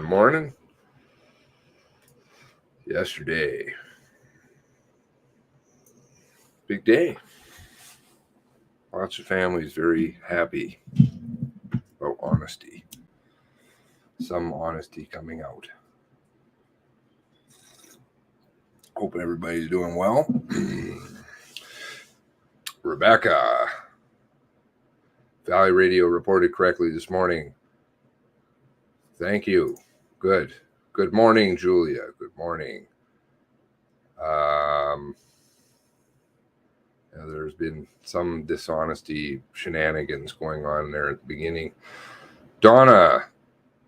Morning. Yesterday. Big day. Lots of families very happy about honesty. Some honesty coming out. Hope everybody's doing well. Rebecca. Valley Radio reported correctly this morning. Thank you. Good. Good morning, Julia. Good morning. There's been some dishonesty shenanigans going on there at the beginning. Donna,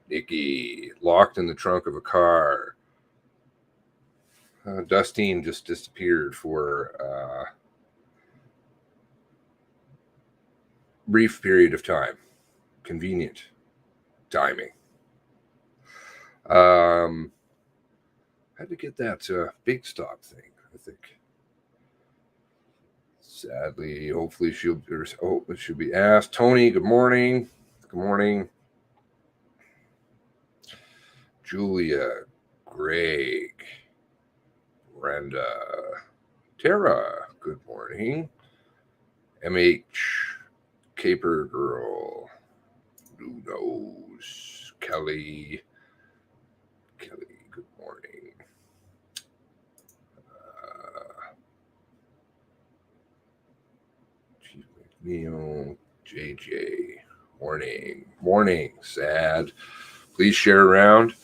Nikki, locked in the trunk of a car. Dustine just disappeared for a brief period of time. Convenient timing. Had to get that big stop thing, I think. Sadly, hopefully it should be asked. Tony, good morning. Good morning. Julia, Greg, Brenda, Tara, good morning. MH, Caper Girl, who knows? Kelly, good morning. Chief McNeil, JJ, morning, sad. Please share around.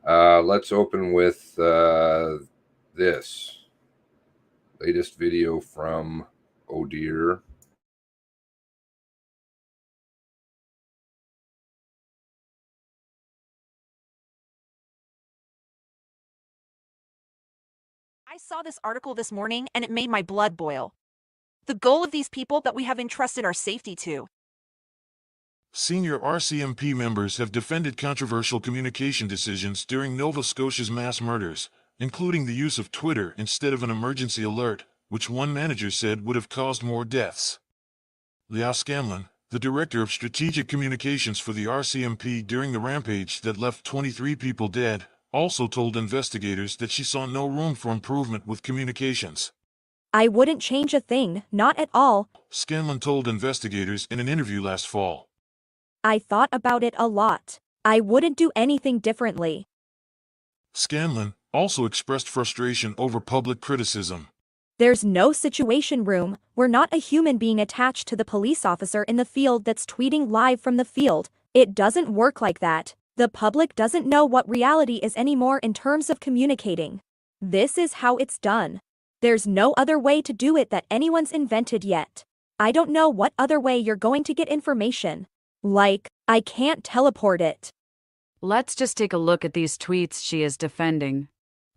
Let's open with this latest video from Rodier. I saw this article this morning and it made my blood boil. The goal of these people that we have entrusted our safety to. Senior RCMP members have defended controversial communication decisions during Nova Scotia's mass murders, including the use of Twitter instead of an emergency alert, which one manager said would have caused more deaths. Leah Scanlon, the director of strategic communications for the RCMP during the rampage that left 23 people dead, also told investigators that she saw no room for improvement with communications. I wouldn't change a thing, not at all, Scanlon told investigators in an interview last fall. I thought about it a lot. I wouldn't do anything differently. Scanlon also expressed frustration over public criticism. There's no situation room. We're not a human being attached to the police officer in the field that's tweeting live from the field. It doesn't work like that. The public doesn't know what reality is anymore in terms of communicating. This is how it's done. There's no other way to do it that anyone's invented yet. I don't know what other way you're going to get information. Like, I can't teleport it. Let's just take a look at these tweets she is defending.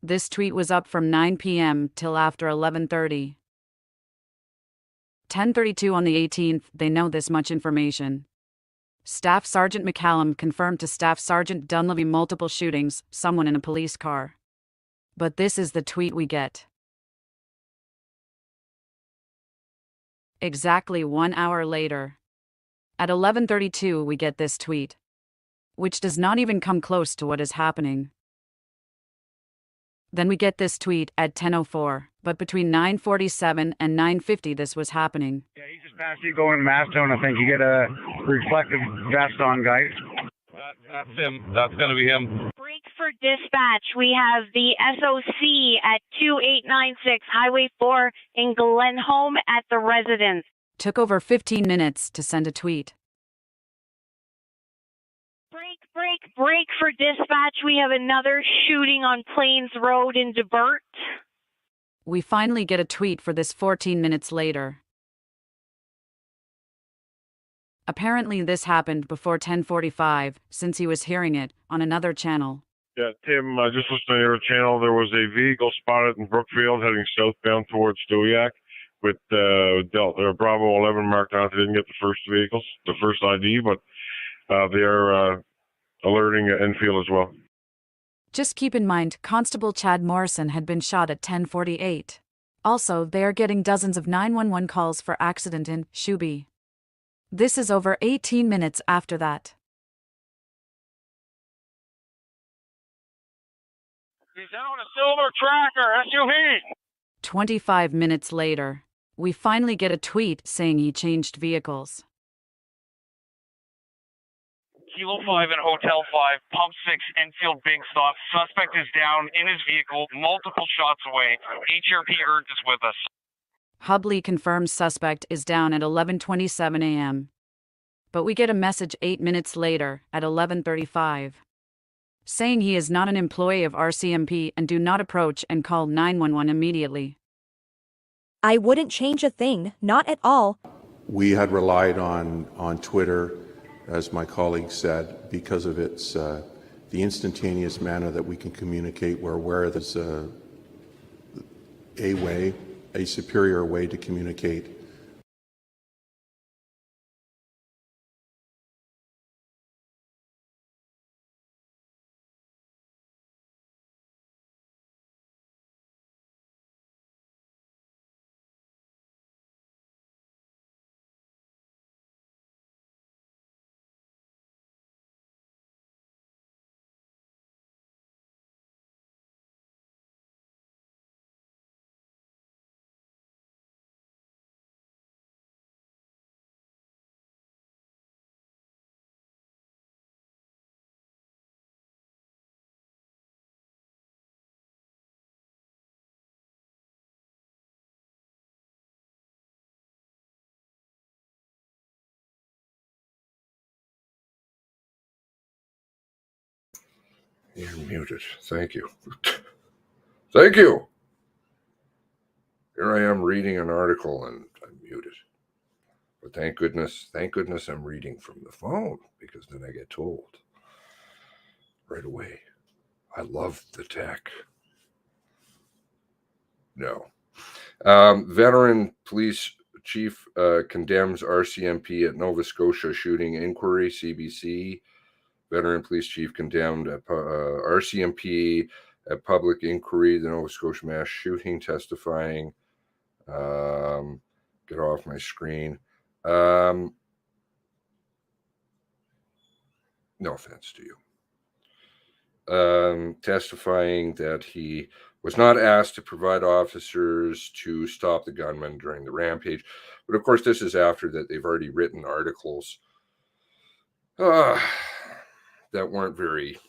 This tweet was up from 9 p.m. till after 11:30. 10:32 on the 18th, they know this much information. Staff Sergeant McCallum confirmed to Staff Sergeant Dunleavy multiple shootings, someone in a police car. But this is the tweet we get. Exactly 1 hour later. At 11:32 we get this tweet. Which does not even come close to what is happening. Then we get this tweet at 10:04, but between 9:47 and 9:50 this was happening. Yeah, he's just past you going to Masstown, I think. You get a reflective vest on, guys. That's him. That's going to be him. Break for dispatch. We have the SOC at 2896 Highway 4 in Glenholm at the residence. Took over 15 minutes to send a tweet. Break for dispatch. We have another shooting on Plains Road in Debert. We finally get a tweet for this 14 minutes later. Apparently this happened before 10:45, since he was hearing it on another channel. Yeah, Tim, just listening to your channel, there was a vehicle spotted in Brookfield heading southbound towards Stoyak with Bravo 11 marked on it. They didn't get the first ID, but they are alerting Enfield as well. Just keep in mind, Constable Chad Morrison had been shot at 10:48. Also, they are getting dozens of 911 calls for accident in Shuby. This is over 18 minutes after that. He's out on a silver tracker SUV. 25 minutes later, we finally get a tweet saying he changed vehicles. Kilo 5 and Hotel 5, Pump 6, Enfield Big Stop. Suspect is down in his vehicle, multiple shots away. HRP Earth is with us. Hubley confirms suspect is down at 11:27 a.m. But we get a message 8 minutes later at 11:35 saying he is not an employee of RCMP and do not approach and call 911 immediately. I wouldn't change a thing, not at all. We had relied on Twitter, as my colleague said, because of its the instantaneous manner that we can communicate. We're aware there's a superior way to communicate. You're muted. Thank you. Thank you. Here I am reading an article and I'm muted. But thank goodness I'm reading from the phone, because then I get told right away. I love the tech. No. Veteran police chief condemns RCMP at Nova Scotia shooting inquiry, CBC. Veteran police chief condemned RCMP at public inquiry, the Nova Scotia mass shooting, testifying. Get off my screen. No offense to you. Testifying that he was not asked to provide officers to stop the gunman during the rampage. But of course, this is after that they've already written articles that weren't very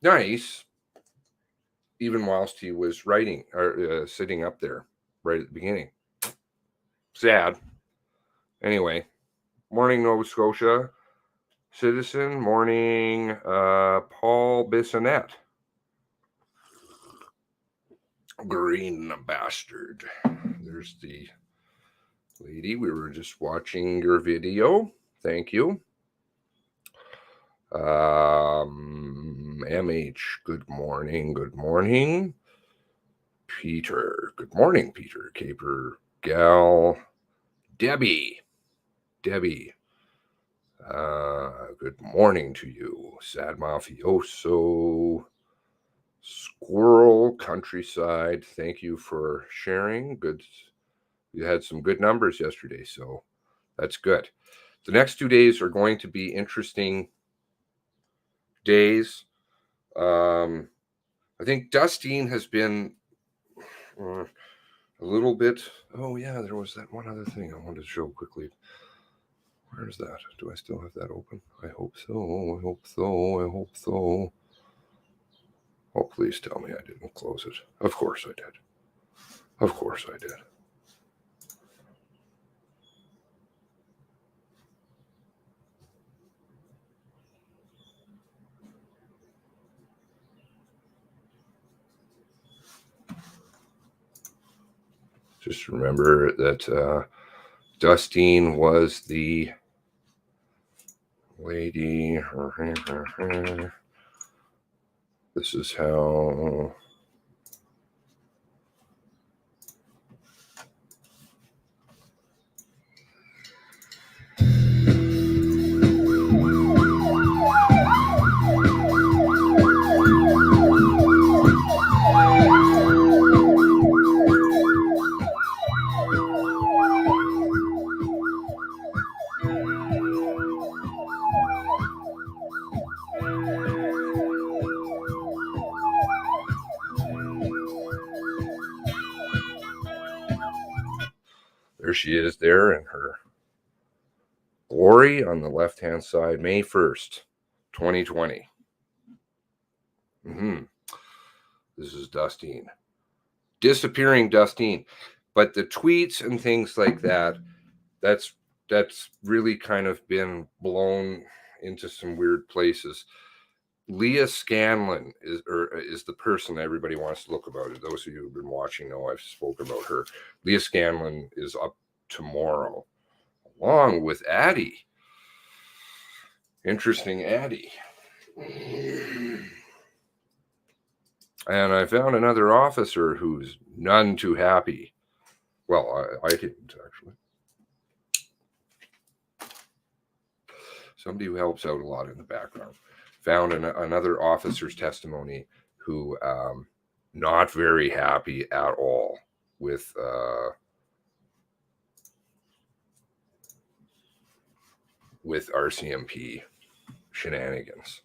nice, even whilst he was writing or sitting up there right at the beginning. Sad. Anyway, morning, Nova Scotia citizen. Morning, Paul Bissonnette. Green bastard. There's the lady. We were just watching your video. Thank you. MH, good morning. Good morning. Peter, good morning, Peter. Caper, Gal, Debbie. Good morning to you. Sad Mafioso, Squirrel, Countryside. Thank you for sharing. Good. You had some good numbers yesterday, so that's good. The next 2 days are going to be interesting days. I think Dustine has been a little bit. Oh yeah, there was that one other thing I wanted to show quickly. Where's that? Do I still have that open? I hope so. I hope so. Oh, please tell me I didn't close it. Of course I did. Just remember that Dustine was the lady. This is how. There she is there in her glory on the left-hand side, May 1st, 2020. This is Dustine. Disappearing Dustine. But the tweets and things like that, that's really kind of been blown into some weird places. Leah Scanlon is the person everybody wants to look about it. Those of you who've been watching know I've spoken about her. Leah Scanlon is up tomorrow, along with Addie. Interesting Addie. And I found another officer who's none too happy. Well, I didn't, actually. Somebody who helps out a lot in the background. Found another officer's testimony who not very happy at all with RCMP shenanigans.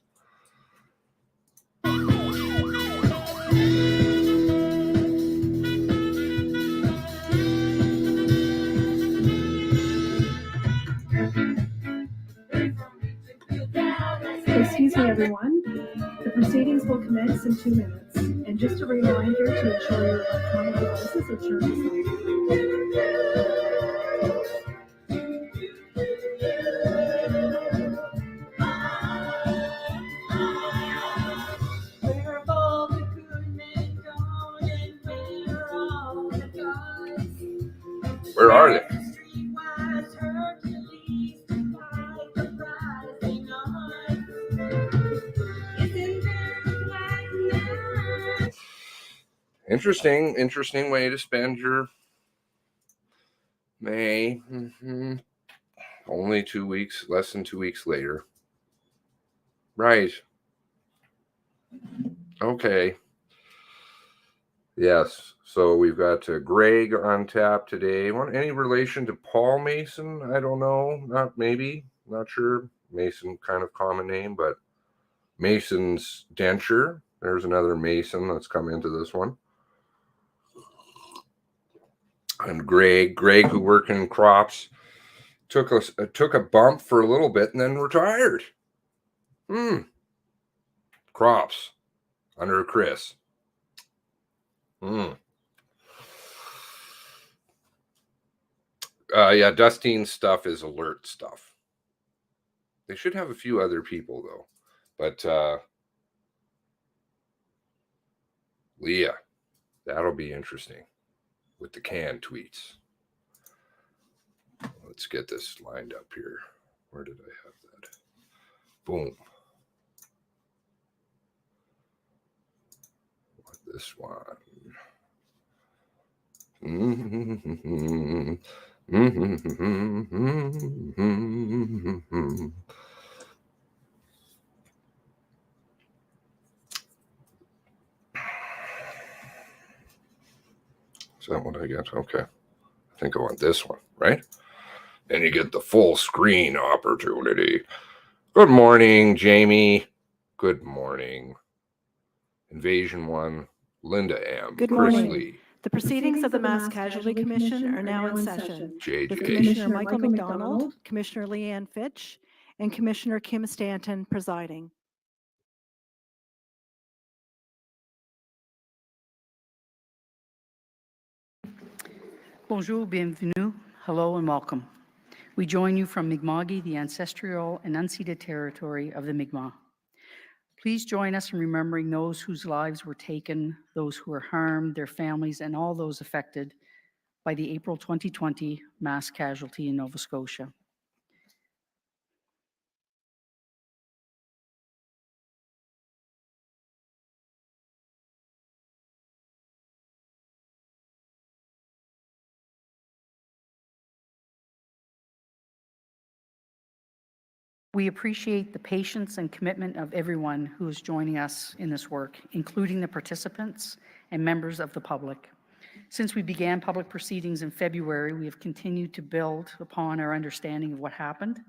Excuse me, everyone. The proceedings will commence in 2 minutes. And just a reminder to ensure your electronic devices are turned aside. Where are they? Interesting way to spend your May. Only 2 weeks, less than 2 weeks later. Right. Okay. Yes. So we've got Greg on tap today. Any relation to Paul Mason? I don't know. Not sure. Mason, kind of common name, but Mason's denture. There's another Mason that's come into this one. And Greg who worked in crops, took a bump for a little bit and then retired. Crops under Chris. Yeah, Dustine's stuff is alert stuff. They should have a few other people though, but Leah, that'll be interesting with the canned tweets. Let's get this lined up here. Where did I have that? Boom. This one. Is that what I get? Okay. I think I want this one, right? And you get the full screen opportunity. Good morning, Jamie. Good morning. Invasion 1, Linda M. Good Chris morning. Lee. The proceedings of the Mass Casualty Commission are now in session. With Commissioner Michael McDonald, Commissioner Leanne Fitch, and Commissioner Kim Stanton presiding. Bonjour, bienvenue, hello and welcome. We join you from Mi'kma'ki, the ancestral and unceded territory of the Mi'kmaq. Please join us in remembering those whose lives were taken, those who were harmed, their families, and all those affected by the April 2020 mass casualty in Nova Scotia. We appreciate the patience and commitment of everyone who is joining us in this work, including the participants and members of the public. Since we began public proceedings in February, we have continued to build upon our understanding of what happened.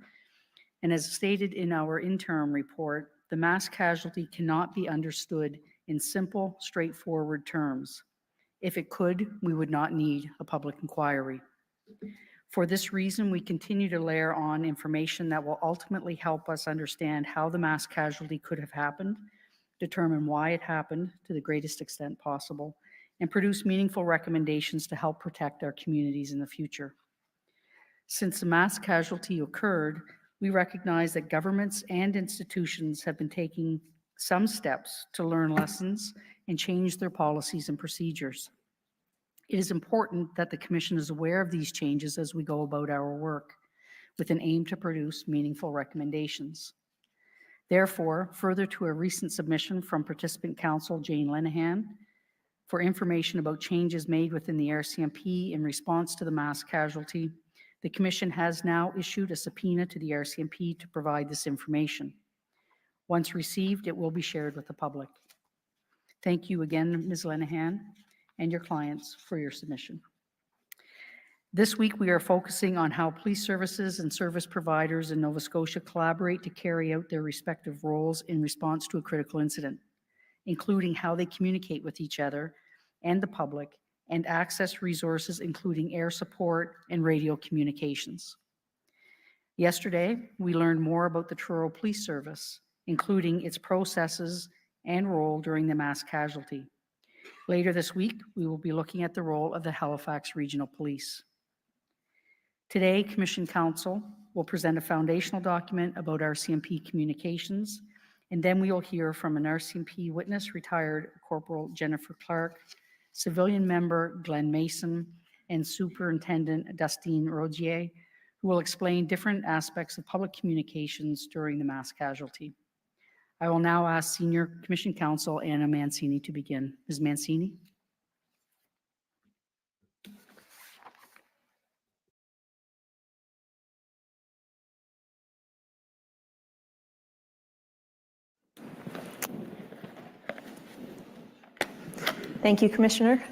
And as stated in our interim report, the mass casualty cannot be understood in simple, straightforward terms. If it could, we would not need a public inquiry. For this reason, we continue to layer on information that will ultimately help us understand how the mass casualty could have happened, determine why it happened to the greatest extent possible, and produce meaningful recommendations to help protect our communities in the future. Since the mass casualty occurred, we recognize that governments and institutions have been taking some steps to learn lessons and change their policies and procedures. It is important that the Commission is aware of these changes as we go about our work, with an aim to produce meaningful recommendations. Therefore, further to a recent submission from participant counsel Jane Lenehan for information about changes made within the RCMP in response to the mass casualty, the Commission has now issued a subpoena to the RCMP to provide this information. Once received, it will be shared with the public. Thank you again, Ms. Lenehan, and your clients for your submission. This week, we are focusing on how police services and service providers in Nova Scotia collaborate to carry out their respective roles in response to a critical incident, including how they communicate with each other and the public and access resources, including air support and radio communications. Yesterday, we learned more about the Truro Police Service, including its processes and role during the mass casualty. Later this week, we will be looking at the role of the Halifax Regional Police. Today, Commission Counsel will present a foundational document about RCMP communications, and then we will hear from an RCMP witness, retired Corporal Jennifer Clarke, civilian member Glenn Mason, and Superintendent Dustine Rodier, who will explain different aspects of public communications during the mass casualty. I will now ask Senior Commission Counsel Anna Mancini to begin. Ms. Mancini. Thank you, Commissioner.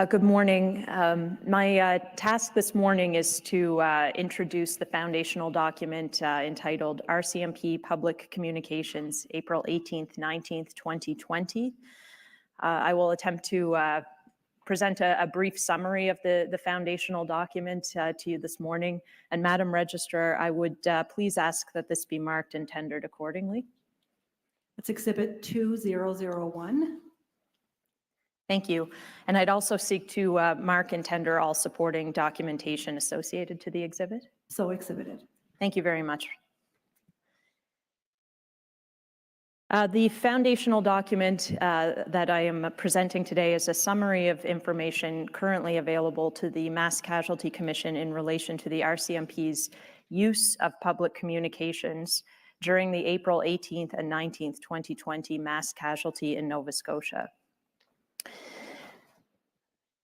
Good morning. My task this morning is to introduce the foundational document entitled RCMP Public Communications, April 18th, 19th, 2020. I will attempt to present a brief summary of the foundational document to you this morning. And Madam Registrar, I would please ask that this be marked and tendered accordingly. It's Exhibit 2001. Thank you. And I'd also seek to mark and tender all supporting documentation associated to the exhibit. So exhibited. Thank you very much. The foundational document that I am presenting today is a summary of information currently available to the Mass Casualty Commission in relation to the RCMP's use of public communications during the April 18th and 19th, 2020 mass casualty in Nova Scotia.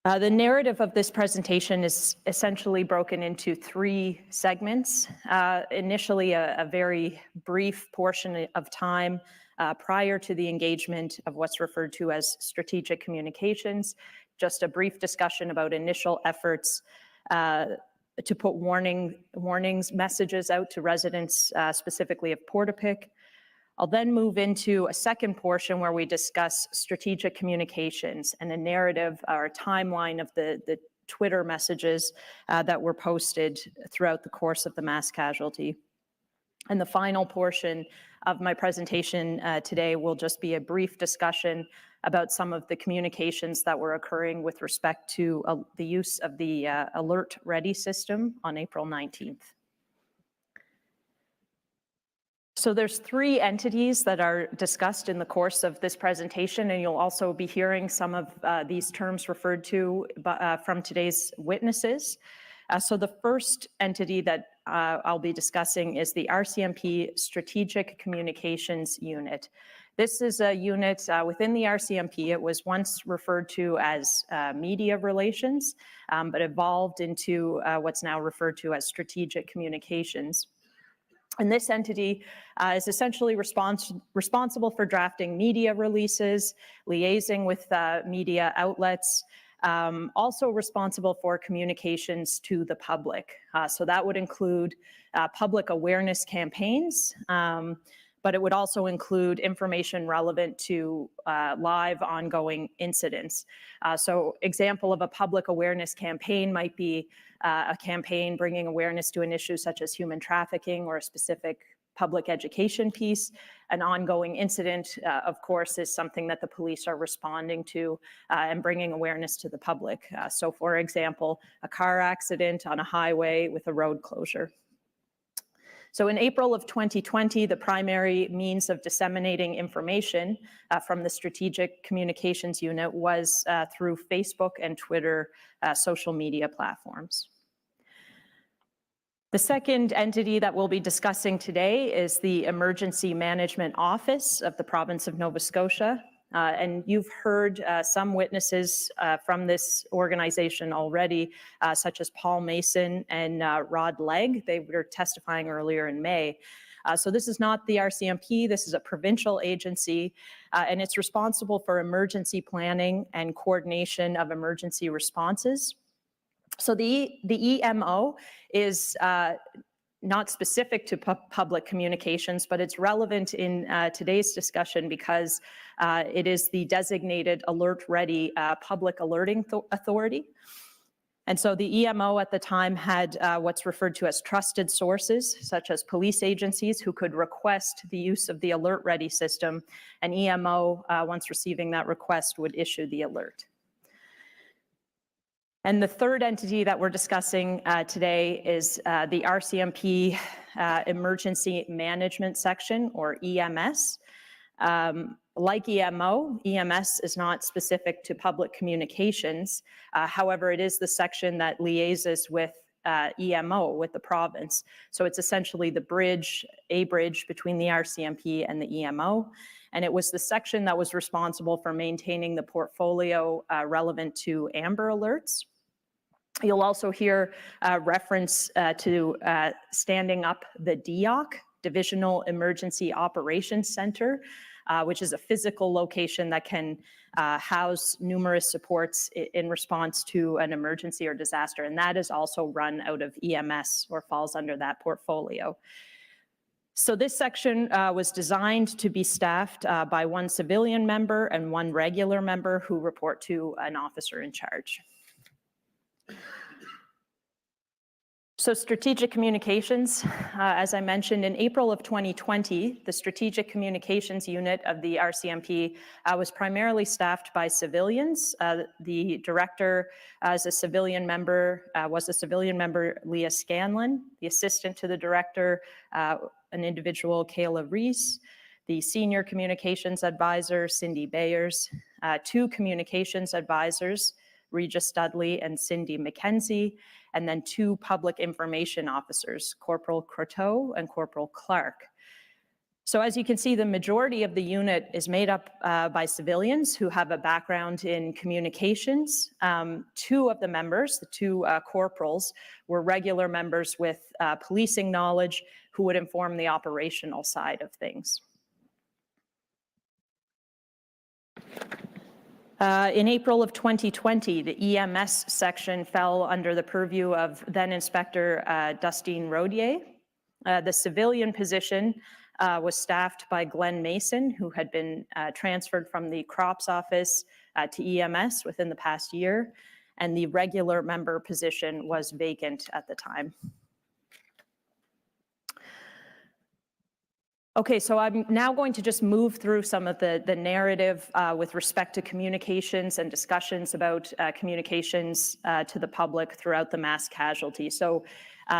The narrative of this presentation is essentially broken into three segments. Initially, a very brief portion of time prior to the engagement of what's referred to as strategic communications, just a brief discussion about initial efforts to put warnings messages out to residents, specifically of Portapique. I'll then move into a second portion where we discuss strategic communications and a narrative or a timeline of the Twitter messages that were posted throughout the course of the mass casualty. And the final portion of my presentation today will just be a brief discussion about some of the communications that were occurring with respect to the use of the Alert Ready system on April 19th. So there's three entities that are discussed in the course of this presentation, and you'll also be hearing some of these terms referred to from today's witnesses. So the first entity that I'll be discussing is the RCMP Strategic Communications Unit. This is a unit within the RCMP. It was once referred to as media relations, but evolved into what's now referred to as strategic communications. And this entity is essentially responsible for drafting media releases, liaising with media outlets, also responsible for communications to the public. So that would include public awareness campaigns, but it would also include information relevant to live ongoing incidents. So example of a public awareness campaign might be a campaign bringing awareness to an issue such as human trafficking or a specific public education piece. An ongoing incident, of course, is something that the police are responding to and bringing awareness to the public. So for example, a car accident on a highway with a road closure. So in April of 2020, the primary means of disseminating information from the Strategic Communications Unit was through Facebook and Twitter social media platforms. The second entity that we'll be discussing today is the Emergency Management Office of the Province of Nova Scotia. And you've heard some witnesses from this organization already, such as Paul Mason and Rod Legg. They were testifying earlier in May. So this is not the RCMP, this is a provincial agency, and it's responsible for emergency planning and coordination of emergency responses. So the EMO is not specific to public communications, but it's relevant in today's discussion because it is the designated Alert Ready public alerting authority. And so the EMO at the time had what's referred to as trusted sources, such as police agencies who could request the use of the Alert Ready system, and EMO, once receiving that request, would issue the alert. And the third entity that we're discussing today is the RCMP Emergency Management Section, or EMS. Like EMO, EMS is not specific to public communications. However, it is the section that liaises with EMO, with the province. So it's essentially the bridge, a bridge between the RCMP and the EMO. And it was the section that was responsible for maintaining the portfolio relevant to Amber Alerts. You'll also hear reference to standing up the DEOC, Divisional Emergency Operations Center, which is a physical location that can house numerous supports in response to an emergency or disaster. And that is also run out of EMS or falls under that portfolio. So this section was designed to be staffed by one civilian member and one regular member who report to an officer in charge. So strategic communications, as I mentioned, in April of 2020, the Strategic Communications Unit of the RCMP was primarily staffed by civilians. The director was a civilian member, Leah Scanlon. The assistant to the director, an individual, Kayla Reese. The senior communications advisor, Cindy Bayers. Two communications advisors, Regis Studley and Cindy McKenzie, and then two public information officers, Corporal Croteau and Corporal Clarke. So as you can see, the majority of the unit is made up by civilians who have a background in communications. Two of the members, the two corporals, were regular members with policing knowledge who would inform the operational side of things. In April of 2020, the EMS section fell under the purview of then Inspector Dustine Rodier. The civilian position was staffed by Glenn Mason, who had been transferred from the Crops Office to EMS within the past year, and the regular member position was vacant at the time. Okay, so I'm now going to just move through some of the narrative with respect to communications and discussions about communications to the public throughout the mass casualty. So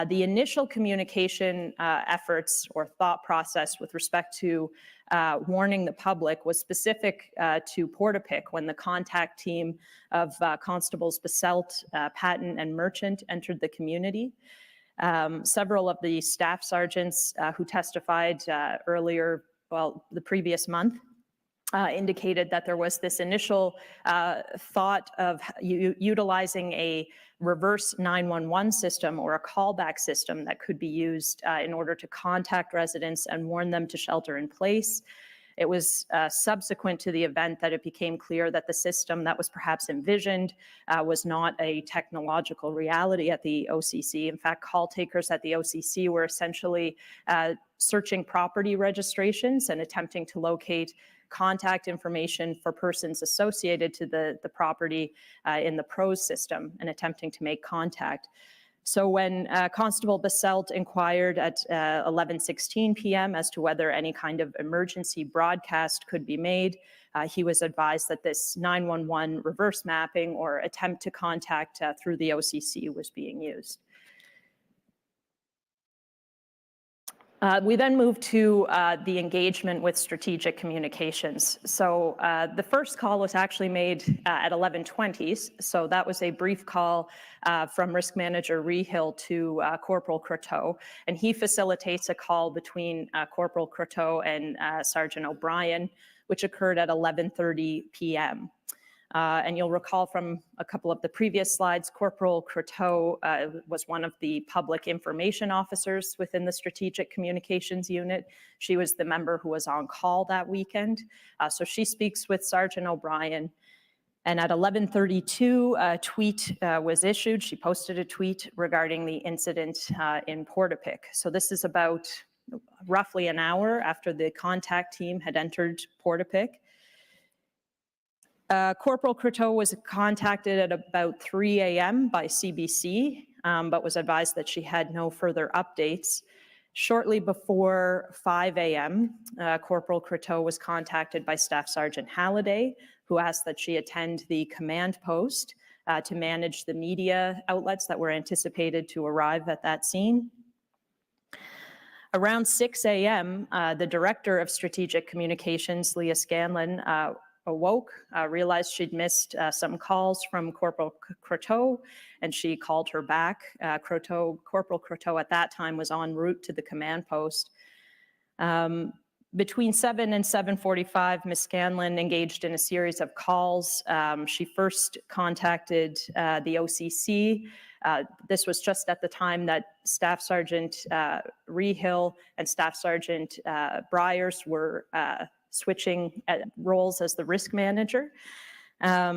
the initial communication efforts or thought process with respect to warning the public was specific to Portapique when the contact team of Constables Baselt, Patton, and Merchant entered the community. Several of the staff sergeants who testified earlier, the previous month, indicated that there was this initial thought of utilizing a reverse 911 system or a callback system that could be used in order to contact residents and warn them to shelter in place. It was subsequent to the event that it became clear that the system that was perhaps envisioned was not a technological reality at the OCC. In fact, call takers at the OCC were essentially searching property registrations and attempting to locate contact information for persons associated to the property in the PROS system and attempting to make contact. So when Constable Basselt inquired at 11:16 p.m. as to whether any kind of emergency broadcast could be made, he was advised that this 911 reverse mapping or attempt to contact through the OCC was being used. We then moved to the engagement with strategic communications. So the first call was actually made at 11:20. So that was a brief call from Risk Manager Rehill to Corporal Croteau, and he facilitates a call between Corporal Croteau and Sergeant O'Brien, which occurred at 11:30 p.m. And you'll recall from a couple of the previous slides, Corporal Croteau was one of the public information officers within the Strategic Communications Unit. She was the member who was on call that weekend. So she speaks with Sergeant O'Brien. And at 11:32, a tweet was issued. She posted a tweet regarding the incident in Portapique. So this is about roughly an hour after the contact team had entered Portapique. Corporal Croteau was contacted at about 3 a.m. by CBC, but was advised that she had no further updates. Shortly before 5 a.m., Corporal Croteau was contacted by Staff Sergeant Halliday, who asked that she attend the command post to manage the media outlets that were anticipated to arrive at that scene. Around 6 a.m., the Director of Strategic Communications, Leah Scanlon, awoke, realized she'd missed some calls from Corporal Croteau, and she called her back. Corporal Croteau at that time was en route to the command post. Between 7 and 7:45, Ms. Scanlon engaged in a series of calls. She first contacted the OCC. This was just at the time that Staff Sergeant Rehill and Staff Sergeant Briers were switching roles as the risk manager.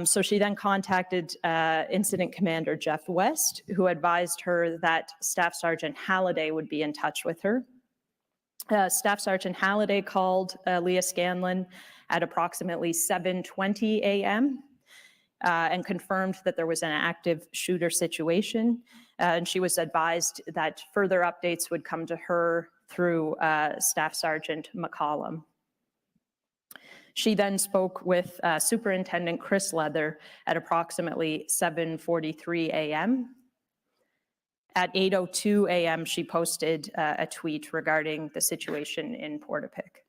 So she then contacted Incident Commander Jeff West, who advised her that Staff Sergeant Halliday would be in touch with her. Staff Sergeant Halliday called Leah Scanlon at approximately 7:20 a.m. And confirmed that there was an active shooter situation. And she was advised that further updates would come to her through Staff Sergeant McCollum. She then spoke with Superintendent Chris Leather at approximately 7:43 a.m. At 8:02 a.m., she posted a tweet regarding the situation in Portapique.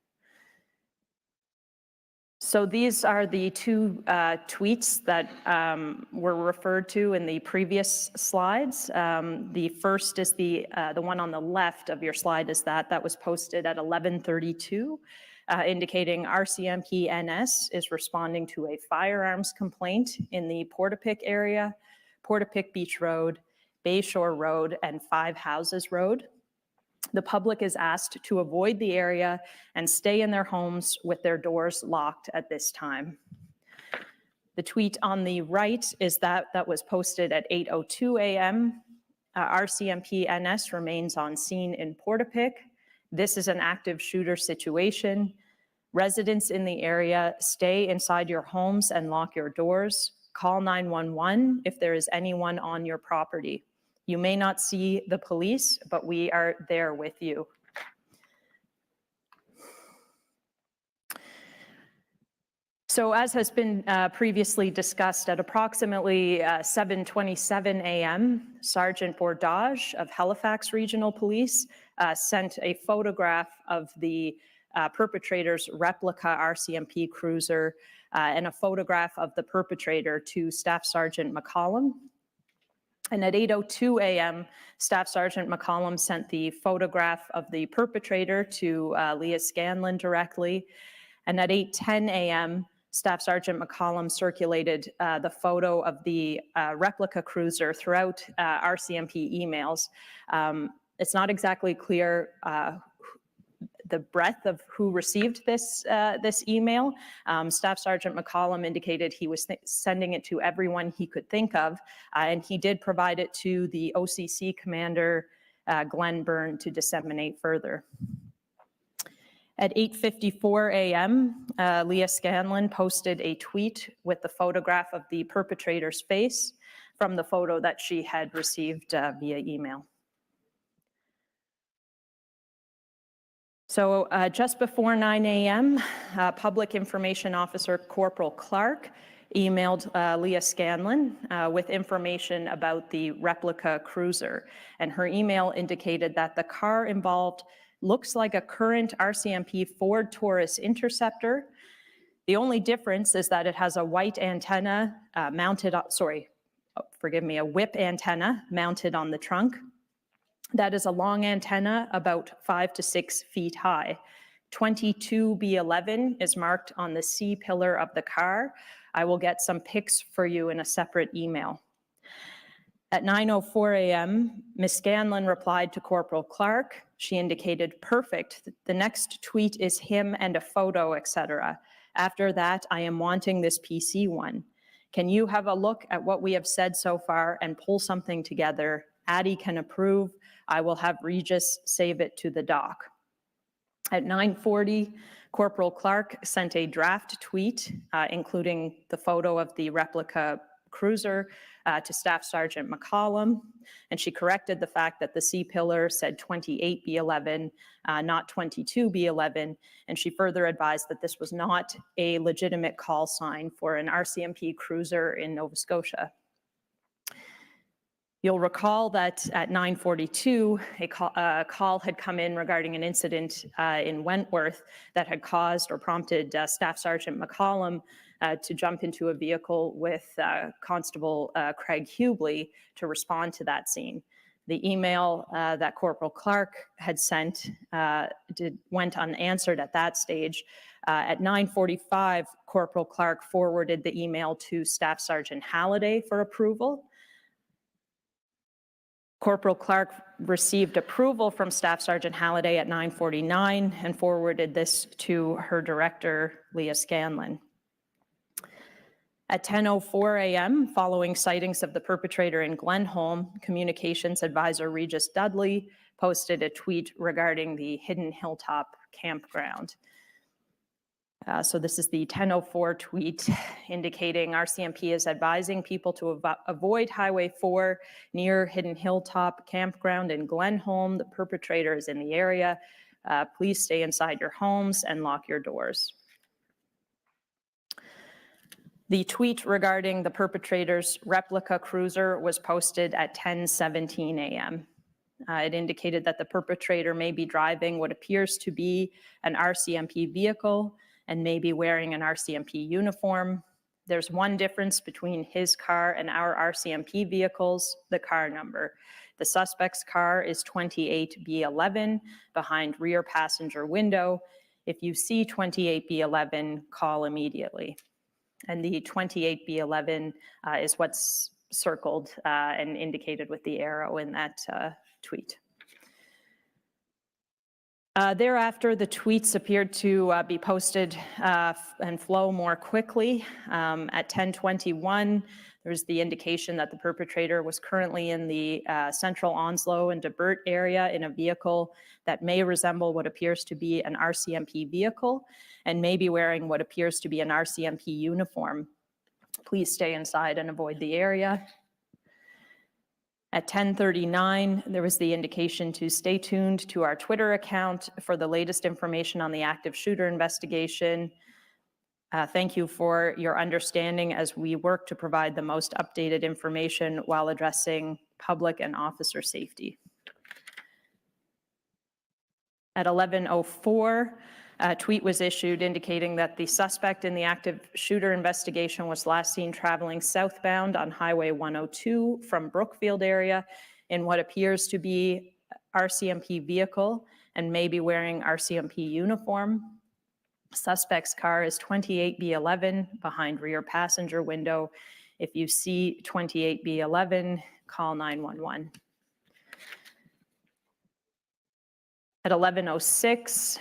So these are the two tweets that were referred to in the previous slides. The first is the one on the left of your slide is that was posted at 11:32. Indicating RCMP NS is responding to a firearms complaint in the Portapique area, Portapique Beach Road, Bayshore Road, and 5 Houses Road. The public is asked to avoid the area and stay in their homes with their doors locked at this time. The tweet on the right is that was posted at 8:02 a.m. RCMP NS remains on scene in Portapique. This is an active shooter situation. Residents in the area, stay inside your homes and lock your doors. Call 911 if there is anyone on your property. You may not see the police, but we are there with you. So as has been previously discussed, at approximately 7:27 a.m., Sergeant Bordage of Halifax Regional Police sent a photograph of the perpetrator's replica RCMP cruiser and a photograph of the perpetrator to Staff Sergeant McCollum. And at 8:02 a.m., Staff Sergeant McCollum sent the photograph of the perpetrator to Leah Scanlon directly. And at 8:10 a.m., Staff Sergeant McCollum circulated the photo of the replica cruiser throughout RCMP emails. It's not exactly clear the breadth of who received this email. Staff Sergeant McCollum indicated he was sending it to everyone he could think of, and he did provide it to the OCC commander, Glenn Byrne, to disseminate further. At 8:54 a.m., Leah Scanlon posted a tweet with the photograph of the perpetrator's face from the photo that she had received via email. So just before 9 a.m., Public Information Officer Corporal Clarke emailed Leah Scanlon with information about the replica cruiser. And her email indicated that the car involved looks like a current RCMP Ford Taurus Interceptor. The only difference is that it has a white antenna mounted, a whip antenna mounted on the trunk. That is a long antenna about 5 to 6 feet high. 22B11 is marked on the C pillar of the car. I will get some pics for you in a separate email. At 9:04 a.m., Ms. Scanlon replied to Corporal Clarke. She indicated, "Perfect. The next tweet is him and a photo, etc. After that, I am wanting this PC one. Can you have a look at what we have said so far and pull something together? Addie can approve. I will have Regis save it to the doc." At 9:40, Corporal Clarke sent a draft tweet, including the photo of the replica cruiser, to Staff Sergeant McCollum, and she corrected the fact that the C pillar said 28B11, not 22B11, and she further advised that this was not a legitimate call sign for an RCMP cruiser in Nova Scotia. You'll recall that at 9:42, a call had come in regarding an incident in Wentworth that had caused or prompted Staff Sergeant McCollum to jump into a vehicle with Constable Craig Hubley to respond to that scene. The email that Corporal Clarke had sent went unanswered at that stage. At 9:45, Corporal Clarke forwarded the email to Staff Sergeant Halliday for approval. Corporal Clarke received approval from Staff Sergeant Halliday at 9:49 and forwarded this to her director, Leah Scanlon. At 10:04 a.m., following sightings of the perpetrator in Glenholm, Communications Advisor Regis Dudley posted a tweet regarding the Hidden Hilltop campground. So this is the 10:04 tweet indicating RCMP is advising people to avoid Highway 4 near Hidden Hilltop campground in Glenholm. The perpetrator is in the area. Please stay inside your homes and lock your doors. The tweet regarding the perpetrator's replica cruiser was posted at 10:17 a.m. It indicated that the perpetrator may be driving what appears to be an RCMP vehicle and may be wearing an RCMP uniform. There's one difference between his car and our RCMP vehicles, the car number. The suspect's car is 28B11 behind rear passenger window. If you see 28B11, call immediately. And the 28B11 is what's circled and indicated with the arrow in that tweet. Thereafter, the tweets appeared to be posted and flow more quickly. At 10:21, there's the indication that the perpetrator was currently in the central Onslow and Debert area in a vehicle that may resemble what appears to be an RCMP vehicle and may be wearing what appears to be an RCMP uniform. Please stay inside and avoid the area. At 10:39, there was the indication to stay tuned to our Twitter account for the latest information on the active shooter investigation. Thank you for your understanding as we work to provide the most updated information while addressing public and officer safety. At 11:04, a tweet was issued indicating that the suspect in the active shooter investigation was last seen traveling southbound on Highway 102 from Brookfield area in what appears to be RCMP vehicle and may be wearing RCMP uniform. Suspect's car is 28B11 behind rear passenger window. If you see 28B11, call 911. At 11:06,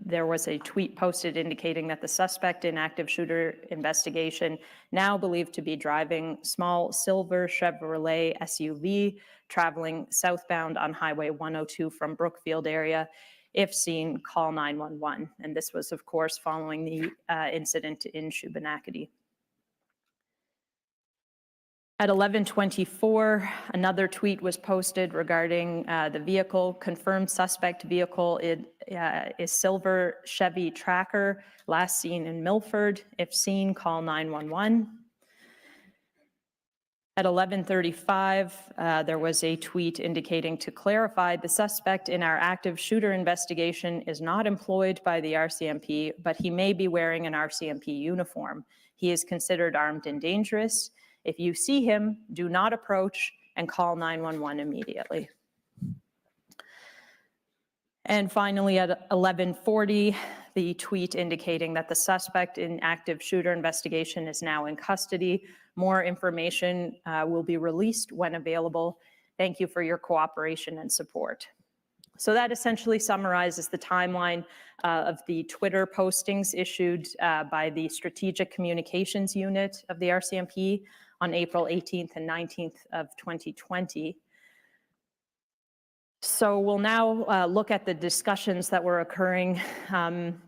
there was a tweet posted indicating that the suspect in active shooter investigation, now believed to be driving small silver Chevrolet SUV, traveling southbound on Highway 102 from Brookfield area. If seen, call 911. And this was, of course, following the incident in Shubenacadie. At 11:24, another tweet was posted regarding the vehicle. Confirmed suspect vehicle is silver Chevy Tracker, last seen in Milford. If seen, call 911. At 11:35, there was a tweet indicating, to clarify, the suspect in our active shooter investigation is not employed by the RCMP, but he may be wearing an RCMP uniform. He is considered armed and dangerous. If you see him, do not approach and call 911 immediately. And finally, at 11:40, the tweet indicating that the suspect in active shooter investigation is now in custody. More information will be released when available. Thank you for your cooperation and support. So that essentially summarizes the timeline of the Twitter postings issued by the Strategic Communications Unit of the RCMP on April 18th and 19th of 2020. So we'll now look at the discussions that were occurring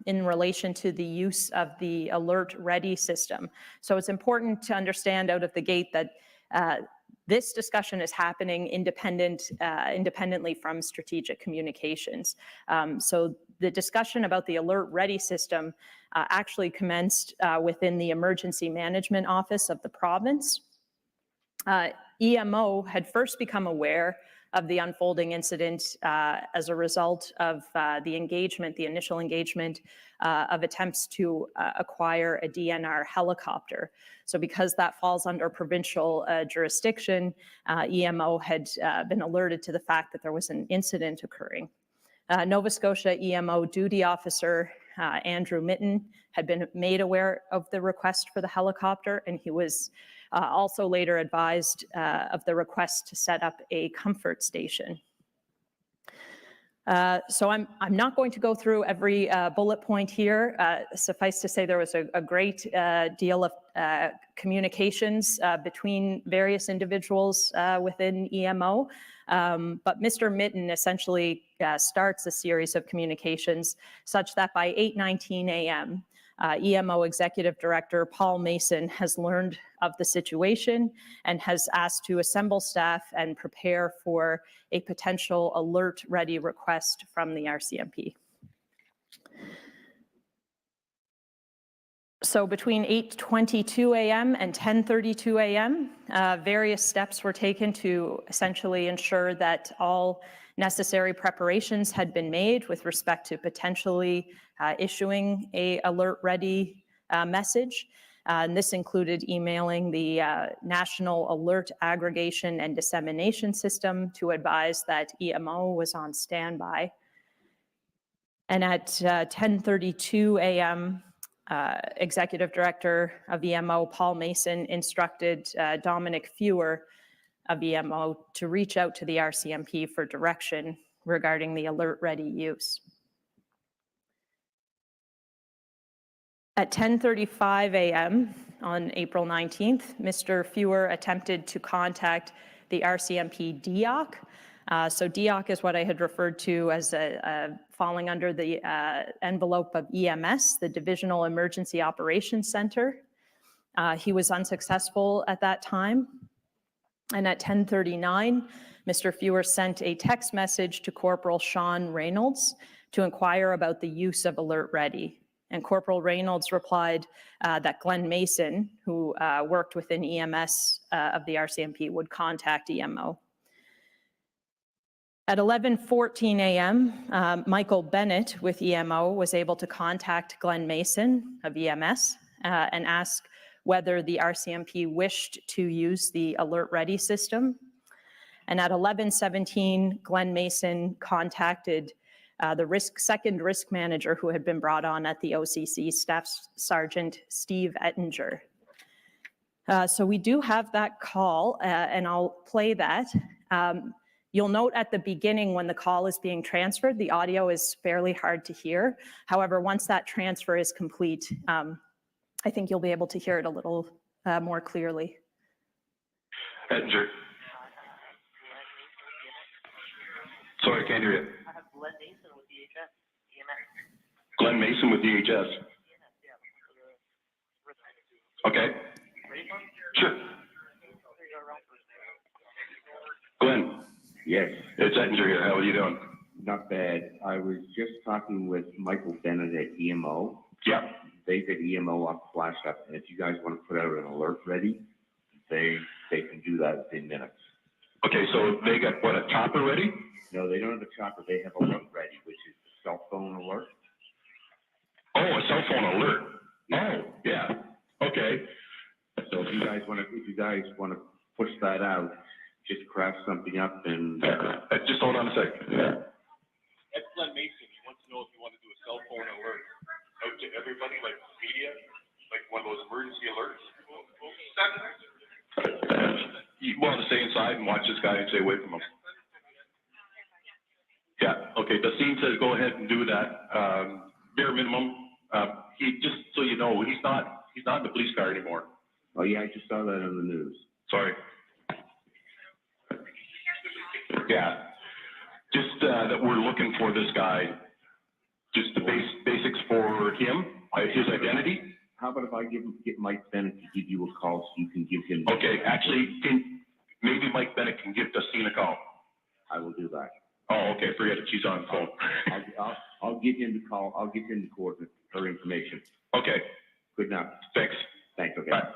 in relation to the use of the Alert Ready system. So it's important to understand out of the gate that this discussion is happening independently from Strategic Communications. So the discussion about the Alert Ready system actually commenced within the Emergency Management Office of the province. EMO had first become aware of the unfolding incident as a result of the initial engagement of attempts to acquire a DNR helicopter. So because that falls under provincial jurisdiction, EMO had been alerted to the fact that there was an incident occurring. Nova Scotia EMO duty officer Andrew Mitten had been made aware of the request for the helicopter, and he was also later advised of the request to set up a comfort station. So I'm not going to go through every bullet point here. Suffice to say, there was a great deal of communications between various individuals within EMO. But Mr. Mitten essentially starts a series of communications such that by 8:19 a.m., EMO Executive Director Paul Mason has learned of the situation and has asked to assemble staff and prepare for a potential Alert Ready request from the RCMP. So between 8:22 a.m. and 10:32 a.m., various steps were taken to essentially ensure that all necessary preparations had been made with respect to potentially issuing a Alert Ready message. And this included emailing the National Alert Aggregation and Dissemination System to advise that EMO was on standby. And at 10:32 a.m., Executive Director of EMO, Paul Mason, instructed Dominic Fewer of EMO to reach out to the RCMP for direction regarding the Alert Ready use. At 10:35 a.m. on April 19th, Mr. Fewer attempted to contact the RCMP DEOC. So DEOC is what I had referred to as falling under the envelope of EMS, the Divisional Emergency Operations Center. He was unsuccessful at that time. And at 10:39, Mr. Fewer sent a text message to Corporal Sean Reynolds to inquire about the use of Alert Ready. And Corporal Reynolds replied that Glenn Mason, who worked within EMS of the RCMP, would contact EMO. At 11:14 a.m., Michael Bennett with EMO was able to contact Glenn Mason of EMS and ask whether the RCMP wished to use the Alert Ready system. And at 11:17, Glenn Mason contacted the second risk manager who had been brought on at the OCC, Staff Sergeant Steve Ettinger. So we do have that call, and I'll play that. You'll note at the beginning when the call is being transferred, the audio is fairly hard to hear. However, once that transfer is complete, I think you'll be able to hear it a little more clearly. Ettinger. Sorry, I can't hear you. I have Glenn Mason with DHS. Glenn Mason with DHS. Okay. Sure. Glenn. Yes. It's Ettinger here. How are you doing? Not bad. I was just talking with Michael Bennett at EMO. Yeah. They've got EMO up, flashed up, and if you guys want to put out an alert ready, they can do that in minutes. Okay, so they got what, a chopper ready? No, they don't have a chopper. They have alert ready, which is the cell phone alert. Oh, a cell phone alert. Yeah. Oh, yeah. Okay. So if you guys want to push that out, just craft something up and. Just hold on a sec. Yeah. That's Glenn Mason. He wants to know if you want to do a cell phone alert out to everybody, like media, like one of those emergency alerts. You want to stay inside and watch this guy and stay away from him. Yeah. Okay. Dustine says go ahead and do that. Bare minimum. He just so you know, he's not in the police car anymore. Oh yeah, I just saw that on the news. Sorry. Yeah. Just that we're looking for this guy. Just the basics for him, his identity. How about if I get Mike Bennett to give you a call so you can give him. Okay, actually, maybe Mike Bennett can give Dustine a call. I will do that. Oh, okay, forget it. She's on the phone. I'll give him the call. I'll give him the coordinate, her information. Okay. Good enough. Thanks. Thanks. Okay. Bye.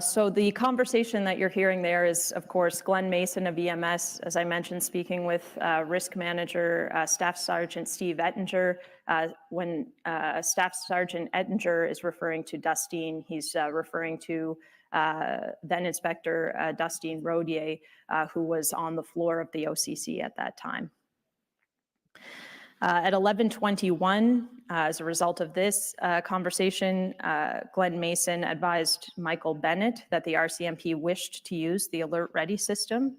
So the conversation that you're hearing there is, of course, Glenn Mason of EMS, as I mentioned, speaking with Risk Manager Staff Sergeant Steve Ettinger. When Staff Sergeant Ettinger is referring to Dustine, he's referring to then Inspector Dustine Rodier, who was on the floor of the OCC at that time. At 11:21, as a result of this conversation, Glenn Mason advised Michael Bennett that the RCMP wished to use the Alert Ready system.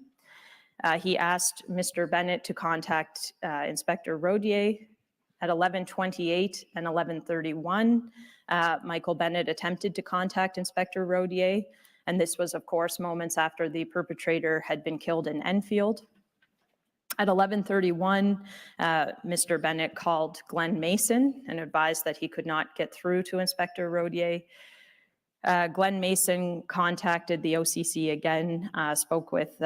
He asked Mr. Bennett to contact Inspector Rodier. At 11:28 and 11:31, Michael Bennett attempted to contact Inspector Rodier, and this was, of course, moments after the perpetrator had been killed in Enfield. At 11:31, Mr. Bennett called Glenn Mason and advised that he could not get through to Inspector Rodier. Glenn Mason contacted the OCC again, spoke with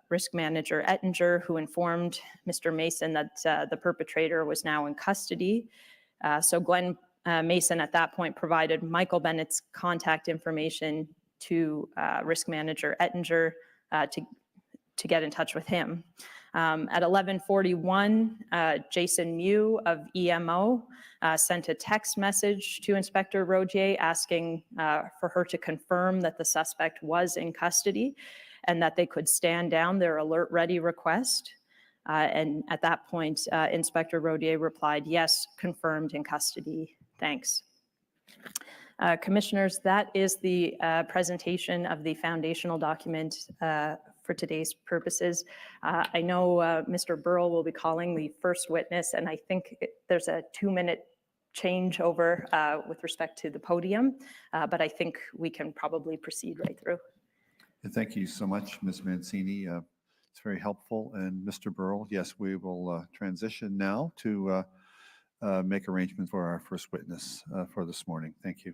Risk Manager Ettinger, who informed Mr. Mason that the perpetrator was now in custody. So Glenn Mason at that point provided Michael Bennett's contact information to Risk Manager Ettinger to get in touch with him. At 11:41, Jason Mew of EMO sent a text message to Inspector Rodier asking for her to confirm that the suspect was in custody and that they could stand down their Alert Ready request. And at that point, Inspector Rodier replied, "Yes, confirmed in custody. Thanks." Commissioners, that is the presentation of the foundational document for today's purposes. I know Mr. Burrell will be calling the first witness, and I think there's a 2-minute changeover with respect to the podium, but I think we can probably proceed right through. Thank you so much, Ms. Mancini. It's very helpful. And Mr. Burrell, yes, we will transition now to make arrangements for our first witness for this morning. Thank you.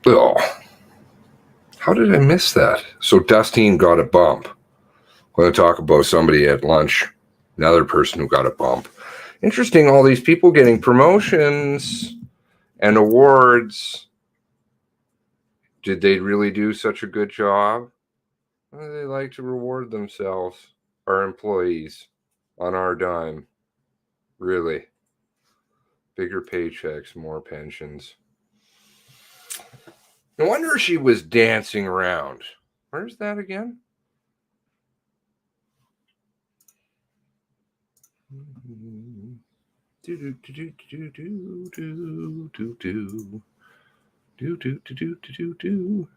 Oh, how did I miss that? So Dustine got a bump. I'm going to talk about somebody at lunch, another person who got a bump. Interesting, all these people getting promotions and awards. Did they really do such a good job? Well, they like to reward themselves, our employees, on our dime. Really. Bigger paychecks, more pensions. No wonder she was dancing around. Where's that again? Do do do do do do do do do do do do do do.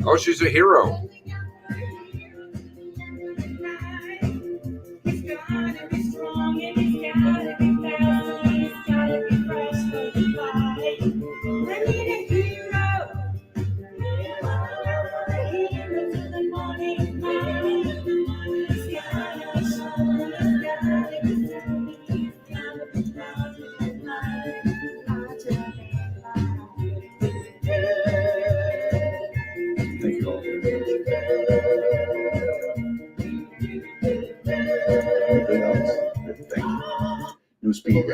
Oh, she's a hero. Thank you all. Anything else? Thank you. New speed.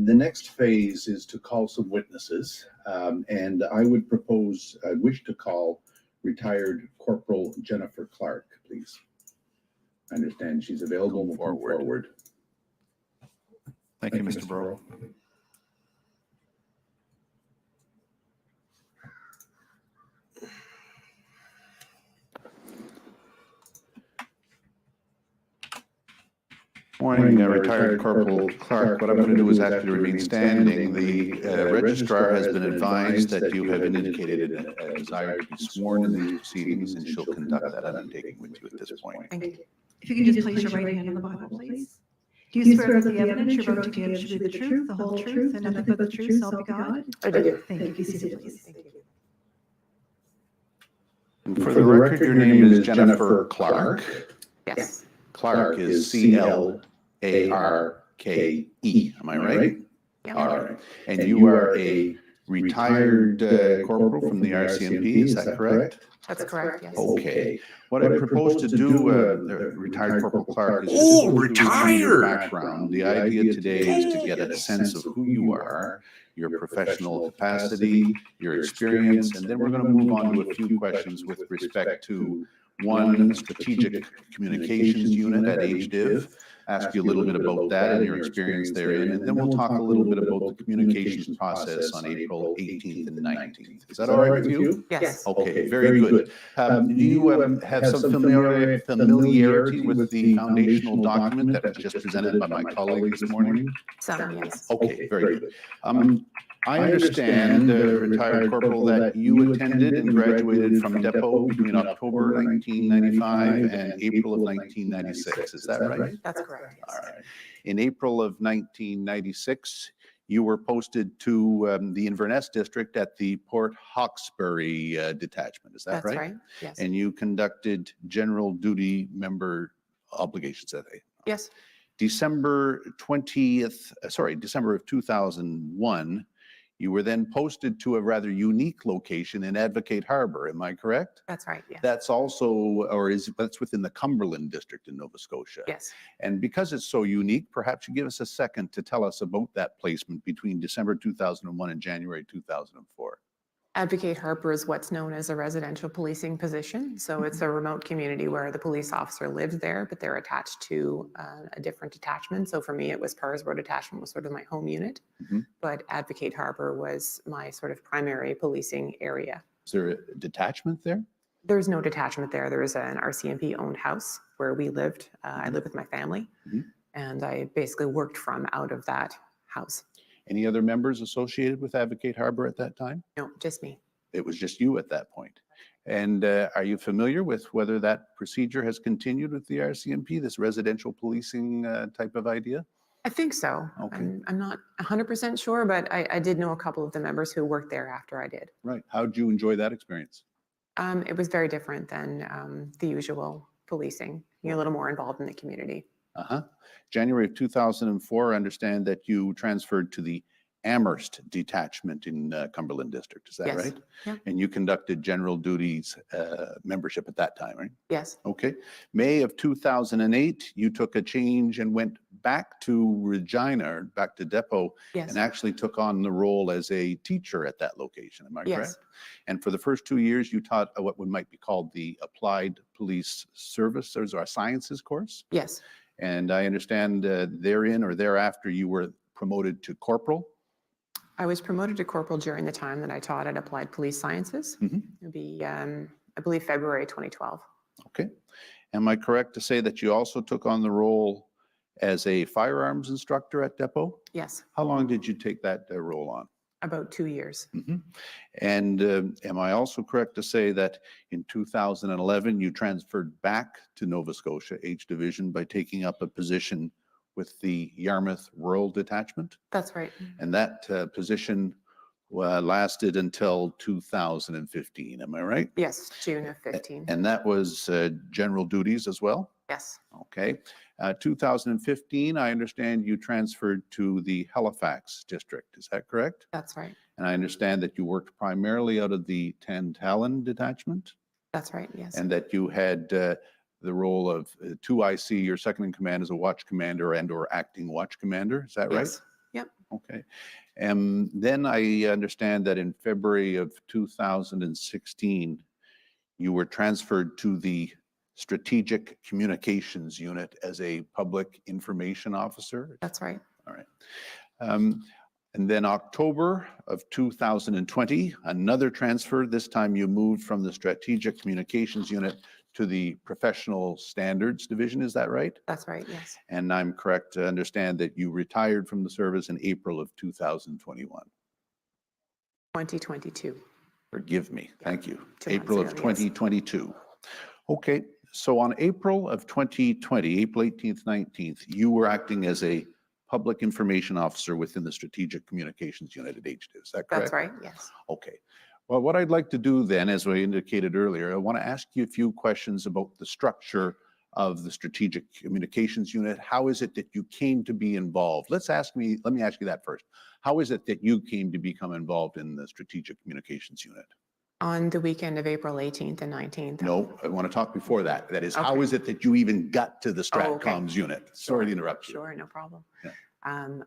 The next phase is to call some witnesses, and I would propose, I wish to call retired Corporal Jennifer Clarke, please. I understand she's available. Move forward. Thank you, Mr. Burrow. Morning, retired Corporal Clarke. What I'm going to do is actually remain standing. The registrar has been advised that you have indicated a desire to be sworn in these proceedings, and she'll conduct that undertaking with you at this point. Thank you. If you can just place your right hand on the Bible, please. Do you swear that the evidence you're about to give should be the truth, the whole truth, and nothing but the truth, so help you God? I do. Thank you. Be seated, please. And for the record, your name is Jennifer Clarke. Yes. Clarke is C-L-A-R-K-E. Am I right? Yeah. All right. And you are a retired corporal from the RCMP, is that correct? That's correct, yes. Okay. What I propose to do, retired Corporal Clarke, is Oh, to go through some of your retired. background. The idea today is to get a sense of who you are, your professional capacity, your experience, and then we're going to move on to a few questions with respect to one, strategic communications unit at HDIV. Ask you a little bit about that and your experience therein, and then we'll talk a little bit about the communications process on April 18th and 19th. Is that all right with you? Yes. Okay, very good. Do you have some familiarity with the foundational document that was just presented by my colleague this morning? Some, yes. Okay, very good. I understand, retired corporal, that you attended and graduated from Depot between October 1995 and April of 1996. Is that right? That's correct, yes. All right. In April of 1996, you were posted to the Inverness district at the Port Hawkesbury detachment. Is that right? That's right, yes. And you conducted general duty member obligations that day. Yes. December of 2001, you were then posted to a rather unique location in Advocate Harbor. Am I correct? That's right, yes. That's also, that's within the Cumberland district in Nova Scotia. Yes. And because it's so unique, perhaps you give us a second to tell us about that placement between December 2001 and January 2004. Advocate Harbor is what's known as a residential policing position. So it's a remote community where the police officer lives there, but they're attached to a different detachment. So for me, it was Parsboro Detachment was sort of my home unit, but Advocate Harbor was my sort of primary policing area. Is there a detachment there? There's no detachment there. There is an RCMP owned house where we lived. I lived with my family, and I basically worked from out of that house. Any other members associated with Advocate Harbor at that time? No, just me. It was just you at that point. And are you familiar with whether that procedure has continued with the RCMP, this residential policing type of idea? I think so. Okay. I'm not 100% sure, but I did know a couple of the members who worked there after I did. Right. How did you enjoy that experience? It was very different than the usual policing. You're a little more involved in the community. January of 2004, I understand that you transferred to the Amherst detachment in Cumberland district. Is that Yes. right? Yeah. And you conducted general duties membership at that time, right? Yes. Okay. May of 2008, you took a change and went back to Regina, back to Depot, Yes. and actually took on the role as a teacher at that location. Am I Yes. correct? And for the first 2 years, you taught what might be called the Applied Police Services or Sciences course. Yes. And I understand therein or thereafter, you were promoted to corporal. I was promoted to corporal during the time that I taught at Applied Police Sciences. It'd be I believe February 2012. Okay. Am I correct to say that you also took on the role as a firearms instructor at Depot? Yes, How long did you take that role on? about 2 years. And am I also correct to say that in 2011 you transferred back to Nova Scotia H Division by taking up a position with the Yarmouth Rural Detachment? That's right. And that position lasted until 2015, am I right? Yes, June of 15. And that was general duties as well? Yes, Okay. 2015, I understand you transferred to the Halifax district. Is that correct? that's right. And I understand that you worked primarily out of the Tantallon detachment That's right, yes. and that you had the role of 2IC, your second in command as a watch commander and or acting watch commander. Is that right? Yes. Yep. Okay. And then I understand that in February of 2016, you were transferred to the Strategic Communications Unit as a public information officer. That's right. All right. And then October of 2020, another transfer. This time you moved from the Strategic Communications Unit to the Professional Standards Division. Is that right? That's right, yes. And I'm correct to understand that you retired from the service in April of 2021. 2022. Forgive me. Thank you. 2 months April of ago, yes. 2022. Okay. So on April of 2020, April 18th, 19th, you were acting as a public information officer within the Strategic Communications Unit at HDIV. Is that correct? That's right, yes. Okay. Well, what I'd like to do then, as I indicated earlier, I want to ask you a few questions about the structure of the Strategic Communications Unit. How is it that you came to be involved? Let me ask you that first. How is it that you came to become involved in the Strategic Communications Unit? On the weekend of April 18th and 19th. No, I want to talk before that. That is, how Okay. is it that you even got to the Oh, okay. Stratcoms unit? Sorry to interrupt you. Sure, no problem. Yeah.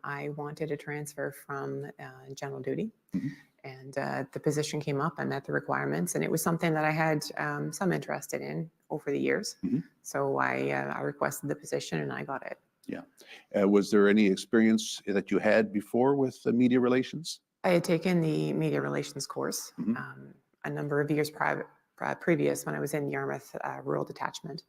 I wanted a transfer from general duty, Mhm. and the position came up. I met the requirements, and it was something that I had some interest in over the years. Mhm. So I requested the position, and I got it. Yeah. Was there any experience that you had before with media relations? I had taken the media relations course Mhm. a number of years previous when I was in Yarmouth Rural Detachment.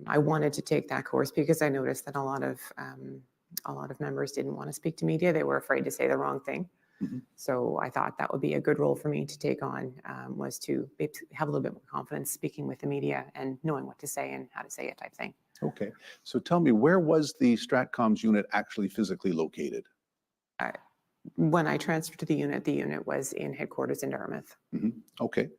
I wanted to take that course because I noticed that a lot of members didn't want to speak to media. They were afraid to say the wrong thing. Mhm. So I thought that would be a good role for me to take on, was to have a little bit more confidence speaking with the media and knowing what to say and how to say it type thing. Okay. So tell me, where was the Stratcoms unit actually physically located? When I transferred to the unit was in headquarters in Dartmouth. Mhm. Okay.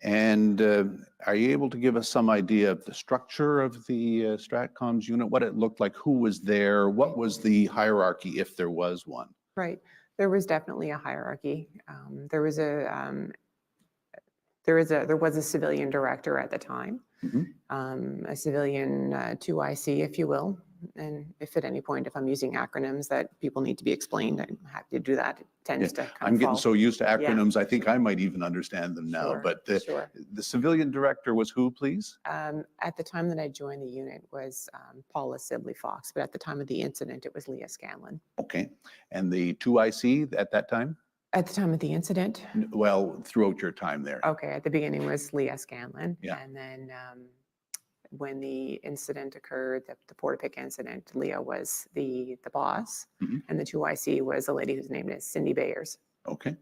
And are you able to give us some idea of the structure of the Stratcoms unit, what it looked like, who was there, what was the hierarchy if there was one? Right. There was definitely a hierarchy. There was a civilian director at the time, Mhm. a civilian 2IC, if you will. And if at any point, if I'm using acronyms that people need to be explained, I'm happy to do that. It tends to kind I'm of getting fall. so used to Yeah. acronyms, I think I might even understand them now. Sure, But sure. the civilian director was who, please? At the time that I joined the unit was Paula Sibley Fox, but at the time of the incident, it was Leah Scanlon. Okay. And the 2IC at that time? At the time of the incident, Well, throughout your time there. okay, at the beginning was Leah Scanlon. Yeah. And then when the incident occurred, the Portapic incident, Leah was the boss, Mhm. and the 2IC was a lady whose name is Cindy Bayers. Okay.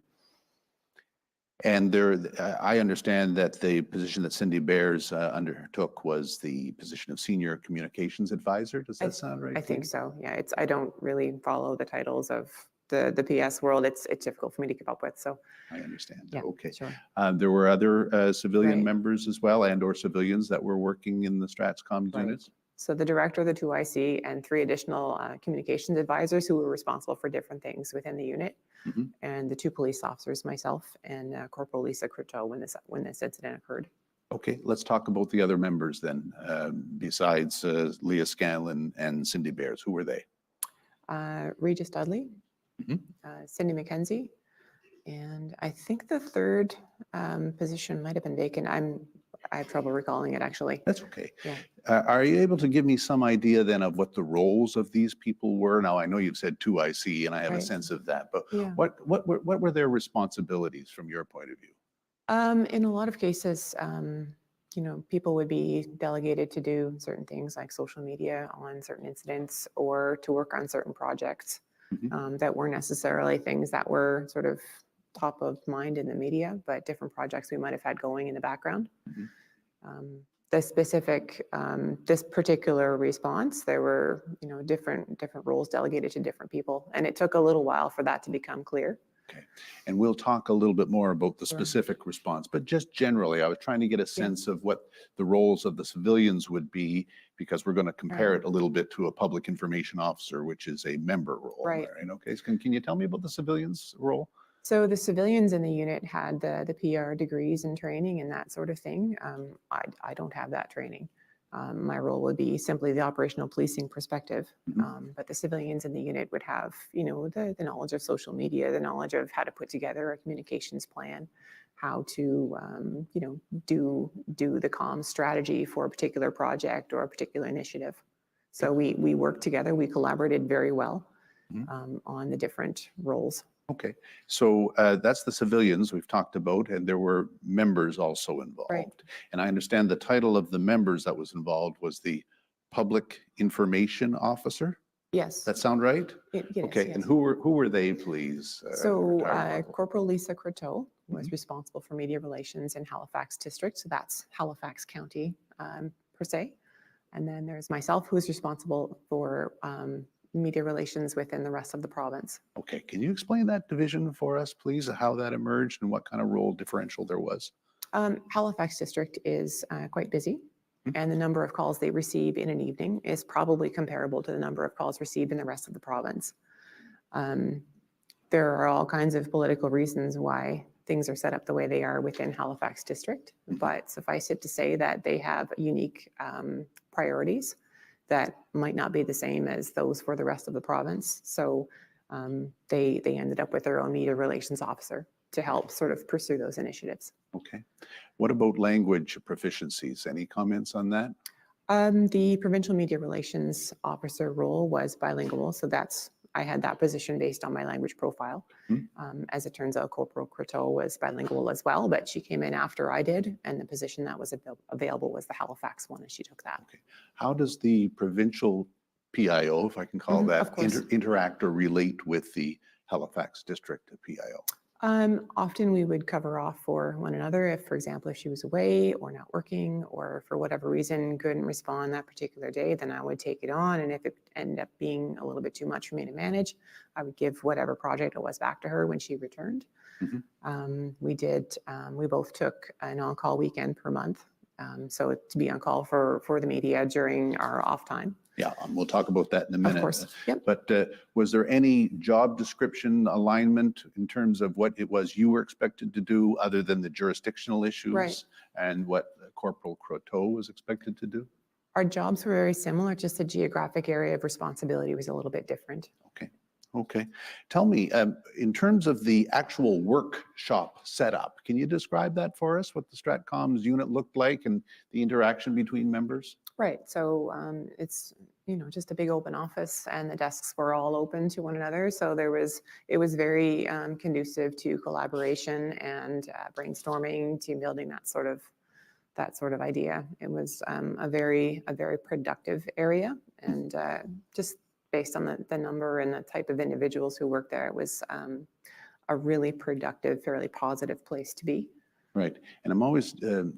And I understand that the position that Cindy Bayers undertook was the position of Senior Communications Advisor. Does that sound right? I to think you? so. Yeah, I don't really follow the titles of the PS world. It's difficult for me to keep up with. So I understand. yeah, Okay. sure. There were other civilian Right. members as well and or civilians that were working in the Stratcoms Right. units? So the director of the 2IC and 3 additional communications advisors who were responsible for different things within the unit, Mhm. and the 2 police officers, myself and Corporal Lisa Croteau, when this incident occurred. Okay, let's talk about the other members then, besides Leah Scanlon and Cindy Bayers. Who were they? Regis Dudley, Mhm. Cindy McKenzie, and I think the third position might have been vacant. I have trouble recalling it, actually. That's okay. Yeah. Are you able to give me some idea then of what the roles of these people were? Now, I know you've said 2IC, and I have a Right. sense of that, but Yeah. what were their responsibilities from your point of view? In a lot of cases, people would be delegated to do certain things like social media on certain incidents or to work on certain projects that weren't necessarily things that were sort of top of mind in the media, but different projects we might have had going in the background. The specific, this particular response, there were, different roles delegated to different people, and it took a little while for that to become clear. Okay. And we'll talk a little bit more about the specific response, but just generally, I was trying to get a sense of what the roles of the civilians would be, because we're going to compare it a little bit to a public information officer, which is a member role. Right. Okay. So can you tell me about the civilians' role? So the civilians in the unit had the PR degrees and training and that sort of thing. I don't have that training. My role would be simply the operational policing perspective. But the civilians in the unit would have, the knowledge of social media, the knowledge of how to put together a communications plan, how to, do the comms strategy for a particular project or a particular initiative. So we worked together, we collaborated very well on the different roles. Okay, so that's the civilians we've talked about, and there were members also involved. Right. And I understand the title of the members that was involved was the Public Information Officer? Yes. That sound right? Yes, okay, yes. and who were they, please? So Corporal Lisa Croteau was responsible for media relations in Halifax District, so that's Halifax County per se. And then there's myself, who is responsible for media relations within the rest of the province. Okay, can you explain that division for us, please, how that emerged and what kind of role differential there was? Halifax District is quite busy, and the number of calls they receive in an evening is probably comparable to the number of calls received in the rest of the province. There are all kinds of political reasons why things are set up the way they are within Halifax District, but suffice it to say that they have unique priorities that might not be the same as those for the rest of the province. So they ended up with their own media relations officer to help sort of pursue those initiatives. Okay. What about language proficiencies? Any comments on that? The provincial media relations officer role was bilingual, so I had that position based on my language profile. As it turns out, Corporal Croteau was bilingual as well, but she came in after I did, and the position that was available was the Halifax one, and she took that. Okay. How does the provincial PIO, if I can call that, interact or relate with the Halifax District PIO? Often we would cover off for one another if, for example, if she was away or not working or for whatever reason couldn't respond that particular day, then I would take it on. And if it ended up being a little bit too much for me to manage, I would give whatever project it was back to her when she returned. We both took an on-call weekend per month. So to be on call for the media during our off time. Yeah, we'll talk about that in a minute. Of course, yep. But was there any job description alignment in terms of what it was you were expected to do other than the jurisdictional issues and what Corporal Croteau was expected to do? Our jobs were very similar, just the geographic area of responsibility was a little bit different. Okay. Okay. Tell me, in terms of the actual workshop setup, can you describe that for us, what the Stratcom's unit looked like and the interaction between members? Right. So it's, just a big open office and the desks were all open to one another. So it was very conducive to collaboration and brainstorming, team building, that sort of idea. It was a very productive area, and just based on the number and the type of individuals who worked there, it was a really productive, fairly positive place to be. Right. And I'm always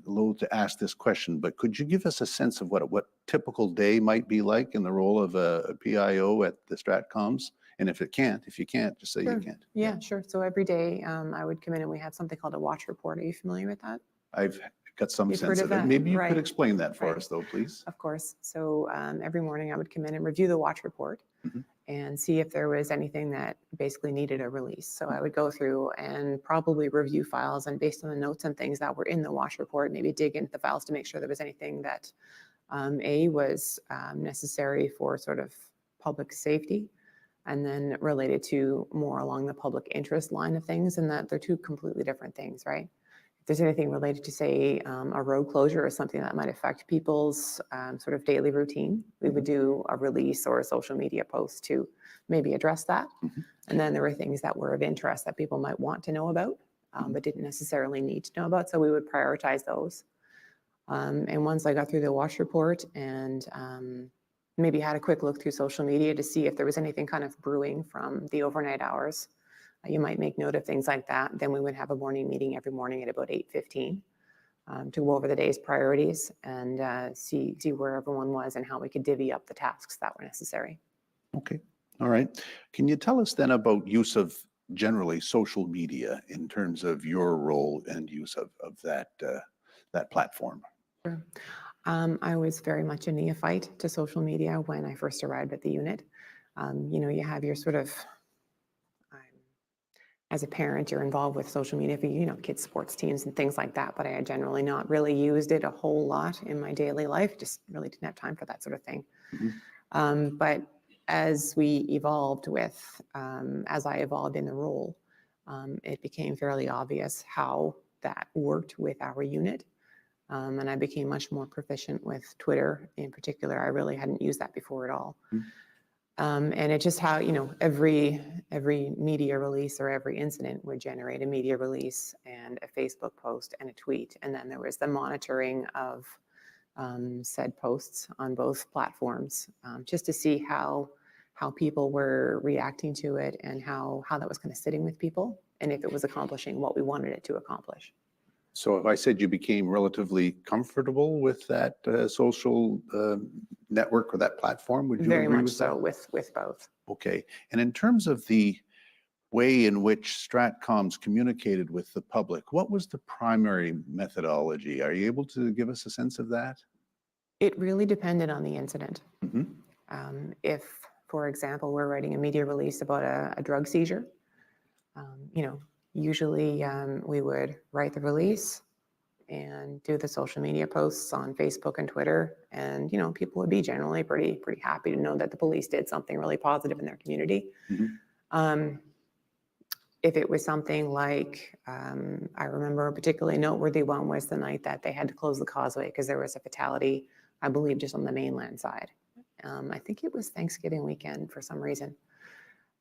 loath to ask this question, but could you give us a sense of what a typical day might be like in the role of a PIO at the Stratcoms? And if you can't, just say you can't. Yeah, sure. So every day I would come in and we have something called a watch report. Are you familiar with that? I've got some You've sense heard of of it. that, Maybe you right. could explain that for us though, please. Of course. So every morning I would come in and review the watch report and see if there was anything that basically needed a release. So I would go through and probably review files, and based on the notes and things that were in the watch report, maybe dig into the files to make sure there was anything that was necessary for sort of public safety, and then related to more along the public interest line of things, and that they're two completely different things, right? If there's anything related to, say, a road closure or something that might affect people's sort of daily routine, we would do a release or a social media post to maybe address that. And then there were things that were of interest that people might want to know about, but didn't necessarily need to know about. So we would prioritize those. And once I got through the watch report and maybe had a quick look through social media to see if there was anything kind of brewing from the overnight hours, you might make note of things like that. Then we would have a morning meeting every morning at about 8:15 to go over the day's priorities and see where everyone was and how we could divvy up the tasks that were necessary. Okay. All right. Can you tell us then about use of generally social media in terms of your role and use of that platform? Sure. I was very much a neophyte to social media when I first arrived at the unit. You have your sort of, as a parent, you're involved with social media for, kids' sports teams and things like that, but I had generally not really used it a whole lot in my daily life, just really didn't have time for that sort of thing. But as we evolved as I evolved in the role, it became fairly obvious how that worked with our unit. And I became much more proficient with Twitter in particular. I really hadn't used that before at all. And it's just how, every media release or every incident would generate a media release and a Facebook post and a tweet. And then there was the monitoring of said posts on both platforms, just to see how people were reacting to it and how that was kind of sitting with people and if it was accomplishing what we wanted it to accomplish. So if I said you became relatively comfortable with that social network or that platform, would you Very agree much with so that? with both. Okay. And in terms of the way in which Stratcoms communicated with the public, what was the primary methodology? Are you able to give us a sense of that? It really depended on the incident. If, for example, we're writing a media release about a drug seizure, usually we would write the release and do the social media posts on Facebook and Twitter, and people would be generally pretty happy to know that the police did something really positive in their community. If it was something like, I remember a particularly noteworthy one was the night that they had to close the causeway because there was a fatality, I believe, just on the mainland side. I think it was Thanksgiving weekend for some reason.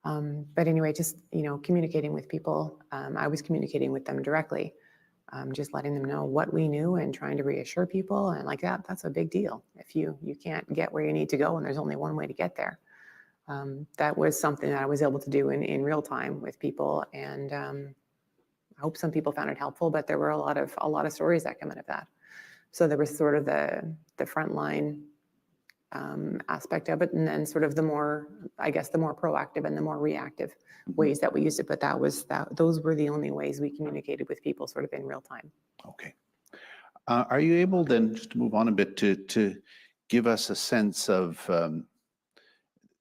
But anyway, just, communicating with people. I was communicating with them directly, just letting them know what we knew and trying to reassure people. And like that's a big deal. If you can't get where you need to go and there's only one way to get there. That was something that I was able to do in real time with people. And I hope some people found it helpful, but there were a lot of stories that come out of that. So there was sort of the frontline aspect of it, and then sort of the more proactive and the more reactive ways that we used it. But those were the only ways we communicated with people sort of in real time. Okay. Are you able then, just to move on a bit, to give us a sense of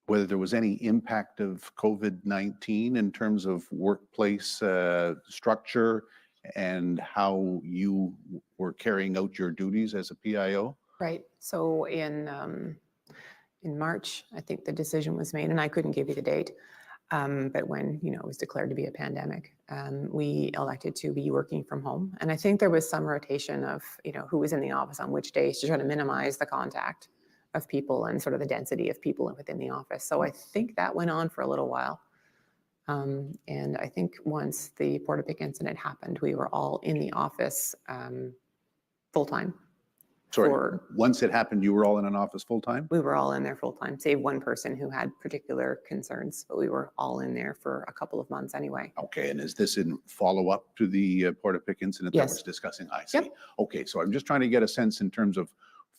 whether there was any impact of COVID-19 in terms of workplace structure and how you were carrying out your duties as a PIO? Right. So in March, I think the decision was made, and I couldn't give you the date, but when it was declared to be a pandemic, we elected to be working from home. And I think there was some rotation of who was in the office on which days to try to minimize the contact of people and sort of the density of people within the office. So I think that went on for a little while. And I think once the Portapique incident happened, we were all in the office full time. Sorry, once it happened, you were all in an office full time? We were all in there full time, save one person who had particular concerns, but we were all in there for a couple of months anyway. Okay, and is this in follow-up to the Portapique incident that was discussing? I see. Yep. Okay, so I'm just trying to get a sense in terms of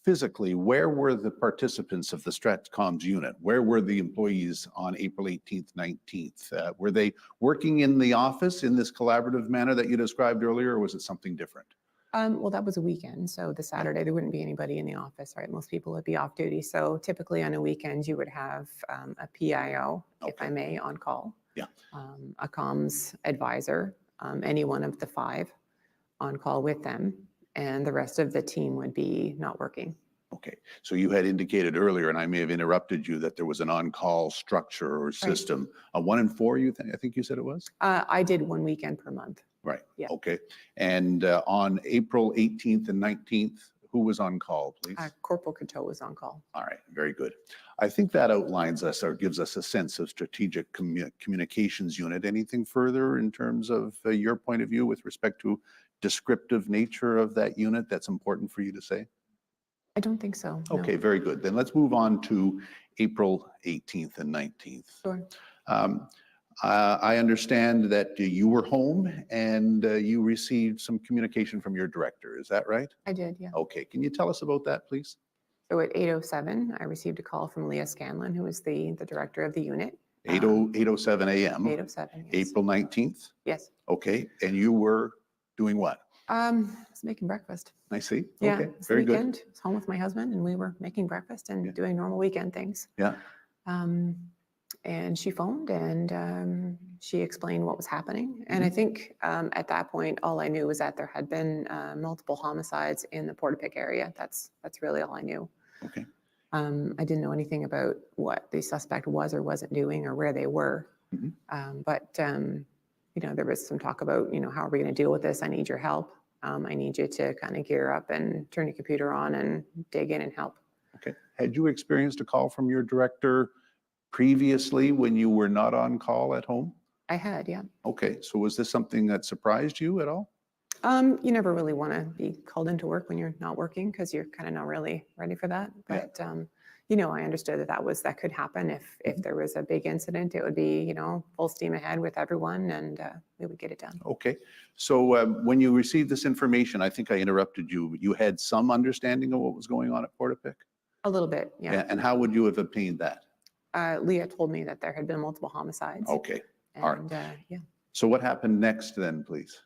physically, where were the participants of the Stratcoms unit? Where were the employees on April 18th, 19th? Were they working in the office in this collaborative manner that you described earlier, or was it something different? Well, that was a weekend. So the Saturday, there wouldn't be anybody in the office, right? Most people would be off duty. So typically on a weekend, you would have a PIO, if I may, on call. Yeah. A comms advisor, any one of the 5 on call with them. And the rest of the team would be not working. Okay, so you had indicated earlier, and I may have interrupted you, that there was an on-call structure or system. A 1 in 4, I think you said it was? I did 1 weekend per month. Right. Yeah. Okay. And on April 18th and 19th, who was on call, please? Corporal Coteau was on call. All right, very good. I think that outlines us or gives us a sense of strategic communications unit. Anything further in terms of your point of view with respect to descriptive nature of that unit that's important for you to say? I don't think so. No. Okay, very good. Then let's move on to April 18th and 19th. Sure. I understand that you were home and you received some communication from your director. Is that right? I did, yeah. Okay, can you tell us about that, please? So at 8:07, I received a call from Leah Scanlon, who is the director of the unit. 8:07 a.m. 8:07, yes. April 19th? Yes. Okay, and you were doing what? I was making breakfast. I see. Yeah, Okay, it's very the good. weekend. I was home with my husband and we were making breakfast and doing normal weekend things. Yeah. And she phoned and she explained what was happening. And I think at that point, all I knew was that there had been multiple homicides in the Portapique area. That's really all I knew. Okay. I didn't know anything about what the suspect was or wasn't doing or where they were. But you know, there was some talk about, you know, how are we going to deal with this? I need your help. I need you to kind of gear up and turn your computer on and dig in and help. Okay. Had you experienced a call from your director previously when you were not on call at home? I had, yeah. Okay, so was this something that surprised you at all? You never really want to be called into work when you're not working because you're kind of not really ready for that. But you know, I understood that could happen if there was a big incident. It would be, you know, full steam ahead with everyone, and we would get it done. Okay, so when you received this information, I think I interrupted you. You had some understanding of what was going on at Portapique? A little bit, yeah. And how would you have obtained that? Leah told me that there had been multiple homicides. Okay, all right. Yeah. So what happened next then, please?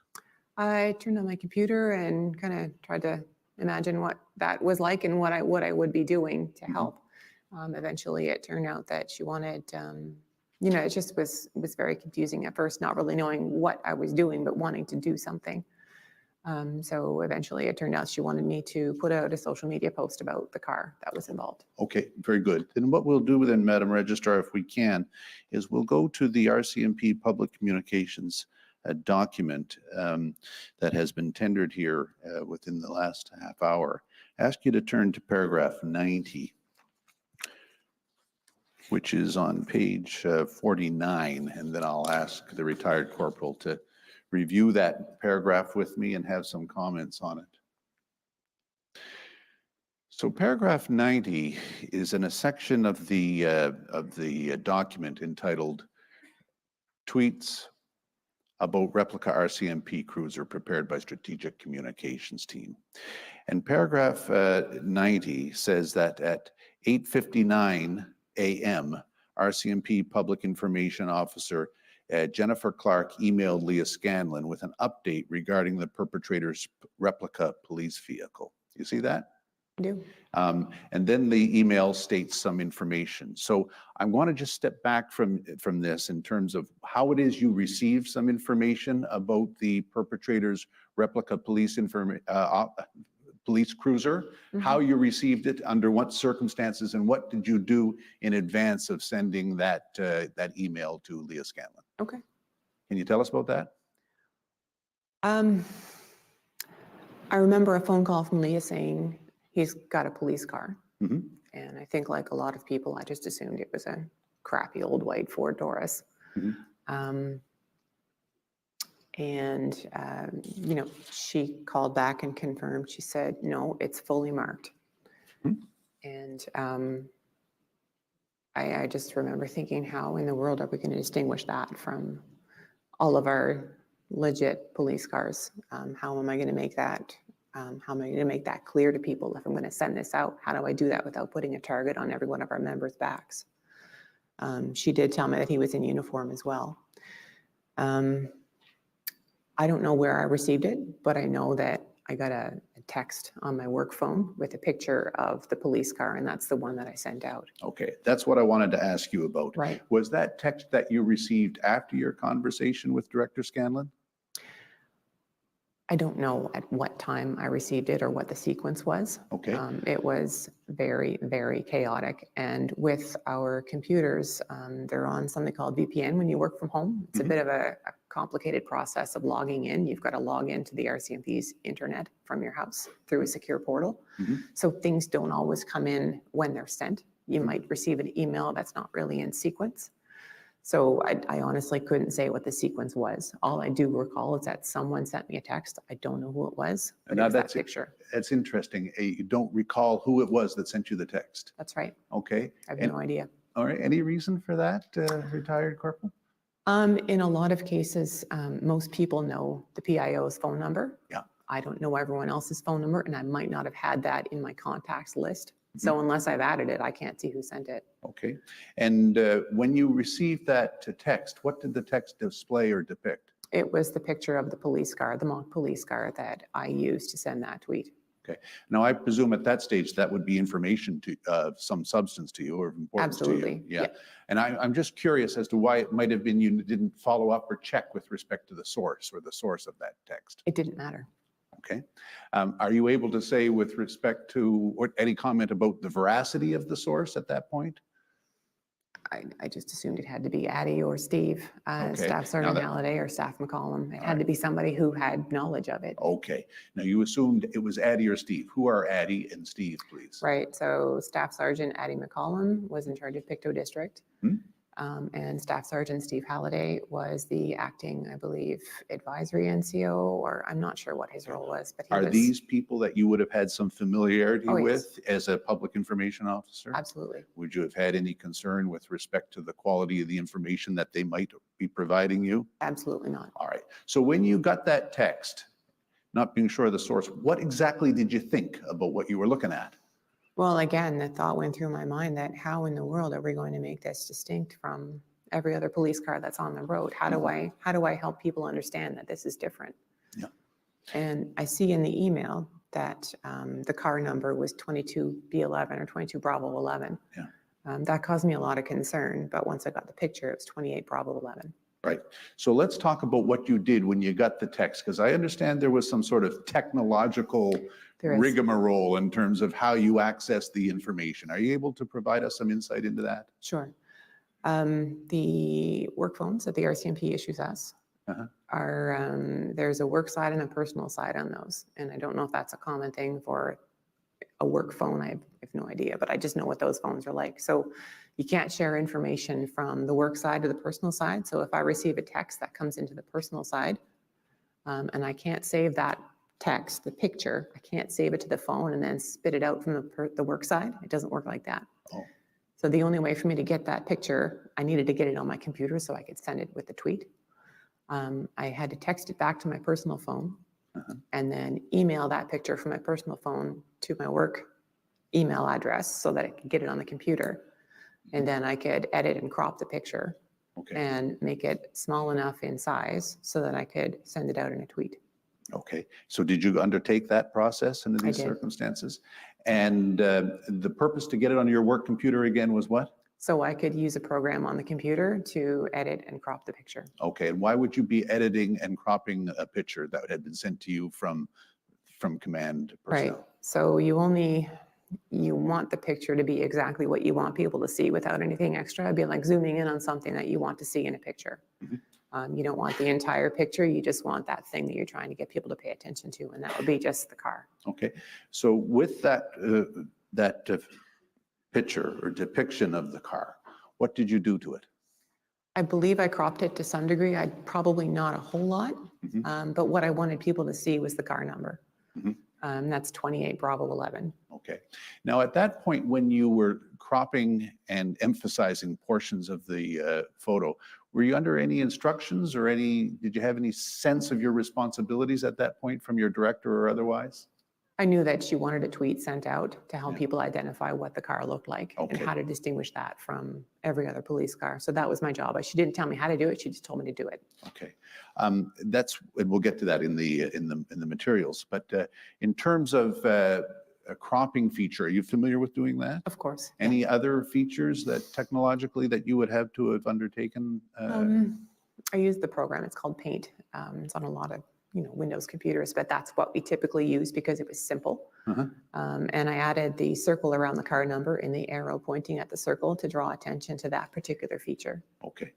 I turned on my computer and kind of tried to imagine what that was like and what I would be doing to help. Eventually, it turned out that she wanted, you know, it just was very confusing at first, not really knowing what I was doing, but wanting to do something. So eventually, it turned out she wanted me to put out a social media post about the car that was involved. Okay, very good. Then what we'll do then, Madam Registrar, if we can, is we'll go to the RCMP Public Communications document that has been tendered here within the last half hour. Ask you to turn to paragraph 90, which is on page 49, and then I'll ask the retired corporal to review that paragraph with me and have some comments on it. So paragraph 90 is in a section of the document entitled Tweets about replica RCMP cruiser prepared by Strategic Communications Team. And paragraph 90 says that at 8:59 a.m., RCMP Public Information Officer Jennifer Clarke emailed Leah Scanlon with an update regarding the perpetrator's replica police vehicle. You see that? I do. And then the email states some information. So I want to just step back from this in terms of how it is you received some information about the perpetrator's replica police cruiser, how you received it, under what circumstances, and what did you do in advance of sending that email to Leah Scanlon? Okay. Can you tell us about that? I remember a phone call from Leah saying he's got a police car. Mm-hmm. And I think, like a lot of people, I just assumed it was a crappy old white Ford Taurus. Mm-hmm. You know, she called back and confirmed. She said, no, it's fully marked. Mm-hmm. And I just remember thinking, how in the world are we going to distinguish that from all of our legit police cars? How am I going to make that? How am I going to make that clear to people if I'm going to send this out? How do I do that without putting a target on every one of our members' backs? She did tell me that he was in uniform as well. I don't know where I received it, but I know that I got a text on my work phone with a picture of the police car, and that's the one that I sent out. Okay, that's what I wanted to ask you about. Right. Was that text that you received after your conversation with Director Scanlon? I don't know at what time I received it or what the sequence was. Okay. It was very, very chaotic. And with our computers, they're on something called VPN when you work from home. It's a bit of a complicated process of logging in. You've got to log into the RCMP's internet from your house through a secure portal. So things don't always come in when they're sent. You might receive an email that's not really in sequence. So I honestly couldn't say what the sequence was. All I do recall is that someone sent me a text. I don't know who it was, but it was that picture. That's interesting. You don't recall who it was that sent you the text. That's right. Okay. I have no idea. All right. Any reason for that, retired corporal? In a lot of cases, most people know the PIO's phone number. Yeah. I don't know everyone else's phone number, and I might not have had that in my contacts list. So unless I've added it, I can't see who sent it. Okay. And when you received that text, what did the text display or depict? It was the picture of the police car, the mock police car that I used to send that tweet. Okay. Now, I presume at that stage that would be information to some substance to you or importance to you. Absolutely. Yeah. And I'm just curious as to why it might have been you didn't follow up or check with respect to the source or the source of that text. It didn't matter. Okay. Are you able to say with respect to or any comment about the veracity of the source at that point? I just assumed it had to be Addie or Steve, Staff Sergeant Halliday or Staff McCollum. It had to be somebody who had knowledge of it. Okay. Now you assumed it was Addie or Steve. Who are Addie and Steve, please? Right. So Staff Sergeant Addie McCollum was in charge of Pictou District. And Staff Sergeant Steve Halliday was the acting, I believe, advisory NCO, or I'm not sure what his role was. But he Are was, these people that you would have had some familiarity Oh, yes. with as a public information officer? Absolutely. Would you have had any concern with respect to the quality of the information that they might be providing you? Absolutely not. All right. So when you got that text, not being sure of the source, what exactly did you think about what you were looking at? Well, again, the thought went through my mind that how in the world are we going to make this distinct from every other police car that's on the road? How do I help people understand that this is different? Yeah. And I see in the email that the car number was 22B11 or 22 Bravo 11. Yeah. That caused me a lot of concern, but once I got the picture, it was 28 Bravo 11. Right. So let's talk about what you did when you got the text, because I understand there was some sort of technological rigmarole in terms of how you access the information. Are you able to provide us some insight into that? Sure. The work phones that the RCMP issues us are, there's a work side and a personal side on those. And I don't know if that's a common thing for a work phone. I have no idea, but I just know what those phones are like. So you can't share information from the work side to the personal side. So if I receive a text that comes into the personal side, and I can't save that text, the picture, I can't save it to the phone and then spit it out from the work side. It doesn't work like that. Oh. So the only way for me to get that picture, I needed to get it on my computer so I could send it with the tweet. I had to text it back to my personal phone and then email that picture from my personal phone to my work email address so that I could get it on the computer. And then I could edit and crop the picture and make it small enough in size so that I could send it out in a tweet. Okay. So did you undertake that process under these did. circumstances? And the purpose to get it on your work computer again was what? So I could use a program on the computer to edit and crop the picture. Okay. And why would you be editing and cropping a picture that had been sent to you from command personnel? Right. So you want the picture to be exactly what you want people to see without anything extra. It'd be like zooming in on something that you want to see in a picture. You don't want the entire picture. You just want that thing that you're trying to get people to pay attention to, and that would be just the car. Okay. So with that picture or depiction of the car, what did you do to it? I believe I cropped it to some degree. Probably not a whole lot, but what I wanted people to see was the car number. That's 28 Bravo 11. Okay. Now, at that point, when you were cropping and emphasizing portions of the photo, were you under any instructions or did you have any sense of your responsibilities at that point from your director or otherwise? I knew that she wanted a tweet sent out to help people identify what the car looked like and how to distinguish that from every other police car. So that was my job. She didn't tell me how to do it. She just told me to do it. Okay. And we'll get to that in the materials. But in terms of a cropping feature, are you familiar with doing that? Of course. Any other features that technologically that you would have to have undertaken? I use the program. It's called Paint. It's on a lot of Windows computers, but that's what we typically use because it was simple. And I added the circle around the car number and the arrow pointing at the circle to draw attention to that particular feature. Okay.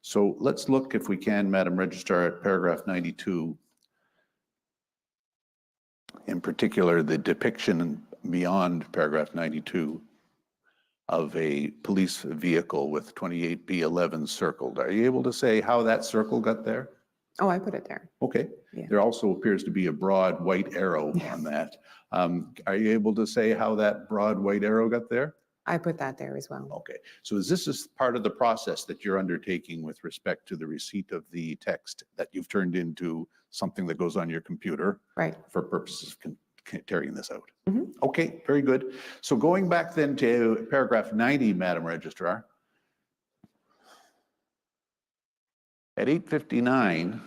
So let's look, if we can, Madam Registrar, at paragraph 92. In particular, the depiction beyond paragraph 92 of a police vehicle with 28B11 circled. Are you able to say how that circle got there? Oh, I put it there. Okay. Yeah. There also appears to be a broad white arrow on that. Are you able to say how that broad white arrow got there? I put that there as well. Okay. So is this part of the process that you're undertaking with respect to the receipt of the text that you've turned into something that goes on your computer? Right. For purposes of carrying this out? Mm-hmm. Okay, very good. So going back then to paragraph 90, Madam Registrar. At 8:59,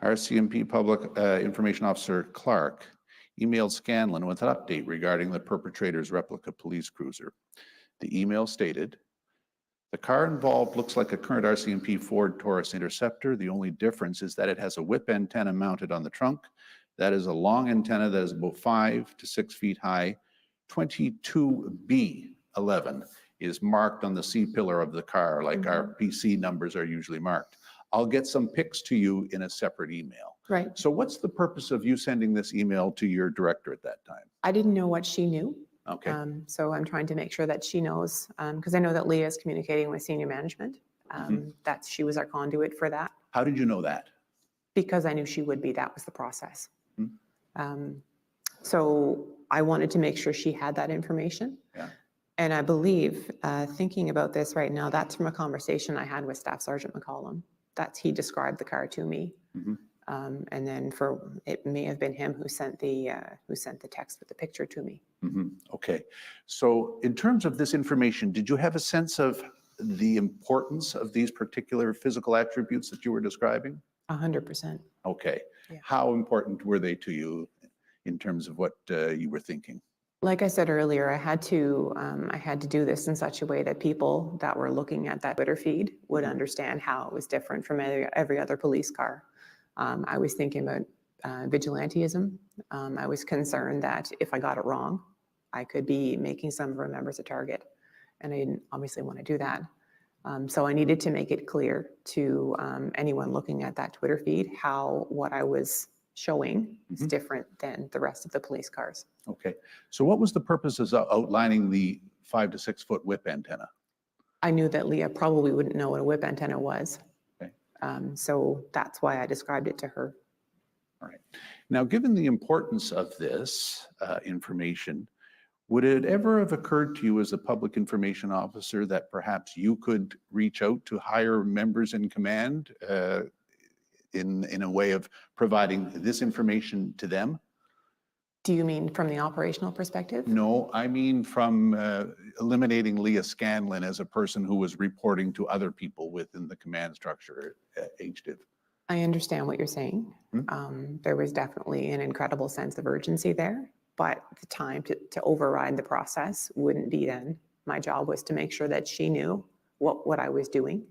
RCMP Public Information Officer Clarke emailed Scanlon with an update regarding the perpetrator's replica police cruiser. The email stated, the car involved looks like a current RCMP Ford Taurus Interceptor. The only difference is that it has a whip antenna mounted on the trunk. That is a long antenna that is about 5 to 6 feet high. 22B11 is marked on the C-pillar of the car, like our PC numbers are usually marked. I'll get some pics to you in a separate email. Right. So what's the purpose of you sending this email to your director at that time? I didn't know what she knew. Okay. So I'm trying to make sure that she knows, because I know that Leah is communicating with senior management, that she was our conduit for that. How did you know that? Because I knew she would be. That was the process. So I wanted to make sure she had that information. Yeah. And I believe, thinking about this right now, that's from a conversation I had with Staff Sergeant McCollum. He described the car to me. And then it may have been him who sent the text with the picture to me. Okay. So in terms of this information, did you have a sense of the importance of these particular physical attributes that you were describing? 100%. Okay. Yeah. How important were they to you in terms of what you were thinking? Like I said earlier, I had to do this in such a way that people that were looking at that Twitter feed would understand how it was different from every other police car. I was thinking about vigilantism. I was concerned that if I got it wrong, I could be making some of our members a target, and I didn't obviously want to do that. So I needed to make it clear to anyone looking at that Twitter feed how what I was showing is different than the rest of the police cars. Okay. So what was the purpose of outlining the 5 to 6 foot whip antenna? I knew that Leah probably wouldn't know what a whip antenna was. Okay. So that's why I described it to her. All right. Now, given the importance of this information, would it ever have occurred to you as a public information officer that perhaps you could reach out to higher members in command in a way of providing this information to them? Do you mean from the operational perspective? No, I mean from eliminating Leah Scanlon as a person who was reporting to other people within the command structure at HDIV. I understand what you're saying. There was definitely an incredible sense of urgency there, but the time to override the process wouldn't be then. My job was to make sure that she knew what I was doing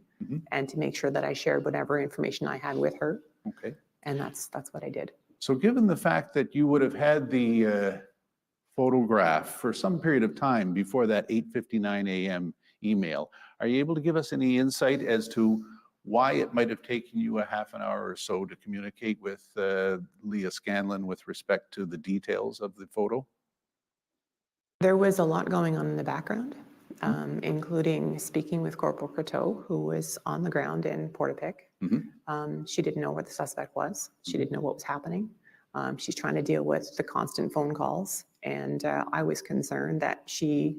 and to make sure that I shared whatever information I had with her. Okay. And that's what I did. So given the fact that you would have had the photograph for some period of time before that 8:59 a.m. email, are you able to give us any insight as to why it might have taken you a half an hour or so to communicate with Leah Scanlon with respect to the details of the photo? There was a lot going on in the background, including speaking with Corporal Croteau, who was on the ground in Portapique. She didn't know where the suspect was. She didn't know what was happening. She's trying to deal with the constant phone calls. And I was concerned that she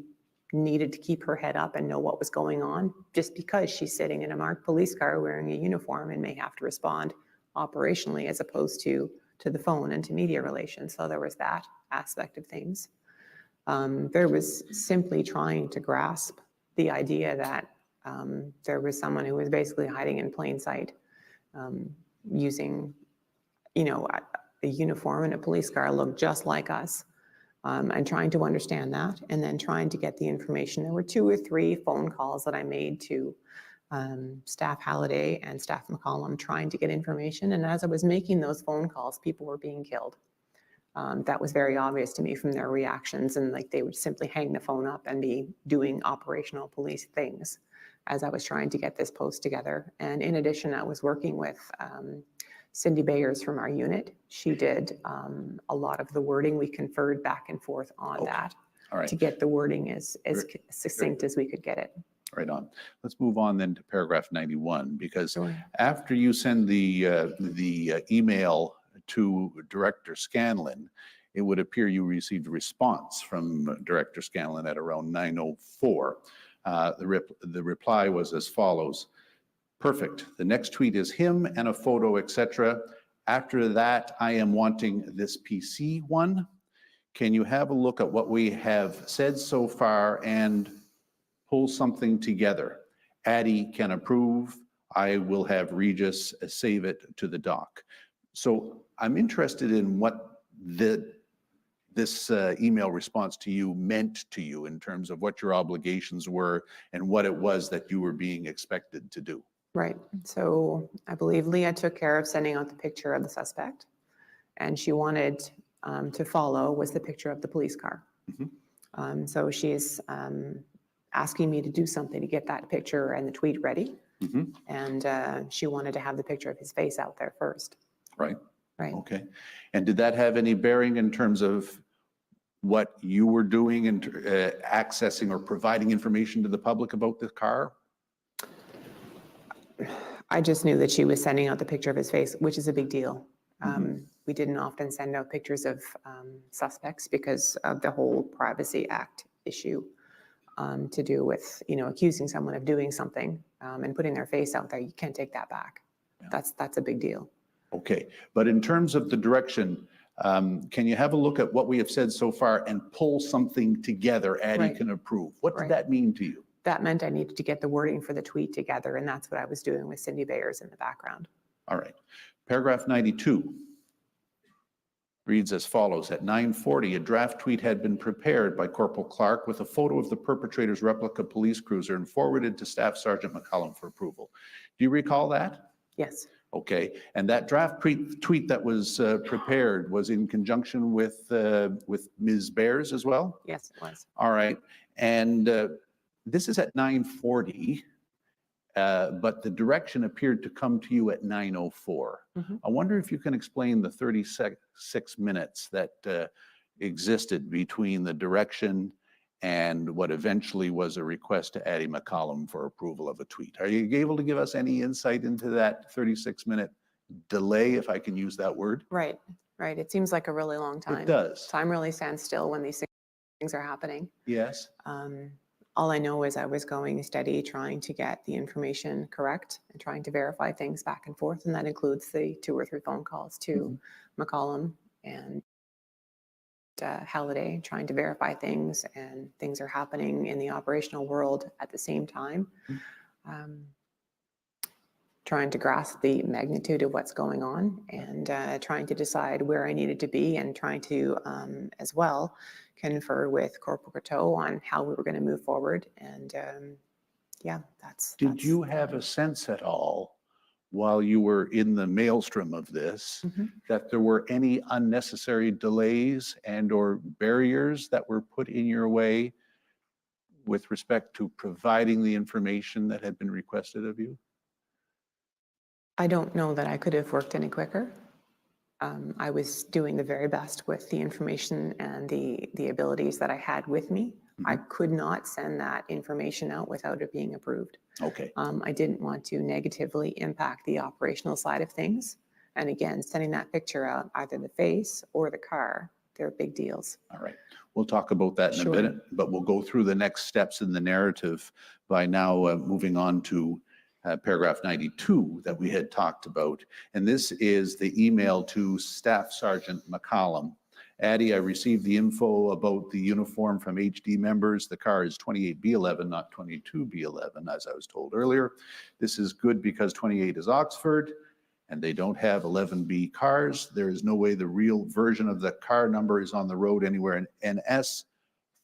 needed to keep her head up and know what was going on just because she's sitting in a marked police car wearing a uniform and may have to respond operationally as opposed to the phone and to media relations. So there was that aspect of things. There was simply trying to grasp the idea that there was someone who was basically hiding in plain sight using, a uniform and a police car looked just like us, and trying to understand that and then trying to get the information. There were 2 or 3 phone calls that I made to Staff Halliday and Staff McCollum trying to get information. And as I was making those phone calls, people were being killed. That was very obvious to me from their reactions, and like they would simply hang the phone up and be doing operational police things. as I was trying to get this post together. And in addition, I was working with Cindy Bayers from our unit. She did a lot of the wording. We conferred back and forth on that All right. to get the wording as succinct as we could get it. Right on. Let's move on then to paragraph 91, because after you send the email to Director Scanlon, it would appear you received a response from Director Scanlon at around 9:04. The reply was as follows: perfect. The next tweet is him and a photo, etc. After that, I am wanting this PC one. Can you have a look at what we have said so far and pull something together? Addie can approve. I will have Regis save it to the doc. So I'm interested in what this email response to you meant to you in terms of what your obligations were and what it was that you were being expected to do. Right. So I believe Leah took care of sending out the picture of the suspect, and she wanted to follow was the picture of the police car. So she's asking me to do something to get that picture and the tweet ready. And she wanted to have the picture of his face out there first. Right. Right. Okay. And did that have any bearing in terms of what you were doing in accessing or providing information to the public about the car? I just knew that she was sending out the picture of his face, which is a big deal. We didn't often send out pictures of suspects because of the whole Privacy Act issue to do with, accusing someone of doing something and putting their face out there. You can't take that back. That's a big deal. Okay. But in terms of the direction, can you have a look at what we have said so far and pull something together Addie can approve? What did that mean to you? That meant I needed to get the wording for the tweet together, and that's what I was doing with Cindy Bayers in the background. All right. Paragraph 92 reads as follows. At 9:40, a draft tweet had been prepared by Corporal Clarke with a photo of the perpetrator's replica police cruiser and forwarded to Staff Sergeant McCollum for approval. Do you recall that? Yes. Okay. And that draft tweet that was prepared was in conjunction with Ms. Bayers as well? Yes, it was. All right. And this is at 9:40, but the direction appeared to come to you at 9:04. I wonder if you can explain the 36 minutes that existed between the direction and what eventually was a request to Addie McCollum for approval of a tweet. Are you able to give us any insight into that 36-minute delay, if I can use that word? Right, right. It seems like a really long time. It does. Time really stands still when these things are happening. Yes. All I know is I was going steady, trying to get the information correct and trying to verify things back and forth. And that includes the 2 or 3 phone calls to McCollum and Halliday, trying to verify things, and things are happening in the operational world at the same time. Trying to grasp the magnitude of what's going on and trying to decide where I needed to be, and trying to as well confer with Corporal Coteau on how we were going to move forward. And yeah, Did you have a sense at all while you were in the maelstrom of this that there were any unnecessary delays and or barriers that were put in your way with respect to providing the information that had been requested of you? I don't know that I could have worked any quicker. I was doing the very best with the information and the abilities that I had with me. I could not send that information out without it being approved. Okay. I didn't want to negatively impact the operational side of things. And again, sending that picture out, either the face or the car, they're big deals. All right. We'll talk about that in a minute, but we'll go through the next steps in the narrative by now moving on to paragraph 92 that we had talked about. And this is the email to Staff Sergeant McCollum. Addie, I received the info about the uniform from HD members. The car is 28B11, not 22B11, as I was told earlier. This is good because 28 is Oxford and they don't have 11B cars. There is no way the real version of the car number is on the road anywhere in NS.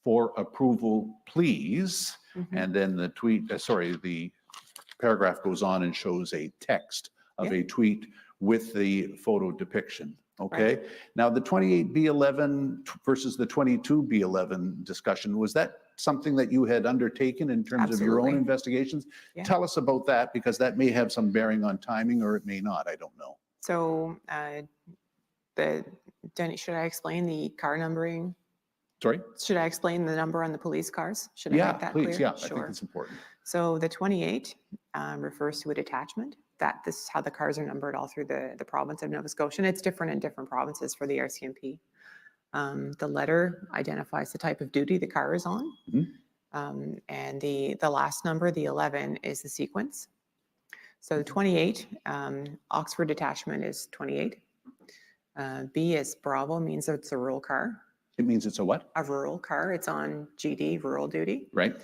For approval, please. And then the tweet, the paragraph goes on and shows a text of a tweet with the photo depiction. Okay. Now, the 28B11 versus the 22B11 discussion, was that something that you had undertaken in terms of your own Absolutely. investigations? Yeah. Tell us about that, because that may have some bearing on timing, or it may not. I don't know. So should I explain the car numbering? Sorry? Should I explain the number on the police cars? Should I Yeah, make that please. clear? Yeah, I Sure. think it's important. So the 28 refers to a detachment. This is how the cars are numbered all through the province of Nova Scotia. And it's different in different provinces for the RCMP. The letter identifies the type of duty the car is on. And the last number, the 11, is the sequence. So the 28, Oxford detachment is 28. B is Bravo, means that it's a rural car. It means it's a what? A rural car. It's on GD, rural duty. Right.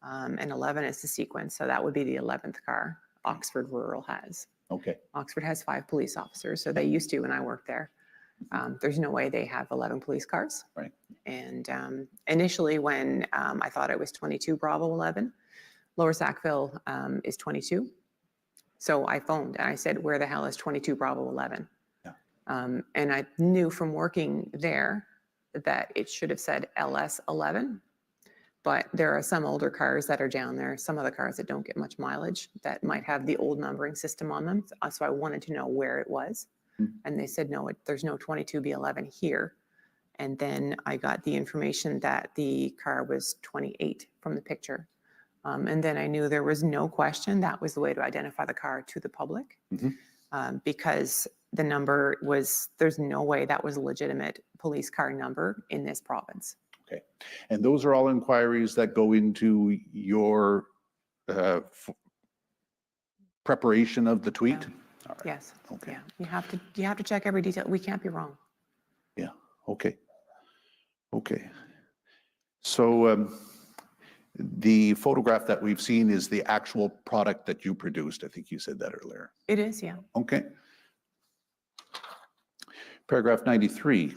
And 11 is the sequence. So that would be the 11th car Oxford Rural has. Okay. Oxford has 5 police officers. So they used to when I worked there. There's no way they have 11 police cars. Right. And initially when I thought it was 22 Bravo 11, Lower Sackville is 22. So I phoned and I said, where the hell is 22 Bravo 11? Yeah. And I knew from working there that it should have said LS 11. But there are some older cars that are down there, some of the cars that don't get much mileage that might have the old numbering system on them. So I wanted to know where it was. And they said, no, there's no 22B11 here. And then I got the information that the car was 28 from the picture. And then I knew there was no question that was the way to identify the car to the public, because the number was, there's no way that was a legitimate police car number in this province. Okay. And those are all inquiries that go into your preparation of the tweet? Yeah. All right. Yes. Okay. Yeah. You have to check every detail. We can't be wrong. Yeah. Okay. Okay. So the photograph that we've seen is the actual product that you produced. I think you said that earlier. It is, yeah. Okay. Paragraph 93.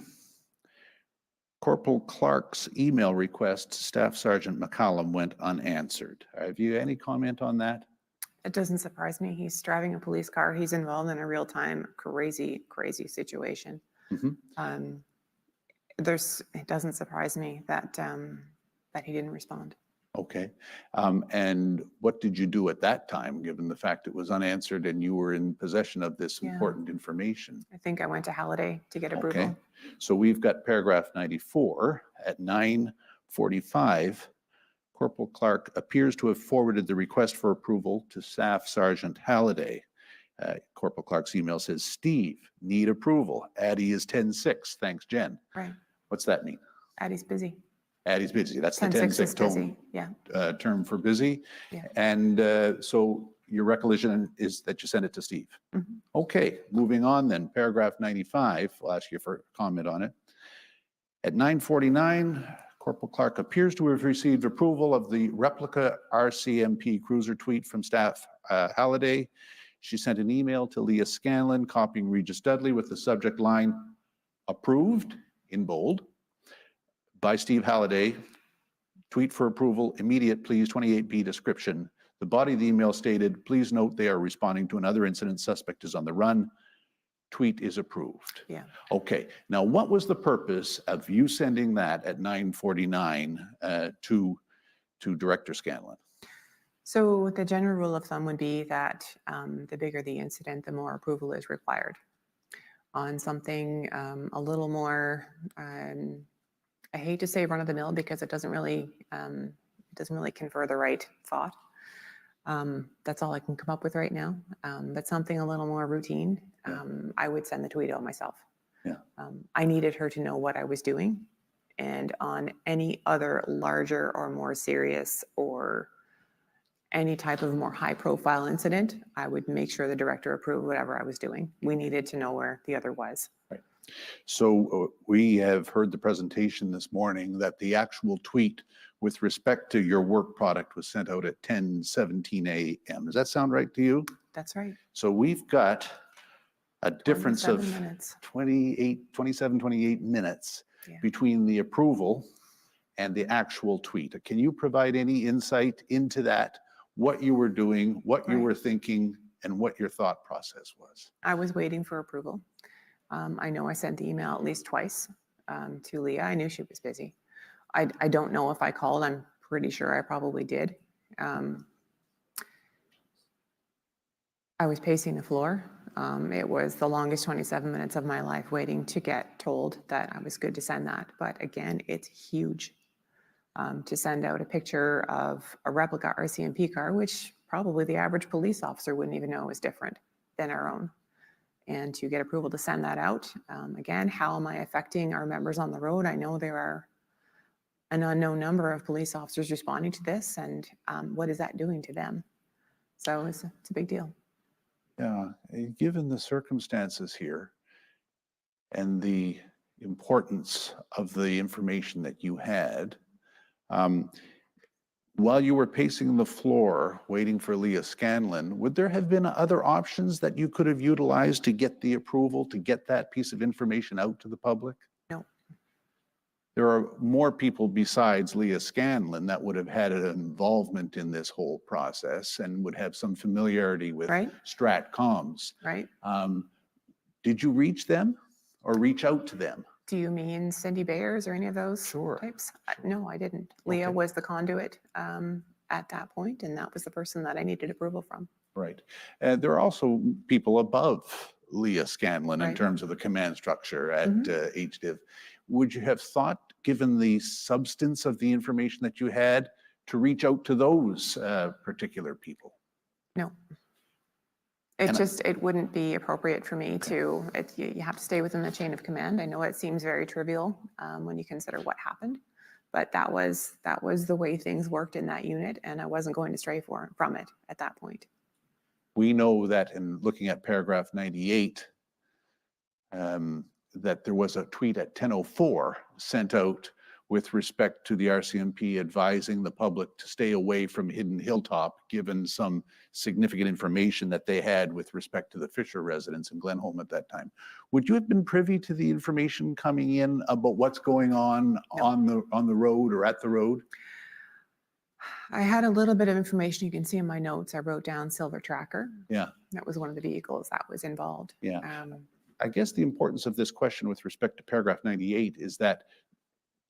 Corporal Clarke's email request to Staff Sergeant McCallum went unanswered. Have you any comment on that? It doesn't surprise me. He's driving a police car. He's involved in a real-time crazy situation. It doesn't surprise me that that he didn't respond. Okay. And what did you do at that time, given the fact it was unanswered and you were in possession of this important information? I think I went to Halliday to get approval. Okay. So we've got paragraph 94 at 9:45. Corporal Clarke appears to have forwarded the request for approval to Staff Sergeant Halliday. Corporal Clarke's email says, Steve, need approval. Addie is 10-6. Thanks, Jen. Right. What's that mean? Addie's busy. Addie's busy. That's the 10-6 is 10-6 tone, busy. Yeah. term for busy. Yeah. And so your recollection is that you sent it to Steve. Okay, moving on then. Paragraph 95, I'll ask you for a comment on it. At 9:49, Corporal Clarke appears to have received approval of the replica RCMP cruiser tweet from Staff Halliday. She sent an email to Leah Scanlon, copying Regis Dudley with the subject line, approved, in bold, by Steve Halliday. Tweet for approval, immediate please, 28B description. The body of the email stated, please note they are responding to another incident. Suspect is on the run. Tweet is approved. Yeah. Okay. Now, what was the purpose of you sending that at 9:49 to Director Scanlon? So the general rule of thumb would be that the bigger the incident, the more approval is required. On something a little more, I hate to say run of the mill because it doesn't really confer the right thought. That's all I can come up with right now. But something a little more routine, I would send the tweet out myself. Yeah. I needed her to know what I was doing. And on any other larger or more serious or any type of more high profile incident, I would make sure the director approved whatever I was doing. We needed to know where the other was. Right. So we have heard the presentation this morning that the actual tweet with respect to your work product was sent out at 10:17 a.m. Does that sound right to you? That's right. So we've got a difference of 27 minutes. 28 minutes between the approval and the actual tweet. Can you provide any insight into that, what you were doing, what you were thinking, and what your thought process was? I was waiting for approval. I know I sent the email at least twice to Leah. I knew she was busy. I don't know if I called. I'm pretty sure I probably did. I was pacing the floor. It was the longest 27 minutes of my life waiting to get told that I was good to send that. But again, it's huge to send out a picture of a replica RCMP car, which probably the average police officer wouldn't even know is different than our own. And to get approval to send that out. Again, how am I affecting our members on the road? I know there are an unknown number of police officers responding to this, and what is that doing to them? So it's a big deal. Yeah, given the circumstances here and the importance of the information that you had, while you were pacing the floor waiting for Leah Scanlon, would there have been other options that you could have utilized to get the approval, to get that piece of information out to the public? No. There are more people besides Leah Scanlon that would have had an involvement in this whole process and would have some familiarity with Stratcoms. Right. Did you reach them or reach out to them? Do you mean Cindy Bayers or any of those types? No, I didn't. Leah was the conduit at that point, and that was the person that I needed approval from. Right. There are also people above Leah Scanlon in terms of the command structure at HDIV. Would you have thought, given the substance of the information that you had, to reach out to those particular people? No. It wouldn't be appropriate for me to, you have to stay within the chain of command. I know it seems very trivial when you consider what happened, but that was the way things worked in that unit, and I wasn't going to stray from it at that point. We know that in looking at paragraph 98, that there was a tweet at 10:04 sent out with respect to the RCMP advising the public to stay away from Hidden Hilltop, given some significant information that they had with respect to the Fisher residence in Glenholm at that time. Would you have been privy to the information coming in about what's going on the road or at the road? I had a little bit of information you can see in my notes. I wrote down Silver Tracker. Yeah. That was one of the vehicles that was involved. Yeah. I guess the importance of this question with respect to paragraph 98 is that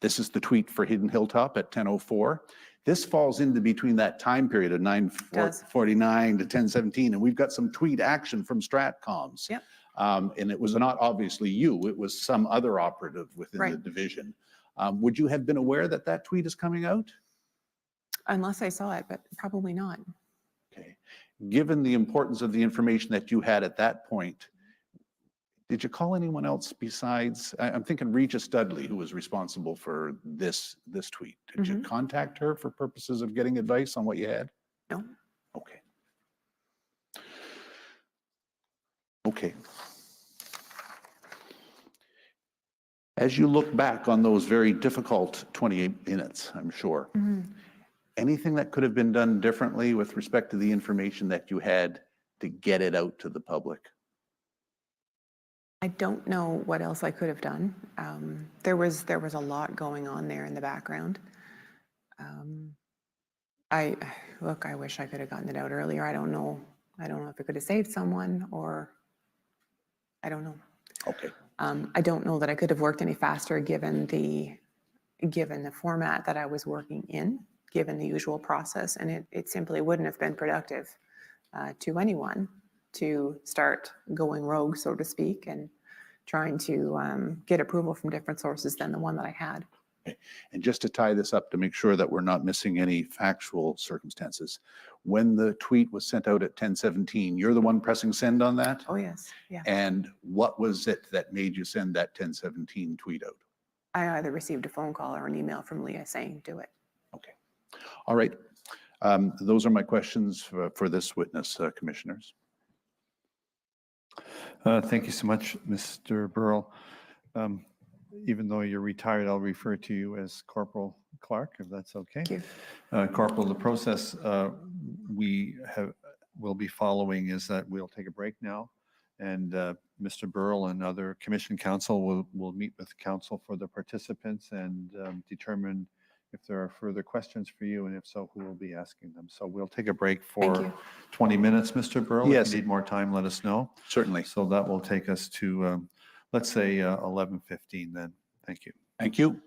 this is the tweet for Hidden Hilltop at 10:04. This falls into between that time period of 9:49 to 10:17, and we've got some tweet action from Stratcoms. Yep. And it was not obviously you, it was some other operative within the division. Would you have been aware that that tweet is coming out? Unless I saw it, but probably not. Okay. Given the importance of the information that you had at that point, did you call anyone else besides, I'm thinking Regis Dudley, who was responsible for this tweet. Did you contact her for purposes of getting advice on what you had? No. Okay. Okay. As you look back on those very difficult 28 minutes, I'm sure, anything that could have been done differently with respect to the information that you had to get it out to the public? I don't know what else I could have done. There was a lot going on there in the background. I wish I could have gotten it out earlier. I don't know if it could have saved someone, or I don't know. Okay. I don't know that I could have worked any faster given the format that I was working in, given the usual process, and it simply wouldn't have been productive to anyone to start going rogue, so to speak, and trying to get approval from different sources than the one that I had. Okay. And just to tie this up to make sure that we're not missing any factual circumstances, when the tweet was sent out at 10:17, you're the one pressing send on that? Oh, yes. Yeah. And what was it that made you send that 10:17 tweet out? I either received a phone call or an email from Leah saying, do it. Okay. All right. Those are my questions for this witness, commissioners. Thank you so much, Mr. Burrell. Even though you're retired, I'll refer to you as Corporal Clarke, if that's okay. Thank you. Corporal, the process we'll be following is that we'll take a break now, and Mr. Burrell and other commission counsel will meet with counsel for the participants and determine if there are further questions for you, and if so, who will be asking them. So we'll take a break for 20 minutes, Mr. Burrell. Yes. If you need more time, let us know. Certainly. So that will take us to let's say 11:15 then. Thank you. Thank you.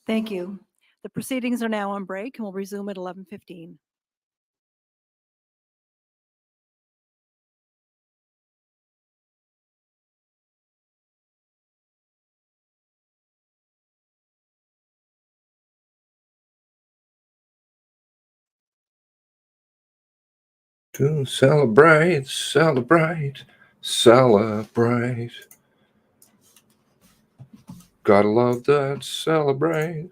Thank you. The proceedings are now on break and will resume at 11:15. To celebrate, celebrate, celebrate. Gotta love that celebrate.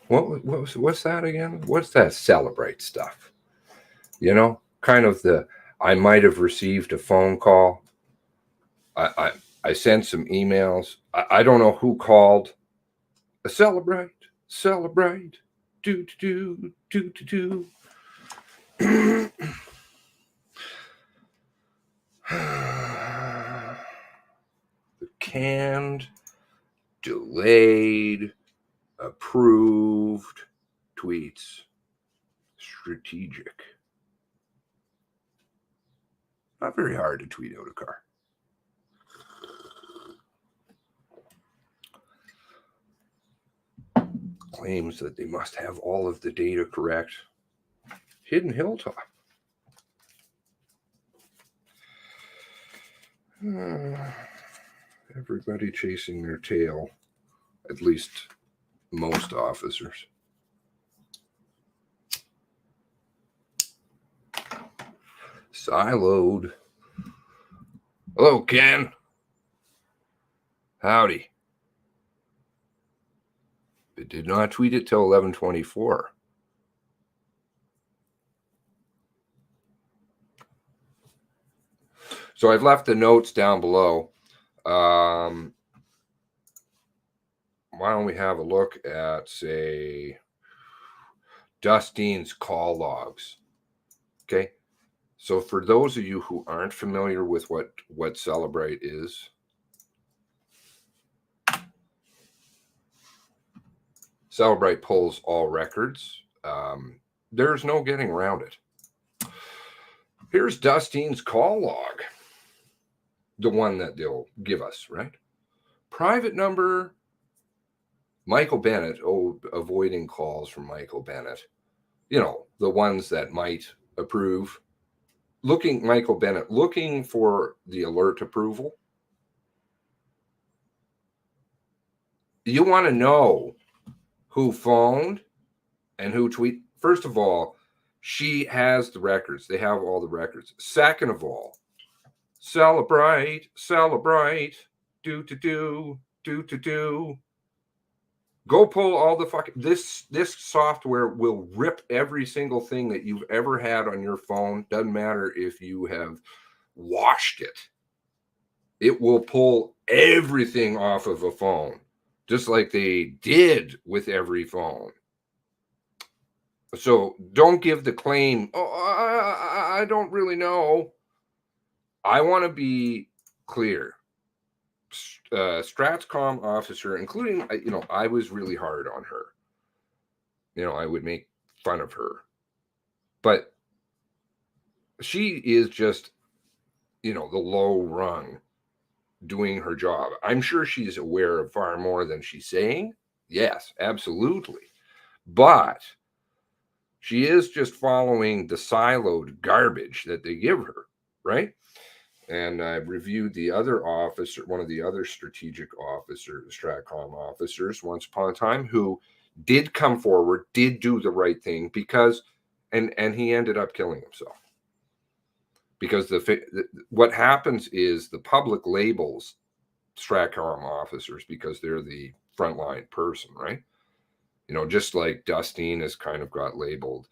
What's that again? What's that celebrate stuff? You know, kind of the I might have received a phone call. I sent some emails. I don't know who called. Celebrate, celebrate, do do do do do. The canned, delayed, approved tweets. Strategic. Not very hard to tweet out a car. Claims that they must have all of the data correct. Hidden Hilltop. Everybody chasing their tail. At least most officers. Siloed. Hello, Ken. Howdy. It did not tweet it till 11:24. So I've left the notes down below. Why don't we have a look at, say, Dustine's call logs? Okay. So for those of you who aren't familiar with what Celebrate is, Celebrate pulls all records. There's no getting around it. Here's Dustine's call log. The one that they'll give us, right? Private number, Michael Bennett. Oh, avoiding calls from Michael Bennett. You know, the ones that might approve. Michael Bennett looking for the alert approval. You want to know who phoned and who tweeted. First of all, she has the records. They have all the records. Second of all, celebrate, celebrate, do. Go pull all the fucking this software will rip every single thing that you've ever had on your phone. Doesn't matter if you have washed it. It will pull everything off of a phone, just like they did with every phone. So don't give the claim, oh, I don't really know. I want to be clear. Stratscom officer, including, I was really hard on her. I would make fun of her. But she is just, the low rung doing her job. I'm sure she's aware of far more than she's saying. Yes, absolutely. But she is just following the siloed garbage that they give her, right? And I reviewed the other officer, one of the other strategic officers, Stratcom officers, once upon a time, who did come forward, did do the right thing, because, and he ended up killing himself. Because what happens is the public labels Stratcom officers because they're the frontline person, right? Just like Dustine has kind of got labeled.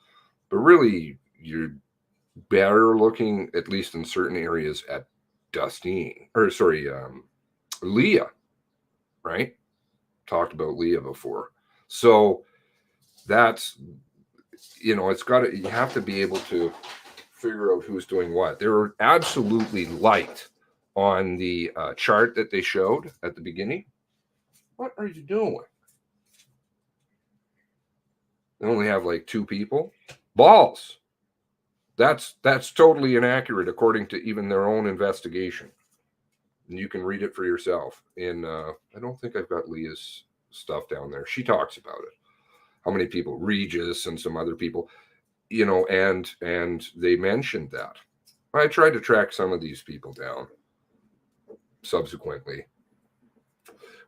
But really, you're better looking, at least in certain areas, at Leah, right? Talked about Leah before. So that's, it's got to, you have to be able to figure out who's doing what. They were absolutely light on the chart that they showed at the beginning. What are you doing? They only have like 2 people. Balls. That's totally inaccurate according to even their own investigation. And you can read it for yourself. I don't think I've got Leah's stuff down there. She talks about it. How many people, Regis and some other people, and they mentioned that. I tried to track some of these people down subsequently.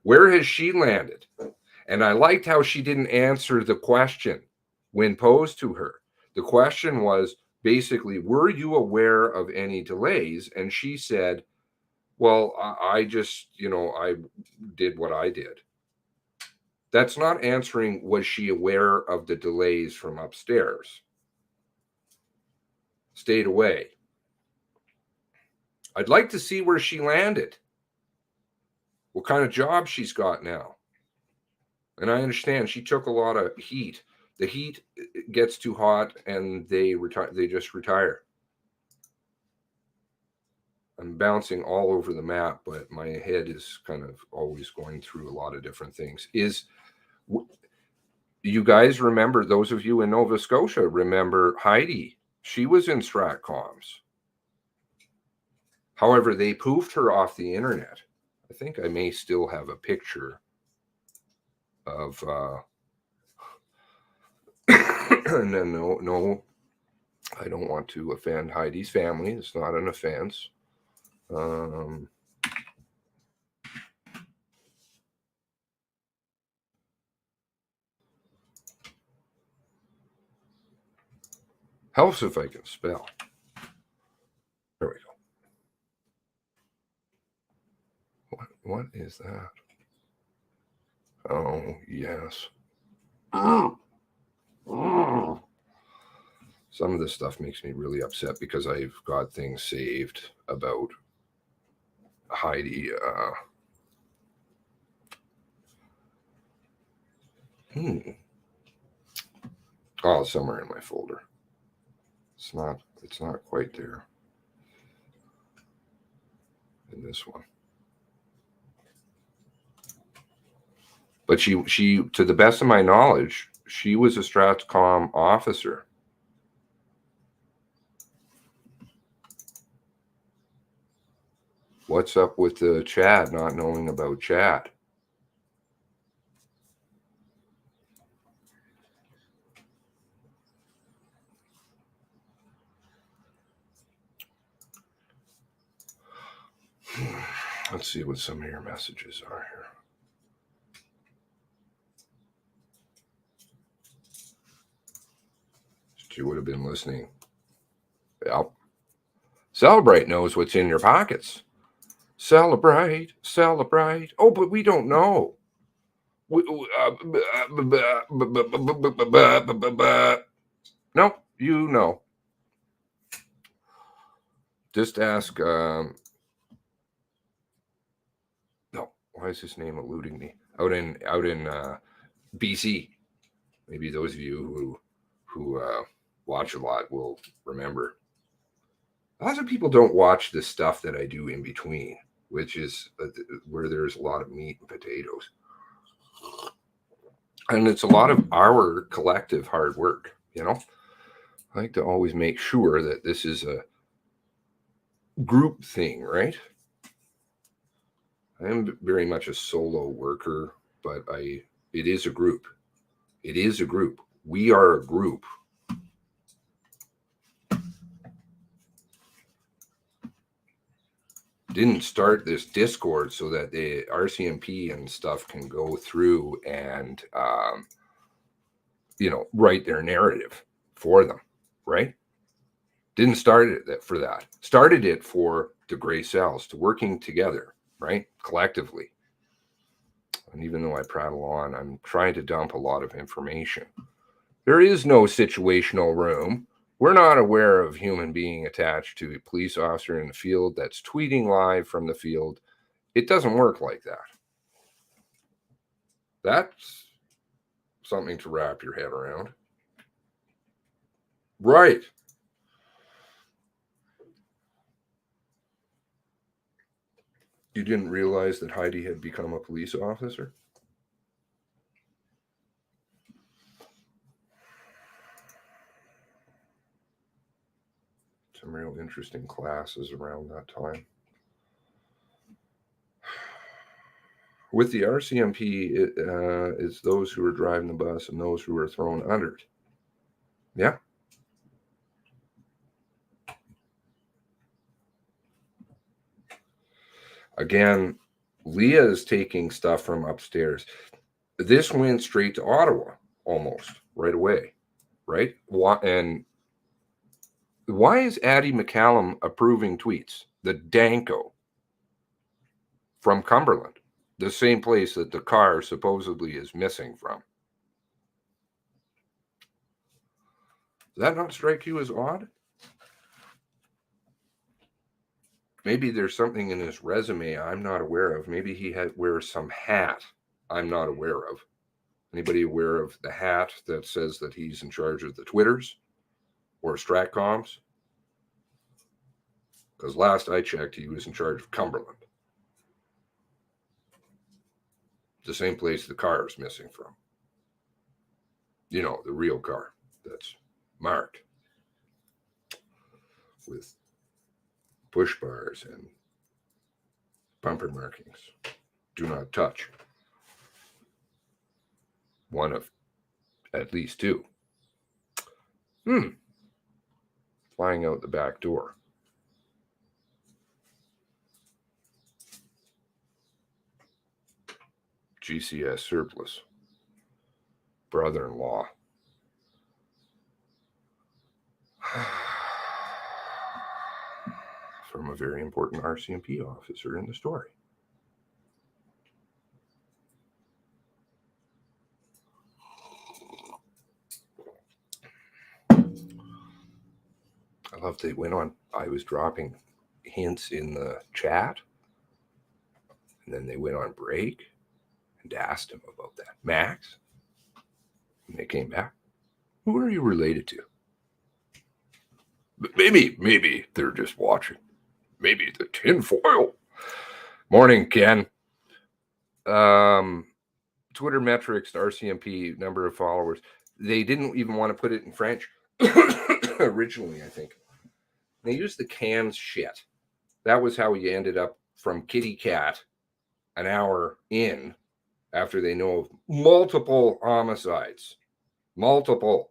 Where has she landed? And I liked how she didn't answer the question when posed to her. The question was basically, were you aware of any delays? And she said, well, I just, I did what I did. That's not answering, was she aware of the delays from upstairs? Stayed away. I'd like to see where she landed. What kind of job she's got now. And I understand she took a lot of heat. The heat gets too hot and they just retire. I'm bouncing all over the map, but my head is kind of always going through a lot of different things. You guys remember, those of you in Nova Scotia remember Heidi. She was in Stratcoms. However, they poofed her off the internet. I think I may still have a picture of no, I don't want to offend Heidi's family. It's not an offense. Helps if I can spell. There we go. What is that? Oh, yes. Some of this stuff makes me really upset because I've got things saved about Heidi. Oh, somewhere in my folder. It's not quite there. In this one. But she, to the best of my knowledge, she was a Stratcom officer. What's up with the Chad not knowing about Chad? Let's see what some of your messages are here. She would have been listening. Yep. Celebrate knows what's in your pockets. Celebrate, celebrate. Oh, but we don't know. No, you know. Just ask. No, why is his name eluding me? Out in BC. Maybe those of you who watch a lot will remember. Lots of people don't watch the stuff that I do in between, which is where there's a lot of meat and potatoes. And it's a lot of our collective hard work, I like to always make sure that this is a group thing, right? I am very much a solo worker, but it is a group. It is a group. We are a group. Didn't start this Discord so that the RCMP and stuff can go through and write their narrative for them, right? Didn't start it for that. Started it for the gray cells to working together, right? Collectively. And even though I prattle on, I'm trying to dump a lot of information. There is no situational room. We're not aware of human being attached to a police officer in the field that's tweeting live from the field. It doesn't work like that. That's something to wrap your head around. Right. You didn't realize that Heidi had become a police officer? some real interesting classes around that time. With the RCMP, it's those who are driving the bus and those who are thrown under it. Yeah. Again, Leah is taking stuff from upstairs. This went straight to Ottawa almost right away, right? And why is Addie McCallum approving tweets? The Danko from Cumberland, the same place that the car supposedly is missing from. Does that not strike you as odd? Maybe there's something in his resume I'm not aware of. Maybe he wears some hat I'm not aware of. Anybody aware of the hat that says that he's in charge of the Twitters or Stratcoms? Because last I checked, he was in charge of Cumberland. The same place the car is missing from. You know, the real car that's marked with push bars and bumper markings. Do not touch. One of at least two. Flying out the back door. GCS surplus. Brother-in-law. From a very important RCMP officer in the story. I love they went on. I was dropping hints in the chat, and then they went on break and asked him about that. Max, and they came back. Who are you related to? Maybe they're just watching. Maybe the tinfoil. Morning, Ken. Twitter metrics, RCMP, number of followers. They didn't even want to put it in French originally, I think. They used the cans shit. That was how he ended up from Kitty Cat an hour in after they know of multiple homicides. Multiple.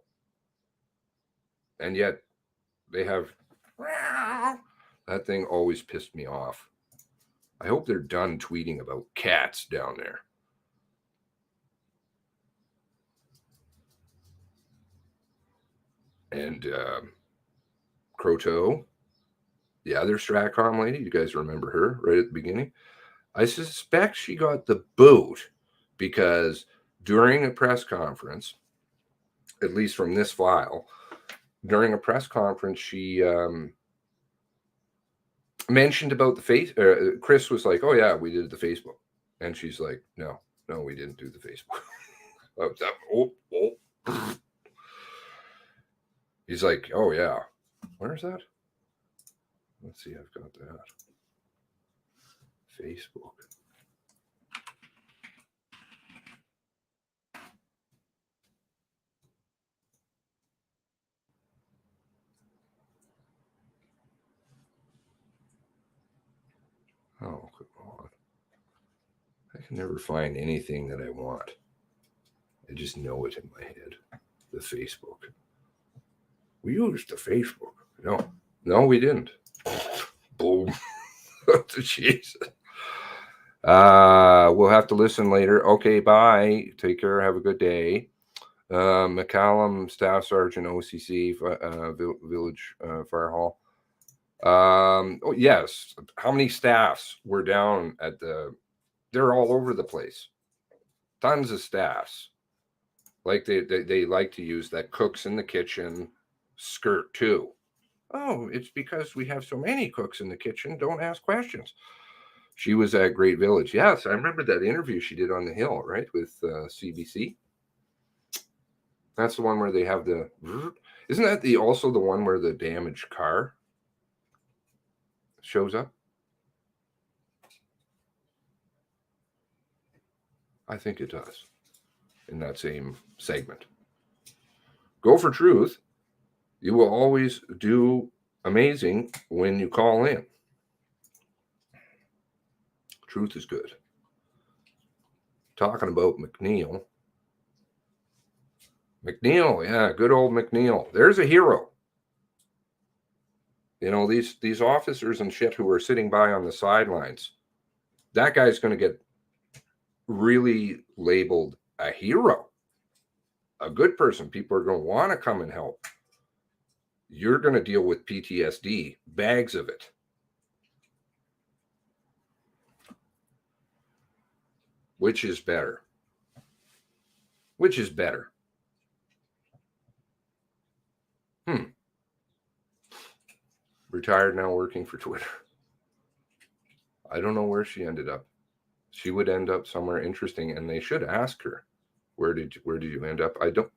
And yet they have... That thing always pissed me off. I hope they're done tweeting about cats down there. And Croteau, the other Stratcom lady, you guys remember her right at the beginning? I suspect she got the boot because during a press conference, at least from this file, during a press conference, she mentioned about the face. Chris was like, "Oh yeah, we did the Facebook," and she's like, "No, we didn't do the Facebook." He's like, "Oh yeah, where's that? Let's see, I've got that Facebook." Oh, come on. I can never find anything that I want. I just know it in my head. The Facebook. We used the Facebook. No, we didn't. Boom. Jesus. We'll have to listen later. Okay, bye. Take care. Have a good day. McCallum, Staff Sergeant, OCC, Village Fire Hall. Oh, yes. How many staffs were down at they're all over the place. Tons of staffs. Like they like to use that cooks in the kitchen skirt too. Oh, it's because we have so many cooks in the kitchen. Don't ask questions. She was at Great Village. Yes, I remember that interview she did on the Hill, right, with CBC. That's the one where they have the... Isn't that also the one where the damaged car shows up? I think it does in that same segment. Go for truth. You will always do amazing when you call in. Truth is good. Talking about McNeil. McNeil, yeah, good old McNeil. There's a hero. You know, these officers and shit who are sitting by on the sidelines, that guy's going to get really labeled a hero, a good person. People are going to want to come and help. You're going to deal with PTSD, bags of it. Which is better? Which is better? Retired, now working for Twitter. I don't know where she ended up. She would end up somewhere interesting, and they should ask her, where did you end up? I don't.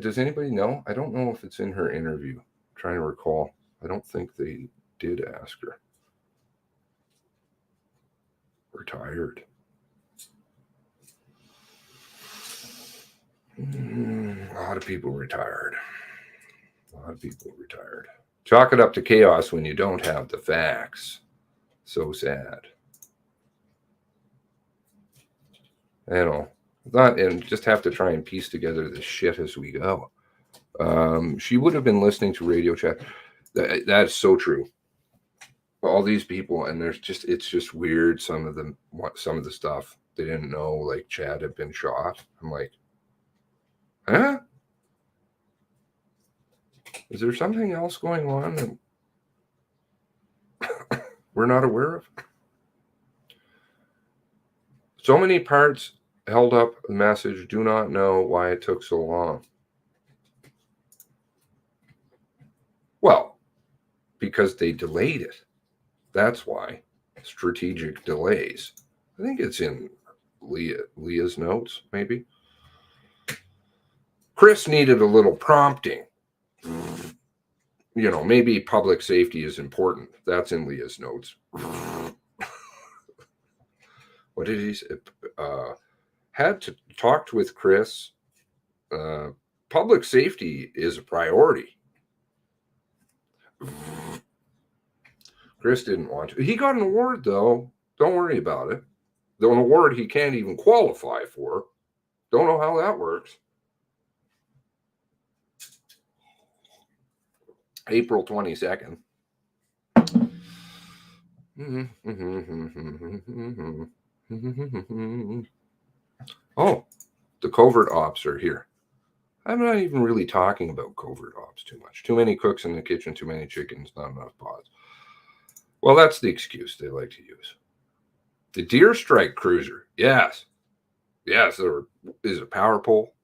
Does anybody know? I don't know if it's in her interview. I'm trying to recall. I don't think they did ask her. Retired. A lot of people retired. A lot of people retired. Chalk it up to chaos when you don't have the facts. So sad. You know, and just have to try and piece together this shit as we go. She would have been listening to radio chat. That's so true. All these people, and it's just weird. Some of the stuff they didn't know, like Chad had been shot. I'm like, huh? Is there something else going on that we're not aware of? So many parts held up the message. Do not know why it took so long. Well, because they delayed it. That's why. Strategic delays. I think it's in Leah's notes, maybe. Chris needed a little prompting. You know, maybe public safety is important. That's in Leah's notes. What did he say? Had to talked with Chris. Public safety is a priority. Chris didn't want to. He got an award, though. Don't worry about it. Though an award he can't even qualify for. Don't know how that works. April 22nd. Oh, the covert ops are here. I'm not even really talking about covert ops too much. Too many cooks in the kitchen, too many chickens, not enough pots. Well, that's the excuse they like to use. The Deer Strike cruiser. Yes. Yes, there is a power pole.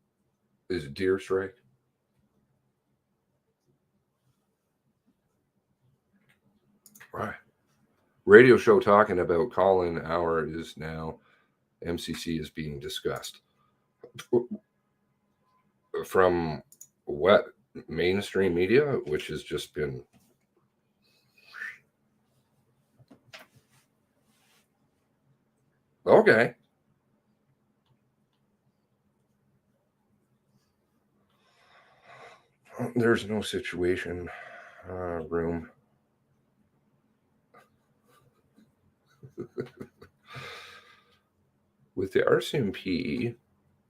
Is it Deer Strike? Right. Radio show talking about call-in hour is now MCC is being discussed. From what? Mainstream media, which has just been okay. There's no situation room. With the RCMP,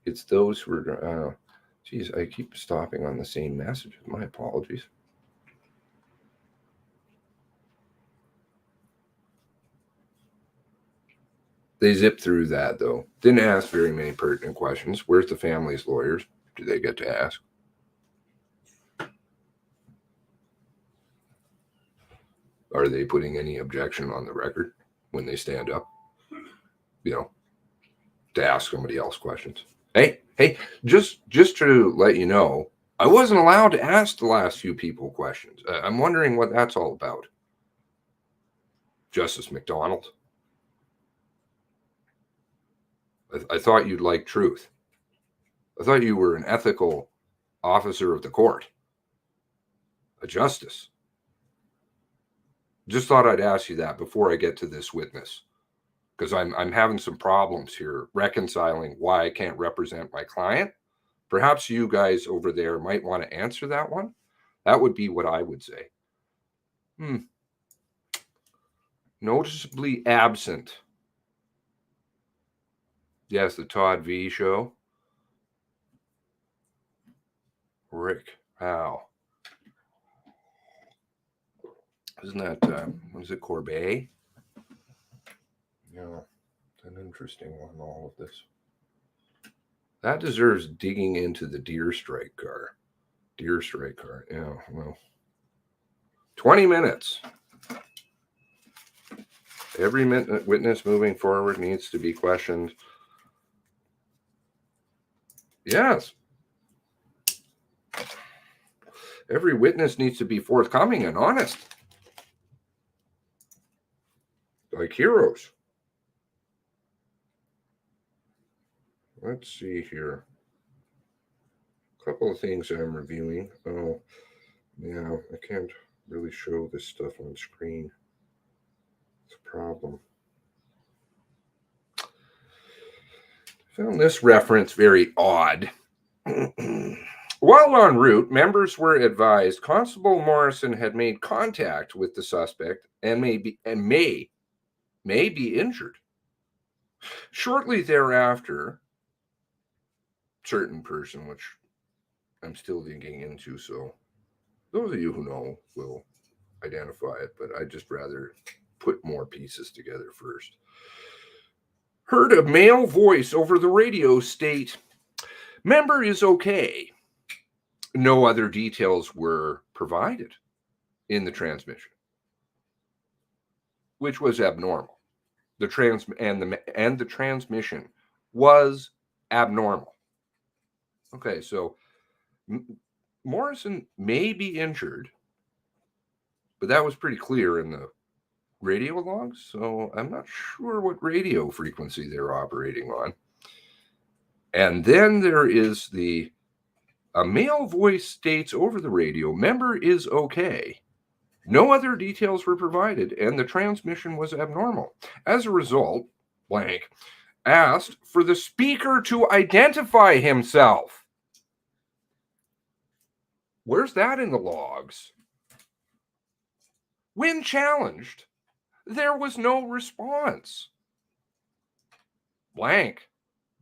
it's those who are, geez, I keep stopping on the same message. My apologies. They zipped through that, though. Didn't ask very many pertinent questions. Where's the family's lawyers? Do they get to ask? Are they putting any objection on the record when they stand up? You know, to ask somebody else questions. Hey, just to let you know, I wasn't allowed to ask the last few people questions. I'm wondering what that's all about. Justice McDonald. I thought you'd like truth. I thought you were an ethical officer of the court, a justice. Just thought I'd ask you that before I get to this witness, because I'm having some problems here reconciling why I can't represent my client. Perhaps you guys over there might want to answer that one. That would be what I would say. Noticeably absent. Yes, the Todd V show. Rick Howe. Isn't that, what is it, Corbet? Yeah, it's an interesting one, all of this. That deserves digging into the deer strike car. Deer strike car, yeah, well. 20 minutes. Every witness moving forward needs to be questioned. Yes. Every witness needs to be forthcoming and honest. Like heroes. Let's see here. A couple of things I'm reviewing. Oh, yeah, I can't really show this stuff on screen. It's a problem. I found this reference very odd. While en route, members were advised Constable Morrison had made contact with the suspect and may be injured. Shortly thereafter, certain person, which I'm still digging into, so those of you who know will identify it, but I'd just rather put more pieces together first. Heard a male voice over the radio state, "Member is okay." No other details were provided in the transmission, which was abnormal. The transmission was abnormal. Okay, so Morrison may be injured, but that was pretty clear in the radio logs, so I'm not sure what radio frequency they're operating on. And then there is a male voice states over the radio, "Member is okay." No other details were provided, and the transmission was abnormal. As a result, blank asked for the speaker to identify himself. Where's that in the logs? When challenged, there was no response. Blank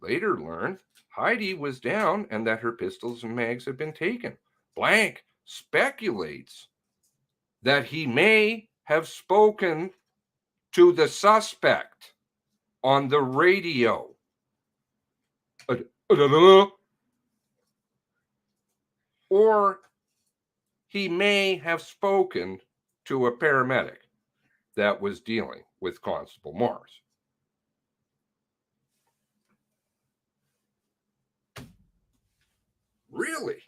later learned Heidi was down and that her pistols and mags had been taken. Blank speculates that he may have spoken to the suspect on the radio. Or he may have spoken to a paramedic that was dealing with Constable Morris. Really?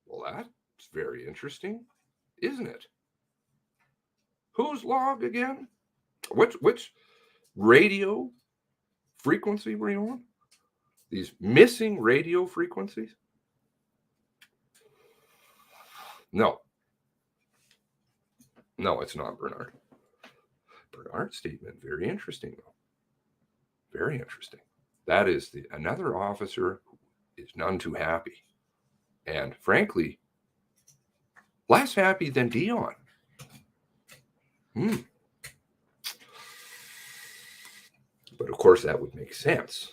Well, that's very interesting, isn't it? Whose log again? Which radio frequency were you on? These missing radio frequencies? No. No, it's not Bernard. Bernard's statement, very interesting, though. Very interesting. That is another officer who is none too happy. And frankly, less happy than Dion. But of course, that would make sense.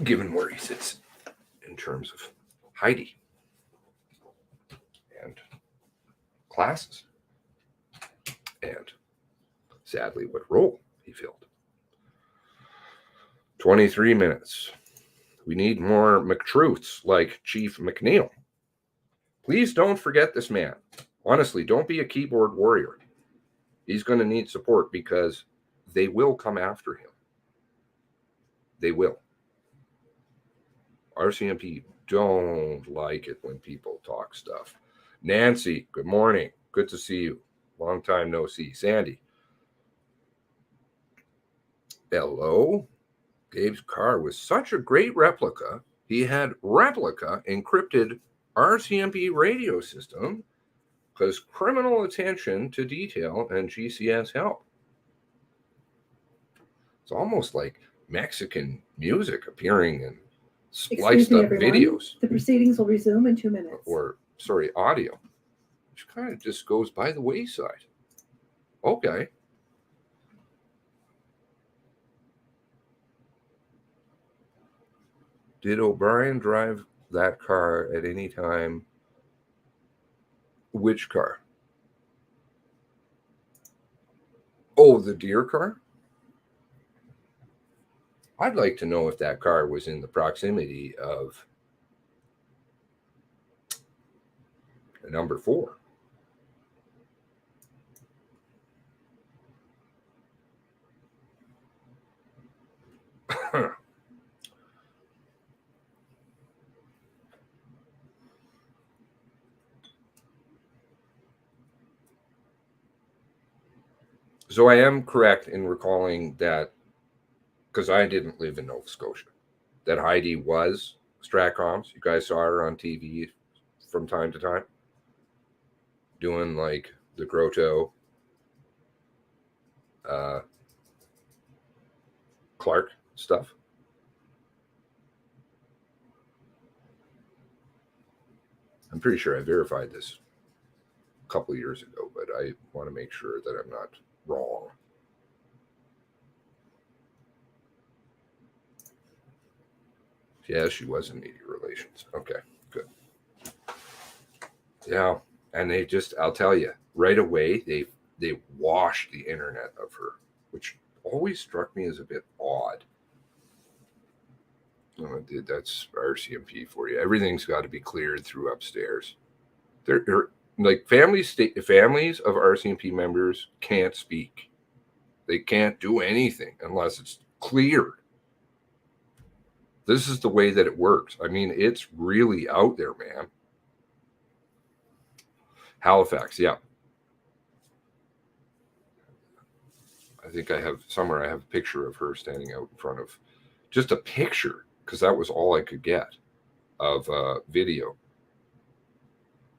Given where he sits in terms of Heidi and classes, and sadly, what role he filled. 23 minutes. We need more McTruths like Chief McNeil. Please don't forget this man. Honestly, don't be a keyboard warrior. He's going to need support because they will come after him. They will. RCMP don't like it when people talk stuff. Nancy, good morning. Good to see you. Long time no see. Sandy. Hello. Gabe's car was such a great replica. He had replica encrypted RCMP radio system because criminal attention to detail and GCS help. It's almost like Mexican music appearing in Excuse spliced me, up everyone. videos, The proceedings will resume in 2 minutes. or sorry, audio, which kind of just goes by the wayside. Okay. Did O'Brien drive that car at any time? Which car? Oh, the deer car? I'd like to know if that car was in the proximity of number 4. So I am correct in recalling that, because I didn't live in Nova Scotia, that Heidi was Stratcoms. You guys saw her on TV from time to time doing like the Grotto, Clarke stuff. I'm pretty sure I verified this a couple of years ago, but I want to make sure that I'm not wrong. Yeah, she was in media relations. Okay, good. Yeah, and they just, I'll tell you, right away, they washed the internet of her, which always struck me as a bit odd. Oh, dude, that's RCMP for you. Everything's got to be cleared through upstairs. They're like families of RCMP members can't speak. They can't do anything unless it's cleared. This is the way that it works. I mean, it's really out there, man. Halifax, yeah. I think I have somewhere, I have a picture of her standing out in front of, just a picture, because that was all I could get of video.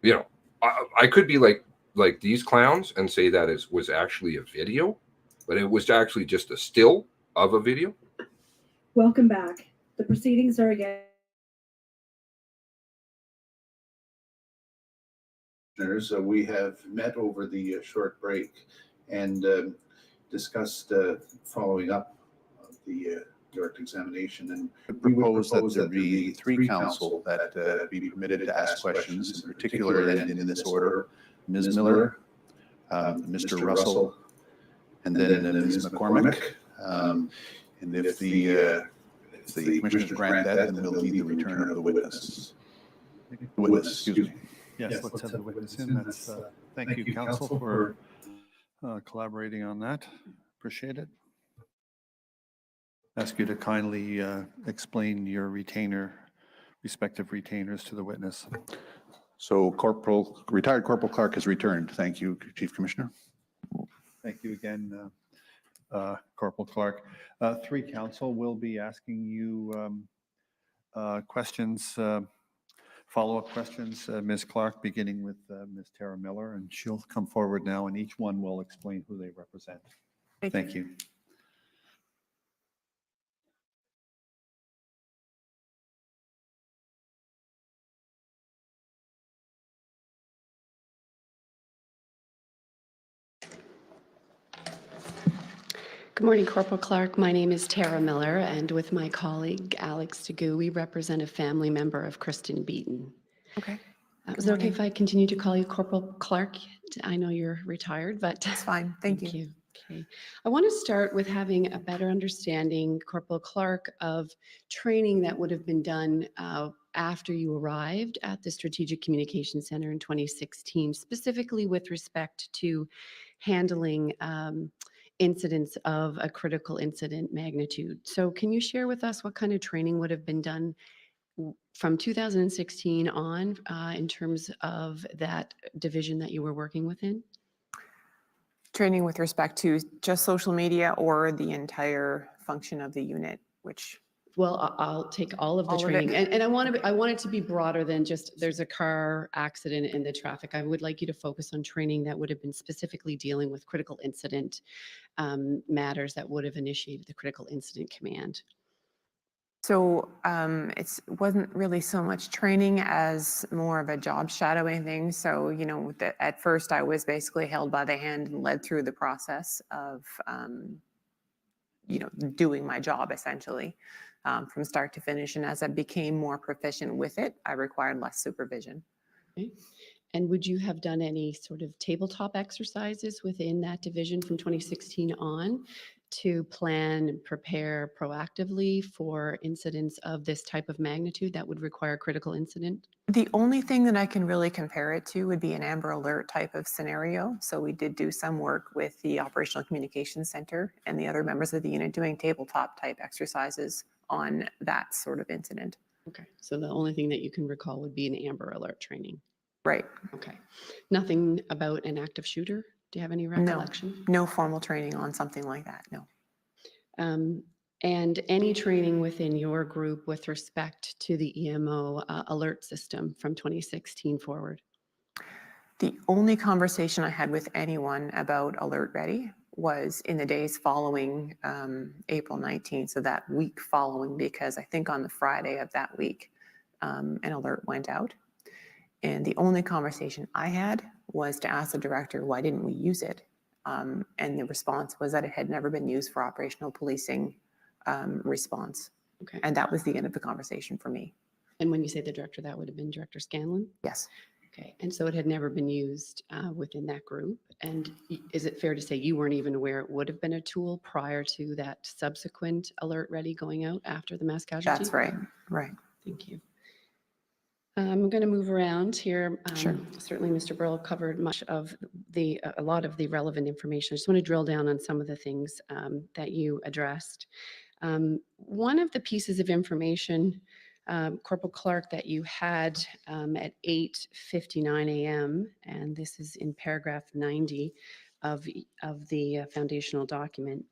You know, I could be like these clowns and say that it was actually a video, but it was actually just a still of a video. Welcome back. The proceedings are again. We have met over the short break and discussed following up the direct examination, and we propose that there be 3 counsel that be permitted to ask questions, in particular and in this order: Ms. Miller, Mr. Russell, and then Ms. McCormick. And if the commissioners grant that, then we'll need the return of the witnesses. The witness, excuse me. Yes, let's have the witness in. That's, thank you, counsel, for collaborating on that. Appreciate it. Ask you to kindly explain your respective retainers to the witness. So retired Corporal Clarke has returned. Thank you, Chief Commissioner. Thank you again, Corporal Clarke. 3 counsel will be asking you questions, follow-up questions. Ms. Clarke, beginning with Ms. Tara Miller, and she'll come forward now, and each one will explain who they represent. Thank you. Good morning, Corporal Clarke. My name is Tara Miller, and with my colleague Alex Degou, we represent a family member of Kristen Beaton. Okay. Is it okay if I continue to call you Corporal Clarke? I know you're retired, but That's fine. Thank you. Okay. I want to start with having a better understanding, Corporal Clarke, of training that would have been done after you arrived at the Strategic Communication Center in 2016, specifically with respect to handling incidents of a critical incident magnitude. So can you share with us what kind of training would have been done from 2016 on in terms of that division that you were working within? Training with respect to just social media or the entire function of the unit, which Well, I'll take all of the All of it. training, and I want it to be broader than just there's a car accident in the traffic. I would like you to focus on training that would have been specifically dealing with critical incident matters that would have initiated the critical incident command. So it wasn't really so much training as more of a job shadowing thing. So, you know, at first I was basically held by the hand and led through the process of, you know, doing my job essentially from start to finish. And as I became more proficient with it, I required less supervision. Okay. And would you have done any sort of tabletop exercises within that division from 2016 on to plan and prepare proactively for incidents of this type of magnitude that would require critical incident? The only thing that I can really compare it to would be an Amber Alert type of scenario. So we did do some work with the Operational Communications Center and the other members of the unit doing tabletop type exercises on that sort of incident. Okay, so the only thing that you can recall would be an Amber Alert training. Right. Okay. Nothing about an active shooter? Do you have any recollection? No formal training on something like that, no. And any training within your group with respect to the EMO alert system from 2016 forward? The only conversation I had with anyone about Alert Ready was in the days following April 19th, so that week following, because I think on the Friday of that week, an alert went out. And the only conversation I had was to ask the director, why didn't we use it? And the response was that it had never been used for operational policing response. Okay. And that was the end of the conversation for me. And when you say the director, that would have been Director Scanlon? Yes. Okay, and so it had never been used within that group. And is it fair to say you weren't even aware it would have been a tool prior to that subsequent Alert Ready going out after the mass casualty? That's right, right. Thank you. I'm going to move around here. Sure. Certainly, Mr. Burrell covered much of a lot of the relevant information. I just want to drill down on some of the things that you addressed. One of the pieces of information, Corporal Clarke, that you had at 8:59 a.m., and this is in paragraph 90 of the foundational document.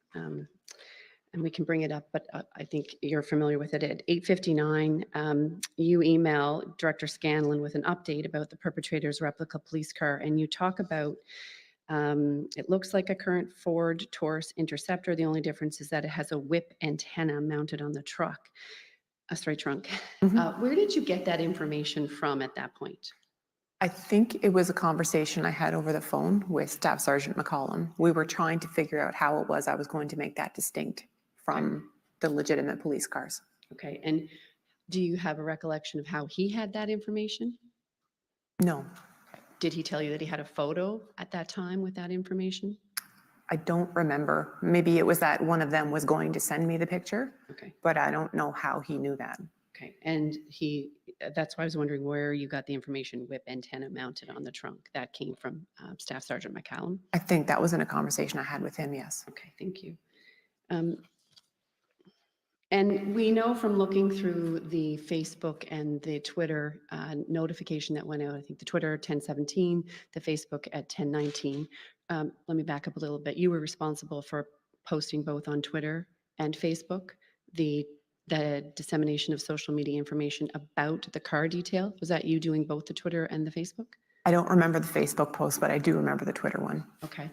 And we can bring it up, but I think you're familiar with it. At 8:59, you email Director Scanlon with an update about the perpetrator's replica police car, and you talk about it looks like a current Ford Taurus Interceptor. The only difference is that it has a whip antenna mounted on the trunk. Where did you get that information from at that point? I think it was a conversation I had over the phone with Staff Sergeant McCollum. We were trying to figure out how it was I was going to make that distinct from the legitimate police cars. Okay, and do you have a recollection of how he had that information? No. Did he tell you that he had a photo at that time with that information? I don't remember. Maybe it was that one of them was going to send me the picture, okay, but I don't know how he knew that. Okay, and that's why I was wondering where you got the information, whip antenna mounted on the trunk. That came from Staff Sergeant McCallum? I think that was in a conversation I had with him, yes. Okay, thank you. And we know from looking through the Facebook and the Twitter notification that went out, I think the Twitter 10:17, the Facebook at 10:19. Let me back up a little bit. You were responsible for posting both on Twitter and Facebook, the dissemination of social media information about the car detail. Was that you doing both the Twitter and the Facebook? I don't remember the Facebook post, but I do remember the Twitter one. Okay.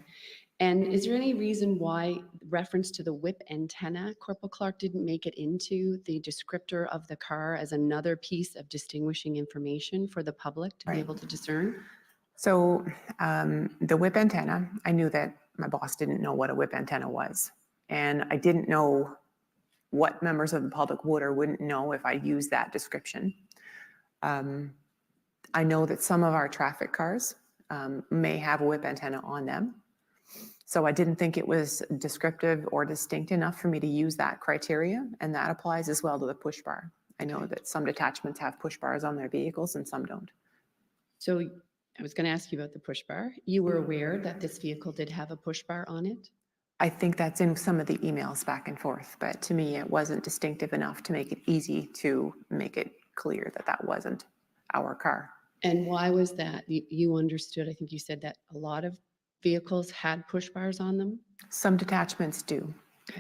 And is there any reason why reference to the whip antenna, Corporal Clarke, didn't make it into the descriptor of the car as another piece of distinguishing information for the public to be able to discern? So the whip antenna, I knew that my boss didn't know what a whip antenna was. And I didn't know what members of the public would or wouldn't know if I used that description. I know that some of our traffic cars may have a whip antenna on them. So I didn't think it was descriptive or distinct enough for me to use that criteria, and that applies as well to the push bar. I know that some detachments have push bars on their vehicles and some don't. So I was going to ask you about the push bar. You were aware that this vehicle did have a push bar on it? I think that's in some of the emails back and forth, but to me it wasn't distinctive enough to make it easy to make it clear that that wasn't our car. And why was that? You understood, I think you said that a lot of vehicles had push bars on them? Some detachments do.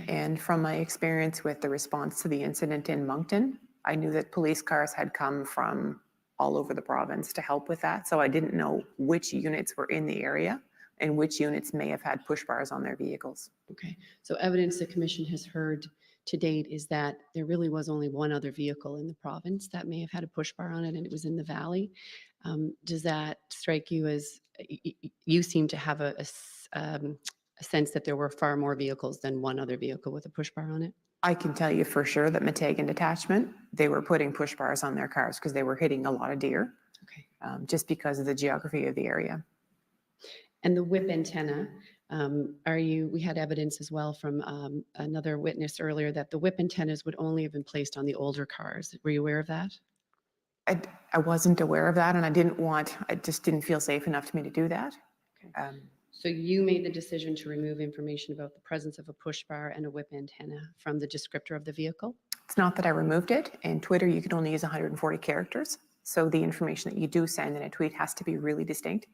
And from my experience with the response to the incident in Moncton, I knew that police cars had come from all over the province to help with that. So I didn't know which units were in the area and which units may have had push bars on their vehicles. Okay, so evidence the commission has heard to date is that there really was only one other vehicle in the province that may have had a push bar on it, and it was in the valley. Does that strike you as, you seem to have a sense that there were far more vehicles than one other vehicle with a push bar on it? I can tell you for sure that Mitigation detachment, they were putting push bars on their cars because they were hitting a lot of deer, just because of the geography of the area. And the whip antenna, we had evidence as well from another witness earlier that the whip antennas would only have been placed on the older cars. Were you aware of that? I wasn't aware of that, and I just didn't feel safe enough to me to do that. So you made the decision to remove information about the presence of a push bar and a whip antenna from the descriptor of the vehicle? It's not that I removed it. In Twitter, you can only use 140 characters. So the information that you do send in a tweet has to be really distinct.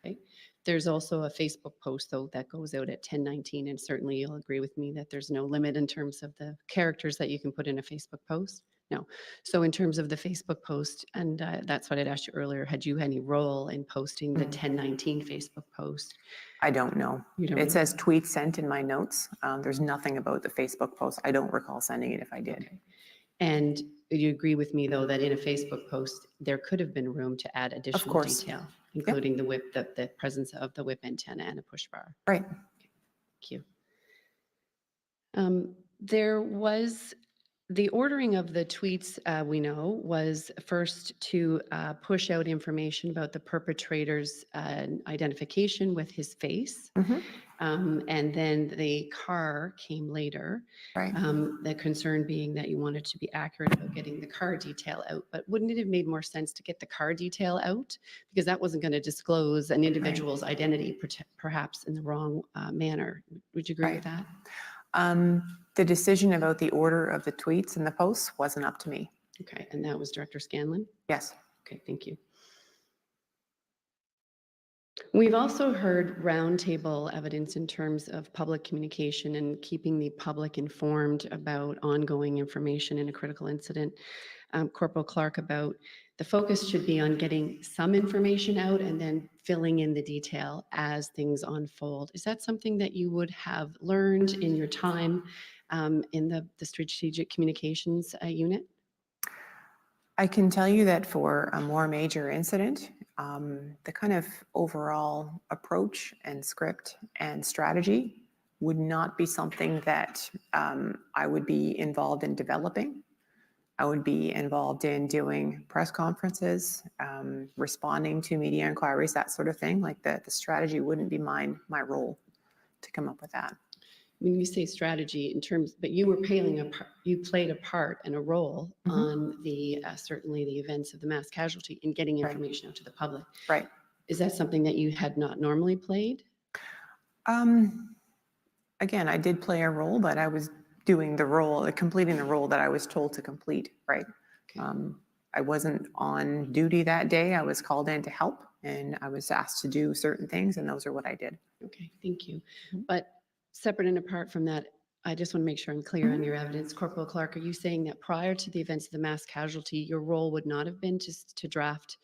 Okay. There's also a Facebook post, though, that goes out at 10:19, and certainly you'll agree with me that there's no limit in terms of the characters that you can put in a Facebook post. No. So in terms of the Facebook post, and that's what I'd asked you earlier, had you any role in posting the 10:19 Facebook post? I don't know. You don't It know? says tweet sent in my notes. There's nothing about the Facebook post. I don't recall sending it if I did. Okay. And you agree with me, though, that in a Facebook post, there could have been room to add additional course. detail, including the whip, the presence of the whip antenna and a push bar. Right. Thank you. There was the ordering of the tweets, we know, was first to push out information about the perpetrator's identification with his face. And then the car came later. Right. The concern being that you wanted to be accurate about getting the car detail out. But wouldn't it have made more sense to get the car detail out? Because that wasn't going to disclose an individual's identity, perhaps in the wrong manner. Would you agree with that? The decision about the order of the tweets and the posts wasn't up to me. Okay, and that was Director Scanlon? Yes. Okay, thank you. We've also heard roundtable evidence in terms of public communication and keeping the public informed about ongoing information in a critical incident. Corporal Clarke, about the focus should be on getting some information out and then filling in the detail as things unfold. Is that something that you would have learned in your time in the strategic communications unit? I can tell you that for a more major incident, the kind of overall approach and script and strategy would not be something that I would be involved in developing. I would be involved in doing press conferences, responding to media inquiries, that sort of thing. Like the strategy wouldn't be my role to come up with that. When you say strategy in terms, but you were you played a part and a role on the certainly the events of the mass casualty in getting information out to the public. Right. Is that something that you had not normally played? Again, I did play a role, but I was doing the role, completing the role that I was told to complete, right? I wasn't on duty that day. I was called in to help, and I was asked to do certain things, and those are what I did. Okay, thank you. But separate and apart from that, I just want to make sure I'm clear on your evidence. Corporal Clarke, are you saying that prior to the events of the mass casualty, your role would not have been to draft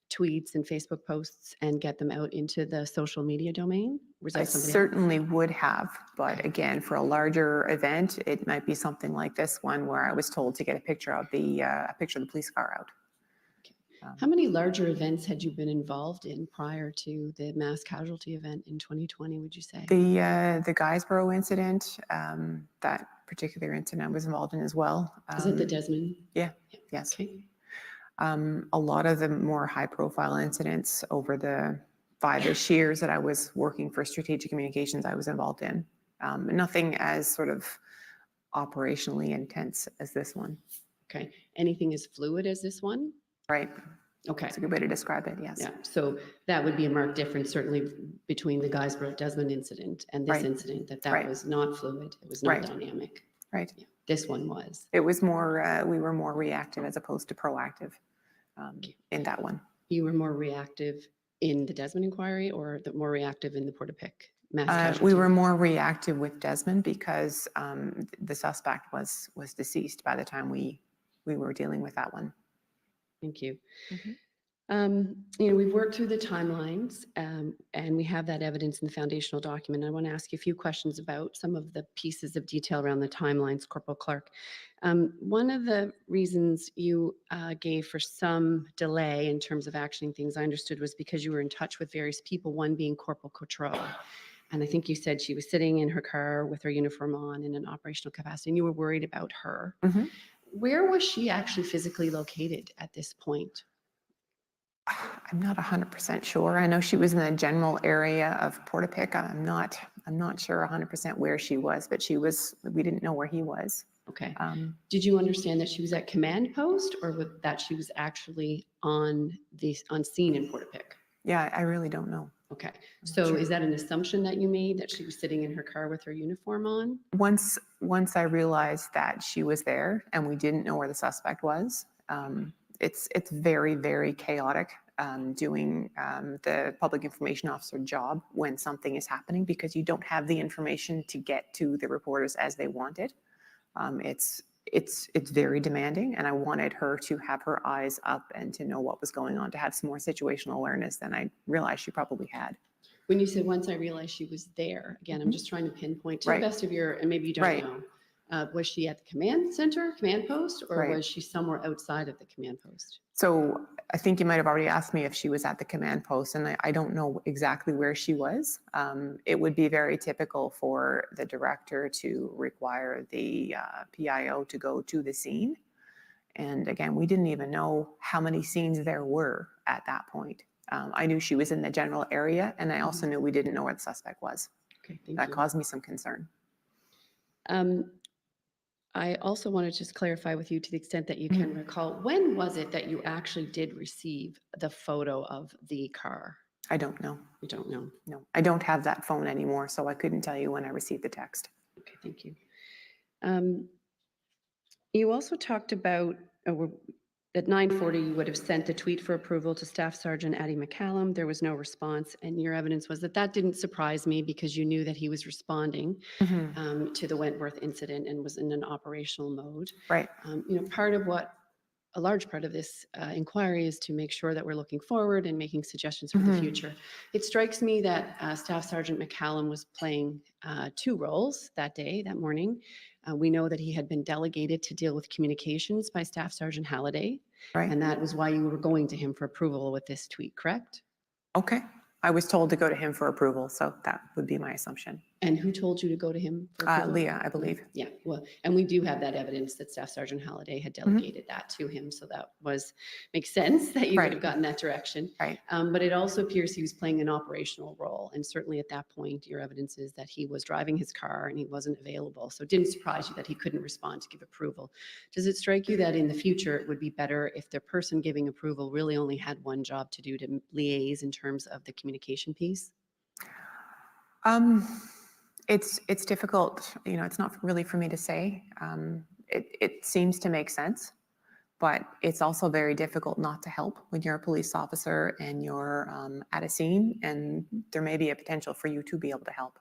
tweets and Facebook posts and get them out into the social media domain? Was that I something certainly would have, but again, for a larger event, it might be something like this one where I was told to get a picture of the police car out. How many larger events had you been involved in prior to the mass casualty event in 2020, would you say? The Guysborough incident, that particular incident I was involved in as well. Is it the Desmond? Yeah, yes. Okay. A lot of the more high profile incidents over the 5-ish years that I was working for strategic communications, I was involved in. Nothing as sort of operationally intense as this one. Okay. Anything as fluid as this one? Right. Okay. That's a good way to describe it, yes. Yeah. So that would be a marked difference, certainly, between the Guysborough Desmond incident and this incident, that was not fluid. It was not dynamic. Right. Yeah. This one was. It was more, we were more reactive as opposed to proactive in that one. You were more reactive in the Desmond inquiry, or more reactive in the Portapique mass We casualty? were more reactive with Desmond because the suspect was deceased by the time we were dealing with that one. Thank you. We've worked through the timelines, and we have that evidence in the foundational document. I want to ask you a few questions about some of the pieces of detail around the timelines, Corporal Clarke. One of the reasons you gave for some delay in terms of actioning things, I understood, was because you were in touch with various people, one being Corporal Cotreau. And I think you said she was sitting in her car with her uniform on in an operational capacity, and you were worried about her. Where was she actually physically located at this point? I'm not 100% sure. I know she was in the general area of Portapique. I'm not sure 100% where she was, but we didn't know where he was. Okay. Did you understand that she was at command post, or that she was actually on scene in Portapique? Yeah, I really don't know. Okay. So is that an assumption that you made, that she was sitting in her car with her uniform on? Once I realized that she was there and we didn't know where the suspect was, it's very, very chaotic doing the public information officer job when something is happening, because you don't have the information to get to the reporters as they want it. It's very demanding, and I wanted her to have her eyes up and to know what was going on, to have some more situational awareness than I realized she probably had. When you said once I realized she was there, again, I'm just trying to pinpoint to the best of your, and maybe you don't know, was she at the command center, command post, or was she somewhere outside of the command post? So I think you might have already asked me if she was at the command post, and I don't know exactly where she was. It would be very typical for the director to require the PIO to go to the scene. And again, we didn't even know how many scenes there were at that point. I knew she was in the general area, and I also knew we didn't know where the suspect was. Okay, thank you. That caused me some concern. I also want to just clarify with you, to the extent that you can recall, when was it that you actually did receive the photo of the car? I don't know. You don't know? No, I don't have that phone anymore, so I couldn't tell you when I received the text. Okay, thank you. You also talked about at 9:40, you would have sent the tweet for approval to Staff Sergeant Addie McCallum. There was no response, and your evidence was that that didn't surprise me, because you knew that he was responding to the Wentworth incident and was in an operational mode. Right. Part of what a large part of this inquiry is to make sure that we're looking forward and making suggestions for the future. It strikes me that Staff Sergeant McCallum was playing two roles that day, that morning. We know that he had been delegated to deal with communications by Staff Sergeant Halliday, and that was why you were going to him for approval with this tweet, correct? Okay. I was told to go to him for approval, so that would be my assumption. And who told you to go to him for approval? Leah, I believe. Yeah, well, and we do have that evidence that Staff Sergeant Halliday had delegated that to him, so that makes sense that you would have gotten that direction. Right. But it also appears he was playing an operational role, and certainly at that point, your evidence is that he was driving his car and he wasn't available, so it didn't surprise you that he couldn't respond to give approval. Does it strike you that in the future it would be better if the person giving approval really only had one job to do, to liaise in terms of the communication piece? It's difficult, it's not really for me to say. It seems to make sense, but it's also very difficult not to help when you're a police officer and you're at a scene, and there may be a potential for you to be able to help.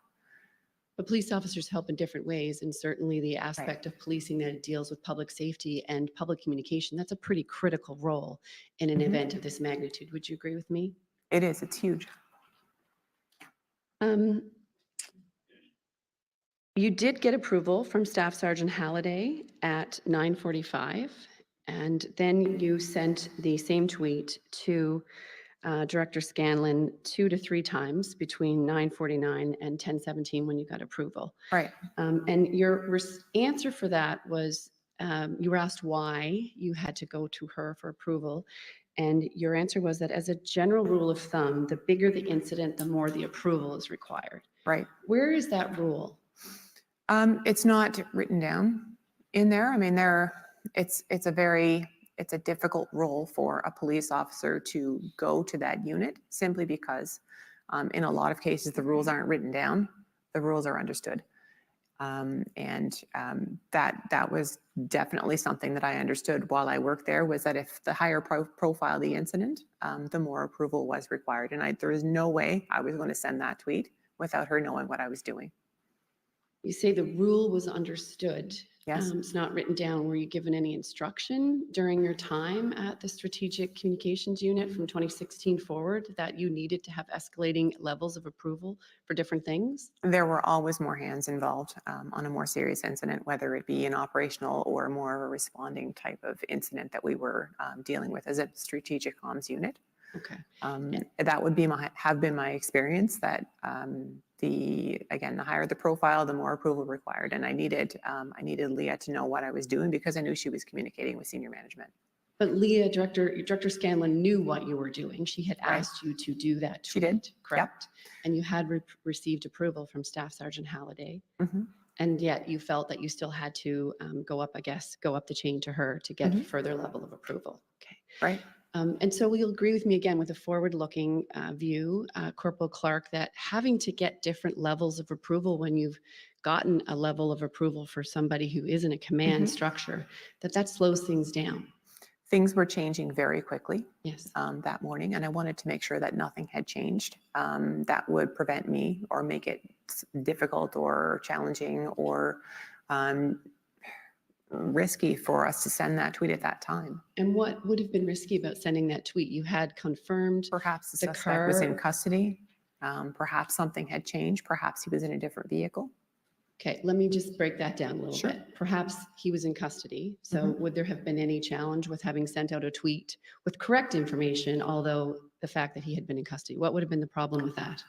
But police officers help in different ways, and certainly the aspect of policing that deals with public safety and public communication, that's a pretty critical role in an event of this magnitude. Would you agree with me? It is. It's huge. You did get approval from Staff Sergeant Halliday at 9:45, and then you sent the same tweet to Director Scanlon 2 to 3 times between 9:49 and 10:17 when you got approval. Right. And your answer for that was, you were asked why you had to go to her for approval, and your answer was that as a general rule of thumb, the bigger the incident, the more the approval is required. Right. Where is that rule? It's not written down in there. I mean, it's a difficult role for a police officer to go to that unit, simply because in a lot of cases, the rules aren't written down. The rules are understood. That was definitely something that I understood while I worked there, was that if the higher profile the incident, the more approval was required. And there was no way I was going to send that tweet without her knowing what I was doing. You say the rule was understood. Yes. It's not written down. Were you given any instruction during your time at the Strategic Communications Unit from 2016 forward that you needed to have escalating levels of approval for different things? There were always more hands involved on a more serious incident, whether it be an operational or more of a responding type of incident that we were dealing with as a strategic comms unit. Okay. That would be have been my experience, that the higher the profile, the more approval required. And I needed Leah to know what I was doing, because I knew she was communicating with senior management. But Leah, Director Scanlon knew what you were doing. She had asked you to do that tweet, she did. Correct? Yep. And you had received approval from Staff Sergeant Halliday. Mm-hmm. And yet you felt that you still had to go up the chain to her to get further level of approval. Okay. Right. And so you'll agree with me again with a forward-looking view, Corporal Clarke, that having to get different levels of approval when you've gotten a level of approval for somebody who is in a command structure, that slows things down. Things were changing very quickly. Yes. That morning, and I wanted to make sure that nothing had changed that would prevent me or make it difficult or challenging or risky for us to send that tweet at that time. And what would have been risky about sending that tweet? You had confirmed perhaps the suspect was in custody. Perhaps something had changed. Perhaps he was in a different vehicle. Okay, let me just break that down a little bit. Perhaps he was in custody. So would there have been any challenge with having sent out a tweet with correct information, although the fact that he had been in custody? What would have been the problem with that?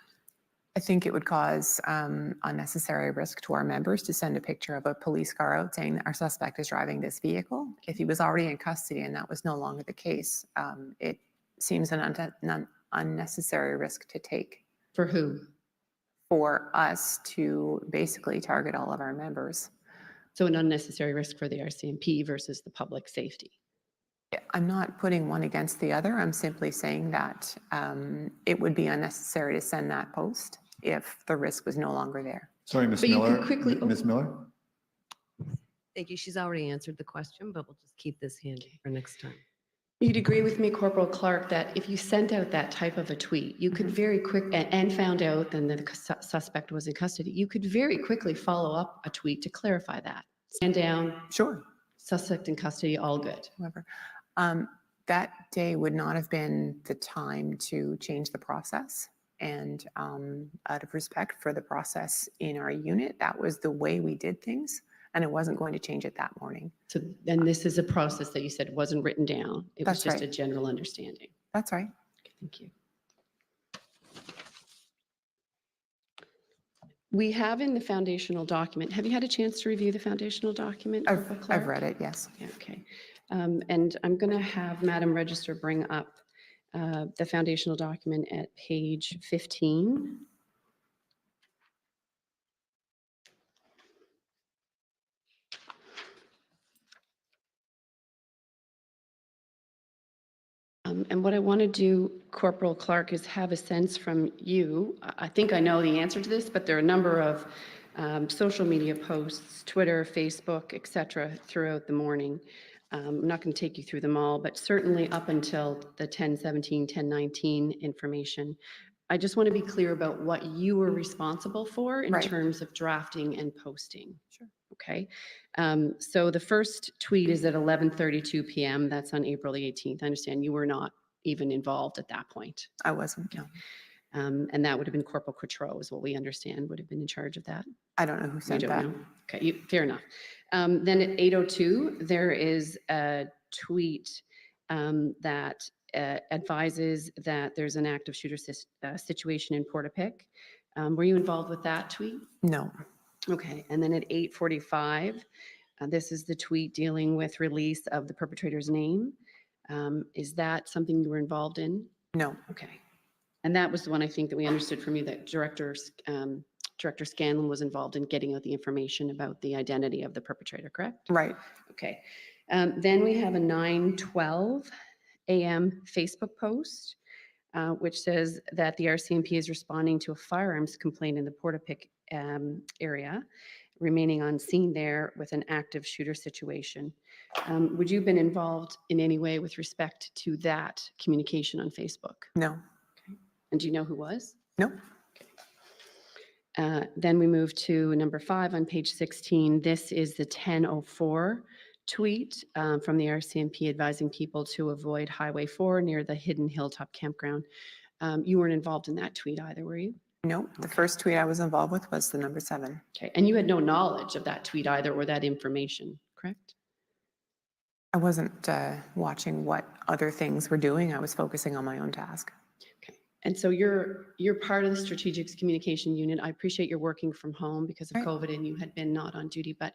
I think it would cause unnecessary risk to our members to send a picture of a police car out saying that our suspect is driving this vehicle. If he was already in custody and that was no longer the case, it seems an unnecessary risk to take. For who? For us to basically target all of our members. So an unnecessary risk for the RCMP versus the public safety. I'm not putting one against the other. I'm simply saying that it would be unnecessary to send that post if the risk was no longer there. Sorry, Ms. Miller. Ms. Miller? Thank you. She's already answered the question, but we'll just keep this handy for next time. You'd agree with me, Corporal Clarke, that if you sent out that type of a tweet, you could very quick and found out then that the suspect was in custody, you could very quickly follow up a tweet to clarify that. Stand down. Sure. Suspect in custody, all good. However, that day would not have been the time to change the process. And out of respect for the process in our unit, that was the way we did things. And it wasn't going to change it that morning. So then this is a process that you said wasn't written down. It was just a general understanding. That's right. Okay, thank you. We have in the foundational document, have you had a chance to review the foundational document? I've read it, yes. Okay. And I'm going to have Madam Register bring up the foundational document at page 15. And what I want to do, Corporal Clarke, is have a sense from you. I think I know the answer to this, but there are a number of social media posts, Twitter, Facebook, et cetera, throughout the morning. I'm not going to take you through them all, but certainly up until the 10/17, 10/19 information. I just want to be clear about what you were responsible for in terms of drafting and posting. Sure. Okay. So the first tweet is at 11:32 p.m. That's on April the 18th. I understand you were not even involved at that point. I wasn't, no. And that would have been Corporal Quatreau, is what we understand, would have been in charge of that. I don't know who sent that. Know. Okay, fair enough. Then at 8:02, there is a tweet that advises that there's an active shooter situation in Portapique. Were you involved with that tweet? No. Okay, and then at 8:45, this is the tweet dealing with release of the perpetrator's name. Is that something you were involved in? No. Okay. And that was the one I think that we understood from you, that Director Scanlon was involved in getting out the information about the identity of the perpetrator, correct? Right. Okay. Then we have a 9:12 a.m. Facebook post, which says that the RCMP is responding to a firearms complaint in the Portapique area remaining on scene there with an active shooter situation. Would you have been involved in any way with respect to that communication on Facebook? No. And do you know who was? No. Then we move to number 5 on page 16. This is the 10:04 tweet from the RCMP advising people to avoid Highway 4 near the Hidden Hilltop Campground. You weren't involved in that tweet either, were you? No. The first tweet I was involved with was the number 7. Okay. And you had no knowledge of that tweet either or that information, correct? I wasn't watching what other things were doing. I was focusing on my own task. And so you're part of the strategic communication unit. I appreciate you're working from home because of COVID and you had been not on duty, but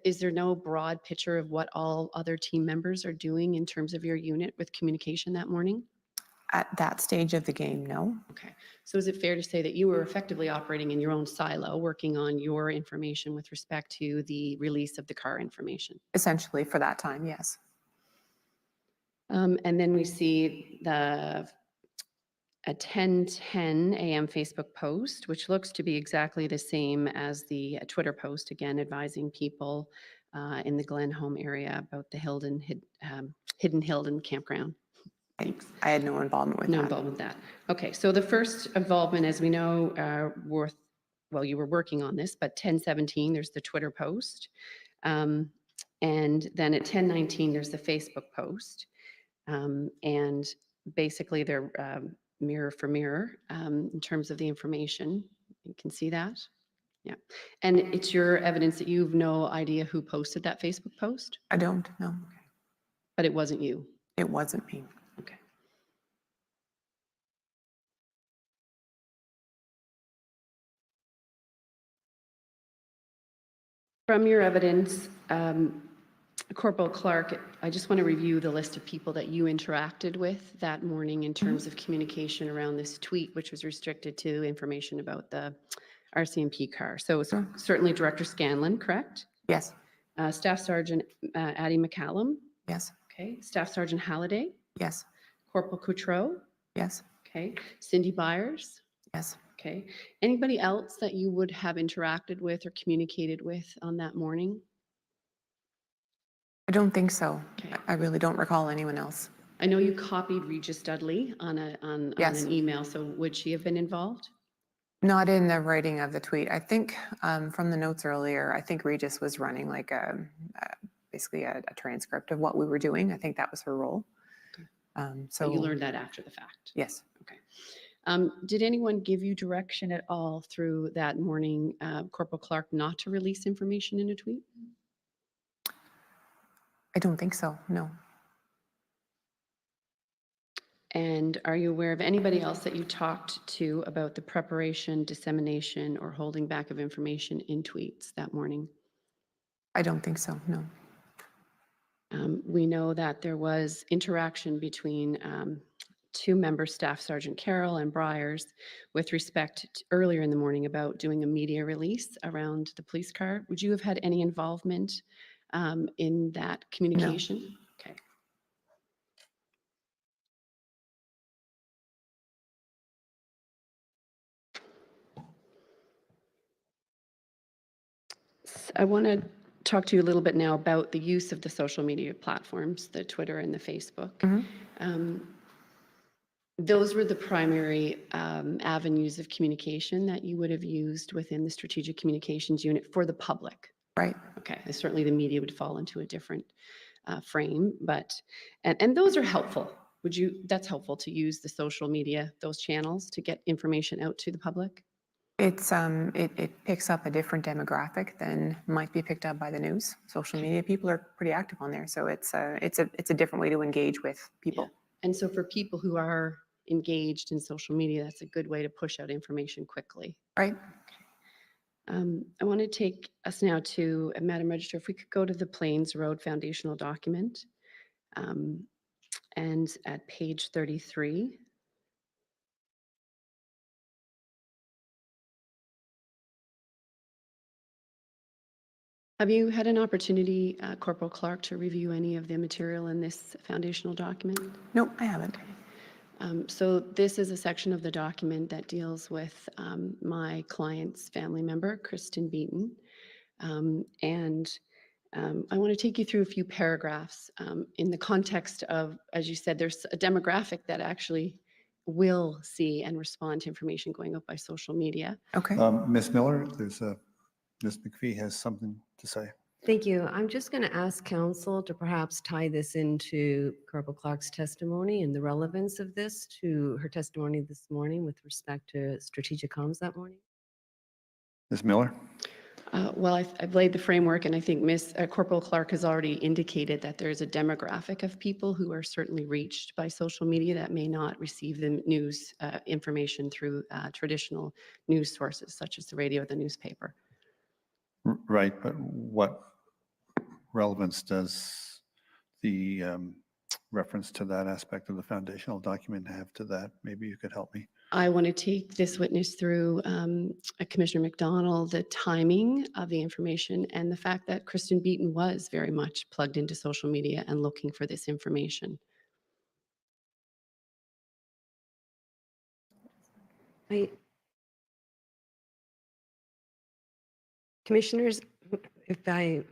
is there no broad picture of what all other team members are doing in terms of your unit with communication that morning? At that stage of the game, no. Okay. So is it fair to say that you were effectively operating in your own silo, working on your information with respect to the release of the car information? Essentially for that time, yes. And then we see a 10:10 a.m. Facebook post, which looks to be exactly the same as the Twitter post, again, advising people in the Glen Home area about the Hidden Hilden Campground. Thanks. I had no involvement with No that. involvement with that. Okay, so the first involvement, as we know, well, you were working on this, but 10:17, there's the Twitter post. And then at 10:19, there's the Facebook post. And basically, they're mirror for mirror in terms of the information. You can see that. Yeah. And it's your evidence that you've no idea who posted that Facebook post? I don't know. But it wasn't you? It wasn't me. Okay. From your evidence, Corporal Clarke, I just want to review the list of people that you interacted with that morning in terms of communication around this tweet, which was restricted to information about the RCMP car. So certainly Director Scanlon, correct? Yes. Staff Sergeant Addie McCallum? Yes. Okay. Staff Sergeant Halliday? Yes. Corporal Coutreau? Yes. Okay. Cindy Byers? Yes. Okay. Anybody else that you would have interacted with or communicated with on that morning? I don't think so. Okay. I really don't recall anyone else. I know you copied Regis Dudley on an email, so would she have been involved? Not in the writing of the tweet. I think from the notes earlier, I think Regis was running like basically a transcript of what we were doing. I think that was her role. Okay. So you learned that after the fact? Yes. Okay. Did anyone give you direction at all through that morning, Corporal Clarke, not to release information in a tweet? I don't think so, no. And are you aware of anybody else that you talked to about the preparation, dissemination, or holding back of information in tweets that morning? I don't think so, no. We know that there was interaction between 2 members, Staff Sergeant Carroll and Byers, with respect to earlier in the morning about doing a media release around the police car. Would you have had any involvement in that communication? No. Okay. I want to talk to you a little bit now about the use of the social media platforms, the Twitter and the Facebook. Those were the primary avenues of communication that you would have used within the Strategic Communications Unit for the public. Right. Okay. Certainly the media would fall into a different frame, but, and those are helpful. That's helpful to use the social media, those channels to get information out to the public? It's it picks up a different demographic than might be picked up by the news. Social media people are pretty active on there, so it's a different way to engage with people. Yeah. And so for people who are engaged in social media, that's a good way to push out information quickly. Right. I want to take us now to, Madam Register, if we could go to the Plains Road foundational document and at page 33. Have you had an opportunity, Corporal Clarke, to review any of the material in this foundational document? No, I haven't. So this is a section of the document that deals with my client's family member, Kristen Beaton. I want to take you through a few paragraphs in the context of, as you said, there's a demographic that actually will see and respond to information going out by social media. Okay. Ms. Miller, Ms. McPhee has something to say. Thank you. I'm just going to ask council to perhaps tie this into Corporal Clarke's testimony and the relevance of this to her testimony this morning with respect to strategic comms that morning. Ms. Miller? Well, I've laid the framework, and I think Corporal Clarke has already indicated that there's a demographic of people who are certainly reached by social media that may not receive the news information through traditional news sources, such as the radio or the newspaper. Right, but what relevance does the reference to that aspect of the foundational document have to that? Maybe you could help me. I want to take this witness through Commissioner McDonald, the timing of the information and the fact that Kristen Beaton was very much plugged into social media and looking for this information. Commissioners, if I...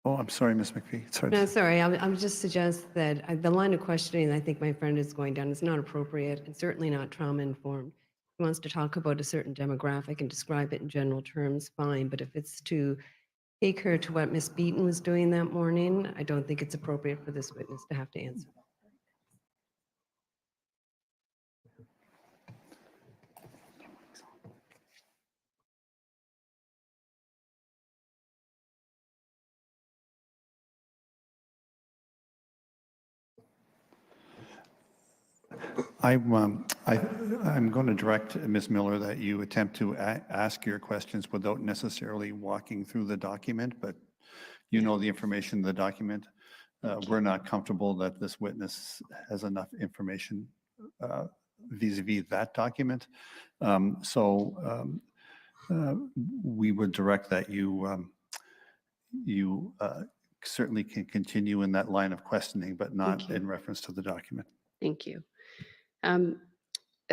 Oh, I'm sorry, Ms. McPhee. Sorry. No, sorry. I would just suggest that the line of questioning I think my friend is going down is not appropriate and certainly not trauma-informed. He wants to talk about a certain demographic and describe it in general terms, fine. But if it's to take her to what Ms. Beaton was doing that morning, I don't think it's appropriate for this witness to have to answer. I'm going to direct Ms. Miller that you attempt to ask your questions without necessarily walking through the document, but you know the information in the document. We're not comfortable that this witness has enough information vis-a-vis that document. We would direct that you certainly can continue in that line of questioning, but not in reference to the document. Thank you.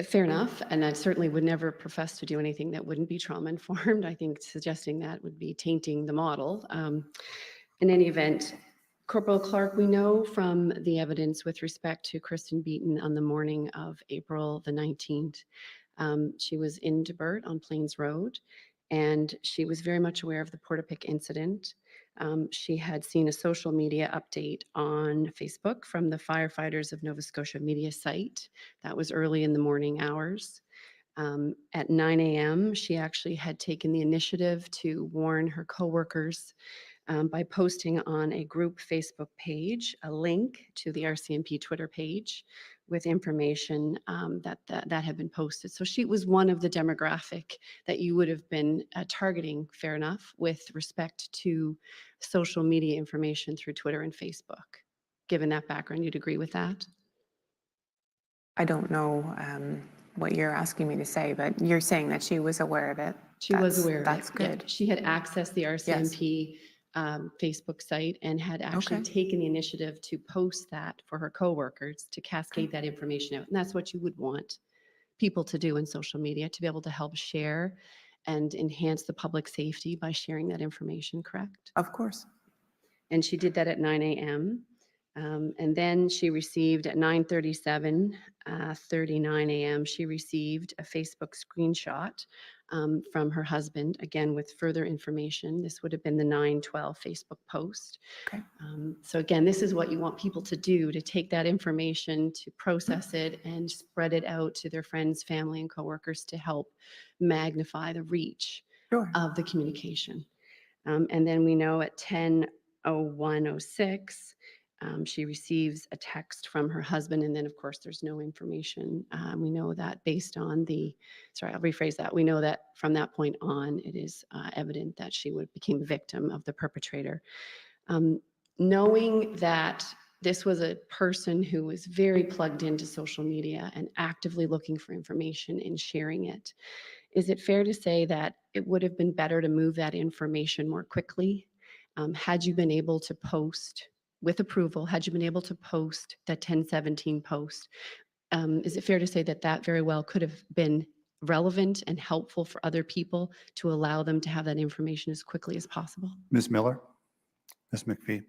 Fair enough, and I certainly would never profess to do anything that wouldn't be trauma-informed. I think suggesting that would be tainting the model. In any event, Corporal Clarke, we know from the evidence with respect to Kristen Beaton on the morning of April the 19th, she was in Debert on Plains Road, and she was very much aware of the Portapic incident. She had seen a social media update on Facebook from the Firefighters of Nova Scotia media site. That was early in the morning hours. At 9 a.m., she actually had taken the initiative to warn her coworkers by posting on a group Facebook page a link to the RCMP Twitter page with information that had been posted. So she was one of the demographic that you would have been targeting, fair enough, with respect to social media information through Twitter and Facebook. Given that background, you'd agree with that? I don't know what you're asking me to say, but you're saying that she was aware of it. She was aware of it. That's Yeah. good. She had accessed the RCMP Facebook site and had actually taken the initiative to post that for her coworkers to cascade that information out. And that's what you would want people to do in social media, to be able to help share and enhance the public safety by sharing that information, correct? Of course. And she did that at 9 a.m. And then she received at 9:37, 39 a.m., she received a Facebook screenshot from her husband, again, with further information. This would have been the 9/12 Facebook post. Okay. So again, this is what you want people to do, to take that information, to process it and spread it out to their friends, family, and coworkers to help magnify the reach of the communication. And then we know at 10:01:06, she receives a text from her husband, and then of course there's no information. We know that based on I'll rephrase that. We know that from that point on, it is evident that she became a victim of the perpetrator. Knowing that this was a person who was very plugged into social media and actively looking for information and sharing it, is it fair to say that it would have been better to move that information more quickly? Had you been able to post with approval, had you been able to post that 1017 post, is it fair to say that that very well could have been relevant and helpful for other people to allow them to have that information as quickly as possible. Ms. Miller, Ms. McPhee.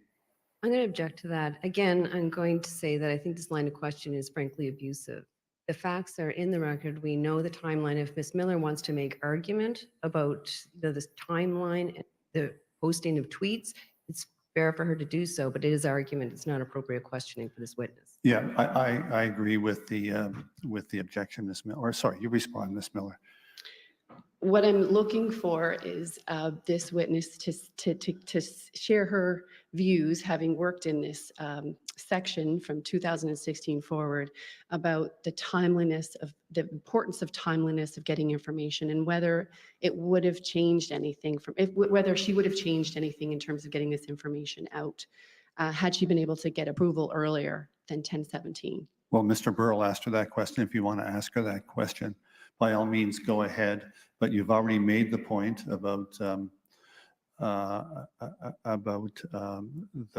I'm going to object to that. Again, I'm going to say that I think this line of question is frankly abusive. The facts are in the record. We know the timeline. If Ms. Miller wants to make argument about this timeline, the posting of tweets, it's fair for her to do so, but it is argument. It's not appropriate questioning for this witness. Yeah, I agree with the objection, Ms. Miller. Or sorry, you respond, Ms. Miller. What I'm looking for is this witness to share her views, having worked in this section from 2016 forward, about the timeliness of the importance of timeliness of getting information, and whether it would have changed anything whether she would have changed anything in terms of getting this information out had she been able to get approval earlier than 10/17. Well, Mr. Burrell asked her that question. If you want to ask her that question, by all means, go ahead. But you've already made the point about the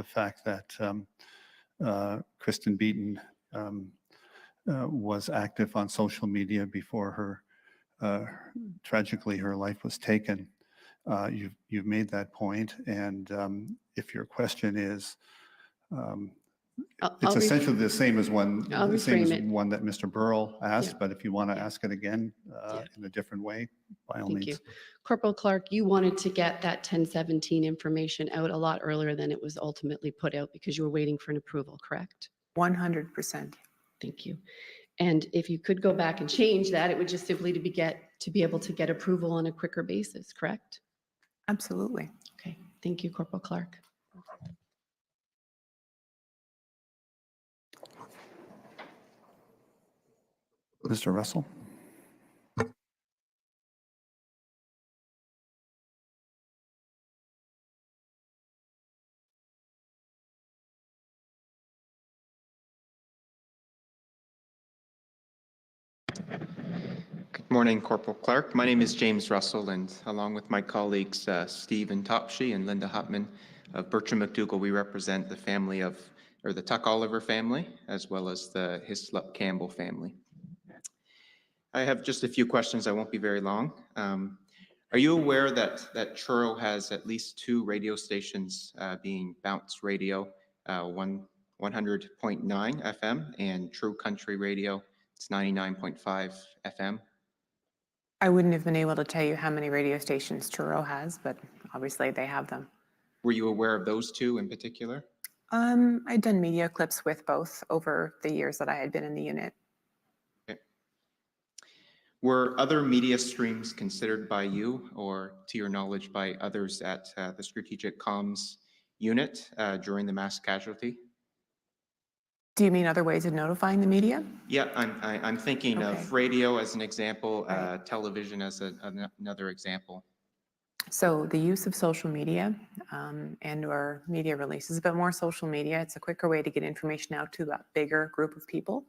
fact that Kristen Beaton was active on social media before tragically, her life was taken. You've made that point, and if your question is, it's essentially the same as one that Mr. Burrell asked, but if you want to ask it again in a different way, by all means. Thank you. Corporal Clarke, you wanted to get that 10/17 information out a lot earlier than it was ultimately put out because you were waiting for an approval, correct? 100%. Thank you. And if you could go back and change that, it would just simply to be able to get approval on a quicker basis, correct? Absolutely. Okay. Thank you, Corporal Clarke. Mr. Russell? Good morning, Corporal Clarke. My name is James Russell, and along with my colleagues Stephen Topshie and Linda Hutman of Bertram McDougall, we represent the family the Tuck Oliver family, as well as the Hislop Campbell family. I have just a few questions. I won't be very long. Are you aware that Truro has at least 2 radio stations being Bounce Radio, 100.9 FM, and True Country Radio, it's 99.5 FM? I wouldn't have been able to tell you how many radio stations Truro has, but obviously they have them. Were you aware of those 2 in particular? I'd done media clips with both over the years that I had been in the unit. Okay. Were other media streams considered by you, or to your knowledge by others at the Strategic Comms unit during the mass casualty? Do you mean other ways of notifying the media? Yeah, I'm thinking of radio as an example, television as another example. So the use of social media and or media releases, but more social media, it's a quicker way to get information out to a bigger group of people.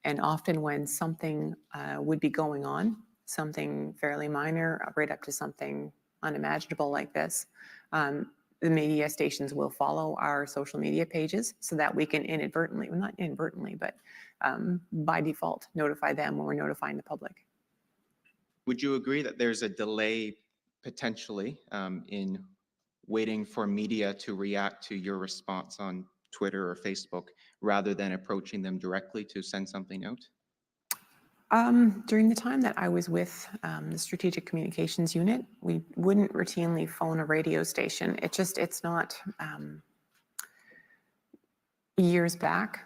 And often when something would be going on, something fairly minor, right up to something unimaginable like this, the media stations will follow our social media pages so that we can inadvertently, well, not inadvertently, but by default, notify them when we're notifying the public. Would you agree that there's a delay potentially in waiting for media to react to your response on Twitter or Facebook rather than approaching them directly to send something out? During the time that I was with the Strategic Communications Unit, we wouldn't routinely phone a radio station. It's not years back.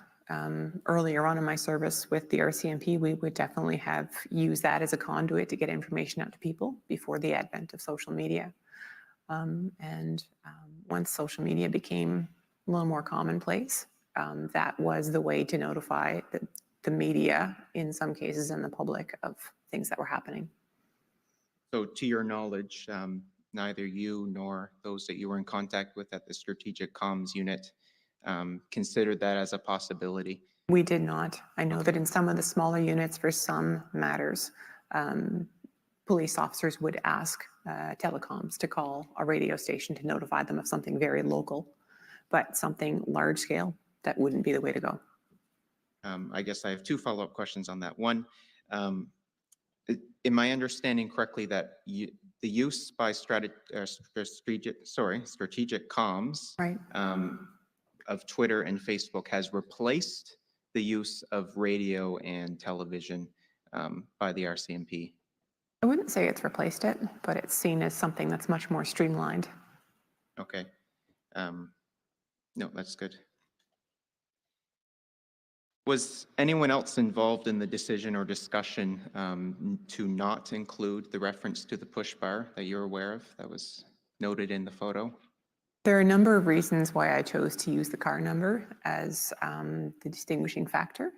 Earlier on in my service with the RCMP, we would definitely have used that as a conduit to get information out to people before the advent of social media. Once social media became a little more commonplace, that was the way to notify the media, in some cases, and the public of things that were happening. So to your knowledge, neither you nor those that you were in contact with at the Strategic Comms Unit considered that as a possibility? We did not. I know that in some of the smaller units, for some matters, police officers would ask telecoms to call a radio station to notify them of something very local, but something large scale, that wouldn't be the way to go. I guess I have 2 follow-up questions on that. One, am I understanding correctly that the use by strategic comms Right. of Twitter and Facebook has replaced the use of radio and television by the RCMP? I wouldn't say it's replaced it, but it's seen as something that's much more streamlined. Okay. No, that's good. Was anyone else involved in the decision or discussion to not include the reference to the push bar that you're aware of that was noted in the photo? There are a number of reasons why I chose to use the car number as the distinguishing factor.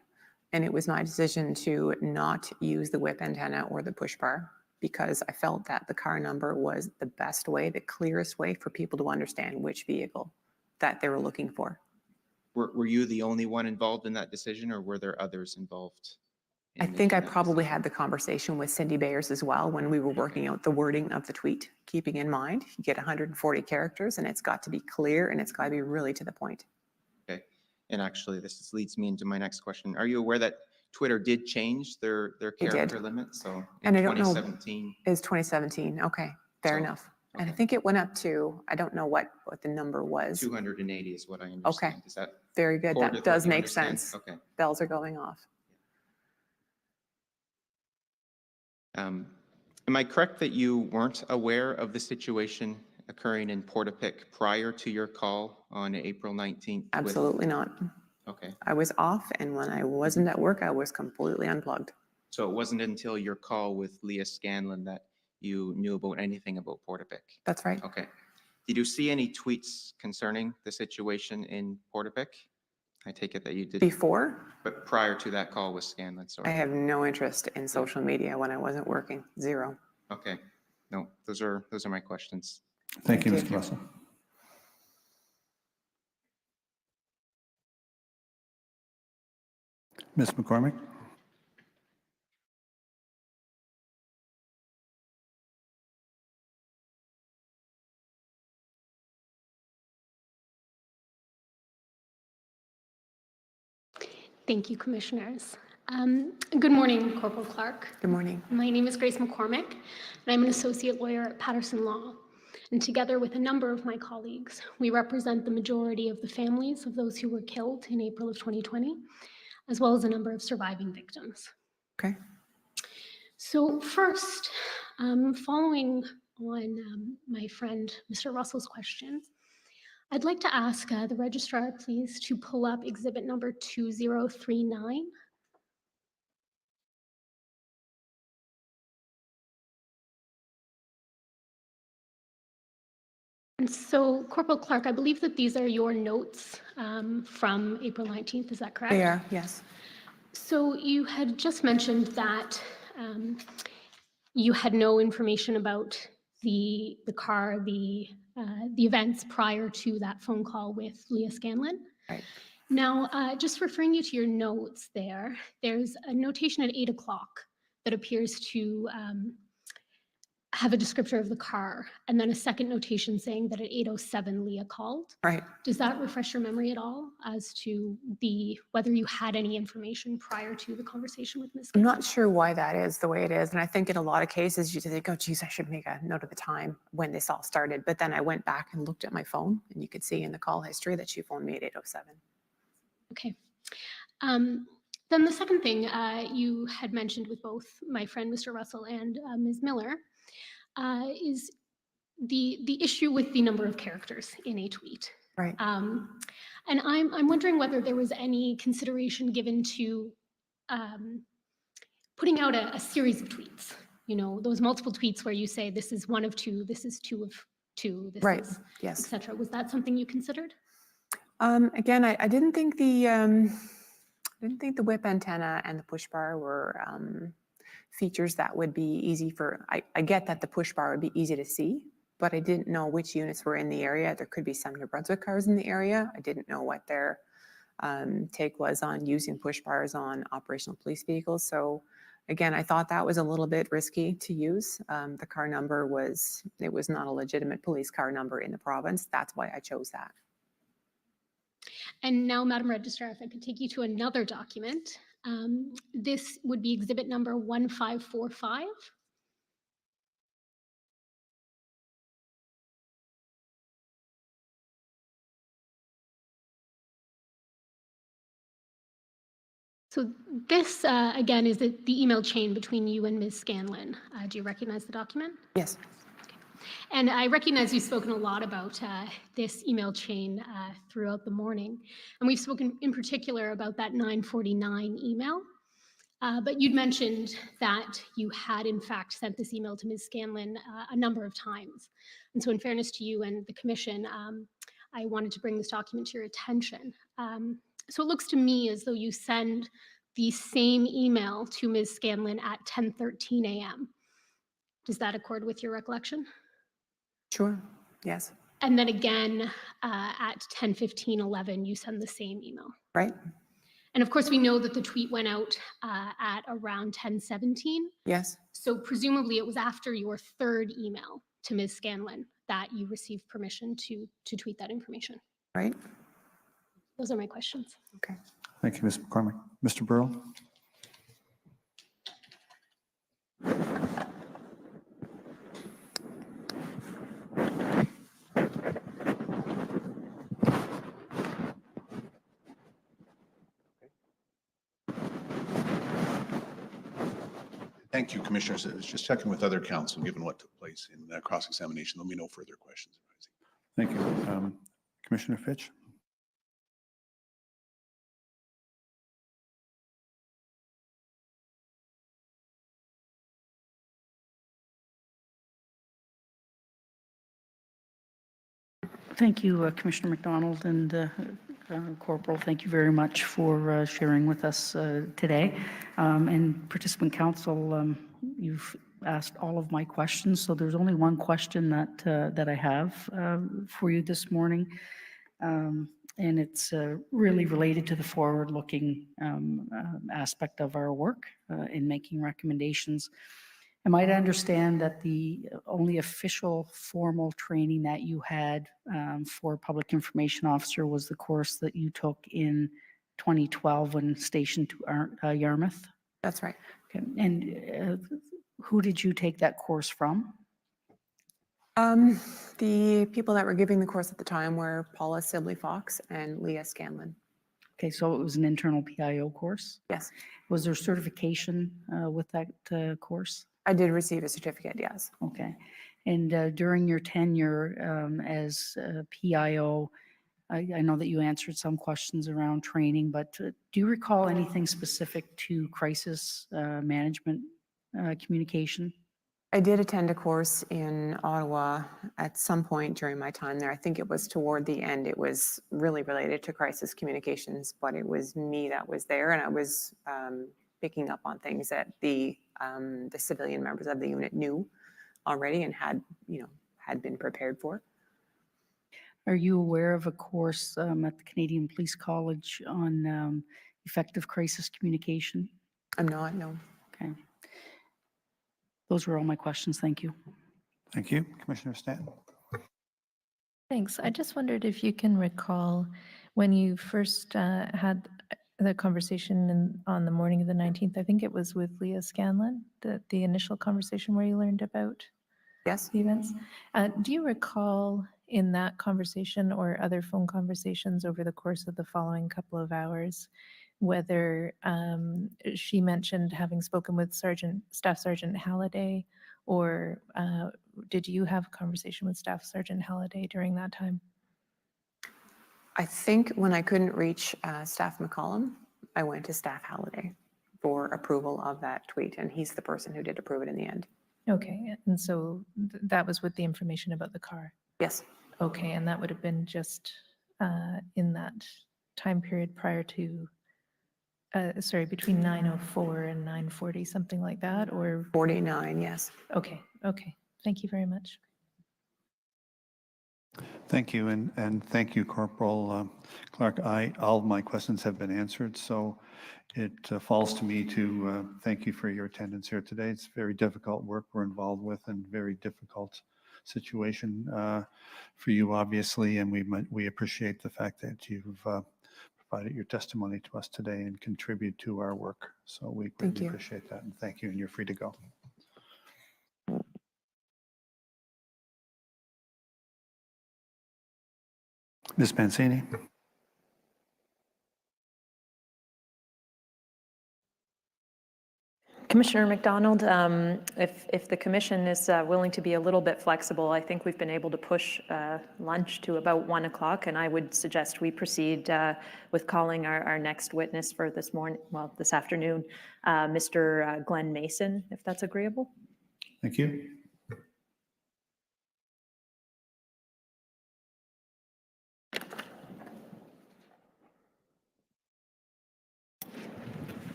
And it was my decision to not use the whip antenna or the push bar because I felt that the car number was the best way, the clearest way for people to understand which vehicle that they were looking for. Were you the only one involved in that decision, or were there others involved? I think I probably had the conversation with Cindy Bayers as well when we were working out the wording of the tweet, keeping in mind you get 140 characters and it's got to be clear and it's got to be really to the point. Okay. And actually, this leads me into my next question. Are you aware that Twitter did change their character limit? So in 2017. Is 2017. Okay, fair enough. And I think it went up to, I don't know what the number was. 280 is what I understand. Okay. Is that very good? according That to what does you make understand? sense. Okay. Bells are going off. Am I correct that you weren't aware of the situation occurring in Portapique prior to your call on April 19th? Absolutely not. Okay. I was off, and when I wasn't at work, I was completely unplugged. So it wasn't until your call with Leah Scanlon that you knew about anything about Portapique? That's right. Okay. Did you see any tweets concerning the situation in Portapique? I take it that you did. Before? But prior to that call with Scanlon, sorry. I have no interest in social media when I wasn't working. Zero. Okay. No, those are my questions. Thank you, Mr. Russell. Ms. McCormick? Thank you, Commissioners. Good morning, Corporal Clarke. Good morning. My name is Grace McCormick, and I'm an associate lawyer at Patterson Law. And together with a number of my colleagues, we represent the majority of the families of those who were killed in April of 2020, as well as a number of surviving victims. Okay. So first, following on my friend Mr. Russell's question, I'd like to ask the registrar, please, to pull up exhibit number 2039. And so, Corporal Clarke, I believe that these are your notes from April 19th, is that correct? They are, yes. So you had just mentioned that you had no information about the car, the events prior to that phone call with Leah Scanlon. Right. Now, just referring you to your notes there's a notation at 8 o'clock that appears to have a descriptor of the car, and then a second notation saying that at 8:07 Leah called. Right. Does that refresh your memory at all as to whether you had any information prior to the conversation with Ms. I'm not sure why that is the way it is. And I think in a lot of cases you think, oh, geez, I should make a note of the time when this all started. But then I went back and looked at my phone, and you could see in the call history that she phoned me at 8:07. Okay. Then the second thing you had mentioned with both my friend Mr. Russell and Ms. Miller is the issue with the number of characters in a tweet. Right. And I'm wondering whether there was any consideration given to putting out a series of tweets. You know, those multiple tweets where you say this is one of two, this is two of two, this Right. is, Yes. etc. Was that something you considered? Again, I didn't think the whip antenna and the push bar were features that would be easy for. I get that the push bar would be easy to see, but I didn't know which units were in the area. There could be some New Brunswick cars in the area. I didn't know what their take was on using push bars on operational police vehicles. So again, I thought that was a little bit risky to use. The car number was not a legitimate police car number in the province. That's why I chose that. And now, Madam Registrar, if I could take you to another document. This would be exhibit number 1545. So this, again, is the email chain between you and Ms. Scanlon. Do you recognize the document? Yes. And I recognize you've spoken a lot about this email chain throughout the morning. And we've spoken in particular about that 9:49 email. But you'd mentioned that you had in fact sent this email to Ms. Scanlon a number of times. And so in fairness to you and the commission, I wanted to bring this document to your attention. So it looks to me as though you send the same email to Ms. Scanlon at 10:13 a.m. Does that accord with your recollection? Sure, yes. And then again at 10:15:11, you send the same email. Right. And of course, we know that the tweet went out at around 10:17. Yes. So presumably it was after your third email to Ms. Scanlon that you received permission to tweet that information. Right. Those are my questions. Okay. Thank you, Ms. McCormick. Mr. Burrell? Thank you, Commissioners. I was just checking with other counsel, given what took place in cross-examination. There'll be no further questions. Thank you. Commissioner Fitch? Thank you, Commissioner McDonald and Corporal. Thank you very much for sharing with us today. And participant council, you've asked all of my questions, so there's only one question that I have for you this morning. And it's really related to the forward-looking aspect of our work in making recommendations. Am I to understand that the only official formal training that you had for public information officer was the course that you took in 2012 when stationed to Yarmouth? That's right. Okay. And who did you take that course from? The people that were giving the course at the time were Paula Sibley-Fox and Leah Scanlon. Okay, so it was an internal PIO course? Yes. Was there certification with that course? I did receive a certificate, yes. Okay. And during your tenure as PIO, I know that you answered some questions around training, but do you recall anything specific to crisis management communication? I did attend a course in Ottawa at some point during my time there. I think it was toward the end. It was really related to crisis communications, but it was me that was there, and I was picking up on things that the civilian members of the unit knew already and had been prepared for. Are you aware of a course at the Canadian Police College on effective crisis communication? I'm not, no. Okay. Those were all my questions. Thank you. Thank you. Commissioner Stanton? Thanks. I just wondered if you can recall when you first had the conversation on the morning of the 19th, I think it was with Leah Scanlon, the initial conversation where you learned about yes. the events. Do you recall in that conversation or other phone conversations over the course of the following couple of hours, whether she mentioned having spoken with Staff Sergeant Halliday, or did you have a conversation with Staff Sergeant Halliday during that time? I think when I couldn't reach Staff McCollum, I went to Staff Halliday for approval of that tweet, and he's the person who did approve it in the end. Okay, and so that was with the information about the car? Yes. Okay, and that would have been just in that time period prior to, sorry, between 9:04 and 9:40, something like that, or? 49, yes. Okay, okay. Thank you very much. Thank you, and thank you, Corporal Clarke. All of my questions have been answered, so it falls to me to thank you for your attendance here today. It's very difficult work we're involved with and very difficult situation for you, obviously, and we appreciate the fact that you've provided your testimony to us today and contribute to our work. So we Thank greatly you. appreciate that, and thank you, and you're free to go. Ms. Mancini. Commissioner McDonald, if the commission is willing to be a little bit flexible, I think we've been able to push lunch to about 1 o'clock, and I would suggest we proceed with calling our next witness for this morning, well, this afternoon, Mr. Glenn Mason, if that's agreeable. Thank you.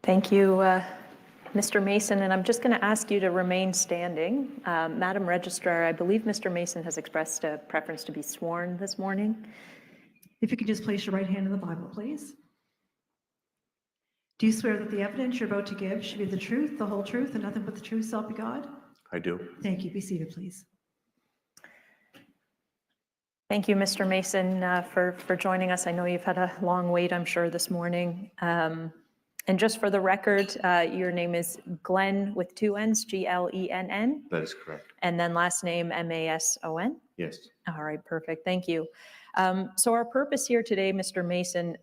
Thank you, Mr. Mason, and I'm just going to ask you to remain standing. Madam Registrar, I believe Mr. Mason has expressed a preference to be sworn this morning. If you could just place your right hand on the Bible, please. Do you swear that the evidence you're about to give should be the truth, the whole truth, and nothing but the truth, so help you God? I do. Thank you. Be seated, please. Thank you, Mr. Mason, for joining us. I know you've had a long wait, I'm sure, this morning. And just for the record, your name is Glenn with 2 N's, Glenn. That is correct. And then last name Mason? Yes. All right, perfect. Thank you. So our purpose here today, Mr. Mason,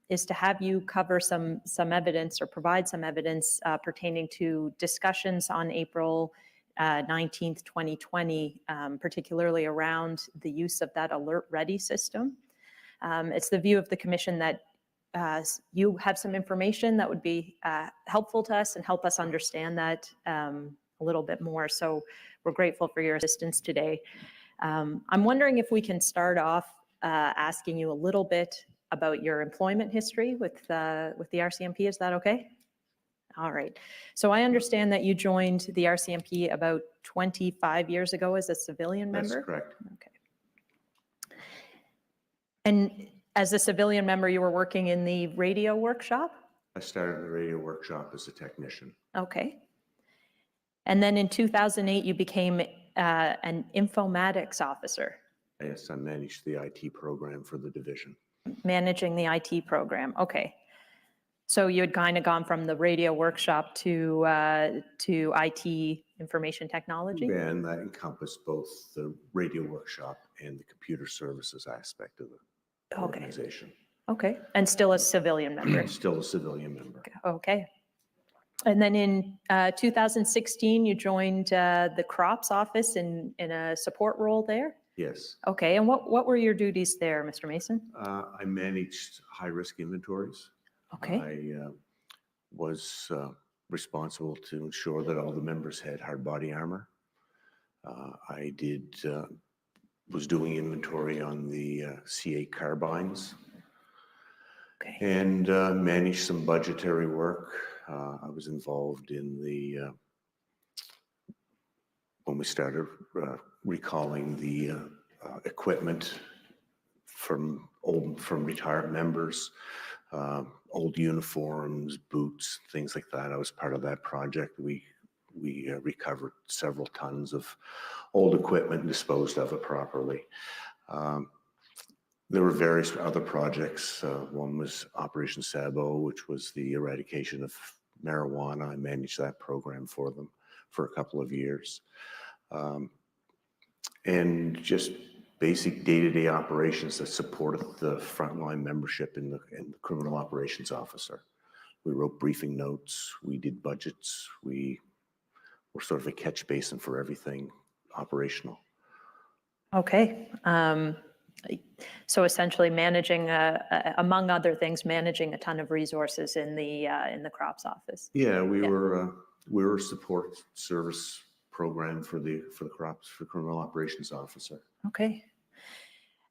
is to have you cover some evidence or provide some evidence pertaining to discussions on April 19th, 2020, particularly around the use of that Alert Ready system. It's the view of the commission that you have some information that would be helpful to us and help us understand that a little bit more. So we're grateful for your assistance today. I'm wondering if we can start off asking you a little bit about your employment history with the RCMP. Is that okay? All right. So I understand that you joined the RCMP about 25 years ago as a civilian member? That's correct. Okay. And as a civilian member, you were working in the radio workshop? I started the radio workshop as a technician. Okay. And then in 2008, you became an informatics officer. Yes, I managed the IT program for the division. Managing the IT program. Okay. So you had kind of gone from the radio workshop to IT information technology? And that encompassed both the radio workshop and the computer services aspect of the organization. Okay. And still a civilian member? Still a civilian member. Okay. And then in 2016, you joined the crops office in a support role there? Yes. Okay. And what were your duties there, Mr. Mason? I managed high-risk inventories. Okay. I was responsible to ensure that all the members had hard body armor. I was doing inventory on the C8 carbines. Okay. And managed some budgetary work. I was involved in when we started recalling the equipment from retired members, old uniforms, boots, things like that. I was part of that project. We recovered several tons of old equipment and disposed of it properly. There were various other projects. One was Operation Sabo, which was the eradication of marijuana. I managed that program for them for a couple of years. And just basic day-to-day operations that supported the frontline membership in the criminal operations officer. We wrote briefing notes, we did budgets, we were sort of a catch basin for everything operational. Okay. So essentially managing, among other things, managing a ton of resources in the crops office. Yeah, we were a support service program for the crops for criminal operations officer. Okay.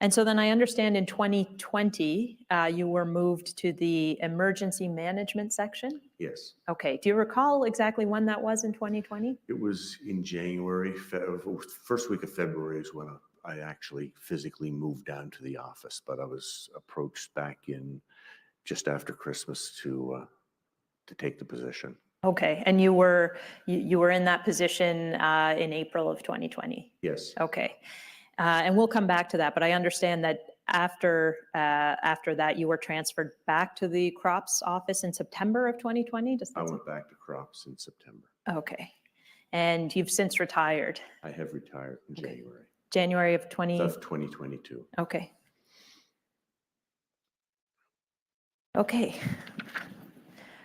And so then I understand in 2020, you were moved to the emergency management section? Yes. Okay. Do you recall exactly when that was in 2020? It was in January, first week of February is when I actually physically moved down to the office, but I was approached back in just after Christmas to take the position. Okay. And you were in that position in April of 2020? Yes. Okay. And we'll come back to that, but I understand that after that, you were transferred back to the Crops office in September of 2020? I went back to Crops in September. Okay. And you've since retired? I have retired in January. January of 2022. Okay. Okay.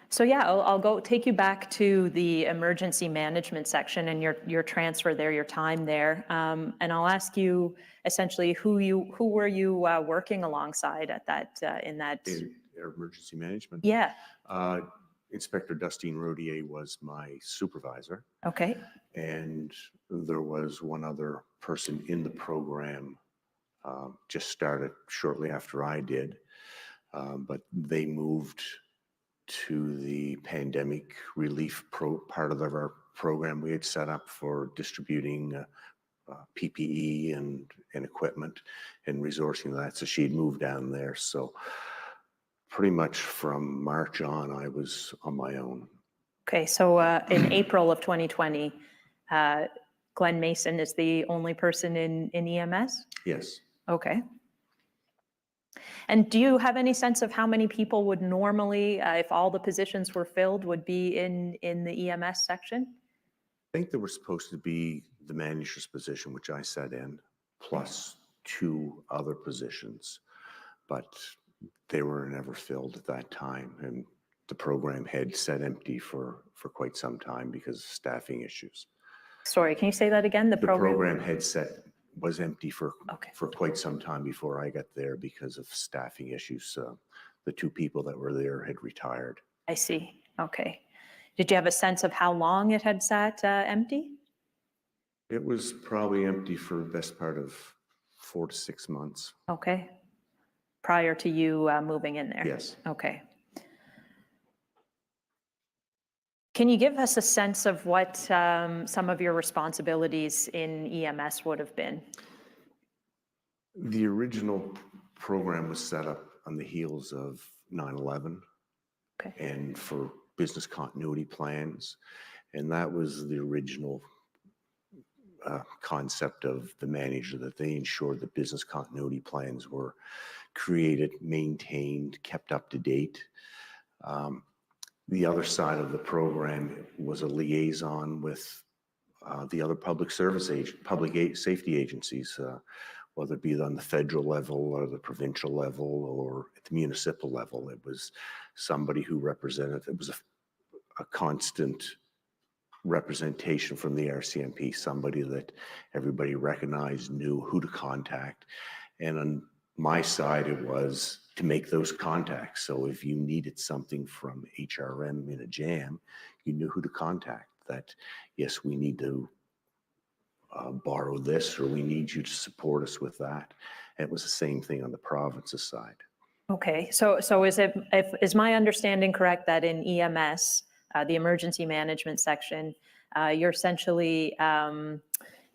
So yeah, I'll go take you back to the emergency management section and your transfer there, your time there, and I'll ask you essentially who were you working alongside at that in emergency management? Yeah. Inspector Dustine Rodier was my supervisor. Okay. And there was one other person in the program, just started shortly after I did, but they moved to the pandemic relief part of our program we had set up for distributing PPE and equipment and resourcing that. So she had moved down there. So pretty much from March on, I was on my own. Okay, so in April of 2020, Glenn Mason is the only person in EMS? Yes. Okay. And do you have any sense of how many people would normally, if all the positions were filled, would be in the EMS section? I think there was supposed to be the manager's position, which I sat in, plus 2 other positions, but they were never filled at that time. And the program had sat empty for quite some time because of staffing issues. Sorry, can you say that again? The program was empty for quite some time before I got there because of staffing issues. The 2 people that were there had retired. I see. Okay. Did you have a sense of how long it had sat empty? It was probably empty for the best part of 4 to 6 months. Okay. Prior to you moving in there? Yes. Okay. Can you give us a sense of what some of your responsibilities in EMS would have been? The original program was set up on the heels of 9/11 and for business continuity plans. And that was the original concept of the manager, that they ensured that business continuity plans were created, maintained, kept up to date. The other side of the program was a liaison with the other public safety agencies, whether it be on the federal level or the provincial level or at the municipal level. It was somebody who represented, it was a constant representation from the RCMP, somebody that everybody recognized, knew who to contact. And on my side, it was to make those contacts. So if you needed something from HRM in a jam, you knew who to contact. That, yes, we need to borrow this, or we need you to support us with that. And it was the same thing on the province's side. Okay, so is my understanding correct that in EMS, the emergency management section, you're essentially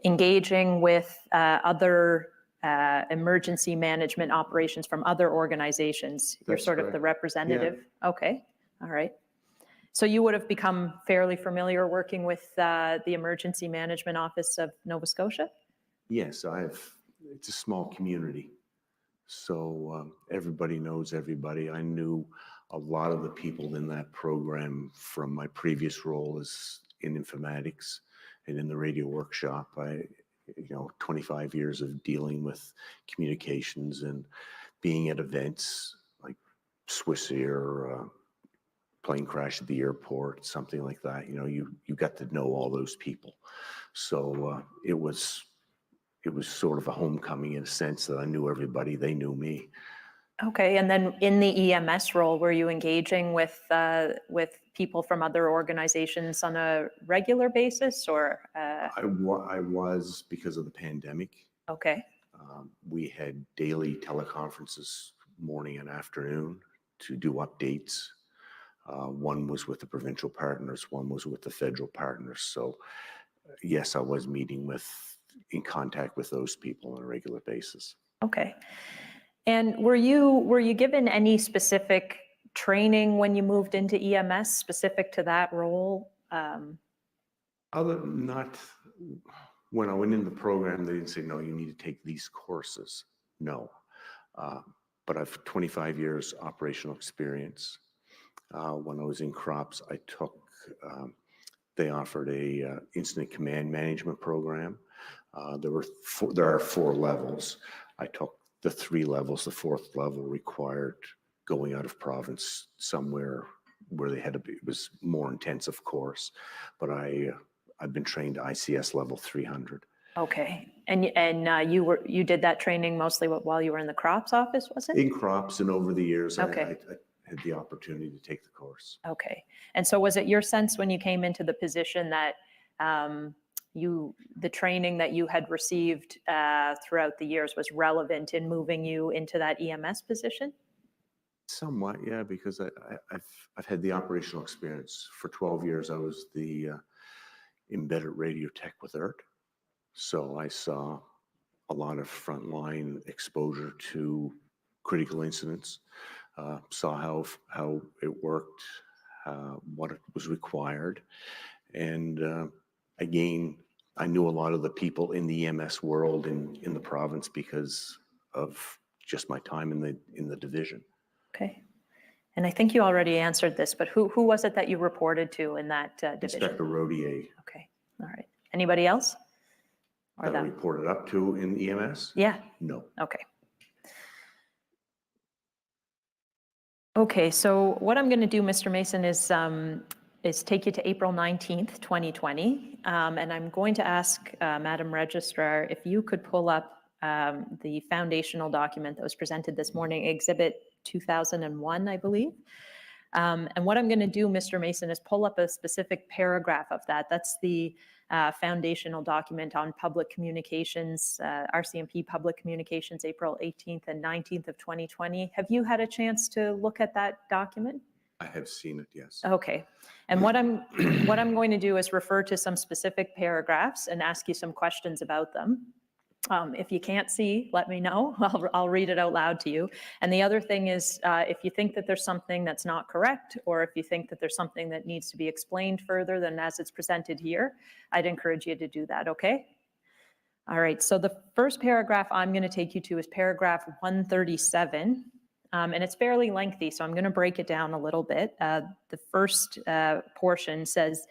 engaging with other emergency management operations from other organizations? You're That's sort of correct. the representative? Yeah. Okay, all right. So you would have become fairly familiar working with the Emergency Management Office of Nova Scotia? Yes, it's a small community. So everybody knows everybody. I knew a lot of the people in that program from my previous role as in informatics and in the radio workshop. 25 years of dealing with communications and being at events like Swissair, plane crash at the airport, something like that. You got to know all those people. So it was sort of a homecoming in a sense that I knew everybody, they knew me. Okay, and then in the EMS role, were you engaging with people from other organizations on a regular basis, or? I was, because of the pandemic. Okay. We had daily teleconferences morning and afternoon to do updates. One was with the provincial partners, one was with the federal partners. So yes, I was in contact with those people on a regular basis. Okay. And were you given any specific training when you moved into EMS specific to that role? Not when I went in the program, they didn't say, no, you need to take these courses. No. But I've 25 years operational experience. When I was in crops, I took, they offered a incident command management program. There are 4 levels. I took the 3 levels. The 4th level required going out of province somewhere where it was more intensive course. But I've been trained ICS level 300. Okay. And you did that training mostly while you were in the crops office, was it? In crops, and over the years, Okay. I had the opportunity to take the course. Okay. And so was it your sense when you came into the position that the training that you had received throughout the years was relevant in moving you into that EMS position? Somewhat, yeah, because I've had the operational experience. For 12 years, I was the embedded radio tech with ERT. So I saw a lot of frontline exposure to critical incidents, saw how it worked, what it was required. And again, I knew a lot of the people in the EMS world in the province because of just my time in the division. Okay. And I think you already answered this, but who was it that you reported to in that division? Inspector Rodier. Okay. All right. Anybody else? Or That I reported up to in EMS? Yeah. No. Okay. Okay, so what I'm going to do, Mr. Mason, is take you to April 19th, 2020, and I'm going to ask Madam Registrar if you could pull up the foundational document that was presented this morning, Exhibit 2001, I believe. And what I'm going to do, Mr. Mason, is pull up a specific paragraph of that. That's the foundational document on public communications, RCMP public communications, April 18th and 19th of 2020. Have you had a chance to look at that document? I have seen it, yes. Okay. And what I'm going to do is refer to some specific paragraphs and ask you some questions about them. If you can't see, let me know. I'll read it out loud to you. And the other thing is, if you think that there's something that's not correct, or if you think that there's something that needs to be explained further than as it's presented here, I'd encourage you to do that, okay? All right, so the first paragraph I'm going to take you to is paragraph 137. And it's fairly lengthy, so I'm going to break it down a little bit. The first portion says,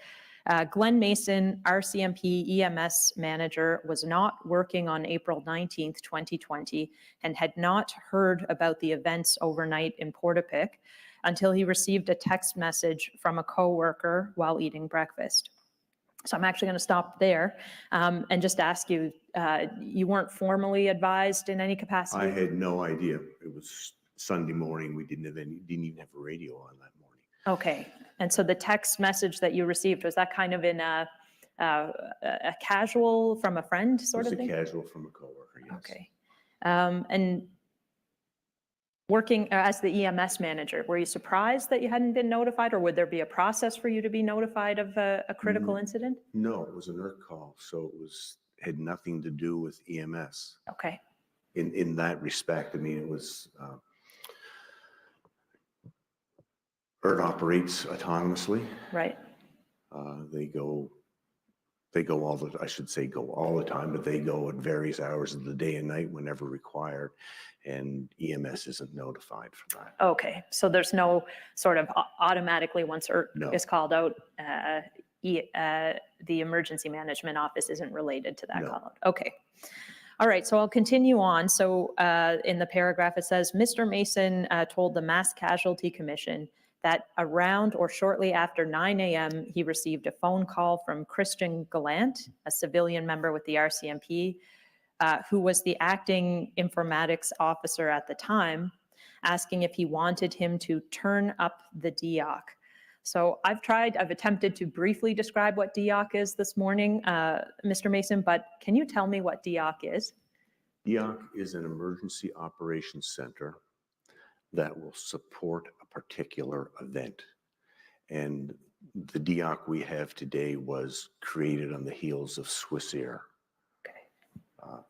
Glenn Mason, RCMP EMS manager, was not working on April 19th, 2020, and had not heard about the events overnight in Portapic until he received a text message from a coworker while eating breakfast. So I'm actually going to stop there and just ask you, you weren't formally advised in any capacity? I had no idea. It was Sunday morning. We didn't even have a radio on that morning. Okay, and so the text message that you received, was that kind of in a casual from a friend sort of thing? It was a casual from a coworker, yes. Okay, and working as the EMS manager, were you surprised that you hadn't been notified, or would there be a process for you to be notified of a critical incident? No, it was an ERT call, so it had nothing to do with EMS. Okay. In that respect, I mean, it was. ERT operates autonomously. Right. They go all the time, but they go at various hours of the day and night whenever required, and EMS isn't notified for that. Okay, so there's no sort of automatically once ERT is called out, the emergency management office isn't related to that call out. Okay. All right, so I'll continue on. So in the paragraph it says, Mr. Mason told the Mass Casualty Commission that around or shortly after 9 a.m., he received a phone call from Christian Gallant, a civilian member with the RCMP, who was the acting informatics officer at the time, asking if he wanted him to turn up the DEOC. So I've attempted to briefly describe what DEOC is this morning, Mr. Mason, but can you tell me what DEOC is? DEOC is an emergency operations center that will support a particular event. And the DEOC we have today was created on the heels of Swissair.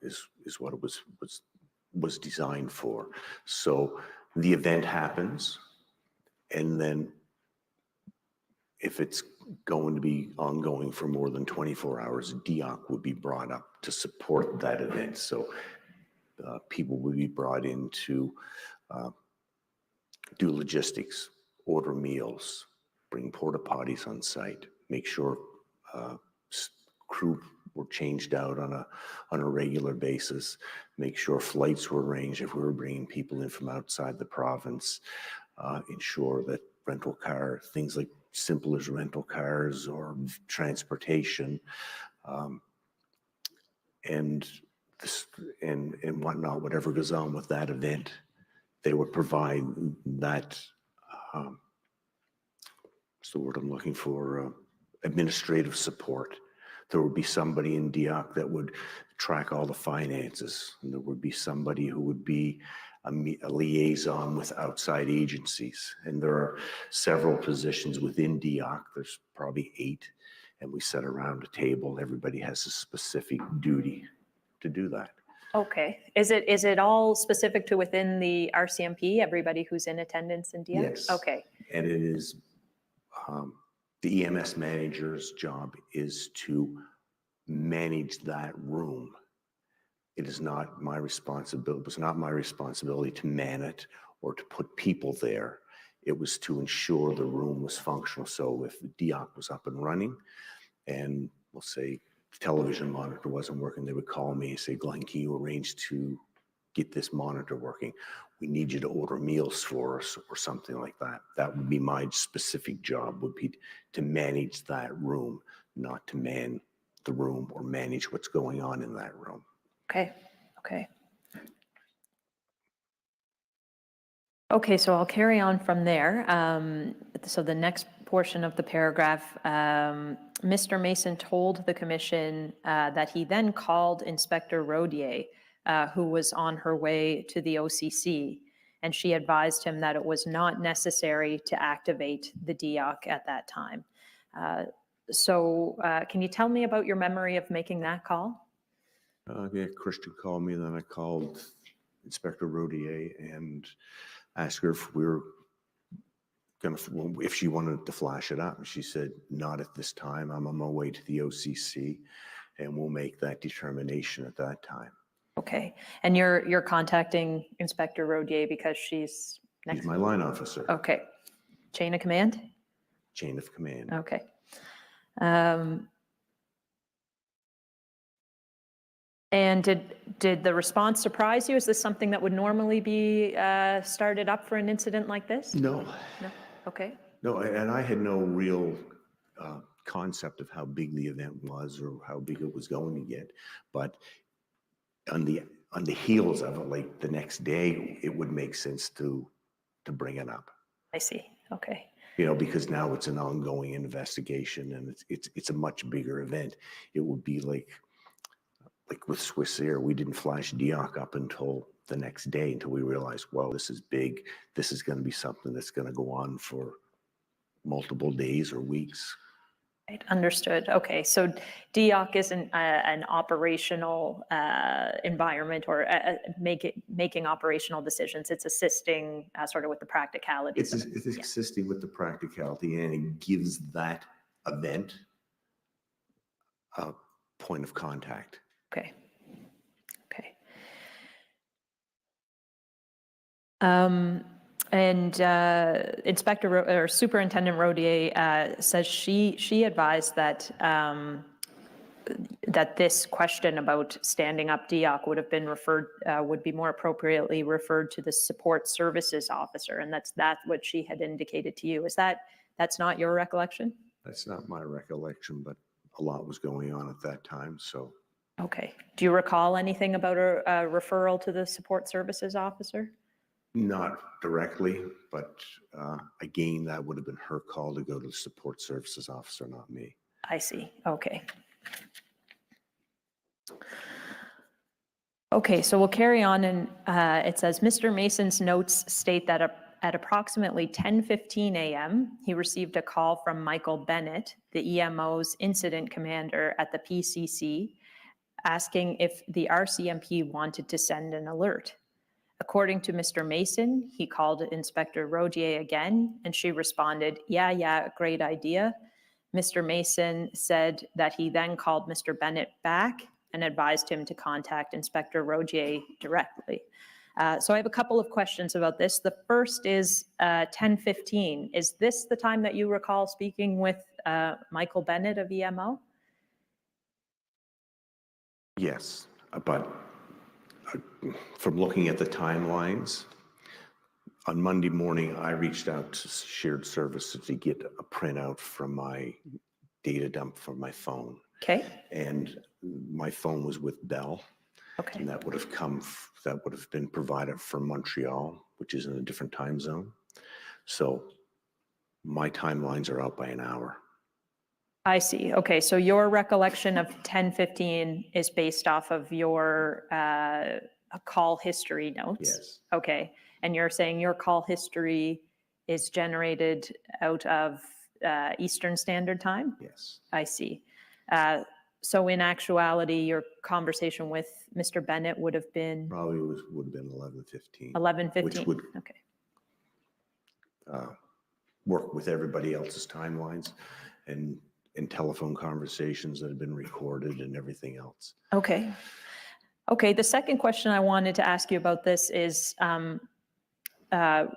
Is what it was designed for. So the event happens, and then if it's going to be ongoing for more than 24 hours, DEOC would be brought up to support that event. So people would be brought in to do logistics, order meals, bring porta potties on site, make sure crew were changed out on a regular basis, make sure flights were arranged if we were bringing people in from outside the province, ensure that rental car, things like simple as rental cars or transportation, and whatnot, whatever goes on with that event, they would provide that, what's the word I'm looking for, administrative support. There would be somebody in DEOC that would track all the finances, and there would be somebody who would be a liaison with outside agencies. And there are several positions within DEOC. There's probably 8, and we sit around a table. Everybody has a specific duty to do that. Okay. Is it all specific to within the RCMP, everybody who's in attendance in DEOC? Yes. Okay. And it is, the EMS manager's job is to manage that room. It is not my responsibility. It was not my responsibility to man it or to put people there. It was to ensure the room was functional. So if the DEOC was up and running, and we'll say the television monitor wasn't working, they would call me and say, "Glenn, can you arrange to get this monitor working? We need you to order meals for us," or something like that. That would be my specific job, would be to manage that room, not to man the room or manage what's going on in that room. Okay. Okay. Okay, so I'll carry on from there. So the next portion of the paragraph, Mr. Mason told the commission that he then called Inspector Rodier, who was on her way to the OCC, and she advised him that it was not necessary to activate the DEOC at that time. So can you tell me about your memory of making that call? Yeah, Christian called me, then I called Inspector Rodier and asked her if we were if she wanted to flash it up. And she said, "Not at this time. I'm on my way to the OCC, and we'll make that determination at that time." Okay, and you're contacting Inspector Rodier because she's next? She's my line officer. Okay, chain of command? Chain of command. Okay. And did the response surprise you? Is this something that would normally be started up for an incident like this? No. No. Okay. No, and I had no real concept of how big the event was or how big it was going to get. But on the heels of it, like the next day, it would make sense to bring it up. I see. Okay. You know, because now it's an ongoing investigation, and it's a much bigger event. It would be like with Swissair, we didn't flash DEOC up until the next day, until we realized, well, this is big. This is going to be something that's going to go on for multiple days or weeks. Right, understood. Okay, so DEOC isn't an operational environment or making operational decisions. It's assisting sort of with the practicalities. It's assisting with the practicality, and it gives that event a point of contact. Okay. Okay. And Inspector or Superintendent Rodier says she advised that that this question about standing up DEOC would have been would be more appropriately referred to the support services officer, and that's what she had indicated to you. That's not your recollection? That's not my recollection, but a lot was going on at that time, so. Okay. Do you recall anything about a referral to the support services officer? Not directly, but again, that would have been her call to go to the support services officer, not me. I see. Okay. Okay, so we'll carry on, and it says, Mr. Mason's notes state that At approximately 10:15 a.m., he received a call from Michael Bennett, the EMO's incident commander at the PCC, asking if the RCMP wanted to send an alert. According to Mr. Mason, he called Inspector Rodier again, and she responded, yeah, great idea. Mr. Mason said that he then called Mr. Bennett back and advised him to contact Inspector Rodier directly. So I have a couple of questions about this. The first is 10:15. Is this the time that you recall speaking with Michael Bennett of EMO? Yes, but from looking at the timelines, on Monday morning, I reached out to shared services to get a printout from my data dump from my phone. Okay. And my phone was with Bell. Okay. And that would have been provided from Montreal, which is in a different time zone. So my timelines are out by an hour. I see. Okay, so your recollection of 10:15 is based off of your call history notes? Yes. Okay, and you're saying your call history is generated out of Eastern Standard Time? Yes. I see. So in actuality, your conversation with Mr. Bennett would have been? Probably would have been 11:15. 11:15, which would okay. Work with everybody else's timelines and telephone conversations that have been recorded and everything else. Okay. Okay, the second question I wanted to ask you about this is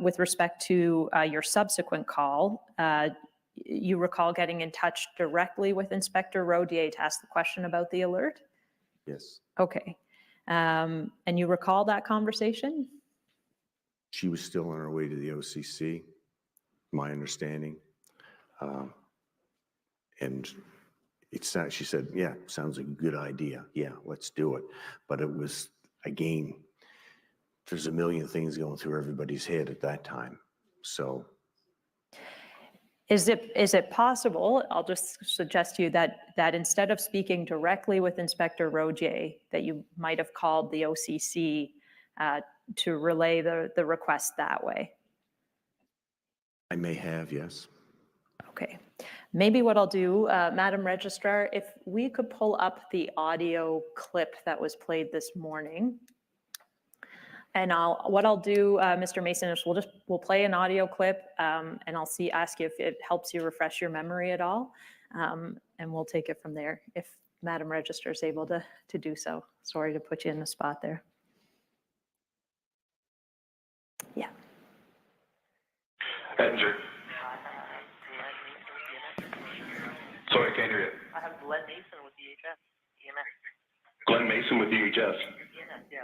with respect to your subsequent call. You recall getting in touch directly with Inspector Rodier to ask the question about the alert? Yes. Okay. And you recall that conversation? She was still on her way to the OCC, my understanding. And she said, yeah, sounds like a good idea. Yeah, let's do it. But it was, again, there's a million things going through everybody's head at that time. So. Is it possible, I'll just suggest to you that instead of speaking directly with Inspector Rodier, that you might have called the OCC to relay the request that way? I may have, yes. Okay. Maybe what I'll do, Madam Registrar, if we could pull up the audio clip that was played this morning. And what I'll do, Mr. Mason, is we'll play an audio clip, and I'll ask you if it helps you refresh your memory at all, and we'll take it from there. If Madam Registrar is able to do so. Sorry to put you in the spot there. Yeah. Ettinger. Sorry, I can't hear you. I have Glenn Mason with EHS, EMS. Glenn Mason with EHS. Yeah.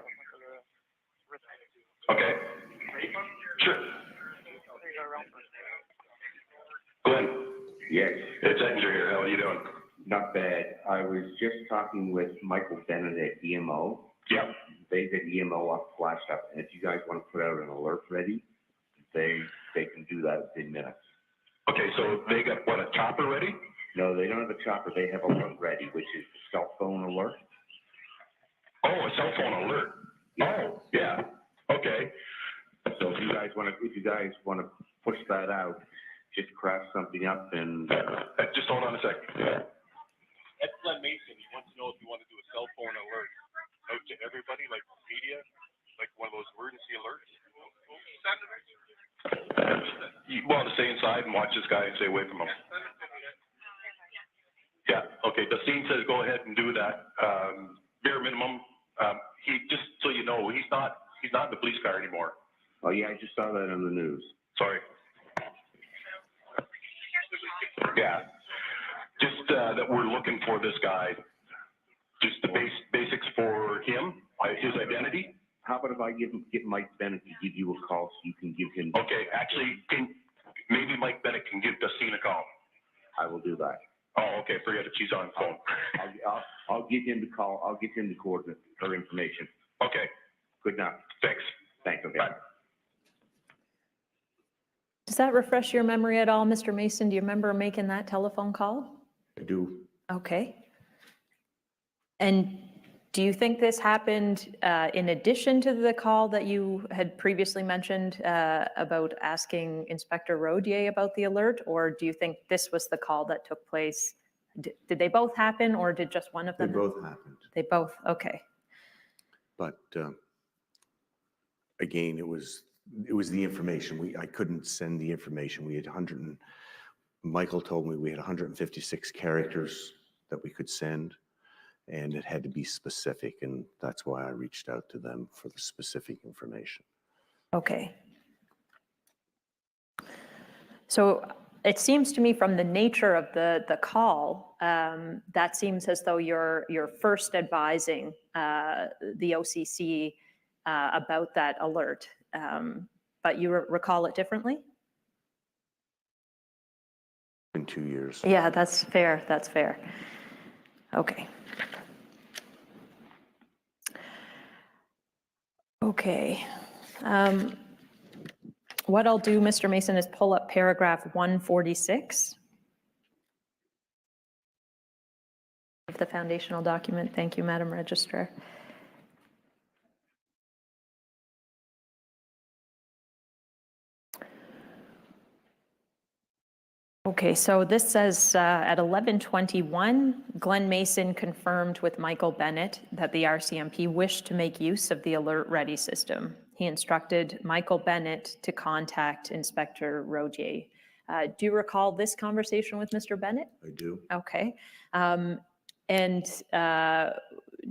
Okay. Sure. Glenn. Yes. It's Ettinger here. How are you doing? Not bad. I was just talking with Michael Bennett at EMO. Yeah. They got EMO up, flashed up, and if you guys want to put out an alert ready, they can do that within minutes. Okay, so they got what, a chopper ready? No, they don't have a chopper. They have alert ready, which is the cell phone alert. Oh, a cell phone alert. Oh, yeah. Okay. So if you guys want to push that out, just craft something up and. Just hold on a second. That's Glenn Mason. He wants to know if you want to do a cell phone alert out to everybody, like media, like one of those emergency alerts. You want to stay inside and watch this guy and stay away from him. Yeah. Okay. Dustine says go ahead and do that. Bare minimum. He just so you know, he's not in the police car anymore. Oh yeah, I just saw that on the news. Sorry. Yeah. Just that we're looking for this guy. Just the basics for him, his identity. How about if I get Mike Bennett to give you a call so you can give him. Okay. Actually, maybe Mike Bennett can give Dustine a call. I will do that. Oh, okay. Forget it. She's on the phone. I'll get him to call. I'll get him to coordinate her information. Okay. Good enough. Thanks. Thanks. Okay. Bye. Does that refresh your memory at all, Mr. Mason? Do you remember making that telephone call? I do. Okay. And Do you think this happened in addition to the call that you had previously mentioned about asking Inspector Rodier about the alert, or do you think this was the call that took place? Did they both happen, or did just one of They them? both happened. They both, okay. But again, it was the information. I couldn't send the information. We had Michael told me we had 156 characters that we could send, and it had to be specific, and that's why I reached out to them for the specific information. Okay. So it seems to me from the nature of the call, that seems as though you're first advising the OCC about that alert, but you recall it differently? In 2 years. Yeah, that's fair. That's fair. Okay. Okay. What I'll do, Mr. Mason, is pull up paragraph 146 of the foundational document. Thank you, Madam Registrar. Okay, so this says at 11:21, Glenn Mason confirmed with Michael Bennett that the RCMP wished to make use of the Alert Ready system. He instructed Michael Bennett to contact Inspector Rodier. Do you recall this conversation with Mr. Bennett? I do. Okay. And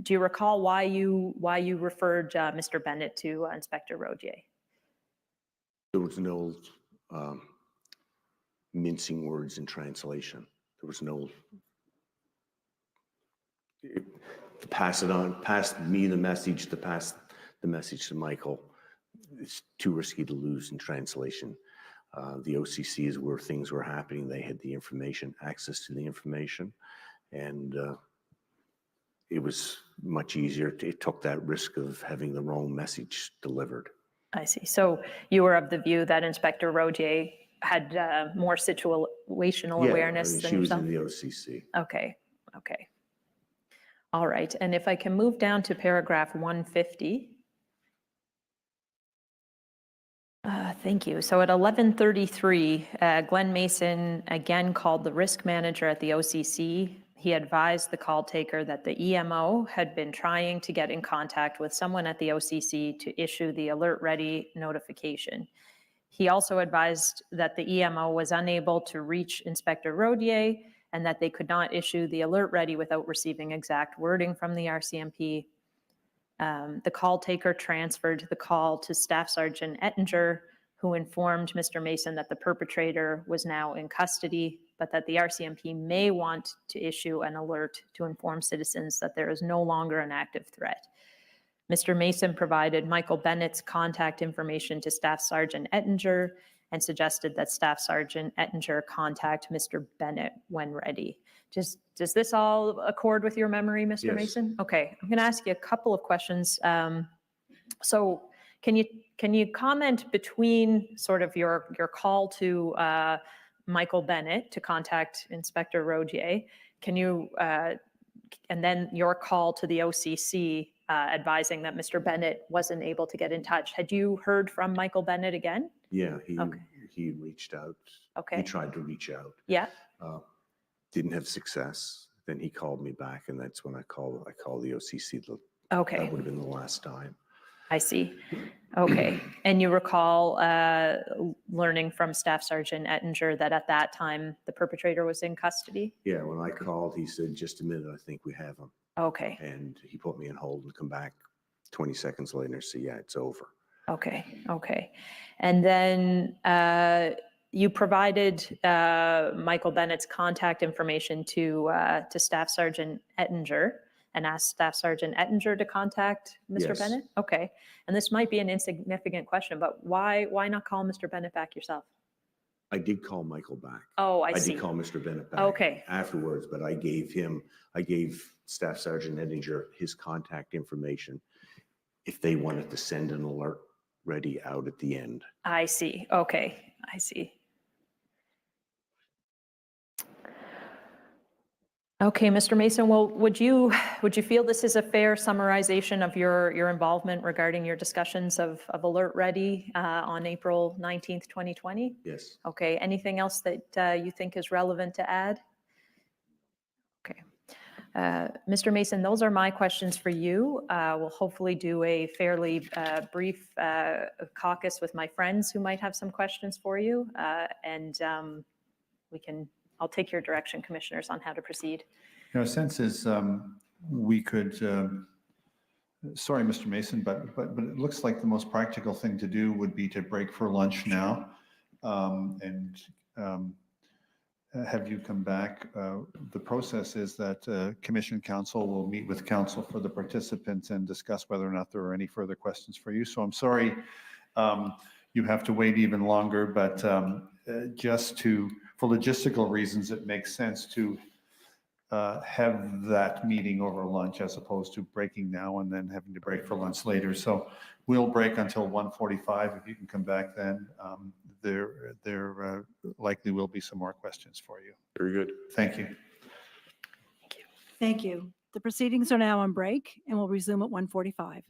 do you recall why you referred Mr. Bennett to Inspector Rodier? There was no mincing words in translation. There was no to pass it on, pass me the message, to pass the message to Michael. It's too risky to lose in translation. The OCC is where things were happening. They had the information, access to the information, and it was much easier. It took that risk of having the wrong message delivered. I see. So you were of the view that Inspector Rodier had more situational awareness than she was yourself? in the OCC. Okay, okay. All right, and if I can move down to paragraph 150. Thank you. So at 11:33, Glenn Mason again called the risk manager at the OCC. He advised the call taker that the EMO had been trying to get in contact with someone at the OCC to issue the Alert Ready notification. He also advised that the EMO was unable to reach Inspector Rodier and that they could not issue the Alert Ready without receiving exact wording from the RCMP. The call taker transferred the call to Staff Sergeant Ettinger, who informed Mr. Mason that the perpetrator was now in custody, but that the RCMP may want to issue an alert to inform citizens that there is no longer an active threat. Mr. Mason provided Michael Bennett's contact information to Staff Sergeant Ettinger and suggested that Staff Sergeant Ettinger contact Mr. Bennett when ready. Does this all accord with your memory, Mr. Yes. Mason? Okay, I'm going to ask you a couple of questions. So can you comment between sort of your call to Michael Bennett to contact Inspector Rodier, and then your call to the OCC advising that Mr. Bennett wasn't able to get in touch? Had you heard from Michael Bennett again? Yeah, he reached out. Okay. He tried to reach out. Yeah. Didn't have success. Then he called me back, and that's when I called the OCC. Okay. That would have been the last time. I see. Okay. And you recall learning from Staff Sergeant Ettinger that at that time the perpetrator was in custody? Yeah, when I called, he said, "Just a minute, I think we have him." Okay. And he put me on hold and come back 20 seconds later and say, "Yeah, it's over." Okay. Okay. And then you provided Michael Bennett's contact information to Staff Sergeant Ettinger and asked Staff Sergeant Ettinger to contact Mr. Yes. Bennett? Okay. And this might be an insignificant question, but why not call Mr. Bennett back yourself? I did call Michael back. Oh, I I see. did call Mr. Bennett back Okay. afterwards, but I gave Staff Sergeant Ettinger his contact information if they wanted to send an alert ready out at the end. I see. Okay. I see. Okay, Mr. Mason, well, would you feel this is a fair summarization of your involvement regarding your discussions of Alert Ready on April 19th, 2020? Yes. Okay, anything else that you think is relevant to add? Okay. Mr. Mason, those are my questions for you. We'll hopefully do a fairly brief caucus with my friends who might have some questions for you. I'll take your direction, commissioners, on how to proceed. Our sense is we could, sorry, Mr. Mason, but it looks like the most practical thing to do would be to break for lunch now and have you come back. The process is that Commission Council will meet with Council for the participants and discuss whether or not there are any further questions for you. So I'm sorry you have to wait even longer, but for logistical reasons, it makes sense to have that meeting over lunch as opposed to breaking now and then having to break for lunch later. So we'll break until 1:45. If you can come back then, there likely will be some more questions for you. Very good. Thank you. Thank you. The proceedings are now on break and will resume at 1:45.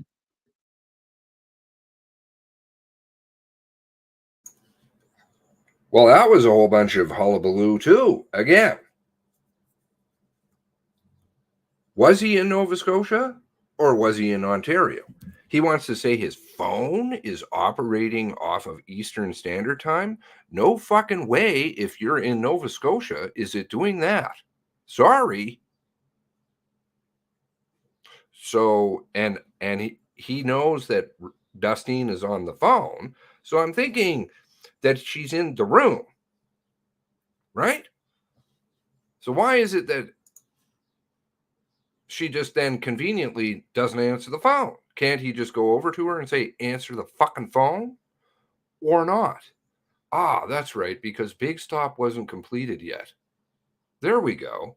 Well, that was a whole bunch of hullabaloo too, again. Was he in Nova Scotia or was he in Ontario? He wants to say his phone is operating off of Eastern Standard Time. No fucking way, if you're in Nova Scotia, is it doing that. Sorry. So, and he knows that Dustine is on the phone. So I'm thinking that she's in the room, right? So why is it that she just then conveniently doesn't answer the phone? Can't he just go over to her and say, answer the fucking phone? Or not? Ah, that's right, because Big Stop wasn't completed yet. There we go.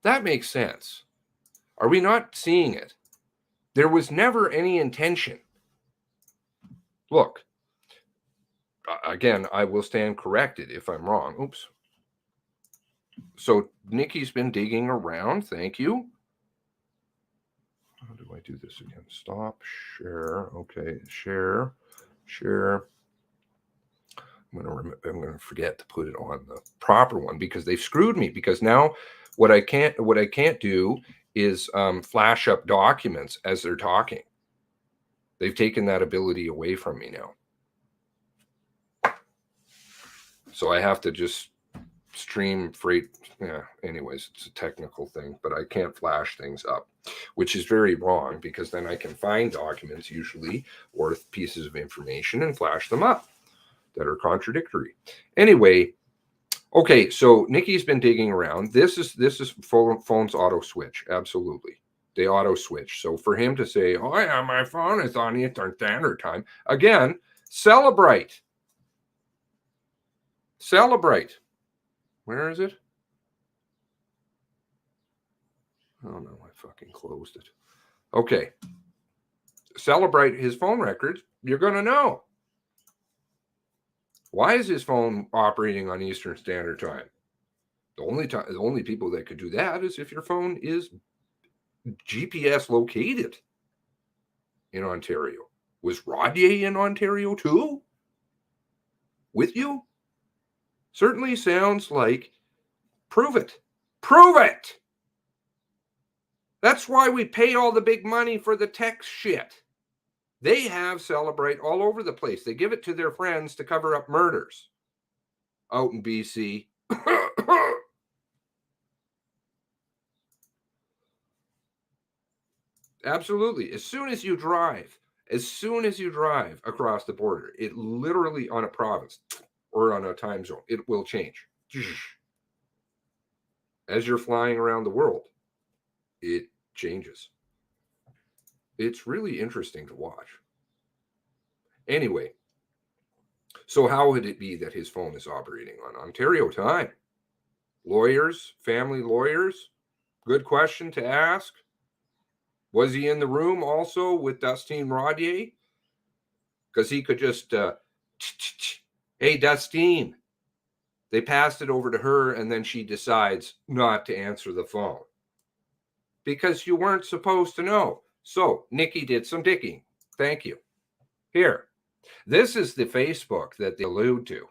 That makes sense. Are we not seeing it? There was never any intention. Look, again, I will stand corrected if I'm wrong. Oops. So Nikki's been digging around. Thank you. How do I do this again? Stop, share. Okay, share. I'm gonna forget to put it on the proper one because they've screwed me. Because now what I can't do is flash up documents as they're talking. They've taken that ability away from me now. So I have to just stream freight. Yeah, anyways, it's a technical thing, but I can't flash things up, which is very wrong because then I can find documents usually or pieces of information and flash them up that are contradictory. Anyway, okay, so Nikki's been digging around. This is phones auto switch. Absolutely. They auto switch. So for him to say, oh yeah, my phone is on Eastern Standard Time. Again, celebrate. Celebrate. Where is it? Oh no, I fucking closed it. Okay. Celebrate his phone records. You're going to know. Why is his phone operating on Eastern Standard Time? The only people that could do that is if your phone is GPS located in Ontario. Was Rodier in Ontario too? With you? Certainly sounds like prove it. Prove it! That's why we pay all the big money for the tech shit. They have Celebrate all over the place. They give it to their friends to cover up murders out in BC. Absolutely. As soon as you drive across the border, it literally on a province or on a time zone, it will change. As you're flying around the world, it changes. It's really interesting to watch. Anyway, so how would it be that his phone is operating on Ontario time? Lawyers, family lawyers, good question to ask. Was he in the room also with Dustine Rodier? Because he could just, hey, Dustine, They passed it over to her, and then she decides not to answer the phone because you weren't supposed to know. So Nikki did some digging. Thank you. Here, this is the Facebook that they allude to.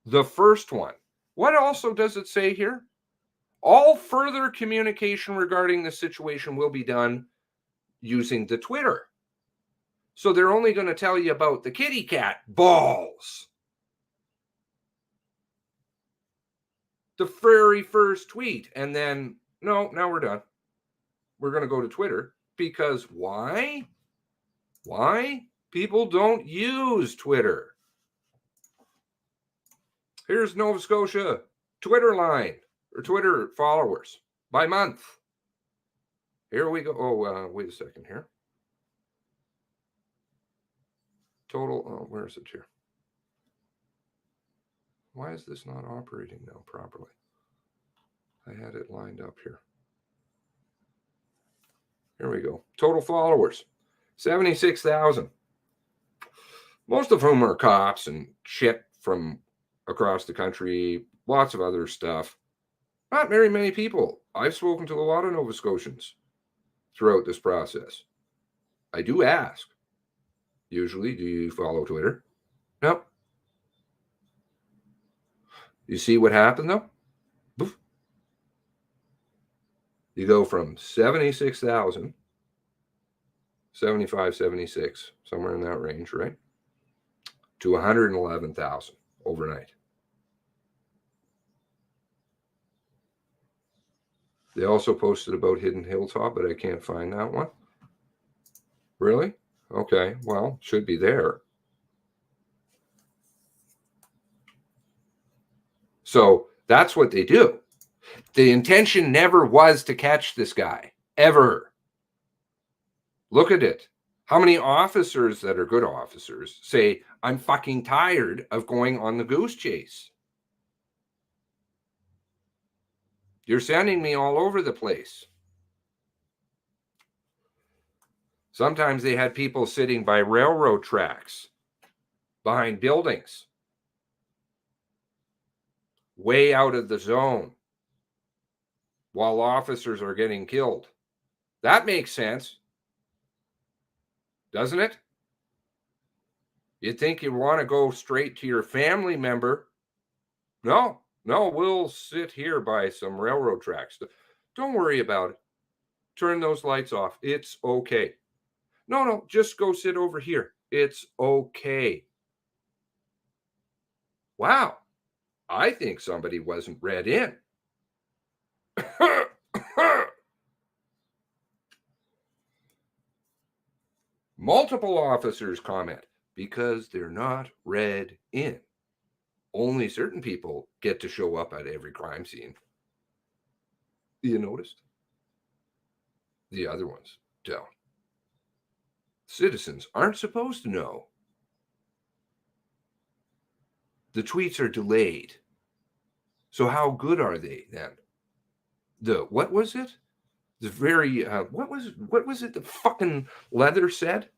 The first one. What also does it say here? All further communication regarding the situation will be done using the Twitter. So they're only going to tell you about the kitty cat balls. The very first tweet. And then, no, now we're done. We're going to go to Twitter because why? Why? People don't use Twitter. Here's Nova Scotia Twitter line or Twitter followers by month. Here we go. Oh, wait a second here. Total, oh, where is it here? Why is this not operating now properly? I had it lined up here. Here we go. Total followers, 76,000. Most of whom are cops and shit from across the country, lots of other stuff. Not very many people. I've spoken to a lot of Nova Scotians throughout this process. I do ask. Usually, do you follow Twitter? No. You see what happened, though? Boof. You go from 76,000, 75, 76, somewhere in that range, right? To 111,000 overnight. They also posted about Hidden Hilltop, but I can't find that one. Really? Okay, well, should be there. So that's what they do. The intention never was to catch this guy, ever. Look at it. How many officers that are good officers say, I'm fucking tired of going on the goose chase? You're sending me all over the place. Sometimes they had people sitting by railroad tracks, behind buildings, way out of the zone, while officers are getting killed. That makes sense, doesn't it? You'd think you'd want to go straight to your family member. No, we'll sit here by some railroad tracks. Don't worry about it. Turn those lights off. It's okay. No, just go sit over here. It's okay. Wow. I think somebody wasn't read in. Multiple officers comment because they're not read in. Only certain people get to show up at every crime scene. You noticed? The other ones don't. Citizens aren't supposed to know. The tweets are delayed. So how good are they then? What was it? The very what was it the fucking leather said?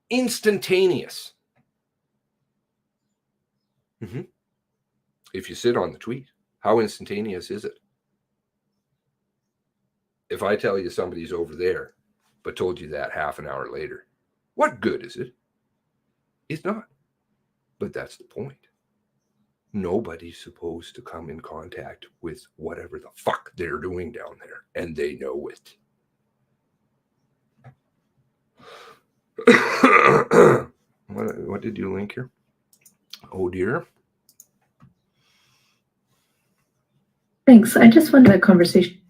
Instantaneous. If you sit on the tweet, how instantaneous is it? If I tell you somebody's over there, but told you that half an hour later, what good is it? It's not. But that's the point. Nobody's supposed to come in contact with whatever the fuck they're doing down there, and they know it. What did you link here? Oh dear. Thanks. I just wanted a conversation.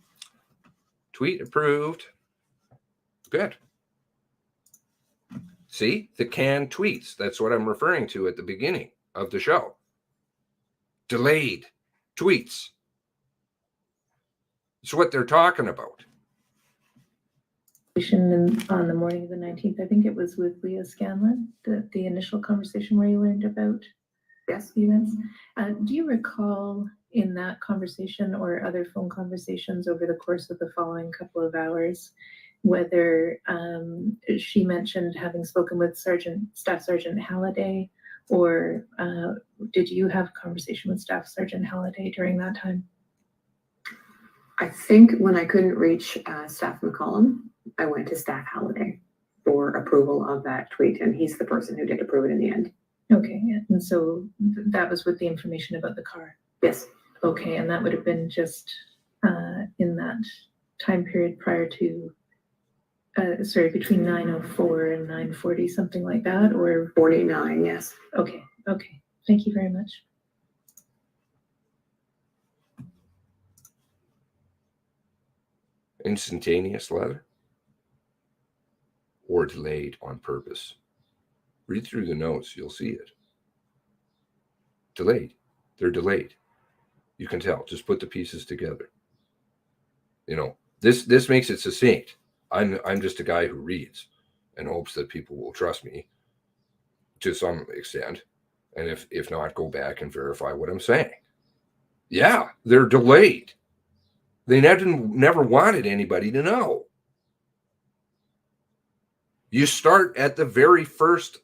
Tweet approved. Good. See, the canned tweets. That's what I'm referring to at the beginning of the show. Delayed tweets. It's what they're talking about. On the morning of the 19th, I think it was with Leah Scanlon, the initial conversation where you learned about events. Do you recall in that conversation or other phone conversations over the course of the following couple of hours, whether she mentioned having spoken with Staff Sergeant Halliday Or did you have a conversation with Staff Sergeant Halliday during that time? I think when I couldn't reach Staff McCollum, I went to Staff Halliday for approval of that tweet, and he's the person who did approve it in the end. Okay, yeah. And so that was with the information about the car? Yes. Okay, and that would have been just in that time period prior to, between 9:04 and 9:40, something like that, or? 49, yes. Okay, okay. Thank you very much. Instantaneous letter or delayed on purpose. Read through the notes, you'll see it. Delayed. They're delayed. You can tell. Just put the pieces together. You know, this makes it succinct. I'm just a guy who reads and hopes that people will trust me to some extent. And if not, go back and verify what I'm saying. Yeah, they're delayed. They never wanted anybody to know. You start at the very first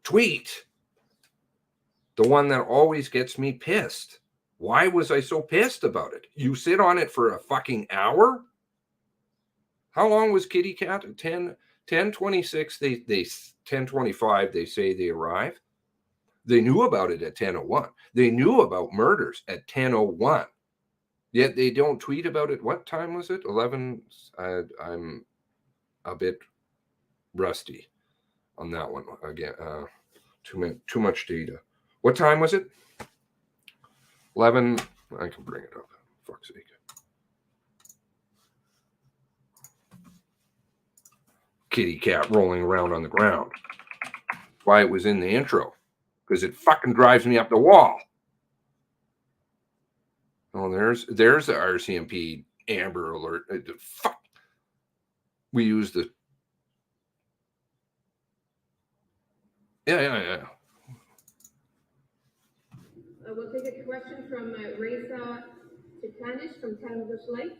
tweet, the one that always gets me pissed. Why was I so pissed about it? You sit on it for a fucking hour? How long was Kitty Cat? 10:26, they 10:25, they say they arrive. They knew about it at 10:01. They knew about murders at 10:01. Yet they don't tweet about it. What time was it? 11. I'm a bit rusty on that one. Again, too much data. What time was it? 11. I can bring it up. Fuck's sake. Kitty cat rolling around on the ground. Why it was in the intro. Because it fucking drives me up the wall. Oh, there's the RCMP Amber Alert. Fuck. We use the. Yeah. We'll take a question from Raisa Chitanish from Bush Light.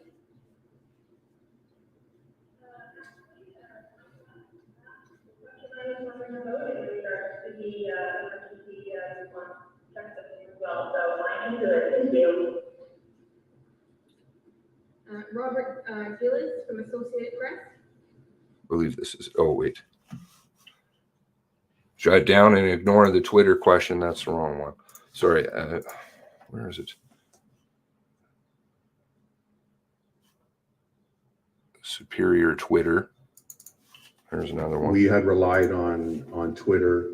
Robert Gillis from Associated Press. I believe this is. Oh, wait. Shut down and ignore the Twitter question. That's the wrong one. Sorry. Where is it? Superior Twitter. There's another one. We had relied on Twitter,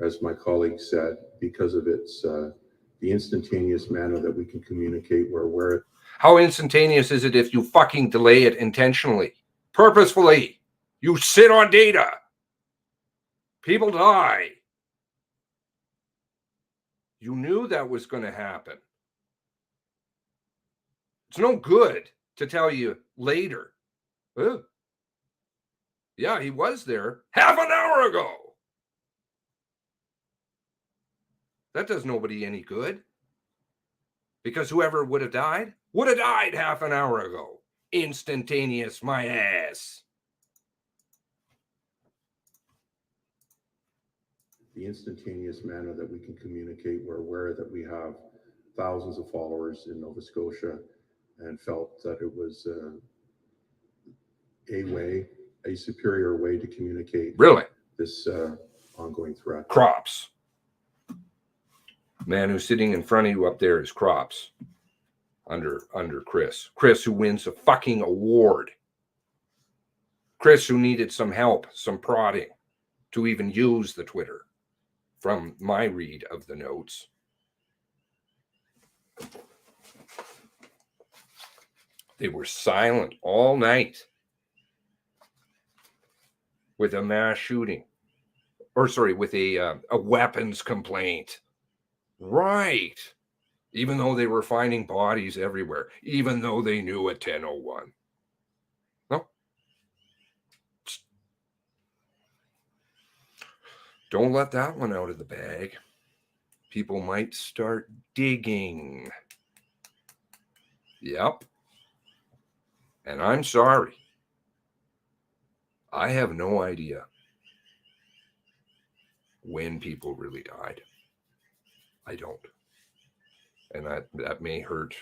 as my colleague said, because of its the instantaneous manner that we can communicate. We're aware. How instantaneous is it if you fucking delay it intentionally, purposefully? You sit on data. People die. You knew that was going to happen. It's no good to tell you later. Oh, yeah, he was there half an hour ago. That does nobody any good. Because whoever would have died half an hour ago. Instantaneous, my ass. The instantaneous manner that we can communicate. We're aware that we have thousands of followers in Nova Scotia and felt that it was a superior way to communicate. Really? This ongoing threat. Crops. Man who's sitting in front of you up there is Crops. Under Chris. Chris who wins a fucking award. Chris who needed some help, some prodding to even use the Twitter from my read of the notes. They were silent all night with a mass shooting. With a weapons complaint. Right. Even though they were finding bodies everywhere. Even though they knew at 10:01. No. Don't let that one out of the bag. People might start digging. Yep. And I'm sorry. I have no idea when people really died. I don't. And that may hurt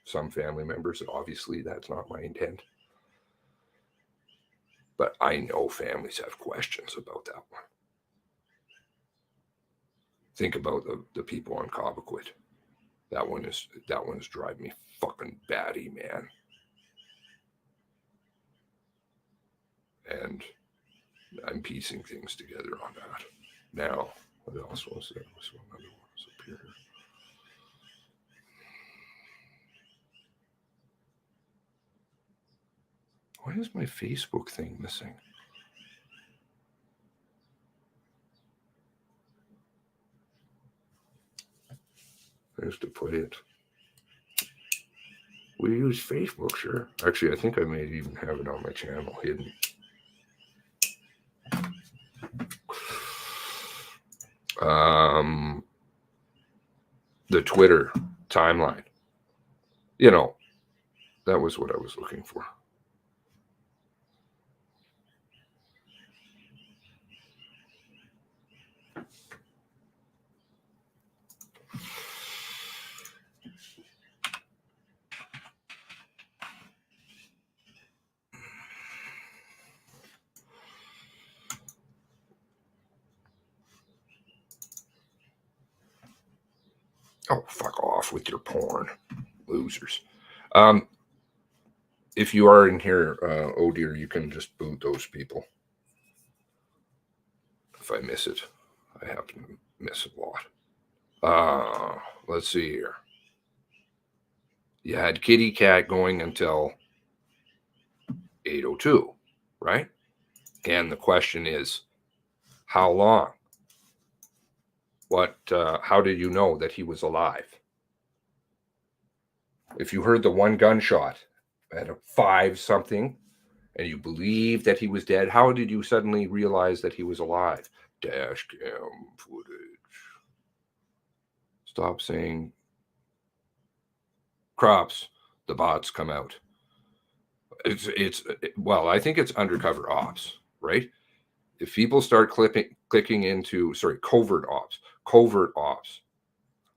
some family members. Obviously, that's not my intent. But I know families have questions about that one. Think about the people on Cobequid. That one is driving me fucking batty, man. And I'm piecing things together on that. Now, what else was there? Was another one was up here. Why is my Facebook thing missing? There's to put it. We use Facebook, sure. Actually, I think I may even have it on my channel hidden. The Twitter timeline. You know, that was what I was looking for. Oh, fuck off with your porn, losers. If you are in here, oh dear, you can just boot those people. If I miss it, I happen to miss a lot. Let's see here. You had Kitty Cat going until 8:02, right? And the question is, how long? How did you know that he was alive? If you heard the one gunshot at a 5-something and you believe that he was dead, how did you suddenly realize that he was alive? Dash cam footage. Stop saying crops, the bots come out. Well, I think it's undercover ops, right? If people start clicking into, covert ops,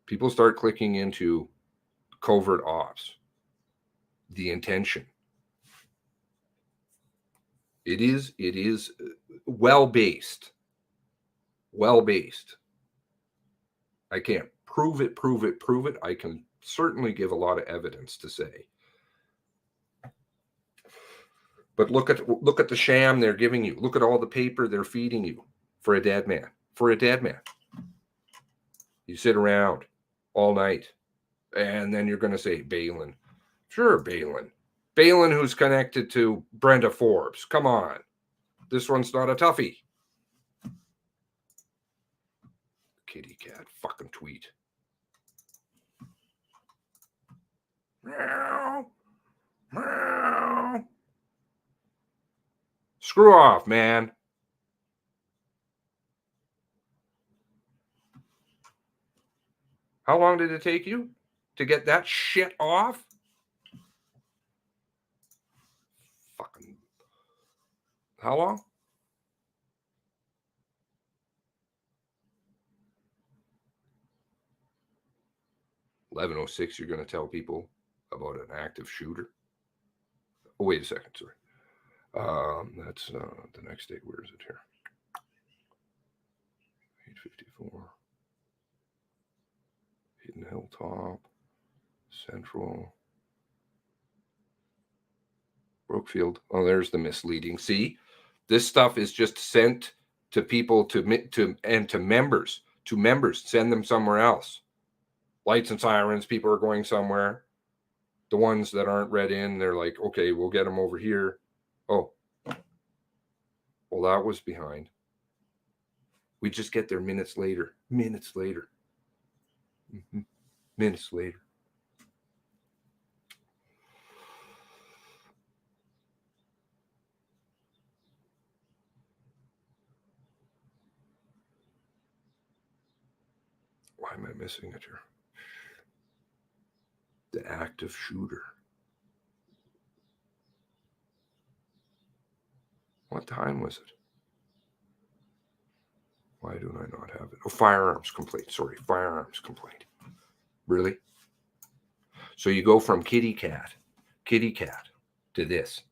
people start clicking into covert ops, the intention. It is well-based. I can't prove it. I can certainly give a lot of evidence to say. But look at the sham they're giving you. Look at all the paper they're feeding you for a dead man. You sit around all night, and then you're going to say Balin. Sure, Balin. Balin, who's connected to Brenda Forbes. Come on. This one's not a toughie. Kitty cat fucking tweet. Meow. Meow. Screw off, man. How long did it take you to get that shit off? Fucking. How long? $11:06, you're going to tell people about an active shooter? Oh, wait a second, sorry. That's the next date. Where is it here? 8:54. Hidden Hilltop. Central. Brookfield. Oh, there's the misleading. See, this stuff is just sent to people to members. To members, send them somewhere else. Lights and sirens, people are going somewhere. The ones that aren't read in, they're like, okay, we'll get them over here. Oh, well, that was behind. We just get there minutes later. Minutes later. Why am I missing it here? The active shooter. What time was it? Why do I not have it? Oh, firearms complaint. Sorry, firearms complaint. Really? So you go from kitty cat to this.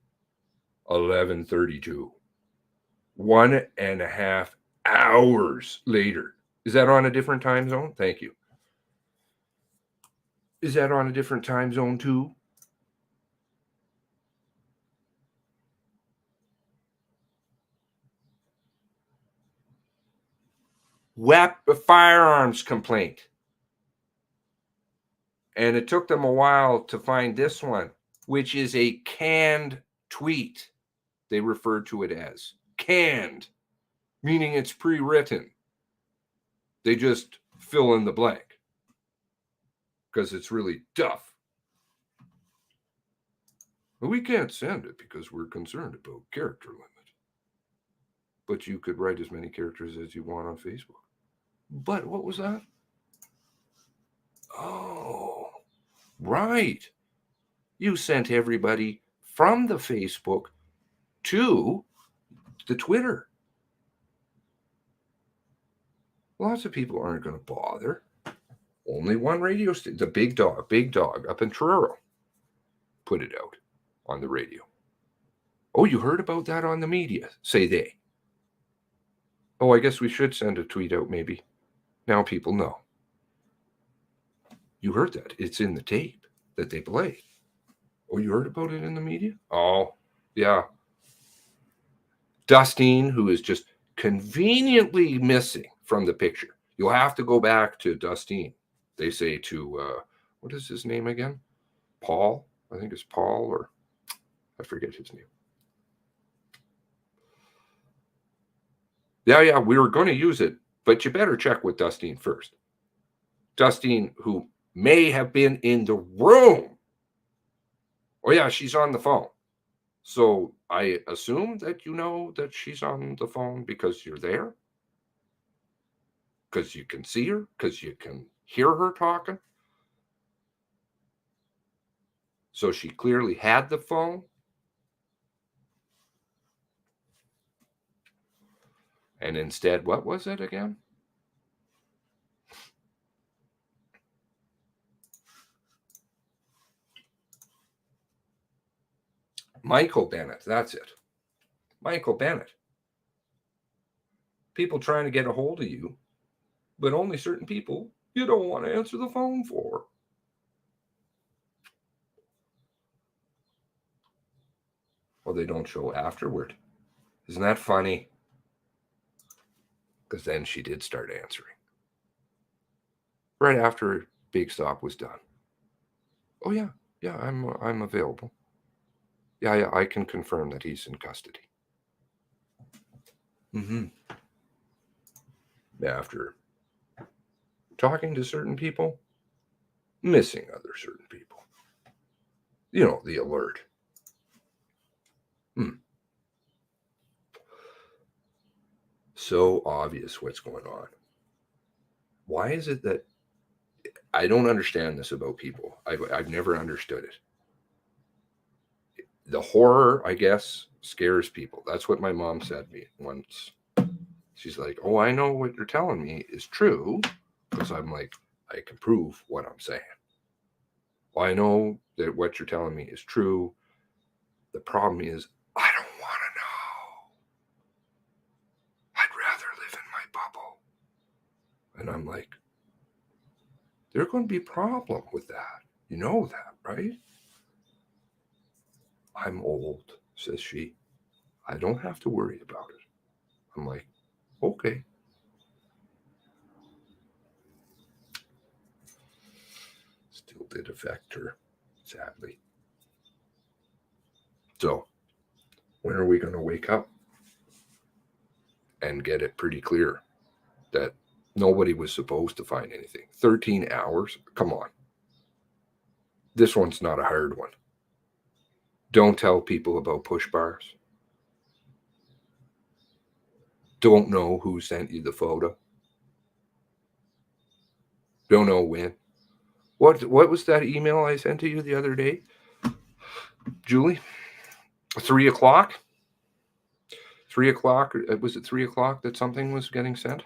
11:32. 1.5 hours later. Is that on a different time zone? Thank you. Is that on a different time zone too? Firearms complaint. And it took them a while to find this one, which is a canned tweet. They refer to it as canned, meaning it's pre-written. They just fill in the blank because it's really tough. But we can't send it because we're concerned about character limit. But you could write as many characters as you want on Facebook. But what was that? Oh, right. You sent everybody from the Facebook to the Twitter. Lots of people aren't going to bother. Only one radio station, the Big Dog up in Truro, put it out on the radio. Oh, you heard about that on the media, say they. Oh, I guess we should send a tweet out maybe. Now people know. You heard that. It's in the tape that they play. Oh, you heard about it in the media? Oh, yeah. Dustine, who is just conveniently missing from the picture. You'll have to go back to Dustine. They say to, what is his name again? Paul? I think it's Paul, or I forget his name. Yeah, we were going to use it, but you better check with Dustine first. Dustine, who may have been in the room. Oh, yeah, she's on the phone. So I assume that you know that she's on the phone because you're there, because you can see her, because you can hear her talking. So she clearly had the phone. And instead, what was it again? Michael Bennett, that's it. Michael Bennett. People trying to get a hold of you, but only certain people you don't want to answer the phone for. Well, they don't show afterward. Isn't that funny? Because then she did start answering. Right after Big Stop was done. Oh, yeah, I'm available. Yeah, I can confirm that he's in custody. After talking to certain people, missing other certain people. You know, the alert. So obvious what's going on. Why is it that I don't understand this about people? I've never understood it. The horror, I guess, scares people. That's what my mom said to me once. She's like, oh, I know what you're telling me is true. Because I'm like, I can prove what I'm saying. Well, I know that what you're telling me is true. The problem is, I don't want to know. I'd rather live in my bubble. And I'm like, there's going to be a problem with that. You know that, right? I'm old, says she. I don't have to worry about it. I'm like, okay. Still did affect her, sadly. So, when are we going to wake up and get it pretty clear that nobody was supposed to find anything? 13 hours? Come on. This one's not a hard one. Don't tell people about push bars. Don't know who sent you the photo. Don't know when. What was that email I sent to you the other day, Julie? 3 o'clock? 3 o'clock? Was it 3 o'clock that something was getting sent?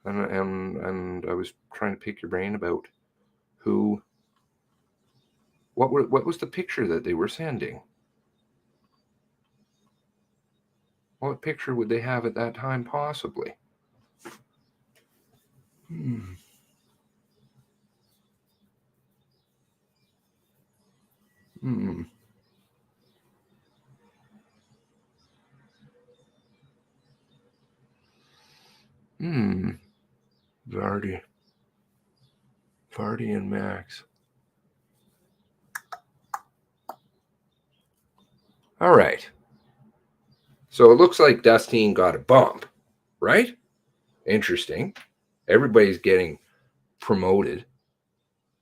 and I was trying to pick your brain about what was the picture that they were sending? What picture would they have at that time, possibly? Hmm. Hmm. Hmm. Vardy and Max. All right. So it looks like Dustine got a bump, right? Interesting. Everybody's getting promoted.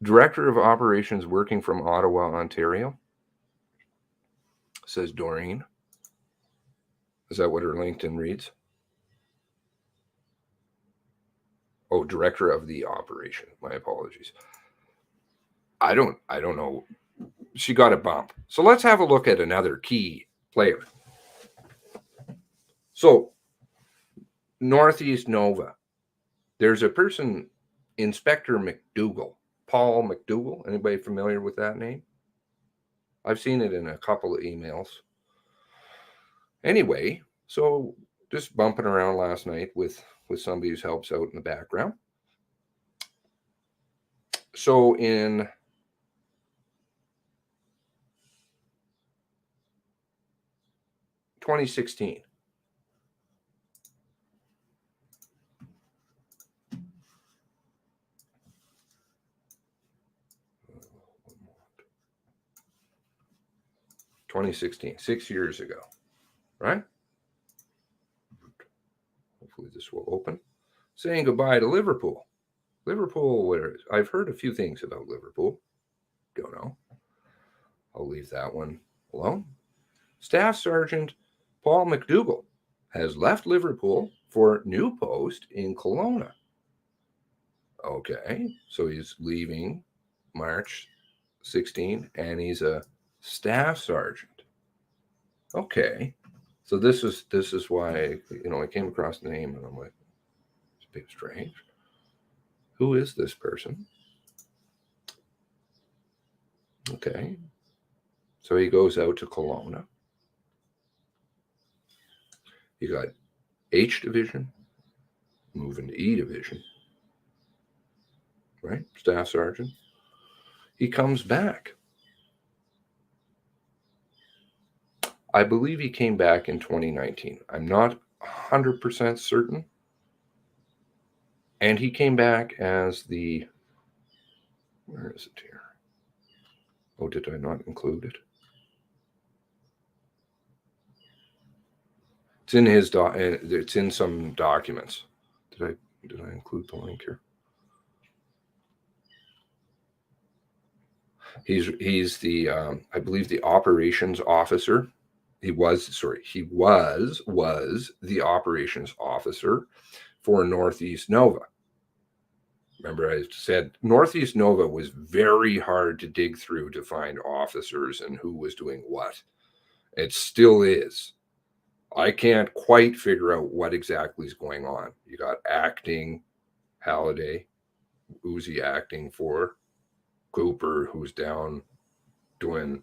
Director of Operations working from Ottawa, Ontario, says Doreen. Is that what her LinkedIn reads? Oh, Director of the Operation. My apologies. I don't know. She got a bump. So let's have a look at another key player. So Northeast Nova. There's a person, Inspector McDougall, Paul McDougall. Anybody familiar with that name? I've seen it in a couple of emails. Anyway, so just bumping around last night with somebody who helps out in the background. So in 2016, (2016), 6 years ago, right? Hopefully this will open. Saying goodbye to Liverpool. Liverpool, where I've heard a few things about Liverpool. Don't know. I'll leave that one alone. Staff Sergeant Paul McDougall has left Liverpool for new post in Kelowna. Okay, so he's leaving March 16, and he's a staff sergeant. Okay, so this is why, I came across the name and I'm like, it's a bit strange. Who is this person? Okay, so he goes out to Kelowna. You got H Division, moving to E Division, right? Staff sergeant. He comes back. I believe he came back in 2019. I'm not 100% certain. And he came back as the, where is it here? Oh, did I not include it? It's in his it's in some documents. Did I include the link here? He's the I believe the operations officer. He was the operations officer for Northeast Nova. Remember, I said Northeast Nova was very hard to dig through to find officers and who was doing what. It still is. I can't quite figure out what exactly is going on. You got acting, Halliday, who's he acting for? Cooper, who's down doing,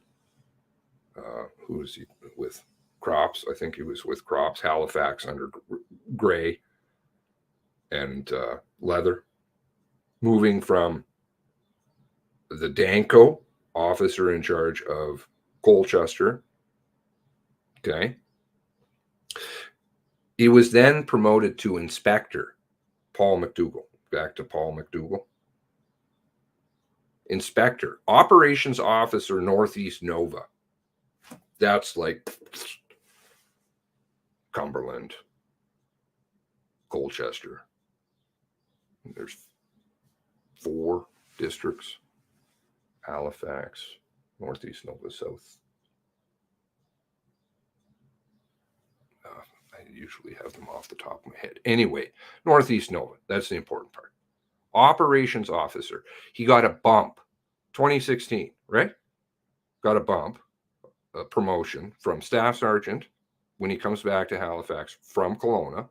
who's he with? Crops. I think he was with Crops. Halifax under Gray and Leather. Moving from the Danco, officer in charge of Colchester. Okay. He was then promoted to Inspector Paul McDougall. Back to Paul McDougall. Inspector, Operations Officer, Northeast Nova. That's like Cumberland, Colchester. There's 4 districts: Halifax, Northeast Nova, South. I usually have them off the top of my head. Anyway, Northeast Nova, that's the important part. Operations Officer. He got a bump, 2016, right? Got a bump, a promotion from Staff Sergeant when he comes back to Halifax from Kelowna,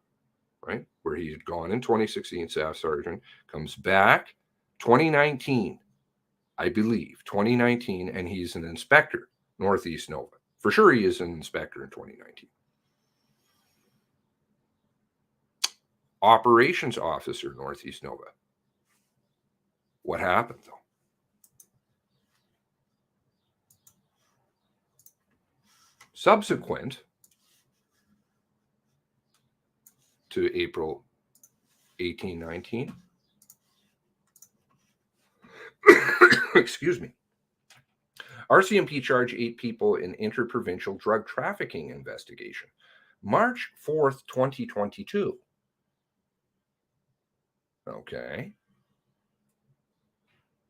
right? Where he had gone in 2016, staff sergeant, comes back 2019, I believe, 2019, and he's an inspector, Northeast Nova. For sure he is an inspector in 2019. Operations officer, Northeast Nova. What happened, though? Subsequent to April 1819, excuse me, RCMP charged 8 people in interprovincial drug trafficking investigation. March 4th, 2022. Okay.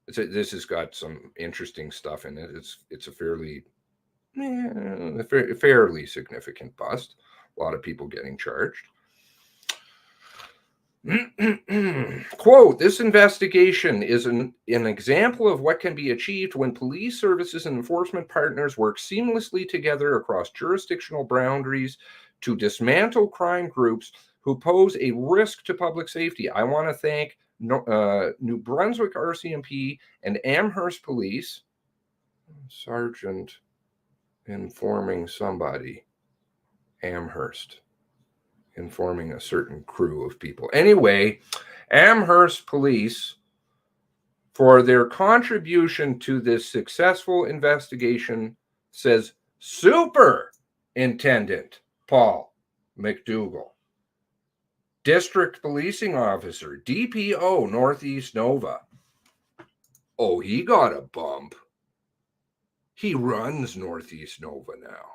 This has got some interesting stuff in it. It's a fairly significant bust. A lot of people getting charged. Quote, this investigation is an example of what can be achieved when police services and enforcement partners work seamlessly together across jurisdictional boundaries to dismantle crime groups who pose a risk to public safety. I want to thank New Brunswick RCMP and Amherst Police, Sergeant informing somebody, Amherst, informing a certain crew of people. Anyway, Amherst Police, for their contribution to this successful investigation, says Superintendent Paul McDougall, District Policing Officer, DPO, Northeast Nova. Oh, he got a bump. He runs Northeast Nova now.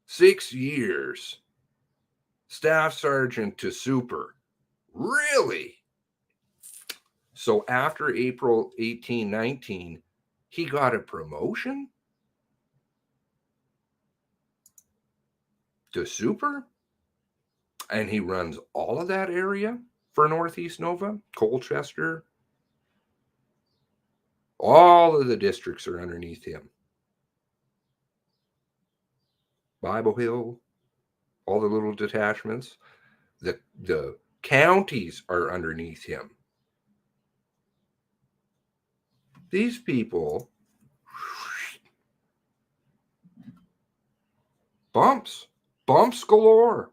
6 years. Staff sergeant to super. Really? So after April 1819, he got a promotion to super? And he runs all of that area for Northeast Nova, Colchester. All of the districts are underneath him. Bible Hill, all the little detachments. The counties are underneath him. These people, bumps galore.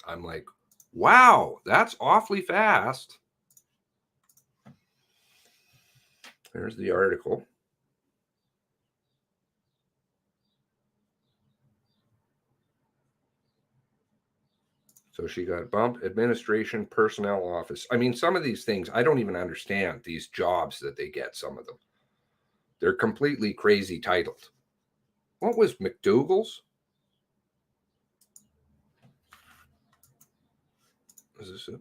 I'm like, wow, that's awfully fast. There's the article. So she got bumped, administration, personnel office. I mean, some of these things, I don't even understand these jobs that they get, some of them. They're completely crazy titled. What was McDougall's? Is this it?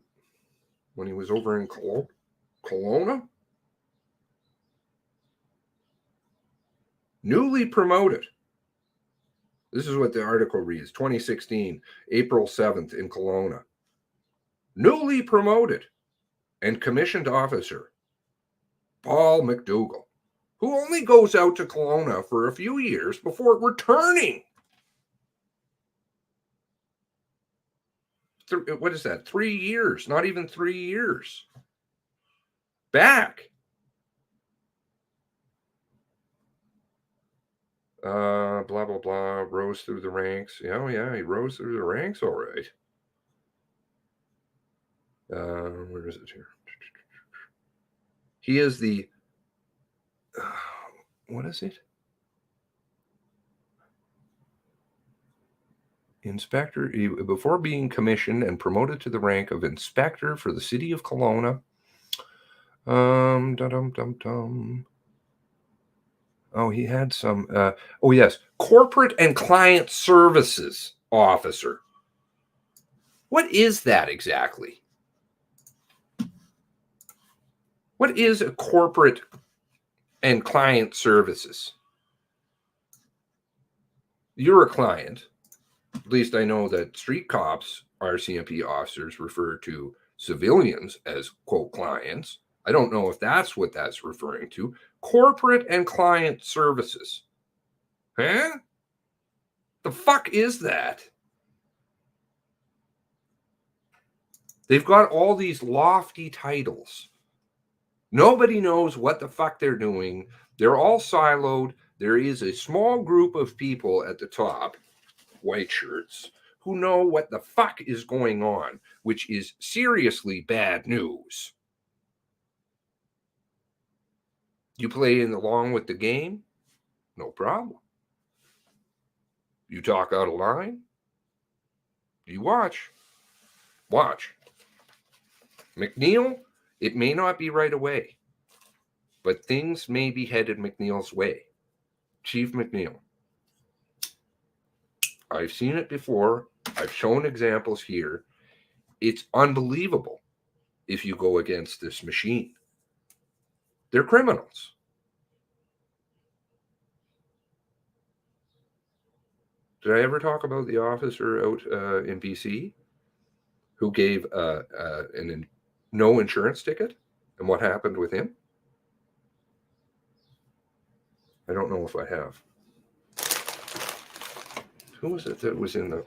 When he was over in Kelowna? Newly promoted. This is what the article reads, 2016, April 7th in Kelowna. Newly promoted and commissioned officer, Paul McDougall, who only goes out to Kelowna for a few years before returning. What is that? 3 years, not even 3 years. Back. Blah, blah, blah, rose through the ranks. Oh, yeah, he rose through the ranks, all right. Where is it here? He is the, what is it? Inspector, before being commissioned and promoted to the rank of inspector for the city of Kelowna. Oh, he had some, oh yes, corporate and client services officer. What is that exactly? What is a corporate and client services? You're a client. At least I know that street cops, RCMP officers, refer to civilians as, quote, clients. I don't know if that's what that's referring to. Corporate and client services. Huh? The fuck is that? They've got all these lofty titles. Nobody knows what the fuck they're doing. They're all siloed. There is a small group of people at the top, white shirts, who know what the fuck is going on, which is seriously bad news. You play along with the game, no problem. You talk out of line, you watch. Watch. McNeil, it may not be right away, but things may be headed McNeil's way. Chief McNeil. I've seen it before. I've shown examples here. It's unbelievable if you go against this machine. They're criminals. Did I ever talk about the officer out in BC who gave no insurance ticket and what happened with him? I don't know if I have. Who was it that was in the...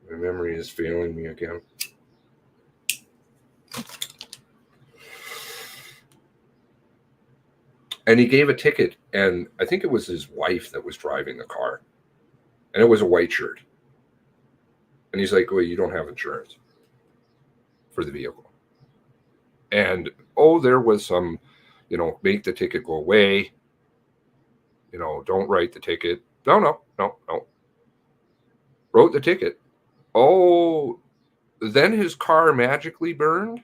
My memory is failing me again. And he gave a ticket, and I think it was his wife that was driving the car. And it was a white shirt. And he's like, well, you don't have insurance for the vehicle. And, there was some, make the ticket go away. Don't write the ticket. No. Wrote the ticket. Then his car magically burned.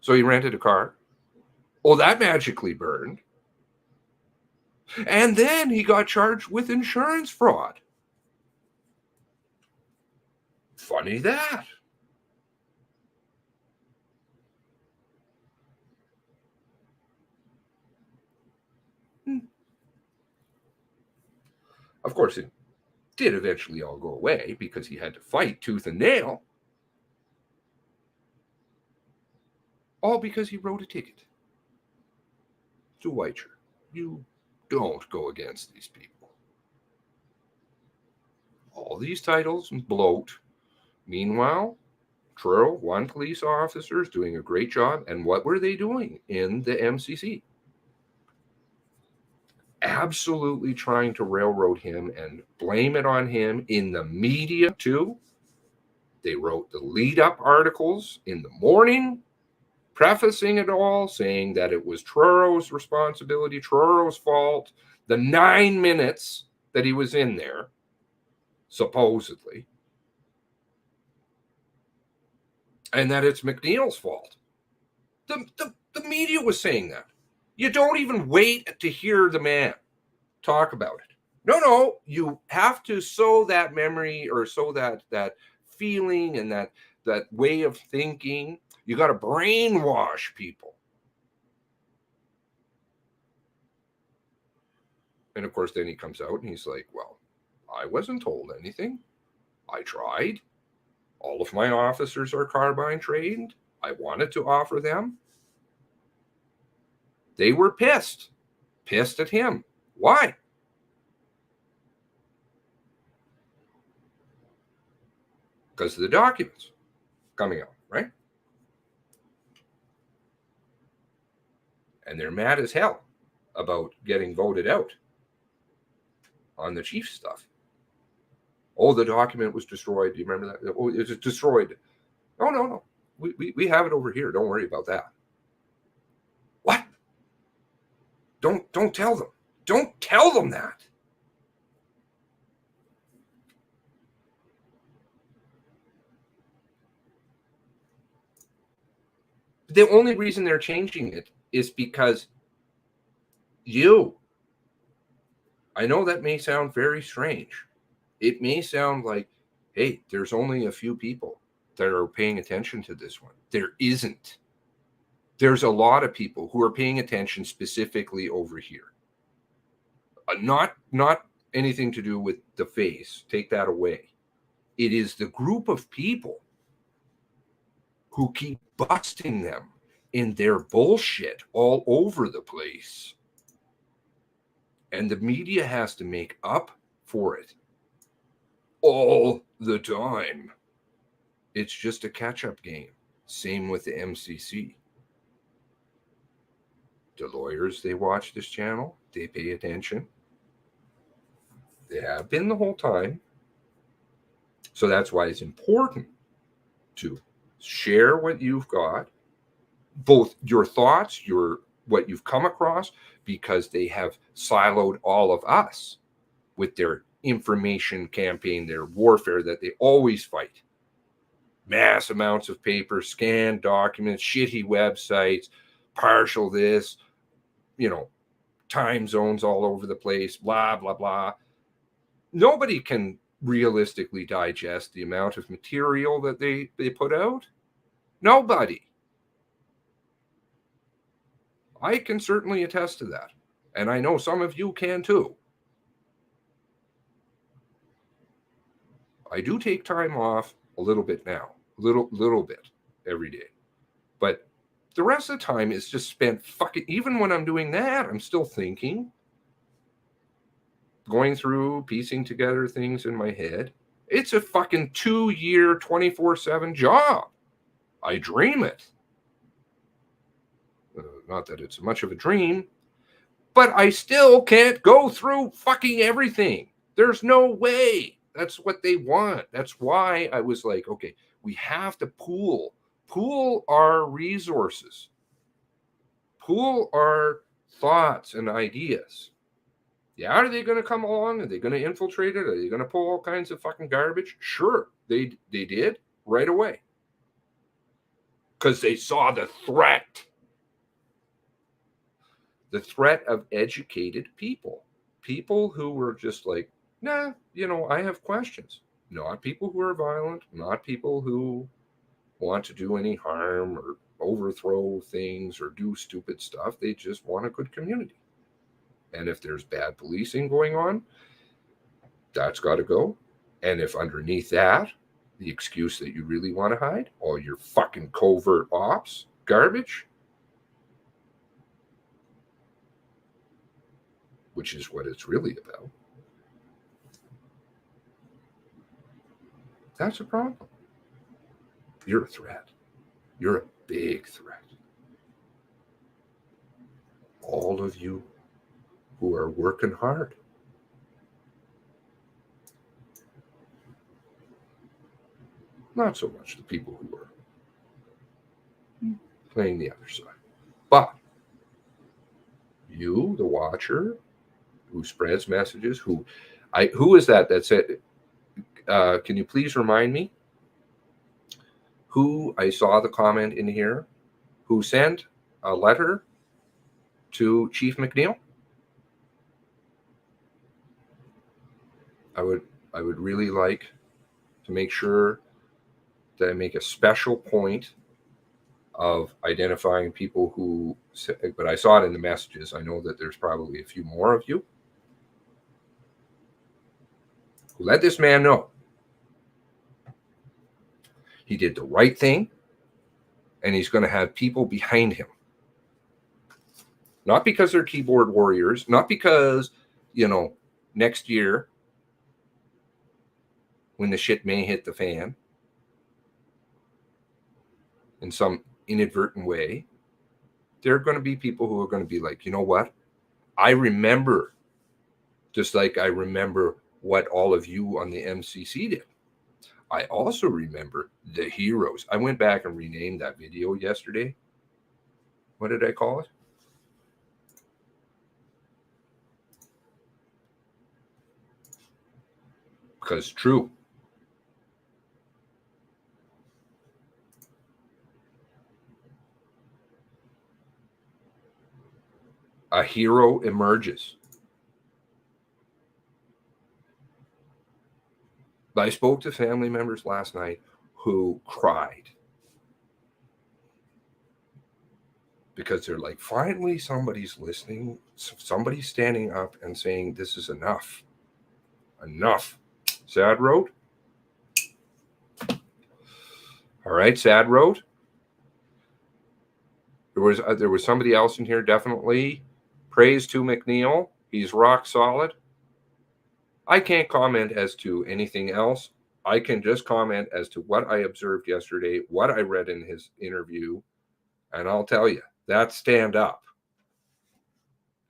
So he rented a car. That magically burned. And then he got charged with insurance fraud. Funny that. Of course, it did eventually all go away because he had to fight tooth and nail. All because he wrote a ticket to white shirt. You don't go against these people. All these titles and bloat. Meanwhile, Truro, one police officer, is doing a great job. And what were they doing in the MCC? Absolutely trying to railroad him and blame it on him in the media, too. They wrote the lead-up articles in the morning, prefacing it all, saying that it was Truro's responsibility, Truro's fault, the 9 minutes that he was in there, supposedly, and that it's McNeil's fault. The media was saying that. You don't even wait to hear the man talk about it. No, you have to sow that memory or sow that feeling and that way of thinking. You got to brainwash people. And of course, then he comes out and he's like, well, I wasn't told anything. I tried. All of my officers are carbine trained. I wanted to offer them. They were pissed at him. Why? Because of the documents coming out, right? And they're mad as hell about getting voted out on the chief stuff. The document was destroyed. Do you remember that? It was destroyed. No. We have it over here. Don't worry about that. What? Don't tell them. Don't tell them that. The only reason they're changing it is because I know that may sound very strange. It may sound like, hey, there's only a few people that are paying attention to this one. There isn't. There's a lot of people who are paying attention specifically over here. Not anything to do with the face. Take that away. It is the group of people who keep busting them in their bullshit all over the place. And the media has to make up for it all the time. It's just a catch-up game. Same with the MCC. The lawyers, they watch this channel. They pay attention. They have been the whole time. So that's why it's important to share what you've got, both your thoughts, what you've come across, because they have siloed all of us with their information campaign, their warfare that they always fight. Mass amounts of paper, scanned documents, shitty websites, partial this, time zones all over the place, blah, blah, blah. Nobody can realistically digest the amount of material that they put out. Nobody. I can certainly attest to that. And I know some of you can too. I do take time off a little bit now, little bit every day. But the rest of the time is just spent even when I'm doing that, I'm still thinking, going through, piecing together things in my head. It's a fucking 2-year, 24/7 job. I dream it. Not that it's much of a dream, but I still can't go through fucking everything. There's no way. That's what they want. That's why I was like, okay, we have to pool our resources, pool our thoughts and ideas. Yeah, are they going to come along? Are they going to infiltrate it? Are they going to pull all kinds of fucking garbage? Sure, they did right away. Because they saw the threat. The threat of educated people. People who were just like, nah, I have questions. Not people who are violent, not people who want to do any harm or overthrow things or do stupid stuff. They just want a good community. And if there's bad policing going on, that's got to go. And if underneath that, the excuse that you really want to hide, all your fucking covert ops, garbage, which is what it's really about, that's a problem. You're a threat. You're a big threat. All of you who are working hard. Not so much the people who are playing the other side. But you, the watcher, who spreads messages, who is that said, can you please remind me who I saw the comment in here, who sent a letter to Chief McNeil? I would really like to make sure that I make a special point of identifying people who, but I saw it in the messages. I know that there's probably a few more of you who let this man know he did the right thing and he's going to have people behind him. Not because they're keyboard warriors, not because, next year when the shit may hit the fan in some inadvertent way, there are going to be people who are going to be like, you know what? I remember, just like I remember what all of you on the MCC did. I also remember the heroes. I went back and renamed that video yesterday. What did I call it? Because true. A hero emerges. I spoke to family members last night who cried because they're like, finally somebody's listening, somebody's standing up and saying this is enough. Enough. Sad Road? All right, Sad Road. There was somebody else in here, definitely. Praise to McNeil. He's rock solid. I can't comment as to anything else. I can just comment as to what I observed yesterday, what I read in his interview, and I'll tell you, that's stand up.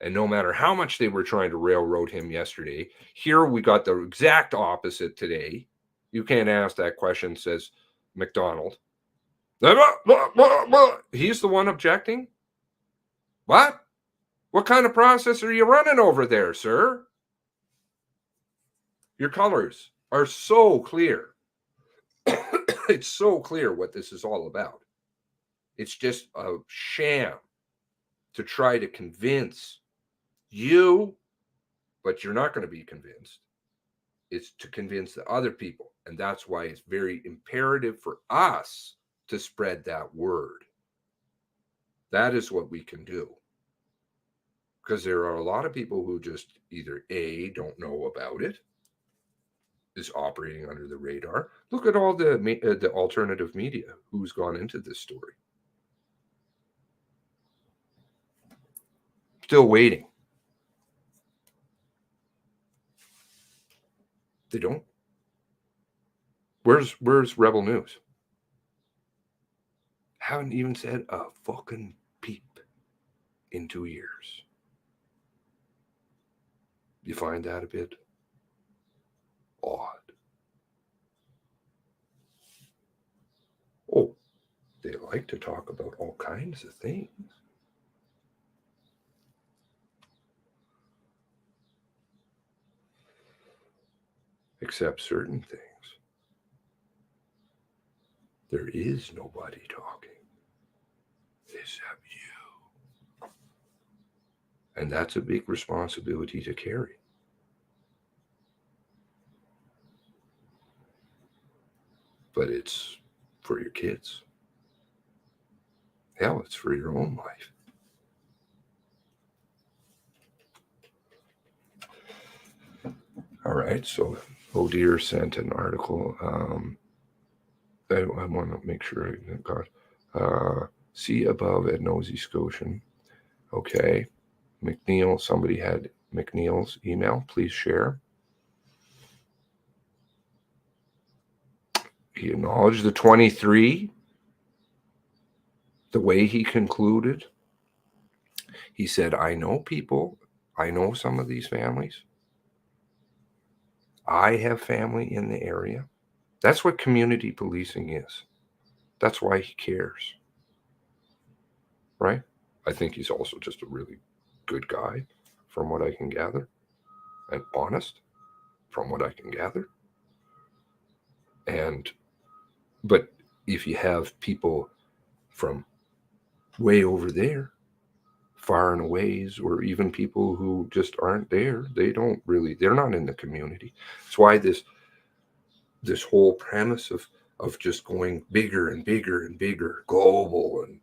And no matter how much they were trying to railroad him yesterday, here we got the exact opposite today. You can't ask that question, says McDonald. He's the one objecting? What? What kind of process are you running over there, sir? Your colors are so clear. It's so clear what this is all about. It's just a sham to try to convince you, but you're not going to be convinced. It's to convince the other people. And that's why it's very imperative for us to spread that word. That is what we can do. Because there are a lot of people who just either A, don't know about it, is operating under the radar. Look at all the alternative media who's gone into this story. Still waiting. They don't. Where's Rebel News? Haven't even said a fucking peep in 2 years. You find that a bit odd? Oh, they like to talk about all kinds of things. Except certain things. There is nobody talking except you. And that's a big responsibility to carry. But it's for your kids. Hell, it's for your own life. All right, so Rodier sent an article. I want to make sure I got see above at Nosy Scotian. Okay, McNeil, somebody had McNeil's email. Please share. He acknowledged the 23. The way he concluded, he said, I know people. I know some of these families. I have family in the area. That's what community policing is. That's why he cares. Right? I think he's also just a really good guy, from what I can gather, and honest, from what I can gather. But if you have people from way over there, far and aways, or even people who just aren't there, they're not in the community. That's why this whole premise of just going bigger and bigger and bigger, global, and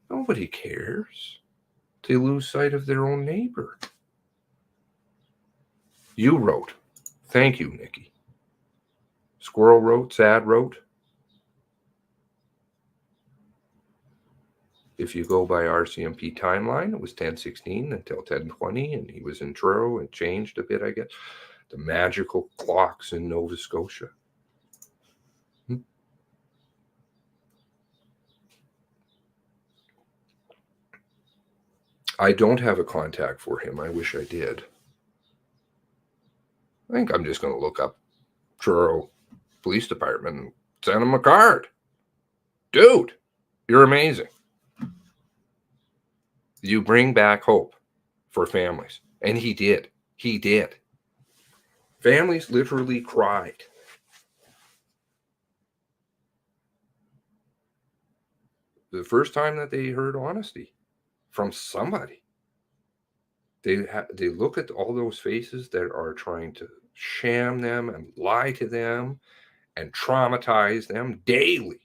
nobody cares. They lose sight of their own neighbor. You wrote. Thank you, Nikki. Squirrel wrote, Sad wrote. If you go by RCMP timeline, it was 10:16 until 10:20, and he was in Truro. It changed a bit, I guess. The magical clocks in Nova Scotia. I don't have a contact for him. I wish I did. I think I'm just going to look up Truro Police Department and send him a card. Dude, you're amazing. You bring back hope for families. And he did. He did. Families literally cried. The first time that they heard honesty from somebody. They look at all those faces that are trying to sham them and lie to them and traumatize them daily,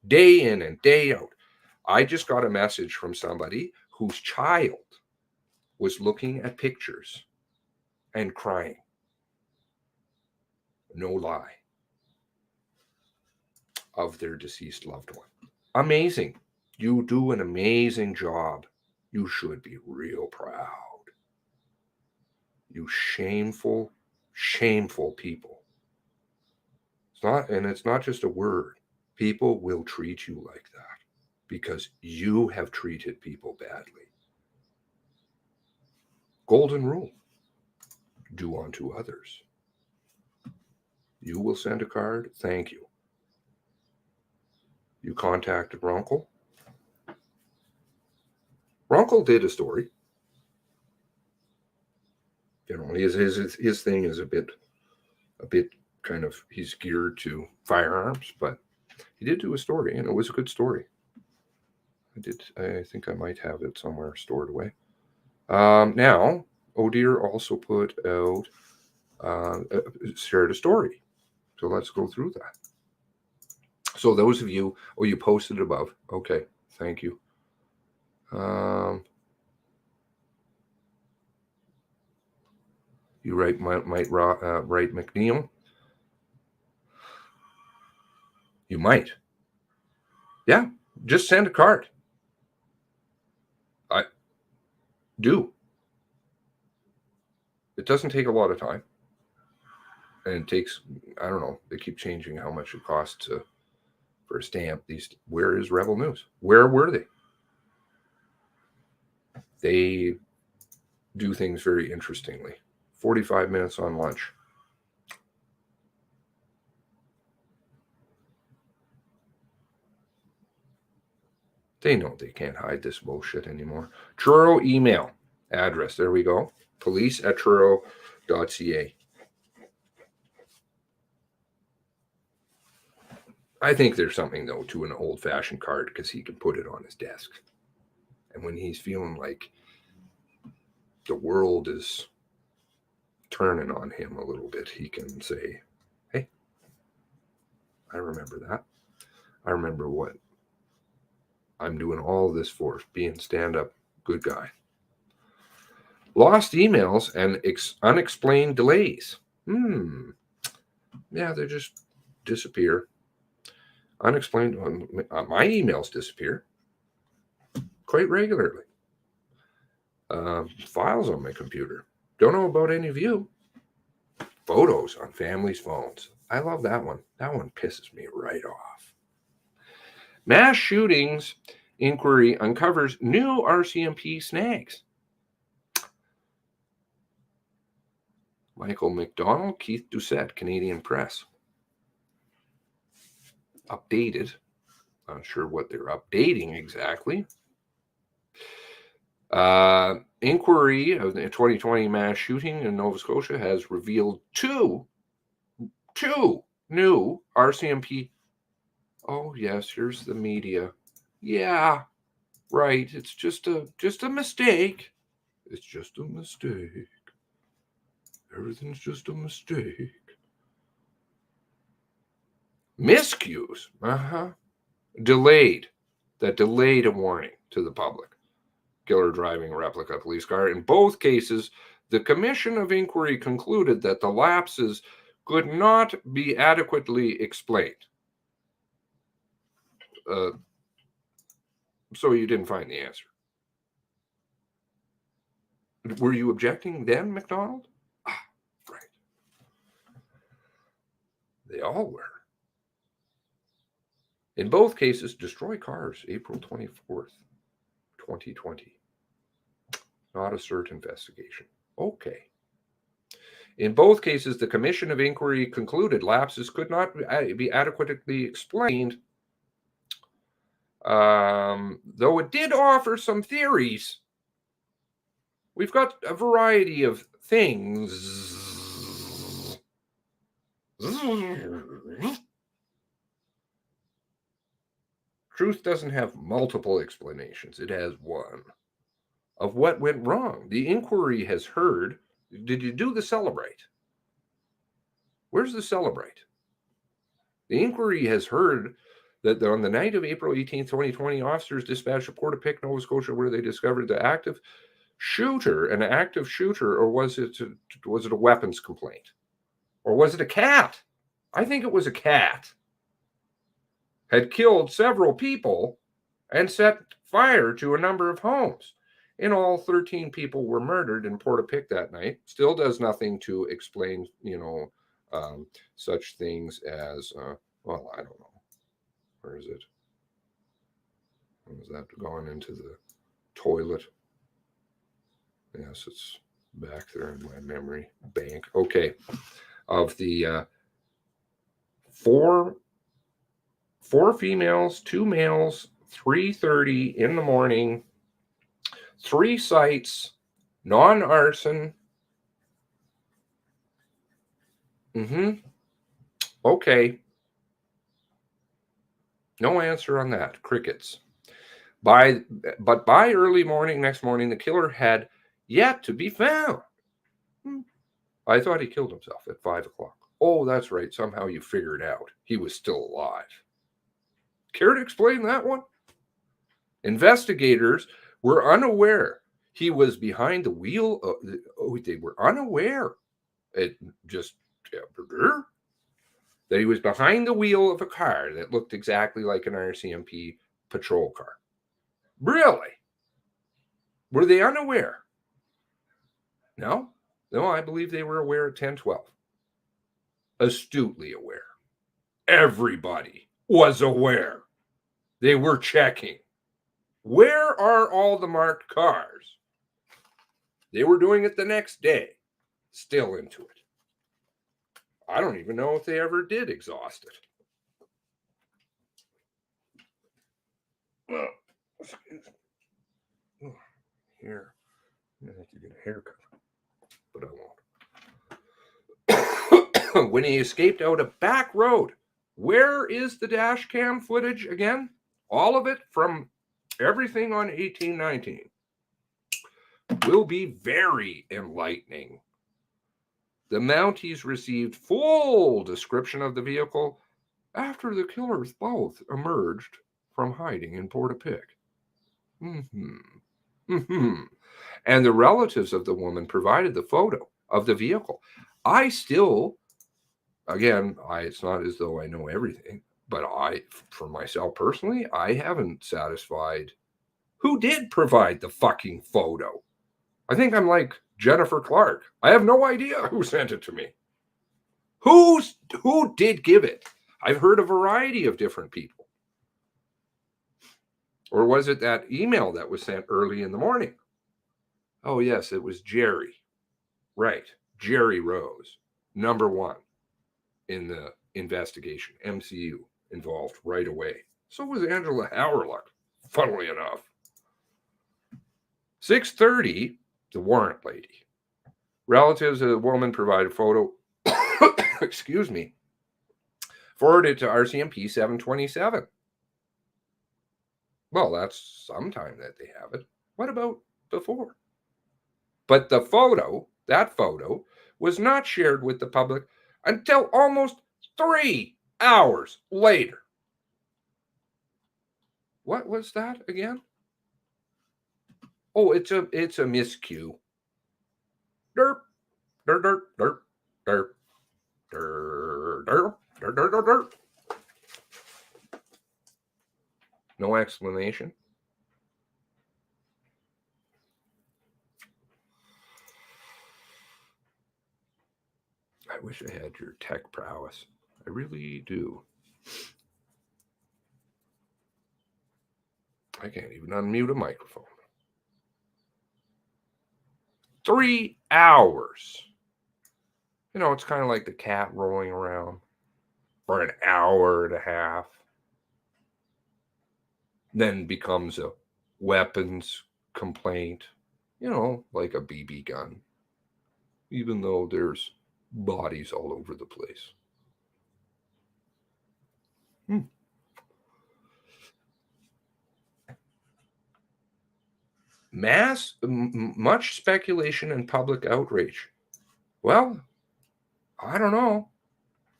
day in and day out. I just got a message from somebody whose child was looking at pictures and crying. No lie. Of their deceased loved one. Amazing. You do an amazing job. You should be real proud. You shameful, shameful people. It's not just a word. People will treat you like that because you have treated people badly. Golden rule. Do unto others. You will send a card. Thank you. You contacted Runkle. Runkle did a story. You know, his thing is a bit kind of, he's geared to firearms, but he did do a story, and it was a good story. I think I might have it somewhere stored away. Now, Rodier also put out, shared a story. So let's go through that. So those of you, you posted it above. Okay, thank you. You might write McNeil. You might. Yeah, just send a card. I do. It doesn't take a lot of time. And it takes, I don't know, they keep changing how much it costs for a stamp. Where is Rebel News? Where were they? They do things very interestingly. 45 minutes on lunch. They know they can't hide this bullshit anymore. Truro email address. There we go. police@truro.ca. I think there's something, though, to an old-fashioned card because he can put it on his desk. And when he's feeling like the world is turning on him a little bit, he can say, hey, I remember that. I remember what I'm doing all this for, being stand-up good guy. Lost emails and unexplained delays. Yeah, they just disappear. Unexplained. My emails disappear quite regularly. Files on my computer. Don't know about any of you. Photos on families' phones. I love that one. That one pisses me right off. Mass shootings inquiry uncovers new RCMP snags. Michael McDonald, Keith Doucette, Canadian Press. Updated. Not sure what they're updating exactly. Inquiry of the 2020 mass shooting in Nova Scotia has revealed two new RCMP. Oh yes, here's the media. Yeah, right. It's just a mistake. It's just a mistake. Everything's just a mistake. Miscues. Delayed. That delayed a warning to the public. Killer driving a replica police car. In both cases, the Commission of Inquiry concluded that the lapses could not be adequately explained. So you didn't find the answer. Were you objecting then, McDonald? Right. They all were. In both cases, destroy cars, April 24th, 2020. Not a cert investigation. Okay. In both cases, the Commission of Inquiry concluded lapses could not be adequately explained, though it did offer some theories. We've got a variety of things. Truth doesn't have multiple explanations. It has one of what went wrong. The inquiry has heard. Did you do the celebrate? Where's the celebrate? The inquiry has heard that on the night of April 18th, 2020, officers dispatched a Port of Pick, Nova Scotia, where they discovered the an active shooter, or was it a weapons complaint? Or was it a cat? I think it was a cat. Had killed several people and set fire to a number of homes. In all, 13 people were murdered in Portapique that night. Still does nothing to explain, such things as, well, I don't know. Where is it? Was that gone into the toilet? Yes, it's back there in my memory bank. Okay. Of the four females, 2 males, 3:30 in the morning, 3 sites, non-arson. Okay. No answer on that. Crickets. But by early morning next morning, the killer had yet to be found. I thought he killed himself at 5 o'clock. Oh, that's right. Somehow you figured out he was still alive. Care to explain that one? Investigators were unaware he was behind the wheel. They were unaware. It just that he was behind the wheel of a car that looked exactly like an RCMP patrol car. Really? Were they unaware? No, I believe they were aware at 10:12. Astutely aware. Everybody was aware. They were checking. Where are all the marked cars? They were doing it the next day. Still into it. I don't even know if they ever did exhaust it. Here. I think you get a haircut. But I won't. When he escaped out a back road, where is the dash cam footage again? All of it from everything on 1819 will be very enlightening. The Mounties received full description of the vehicle after the killers both emerged from hiding in Portapique. And the relatives of the woman provided the photo of the vehicle. I still, again, it's not as though I know everything, but for myself personally, I haven't satisfied who did provide the fucking photo. I think I'm like Jennifer Clarke. I have no idea who sent it to me. Who did give it? I've heard a variety of different people. Or was it that email that was sent early in the morning? Oh, yes, it was Jerry. Right. Jerry Rose, number 1 in the investigation. MCU involved right away. So was Angela Howerluck, funnily enough. 6:30, the warrant lady. Relatives of the woman provided photo, excuse me, forwarded to RCMP 727. Well, that's sometime that they have it. What about before? But the photo, that photo, was not shared with the public until almost 3 hours later. What was that again? Oh, it's a miscue. Derp, derp, derp, derp, derp, derp, derp, derp, derp, derp. No explanation. I wish I had your tech prowess. I really do. I can't even unmute a microphone. 3 hours. It's kind of like the cat rolling around for an hour and a half. Then becomes a weapons complaint, like a BB gun. Even though there's bodies all over the place. Much speculation and public outrage. Well, I don't know.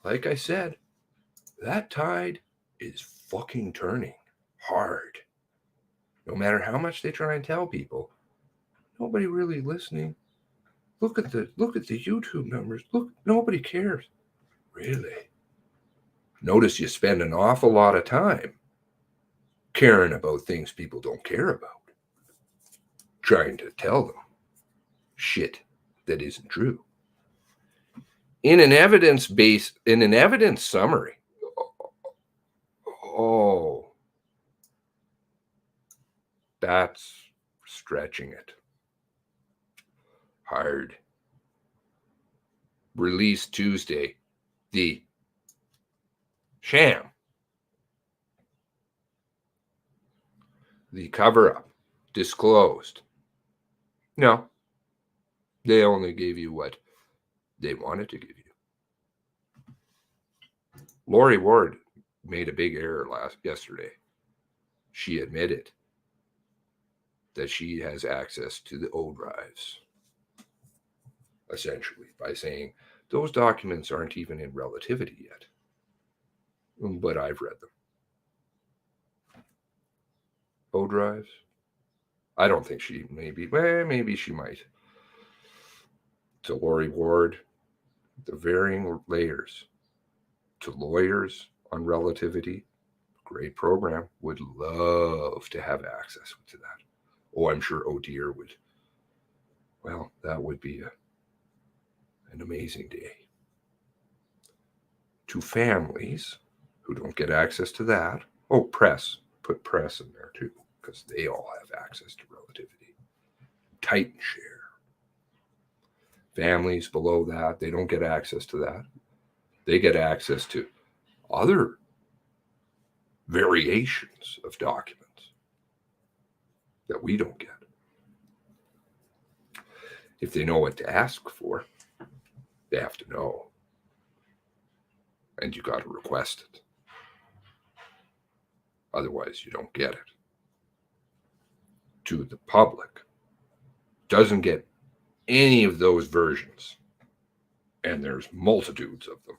Like I said, that tide is fucking turning hard. No matter how much they try and tell people, nobody really listening. Look at the YouTube numbers. Look, nobody cares. Really? Notice you spend an awful lot of time caring about things people don't care about. trying to tell them shit that isn't true. In an evidence summary. Oh, that's stretching it hard. Released Tuesday, the sham, the cover-up, disclosed. No, they only gave you what they wanted to give you. Lori Ward made a big error yesterday. She admitted that she has access to the O drives, essentially, by saying those documents aren't even in relativity yet. But I've read them. O drives? I don't think she maybe she might. To Lori Ward, the varying layers. To lawyers on relativity, great program, would love to have access to that. Oh, I'm sure O'Dear would. Well, that would be an amazing day. To families who don't get access to that, oh, press, put press in there too, because they all have access to relativity. Titan share. Families below that, they don't get access to that. They get access to other variations of documents that we don't get. If they know what to ask for, they have to know. And you got to request it. Otherwise, you don't get it. To the public, doesn't get any of those versions. And there's multitudes of them.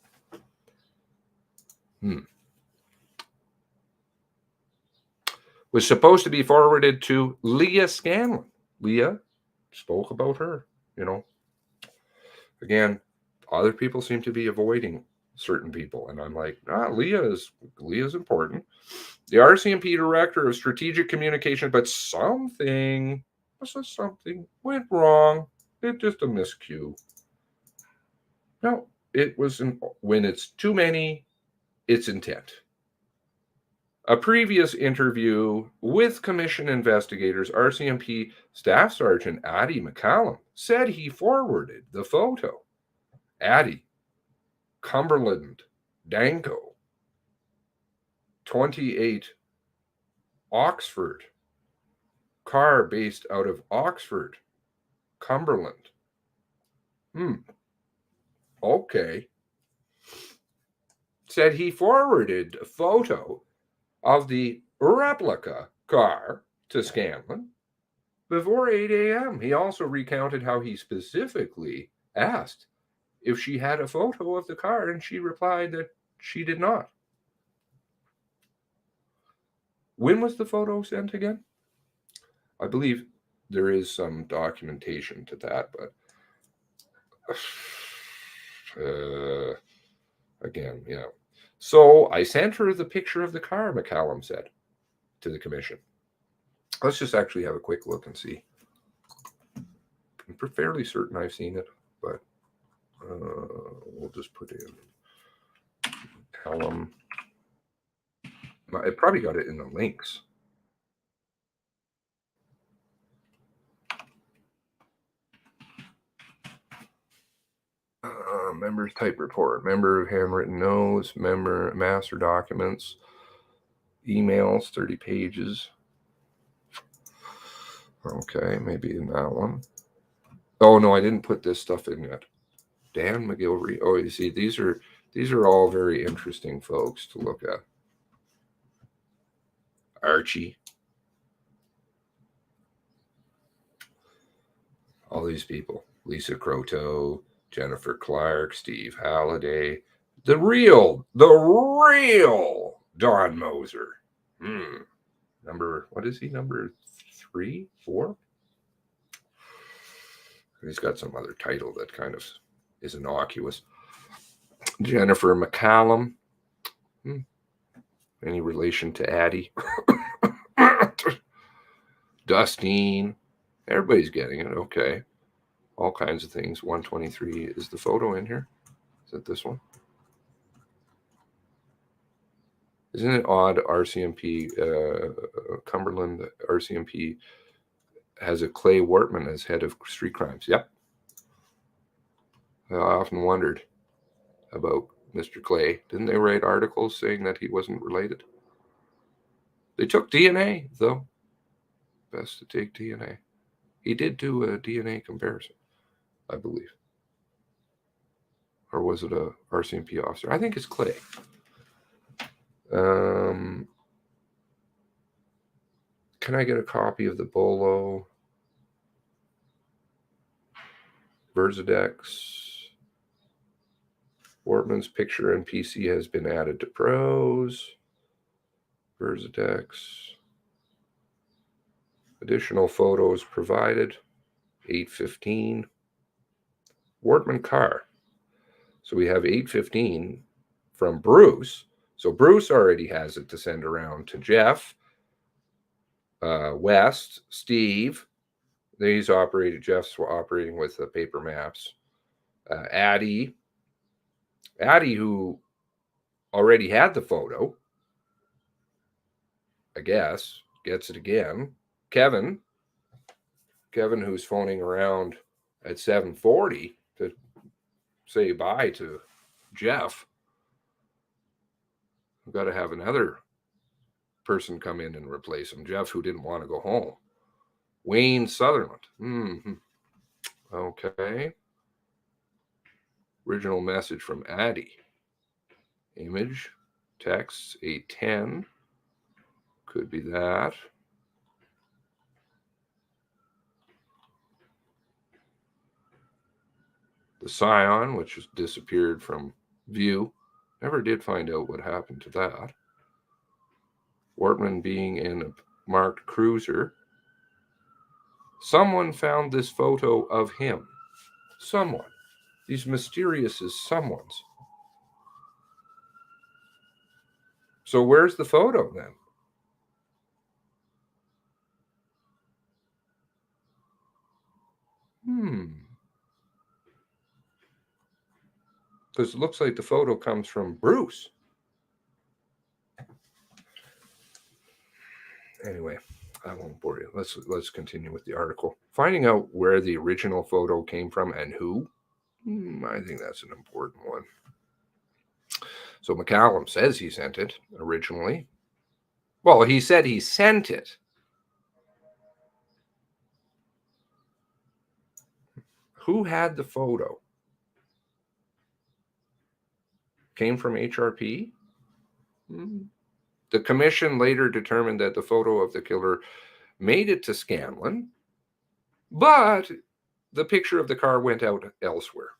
Was supposed to be forwarded to Leah Scanlon. Leah spoke about her, Again, other people seem to be avoiding certain people. And I'm like, Leah's important. The RCMP Director of Strategic Communication, but something went wrong. It's just a miscue. No, it was when it's too many, it's intent. A previous interview with commission investigators, RCMP Staff Sergeant Addie McCallum said he forwarded the photo. Addie, Cumberland, Danko, 28 Oxford, car based out of Oxford, Cumberland. Okay. Said he forwarded a photo of the replica car to Scanlon before 8 a.m. He also recounted how he specifically asked if she had a photo of the car, and she replied that she did not. When was the photo sent again? I believe there is some documentation to that, but again, So I sent her the picture of the car, McCallum said to the commission. Let's just actually have a quick look and see. I'm fairly certain I've seen it, but we'll just put in McCallum. I probably got it in the links. Members type report, member handwritten notes, member master documents, emails, 30 pages. Okay, maybe in that one. Oh no, I didn't put this stuff in yet. Dan McGilvery. Oh, you see, these are all very interesting folks to look at. Archie. All these people. Lisa Croteau, Jennifer Clarke, Steve Halliday, the real Don Moser. What is he? Number 3, 4? He's got some other title that kind of is innocuous. Jennifer McCallum. Any relation to Addie? Dustine Everybody's getting it. Okay. All kinds of things. 123. Is the photo in here? Is it this one? Isn't it odd? RCMP, Cumberland, RCMP has a Clay Wortman as head of street crimes. Yep. I often wondered about Mr. Clay. Didn't they write articles saying that he wasn't related? They took DNA, though. Best to take DNA. He did do a DNA comparison, I believe. Or was it a RCMP officer? I think it's Clay. Can I get a copy of the Bolo? Versadex. Wortman's picture and PC has been added to pros. Versadex. Additional photos provided. 8:15. Wortman car. So we have 8:15 from Bruce. So Bruce already has it to send around to Jeff, West, Steve. Jeff's operating with the paper maps. Addie, who already had the photo, I guess, gets it again. Kevin, who's phoning around at 7:40 to say bye to Jeff. We've got to have another person come in and replace him. Jeff, who didn't want to go home. Wayne Sutherland. Okay. Original message from Addie. Image, text, 8:10. Could be that. The Scion, which has disappeared from view. Never did find out what happened to that. Wortman being in a marked cruiser. Someone found this photo of him. Someone. These mysterious someones. So where's the photo then? Because it looks like the photo comes from Bruce. Anyway, I won't bore you. Let's continue with the article. Finding out where the original photo came from and who, I think that's an important one. So McCallum says he sent it originally. Well, he said he sent it. Who had the photo? Came from HRP? The commission later determined that the photo of the killer made it to Scanlon, but the picture of the car went out elsewhere.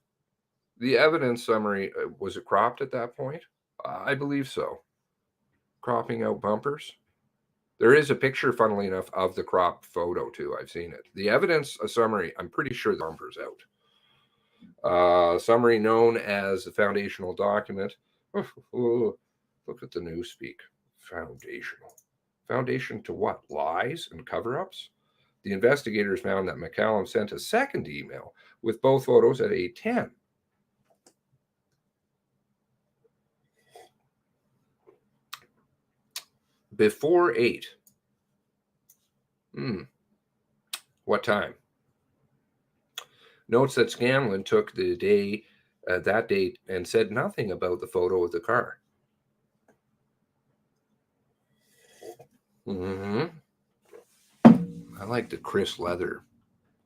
The evidence summary, was it cropped at that point? I believe so. Cropping out bumpers. There is a picture, funnily enough, of the cropped photo too. I've seen it. The evidence summary, I'm pretty sure the bumper's out. Summary known as the foundational document. Look at the newspeak. Foundational. Foundation to what? Lies and cover-ups? The investigators found that McCallum sent a second email with both photos at 8:10. Before 8. What time? Notes that Scanlon took the day, that date, and said nothing about the photo of the car. I like the Chris Leather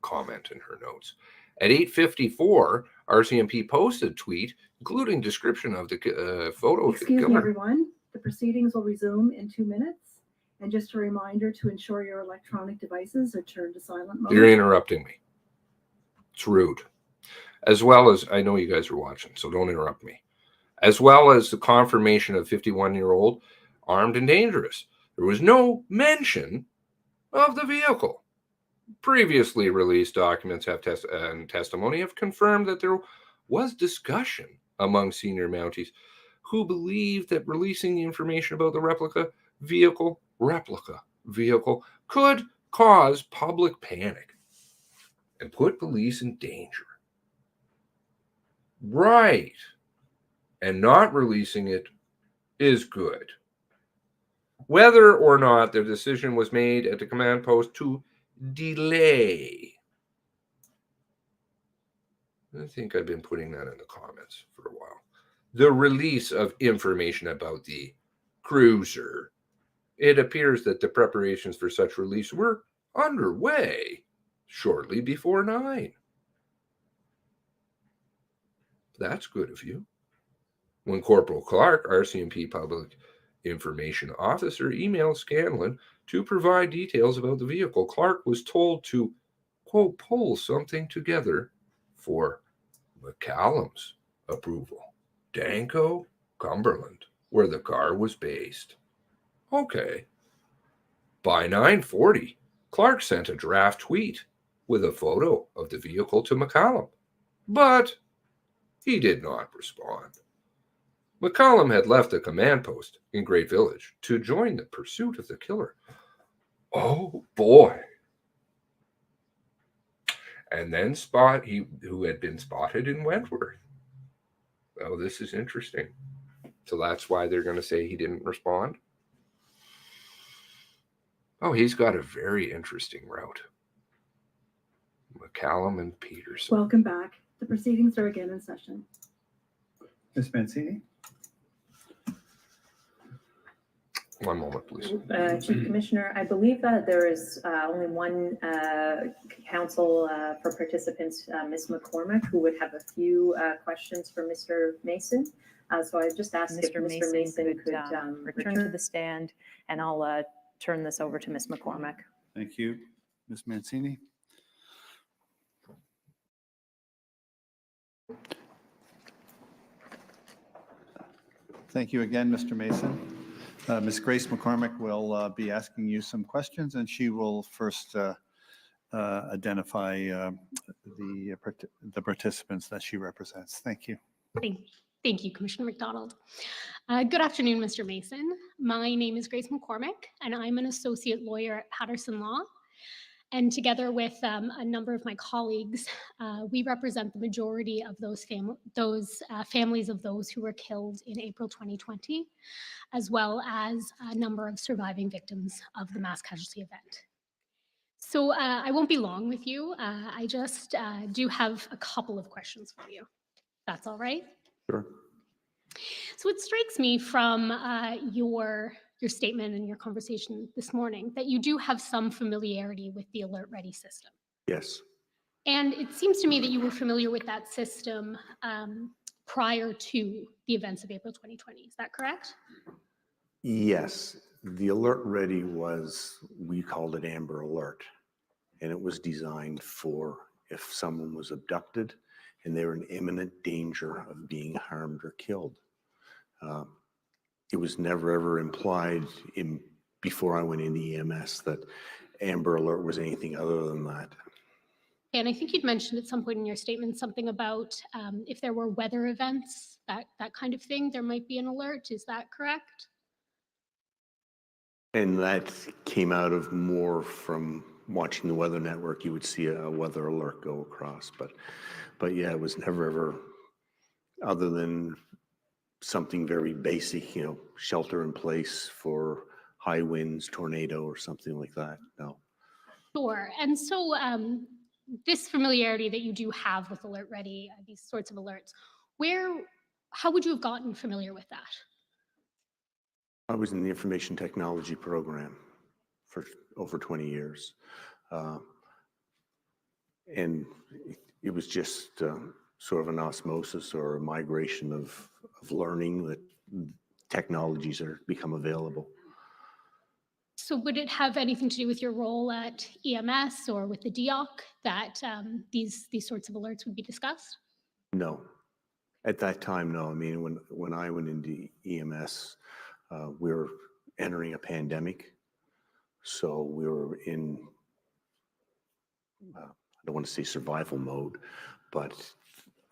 comment in her notes. At 8:54, RCMP posted a tweet, including description of the photo of the killer. Excuse me, everyone. The proceedings will resume in 2 minutes. And just a reminder to ensure your electronic devices are turned to silent mode. You're interrupting me. It's rude. As well as, I know you guys are watching, so don't interrupt me. As well as the confirmation of 51-year-old armed and dangerous. There was no mention of the vehicle. Previously released documents and testimony have confirmed that there was discussion among senior Mounties who believed that releasing the information about the replica vehicle could cause public panic. and put police in danger. Right. And not releasing it is good. Whether or not the decision was made at the command post to delay. I think I've been putting that in the comments for a while. The release of information about the cruiser. It appears that the preparations for such release were underway shortly before 9. That's good of you. When Corporal Clarke, RCMP Public Information Officer, emailed Scanlon to provide details about the vehicle, Clarke was told to, quote, pull something together for McCallum's approval. Danco, Cumberland, where the car was based. Okay. By 9:40, Clarke sent a draft tweet with a photo of the vehicle to McCallum, but he did not respond. McCallum had left the command post in Great Village to join the pursuit of the killer. Oh boy. And then who had been spotted in Wentworth. Oh, this is interesting. So that's why they're going to say he didn't respond. Oh, he's got a very interesting route. McCallum and Peterson. Welcome back. The proceedings are again in session. Ms. Mancini? One moment, please. Chief Commissioner, I believe that there is only one counsel for participants, Ms. McCormick, who would have a few questions for Mr. Mason. So I just asked if Mr. Mason could return to the stand, and I'll turn this over to Ms. McCormick. Thank you. Ms. Mancini? Thank you again, Mr. Mason. Ms. Grace McCormick will be asking you some questions, and she will first identify the participants that she represents. Thank you. Thank you, Commissioner McDonald. Good afternoon, Mr. Mason. My name is Grace McCormick, and I'm an associate lawyer at Patterson Law. And together with a number of my colleagues, we represent the majority of those families of those who were killed in April 2020, as well as a number of surviving victims of the mass casualty event. So I won't be long with you. I just do have a couple of questions for you. That's all right? Sure. So it strikes me from your statement and your conversation this morning that you do have some familiarity with the Alert Ready system. Yes. And it seems to me that you were familiar with that system prior to the events of April 2020. Is that correct? Yes. The Alert Ready we called it Amber Alert, and it was designed for if someone was abducted and they were in imminent danger of being harmed or killed. It was never ever implied before I went into EMS that Amber Alert was anything other than that. And I think you'd mentioned at some point in your statement something about if there were weather events, that kind of thing, there might be an alert. Is that correct? And that came out of more from watching the Weather Network. You would see a weather alert go across, but yeah, it was never ever other than something very basic, shelter in place for high winds, tornado, or something like that. No. Sure. And so this familiarity that you do have with Alert Ready, these sorts of alerts, how would you have gotten familiar with that? I was in the information technology program for over 20 years. And it was just sort of an osmosis or a migration of learning that technologies are become available. So would it have anything to do with your role at EMS or with the DEOC that these sorts of alerts would be discussed? No. At that time, no. I mean, when I went into EMS, we were entering a pandemic. So we were in, I don't want to say survival mode, but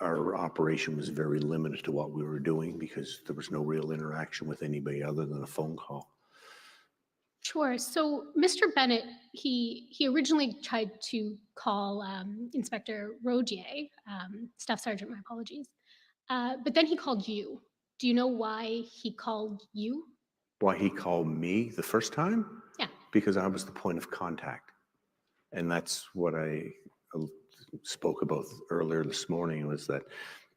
our operation was very limited to what we were doing because there was no real interaction with anybody other than a phone call. Sure. So Mr. Bennett, he originally tried to call Inspector Rodier, Staff Sergeant, my apologies, but then he called you. Do you know why he called you? Why he called me the first time? Yeah. Because I was the point of contact. And that's what I spoke about earlier this morning, was that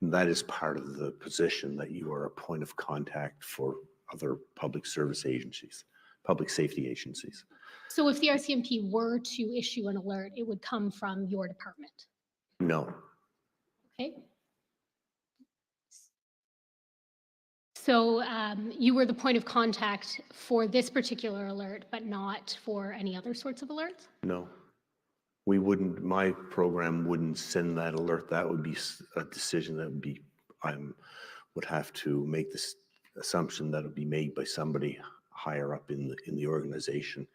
that is part of the position, that you are a point of contact for other public service agencies, public safety agencies. So if the RCMP were to issue an alert, it would come from your department. No. Okay. So you were the point of contact for this particular alert, but not for any other sorts of alerts? No. We wouldn't, my program wouldn't send that alert. That would be a decision that would be, would have to make this assumption that it would be made by somebody higher up in the organization,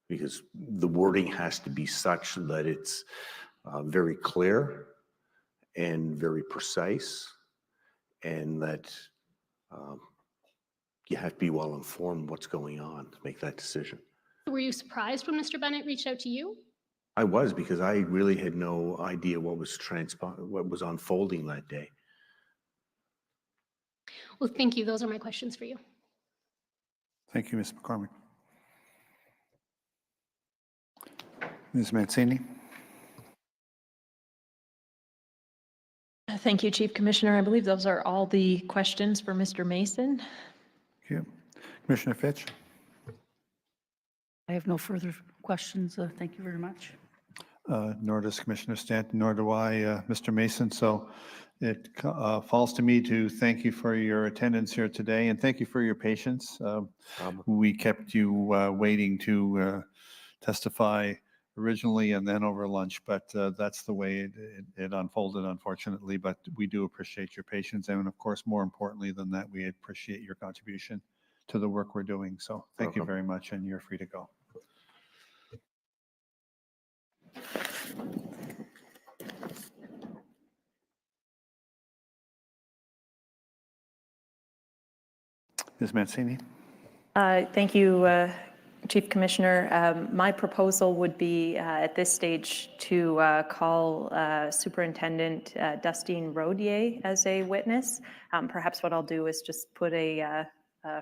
because the wording has to be such that it's very clear and very precise, and that you have to be well informed what's going on to make that decision. Were you surprised when Mr. Bennett reached out to you? I was, because I really had no idea what was unfolding that day. Well, thank you. Those are my questions for you. Thank you, Ms. McCormick. Ms. Mancini? Thank you, Chief Commissioner. I believe those are all the questions for Mr. Mason. Thank you. Commissioner Fitch? I have no further questions. Thank you very much. Nor does Commissioner Stanton, nor do I, Mr. Mason. So it falls to me to thank you for your attendance here today, and thank you for your patience. We kept you waiting to testify originally and then over lunch, but that's the way it unfolded, unfortunately. But we do appreciate your patience, and of course, more importantly than that, we appreciate your contribution to the work we're doing. So thank you very much, and you're free to go. Ms. Mancini? Thank you, Chief Commissioner. My proposal would be at this stage to call Superintendent Dustine Rodier as a witness. Perhaps what I'll do is just put a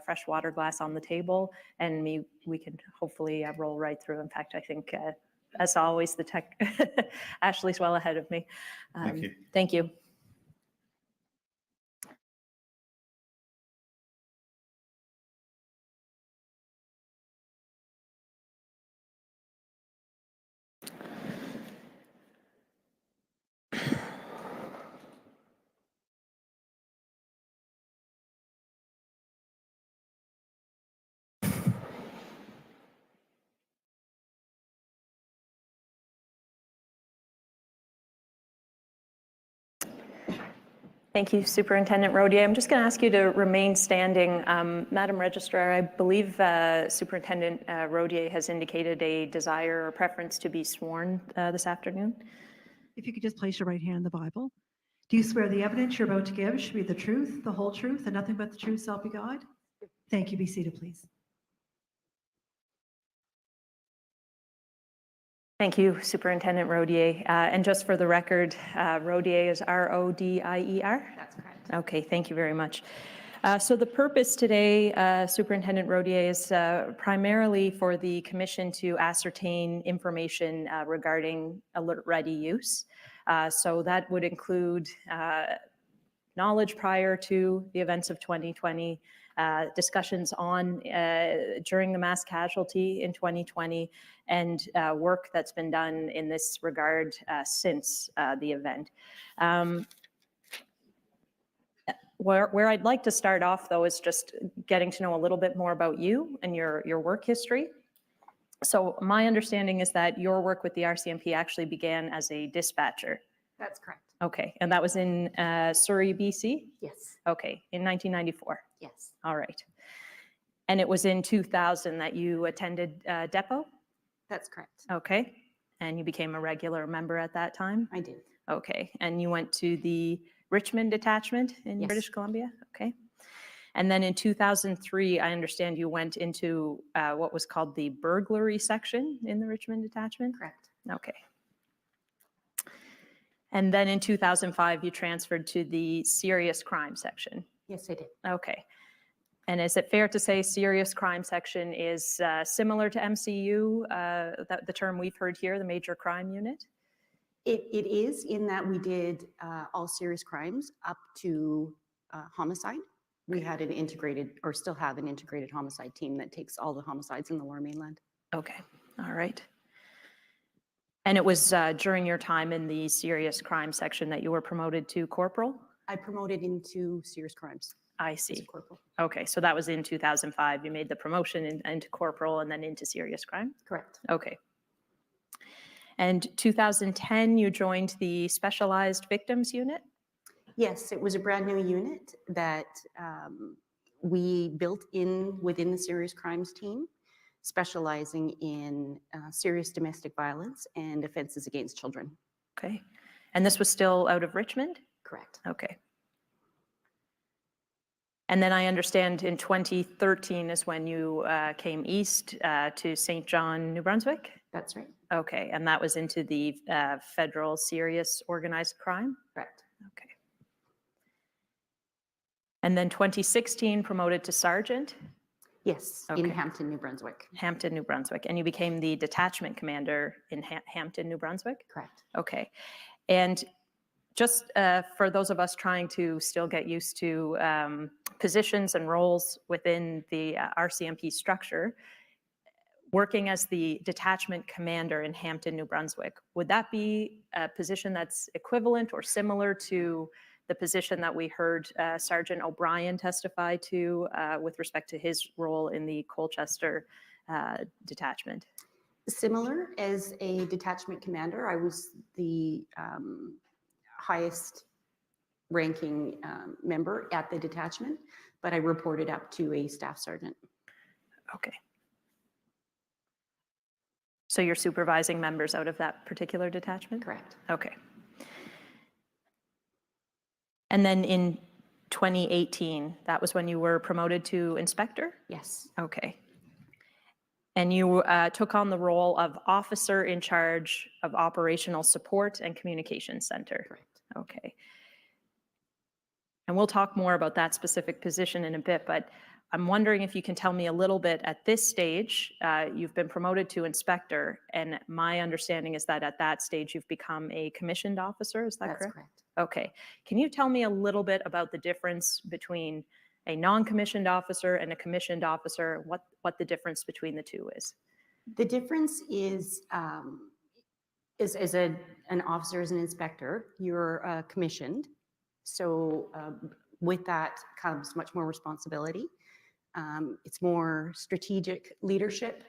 fresh water glass on the table, and we can hopefully roll right through. In fact, I think, as always, the tech, Ashley's well ahead of me. Thank you. Thank you. Thank you, Superintendent Rodier. I'm just going to ask you to remain standing. Madam Registrar, I believe Superintendent Rodier has indicated a desire or preference to be sworn this afternoon. If you could just place your right hand on the Bible. Do you swear the evidence you're about to give should be the truth, the whole truth, and nothing but the truth, so help you God? Thank you. Be seated, please. Thank you, Superintendent Rodier. And just for the record, Rodier is R-O-D-I-E-R? That's correct. Okay, thank you very much. So the purpose today, Superintendent Rodier, is primarily for the Commission to ascertain information regarding Alert Ready use. So that would include knowledge prior to the events of 2020, discussions on during the mass casualty in 2020, and work that's been done in this regard since the event. Where I'd like to start off, though, is just getting to know a little bit more about you and your work history. So my understanding is that your work with the RCMP actually began as a dispatcher. That's correct. Okay, and that was in Surrey, BC? Yes. Okay, in 1994? Yes. All right. And it was in 2000 that you attended Depot? That's correct. Okay, and you became a regular member at that time? I did. Okay, and you went to the Richmond detachment in Yes. British Columbia? Okay. And then in 2003, I understand you went into what was called the burglary section in the Richmond detachment? Correct. Okay. And then in 2005, you transferred to the serious crime section. Yes, I did. Okay. And is it fair to say serious crime section is similar to MCU, the term we've heard here, the major crime unit? It is in that we did all serious crimes up to homicide. We had an integrated, or still have an integrated homicide team that takes all the homicides in the Lower Mainland. Okay, all right. And it was during your time in the serious crime section that you were promoted to corporal? I promoted into serious crimes. I see. Corporal. Okay, so that was in 2005. You made the promotion into corporal and then into serious crime? Correct. Okay. And 2010, you joined the Specialized Victims Unit? Yes, it was a brand new unit that we built within the serious crimes team, specializing in serious domestic violence and offenses against children. Okay. And this was still out of Richmond? Correct. Okay. And then I understand in 2013 is when you came east to St. John, New Brunswick? That's right. Okay, and that was into the federal serious organized crime? Correct. Okay. And then 2016 promoted to sergeant? Yes, Okay. in Hampton, New Brunswick. Hampton, New Brunswick. And you became the detachment commander in Hampton, New Brunswick? Correct. Okay. And just for those of us trying to still get used to positions and roles within the RCMP structure, working as the detachment commander in Hampton, New Brunswick, would that be a position that's equivalent or similar to the position that we heard Sergeant O'Brien testify to with respect to his role in the Colchester detachment? Similar. As a detachment commander, I was the highest ranking member at the detachment, but I reported up to a staff sergeant. Okay. So you're supervising members out of that particular detachment? Correct. Okay. And then in 2018, that was when you were promoted to inspector? Yes. Okay. And you took on the role of officer in charge of operational support and communications center? Correct. Okay. And we'll talk more about that specific position in a bit, but I'm wondering if you can tell me a little bit at this stage. You've been promoted to inspector, and my understanding is that at that stage you've become a commissioned officer. Is that That's correct? correct. Okay. Can you tell me a little bit about the difference between a non-commissioned officer and a commissioned officer, what the difference between the two is? The difference is an officer, as an inspector, you're commissioned. So with that comes much more responsibility. It's more strategic leadership,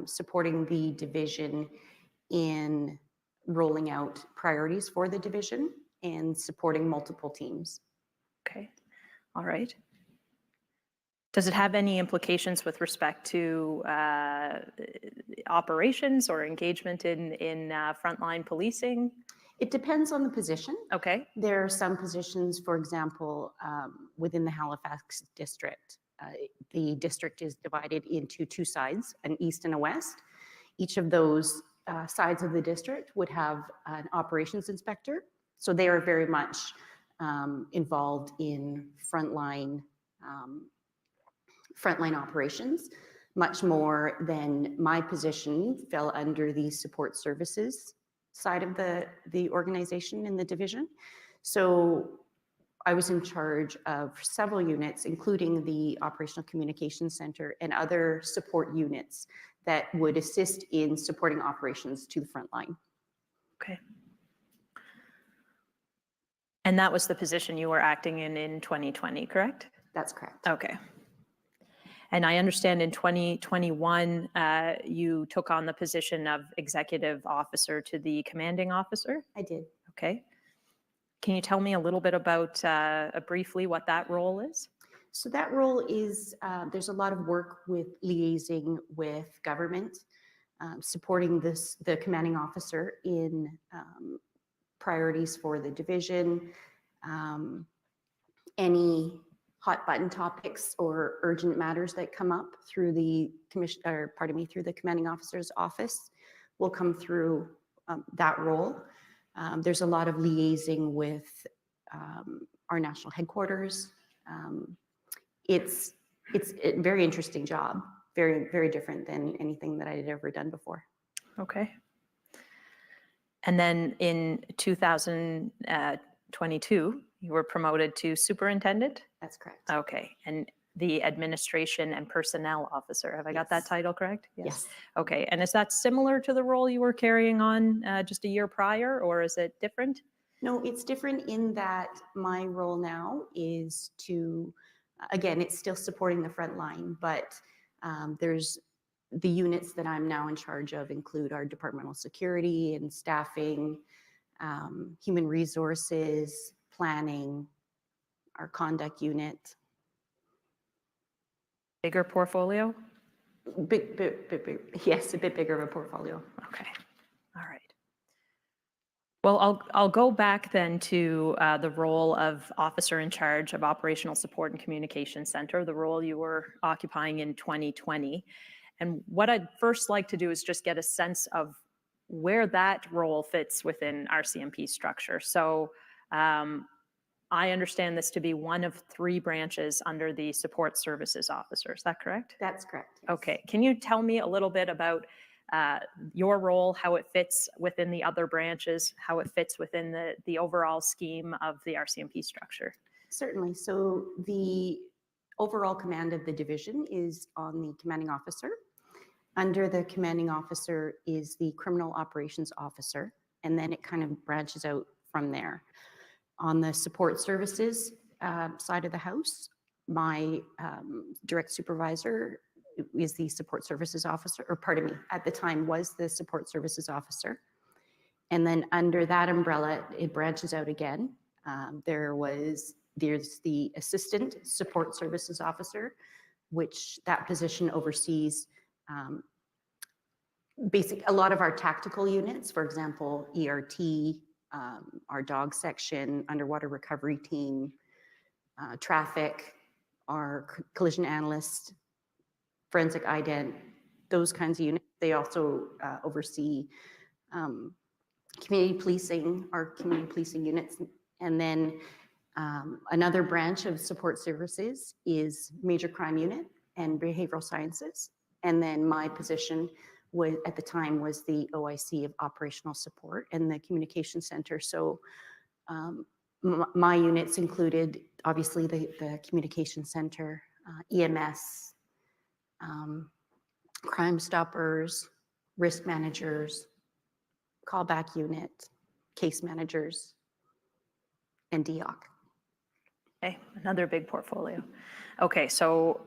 supporting the division in rolling out priorities for the division and supporting multiple teams. Okay. All right. Does it have any implications with respect to operations or engagement in frontline policing? It depends on the position. Okay. There are some positions, for example, within the Halifax district. The district is divided into two sides, an east and a west. Each of those sides of the district would have an operations inspector. So they are very much involved in frontline operations, much more than my position fell under the support services side of the organization in the division. So I was in charge of several units, including the Operational Communications Center and other support units that would assist in supporting operations to the front line. Okay. And that was the position you were acting in 2020, correct? That's correct. Okay. And I understand in 2021, you took on the position of executive officer to the commanding officer? I did. Okay. Can you tell me a little bit about, briefly, what that role is? So that role is, there's a lot of work with liaising with government, supporting the commanding officer in priorities for the division, any hot button topics or urgent matters that come up through the commission, or pardon me, through the commanding officer's office will come through that role. There's a lot of liaising with our national headquarters. It's a very interesting job, very, very different than anything that I had ever done before. Okay. And then in 2022, you were promoted to superintendent? That's correct. Okay. And the administration and personnel officer. Have I got that title correct? Yes. Okay. And is that similar to the role you were carrying on just a year prior, or is it different? No, it's different in that my role now is to, again, it's still supporting the front line, but there's the units that I'm now in charge of include our departmental security and staffing, human resources, planning, our conduct unit. Bigger portfolio? Big, yes, a bit bigger of a portfolio. Okay. All right. Well, I'll go back then to the role of officer in charge of operational support and communication center, the role you were occupying in 2020. And what I'd first like to do is just get a sense of where that role fits within RCMP structure. So I understand this to be one of 3 branches under the support services officer. Is that correct? That's correct. Yes. Okay. Can you tell me a little bit about your role, how it fits within the other branches, how it fits within the overall scheme of the RCMP structure? Certainly. So the overall command of the division is on the commanding officer. Under the commanding officer is the criminal operations officer, and then it kind of branches out from there. On the support services side of the house, my direct supervisor is the support services officer, or pardon me, at the time was the support services officer. And then under that umbrella, it branches out again. There's the assistant support services officer, which that position oversees a lot of our tactical units, for example, ERT, our dog section, underwater recovery team, traffic, our collision analyst, forensic ident, those kinds of units. They also oversee community policing, our community policing units. And then another branch of support services is major crime unit and behavioral sciences. And then my position at the time was the OIC of operational support and the communication center. So my units included obviously the communication center, EMS, crime stoppers, risk managers, callback unit, case managers, and DEOC. Okay, another big portfolio. Okay, so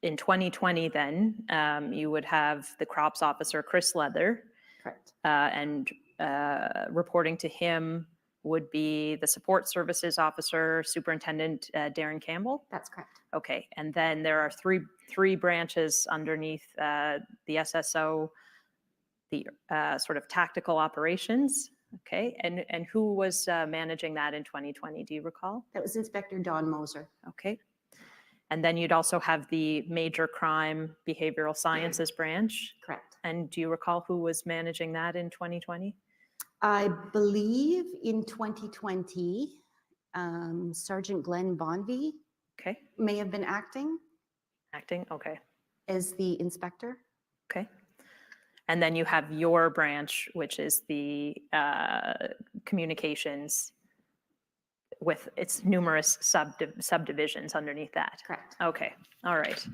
in 2020 then, you would have the crops officer, Chris Leather. Correct. And reporting to him would be the support services officer, Superintendent Darren Campbell? That's correct. Okay, and then there are three branches underneath the SSO, the sort of tactical operations. Okay, and who was managing that in 2020? Do you recall? That was Inspector Don Moser. Okay. And then you'd also have the major crime behavioral sciences branch. Correct. And do you recall who was managing that in 2020? I believe in 2020, Sergeant Glenn Bonvie may have been acting. Acting, okay. As the inspector. Okay. And then you have your branch, which is the communications with its numerous subdivisions underneath that. Correct. Okay, all right.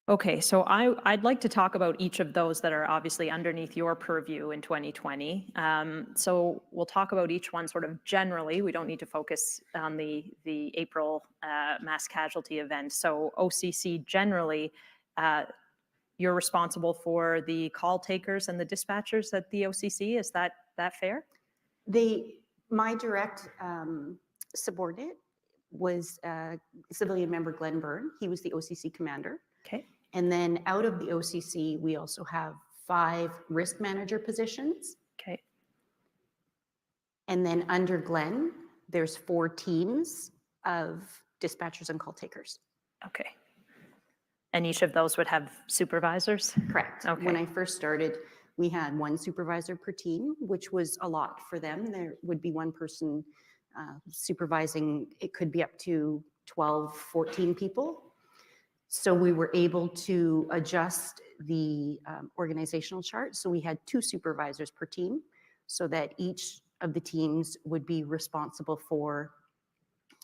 Okay, so I'd like to talk about each of those that are obviously underneath your purview in 2020. So we'll talk about each one sort of generally. We don't need to focus on the April mass casualty event. So OCC generally, you're responsible for the call takers and the dispatchers at the OCC. Is that fair? My direct subordinate was civilian member Glenn Byrne. He was the OCC commander. Okay. And then out of the OCC, we also have 5 risk manager positions. Okay. And then under Glenn, there's 4 teams of dispatchers and call takers. Okay. And each of those would have supervisors? Correct. Okay. When I first started, we had 1 supervisor per team, which was a lot for them. There would be 1 person supervising, it could be up to 12, 14 people. So we were able to adjust the organizational chart. So we had 2 supervisors per team so that each of the teams would be responsible for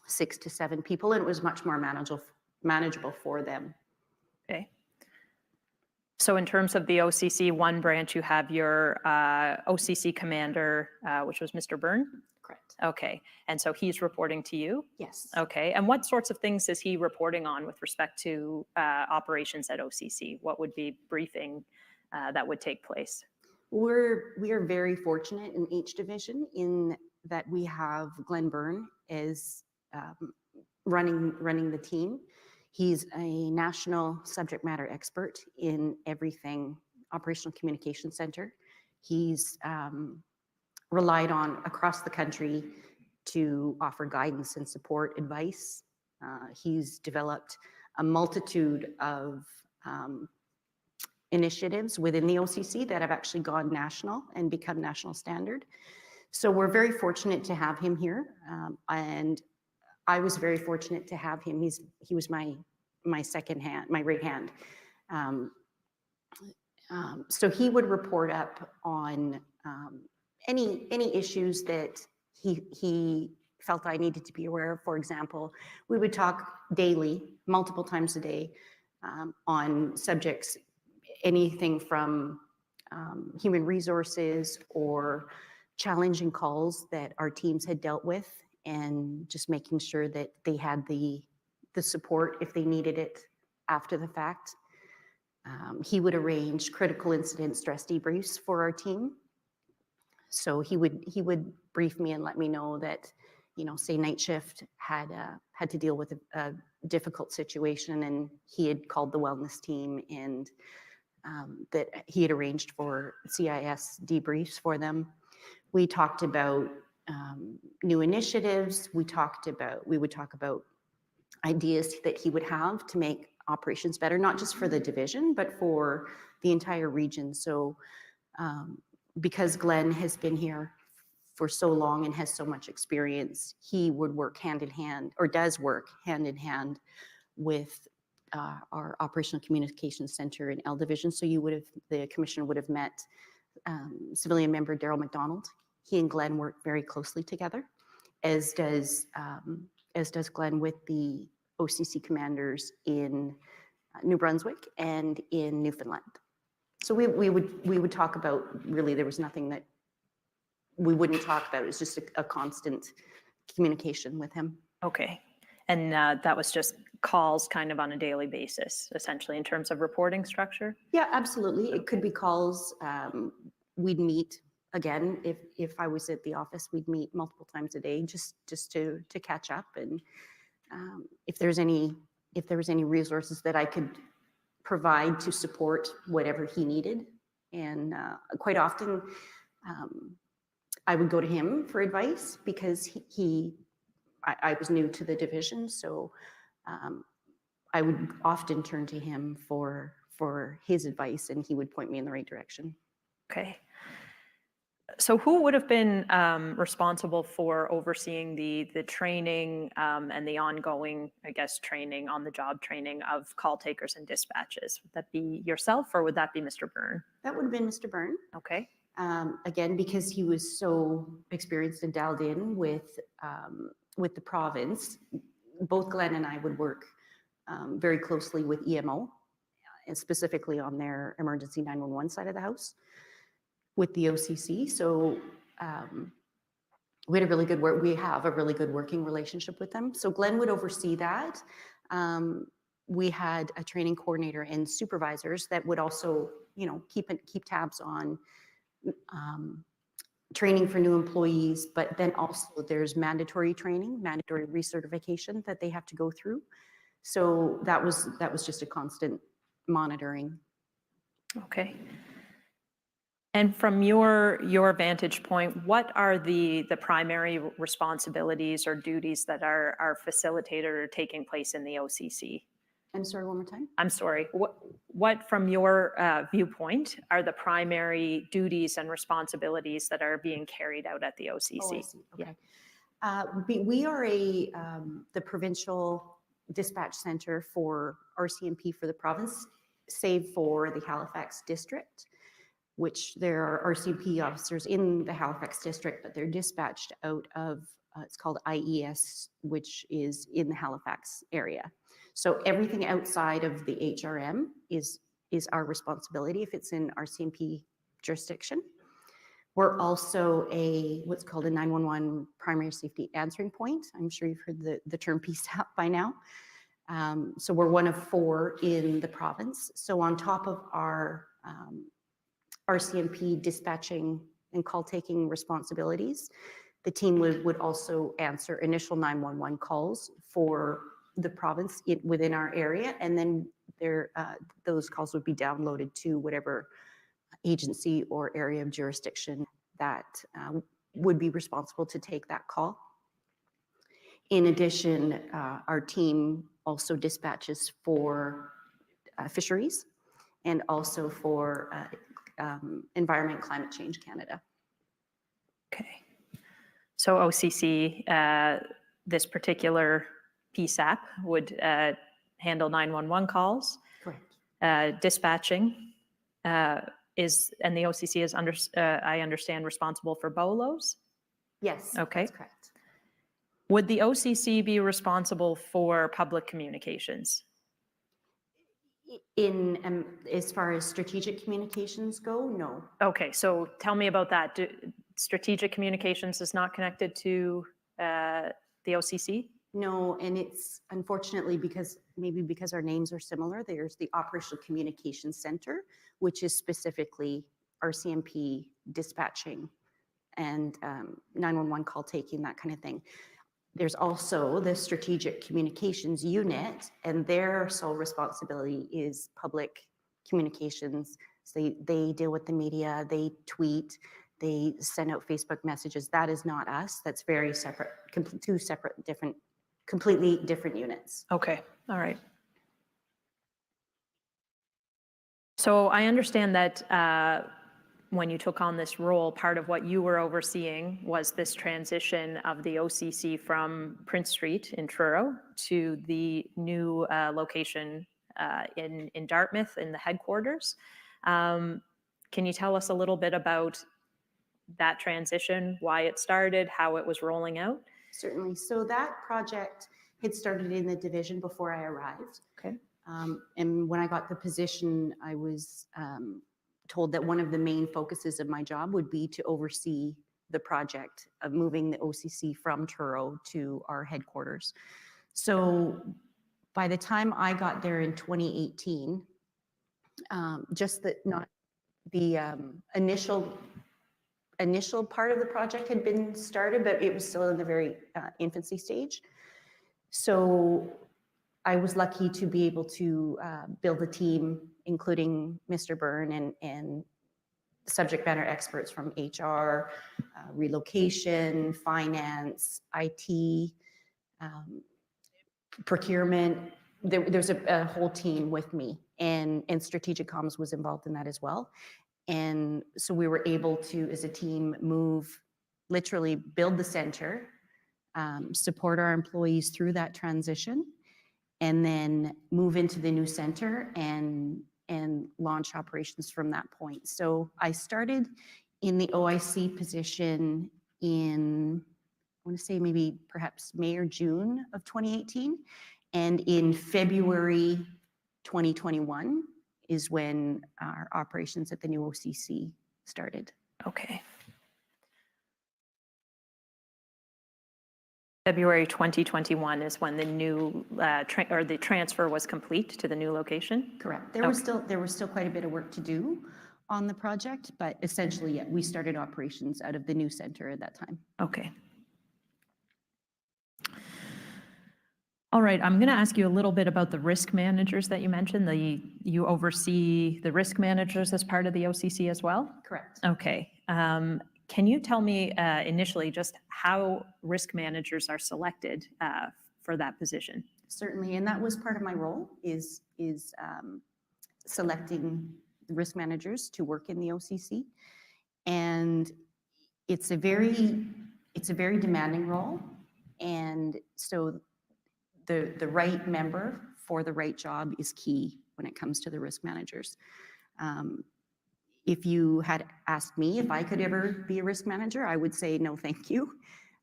6 to 7 people, and it was much more manageable for them. Okay. So in terms of the OCC 1 branch, you have your OCC commander, which was Mr. Byrne? Correct. Okay. And so he's reporting to you? Yes. Okay. And what sorts of things is he reporting on with respect to operations at OCC? What would be briefing that would take place? We are very fortunate in each division in that we have Glenn Byrne as running the team. He's a national subject matter expert in everything operational communication center. He's relied on across the country to offer guidance and support advice. He's developed a multitude of initiatives within the OCC that have actually gone national and become national standard. So we're very fortunate to have him here. And I was very fortunate to have him. He was my second hand, my right hand. So he would report up on any issues that he felt I needed to be aware of. For example, we would talk daily, multiple times a day, on subjects, anything from human resources or challenging calls that our teams had dealt with, and just making sure that they had the support if they needed it after the fact. He would arrange critical incident stress debriefs for our team. So he would brief me and let me know that, say night shift had to deal with a difficult situation, and he had called the wellness team, and that he had arranged for CIS debriefs for them. We talked about new initiatives. We would talk about ideas that he would have to make operations better, not just for the division, but for the entire region. So because Glenn has been here for so long and has so much experience, he would work hand in hand, or does work hand in hand with our Operational Communications Center in L Division. So the commissioner would have met civilian member Daryl McDonald. He and Glenn work very closely together, as does Glenn with the OCC commanders in New Brunswick and in Newfoundland. So we would talk about, really, there was nothing that we wouldn't talk about. It was just a constant communication with him. Okay. And that was just calls kind of on a daily basis, essentially, in terms of reporting structure? Yeah, absolutely. It could be calls. We'd meet, again, if I was at the office, we'd meet multiple times a day just to catch up. And if there was any resources that I could provide to support whatever he needed. And quite often, I would go to him for advice because I was new to the division, so I would often turn to him for his advice, and he would point me in the right direction. Okay. So who would have been responsible for overseeing the training and the ongoing, I guess, training, on-the-job training of call takers and dispatches? Would that be yourself, or would that be Mr. Byrne? That would have been Mr. Byrne. Okay. Again, because he was so experienced and dialed in with the province, both Glenn and I would work very closely with EMO, and specifically on their emergency 911 side of the house with the OCC. So we have a really good working relationship with them. So Glenn would oversee that. We had a training coordinator and supervisors that would also, keep tabs on training for new employees, but then also there's mandatory training, mandatory recertification that they have to go through. So that was just a constant monitoring. Okay. And from your vantage point, what are the primary responsibilities or duties that are facilitated or taking place in the OCC? I'm sorry, one more time? I'm sorry. What from your viewpoint, are the primary duties and responsibilities that are being carried out at the OCC? Oh, I see. Okay. We are the provincial dispatch center for RCMP for the province, save for the Halifax district, which there are RCMP officers in the Halifax district, but they're dispatched out of, it's called IES, which is in the Halifax area. So everything outside of the HRM is our responsibility if it's in RCMP jurisdiction. We're also what's called a 911 primary safety answering point. I'm sure you've heard the term PSAP by now. So we're one of 4 in the province. So on top of our RCMP dispatching and call taking responsibilities, the team would also answer initial 911 calls for the province within our area, and then those calls would be downloaded to whatever agency or area of jurisdiction that would be responsible to take that call. In addition, our team also dispatches for fisheries and also for Environment Climate Change Canada. Okay. So OCC, this particular PSAP would handle 911 calls. Correct. Dispatching and the OCC is, I understand, responsible for BOLOs? Yes, okay. That's correct. Would the OCC be responsible for public communications? As far as strategic communications go, no. Okay, so tell me about that. Strategic communications is not connected to the OCC? No, and it's unfortunately because our names are similar, there's the Operational Communications Center, which is specifically RCMP dispatching and 911 call taking, that kind of thing. There's also the Strategic Communications Unit, and their sole responsibility is public communications. So they deal with the media, they tweet, they send out Facebook messages. That is not us. That's very separate, two separate, completely different units. Okay, all right. So I understand that when you took on this role, part of what you were overseeing was this transition of the OCC from Prince Street in Truro to the new location in Dartmouth in the headquarters. Can you tell us a little bit about that transition, why it started, how it was rolling out? Certainly. So that project had started in the division before I arrived. Okay. And when I got the position, I was told that one of the main focuses of my job would be to oversee the project of moving the OCC from Truro to our headquarters. So by the time I got there in 2018, the initial part of the project had been started, but it was still in the very infancy stage. So I was lucky to be able to build a team, including Mr. Byrne and subject matter experts from HR, relocation, finance, IT, procurement. There's a whole team with me, and strategic comms was involved in that as well. And so we were able to, as a team, literally build the center, support our employees through that transition, and then move into the new center and launch operations from that point. So I started in the OIC position in, I want to say maybe perhaps May or June of 2018. And in February 2021 is when our operations at the new OCC started. Okay. February 2021 is when the new the transfer was complete to the new location? Correct. There was still quite a bit of work to do on the project, but essentially, yeah, we started operations out of the new center at that time. Okay. All right, I'm going to ask you a little bit about the risk managers that you mentioned. You oversee the risk managers as part of the OCC as well? Correct. Okay. Can you tell me initially just how risk managers are selected for that position? Certainly, and that was part of my role, is selecting the risk managers to work in the OCC. And it's a very demanding role. And so the right member for the right job is key when it comes to the risk managers. If you had asked me if I could ever be a risk manager, I would say no, thank you,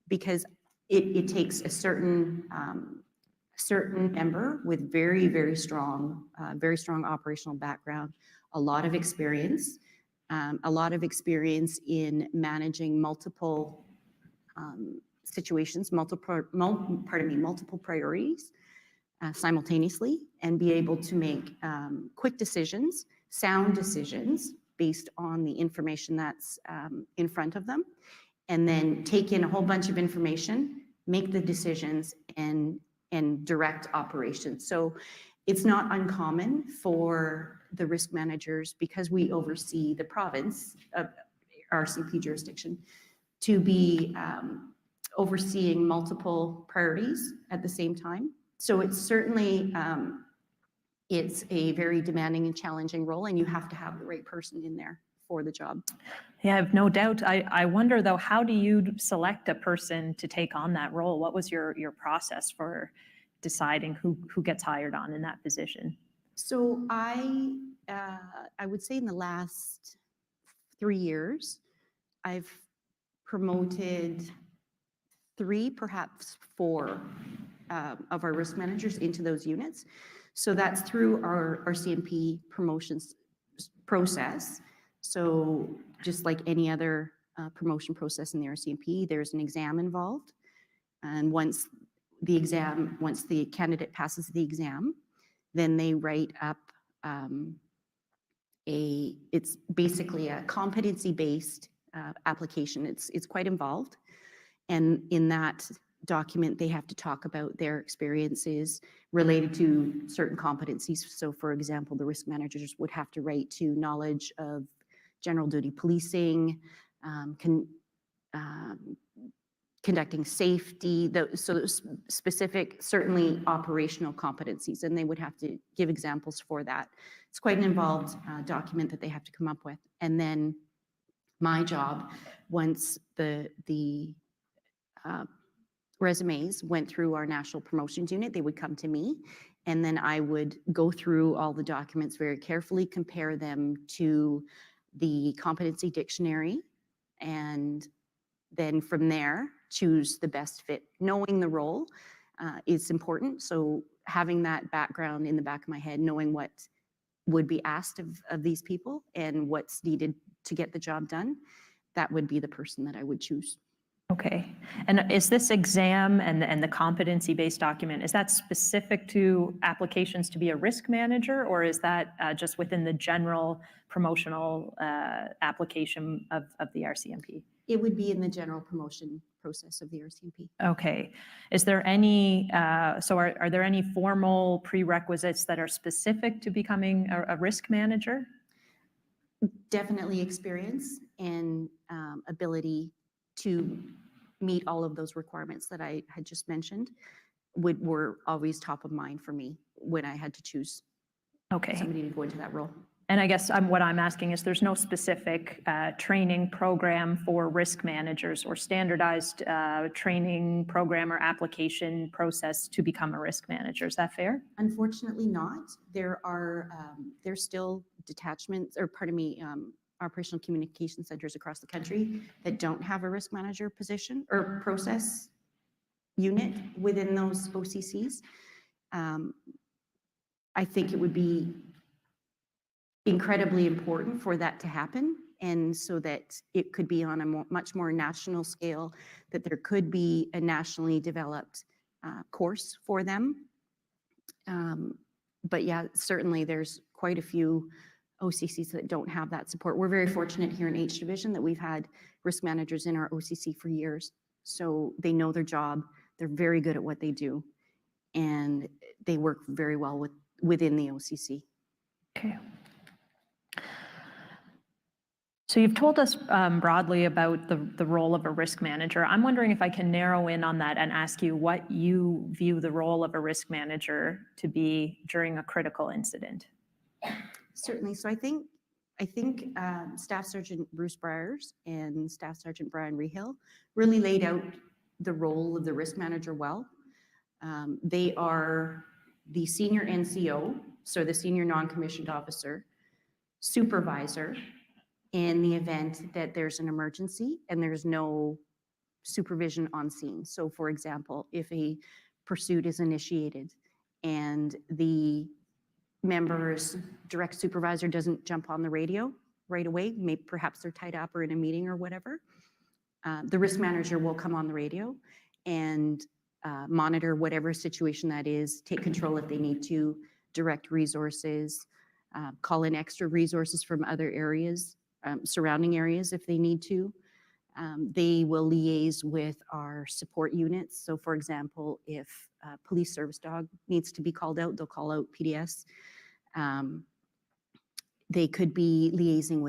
because it takes a certain member with very strong operational background, a lot of experience in managing multiple situations, multiple priorities simultaneously, and be able to make quick decisions, sound decisions based on the information that's in front of them, and then take in a whole bunch of information, make the decisions, and direct operations. So it's not uncommon for the risk managers, because we oversee the province of RCMP jurisdiction, to be overseeing multiple priorities at the same time. So it's certainly, it's a very demanding and challenging role, and you have to have the right person in there for the job. Yeah, I have no doubt. I wonder though, how do you select a person to take on that role? What was your process for deciding who gets hired on in that position? So I would say in the last 3 years, I've promoted 3, perhaps 4 of our risk managers into those units. So that's through our RCMP promotions process. So just like any other promotion process in the RCMP, there's an exam involved. And once the candidate passes the exam, then they write up it's basically a competency-based application. It's quite involved. And in that document, they have to talk about their experiences related to certain competencies. So for example, the risk managers would have to write to knowledge of general duty policing, conducting safety, so specific, certainly operational competencies, and they would have to give examples for that. It's quite an involved document that they have to come up with. And then my job, once the resumes went through our national promotions unit, they would come to me, and then I would go through all the documents very carefully, compare them to the competency dictionary, and then from there choose the best fit. Knowing the role is important, so having that background in the back of my head, knowing what would be asked of these people and what's needed to get the job done, that would be the person that I would choose. Okay. And is this exam and the competency-based document, is that specific to applications to be a risk manager, or is that just within the general promotional application of the RCMP? It would be in the general promotion process of the RCMP. Okay. Is there any, so are there any formal prerequisites that are specific to becoming a risk manager? Definitely experience and ability to meet all of those requirements that I had just mentioned were always top of mind for me when I had to choose somebody to go into that role. And I guess what I'm asking is there's no specific training program for risk managers or standardized training program or application process to become a risk manager. Is that fair? Unfortunately not. There's still detachments, or pardon me, operational communication centers across the country that don't have a risk manager position or process unit within those OCCs. I think it would be incredibly important for that to happen, and so that it could be on a much more national scale, that there could be a nationally developed course for them. But yeah, certainly there's quite a few OCCs that don't have that support. We're very fortunate here in H Division that we've had risk managers in our OCC for years. So they know their job. They're very good at what they do. and they work very well within the OCC. Okay. So you've told us broadly about the role of a risk manager. I'm wondering if I can narrow in on that and ask you what you view the role of a risk manager to be during a critical incident. Certainly. So I think Staff Sergeant Bruce Briers and Staff Sergeant Brian Rehill really laid out the role of the risk manager well. They are the senior NCO, so the senior non-commissioned officer, supervisor, in the event that there's an emergency and there's no supervision on scene. So for example, if a pursuit is initiated and the member's direct supervisor doesn't jump on the radio right away, maybe perhaps they're tied up or in a meeting or whatever, the risk manager will come on the radio and monitor whatever situation that is, take control if they need to, direct resources, call in extra resources from other areas, surrounding areas if they need to. They will liaise with our support units. So for example, if a police service dog needs to be called out, they'll call out PDS. They could be liaising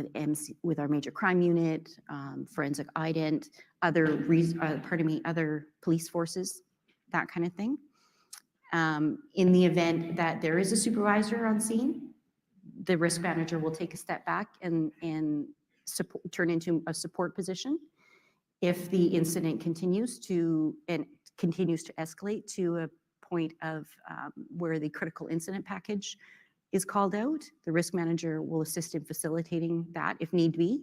with our major crime unit, forensic ident, other police forces, that kind of thing. In the event that there is a supervisor on scene, the risk manager will take a step back and turn into a support position. If the incident continues to escalate to a point of where the critical incident package is called out, the risk manager will assist in facilitating that if need be.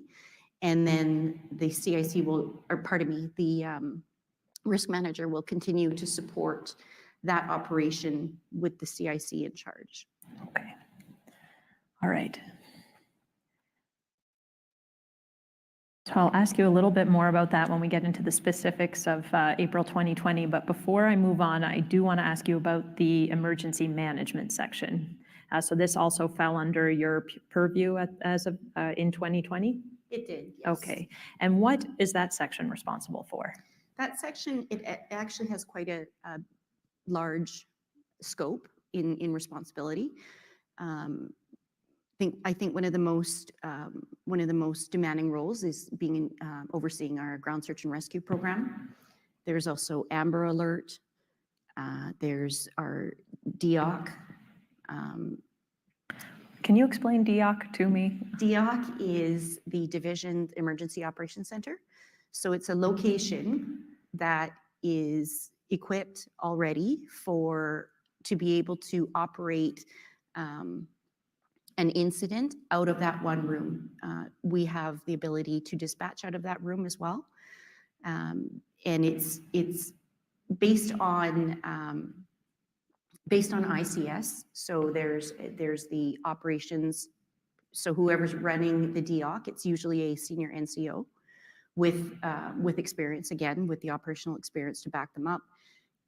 And then the CIC will, or pardon me, the risk manager will continue to support that operation with the CIC in charge. Okay. All right. So I'll ask you a little bit more about that when we get into the specifics of April 2020. But before I move on, I do want to ask you about the emergency management section. So this also fell under your purview as of in 2020? It did, yes. Okay. And what is that section responsible for? That section, it actually has quite a large scope in responsibility. I think one of the most demanding roles is being overseeing our ground search and rescue program. There's also Amber Alert. There's our DEOC. Can you explain DEOC to me? DEOC is the Division Emergency Operations Center. So it's a location that is equipped already to be able to operate an incident out of that one room. We have the ability to dispatch out of that room as well. And it's based on ICS. So there's the operations. So whoever's running the DEOC, it's usually a senior NCO with experience, again, with the operational experience to back them up.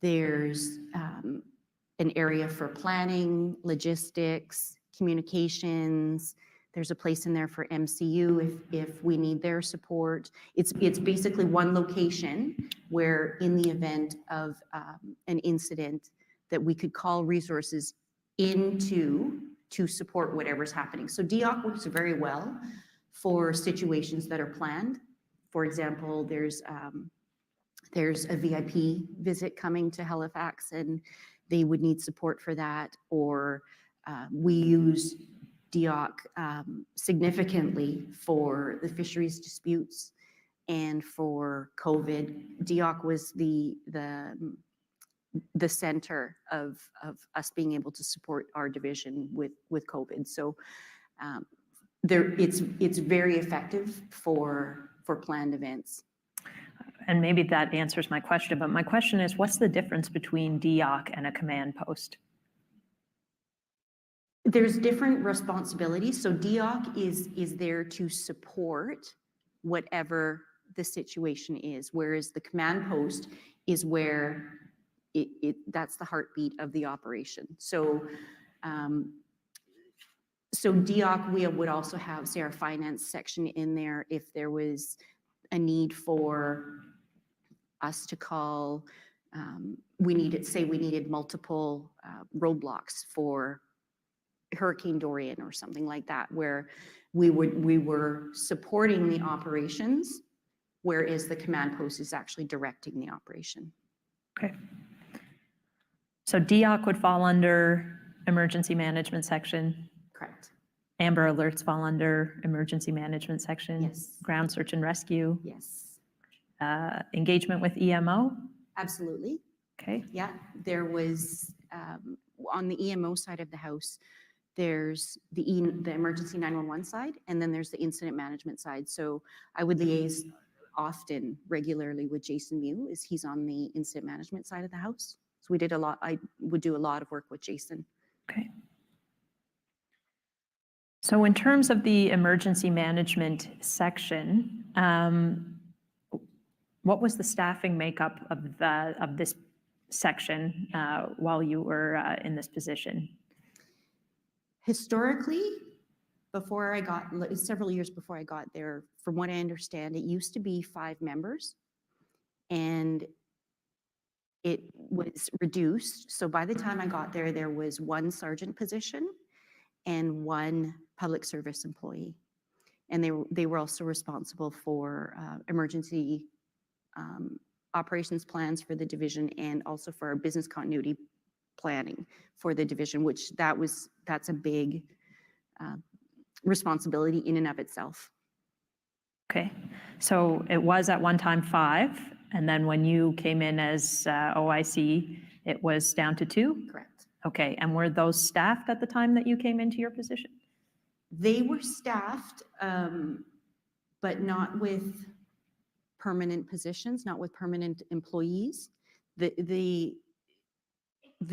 There's an area for planning, logistics, communications. There's a place in there for MCU if we need their support. It's basically one location where in the event of an incident that we could call resources into to support whatever's happening. So DEOC works very well for situations that are planned. For example, there's a VIP visit coming to Halifax and they would need support for that, or we use DEOC significantly for the fisheries disputes and for COVID. DEOC was the center of us being able to support our division with COVID. So it's very effective for planned events. And maybe that answers my question, but my question is, what's the difference between DEOC and a command post? There's different responsibilities. So DEOC is there to support whatever the situation is, whereas the command post is where that's the heartbeat of the operation. So DEOC, we would also have, say, our finance section in there if there was a need for us to call we needed multiple roadblocks for Hurricane Dorian or something like that, where we were supporting the operations, whereas the command post is actually directing the operation. Okay. So DEOC would fall under emergency management section. Correct. Amber Alerts fall under emergency management section. Yes. Ground search and rescue. Yes. Engagement with EMO. Absolutely. Okay. Yeah, there was, on the EMO side of the house, there's the emergency 911 side, and then there's the incident management side. So I would liaise often, regularly with Jason Mew, as he's on the incident management side of the house. So I would do a lot of work with Jason. Okay. So in terms of the emergency management section, what was the staffing makeup of this section while you were in this position? Historically, several years before I got there, from what I understand, it used to be 5 members, and it was reduced. So by the time I got there, there was 1 sergeant position and 1 public service employee. And they were also responsible for emergency operations plans for the division, and also for our business continuity planning for the division, which that's a big responsibility in and of itself. Okay, so it was at one time 5, and then when you came in as OIC, it was down to 2? Correct. Okay, and were those staffed at the time that you came into your position? They were staffed, but not with permanent positions, not with permanent employees. The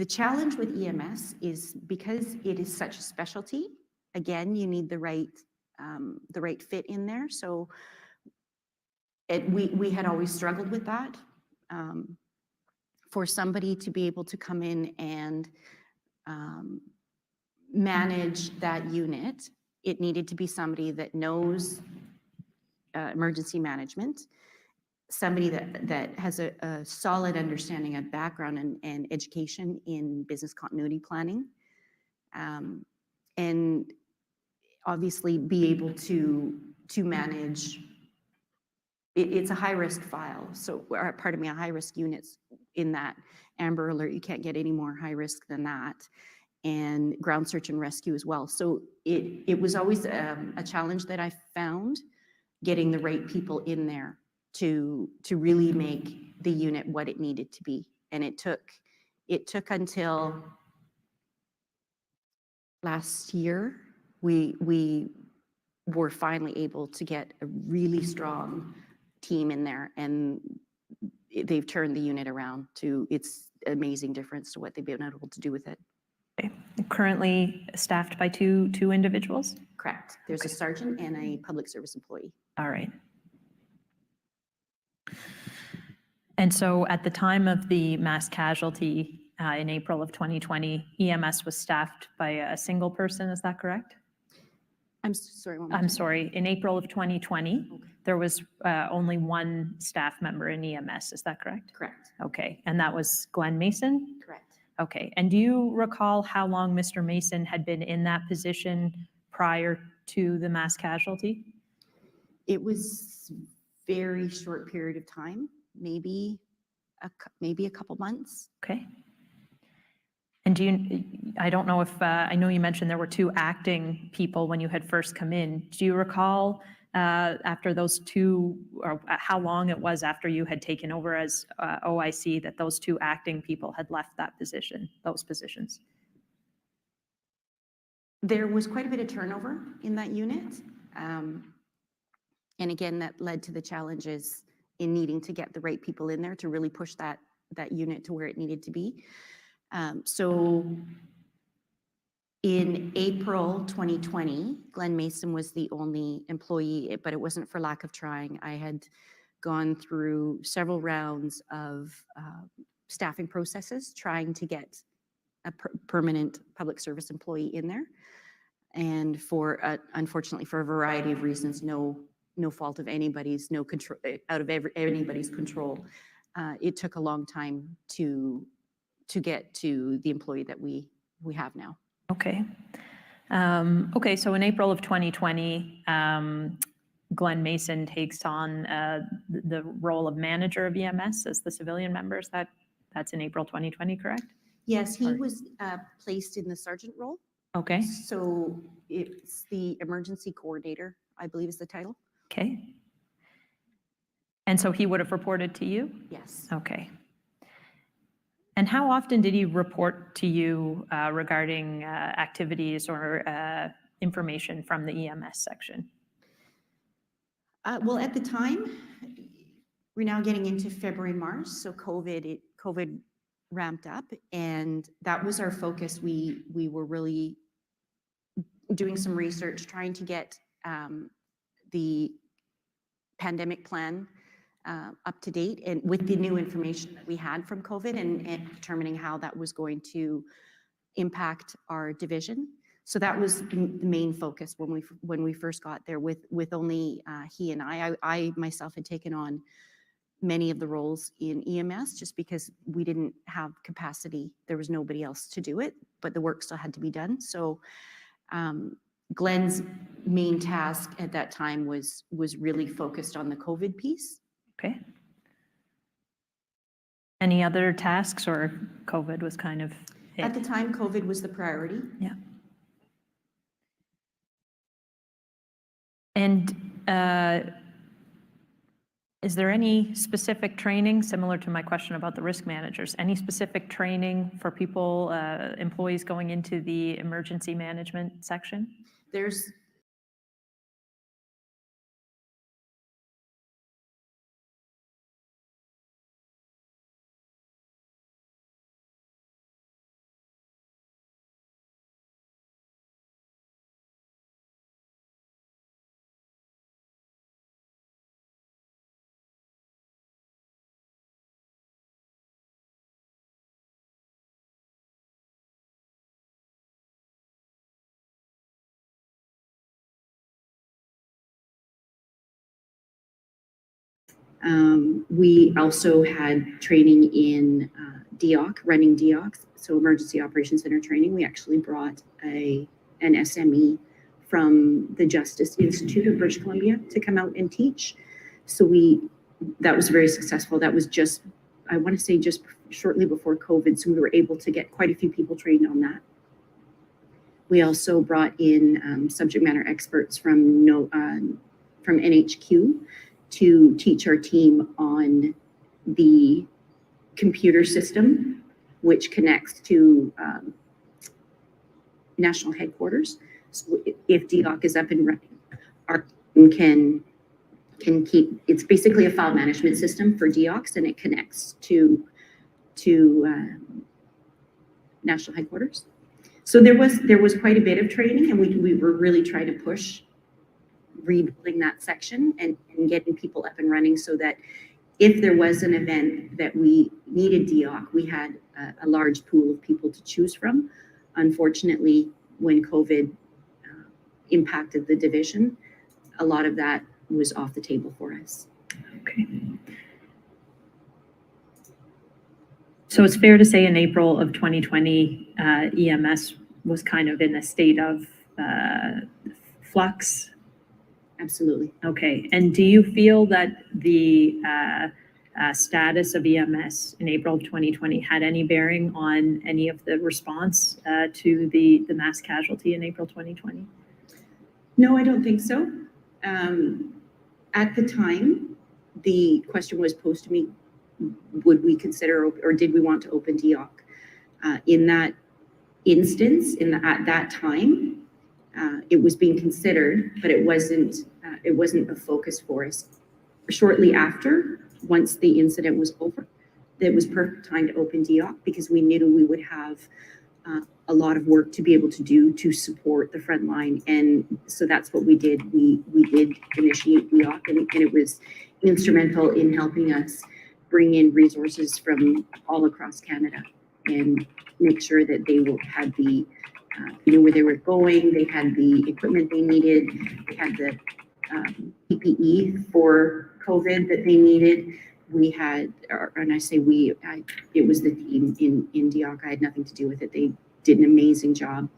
challenge with EMS is because it is such a specialty. Again, you need the right fit in there. So we had always struggled with that. For somebody to be able to come in and manage that unit, it needed to be somebody that knows emergency management, somebody that has a solid understanding of background and education in business continuity planning, and obviously be able to manage. It's a high-risk file, so pardon me, a high-risk units in that Amber Alert. You can't get any more high risk than that, and ground search and rescue as well. So it was always a challenge that I found, getting the right people in there to really make the unit what it needed to be. And it took until last year we were finally able to get a really strong team in there, and they've turned the unit around to its amazing difference to what they've been able to do with it. Okay. Currently staffed by two individuals? Correct. There's a sergeant and a public service employee. All right. And so at the time of the mass casualty in April of 2020, EMS was staffed by a single person, is that correct? I'm sorry. I'm sorry. In April of 2020, there was only 1 staff member in EMS, is that correct? Correct. Okay, and that was Glenn Mason? Correct. Okay, and do you recall how long Mr. Mason had been in that position prior to the mass casualty? It was very short period of time, maybe a couple months. Okay. And I don't know if, I know you mentioned there were 2 acting people when you had first come in. Do you recall after those 2, or how long it was after you had taken over as OIC that those 2 acting people had left that position, those positions? There was quite a bit of turnover in that unit. And again, that led to the challenges in needing to get the right people in there to really push that unit to where it needed to be. So in April 2020, Glenn Mason was the only employee, but it wasn't for lack of trying. I had gone through several rounds of staffing processes trying to get a permanent public service employee in there. And unfortunately, for a variety of reasons, no fault of anybody's, no control, out of anybody's control, it took a long time to get to the employee that we have now. Okay. Okay, so in April of 2020, Glenn Mason takes on the role of manager of EMS as the civilian members. That's in April 2020, correct? Yes, he was placed in the sergeant role. Okay. So it's the emergency coordinator, I believe is the title. Okay. And so he would have reported to you? Yes. Okay. And how often did he report to you regarding activities or information from the EMS section? Well, at the time, we're now getting into February, March, so COVID ramped up, and that was our focus. We were really doing some research, trying to get the pandemic plan up to date and with the new information that we had from COVID and determining how that was going to impact our division. So that was the main focus when we first got there with only he and I myself had taken on many of the roles in EMS just because we didn't have capacity. There was nobody else to do it, but the work still had to be done. So Glenn's main task at that time was really focused on the COVID piece. Okay. Any other tasks, or COVID was kind of it? At the time, COVID was the priority. Yeah. And is there any specific training, similar to my question about the risk managers, any specific training for people, employees going into the emergency management section? There's we also had training in DEOC, running DEOCs, so Emergency Operations Center training. We actually brought an SME from the Justice Institute of British Columbia to come out and teach. So that was very successful. That was just, I want to say just shortly before COVID, so we were able to get quite a few people trained on that. We also brought in subject matter experts from NHQ to teach our team on the computer system, which connects to national headquarters. So if DEOC is up and running, our team can keep, it's basically a file management system for DEOCs, and it connects to national headquarters. So there was quite a bit of training, and we were really trying to push rebuilding that section and getting people up and running so that if there was an event that we needed DEOC, we had a large pool of people to choose from. Unfortunately, when COVID impacted the division, a lot of that was off the table for us. Okay. So it's fair to say in April of 2020, EMS was kind of in a state of flux. Absolutely. Okay. And do you feel that the status of EMS in April of 2020 had any bearing on any of the response to the mass casualty in April 2020? No, I don't think so. At the time, the question was posed to me, would we consider or did we want to open DEOC? In that instance, at that time, it was being considered, but it wasn't a focus for us. Shortly after, once the incident was over, it was perfect time to open DEOC because we knew we would have a lot of work to be able to do to support the front line. And so that's what we did. We did initiate DEOC, and it was instrumental in helping us bring in resources from all across Canada and make sure that they had the knew where they were going, they had the equipment they needed, they had the PPE for COVID that they needed, we had, and I say we, it was the team in Dioc. I had nothing to do with it. They did an amazing job.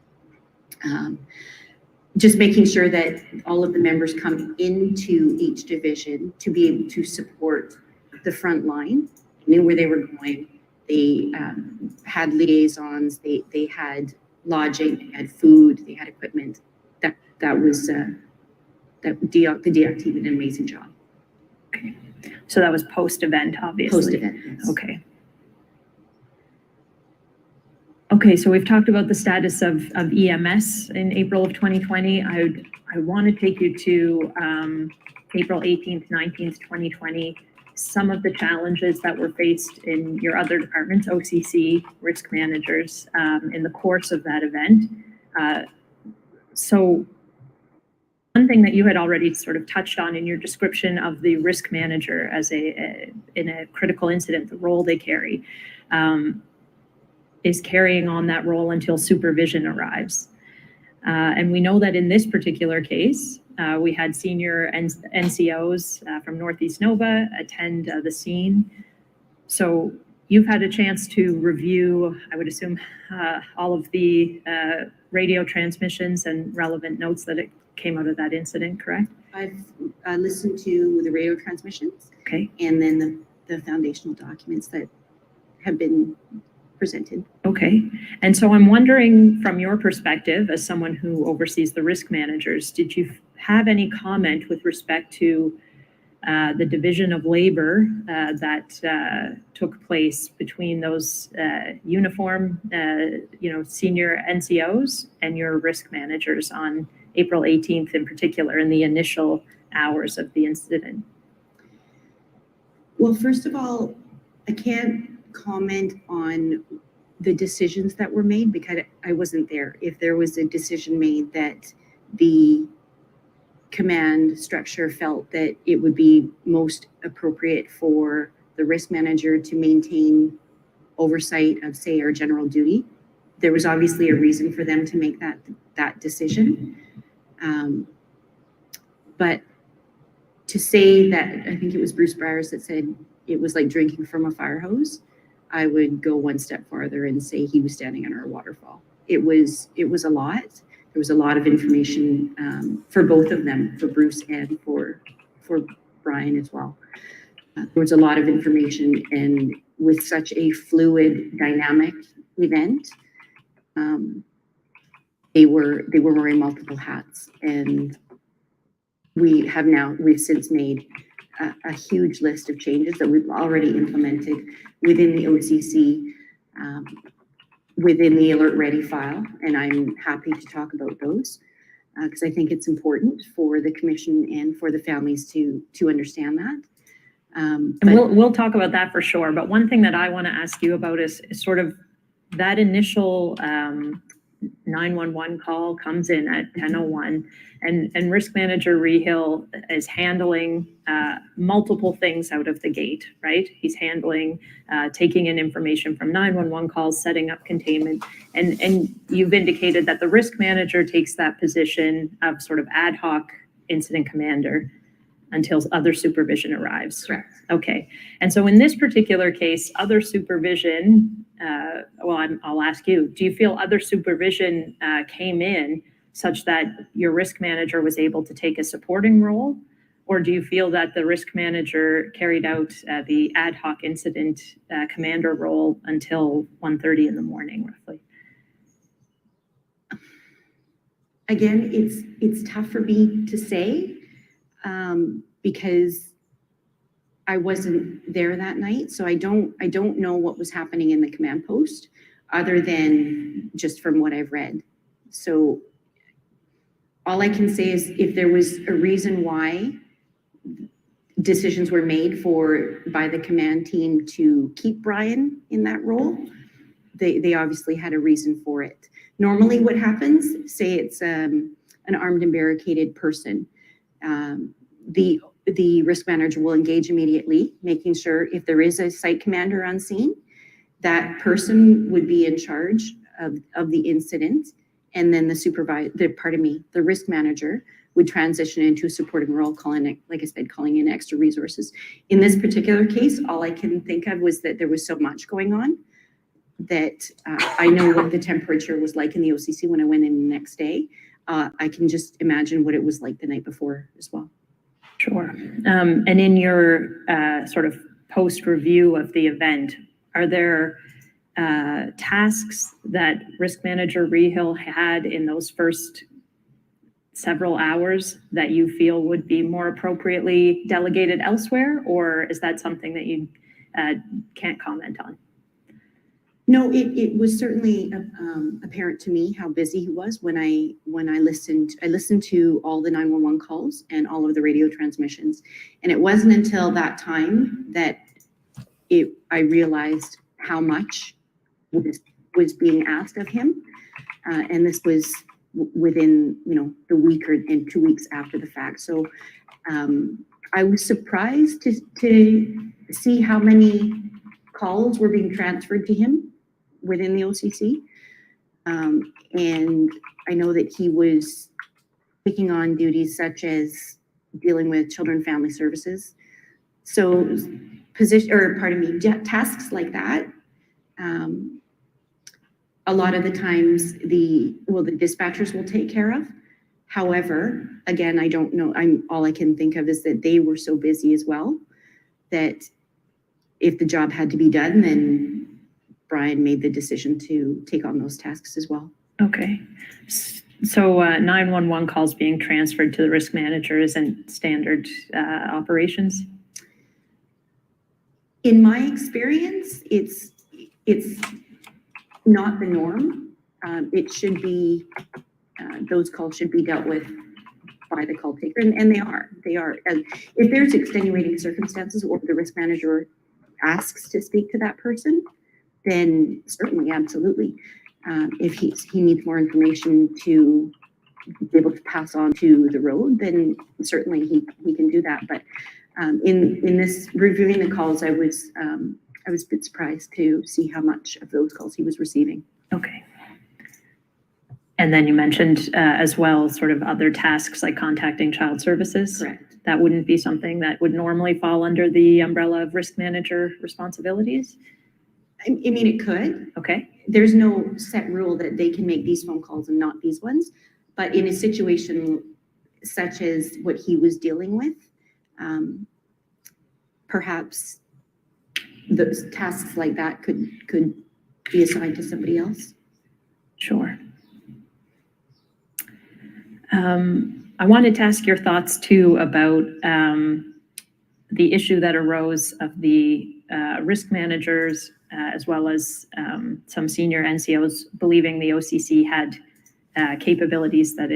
Just making sure that all of the members come into each division to be able to support the front line, knew where they were going. They had liaisons, they had lodging, they had food, they had equipment. That was, the Dioc team did an amazing job. Okay. So that was post-event, obviously. Post-event, yes. Okay. Okay, so we've talked about the status of EMS in April of 2020. I want to take you to April 18th, 19th, 2020. Some of the challenges that were faced in your other departments, OCC, risk managers, in the course of that event. So one thing that you had already sort of touched on in your description of the risk manager as in a critical incident, the role they carry, is carrying on that role until supervision arrives. And we know that in this particular case, we had senior NCOs from Northeast Nova attend the scene. So you've had a chance to review, I would assume, all of the radio transmissions and relevant notes that came out of that incident, correct? I've listened to the radio transmissions. Okay. And then the foundational documents that have been presented. Okay. And so I'm wondering, from your perspective, as someone who oversees the risk managers, did you have any comment with respect to the division of labor that took place between those uniform, senior NCOs and your risk managers on April 18th in particular, in the initial hours of the incident? Well, first of all, I can't comment on the decisions that were made because I wasn't there. If there was a decision made that the command structure felt that it would be most appropriate for the risk manager to maintain oversight of, say, our general duty, there was obviously a reason for them to make that decision. But to say that, I think it was Bruce Briers that said it was like drinking from a fire hose, I would go one step farther and say he was standing under a waterfall. It was a lot. There was a lot of information for both of them, for Bruce and for Brian as well. There was a lot of information, and with such a fluid, dynamic event, they were wearing multiple hats, and we've since made a huge list of changes that we've already implemented within the OCC, within the Alert Ready file, and I'm happy to talk about those because I think it's important for the commission and for the families to understand that. And we'll talk about that for sure. But one thing that I want to ask you about is sort of that initial 911 call comes in at 10:01, and risk manager Rehill is handling multiple things out of the gate, right? He's handling taking in information from 911 calls, setting up containment, and you've indicated that the risk manager takes that position of sort of ad hoc incident commander until other supervision arrives. Correct. Okay. And so in this particular case, other supervision, I'll ask you, do you feel other supervision came in such that your risk manager was able to take a supporting role? Or do you feel that the risk manager carried out the ad hoc incident commander role until 1:30 in the morning, roughly? Again, it's tough for me to say because I wasn't there that night, so I don't know what was happening in the command post other than just from what I've read. So all I can say is if there was a reason why decisions were made by the command team to keep Brian in that role, they obviously had a reason for it. Normally what happens, say it's an armed and barricaded person, the risk manager will engage immediately, making sure if there is a site commander on scene, that person would be in charge of the incident, and then the risk manager would transition into a supporting role, calling in extra resources. In this particular case, all I can think of was that there was so much going on that I know what the temperature was like in the OCC when I went in the next day. I can just imagine what it was like the night before as well. Sure. And in your sort of post-review of the event, are there tasks that Risk Manager Rehill had in those first several hours that you feel would be more appropriately delegated elsewhere, or is that something that you can't comment on? No, it was certainly apparent to me how busy he was when I listened. I listened to all the 911 calls and all of the radio transmissions, and it wasn't until that time that I realized how much was being asked of him, and this was within the week and 2 weeks after the fact. So I was surprised to see how many calls were being transferred to him within the OCC. And I know that he was taking on duties such as dealing with children and family services. So tasks like that, a lot of the times the dispatchers will take care of. However, again, I don't know, all I can think of is that they were so busy as well that if the job had to be done, then Brian made the decision to take on those tasks as well. Okay. So 911 calls being transferred to the risk manager isn't standard operations? In my experience, it's not the norm. It should be, those calls should be dealt with by the call taker, and they are. If there's extenuating circumstances or the risk manager asks to speak to that person, then certainly, absolutely. If he needs more information to be able to pass on to the road, then certainly he can do that. But in this reviewing the calls, I was a bit surprised to see how much of those calls he was receiving. Okay. And then you mentioned as well sort of other tasks like contacting child services. Correct. That wouldn't be something that would normally fall under the umbrella of risk manager responsibilities? I mean, it could. Okay. There's no set rule that they can make these phone calls and not these ones. But in a situation such as what he was dealing with, perhaps those tasks like that could be assigned to somebody else. Sure. I wanted to ask your thoughts too about the issue that arose of the risk managers as well as some senior NCOs believing the OCC had capabilities that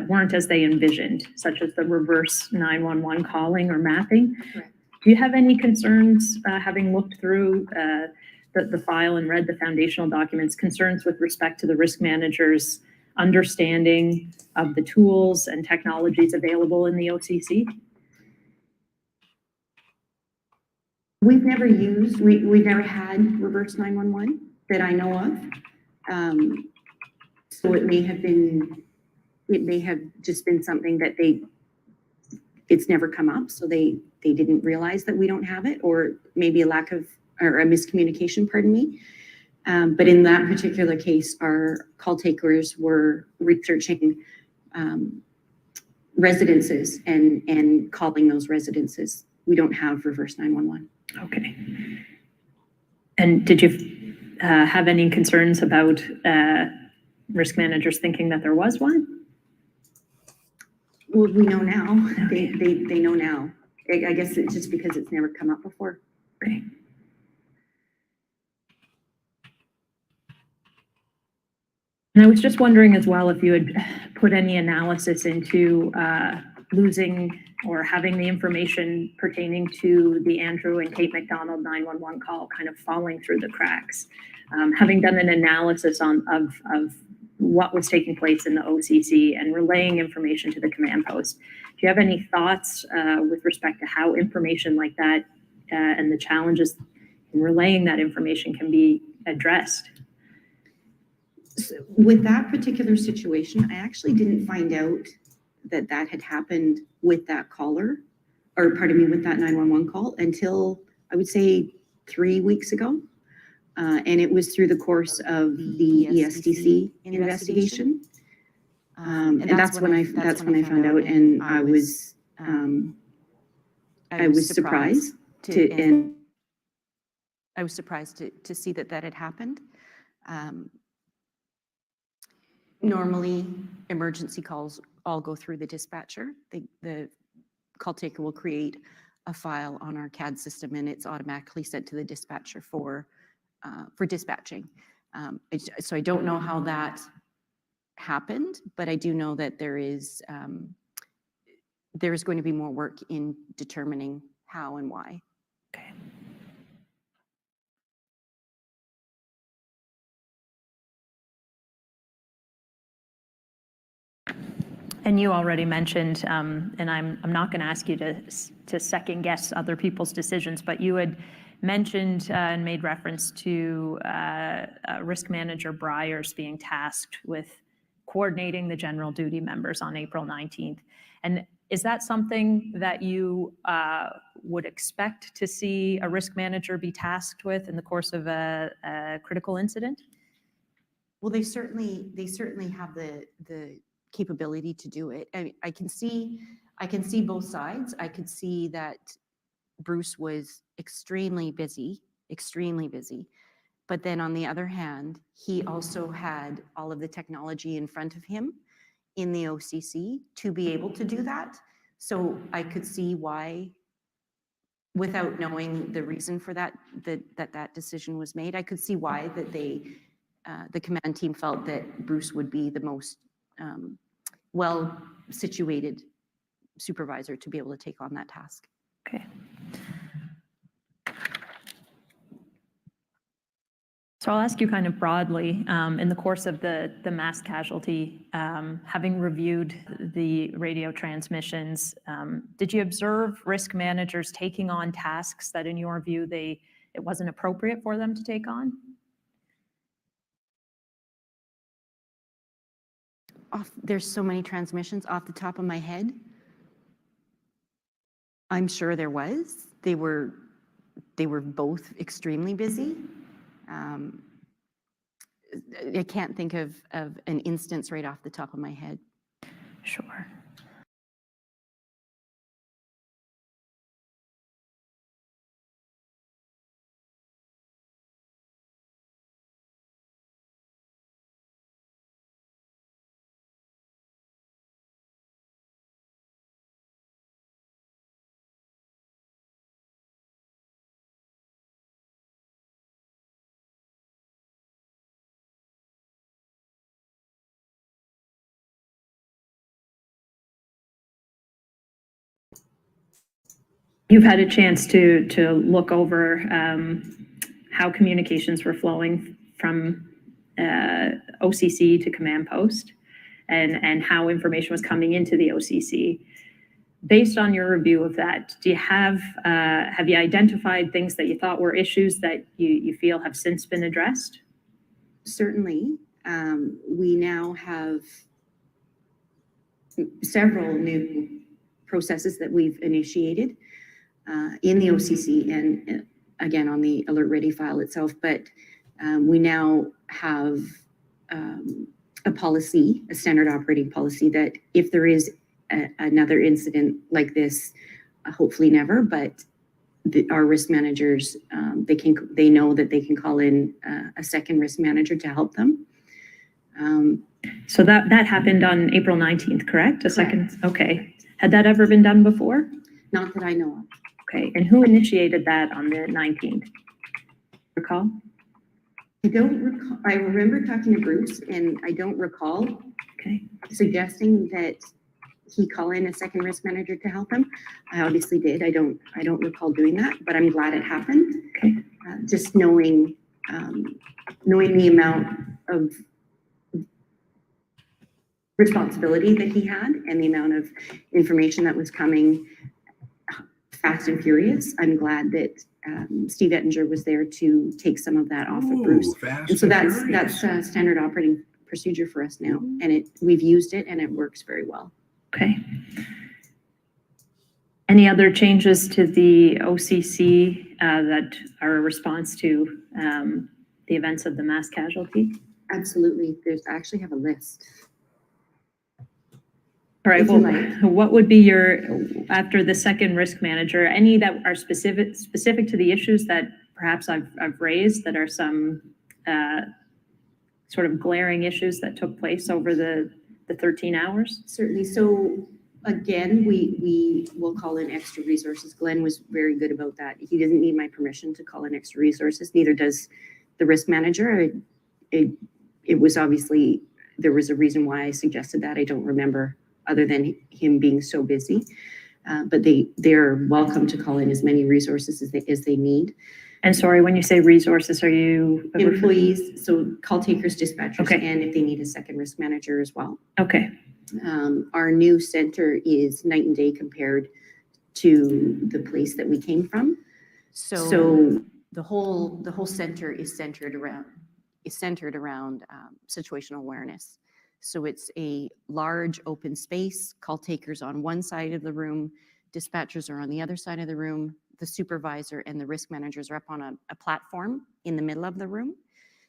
weren't as they envisioned, such as the reverse 911 calling or mapping. Correct. Do you have any concerns, having looked through the file and read the foundational documents, concerns with respect to the risk manager's understanding of the tools and technologies available in the OCC? We've never never had reverse 911 that I know of. So it may have just been something that it's never come up. So they didn't realize that we don't have it, or maybe a miscommunication, pardon me. But in that particular case, our call takers were researching residences and calling those residences. We don't have reverse 911. Okay. And did you have any concerns about risk managers thinking that there was one? Well, we know now. Okay. They know now. I guess it's just because it's never come up before. Right. And I was just wondering as well if you had put any analysis into losing or having the information pertaining to the Andrew and Kate McDonald 911 call kind of falling through the cracks. Having done an analysis of what was taking place in the OCC and relaying information to the command post, do you have any thoughts with respect to how information like that and the challenges in relaying that information can be addressed? So with that particular situation, I actually didn't find out that that had happened with that caller, or pardon me, with that 911 call until I would say 3 weeks ago. And it was through the course of the ESDC investigation. And that's when I found out, and I was surprised to see that that had happened. Normally, emergency calls all go through the dispatcher. The call taker will create a file on our CAD system, and it's automatically sent to the dispatcher for dispatching. So I don't know how that happened, but I do know that there is going to be more work in determining how and why. Okay. And you already mentioned, and I'm not going to ask you to second guess other people's decisions, but you had mentioned and made reference to Risk Manager Briers being tasked with coordinating the general duty members on April 19th. And is that something that you would expect to see a risk manager be tasked with in the course of a critical incident? Well, they certainly have the capability to do it. I can see both sides. I could see that Bruce was extremely busy. But then on the other hand, he also had all of the technology in front of him in the OCC to be able to do that. So I could see why, without knowing the reason for that decision was made, I could see why that the command team felt that Bruce would be the most well-situated supervisor to be able to take on that task. Okay. So I'll ask you kind of broadly, in the course of the mass casualty, having reviewed the radio transmissions, did you observe risk managers taking on tasks that in your view it wasn't appropriate for them to take on? There's so many transmissions off the top of my head. I'm sure there was. They were both extremely busy. I can't think of an instance right off the top of my head. Sure. You've had a chance to look over how communications were flowing from OCC to command post and how information was coming into the OCC. Based on your review of that, do you have you identified things that you thought were issues that you feel have since been addressed? Certainly. We now have several new processes that we've initiated in the OCC and again on the Alert Ready file itself, but we now have a policy, a standard operating policy that if there is another incident like this, hopefully never, but our risk managers, they know that they can call in a second risk manager to help them. So that happened on April 19th, correct? Second, okay. Had that ever been done before? Not that I know of. Okay, and who initiated that on the 19th? Recall? I don't recall. I remember talking to Bruce, and I don't recall suggesting that he call in a second risk manager to help him. I obviously did. I don't recall doing that, but I'm glad it happened. Okay. Just knowing the amount of responsibility that he had and the amount of information that was coming fast and furious, I'm glad that Steve Ettinger was there to take some of that off of Bruce. And so that's standard operating procedure for us now, and we've used it and it works very well. Okay. Any other changes to the OCC that are a response to the events of the mass casualty? Absolutely. I actually have a list. All right, If you well, like. what would be your, after the second risk manager, any that are specific to the issues that perhaps I've raised that are some sort of glaring issues that took place over the 13 hours? Certainly. So again, we will call in extra resources. Glenn was very good about that. He doesn't need my permission to call in extra resources. Neither does the risk manager. It was obviously, there was a reason why I suggested that. I don't remember other than him being so busy. But they're welcome to call in as many resources as they need. And sorry, when you say resources, are you? Employees, so call takers, dispatchers, Okay. and if they need a second risk manager as well. Okay. Our new center is night and day compared to the place that we came from. So the whole center is centered around situational awareness. So it's a large open space, call takers on one side of the room, dispatchers are on the other side of the room, the supervisor and the risk managers are up on a platform in the middle of the room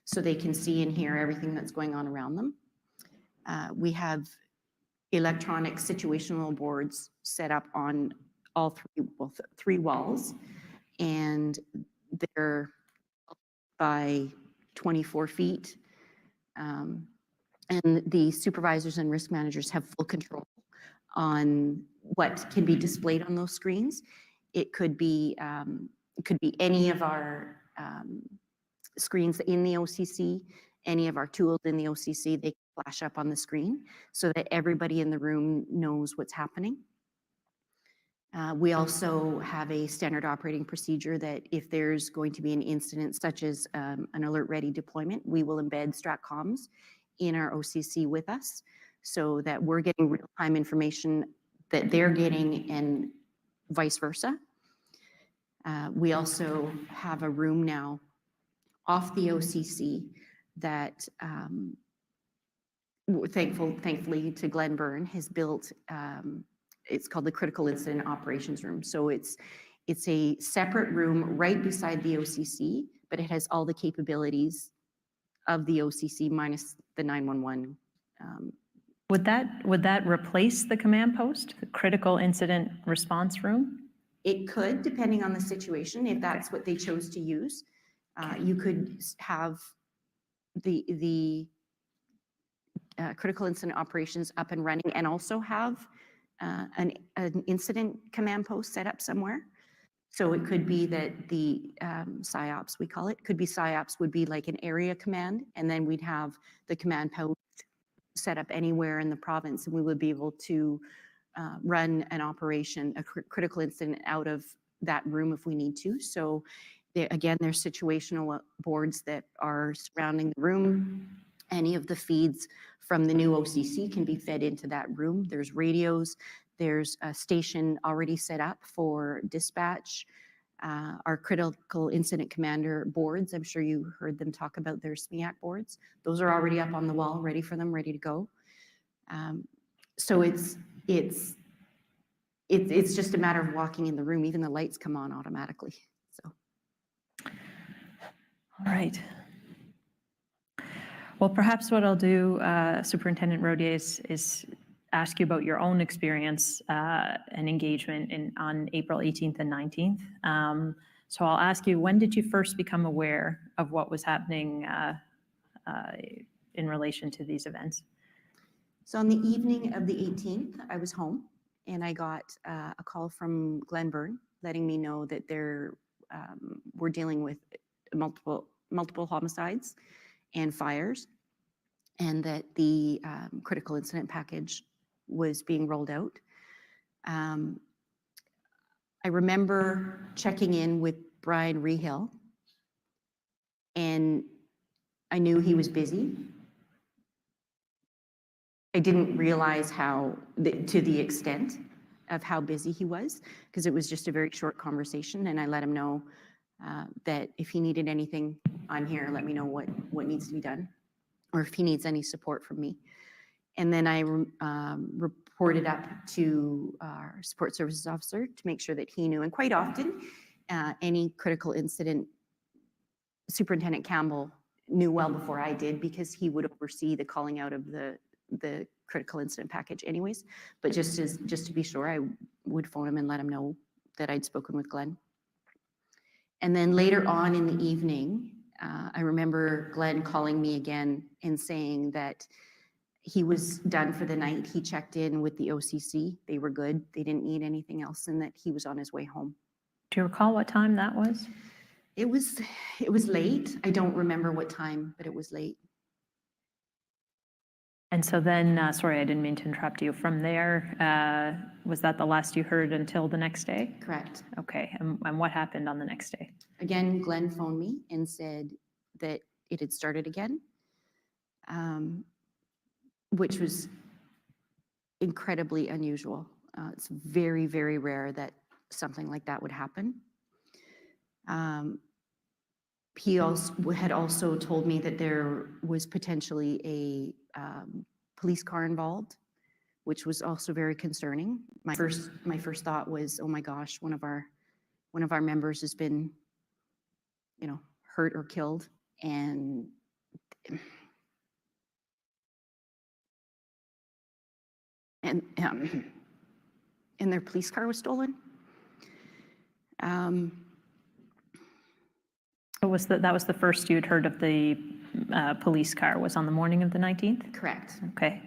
so they can see and hear everything that's going on around them. We have electronic situational boards set up on all three walls, and they're by 24 feet. And the supervisors and risk managers have full control on what can be displayed on those screens. It could be any of our screens in the OCC, any of our tools in the OCC, they flash up on the screen so that everybody in the room knows what's happening. We also have a standard operating procedure that if there's going to be an incident such as an alert ready deployment, we will embed StratComs in our OCC with us so that we're getting real-time information that they're getting and vice versa. We also have a room now off the OCC that thankfully to Glenn Byrne has built. It's called the Critical Incident Operations Room. So it's a separate room right beside the OCC, but it has all the capabilities of the OCC minus the 911. Would that replace the command post, the critical incident response room? It could, depending on the situation, if that's what they chose to use. You could have the critical incident operations up and running and also have an incident command post set up somewhere. So it could be that the PSYOPs, we call it, could be PSYOPs would be like an area command, and then we'd have the command post set up anywhere in the province, and we would be able to run an operation, a critical incident out of that room if we need to. So again, there's situational boards that are surrounding the room. Any of the feeds from the new OCC can be fed into that room. There's radios. There's a station already set up for dispatch. Our critical incident commander boards, I'm sure you heard them talk about their SMEAC boards. Those are already up on the wall, ready for them, ready to go. So it's just a matter of walking in the room. Even the lights come on automatically. So. All right. Well, perhaps what I'll do, Superintendent Rodier, is ask you about your own experience and engagement on April 18th and 19th. So I'll ask you, when did you first become aware of what was happening in relation to these events? So on the evening of the 18th, I was home and I got a call from Glenn Byrne letting me know that we're dealing with multiple homicides and fires, and that the critical incident package was being rolled out. I remember checking in with Brian Rehill, and I knew he was busy. I didn't realize to the extent of how busy he was, because it was just a very short conversation, and I let him know that if he needed anything, I'm here, let me know what needs to be done, or if he needs any support from me. And then I reported reported up to our support services officer to make sure that he knew. And quite often, any critical incident, Superintendent Campbell knew well before I did, because he would oversee the calling out of the critical incident package anyways. But just to be sure, I would phone him and let him know that I'd spoken with Glenn. And then later on in the evening, I remember Glenn calling me again and saying that he was done for the night. He checked in with the OCC. They were good. They didn't need anything else, and that he was on his way home. Do you recall what time that was? It was late. I don't remember what time, but it was late. And so then, sorry, I didn't mean to interrupt you. From there, was that the last you heard until the next day? Correct. Okay, and what happened on the next day? Again, Glenn phoned me and said that it had started again, which was incredibly unusual. It's very, very rare that something like that would happen. He had also told me that there was potentially a police car involved, which was also very concerning. My first thought was, oh my gosh, one of our members has been, hurt or killed, and their police car was stolen. That was the first you'd heard of the police car, was on the morning of the 19th? Correct. Okay.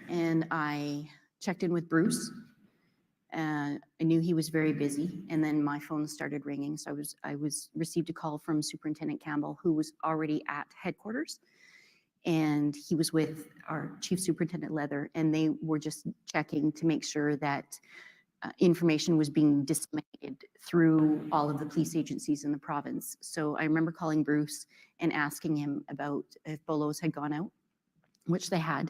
And I checked in with Bruce. I knew he was very busy, and then my phone started ringing. So I received a call from Superintendent Campbell, who was already at headquarters, and he was with our Chief Superintendent Leather, and they were just checking to make sure that information was being disseminated through all of the police agencies in the province. So I remember calling Bruce and asking him about if bolos had gone out, which they had.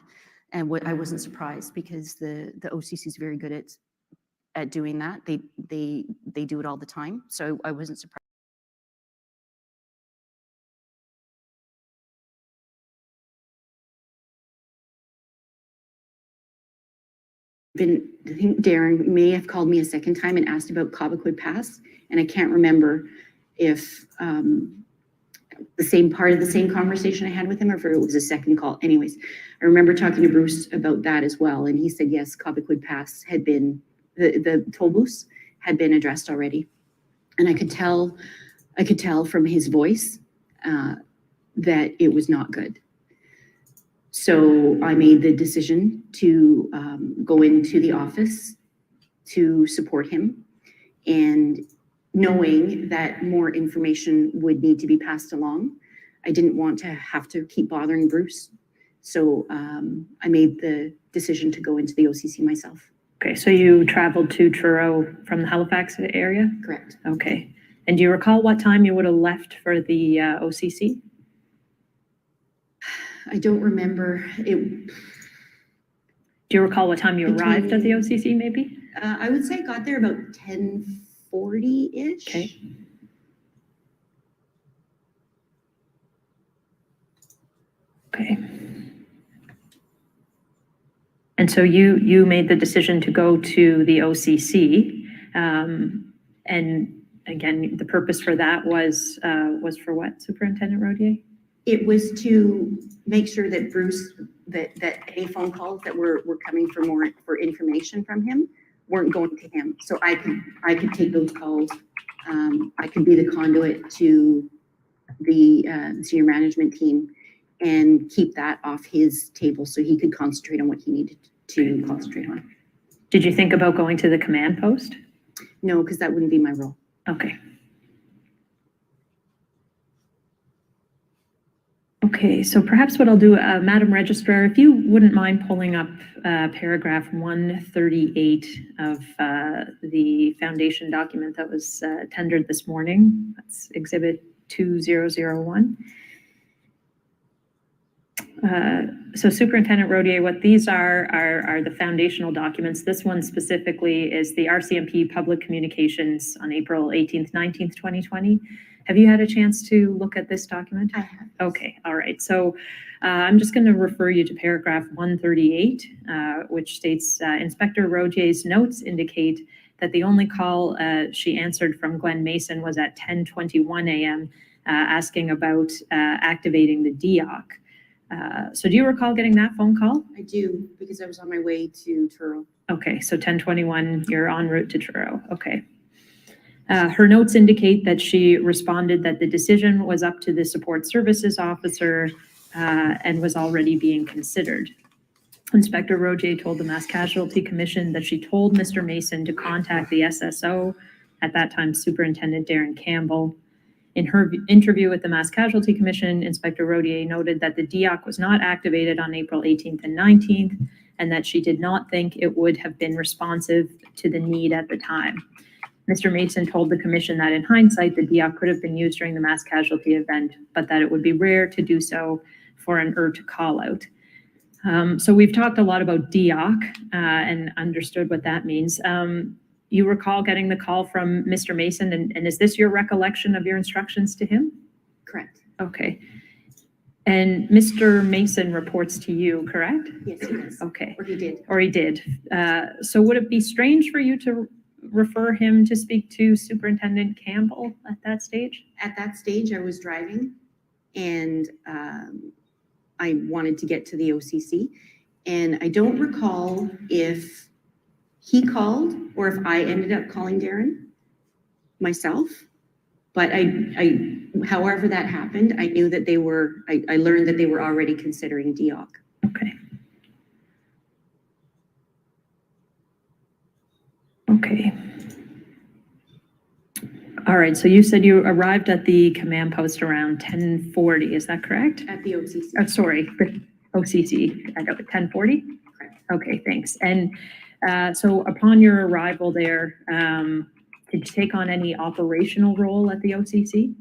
And I wasn't surprised, because the OCC is very good at doing that. They do it all the time. So I wasn't surprised. I think Darren may have called me a second time and asked about Cobequid Pass, and I can't remember if the same part of the same conversation I had with him, or if it was a second call. Anyways, I remember talking to Bruce about that as well, and he said yes, Cobequid Pass had been, the toll booths had been addressed already, and I could tell from his voice that it was not good. So I made the decision to go into the office to support him, and knowing that more information would need to be passed along, I didn't want to have to keep bothering Bruce. So I made the decision to go into the OCC myself. Okay, so you traveled to Truro from the Halifax area? Correct. Okay. And do you recall what time you would have left for the OCC? I don't remember. Do you recall what time you arrived at the OCC, maybe? I would say I got there about 10:40-ish. Okay. Okay. And so you made the decision to go to the OCC, and again, the purpose for that was for what, Superintendent Rodier? It was to make sure that Bruce, that any phone calls that were coming for information from him weren't going to him. So I could take those calls. I could be the conduit to the senior management team and keep that off his table so he could concentrate on what he needed to concentrate on. Did you think about going to the command post? No, because that wouldn't be my role. Okay. Okay, so perhaps what I'll do, Madam Registrar, if you wouldn't mind pulling up paragraph 138 of the foundation document that was tendered this morning. That's Exhibit 2001. So Superintendent Rodier, what these are the foundational documents. This one specifically is the RCMP Public Communications on April 18th, 19th, 2020. Have you had a chance to look at this document? I have. Okay, all right. So I'm just going to refer you to paragraph 138, which states Inspector Rodier's notes indicate that the only call she answered from Glen Mason was at 10:21 a.m. Asking about activating the DEOC. So do you recall getting that phone call? I do, because I was on my way to Truro. Okay, so 10:21, you're en route to Truro. Okay. Her notes indicate that she responded that the decision was up to the support services officer and was already being considered. Inspector Rodier told the Mass Casualty Commission that she told Mr. Mason to contact the SSO, at that time Superintendent Darren Campbell. In her interview with the Mass Casualty Commission, Inspector Rodier noted that the DEOC was not activated on April 18th and 19th, and that she did not think it would have been responsive to the need at the time. Mr. Mason told the commission that in hindsight, the DEOC could have been used during the mass casualty event, but that it would be rare to do so for an ERT call out. So we've talked a lot about DEOC and understood what that means. You recall getting the call from Mr. Mason, and is this your recollection of your instructions to him? Correct. Okay. And Mr. Mason reports to you, correct? Yes, he does. Okay. Or he did. Or he did. So would it be strange for you to refer him to speak to Superintendent Campbell at that stage? At that stage, I was driving, and I wanted to get to the OCC, and I don't recall if he called or if I ended up calling Darren myself, but however that happened, I knew that I learned that they were already considering DEOC. Okay. Okay. All right, so you said you arrived at the command post around 10:40, is that correct? At the OCC. Oh, sorry, OCC, I got it, 10:40? Correct. Okay, thanks. And so upon your arrival there, did you take on any operational role at the OCC?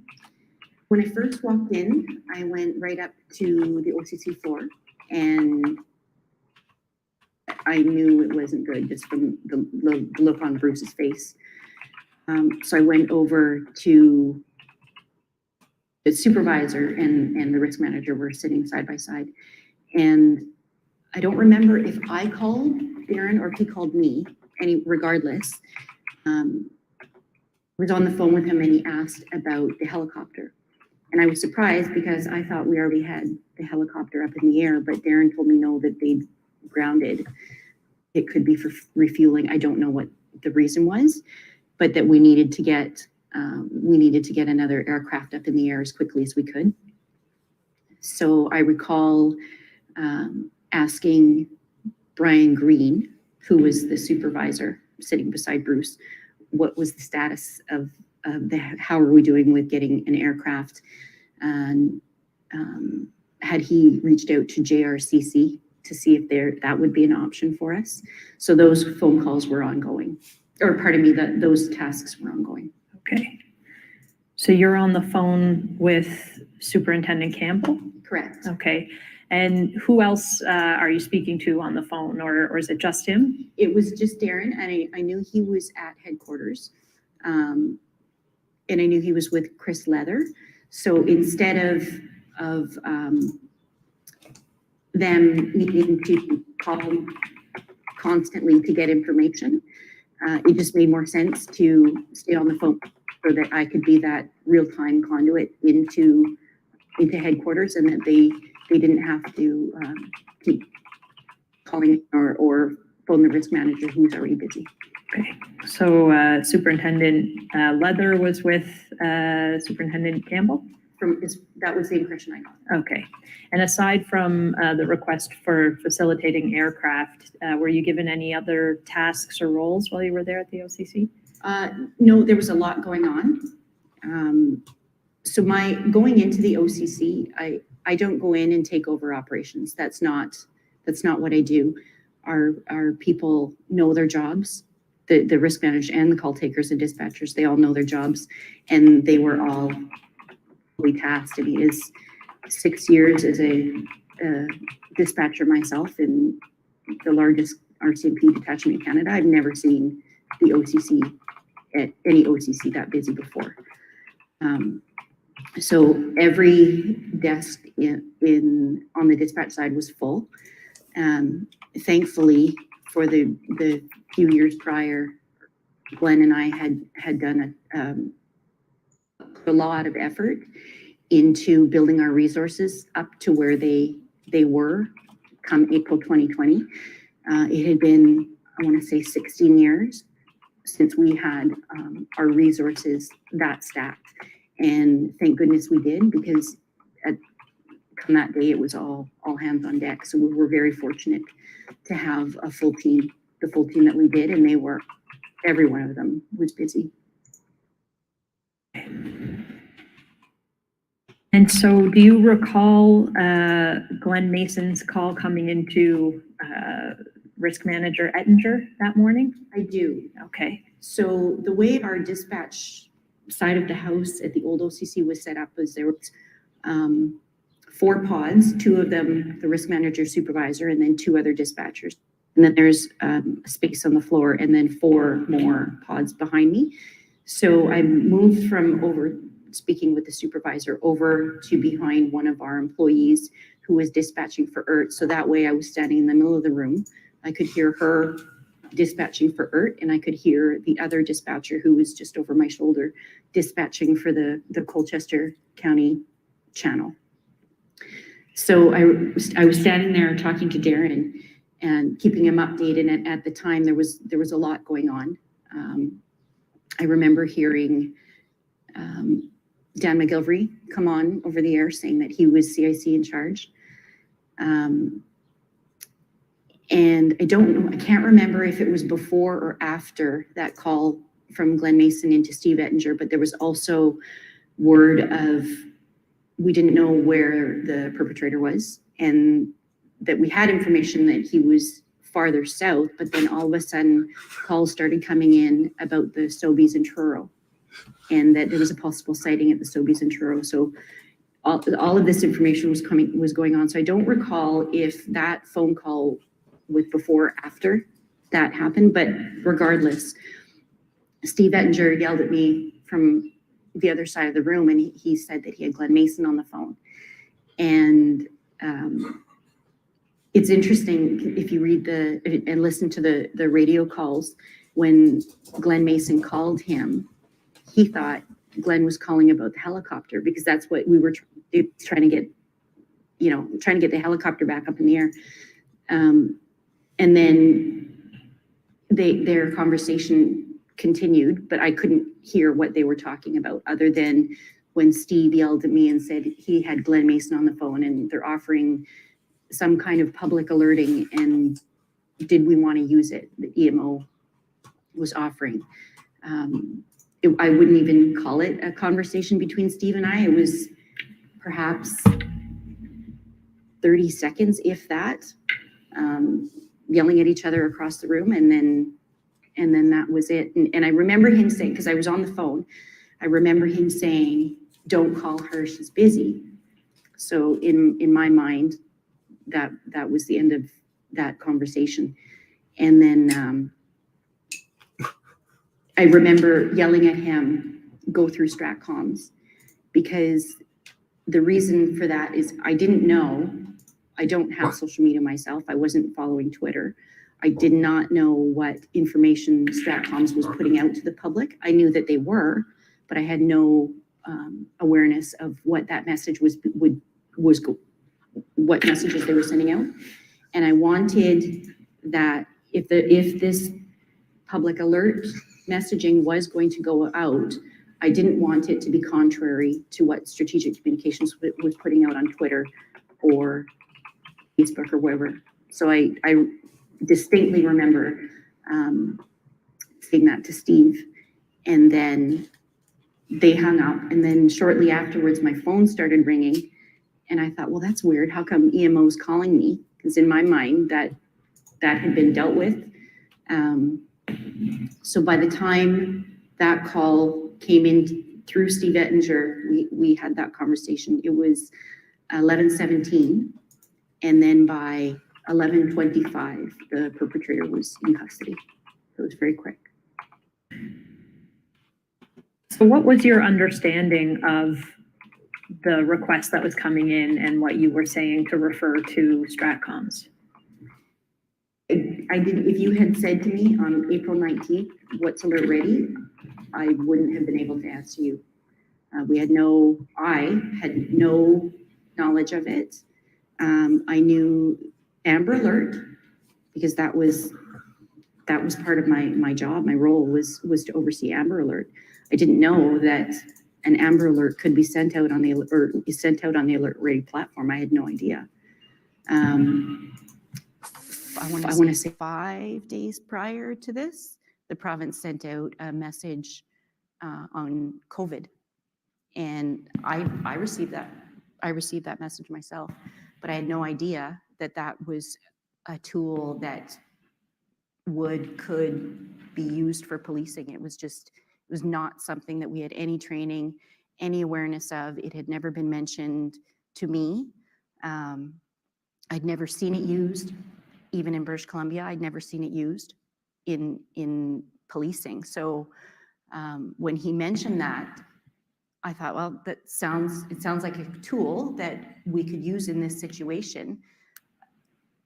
When I first walked in, I went right up to the OCC floor, and I knew it wasn't good just from the look on Bruce's face. So I went over to the supervisor and the risk manager were sitting side by side. And I don't remember if I called Darren or if he called me, regardless. I was on the phone with him and he asked about the helicopter. And I was surprised because I thought we already had the helicopter up in the air, but Darren told me no, that they'd grounded. It could be for refueling. I don't know what the reason was, but that we needed to get another aircraft up in the air as quickly as we could. So I recall asking Brian Green, who was the supervisor sitting beside Bruce, what was the status of how are we doing with getting an aircraft, and had he reached out to JRCC to see if that would be an option for us. So those phone calls were ongoing, or pardon me, those tasks were ongoing. Okay. So you're on the phone with Superintendent Campbell? Correct. Okay. And who else are you speaking to on the phone, or is it just him? It was just Darren, and I knew he was at headquarters, and I knew he was with Chris Leather. So instead of them needing to call constantly to get information, it just made more sense to stay on the phone so that I could be that real-time conduit into headquarters, and that they didn't have to keep calling or phone the risk manager who's already busy. Okay. So Superintendent Leather was with Superintendent Campbell? That was the impression I got. Okay. And aside from the request for facilitating aircraft, were you given any other tasks or roles while you were there at the OCC? No, there was a lot going on. So going into the OCC, I don't go in and take over operations. That's not what I do. Our people know their jobs. The risk managers and the call takers and dispatchers, they all know their jobs, and they were all fully tasked. And he is 6 years as a dispatcher myself in the largest RCMP detachment in Canada. I've never seen the OCC at any OCC that busy before. So every desk on the dispatch side was full. Thankfully, for the few years prior, Glenn and I had done a lot of effort into building our resources up to where they were come April 2020. It had been, I want to say, 16 years since we had our resources that stacked. And thank goodness we did, because come that day, it was all hands on deck. So we were very fortunate to have a full team, the full team that we did, and every one of them was busy. And so do you recall Glenn Mason's call coming into Risk Manager Ettinger that morning? I do. Okay. So the way our dispatch side of the house at the old OCC was set up was there was 4 pods, 2 of them the risk manager supervisor, and then 2 other dispatchers. And then there's a space on the floor, and then 4 more pods behind me. So I moved from speaking with the supervisor over to behind one of our employees who was dispatching for ERT. So that way I was standing in the middle of the room. I could hear her dispatching for ERT, and I could hear the other dispatcher who was just over my shoulder dispatching for the Colchester County channel. So I was standing there talking to Darren and keeping him updated. And at the time there was a lot going on. I remember hearing Dan McGilvery come on over the air saying that he was CIC in charge. And I don't know, I can't remember if it was before or after that call from Glenn Mason into Steve Ettinger, but there was also word of, we didn't know where the perpetrator was, and that we had information that he was farther south, but then all of a sudden calls started coming in about the Sobeys in Truro, and that there was a possible sighting at the Sobeys in Truro. So all of this information was going on. So I don't recall if that phone call was before or after that happened, but regardless, Steve Ettinger yelled at me from the other side of the room, and he said that he had Glenn Mason on the phone. And it's interesting if you read and listen to the radio calls. When Glenn Mason called him, he thought Glenn was calling about the helicopter, because that's what we were trying to get, trying to get the helicopter back up in the air. And then their conversation continued, but I couldn't hear what they were talking about, other than when Steve yelled at me and said he had Glenn Mason on the phone and they're offering some kind of public alerting, and did we want to use it? The EMO was offering. I wouldn't even call it a conversation between Steve and I. It was perhaps 30 seconds, if that, yelling at each other across the room, and then that was it. And I remember him saying, because I was on the phone, I remember him saying, "Don't call her, she's busy." So in my mind, that was the end of that conversation. And then I remember yelling at him, "Go through Strat Comms," because the reason for that is I didn't know. I don't have social media myself. I wasn't following Twitter. I did not know what information Strat Comms was putting out to the public. I knew that they were, but I had no awareness of what that message was what messages they were sending out. And I wanted that if this public alert messaging was going to go out, I didn't want it to be contrary to what Strategic Communications was putting out on Twitter or Facebook or wherever. So I distinctly remember saying that to Steve, and then they hung up. And then shortly afterwards, my phone started ringing, and I thought, well, that's weird. How come EMO's calling me? Because in my mind, that had been dealt with. So by the time that call came in through Steve Ettinger, we had that conversation. It was 11:17, And then by 11:25, the perpetrator was in custody. So it was very quick. So what was your understanding of the request that was coming in and what you were saying to refer to Stratcoms? I didn't, if you had said to me on April 19th, what's alert ready, I wouldn't have been able to answer you. I had no knowledge of it. I knew Amber Alert because that was part of my job. My role was to oversee Amber Alert. I didn't know that an Amber Alert could be sent out on the Alert Ready platform. I had no idea. I want to say 5 days prior to this, the province sent out a message on COVID, and I received that. I received that message myself, but I had no idea that that was a tool that could be used for policing. It was not something that we had any training, any awareness of. It had never been mentioned to me. I'd never seen it used, even in British Columbia. I'd never seen it used in policing. So when he mentioned that, I thought, well, it sounds like a tool that we could use in this situation.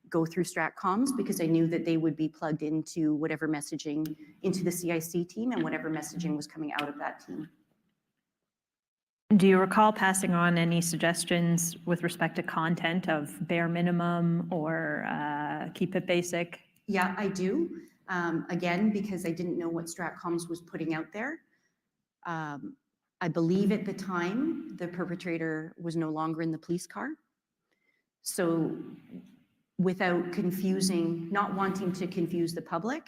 Go through Stratcoms, because I knew that they would be plugged into whatever messaging, into the CIC team, and whatever messaging was coming out of that team. Do you recall passing on any suggestions with respect to content of bare minimum or keep it basic? Yeah, I do. Again, because I didn't know what Stratcoms was putting out there. I believe at the time the perpetrator was no longer in the police car. So without not wanting to confuse the public,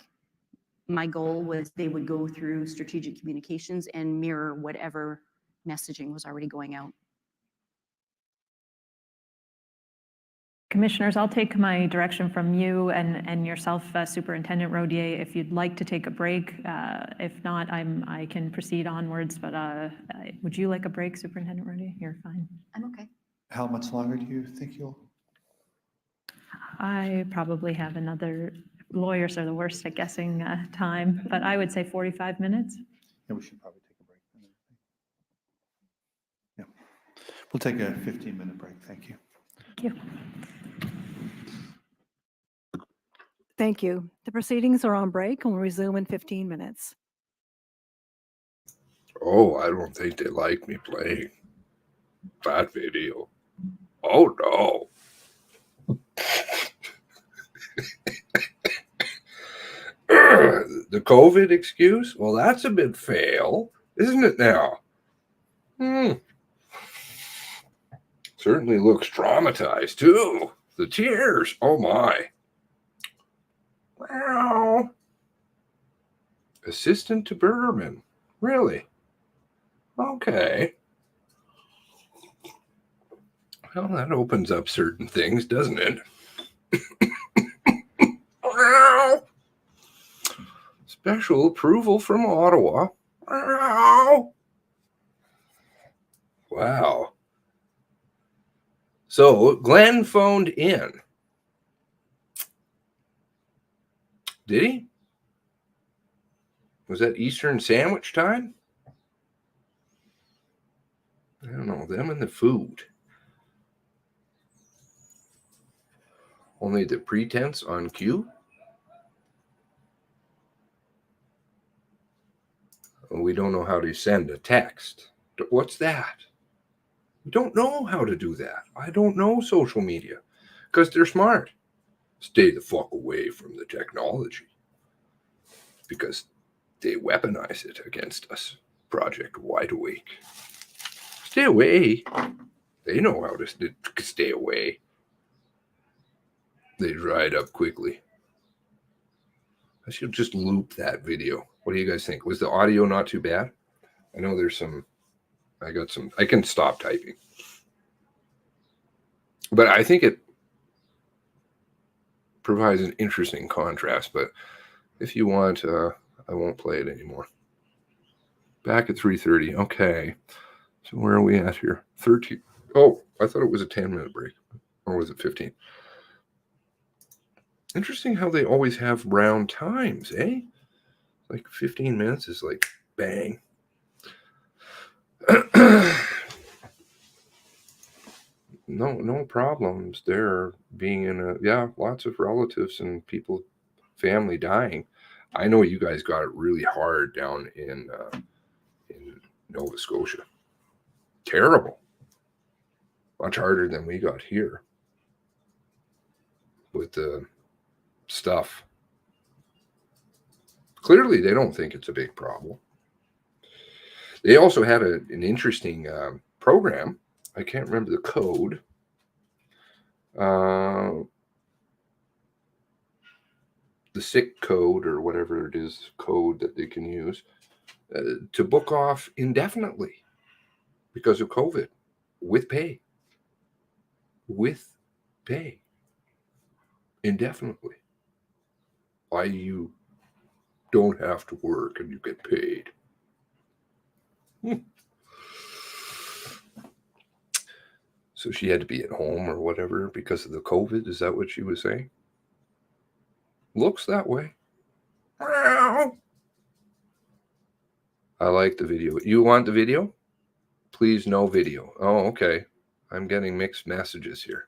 my goal was they would go through strategic communications and mirror whatever messaging was already going out. Commissioners, I'll take my direction from you and yourself, Superintendent Rodier, if you'd like to take a break. If not, I can proceed onwards, but would you like a break, Superintendent Rodier? You're fine. I'm okay. How much longer do you think you'll? I probably have another, lawyers are the worst at guessing time, but I would say 45 minutes. Yeah, we should probably take a break. Yeah, we'll take a 15-minute break. Thank you. Thank you. Thank you. The proceedings are on break and will resume in 15 minutes. Oh, I don't think they like me playing that video. Oh, no. The COVID excuse? Well, that's a bit fail, isn't it now? Certainly looks traumatized, too. The tears. Oh, my. Wow. Assistant to Bergerman. Really? Okay. Well, that opens up certain things, doesn't it? Wow. Special approval from Ottawa. Wow. So Glenn phoned in. Did he? Was that Eastern Sandwich time? I don't know. Them and the food. Only the pretense on cue? We don't know how to send a text. What's that? We don't know how to do that. I don't know social media because they're smart. Stay the fuck away from the technology because they weaponize it against us. Project Wide Awake. Stay away. They know how to stay away. They dried up quickly. I should just loop that video. What do you guys think? Was the audio not too bad? I know there's some, I can stop typing. But I think it provides an interesting contrast. But if you want, I won't play it anymore. Back at 3:30. Okay. So where are we at here? 13. Oh, I thought it was a 10-minute break. Or was it 15? Interesting how they always have round times, eh? Like 15 minutes is like bang. No problems there being in lots of relatives and people, family dying. I know you guys got it really hard down in Nova Scotia. Terrible. Much harder than we got here with the stuff. Clearly, they don't think it's a big problem. They also had an interesting program. I can't remember the code. The sick code or whatever it is, code that they can use to book off indefinitely because of COVID with pay. With pay. Indefinitely. Why you don't have to work and you get paid. So she had to be at home or whatever because of the COVID. Is that what she was saying? Looks that way. I like the video. You want the video? Please, no video. Oh, okay. I'm getting mixed messages here.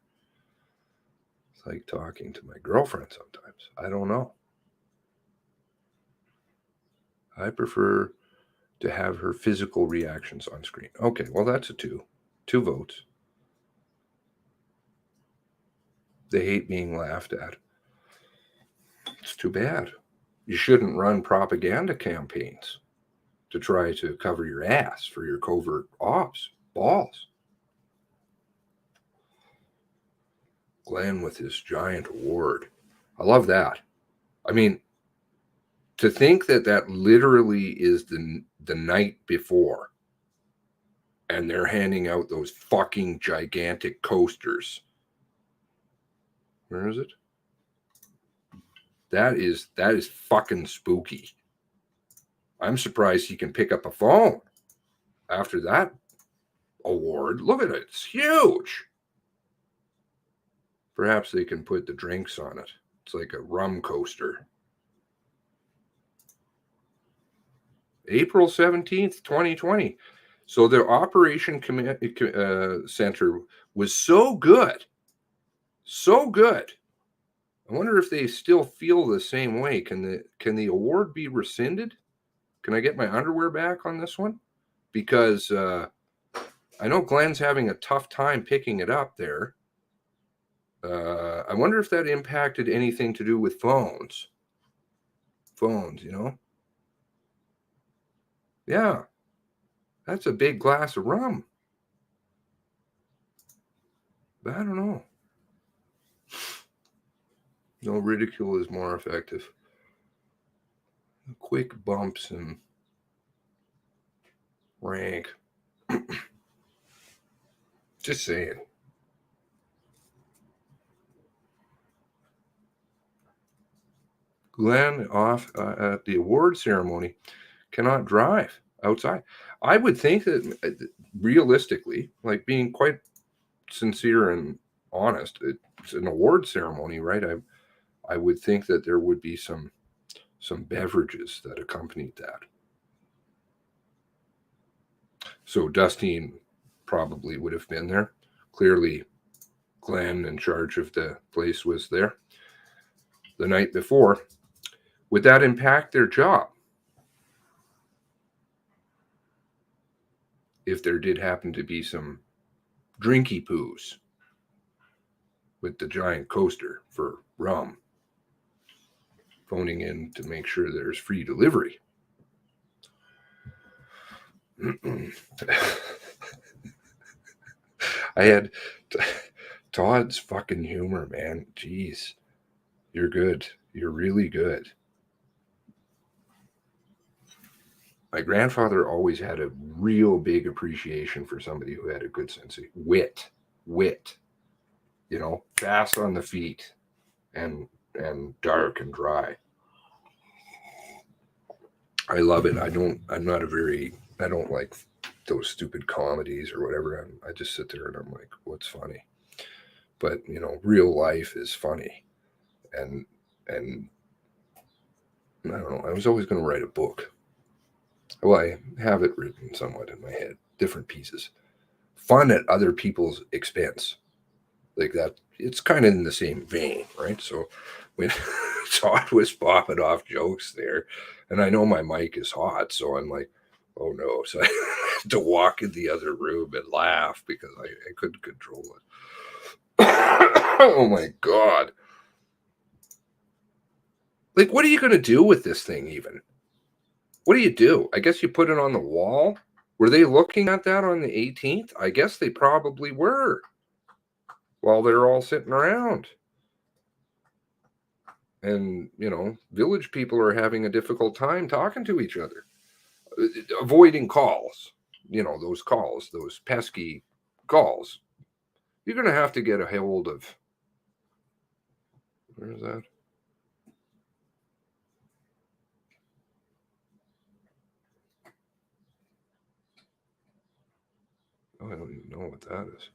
It's like talking to my girlfriend sometimes. I don't know. I prefer to have her physical reactions on screen. Okay, well, that's a 2. 2 votes. They hate being laughed at. It's too bad. You shouldn't run propaganda campaigns to try to cover your ass for your covert ops. Balls. Glenn with his giant award. I love that. I mean, to think that that literally is the night before and they're handing out those fucking gigantic coasters. Where is it? That is fucking spooky. I'm surprised he can pick up a phone after that award. Look at it. It's huge. Perhaps they can put the drinks on it. It's like a rum coaster. April 17th, 2020. So the operation center was so good. So good. I wonder if they still feel the same way. Can the award be rescinded? Can I get my underwear back on this one? Because I know Glenn's having a tough time picking it up there. I wonder if that impacted anything to do with phones. Phones, you know? Yeah. That's a big glass of rum. But I don't know. No, ridicule is more effective. Quick bumps and rank. Just saying. Glenn off at the award ceremony cannot drive outside. I would think that realistically, like being quite sincere and honest, it's an award ceremony, right? I would think that there would be some beverages that accompanied that. So Dustine probably would have been there. Clearly, Glenn in charge of the place was there the night before. Would that impact their job? If there did happen to be some drinky poos with the giant coaster for rum, phoning in to make sure there's free delivery. I had Todd's fucking humor, man. Jeez. You're good. You're really good. My grandfather always had a real big appreciation for somebody who had a good sense of wit, you know, fast on the feet and dark and dry. I love it. I don't like those stupid comedies or whatever. I just sit there and I'm like, what's funny? but real life is funny. And I don't know, I was always going to write a book. Well, I have it written somewhat in my head, different pieces. Fun at other people's expense. Like that, it's kind of in the same vein, right? So when Todd was popping off jokes there, and I know my mic is hot, so I'm like, oh no. So I had to walk in the other room and laugh because I couldn't control it. Oh my God. Like, what are you going to do with this thing even? What do you do? I guess you put it on the wall. Were they looking at that on the 18th? I guess they probably were while they're all sitting around. And, village people are having a difficult time talking to each other, avoiding calls, those calls, those pesky calls. You're going to have to get a hold of, where is that? Oh, I don't even know what that is.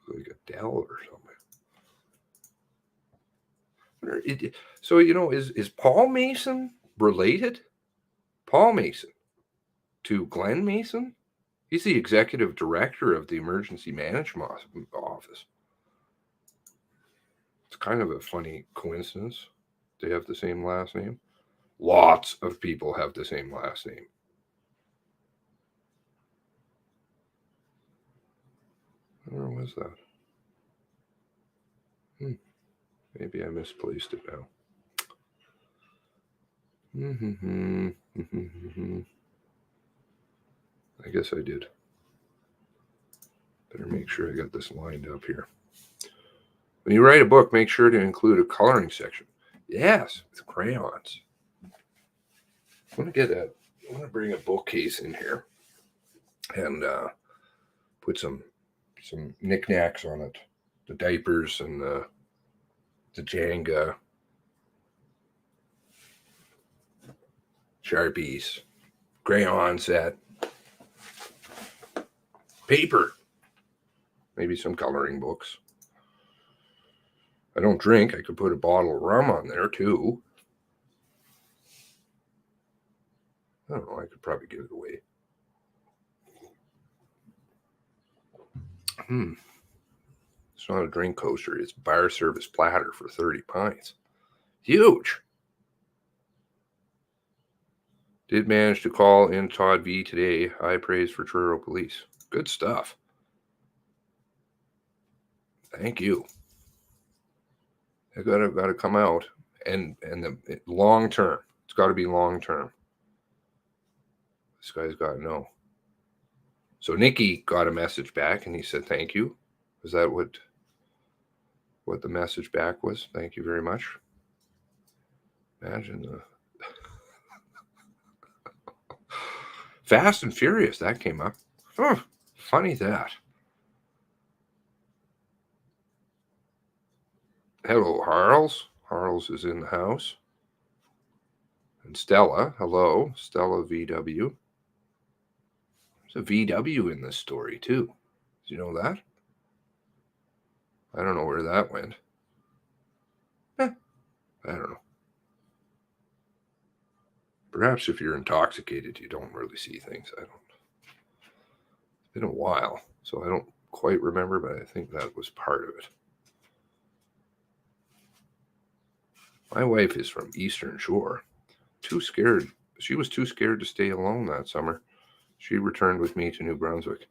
Like a Dell or something. So, is Paul Mason related? Paul Mason to Glenn Mason? He's the executive director of the Emergency Management Office. It's kind of a funny coincidence. They have the same last name. Lots of people have the same last name. Where was that? Maybe I misplaced it now. I guess I did. Better make sure I got this lined up here. When you write a book, make sure to include a coloring section. Yes, with crayons. I'm gonna bring a bookcase in here and put some knickknacks on it. The diapers and the Jenga, Sharpies, crayon set, paper, maybe some coloring books. I don't drink. I could put a bottle of rum on there too. I don't know. I could probably give it away. It's not a drink coaster. It's bar service platter for 30 pints. Huge. Did manage to call in Todd V today. High praise for Truro Police. Good stuff. Thank you. I gotta come out and the long term. It's got to be long term. This guy's got to know. So Nikki got a message back and he said thank you. Is that what the message back was? Thank you very much. Imagine the Fast and Furious, that came up. Oh, funny that. Hello, Harles. Harles is in the house. And Stella, hello. Stella VW. There's a VW in this story, too. Did you know that? I don't know where that went. I don't know. Perhaps if you're intoxicated, you don't really see things. I don't. It's been a while, so I don't quite remember, but I think that was part of it. My wife is from Eastern Shore. Too scared. She was too scared to stay alone that summer. She returned with me to New Brunswick.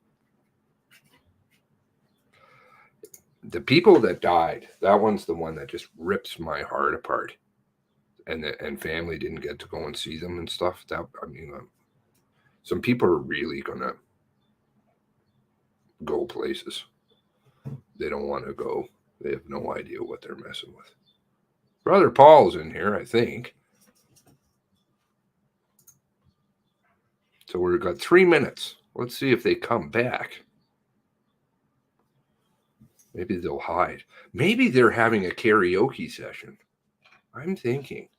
The people that died, that one's the one that just rips my heart apart. And family didn't get to go and see them and stuff. Some people are really gonna go places they don't want to go. They have no idea what they're messing with. Brother Paul's in here, I think. So we've got 3 minutes. Let's see if they come back. Maybe they'll hide. Maybe they're having a karaoke session. I'm thinking.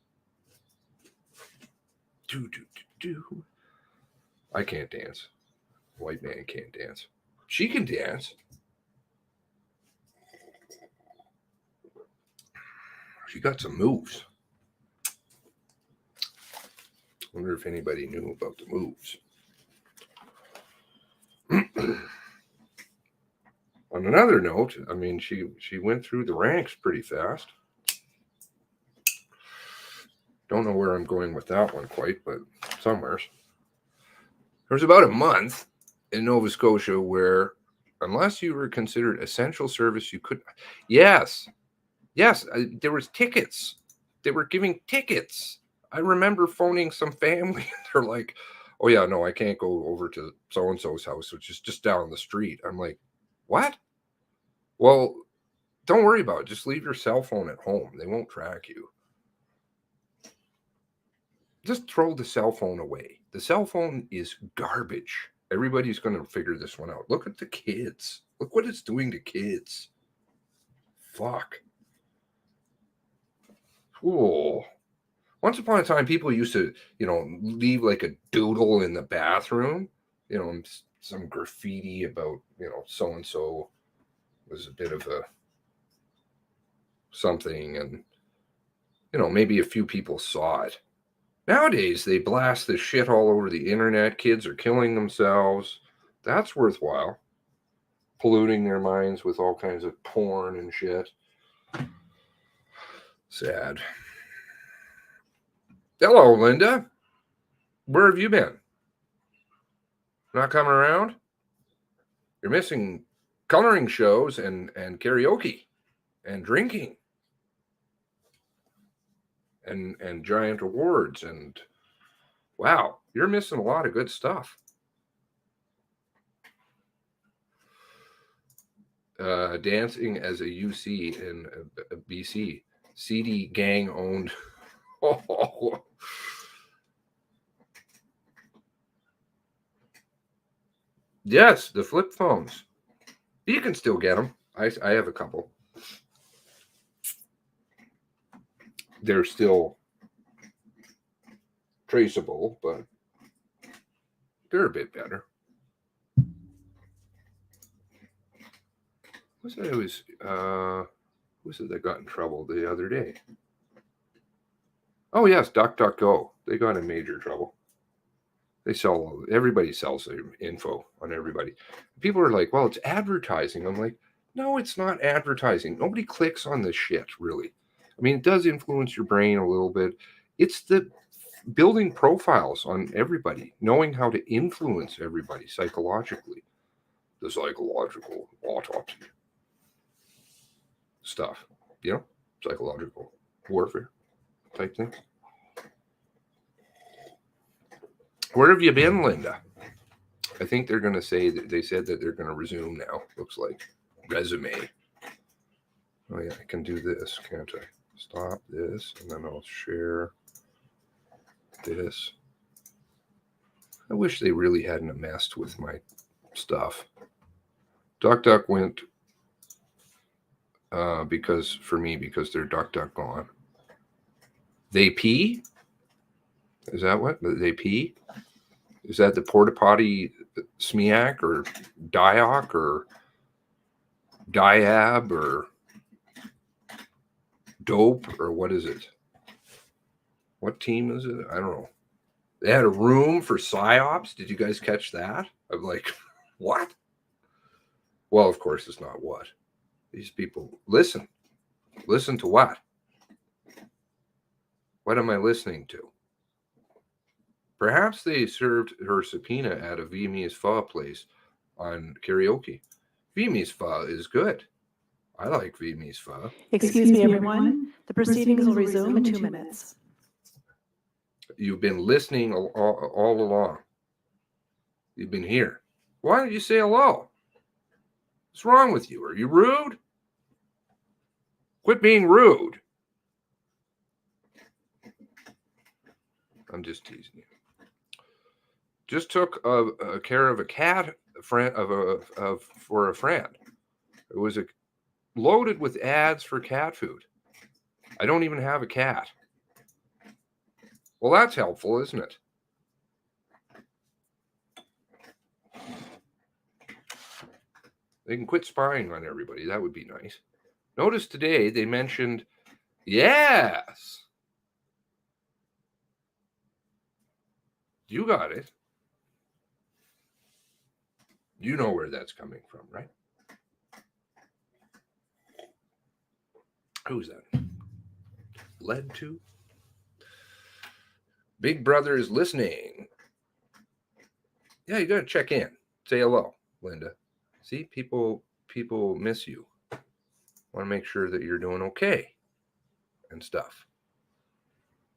I can't dance. White man can't dance. She can dance. She got some moves. Wonder if anybody knew about the moves. On another note, I mean, she went through the ranks pretty fast. Don't know where I'm going with that one quite, but somewhere. There was about a month in Nova Scotia where, unless you were considered essential service, you could. Yes, there was tickets. They were giving tickets. I remember phoning some family. They're like, "Oh yeah, no, I can't go over to so and so's house, which is just down the street." I'm like, "What?" Well, don't worry about it. Just leave your cell phone at home. They won't track you. Just throw the cell phone away. The cell phone is garbage. Everybody's going to figure this one out. Look at the kids. Look what it's doing to kids. Fuck. Cool. Once upon a time, people used to, leave like a doodle in the bathroom, some graffiti about, so-and-so was a bit of a something, and, maybe a few people saw it. Nowadays, they blast this shit all over the internet. Kids are killing themselves. That's worthwhile. Polluting their minds with all kinds of porn and shit. Sad. Hello, Linda. Where have you been? Not coming around? You're missing coloring shows and karaoke and drinking and giant awards, and wow, you're missing a lot of good stuff. Dancing as a UC in BC. CD gang owned. Oh. Yes, the flip phones. You can still get them. I have a couple. They're still traceable, but they're a bit better. Who was it that got in trouble the other day? Oh yes, DuckDuckGo. They got in major trouble. Everybody sells their info on everybody. People are like, well, it's advertising. I'm like, no, it's not advertising. Nobody clicks on this shit, really. I mean, it does influence your brain a little bit. It's the building profiles on everybody, knowing how to influence everybody psychologically. The psychological autopsy stuff, psychological warfare type thing. Where have you been, Linda? I think they're going to say that they said that they're going to resume now. Looks like resume. Oh yeah, I can do this, can't I? Stop this, and then I'll share this. I wish they really hadn't messed with my stuff. DuckDuck went because they're DuckDuck gone. They pee? Is that what? They pee? Is that the porta potty SMEAC or DIOC or DIAB or DOPE or what is it? What team is it? I don't know. They had a room for PSYOPs. Did you guys catch that? I'm like, what? Well, of course it's not what. These people, listen. Listen to what? What am I listening to? Perhaps they served her subpoena at a Vietnamese pho place on karaoke. Vietnamese pho is good. I like Vietnamese pho. Excuse me, everyone. The proceedings will resume in 2 minutes. You've been listening all along. You've been here. Why don't you say hello? What's wrong with you? Are you rude? Quit being rude. I'm just teasing you. Just took care of a cat for a friend. It was loaded with ads for cat food. I don't even have a cat. Well, that's helpful, isn't it? They can quit spying on everybody. That would be nice. Notice today they mentioned Yes. You got it. You know where that's coming from, right? Who's that? Led to? Big Brother is listening. Yeah, you got to check in. Say hello, Linda. See, people miss you. Want to make sure that you're doing okay and stuff.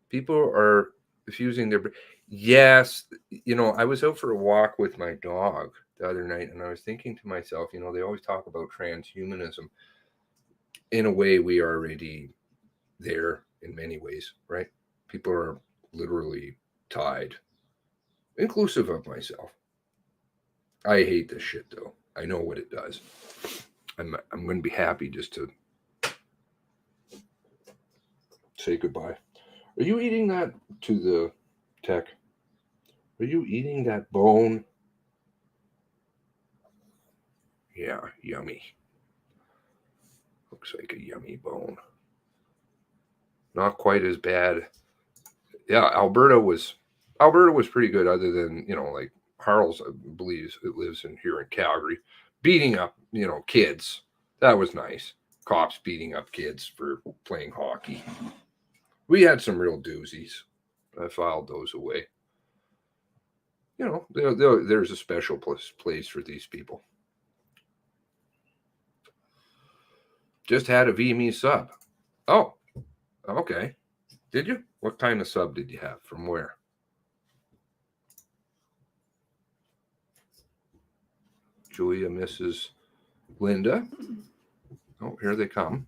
People are diffusing their. Yes, I was out for a walk with my dog the other night, and I was thinking to myself, they always talk about transhumanism. In a way, we are already there in many ways, right? People are literally tied, inclusive of myself. I hate this shit, though. I know what it does. I'm going to be happy just to say goodbye. Are you eating that to the tech? Are you eating that bone? Yeah, yummy. Looks like a yummy bone. Not quite as bad. Yeah, Alberta was pretty good, other than, like Harles, I believe it lives here in Calgary, beating up, kids. That was nice. Cops beating up kids for playing hockey. We had some real doozies. I filed those away. There's a special place for these people. Just had a VME sub. Oh, okay. Did you? What kind of sub did you have? From where? Julia misses Linda. Oh, here they come.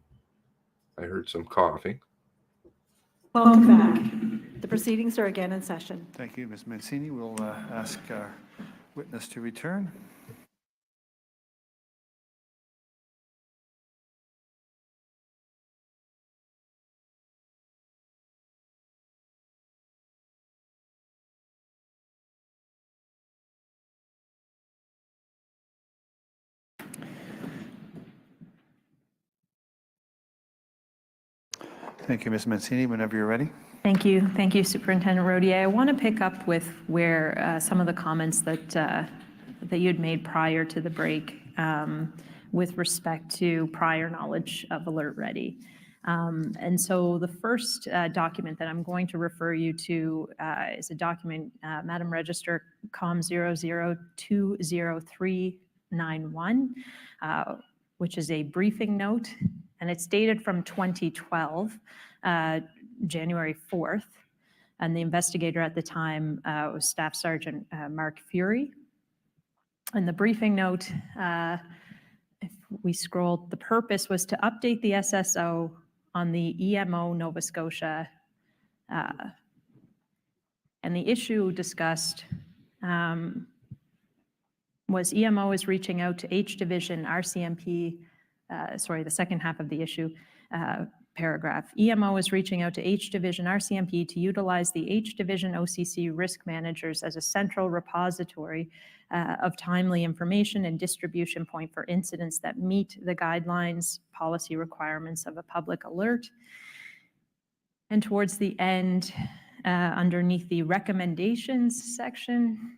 I heard some coughing. Welcome back. The proceedings are again in session. Thank you, Ms. Mancini. We'll ask our witness to return. Thank you, Ms. Mancini. Whenever you're ready. Thank you. Thank you, Superintendent Rodier. I want to pick up with where some of the comments that you had made prior to the break with respect to prior knowledge of Alert Ready. And so the first document that I'm going to refer you to is a document, Madam Register, COM 0020391, which is a briefing note, and it's dated from 2012, January 4th. And the investigator at the time was Staff Sergeant Mark Fury. And the briefing note, if we scroll, the purpose was to update the SSO on the EMO Nova Scotia. And the issue discussed was EMO is reaching out to H Division RCMP, the second half of the issue, paragraph. EMO is reaching out to H Division RCMP to utilize the H Division OCC risk managers as a central repository of timely information and distribution point for incidents that meet the guidelines, policy requirements of a public alert. And towards the end, underneath the recommendations section,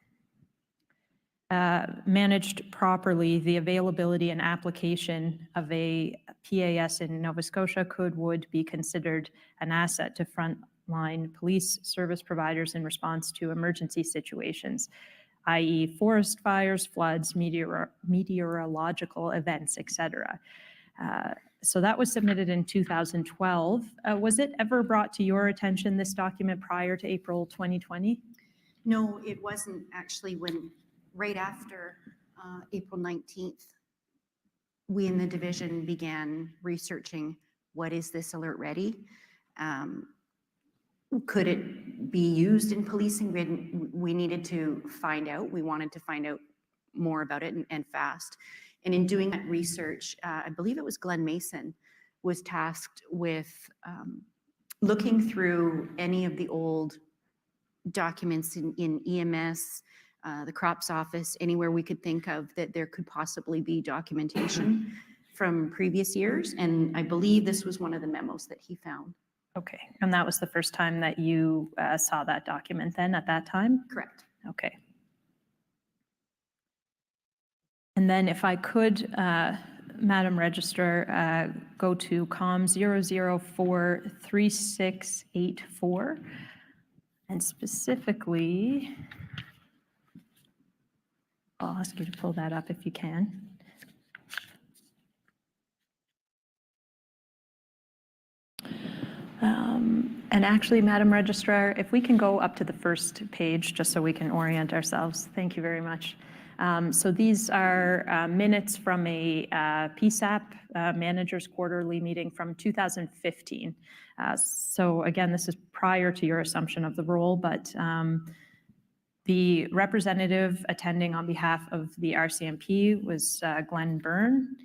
managed properly, the availability and application of a PAS in Nova Scotia would be considered an asset to frontline police service providers in response to emergency situations, i.e. forest fires, floods, meteorological events, etc. So that was submitted in 2012. Was it ever brought to your attention, this document, prior to April 2020? No, it wasn't actually. Right after April 19th, we in the division began researching, what is this Alert Ready? Could it be used in policing? We needed to find out. We wanted to find out more about it and fast. And in doing that research, I believe it was Glenn Mason was tasked with looking through any of the old documents in EMS, the CROPS office, anywhere we could think of that there could possibly be documentation from previous years, and I believe this was one of the memos that he found. Okay, and that was the first time that you saw that document then at that time? Correct. Okay. And then if I could, Madam Registrar, go to COM 0043684, and specifically, I'll ask you to pull that up if you can. And actually, Madam Registrar, if we can go up to the first page, just so we can orient ourselves. Thank you very much. So these are minutes from a PSAP Managers Quarterly meeting from 2015. So again, this is prior to your assumption of the role, but the representative attending on behalf of the RCMP was Glenn Byrne.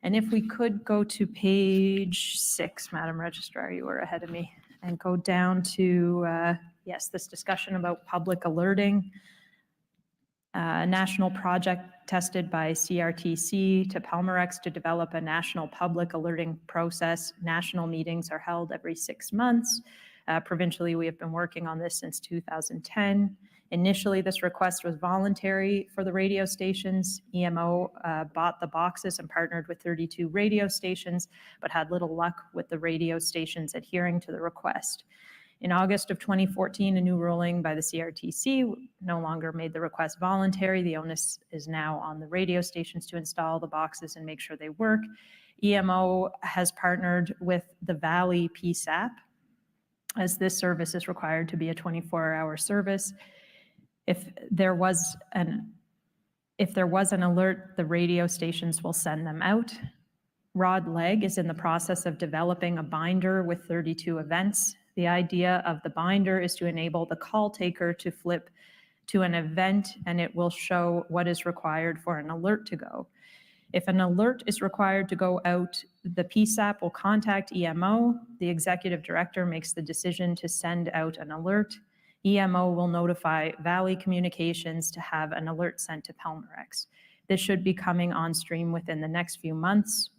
And if we could go to page 6, Madam Registrar, you were ahead of me, and go down to, yes, this discussion about public alerting. National project tested by CRTC to Palmerex to develop a national public alerting process. National meetings are held every 6 months. Provincially, we have been working on this since 2010. Initially, this request was voluntary for the radio stations. EMO bought the boxes and partnered with 32 radio stations, but had little luck with the radio stations adhering to the request. In August of 2014, a new ruling by the CRTC no longer made the request voluntary. The onus is now on the radio stations to install the boxes and make sure they work. EMO has partnered with the Valley PSAP, as this service is required to be a 24-hour service. If there was an alert, the radio stations will send them out. Rod Legg is in the process of developing a binder with 32 events. The idea of the binder is to enable the call taker to flip to an event, and it will show what is required for an alert to go. If an alert is required to go out, the PSAP will contact EMO. The executive director makes the decision to send out an alert. EMO will notify Valley Communications to have an alert sent to Palmerex. This should be coming on stream within the next few months.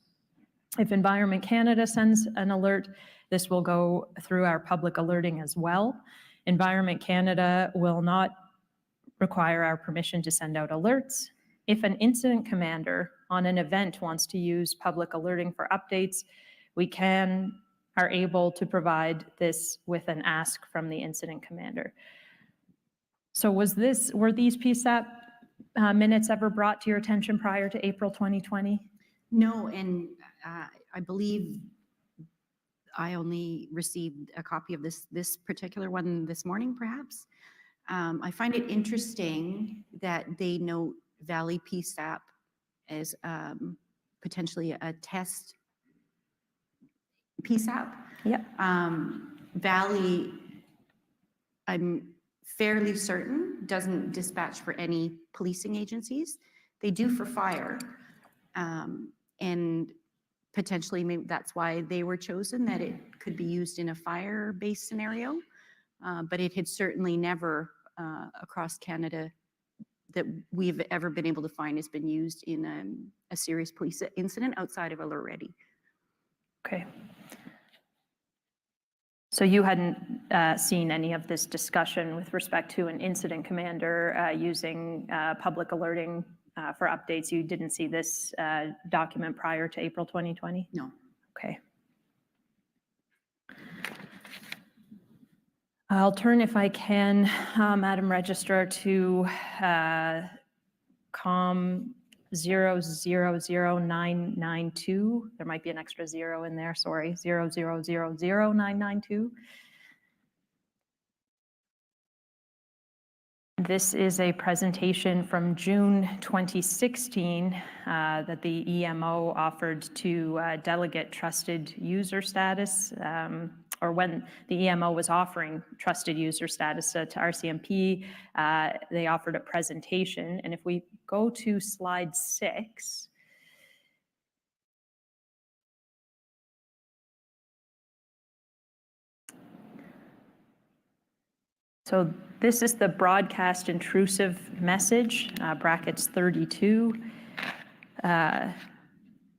If Environment Canada sends an alert, this will go through our public alerting as well. Environment Canada will not require our permission to send out alerts. If an incident commander on an event wants to use public alerting for updates, we are able to provide this with an ask from the incident commander. So were these PSAP minutes ever brought to your attention prior to April 2020? No, and I believe I only received a copy of this particular one this morning, perhaps. I find it interesting that they note Valley PSAP as potentially a test PSAP. Yep. Valley, I'm fairly certain, doesn't dispatch for any policing agencies. They do for fire. And potentially maybe that's why they were chosen, that it could be used in a fire-based scenario. But it had certainly never across Canada that we've ever been able to find has been used in a serious police incident outside of Alert Ready. Okay. So you hadn't seen any of this discussion with respect to an incident commander using public alerting for updates. You didn't see this document prior to April 2020? No. Okay. I'll turn, if I can, Madam Registrar, to COM 000992. There might be an extra 0 in there, sorry, 0000992. This is a presentation from June 2016 that the EMO offered to delegate trusted user status, or when the EMO was offering trusted user status to RCMP, they offered a presentation. And if we go to slide 6, so this is the broadcast intrusive message, brackets 32.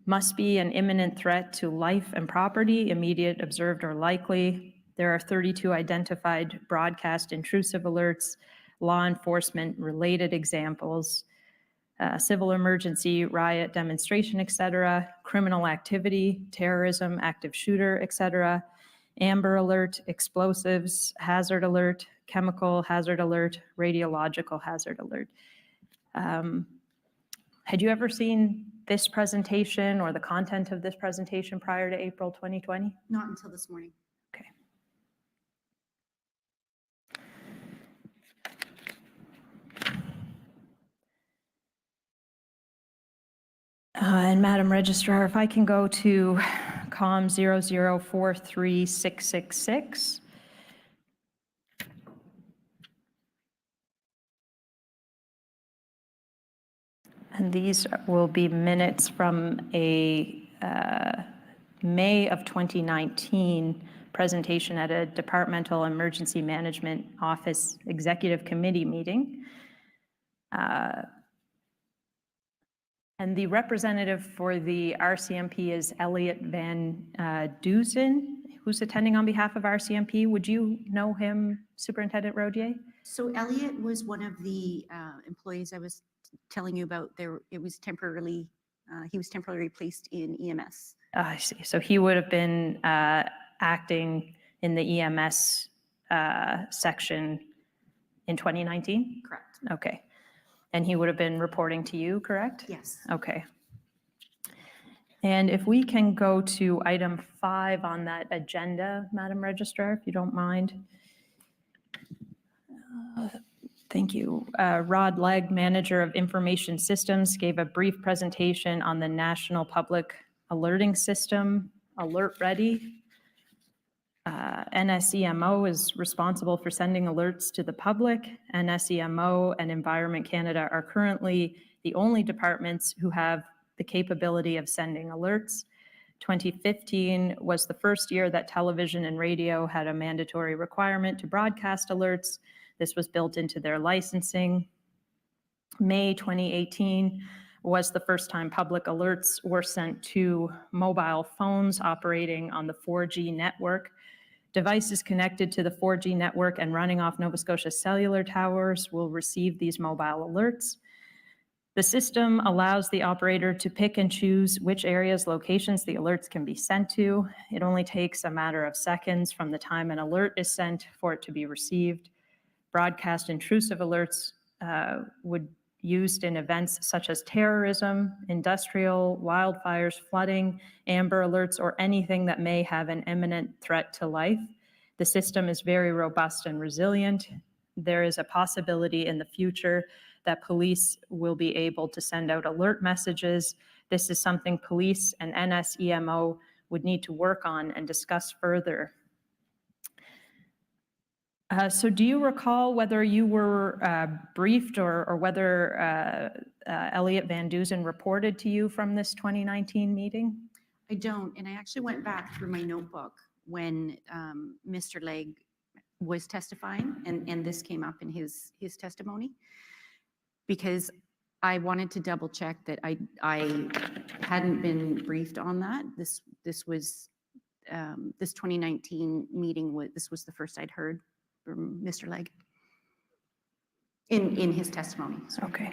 Must be an imminent threat to life and property, immediate, observed, or likely. There are 32 identified broadcast intrusive alerts, law enforcement related examples, civil emergency, riot, demonstration, etc., criminal activity, terrorism, active shooter, etc., amber alert, explosives, hazard alert, chemical hazard alert, radiological hazard alert. Had you ever seen this presentation or the content of this presentation prior to April 2020? Not until this morning. Okay. And Madam Registrar, if I can go to COM 0043666. And these will be minutes from a May of 2019 presentation at a Departmental Emergency Management Office Executive Committee meeting. And the representative for the RCMP is Elliot Van Dusen, who's attending on behalf of RCMP. Would you know him, Superintendent Rodier? So Elliot was one of the employees I was telling you about. There, it was temporarily, he was temporarily placed in EMS. I see. So he would have been acting in the EMS section in 2019? Correct. Okay. And he would have been reporting to you, correct? Yes. Okay. And if we can go to item 5 on that agenda, Madam Registrar, if you don't mind. Thank you. Rod Legg, Manager of Information Systems, gave a brief presentation on the National Public Alerting System, Alert Ready. NSEMO is responsible for sending alerts to the public. NSEMO and Environment Canada are currently the only departments who have the capability of sending alerts. 2015 was the first year that television and radio had a mandatory requirement to broadcast alerts. This was built into their licensing. May 2018 was the first time public alerts were sent to mobile phones operating on the 4G network. Devices connected to the 4G network and running off Nova Scotia cellular towers will receive these mobile alerts. The system allows the operator to pick and choose which areas, locations the alerts can be sent to. It only takes a matter of seconds from the time an alert is sent for it to be received. Broadcast intrusive alerts would be used in events such as terrorism, industrial, wildfires, flooding, amber alerts, or anything that may have an imminent threat to life. The system is very robust and resilient. There is a possibility in the future that police will be able to send out alert messages. This is something police and NSEMO would need to work on and discuss further. So do you recall whether you were briefed or whether Elliot Van Dusen reported to you from this 2019 meeting? I don't, and I actually went back through my notebook when Mr. Legg was testifying, and this came up in his testimony, because I wanted to double check that I hadn't been briefed on that. This was this 2019 meeting. This was the first I'd heard from Mr. Legg in his testimony. Sorry. Okay.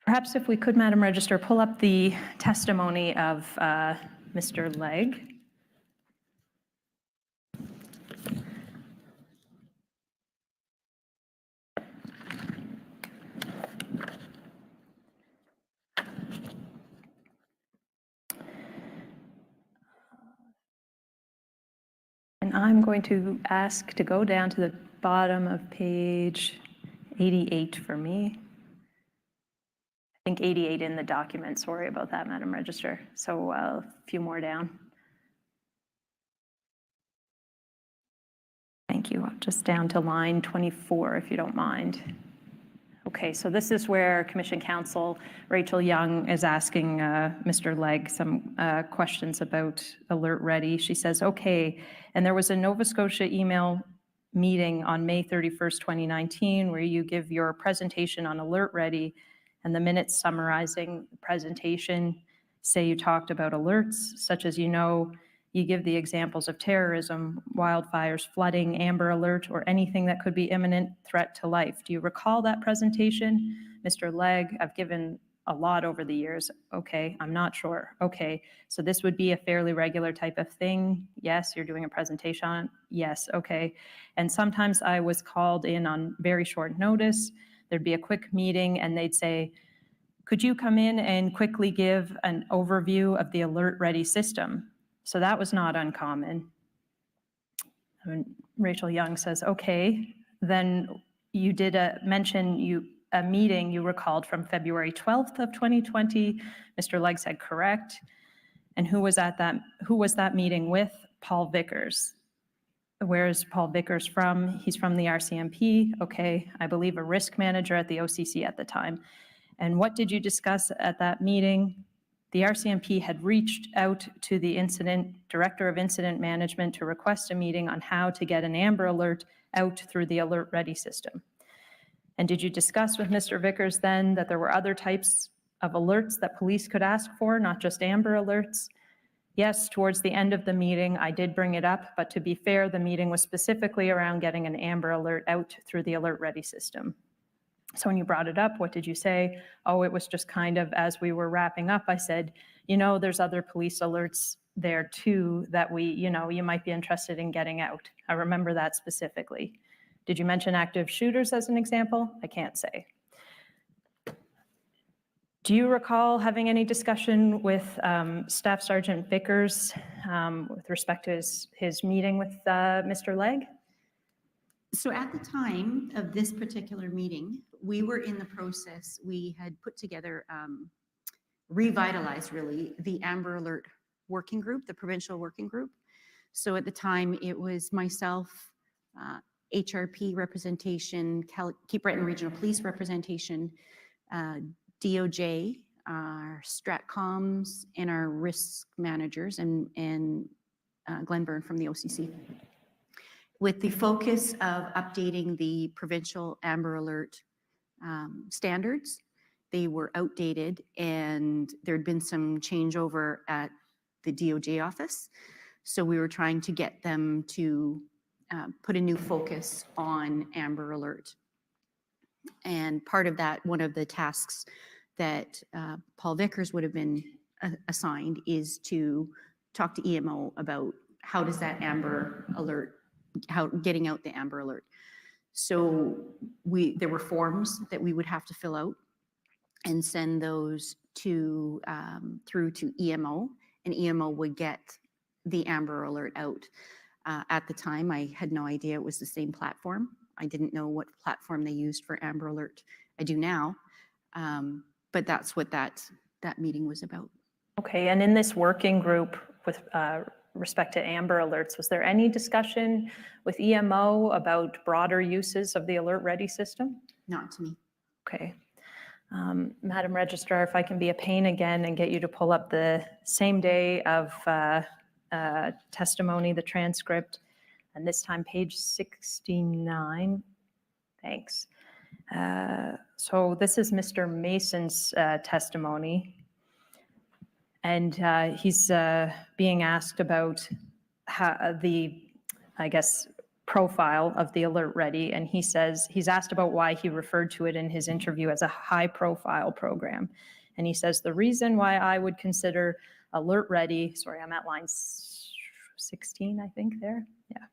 Perhaps if we could, Madam Register, pull up the testimony of Mr. Legg. And I'm going to ask to go down to the bottom of page 88 for me. I think 88 in the document. Sorry about that, Madam Register. So a few more down. Thank you. Just down to line 24, if you don't mind. Okay, so this is where Commission Counsel Rachel Young is asking Mr. Legg some questions about Alert Ready. She says, okay, and there was a Nova Scotia email meeting on May 31st, 2019, where you give your presentation on Alert Ready, and the minutes summarizing the presentation say you talked about alerts, such as, you give the examples of terrorism, wildfires, flooding, Amber Alert, or anything that could be imminent threat to life. Do you recall that presentation? Mr. Legg, I've given a lot over the years. Okay, I'm not sure. Okay, so this would be a fairly regular type of thing. Yes, you're doing a presentation on it. Yes, okay. And sometimes I was called in on very short notice. There'd be a quick meeting and they'd say, could you come in and quickly give an overview of the Alert Ready system? So that was not uncommon. And Rachel Young says, okay, then you did mention a meeting you recalled from February 12th of 2020. Mr. Legg said correct. And who was that meeting with? Paul Vickers. Where is Paul Vickers from? He's from the RCMP. Okay, I believe a risk manager at the OCC at the time. And what did you discuss at that meeting? The RCMP had reached out to the Director of Incident Management to request a meeting on how to get an Amber Alert out through the Alert Ready system. And did you discuss with Mr. Vickers then that there were other types of alerts that police could ask for, not just Amber Alerts? Yes, towards the end of the meeting, I did bring it up, but to be fair, the meeting was specifically around getting an Amber Alert out through the Alert Ready system. So when you brought it up, what did you say? Oh, it was just kind of as we were wrapping up, I said, there's other police alerts there too that you might be interested in getting out. I remember that specifically. Did you mention active shooters as an example? I can't say. Do you recall having any discussion with Staff Sergeant Vickers with respect to his meeting with Mr. Legg? So at the time of this particular meeting, we were in the process, we had put together, revitalized really, the Amber Alert working group, the provincial working group. So at the time, it was myself, HRP representation, Cape Breton Regional Police representation, DOJ, our Stratcoms, and our risk managers, and Glenn Byrne from the OCC. With the focus of updating the provincial Amber Alert standards. They were outdated and there'd been some changeover at the DOJ office. So we were trying to get them to put a new focus on Amber Alert. And part of that, one of the tasks that Paul Vickers would have been assigned is to talk to EMO about how does that Amber Alert, getting out the Amber Alert. So there were forms that we would have to fill out and send those to through to EMO, and EMO would get the Amber Alert out. At the time, I had no idea it was the same platform. I didn't know what platform they used for Amber Alert. I do now, but that's what that meeting was about. Okay, and in this working group with respect to Amber Alerts, was there any discussion with EMO about broader uses of the Alert Ready system? Not to me. Okay. Madam Registrar, if I can be a pain again and get you to pull up the same day of testimony, the transcript, and this time page 69. Thanks. So this is Mr. Mason's testimony. And he's being asked about how profile of the Alert Ready. And he says, he's asked about why he referred to it in his interview as a high profile program. And he says, the reason why I would consider Alert Ready, sorry, I'm at line 16, I think there. Yeah.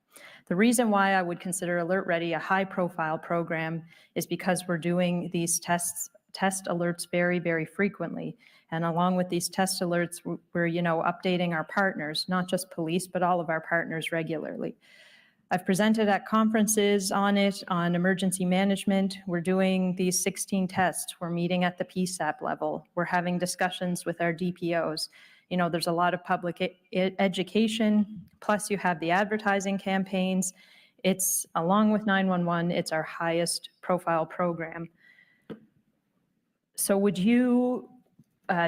The reason why I would consider Alert Ready a high profile program is because we're doing these test alerts very, very frequently. And along with these test alerts, we're, updating our partners, not just police, but all of our partners regularly. I've presented at conferences on it, on emergency management. We're doing these 16 tests. We're meeting at the PSAP level. We're having discussions with our DPOs. There's a lot of public education, plus you have the advertising campaigns. It's, along with 911, it's our highest profile program. So would you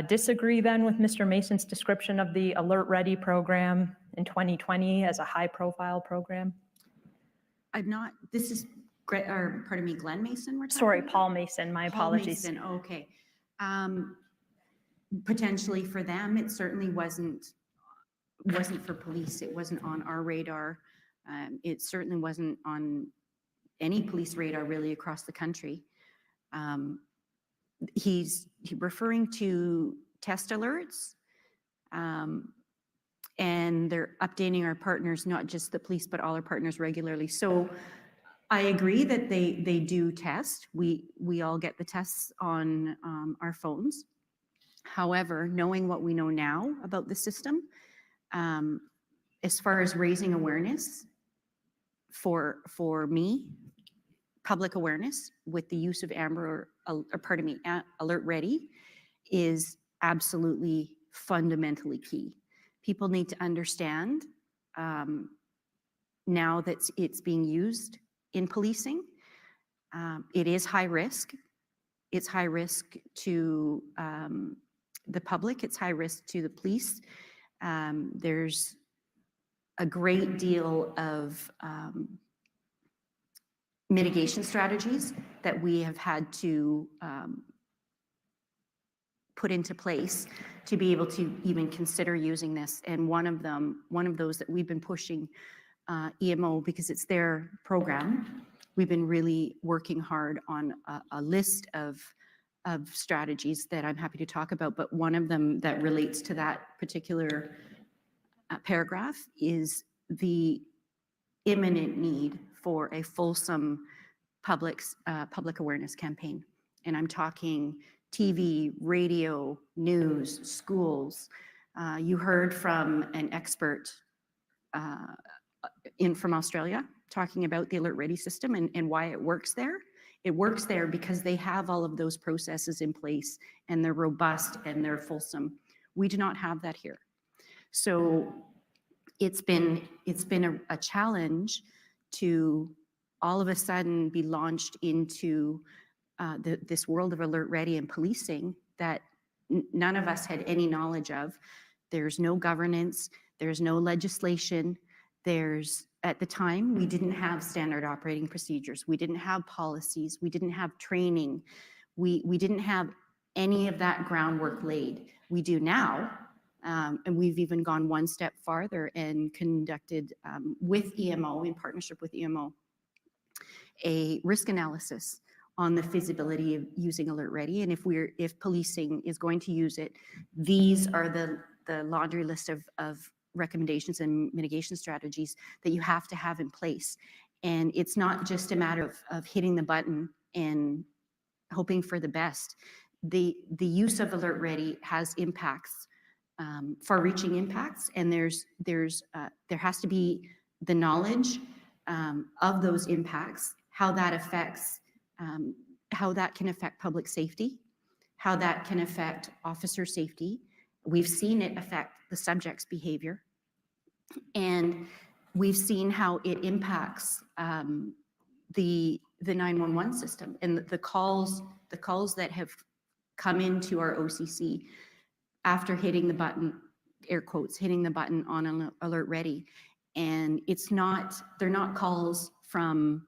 disagree then with Mr. Mason's description of the Alert Ready program in 2020 as a high profile program? I'm not, this is, or pardon me, Glenn Mason we're talking Sorry, about? Paul Mason, my Paul apologies. Mason, okay. Potentially for them, it certainly wasn't for police. It wasn't on our radar. It certainly wasn't on any police radar really across the country. He's referring to test alerts, and they're updating our partners, not just the police, but all our partners regularly. So I agree that they do test. We all get the tests on our phones. However, knowing what we know now about the system, as far as raising awareness for me, public awareness with the use of Alert Ready is absolutely fundamentally key. People need to understand now that it's being used in policing. It is high risk. It's high risk to the public. It's high risk to the police. There's a great deal of mitigation strategies that we have had to put into place to be able to even consider using this. And one of those that we've been pushing, EMO, because it's their program, we've been really working hard on a list of strategies that I'm happy to talk about. But one of them that relates to that particular paragraph is the imminent need for a fulsome public awareness campaign. And I'm talking TV, radio, news, schools. You heard from an expert from Australia talking about the Alert Ready system and why it works there. It works there because they have all of those processes in place and they're robust and they're fulsome. We do not have that here. So it's been a challenge to all of a sudden be launched into this world of Alert Ready and policing that none of us had any knowledge of. There's no governance, there's no legislation, at the time, we didn't have standard operating procedures, we didn't have policies, we didn't have training, we didn't have any of that groundwork laid. We do now, and we've even gone one step farther and conducted with EMO, in partnership with EMO, a risk analysis on the feasibility of using Alert Ready. And if policing is going to use it, these are the laundry list of recommendations and mitigation strategies that you have to have in place. And it's not just a matter of hitting the button and hoping for the best. The use of Alert Ready has impacts, far-reaching impacts, and there has to be the knowledge of those impacts, how that affects, how that can affect public safety, how that can affect officer safety. We've seen it affect the subject's behavior, and we've seen how it impacts the 911 system and the calls that have come into our OCC after hitting the button, air quotes, hitting the button on Alert Ready. And they're not calls from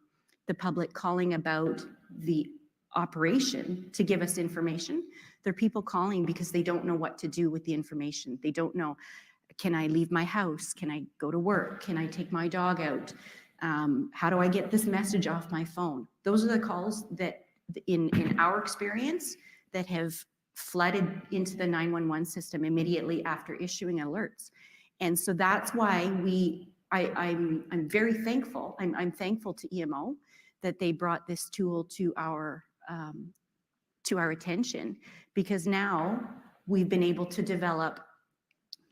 the public calling about the operation to give us information. They're people calling because they don't know what to do with the information. They don't know, can I leave my house? Can I go to work? Can I take my dog out? How do I get this message off my phone? Those are the calls that in our experience that have flooded into the 911 system immediately after issuing alerts. And so that's why I'm very thankful. I'm thankful to EMO that they brought this tool to our attention, because now we've been able to develop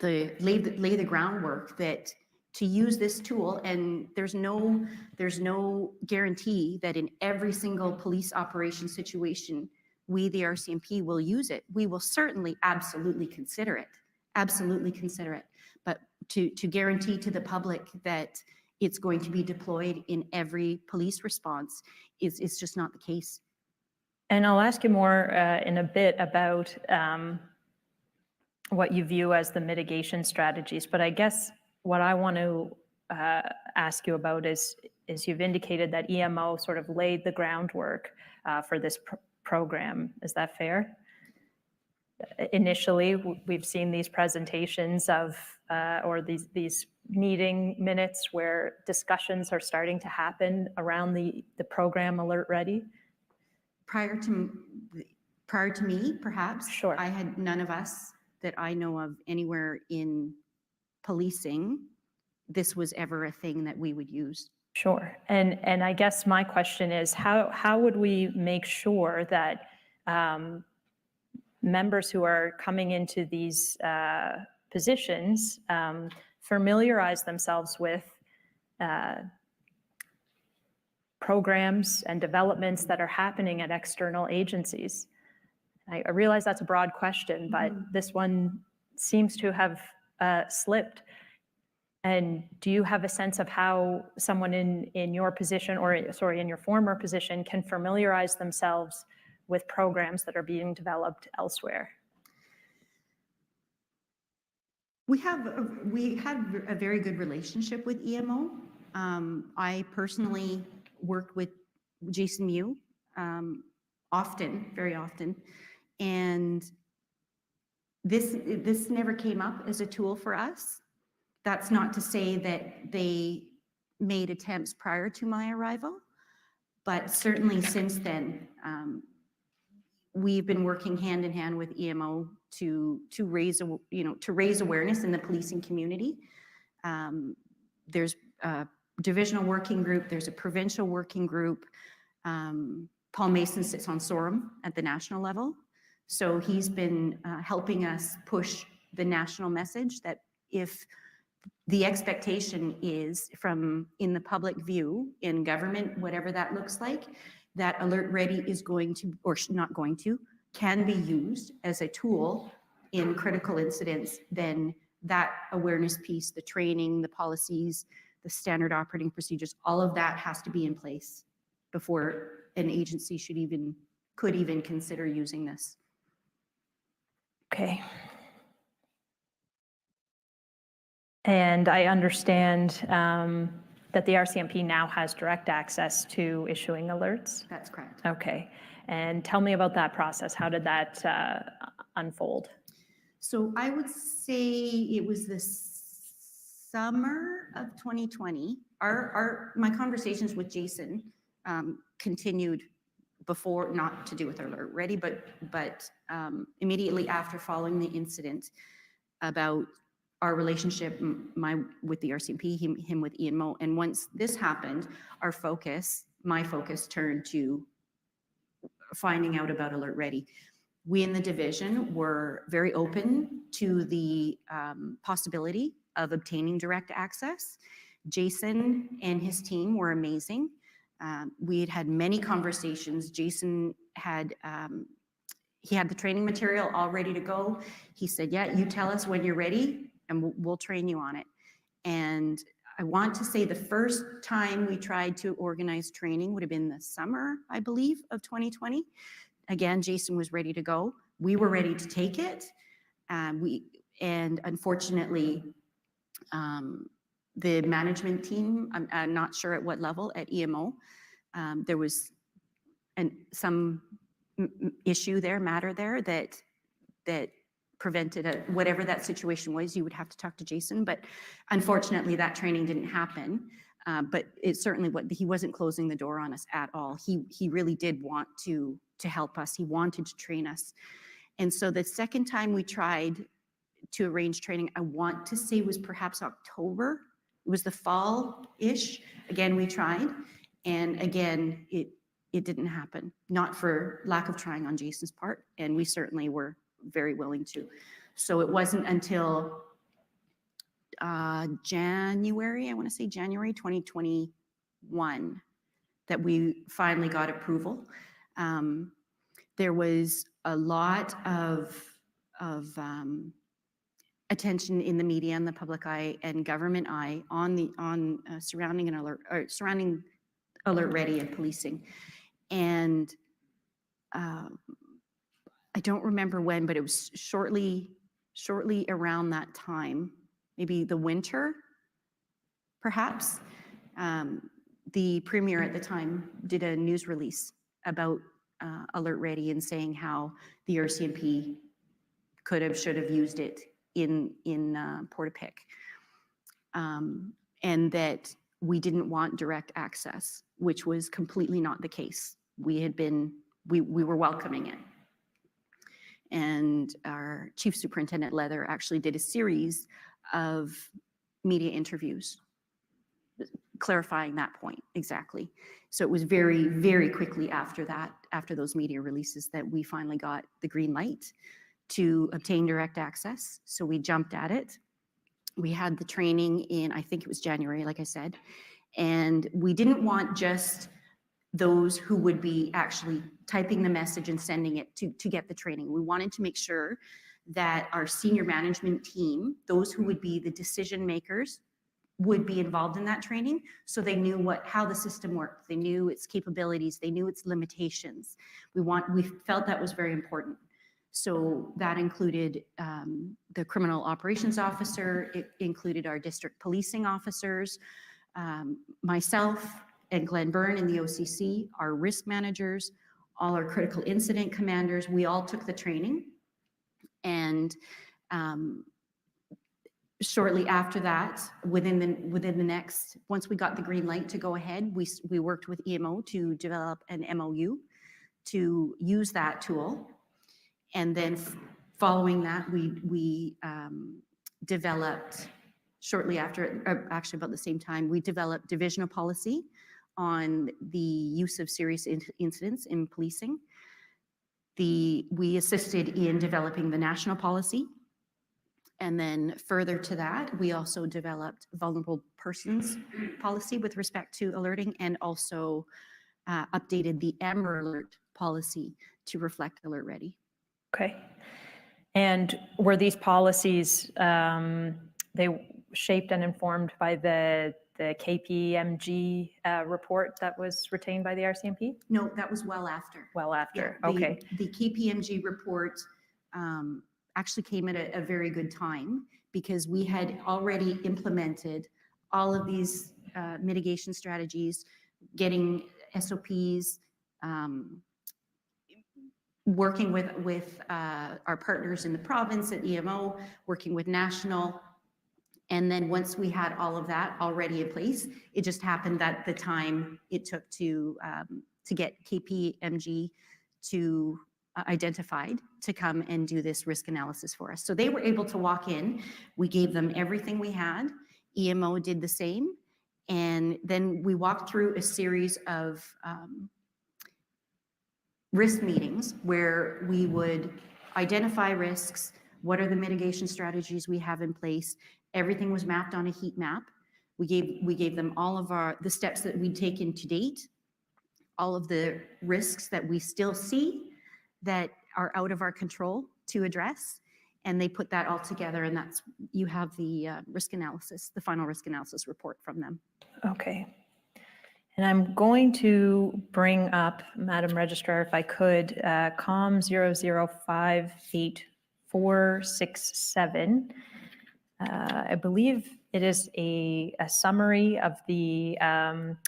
lay the groundwork that to use this tool. And there's no guarantee that in every single police operation situation we, the RCMP, will use it. We will certainly absolutely consider it, but to guarantee to the public that it's going to be deployed in every police response is just not the case. And I'll ask you more in a bit about what you view as the mitigation strategies. But I guess what I want to ask you about is is you've indicated that EMO sort of laid the groundwork for this program. Is that fair? Initially, we've seen these presentations of, or these meeting minutes where discussions are starting to happen around the program Alert Ready. Prior to me, perhaps. Sure. I had none of us that I know of anywhere in policing, this was ever a thing that we would use. Sure. And I guess my question is, how would we make sure that members who are coming into these positions familiarize themselves with programs and developments that are happening at external agencies? I realize that's a broad question, but this one seems to have slipped. And do you have a sense of how someone in your position, or sorry, in your former position, can familiarize themselves with programs that are being developed elsewhere? We had a very good relationship with EMO. I personally worked with Jason Mew often, very often, and this never came up as a tool for us. That's not to say that they made attempts prior to my arrival, but certainly since then, we've been working hand in hand with EMO to raise awareness in the policing community. There's a divisional working group, there's a provincial working group. Paul Mason sits on SORM at the national level. So he's been helping us push the national message that if the expectation is from in the public view, in government, whatever that looks like, that Alert Ready is going to, or not going to, can be used as a tool in critical incidents, then that awareness piece, the training, the policies, the standard operating procedures, all of that has to be in place before an agency could even consider using this. Okay. And I understand that the RCMP now has direct access to issuing alerts? That's correct. Okay. And tell me about that process. How did that unfold? So I would say it was the summer of 2020. My conversations with Jason continued before, not to do with Alert Ready, but immediately after following the incident, about our relationship, with the RCMP, him with EMO. And once this happened, my focus turned to finding out about Alert Ready. We in the division were very open to the possibility of obtaining direct access. Jason and his team were amazing. We had many conversations. Jason had he had the training material all ready to go. He said, yeah, you tell us when you're ready and we'll train you on it. And I want to say the first time we tried to organize training would have been the summer, I believe, of 2020. Again, Jason was ready to go. We were ready to take it. And unfortunately, the management team, I'm not sure at what level at EMO, there was some matter there that prevented whatever that situation was. You would have to talk to Jason, but unfortunately that training didn't happen. But it certainly, he wasn't closing the door on us at all. He really did want to help us. He wanted to train us. And so the second time we tried to arrange training, I want to say was perhaps October. It was the fall-ish. Again, we tried. And again, it didn't happen. Not for lack of trying on Jason's part. And we certainly were very willing to. So it wasn't until January, I want to say January 2021, that we finally got approval. There was a lot of attention in the media and the public eye and government eye on surrounding Alert Ready and policing. And I don't remember when, but it was shortly around that time, maybe the winter, perhaps. the premier at the time did a news release about Alert Ready and saying how the RCMP could have, should have used it in Portapic, and that we didn't want direct access, which was completely not the case. We were welcoming it. And our Chief Superintendent Leather actually did a series of media interviews clarifying that point exactly. So it was very, very quickly after that, after those media releases, that we finally got the green light to obtain direct access. So we jumped at it. We had the training in, I think it was January, like I said, and we didn't want just those who would be actually typing the message and sending it to get the training. We wanted to make sure that our senior management team, those who would be the decision makers, would be involved in that training, so they knew how the system worked. They knew its capabilities. They knew its limitations. We felt that was very important. So that included the criminal operations officer. It included our district policing officers, myself and Glenn Byrne in the OCC, our risk managers, all our critical incident commanders. We all took the training, and shortly after that, within the next, once we got the green light to go ahead, we worked with EMO to develop an MOU to use that tool. And then following that, we developed, shortly after, actually about the same time, we developed divisional policy on the use of serious incidents in policing. We assisted in developing the national policy. And then further to that, we also developed vulnerable persons policy with respect to alerting, and also updated the Amber Alert policy to reflect Alert Ready. Okay. And were these policies, they shaped and informed by the KPMG report that was retained by the RCMP? No, that was well after. Well after, Yeah, okay. The KPMG report actually came at a very good time, because we had already implemented all of these mitigation strategies, getting SOPs, working with our partners in the province at EMO, working with national. And then once we had all of that already in place, it just happened that the time it took to get KPMG to identified to come and do this risk analysis for us. So they were able to walk in. We gave them everything we had. EMO did the same. And then we walked through a series of risk meetings where we would identify risks. What are the mitigation strategies we have in place? Everything was mapped on a heat map. We gave them all of the steps that we'd taken to date, all of the risks that we still see that are out of our control to address, and they put that all together, and you have the risk analysis, the final risk analysis report from them. Okay. And I'm going to bring up, Madam Registrar, if I could, COM 0058467. I believe it is a summary of the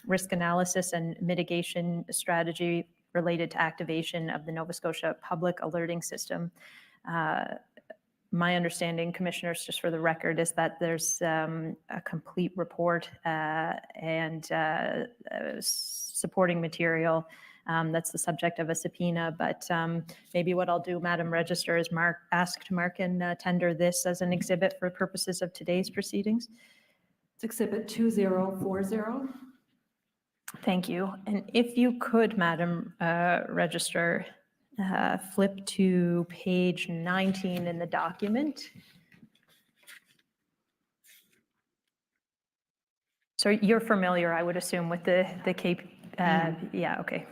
risk analysis and mitigation strategy related to activation of the Nova Scotia Public Alerting System. My understanding, Commissioners, just for the record, is that there's a complete report and supporting material that's the subject of a subpoena. But maybe what I'll do, Madam Register, is ask to mark and tender this as an exhibit for purposes of today's proceedings. It's Exhibit 2040. Thank you. And if you could, Madam Register, flip to page 19 in the document. So you're familiar, I would assume, with the Cape. Yeah, okay.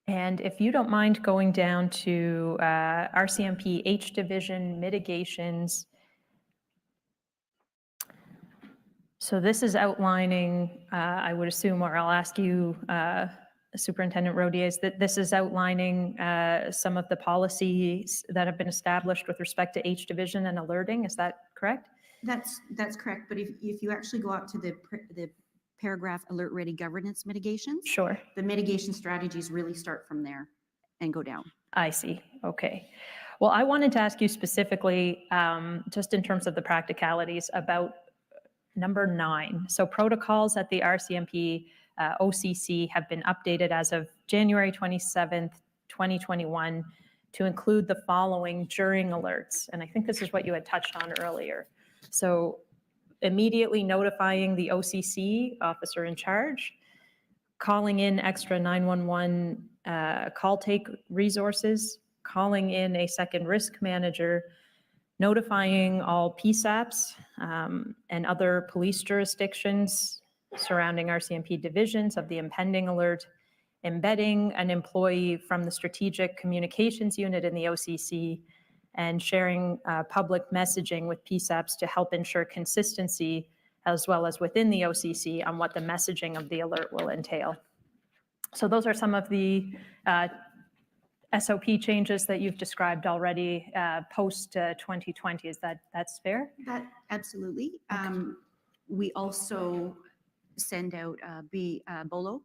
And if you don't mind going down to RCMP H Division Mitigations. So this is outlining, I would assume, or I'll ask you, Superintendent Rodier, that this is outlining some of the policies that have been established with respect to H Division and alerting. Is that correct? That's correct. But if you actually go up to the paragraph alert ready governance mitigations. Sure. The mitigation strategies really start from there and go down. I see. Okay. Well, I wanted to ask you specifically, just in terms of the practicalities, about number 9. So protocols at the RCMP OCC have been updated as of January 27th, 2021 to include the following during alerts. And I think this is what you had touched on earlier. So immediately notifying the OCC officer in charge, calling in extra 911 call take resources, calling in a second risk manager, notifying all PSAPs and other police jurisdictions surrounding RCMP divisions of the impending alert, embedding an employee from the strategic communications unit in the OCC, and sharing public messaging with PSAPs to help ensure consistency as well as within the OCC on what the messaging of the alert will entail. So those are some of the SOP changes that you've described already post 2020. Is that's fair? That absolutely. We also send out BOLO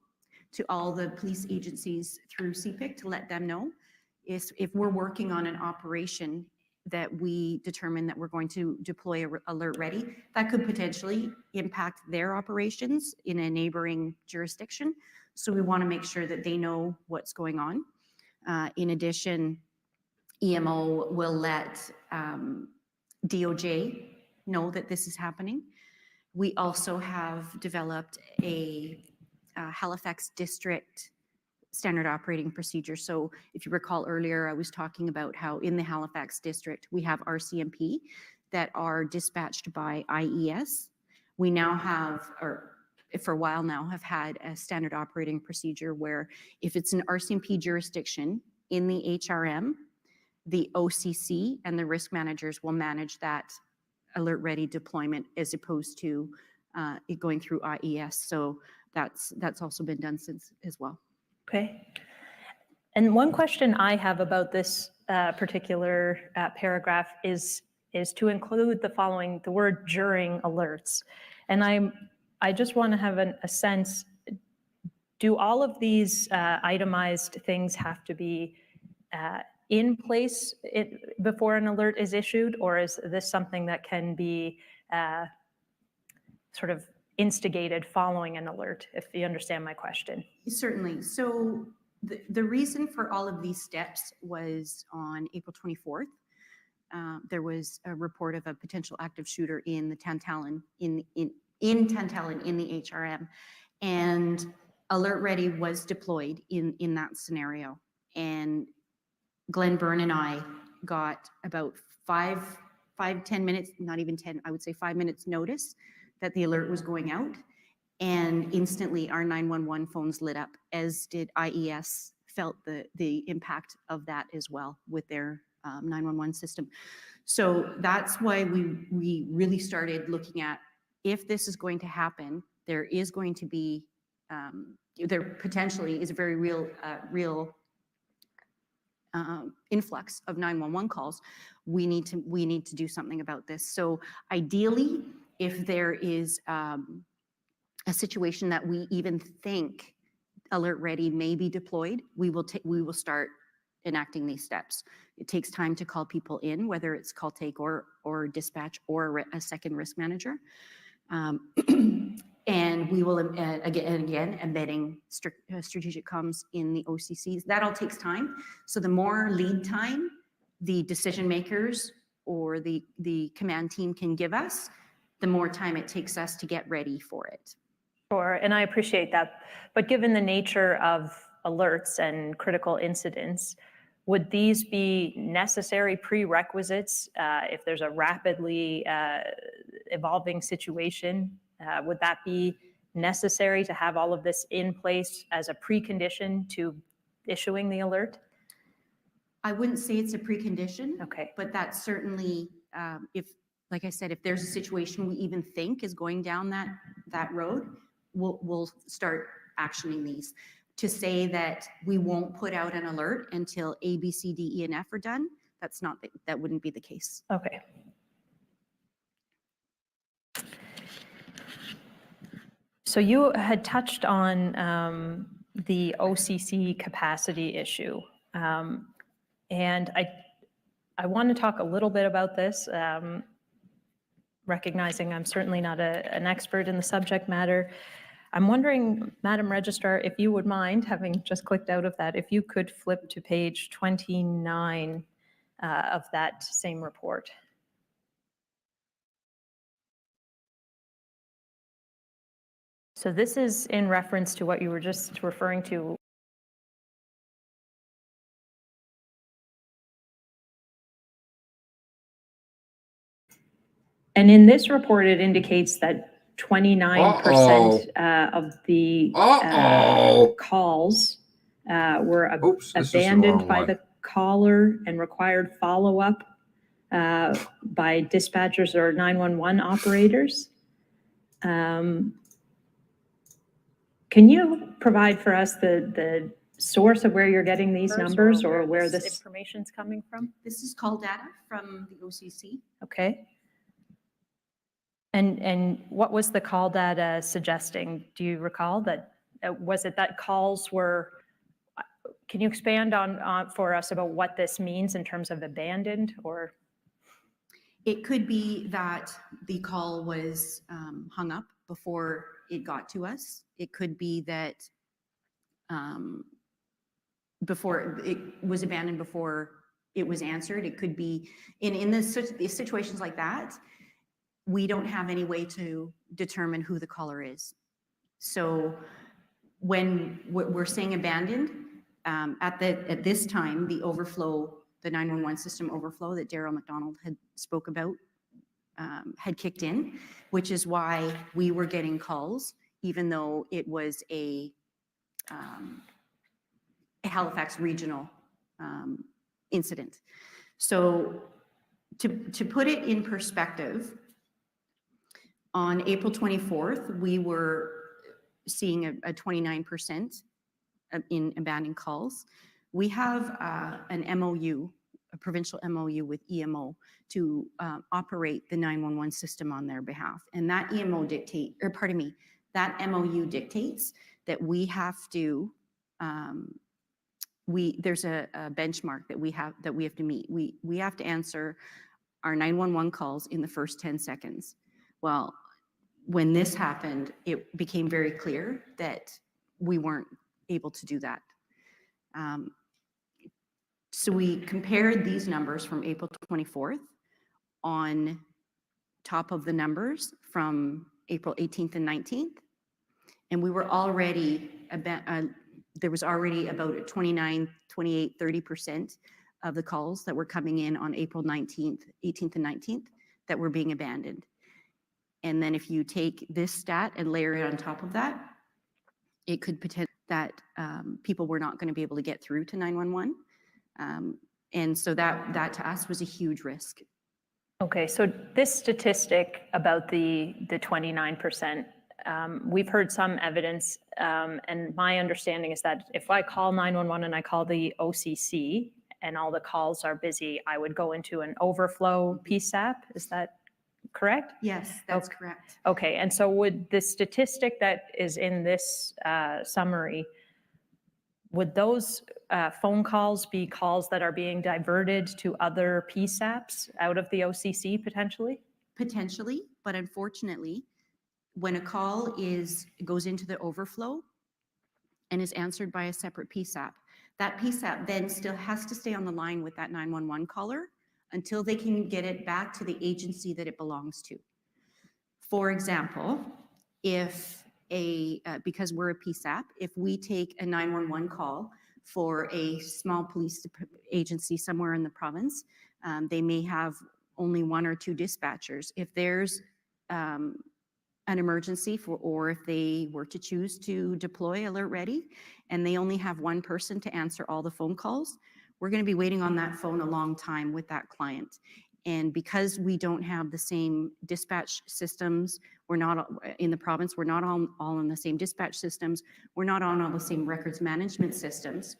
to all the police agencies through CPIC to let them know if we're working on an operation that we determine that we're going to deploy Alert Ready, that could potentially impact their operations in a neighboring jurisdiction. So we want to make sure that they know what's going on. In addition, EMO will let DOJ know that this is happening. We also have developed a Halifax District Standard Operating Procedure. So if you recall earlier, I was talking about how in the Halifax District, we have RCMP that are dispatched by IES. We now have, or for a while now, have had a Standard Operating Procedure where if it's an RCMP jurisdiction in the HRM, the OCC and the risk managers will manage that Alert Ready deployment as opposed to it going through IES. So that's also been done since as well. Okay. And one question I have about this particular paragraph is to include the following, the word during alerts. And I just want to have a sense, do all of these itemized things have to be in place before an alert is issued, or is this something that can be sort of instigated following an alert, if you understand my question? Certainly. So the reason for all of these steps was on April 24th. There was a report of a potential active shooter in the Tantallon in Tantallon in the HRM, and Alert Ready was deployed in that scenario. And Glenn Byrne and I got about 5-10 minutes, not even 10, I would say 5 minutes notice that the alert was going out. And instantly our 911 phones lit up, as did IES, felt the impact of that as well with their 911 system. So that's why we really started looking at, if this is going to happen, there is going to be, there potentially is a very real influx of 911 calls. We need to do something about this. So ideally, if there is a situation that we even think Alert Ready may be deployed, we will start enacting these steps. It takes time to call people in, whether it's call take or dispatch or a second risk manager. And we will, again, embedding strategic comms in the OCCs. That all takes time. So the more lead time the decision makers or the command team can give us, the more time it takes us to get ready for it. Sure, and I appreciate that. But given the nature of alerts and critical incidents, would these be necessary prerequisites if there's a rapidly evolving situation? Would that be necessary to have all of this in place as a precondition to issuing the alert? I wouldn't say it's a precondition. Okay. But that's certainly, if, like I said, if there's a situation we even think is going down that road, we'll start actioning these. To say that we won't put out an alert until A, B, C, D, E, and F are done, that wouldn't be the case. So you had touched on the OCC capacity issue. And I want to talk a little bit about this, recognizing I'm certainly not an expert in the subject matter. I'm wondering, Madam Registrar, if you would mind, having just clicked out of that, if you could flip to page 29 of that same report. So this is in reference to what you were just referring to. And in this report, it indicates that 29% of the calls were abandoned by the caller and required follow-up by dispatchers or 911 operators. Can you provide for us the source of where you're getting these numbers or where this information's coming from? This is call data from the OCC. Okay. And what was the call data suggesting? Do you recall that? Was it that calls were, can you expand on for us about what this means in terms of abandoned or? It could be that the call was hung up before it got to us. It could be that before it was abandoned before it was answered. It could be in the situations like that, we don't have any way to determine who the caller is. So when we're saying abandoned, at this time, the overflow, the 911 system overflow that Daryl McDonald had spoke about had kicked in, which is why we were getting calls, even though it was a Halifax regional incident. So to put it in perspective, on April 24th, we were seeing a 29% in abandoned calls. We have an MOU, a provincial MOU with EMO to operate the 911 system on their behalf. And that EMO that MOU dictates that we have to, there's a benchmark that we have to meet. We have to answer our 911 calls in the first 10 seconds. Well, when this happened, it became very clear that we weren't able to do that. So we compared these numbers from April 24th on top of the numbers from April 18th and 19th. And we were already, there was already about 29, 28, 30% of the calls that were coming in on April 19th, 18th and 19th that were being abandoned. And then if you take this stat and layer it on top of that, it could potentially that people were not going to be able to get through to 911. And so that to us was a huge risk. Okay, so this statistic about the 29%, we've heard some evidence, and my understanding is that if I call 911 and I call the OCC and all the calls are busy, I would go into an overflow PSAP. Is that correct? Yes, that's correct. Okay, and so would the statistic that is in this summary, would those phone calls be calls that are being diverted to other PSAPs out of the OCC potentially? Potentially, but unfortunately, when a call goes into the overflow and is answered by a separate PSAP, that PSAP then still has to stay on the line with that 911 caller until they can get it back to the agency that it belongs to. For example, if because we're a PSAP, if we take a 911 call for a small police agency somewhere in the province, they may have only one or two dispatchers. If there's an emergency or if they were to choose to deploy Alert Ready and they only have one person to answer all the phone calls, we're going to be waiting on that phone a long time with that client. And because we don't have the same dispatch systems, we're not in the province, we're not all on the same dispatch systems, we're not on all the same records management systems.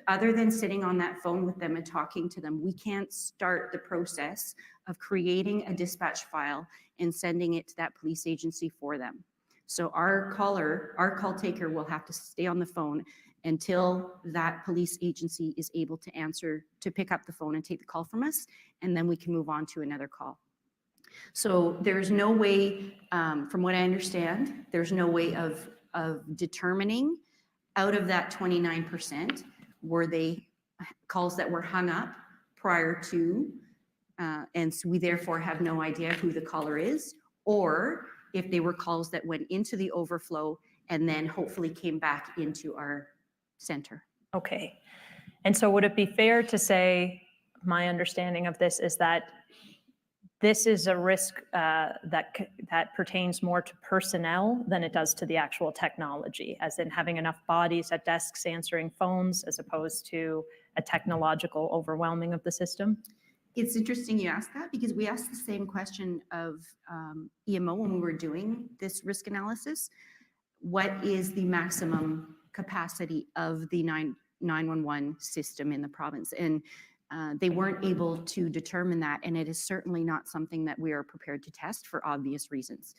Other than sitting on that phone with them and talking to them, we can't start the process of creating a dispatch file and sending it to that police agency for them. So our call taker will have to stay on the phone until that police agency is able to pick up the phone and take the call from us, and then we can move on to another call. So there's no way, from what I understand, there's no way of determining out of that 29%, were they calls that were hung up prior to, and so we therefore have no idea who the caller is, or if they were calls that went into the overflow and then hopefully came back into our center. Okay. And so would it be fair to say, my understanding of this is that this is a risk that pertains more to personnel than it does to the actual technology, as in having enough bodies at desks answering phones as opposed to a technological overwhelming of the system? It's interesting you ask that, because we asked the same question of EMO when we were doing this risk analysis. What is the maximum capacity of the 911 system in the province? And they weren't able to determine that, and it is certainly not something that we are prepared to test for obvious reasons.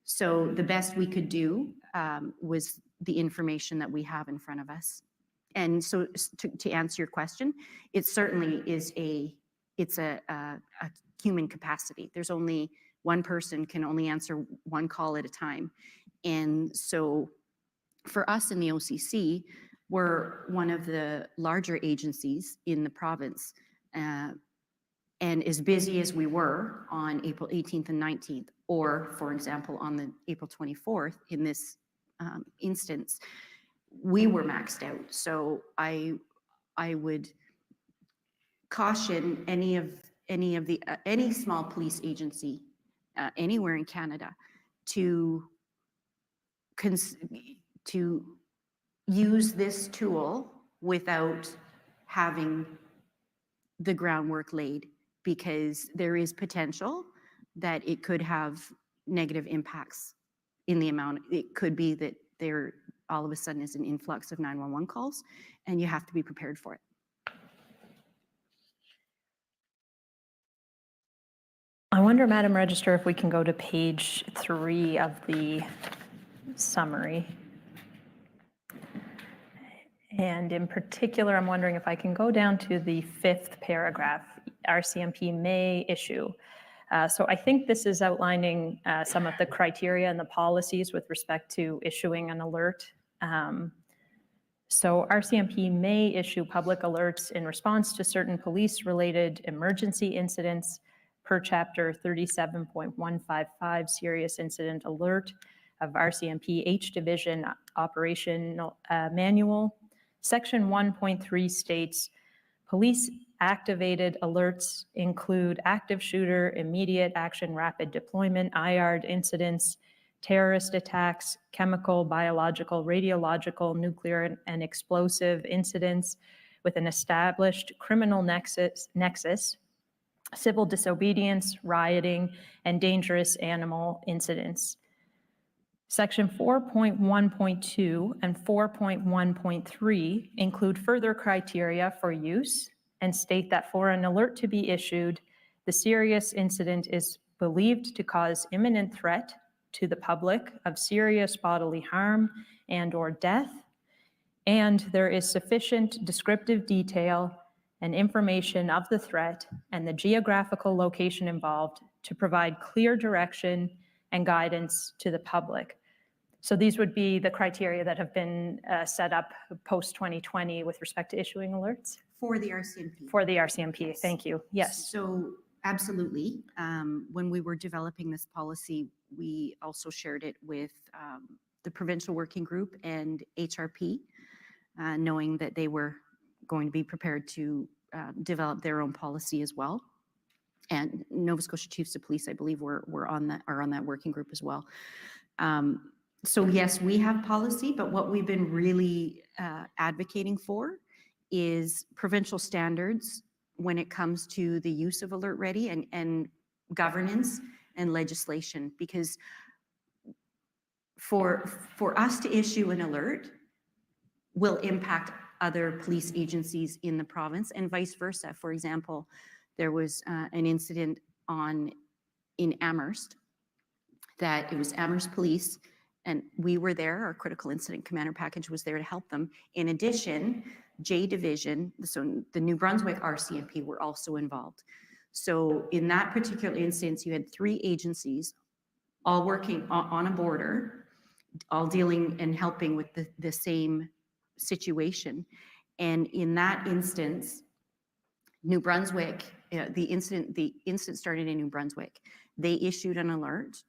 So the best we could do was the information that we have in front of us. And so to answer your question, it certainly is a human capacity. There's only one person can only answer one call at a time. And so for us in the OCC, we're one of the larger agencies in the province. And as busy as we were on April 18th and 19th, or for example, on the April 24th in this instance, we were maxed out. So I would caution any small police agency anywhere in Canada to use this tool without having the groundwork laid, because there is potential that it could have negative impacts in the amount. It could be that there all of a sudden is an influx of 911 calls, and you have to be prepared for it. I wonder, Madam Register, if we can go to page 3 of the summary. And in particular, I'm wondering if I can go down to the 5th paragraph, RCMP may issue. So I think this is outlining some of the criteria and the policies with respect to issuing an alert. So RCMP may issue public alerts in response to certain police-related emergency incidents per Chapter 37.155 Serious Incident Alert of RCMP H Division Operational Manual. Section 1.3 states, police activated alerts include active shooter, immediate action, rapid deployment, IARD incidents, terrorist attacks, chemical, biological, radiological, nuclear, and explosive incidents with an established criminal nexus, civil disobedience, rioting, and dangerous animal incidents. Section 4.1.2 and 4.1.3 include further criteria for use and state that for an alert to be issued, the serious incident is believed to cause imminent threat to the public of serious bodily harm and/or death, and there is sufficient descriptive detail and information of the threat and the geographical location involved to provide clear direction and guidance to the public. So these would be the criteria that have been set up post-2020 with respect to issuing alerts? For the RCMP. For the RCMP, Yes. Thank you. Yes. So absolutely. When we were developing this policy, we also shared it with the provincial working group and HRP, knowing that they were going to be prepared to develop their own policy as well. And Nova Scotia Chiefs of Police, I believe, are on that working group as well. So yes, we have policy, but what we've been really advocating for is provincial standards when it comes to the use of Alert Ready and governance and legislation, because for us to issue an alert will impact other police agencies in the province and vice versa. For example, there was an incident in Amherst that it was Amherst Police And we were there, our critical incident commander package was there to help them. In addition, J Division, so the New Brunswick RCMP were also involved. So in that particular instance, you had 3 agencies all working on a border, all dealing and helping with the same situation. And in that instance, New Brunswick, the incident started in New Brunswick. They issued an alert.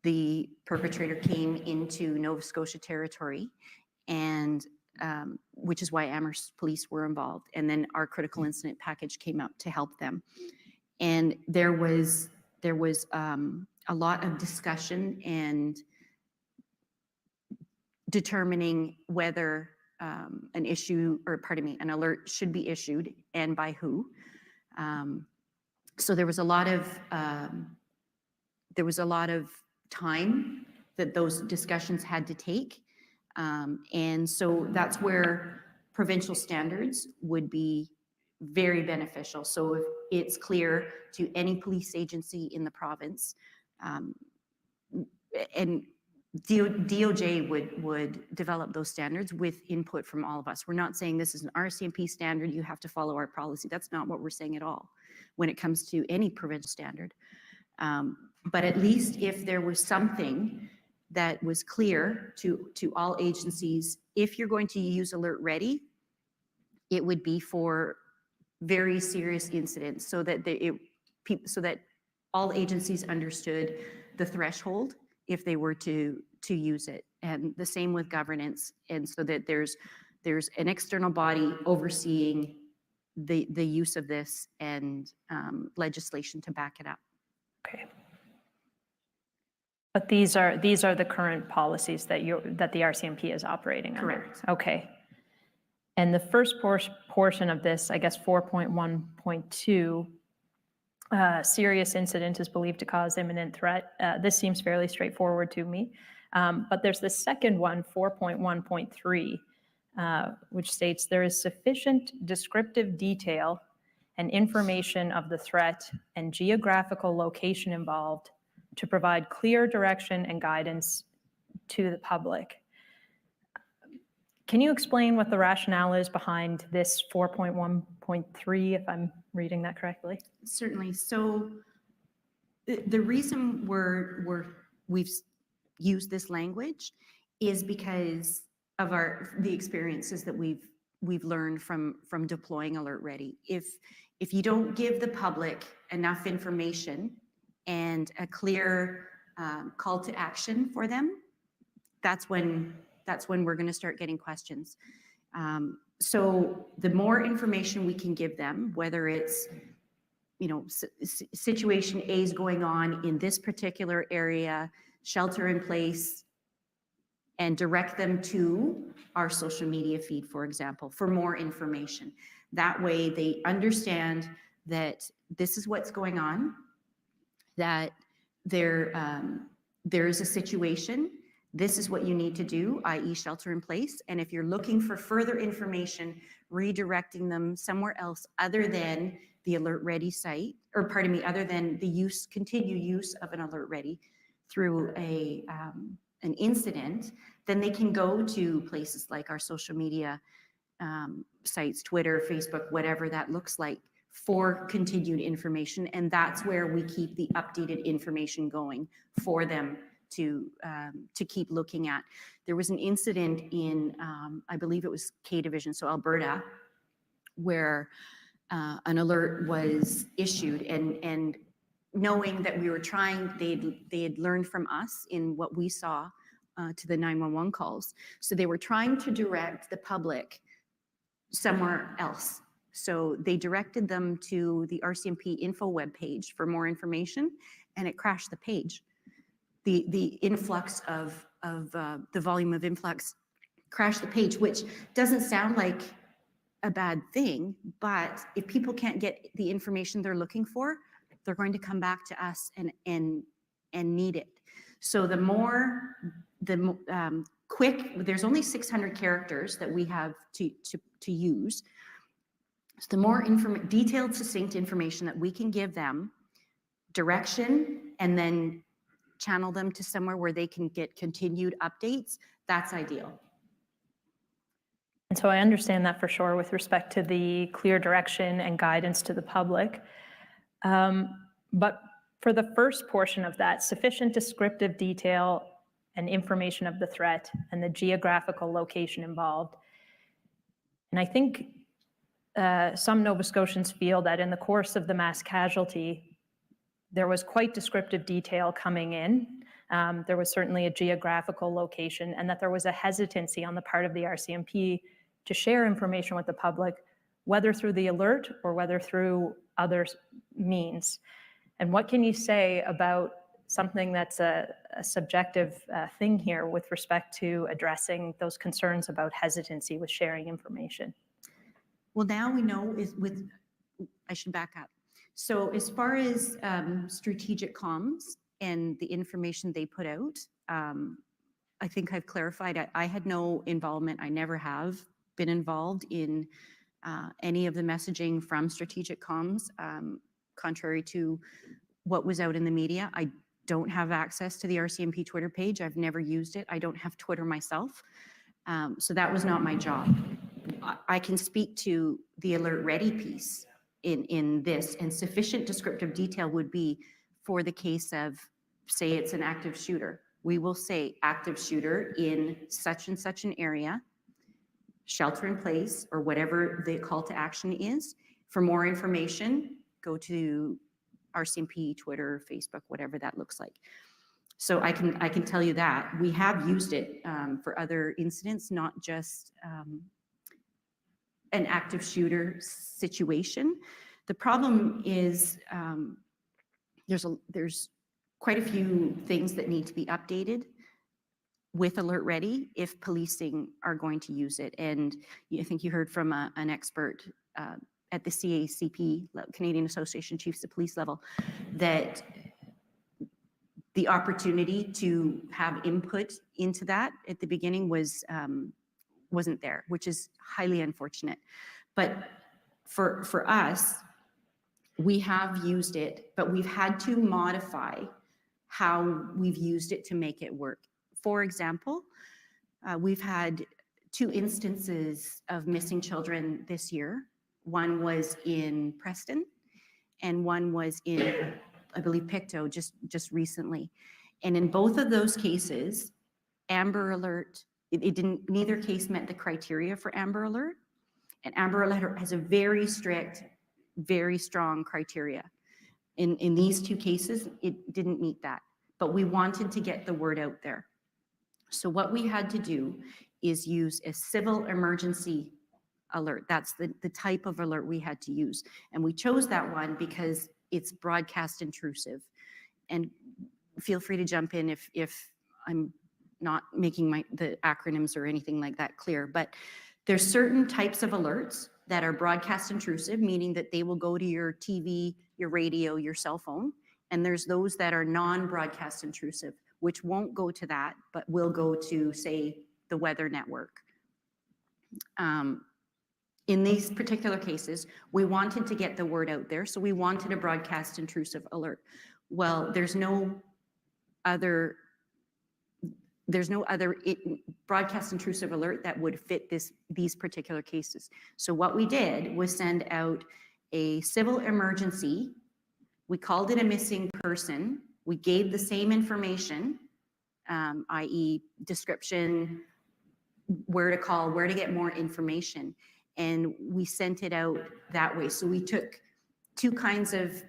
The perpetrator came into Nova Scotia territory, and which is why Amherst police were involved. And then our critical incident package came up to help them. And there was a lot of discussion and determining whether an alert should be issued and by who. So there was a lot of time that those discussions had to take. And so that's where provincial standards would be very beneficial. So if it's clear to any police agency in the province, and DOJ would develop those standards with input from all of us. We're not saying this is an RCMP standard, you have to follow our policy. That's not what we're saying at all when it comes to any provincial standard. But at least if there was something that was clear to all agencies, if you're going to use Alert Ready, it would be for very serious incidents, so that all agencies understood the threshold if they were to use it. And the same with governance, and so that there's an external body overseeing the use of this and legislation to back it up. Okay. But these are the current policies that the RCMP is operating under. Correct. Okay. And the first portion of this, I guess 4.1.2, serious incident is believed to cause imminent threat. This seems fairly straightforward to me. But there's the second one, 4.1.3, which states there is sufficient descriptive detail and information of the threat and geographical location involved to provide clear direction and guidance to the public. Can you explain what the rationale is behind this 4.1.3, if I'm reading that correctly? Certainly. So the reason we've used this language is because of the experiences that we've learned from deploying Alert Ready. If you don't give the public enough information and a clear call to action for them, that's when we're going to start getting questions. So the more information we can give them, whether it's, situation A is going on in this particular area, shelter in place, and direct them to our social media feed, for example, for more information. That way they understand that this is what's going on, that there is a situation, this is what you need to do, i.e. shelter in place. And if you're looking for further information, redirecting them somewhere else other than the Alert Ready site, or pardon me, other than the continued use of an Alert Ready through an incident, then they can go to places like our social media sites, Twitter, Facebook, whatever that looks like, for continued information. And that's where we keep the updated information going for them to keep looking at. There was an incident in, I believe it was K Division, so Alberta, where an alert was issued, and knowing that we were trying, they had learned from us in what we saw to the 911 calls. So they were trying to direct the public somewhere else. So they directed them to the RCMP info webpage for more information, and it crashed the page. The influx of the volume of influx crashed the page, which doesn't sound like a bad thing, but if people can't get the information they're looking for, they're going to come back to us and need it. So there's only 600 characters that we have to use. So the more detailed, succinct information that we can give them, direction, and then channel them to somewhere where they can get continued updates, that's ideal. And so I understand that for sure with respect to the clear direction and guidance to the public. But for the first portion of that, sufficient descriptive detail and information of the threat and the geographical location involved. And I think some Nova Scotians feel that in the course of the mass casualty, there was quite descriptive detail coming in. There was certainly a geographical location, and that there was a hesitancy on the part of the RCMP to share information with the public, whether through the alert or whether through other means. And what can you say about something that's a subjective thing here with respect to addressing those concerns about hesitancy with sharing information? Well, now we know I should back up. So as far as strategic comms and the information they put out, I think I've clarified, I had no involvement. I never have been involved in any of the messaging from strategic comms, contrary to what was out in the media. I don't have access to the RCMP Twitter page. I've never used it. I don't have Twitter myself. So that was not my job. I can speak to the Alert Ready piece in this, and sufficient descriptive detail would be for the case of, say it's an active shooter. We will say active shooter in such and such an area, shelter in place, or whatever the call to action is. For more information, go to RCMP, Twitter, Facebook, whatever that looks like. So I can tell you that we have used it for other incidents, not just an active shooter situation. The problem is there's quite a few things that need to be updated with Alert Ready if policing are going to use it. And I think you heard from an expert at the CACP, Canadian Association of Chiefs of Police level, that the opportunity to have input into that at the beginning wasn't there, which is highly unfortunate. But for us, we have used it, but we've had to modify how we've used it to make it work. For example, we've had 2 instances of missing children this year. One was in Preston and one was in, I believe, Pictou just recently. And in both of those cases, Amber Alert, neither case met the criteria for Amber Alert. And Amber Alert has a very strict, very strong criteria. In these 2 cases, it didn't meet that, but we wanted to get the word out there. So what we had to do is use a civil emergency alert. That's the type of alert we had to use. And we chose that one because it's broadcast intrusive. And feel free to jump in if I'm not making the acronyms or anything like that clear, but there's certain types of alerts that are broadcast intrusive, meaning that they will go to your TV, your radio, your cell phone. And there's those that are non-broadcast intrusive, which won't go to that, but will go to, say, the weather network. In these particular cases, we wanted to get the word out there, so we wanted a broadcast intrusive alert. Well, there's no other broadcast intrusive alert that would fit these particular cases. So what we did was send out a civil emergency. We called it a missing person. We gave the same information, i.e. description, where to call, where to get more information. And we sent it out that way. So we took two types of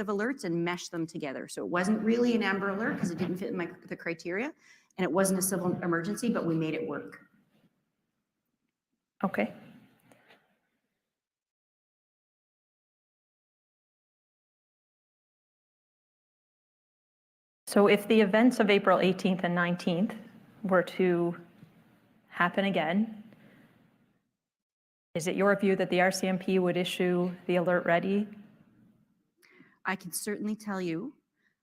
alerts and meshed them together. So it wasn't really an Amber Alert because it didn't fit the criteria, and it wasn't a civil emergency, but we made it work. Okay. So if the events of April 18th and 19th were to happen again, is it your view that the RCMP would issue the Alert Ready? I can certainly tell you,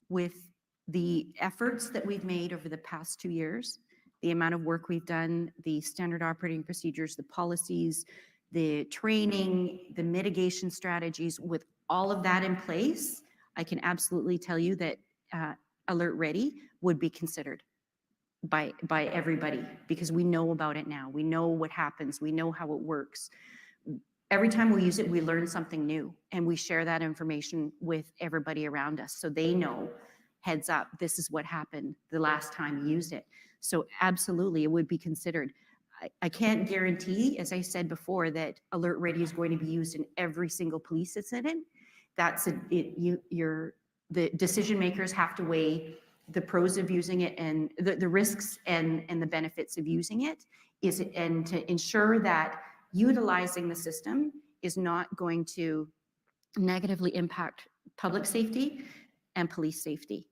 with the efforts that we've made over the past 2 years, the amount of work we've done, the standard operating procedures, the policies, the training, the mitigation strategies, with all of that in place, I can absolutely tell you that Alert Ready would be considered by everybody, because we know about it now. We know what happens. We know how it works. Every time we use it, we learn something new, and we share that information with everybody around us, so they know, heads up, this is what happened the last time you used it. So absolutely, it would be considered. I can't guarantee, as I said before, that Alert Ready is going to be used in every single police incident. That's the decision makers have to weigh the pros of using it and the risks and the benefits of using it, and to ensure that utilizing the system is not going to negatively impact public safety and police safety.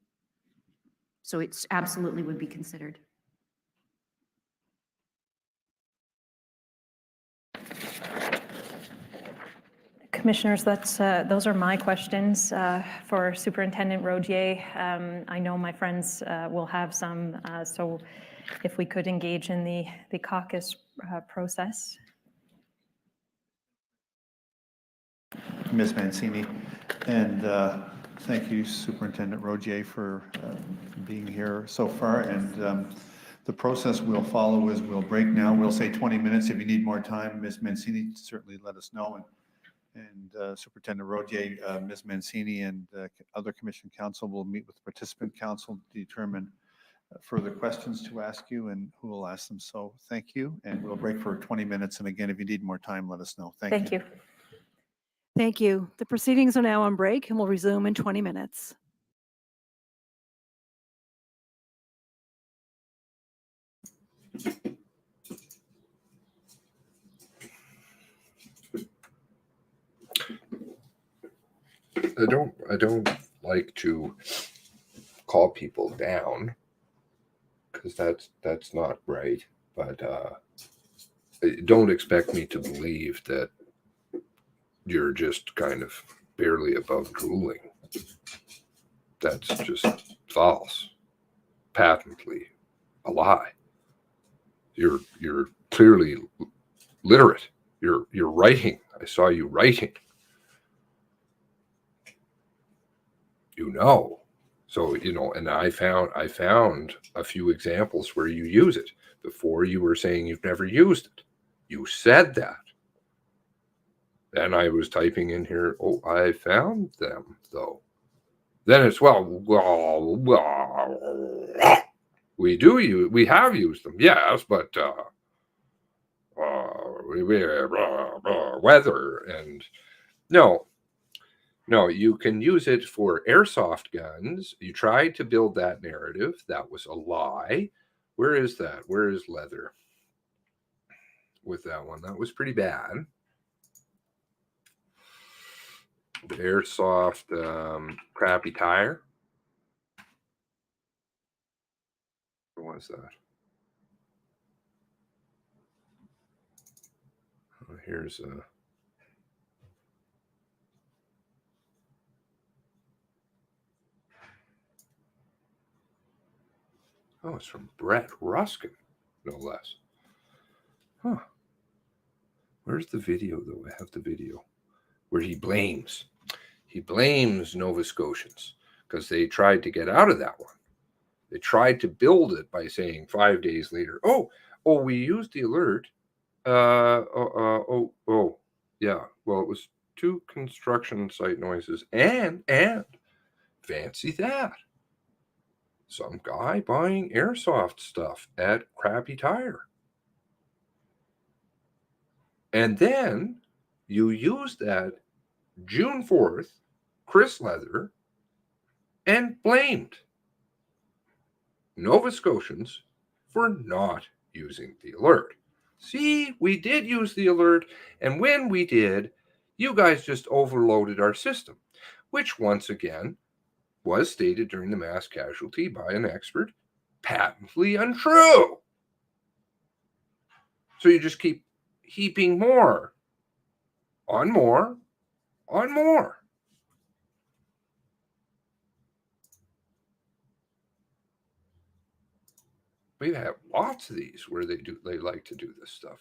So it's absolutely would be considered. Commissioners, those are my questions for Superintendent Rodier. I know my friends will have some, so if we could engage in the caucus process. Ms. Mancini, and thank you, Superintendent Rodier, for being here so far. And the process we'll follow is we'll break now. We'll say 20 minutes. If you need more time, Ms. Mancini, certainly let us know. And Superintendent Rodier, Ms. Mancini, and other Commission Council will meet with Participant Council to determine further questions to ask you and who will ask them. So thank you, and we'll break for 20 minutes. And again, if you need more time, let us know. Thank you. Thank you. The proceedings are now on break and will resume in 20 minutes. I don't like to call people down, because that's not right. But don't expect me to believe that you're just kind of barely above drooling. That's just false, patently a lie. You're clearly literate. You're writing. I saw you writing. You know. So, and I found a few examples where you use it. Before, you were saying you've never used it. You said that. Then I was typing in here, oh, I found them, though. Then it's, we have used them, yes, but weather, and no, you can use it for airsoft guns. You tried to build that narrative. That was a lie. Where is that? Where is leather with that one? That was pretty bad. The airsoft crappy tire. What was that? Oh, here's a. Oh, it's from Brett Ruskin, no less. Huh. Where's the video, though? I have the video where he blames Nova Scotians because they tried to get out of that one. They tried to build it by saying 5 days later, oh, we used the alert. Yeah. Well, it was 2 construction site noises and fancy that. Some guy buying airsoft stuff at Crappy Tire. And then you use that June 4th, Chris Leather, and blamed Nova Scotians for not using the alert. See, we did use the alert, and when we did, you guys just overloaded our system, which once again was stated during the mass casualty by an expert, patently untrue. So you just keep heaping more on more on more. We have lots of these where they like to do this stuff.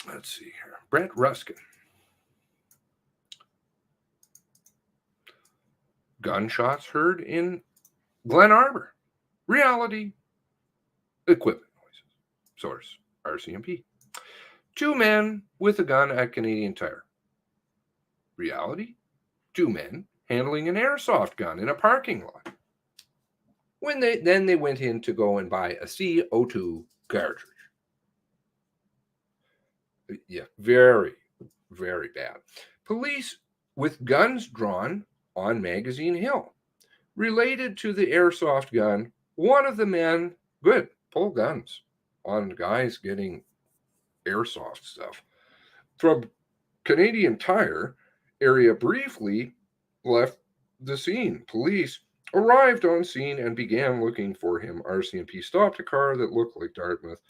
Let's see here. Brett Ruskin. Gunshots heard in Glen Arbor. Reality. Equipment noises. Source, RCMP. 2 men with a gun at Canadian Tire. Reality. 2 men handling an airsoft gun in a parking lot. When they went in to go and buy a CO2 cartridge. Yeah, very, very bad. Police with guns drawn on Magazine Hill. Related to the airsoft gun, one of the men, pull guns on guys getting airsoft stuff. From Canadian Tire area briefly left the scene. Police arrived on scene and began looking for him. RCMP stopped a car that looked like Dartmouth.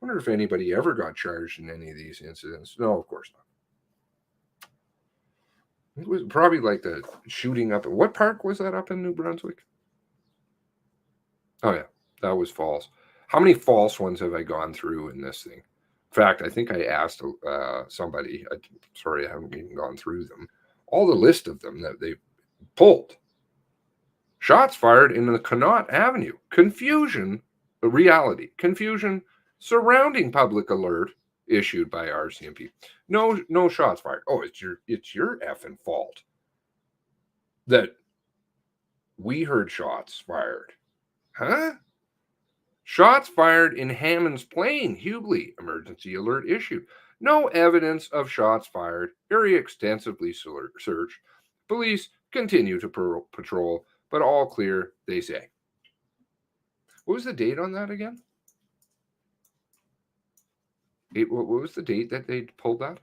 Wonder if anybody ever got charged in any of these incidents. No, of course not. It was probably like the shooting up. What park was that up in New Brunswick? Oh, yeah, that was false. How many false ones have I gone through in this thing? In fact, I think I asked somebody, sorry, I haven't even gone through them, all the list of them that they pulled. Shots fired in the Connaught Avenue. Confusion, the reality. Confusion surrounding public alert issued by RCMP. No shots fired. Oh, it's your effing fault that we heard shots fired. Huh? Shots fired in Hammond's Plain, Hughley. Emergency alert issued. No evidence of shots fired. Very extensively searched. Police continue to patrol, but all clear, they say. What was the date on that again? What was the date that they pulled that?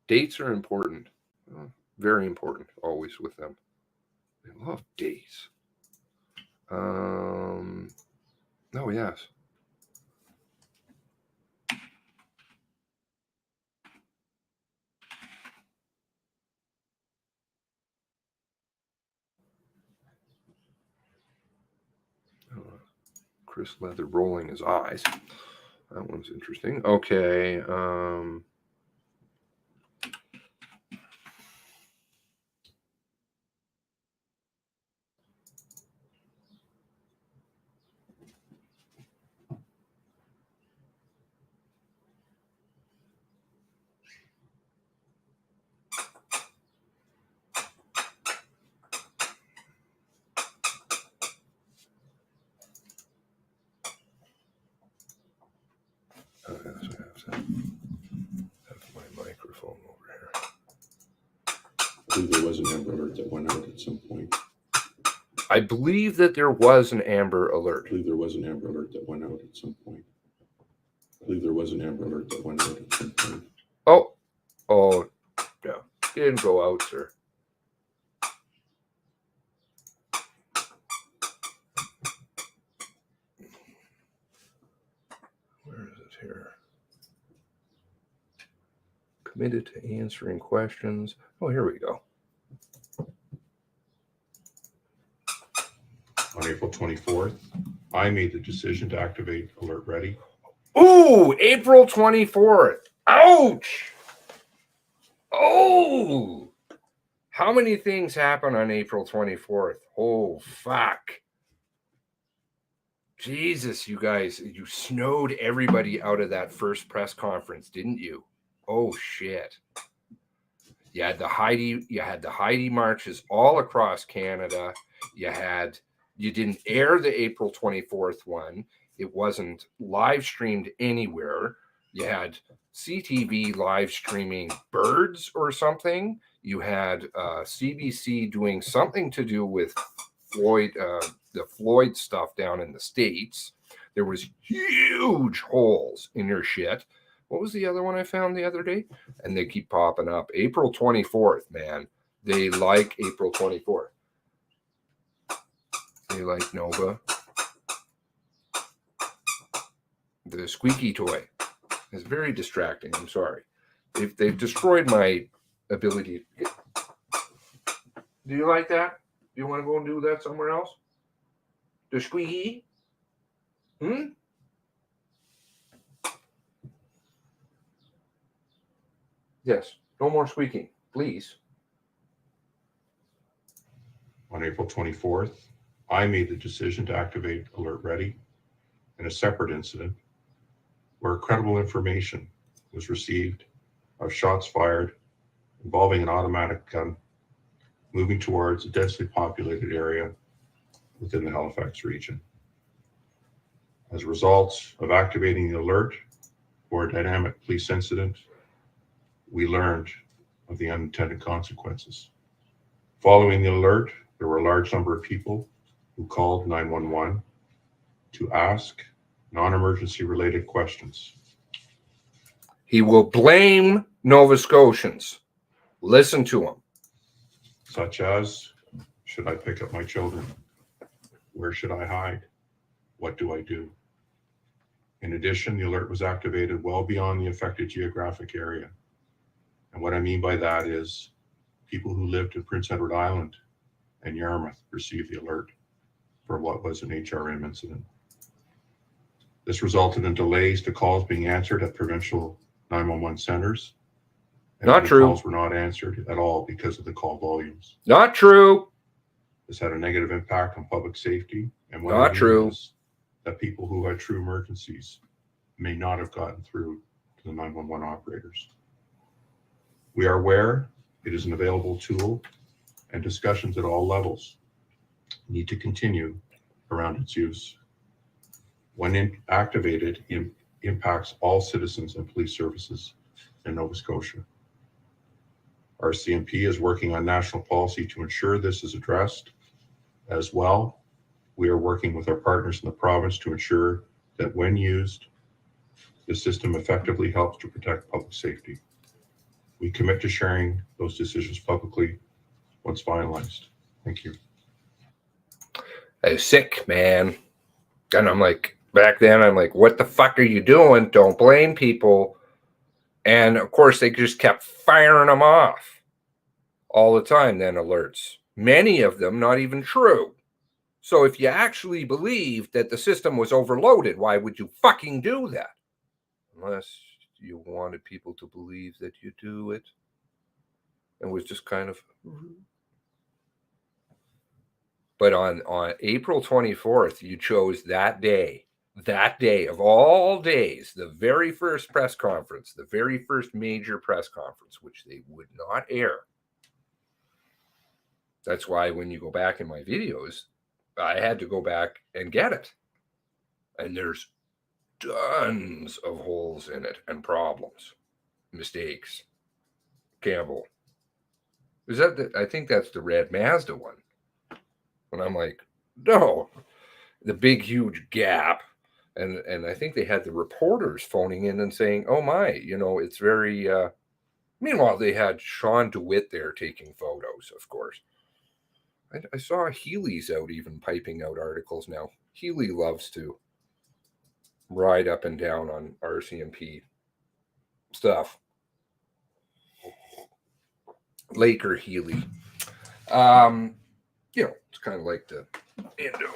Dates are important. Oh, very important, always with them. They love dates. Oh, yes. Chris Leather rolling his eyes. That one's interesting. Okay. I have to have my microphone over here. I think there was an Amber Alert that went out at some point. I believe that there was an Amber Alert. I believe there was an Amber Alert that went out at some point. I believe there was an Amber Alert that went out at some point. Oh, no. It didn't go out, sir. Where is it here? Committed to answering questions. Oh, here we go. On April 24th, I made the decision to activate Alert Ready. Ooh, April 24th. Ouch! Oh! How many things happen on April 24th? Oh, fuck. Jesus, you guys, you snowed everybody out of that first press conference, didn't you? Oh, shit. You had the Heidi marches all across Canada. You didn't air the April 24th one. It wasn't live streamed anywhere. You had CTV live streaming birds or something. You had CBC doing something to do with Floyd, the Floyd stuff down in the States. There was huge holes in your shit. What was the other one I found the other day? And they keep popping up. April 24th, man. They like April 24th. They like Nova. The squeaky toy is very distracting. I'm sorry. They've destroyed my ability. Do you like that? Do you want to go and do that somewhere else? The squeaky? Yes. No more squeaking, please. On April 24th, I made the decision to activate Alert Ready in a separate incident where credible information was received of shots fired involving an automatic gun moving towards a densely populated area within the Halifax region. As a result of activating the alert for a dynamic police incident, we learned of the unintended consequences. Following the alert, there were a large number of people who called 911 to ask non-emergency related questions. He will blame Nova Scotians. Listen to him. Such as, should I pick up my children? Where should I hide? What do I do? In addition, the alert was activated well beyond the affected geographic area. And what I mean by that is people who lived in Prince Edward Island and Yarmouth received the alert for what was an HRM incident. This resulted in delays to calls being answered at provincial 911 centers. And Not many true. Calls were not answered at all because of the call volumes. Not true. This had a negative impact on public safety. And what Not I mean true. is that people who had true emergencies may not have gotten through to the 911 operators. We are aware it is an available tool, and discussions at all levels need to continue around its use. When activated, it impacts all citizens and police services in Nova Scotia. RCMP is working on national policy to ensure this is addressed. As well, we are working with our partners in the province to ensure that when used, the system effectively helps to protect public safety. We commit to sharing those decisions publicly once finalized. Thank you. I was sick, man. And I'm like, back then, I'm like, what the fuck are you doing? Don't blame people. And of course, they just kept firing them off all the time, then alerts. Many of them not even true. So if you actually believed that the system was overloaded, why would you fucking do that? Unless you wanted people to believe that you do it. It was just kind of... But on April 24th, you chose that day of all days, the very first press conference, the very first major press conference, which they would not air. That's why when you go back in my videos, I had to go back and get it. And there's tons of holes in it and problems, mistakes. Campbell. Is that I think that's the red Mazda one. And I'm like, no, the big, huge gap. And I think they had the reporters phoning in and saying, oh my, it's very, meanwhile, they had Sean DeWitt there taking photos, of course. I saw Healy's out even piping out articles now. Healy loves to ride up and down on RCMP stuff. Laker Healy. It's kind of like the Indo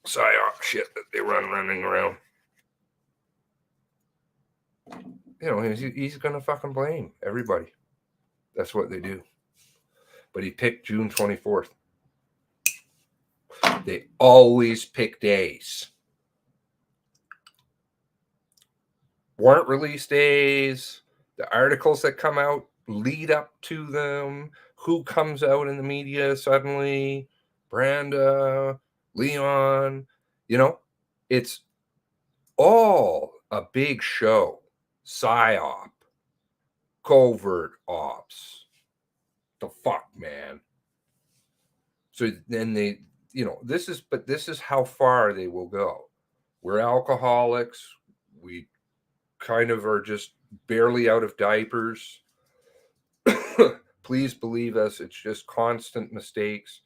psyop shit that they running around. He's gonna fucking blame everybody. That's what they do. But he picked June 24th. They always pick days. Warrant release days, the articles that come out lead up to them, who comes out in the media suddenly, Branda, Leon, it's all a big show. PSYOP, covert ops. The fuck, man. So then they, this is how far they will go. We're alcoholics. We kind of are just barely out of diapers. Please believe us. It's just constant mistakes.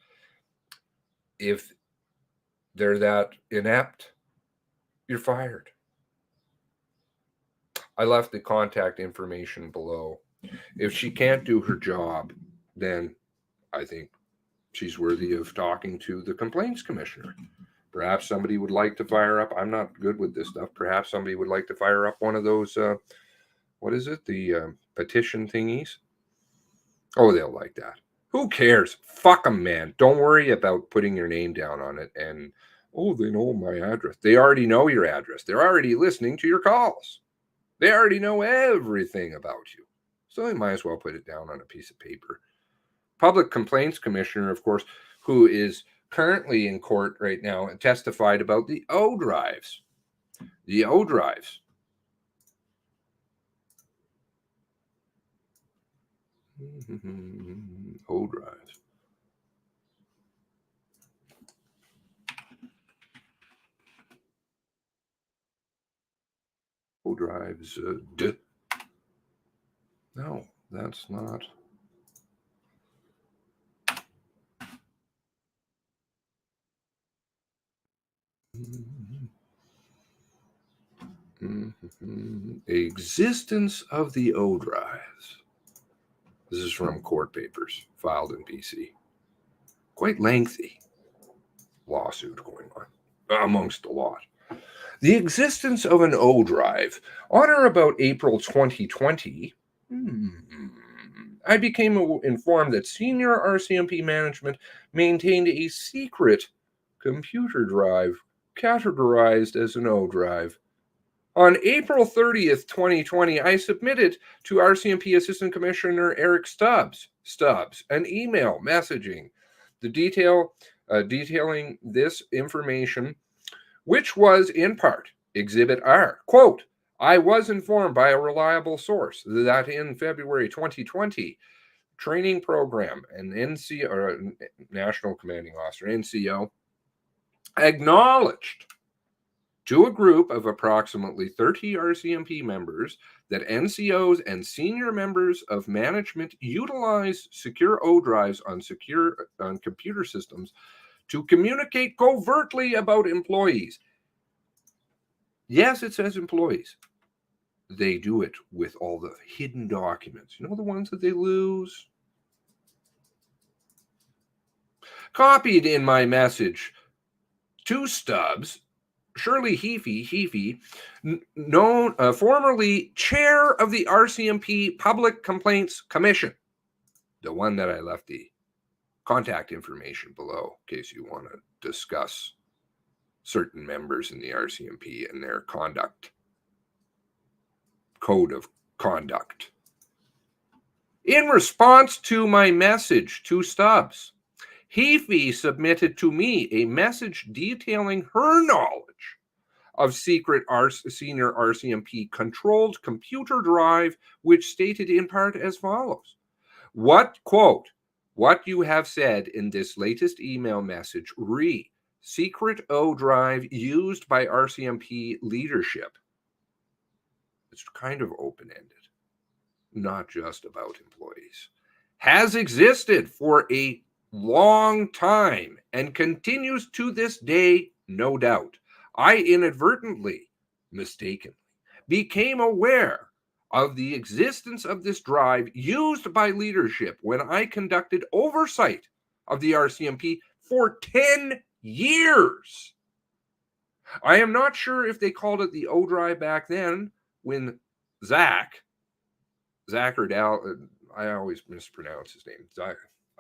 If they're that inept, you're fired. I left the contact information below. If she can't do her job, then I think she's worthy of talking to the complaints commissioner. Perhaps somebody would like to fire up. I'm not good with this stuff. Perhaps somebody would like to fire up one of those, what is it? The petition thingies. Oh, they'll like that. Who cares? Fuck them, man. Don't worry about putting your name down on it and, oh, they know my address. They already know your address. They're already listening to your calls. They already know everything about you. So they might as well put it down on a piece of paper. Public Complaints Commissioner, of course, who is currently in court right now and testified about the O drives. The O drives. O drives. O drives. No, that's not. Existence of the O drives. This is from court papers filed in BC. Quite lengthy lawsuit going on amongst a lot. The existence of an O drive. On or about April 2020, I became informed that senior RCMP management maintained a secret computer drive categorized as an O drive. On April 30th, 2020, I submitted to RCMP Assistant Commissioner Eric Stubbs an email messaging the detailing this information, which was in part Exhibit R. Quote, I was informed by a reliable source that in February 2020, training program and NCO, or National Commanding Officer, NCO, acknowledged to a group of approximately 30 RCMP members that NCOs and senior members of management utilize secure O drives on computer systems to communicate covertly about employees. Yes, it says employees. They do it with all the hidden documents. You know, the ones that they lose? Copied in my message to Stubbs, Shirley Heafy, formerly chair of the RCMP Public Complaints Commission, the one that I left the contact information below in case you want to discuss certain members in the RCMP and their code of conduct. In response to my message to Stubbs, Heafy submitted to me a message detailing her knowledge of secret senior RCMP controlled computer drive, which stated in part as follows. Quote, what you have said in this latest email message, secret O drive used by RCMP leadership. It's kind of open-ended, not just about employees. Has existed for a long time and continues to this day, no doubt. I inadvertently, mistakenly, became aware of the existence of this drive used by leadership when I conducted oversight of the RCMP for 10 years. I am not sure if they called it the O drive back then when Zach or Dal, I always mispronounce his name.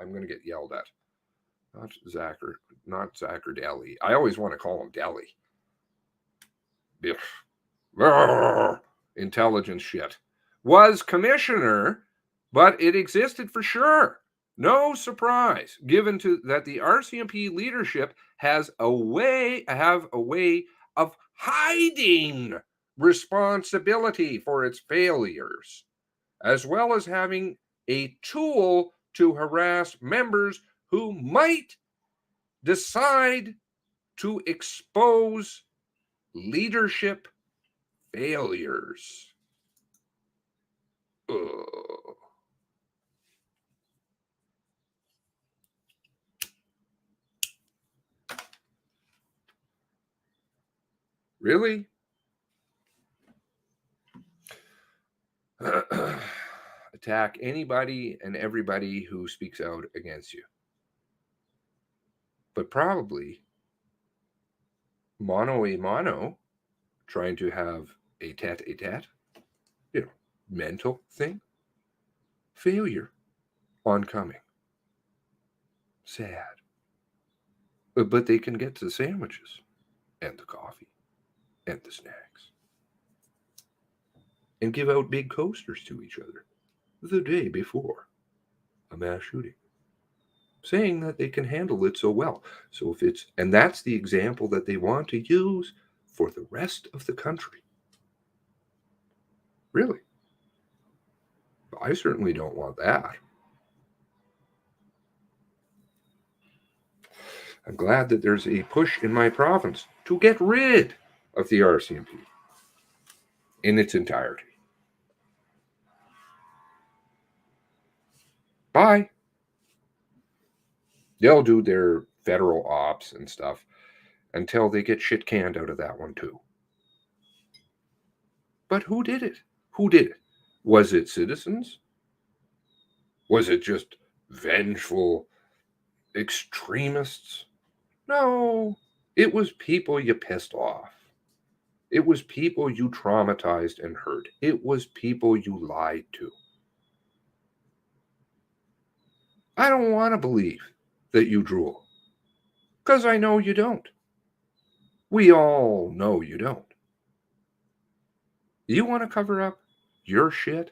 I'm going to get yelled at. Not Zach or Dally. I always want to call him Dally. Intelligence shit. Was commissioner, but it existed for sure. No surprise, given that the RCMP leadership have a way of hiding responsibility for its failures, as well as having a tool to harass members who might decide to expose leadership failures. Ugh. Really? Attack anybody and everybody who speaks out against you. But probably mano a mano, trying to have a tete-a-tete, mental thing, failure oncoming. Sad. But they can get the sandwiches and the coffee and the snacks and give out big coasters to each other the day before a mass shooting, saying that they can handle it so well. So if it's, and that's the example that they want to use for the rest of the country. Really? I certainly don't want that. I'm glad that there's a push in my province to get rid of the RCMP in its entirety. Bye. They'll do their federal ops and stuff until they get shit canned out of that one too. But who did it? Who did it? Was it citizens? Was it just vengeful extremists? No, it was people you pissed off. It was people you traumatized and hurt. It was people you lied to. I don't want to believe that you drool, because I know you don't. We all know you don't. You want to cover up your shit,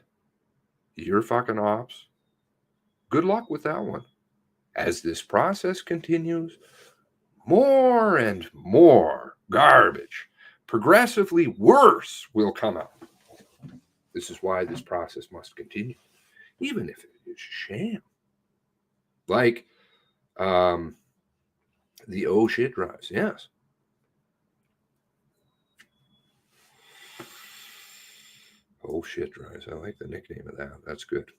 your fucking ops? Good luck with that one. As this process continues, more and more garbage, progressively worse, will come out. This is why this process must continue, even if it is sham. Like the oh shit drives, yes. Oh shit drives. I like the nickname of that. That's good.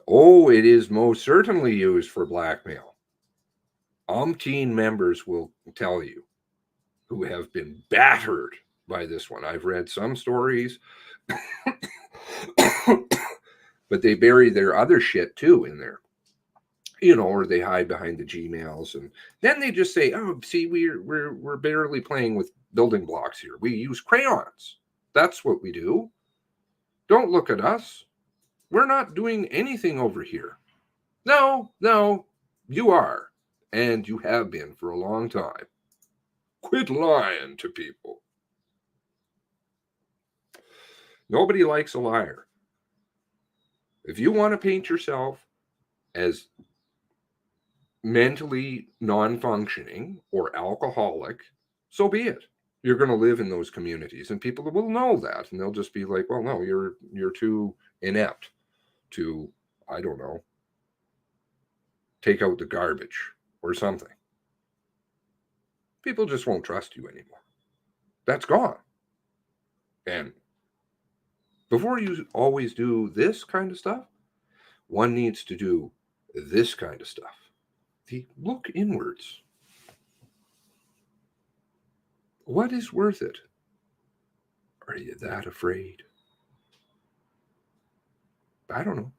Oh, it is most certainly used for blackmail. Umpteen members will tell you who have been battered by this one. I've read some stories, but they bury their other shit too in there, you know, or they hide behind the Gmails, and then they just say, "Oh, see, we're barely playing with building blocks here. We use crayons. That's what we do. Don't look at us. We're not doing anything over here." No, you are. And you have been for a long time. Quit lying to people. Nobody likes a liar. If you want to paint yourself as mentally non-functioning or alcoholic, so be it. You're going to live in those communities, and people will know that, and they'll just be like, well, no, you're too inept to, I don't know, take out the garbage or something. People just won't trust you anymore. That's gone. And before you always do this kind of stuff, one needs to do this kind of stuff. Look inwards. What is worth it? Are you that afraid? I don't know.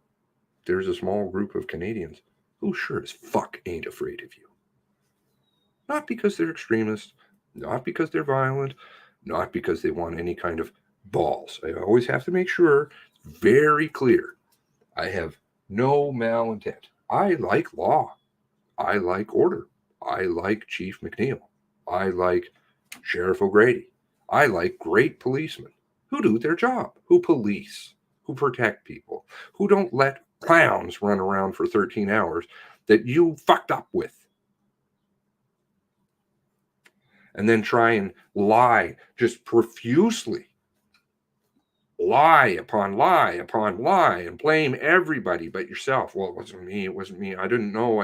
There's a small group of Canadians who sure as fuck ain't afraid of you. Not because they're extremists, not because they're violent, not because they want any kind of balls. I always have to make sure, very clear, I have no malintent. I like law. I like order. I like Chief McNeil. I like Sheriff O'Grady. I like great policemen who do their job, who police, who protect people, who don't let clowns run around for 13 hours that you fucked up with. And then try and lie just profusely. Lie upon lie upon lie and blame everybody but yourself. Well, it wasn't me. It wasn't me. I didn't know.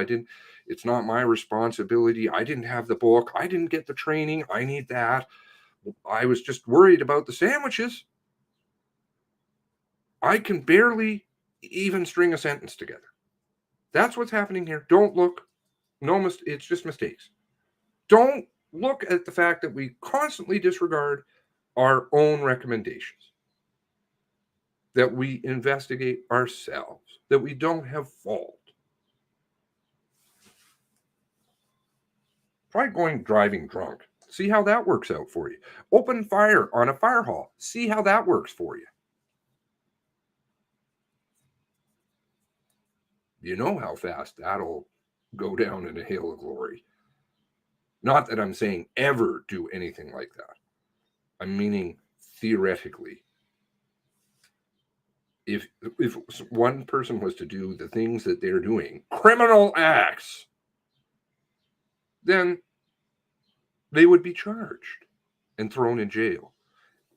It's not my responsibility. I didn't have the book. I didn't get the training. I need that. I was just worried about the sandwiches. I can barely even string a sentence together. That's what's happening here. Don't look. No, it's just mistakes. Don't look at the fact that we constantly disregard our own recommendations, that we investigate ourselves, that we don't have fault. Try driving drunk. See how that works out for you. Open fire on a fire hall. See how that works for you. You know how fast that'll go down in a hail of glory. Not that I'm saying ever do anything like that. I'm meaning theoretically. If one person was to do the things that they're doing, criminal acts, then they would be charged and thrown in jail,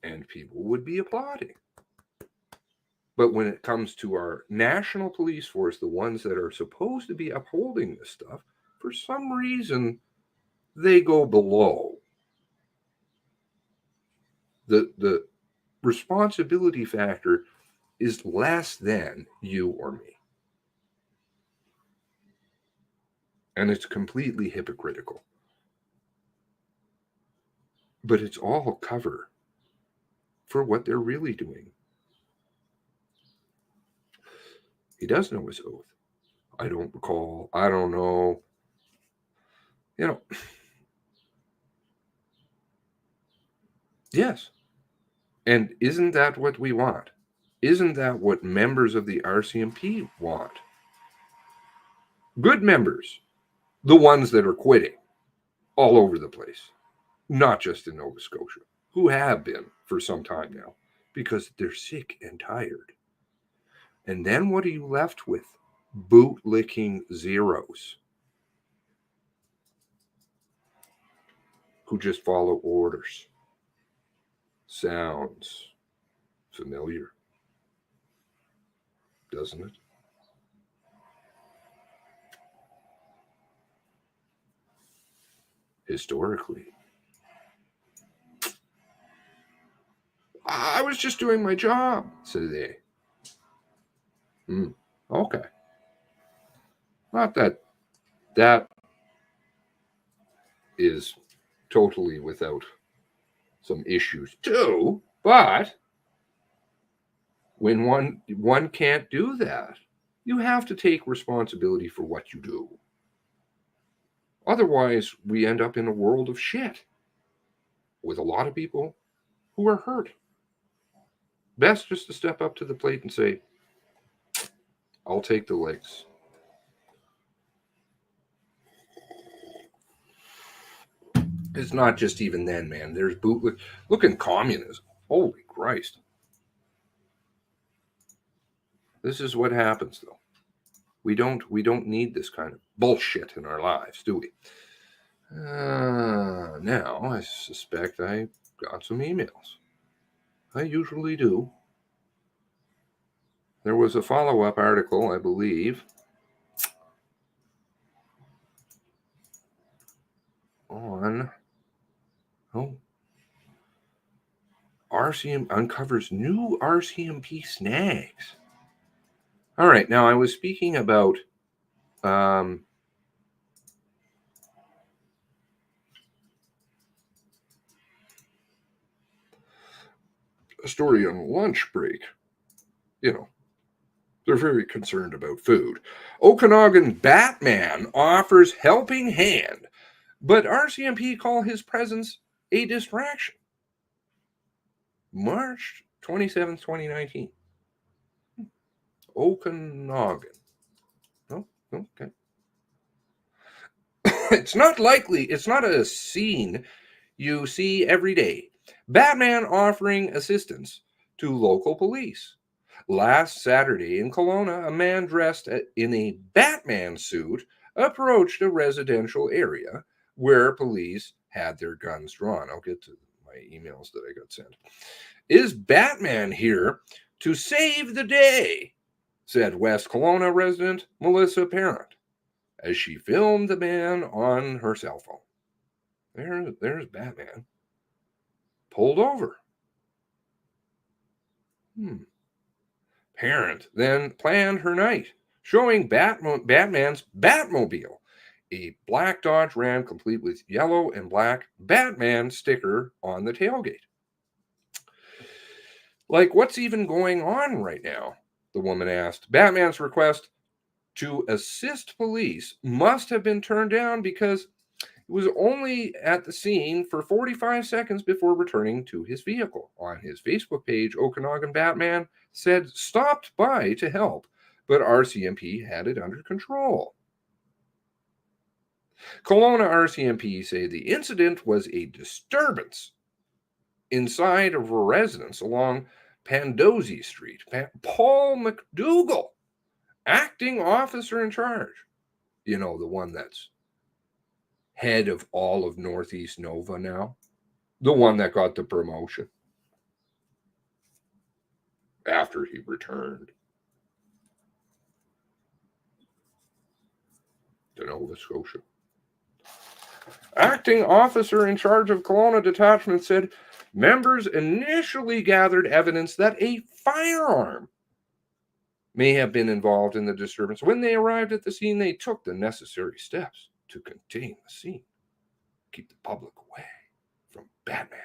and people would be applauding. But when it comes to our national police force, the ones that are supposed to be upholding this stuff, for some reason, they go below. The responsibility factor is less than you or me. And it's completely hypocritical. But it's all cover for what they're really doing. He does know his oath. I don't recall. I don't know. You know. Yes. And isn't that what we want? Isn't that what members of the RCMP want? Good members. The ones that are quitting all over the place. Not just in Nova Scotia. Who have been for some time now. Because they're sick and tired. And then what are you left with? Bootlicking zeros. Who just follow orders. Sounds familiar, doesn't it? Historically. I was just doing my job, said they. Okay. Not that that is totally without some issues too, but when one can't do that, you have to take responsibility for what you do. Otherwise, we end up in a world of shit with a lot of people who are hurt. Best just to step up to the plate and say, I'll take the licks. It's not just even then, man. There's bootleg. Look in communism. Holy Christ. This is what happens, though. We don't need this kind of bullshit in our lives, do we? Now, I suspect I got some emails. I usually do. There was a follow-up article, I believe, on RCM uncovers new RCMP snags. All right, now I was speaking about a story on lunch break. You know, they're very concerned about food. Okanagan Batman offers helping hand, but RCMP call his presence a distraction. March 27th, 2019. Okanagan. Oh, okay. It's not a scene you see every day. Batman offering assistance to local police. Last Saturday in Kelowna, a man dressed in a Batman suit approached a residential area where police had their guns drawn. I'll get to my emails that I got sent. Is Batman here to save the day? Said West Kelowna resident Melissa Parent as she filmed the man on her cell phone. There's Batman. Pulled over. Parent then planned her night, showing Batman's Batmobile, a black Dodge Ram complete with yellow and black Batman sticker on the tailgate. Like, what's even going on right now? The woman asked. Batman's request to assist police must have been turned down because he was only at the scene for 45 seconds before returning to his vehicle. On his Facebook page, Okanagan Batman said stopped by to help, but RCMP had it under control. Kelowna RCMP say the incident was a disturbance inside of a residence along Pandosy Street. Paul McDougall, acting officer in charge, you know, the one that's head of all of Northeast Nova now, the one that got the promotion after he returned to Nova Scotia. Acting officer in charge of Kelowna detachment said members initially gathered evidence that a firearm may have been involved in the disturbance. When they arrived at the scene, they took the necessary steps to contain the scene, keep the public away from Batman.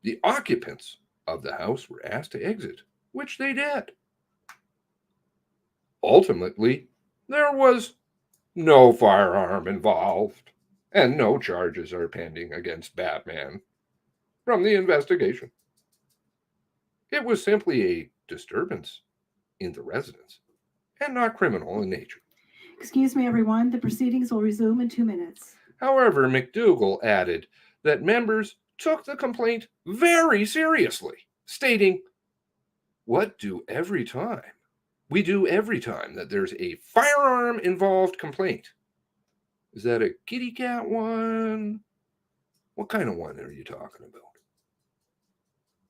The occupants of the house were asked to exit, which they did. Ultimately, there was no firearm involved, and no charges are pending against Batman from the investigation. It was simply a disturbance in the residence and not criminal in nature. Excuse me, everyone. The proceedings will resume in 2 minutes. However, McDougall added that members took the complaint very seriously, stating, we do every time that there's a firearm involved complaint. Is that a kitty cat one? What kind of one are you talking about?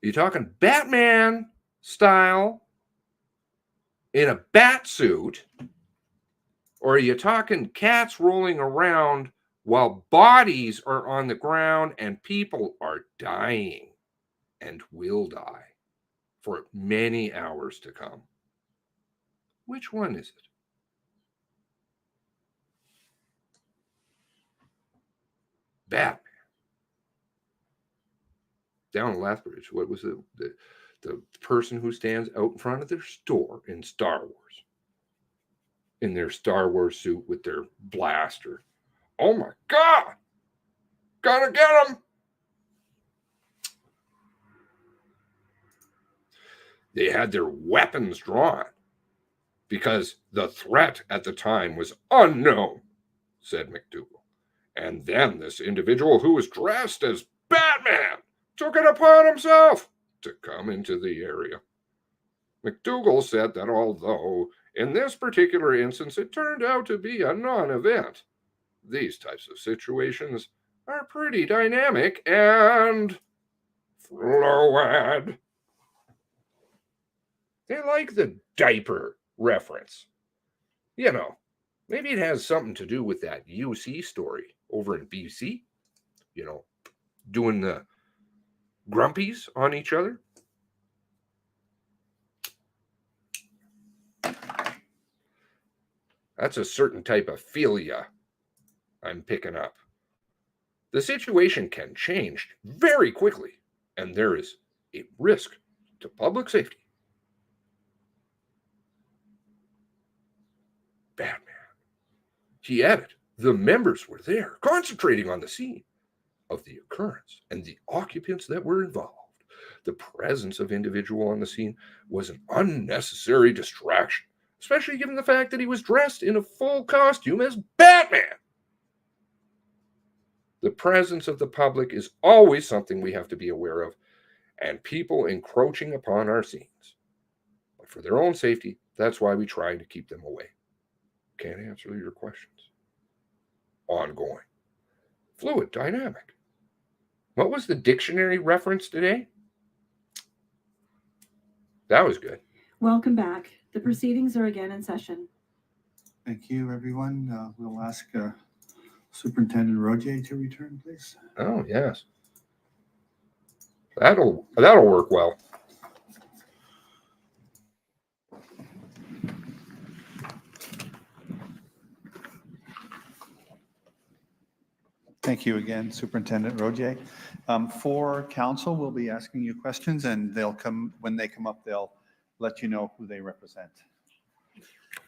Are you talking Batman style in a bat suit? Or are you talking cats rolling around while bodies are on the ground and people are dying and will die for many hours to come? Which one is it? Batman. Down in Lethbridge, what was the person who stands out in front of their store in Star Wars, in their Star Wars suit with their blaster? Oh my God! Gonna get him! They had their weapons drawn because the threat at the time was unknown, said McDougall. And then this individual who was dressed as Batman took it upon himself to come into the area. McDougall said that although in this particular instance it turned out to be a non-event, these types of situations are pretty dynamic and fluid. They like the diaper reference. You know, maybe it has something to do with that UC story over in BC. You know, doing the grumpies on each other. That's a certain type of philia I'm picking up. The situation can change very quickly, and there is a risk to public safety. Batman. He added, the members were there, concentrating on the scene of the occurrence and the occupants that were involved. The presence of individual on the scene was an unnecessary distraction, especially given the fact that he was dressed in a full costume as Batman. The presence of the public is always something we have to be aware of, and people encroaching upon our scenes. But for their own safety, that's why we try to keep them away. Can't answer your questions. Ongoing. Fluid, dynamic. What was the dictionary reference today? That was good. Welcome back. The proceedings are again in session. Thank you, everyone. We'll ask Superintendent Rodier to return, please. Oh, yes. That'll work well. Thank you again, Superintendent Rodier. For council, we'll be asking you questions, and they'll come when they come up. They'll let you know who they represent.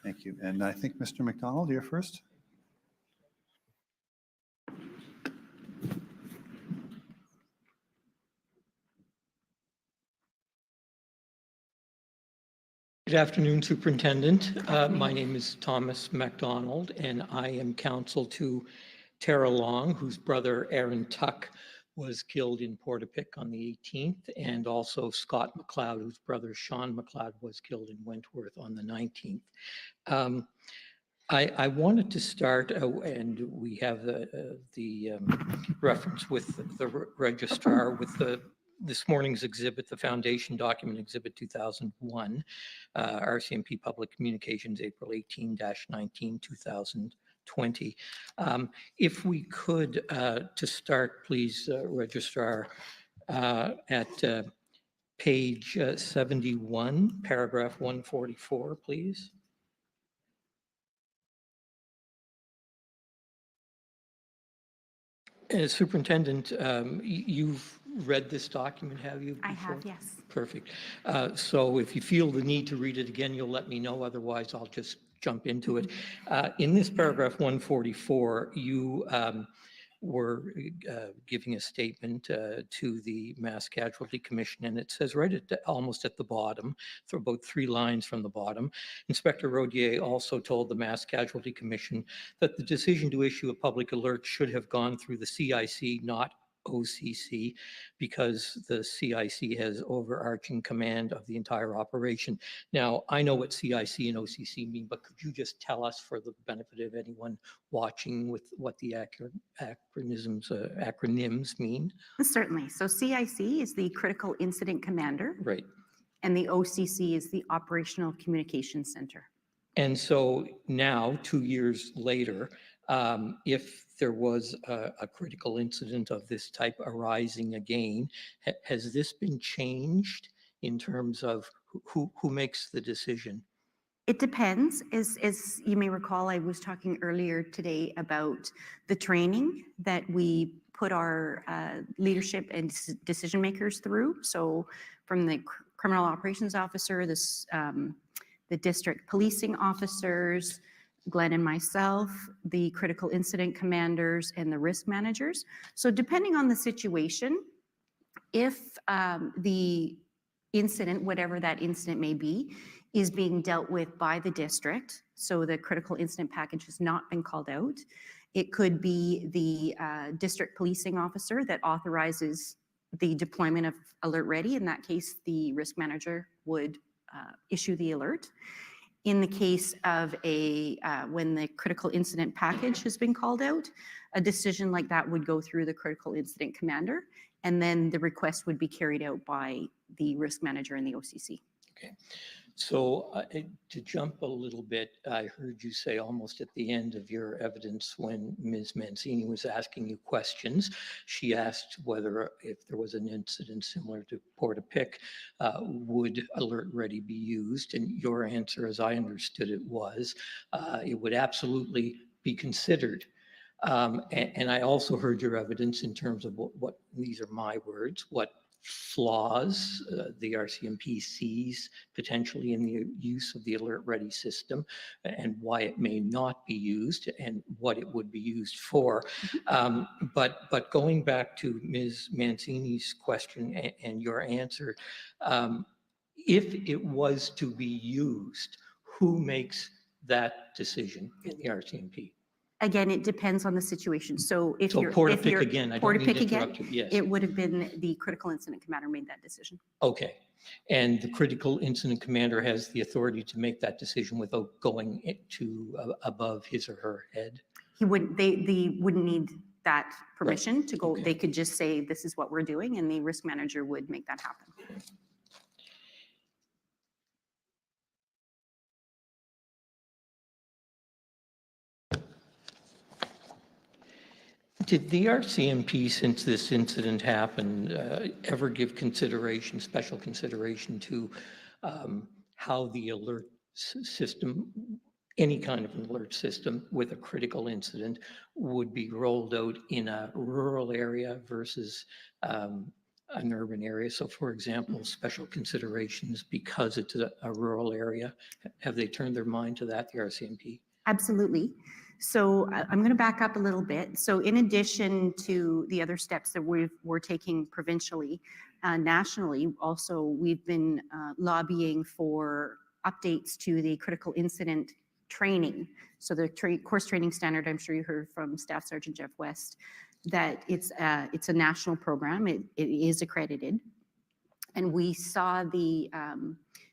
Thank you. And I think Mr. McDonald, you're first. Good afternoon, Superintendent. My name is Thomas MacDonald, and I am counsel to Tara Long, whose brother Aaron Tuck was killed in Portapique on the 18th, and also Scott McLeod, whose brother Sean McLeod was killed in Wentworth on the 19th. I wanted to start, and we have the reference with the registrar with this morning's exhibit, the Foundation Document Exhibit 2001, RCMP Public Communications, April 18-19, 2020. If we could, to start, please, Registrar, at page 71, paragraph 144, please. Superintendent, you've read this document, have you? Before? I have, yes. Perfect. So if you feel the need to read it again, you'll let me know. Otherwise, I'll just jump into it. In this paragraph 144, you were giving a statement to the Mass Casualty Commission, and it says right at almost at the bottom, for about 3 lines from the bottom, Inspector Rodier also told the Mass Casualty Commission that the decision to issue a public alert should have gone through the CIC, not OCC, because the CIC has overarching command of the entire operation. Now, I know what CIC and OCC mean, but could you just tell us, for the benefit of anyone watching, with what the acronyms mean? Certainly. So CIC is the Critical Incident Commander. Right. And the OCC is the Operational Communications Center. And so now, 2 years later, if there was a critical incident of this type arising again, has this been changed in terms of who makes the decision? It depends. As you may recall, I was talking earlier today about the training that we put our leadership and decision makers through. So from the criminal operations officer, the district policing officers, Glenn and myself, the critical incident commanders, and the risk managers. So depending on the situation, if the incident, whatever that incident may be, is being dealt with by the district, so the critical incident package has not been called out, it could be the district policing officer that authorizes the deployment of Alert Ready. In that case, the risk manager would issue the alert. In the case of when the critical incident package has been called out, a decision like that would go through the critical incident commander, and then the request would be carried out by the risk manager and the OCC. Okay. So to jump a little bit, I heard you say almost at the end of your evidence when Ms. Mancini was asking you questions, she asked whether if there was an incident similar to Portapique, would Alert Ready be used? And your answer, as I understood it, was it would absolutely be considered. And I also heard your evidence in terms of what these are my words, what flaws the RCMP sees potentially in the use of the Alert Ready system, and why it may not be used and what it would be used for. But going back to Ms. Mancini's question and your answer, if it was to be used, who makes that decision in the RCMP? Again, it depends on the situation. So if you're Portapique again, I don't mean to interrupt you. Yes. it would have been the critical incident commander made that decision. Okay. And the critical incident commander has the authority to make that decision without going to above his or her head? They wouldn't need that permission to go. Okay. They could just say, this is what we're doing, and the risk manager would make that happen. Did the RCMP, since this incident happened, ever give consideration, special consideration to how the alert system, any kind of an alert system with a critical incident, would be rolled out in a rural area versus an urban area? So for example, special considerations because it's a rural area. Have they turned their mind to that, the RCMP? Absolutely. So I'm going to back up a little bit. So in addition to the other steps that we're taking provincially, nationally, also we've been lobbying for updates to the critical incident training. So the course training standard, I'm sure you heard from Staff Sergeant Jeff West, that it's a national program. It is accredited, and we saw the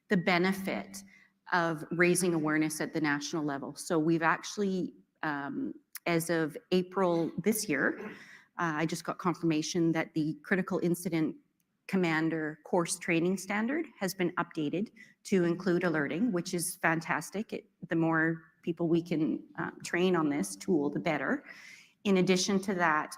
benefit of raising awareness at the national level. So we've actually, as of April this year, I just got confirmation that the critical incident commander course training standard has been updated to include alerting, which is fantastic. The more people we can train on this tool, the better. In addition to that,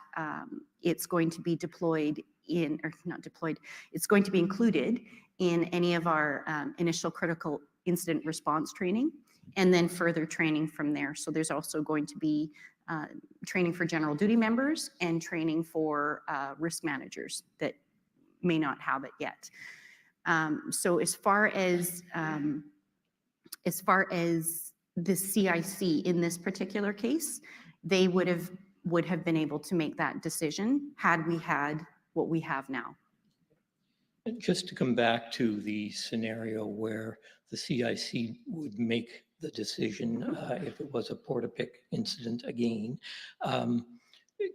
it's going to be deployed in, or not deployed, it's going to be included in any of our initial critical incident response training, and then further training from there. So there's also going to be training for general duty members and training for risk managers that may not have it yet. So as far as the CIC in this particular case, they would have been able to make that decision had we had what we have now. Just to come back to the scenario where the CIC would make the decision if it was a Portapic incident again,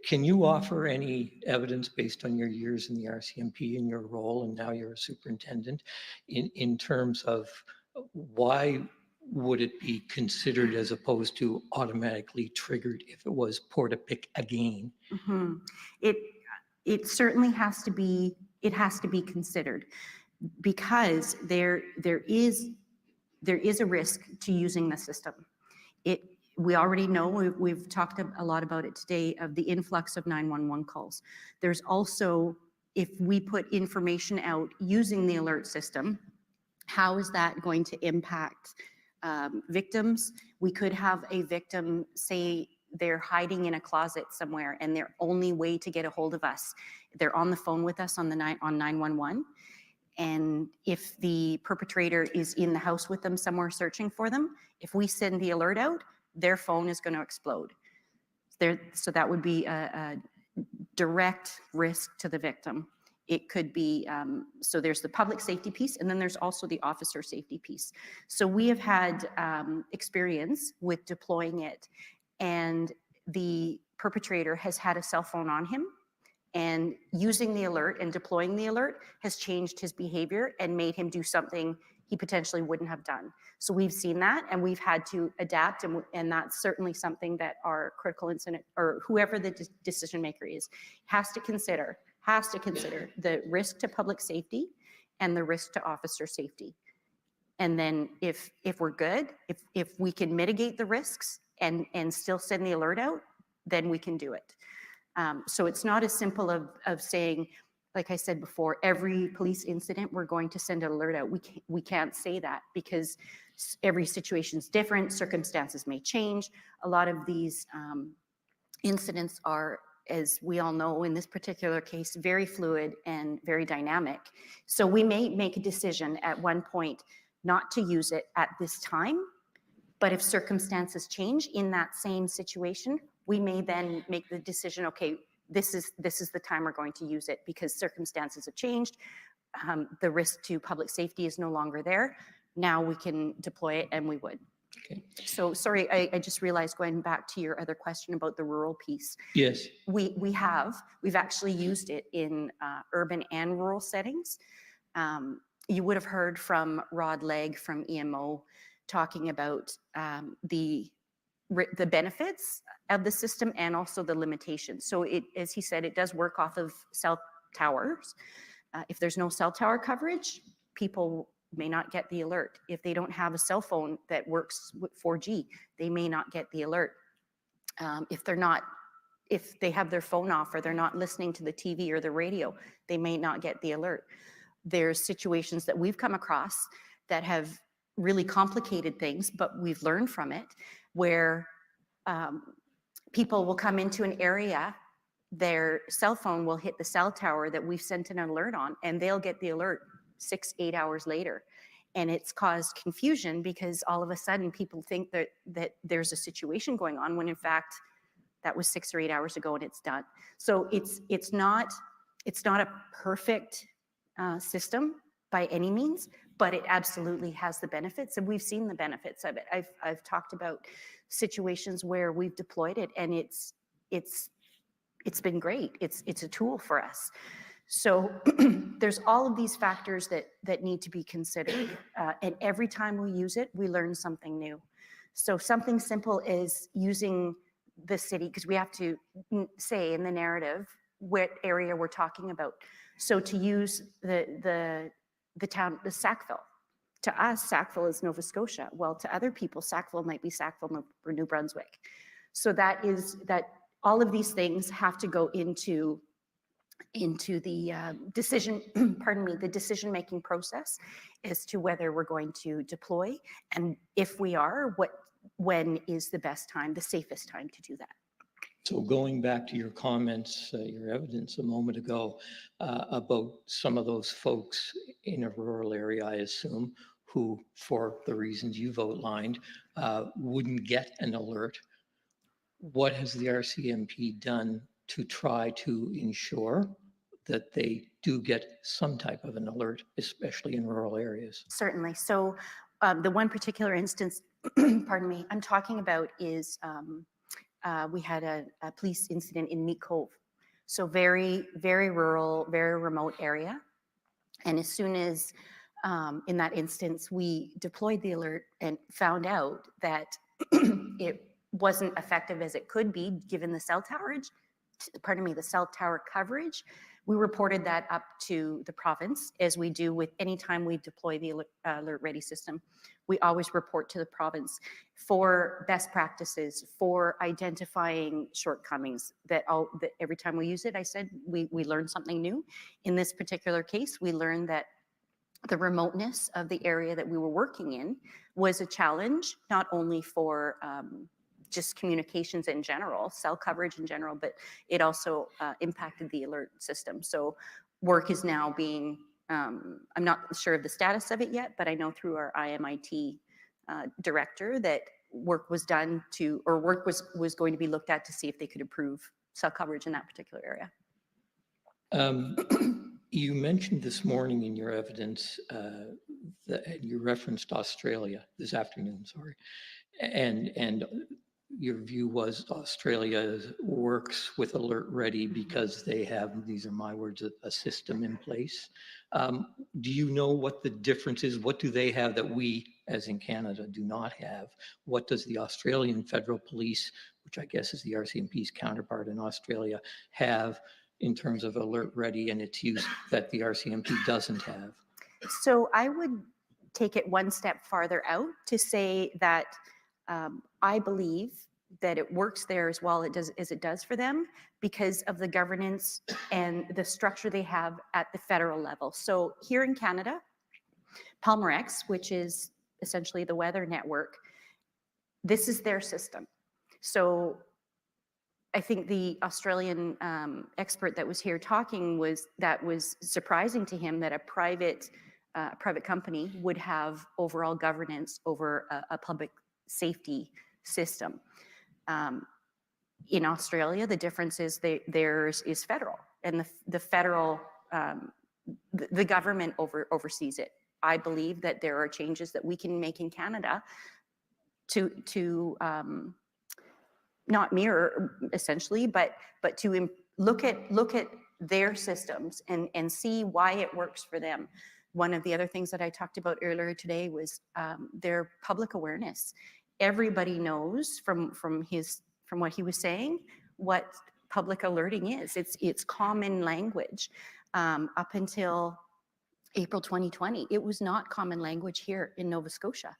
can you offer any evidence based on your years in the RCMP and your role, and now you're a superintendent, in terms of why would it be considered as opposed to automatically triggered if it was Portapic again? Mm-hmm. It certainly has to be, it has to be considered, because there is a risk to using the system. We already know, we've talked a lot about it today, of the influx of 911 calls. There's also, if we put information out using the alert system, how is that going to impact victims? We could have a victim say they're hiding in a closet somewhere, and their only way to get a hold of us, they're on the phone with us on 911. And if the perpetrator is in the house with them somewhere searching for them, if we send the alert out, their phone is going to explode. So that would be a direct risk to the victim. It could be, so there's the public safety piece, and then there's also the officer safety piece. So we have had experience with deploying it, and the perpetrator has had a cell phone on him, and using the alert and deploying the alert has changed his behavior and made him do something he potentially wouldn't have done. So we've seen that, and we've had to adapt, and that's certainly something that our critical incident, or whoever the decision maker is, has to consider the risk to public safety and the risk to officer safety. And then if we're good, if we can mitigate the risks and still send the alert out, then we can do it. So it's not as simple of saying, like I said before, every police incident we're going to send an alert out. We can't say that, because every situation is different. Circumstances may change. A lot of these incidents are, as we all know, in this particular case, very fluid and very dynamic. So we may make a decision at one point not to use it at this time, but if circumstances change in that same situation, we may then make the decision, okay, this is the time we're going to use it because circumstances have changed. The risk to public safety is no longer there. Now we can deploy it, and we would. Okay. So sorry, I just realized, going back to your other question about the rural piece. Yes. We've actually used it in urban and rural settings. You would have heard from Rod Legg from EMO talking about the benefits of the system and also the limitations. So as he said, it does work off of cell towers. If there's no cell tower coverage, people may not get the alert. If they don't have a cell phone that works with 4G, they may not get the alert. If they have their phone off, or they're not listening to the TV or the radio, they may not get the alert. There's situations that we've come across that have really complicated things, but we've learned from it, where people will come into an area, their cell phone will hit the cell tower that we've sent an alert on, and they'll get the alert 6-8 hours later. And it's caused confusion, because all of a sudden people think that there's a situation going on, when in fact that was 6 or 8 hours ago and it's done. So it's not a perfect system by any means, but it absolutely has the benefits, and we've seen the benefits of it. I've talked about situations where we've deployed it, and it's been great. It's a tool for us. So there's all of these factors that need to be considered, and every time we use it, we learn something new. So something simple is using the city, because we have to say in the narrative what area we're talking about. So to use the town, the Sackville. To us, Sackville is Nova Scotia. Well, to other people, Sackville might be Sackville or New Brunswick. So that all of these things have to go into the decision, pardon me, the decision-making process as to whether we're going to deploy, and if we are, when is the best time, the safest time to do that. So going back to your comments, your evidence a moment ago about some of those folks in a rural area, I assume, who, for the reasons you've outlined, wouldn't get an alert. What has the RCMP done to try to ensure that they do get some type of an alert, especially in rural areas? Certainly. So the one particular instance, pardon me, I'm talking about is we had a police incident in Meat Cove. So very, very rural, very remote area. And as soon as in that instance, we deployed the alert and found out that it wasn't effective as it could be given the cell towerage, pardon me, the cell tower coverage, we reported that up to the province, as we do with any time we deploy the Alert Ready system. We always report to the province for best practices, for identifying shortcomings, that every time we use it, I said, we learn something new. In this particular case, we learned that the remoteness of the area that we were working in was a challenge, not only for just communications in general, cell coverage in general, but it also impacted the alert system. So work is now being, I'm not sure of the status of it yet, but I know through our IMIT director that work was done to, or work was going to be looked at to see if they could improve cell coverage in that particular area. You mentioned this morning in your evidence that you referenced Australia this afternoon, sorry, and your view was Australia works with Alert Ready because they have, these are my words, a system in place. Do you know what the difference is? What do they have that we, as in Canada, do not have? What does the Australian Federal Police, which I guess is the RCMP's counterpart in Australia, have in terms of Alert Ready and its use that the RCMP doesn't have? So I would take it one step farther out to say that I believe that it works there as well as it does for them because of the governance and the structure they have at the federal level. So here in Canada, Palmerex, which is essentially the weather network, this is their system. So I think the Australian expert that was here talking was surprising to him that a private company would have overall governance over a public safety system. In Australia, the difference is theirs is federal, and the federal, the government oversees it. I believe that there are changes that we can make in Canada to not mirror essentially, but to look at their systems and see why it works for them. One of the other things that I talked about earlier today was their public awareness. Everybody knows from what he was saying what public alerting is. It's common language. Up until April 2020, it was not common language here in Nova Scotia.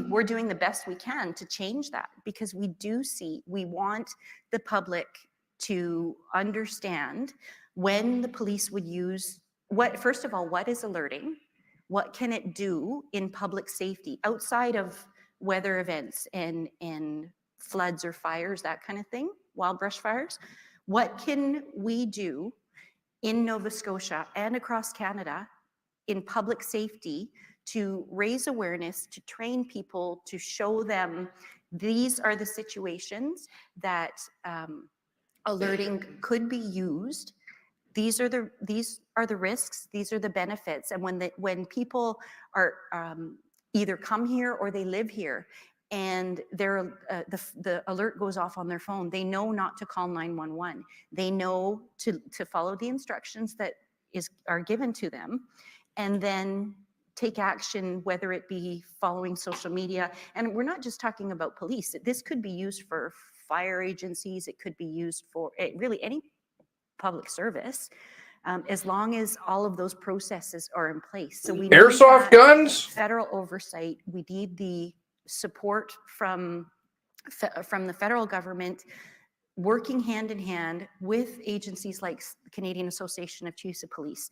We're doing the best we can to change that because we want the public to understand when the police would use first of all, what is alerting? What can it do in public safety outside of weather events and floods or fires, that kind of thing, wild brush fires? What can we do in Nova Scotia and across Canada in public safety to raise awareness, to train people, to show them these are the situations that alerting could be used these are the risks, these are the benefits. And when people are either come here or they live here, and the alert goes off on their phone, they know not to call 911. They know to follow the instructions that are given to them, and then take action, whether it be following social media. And we're not just talking about police. This could be used for fire agencies. It could be used for really any public service, as long as all of those processes are in place. So we need airsoft guns, federal oversight. We need the support from the federal government, working hand in hand with agencies like the Canadian Association of Chiefs of Police,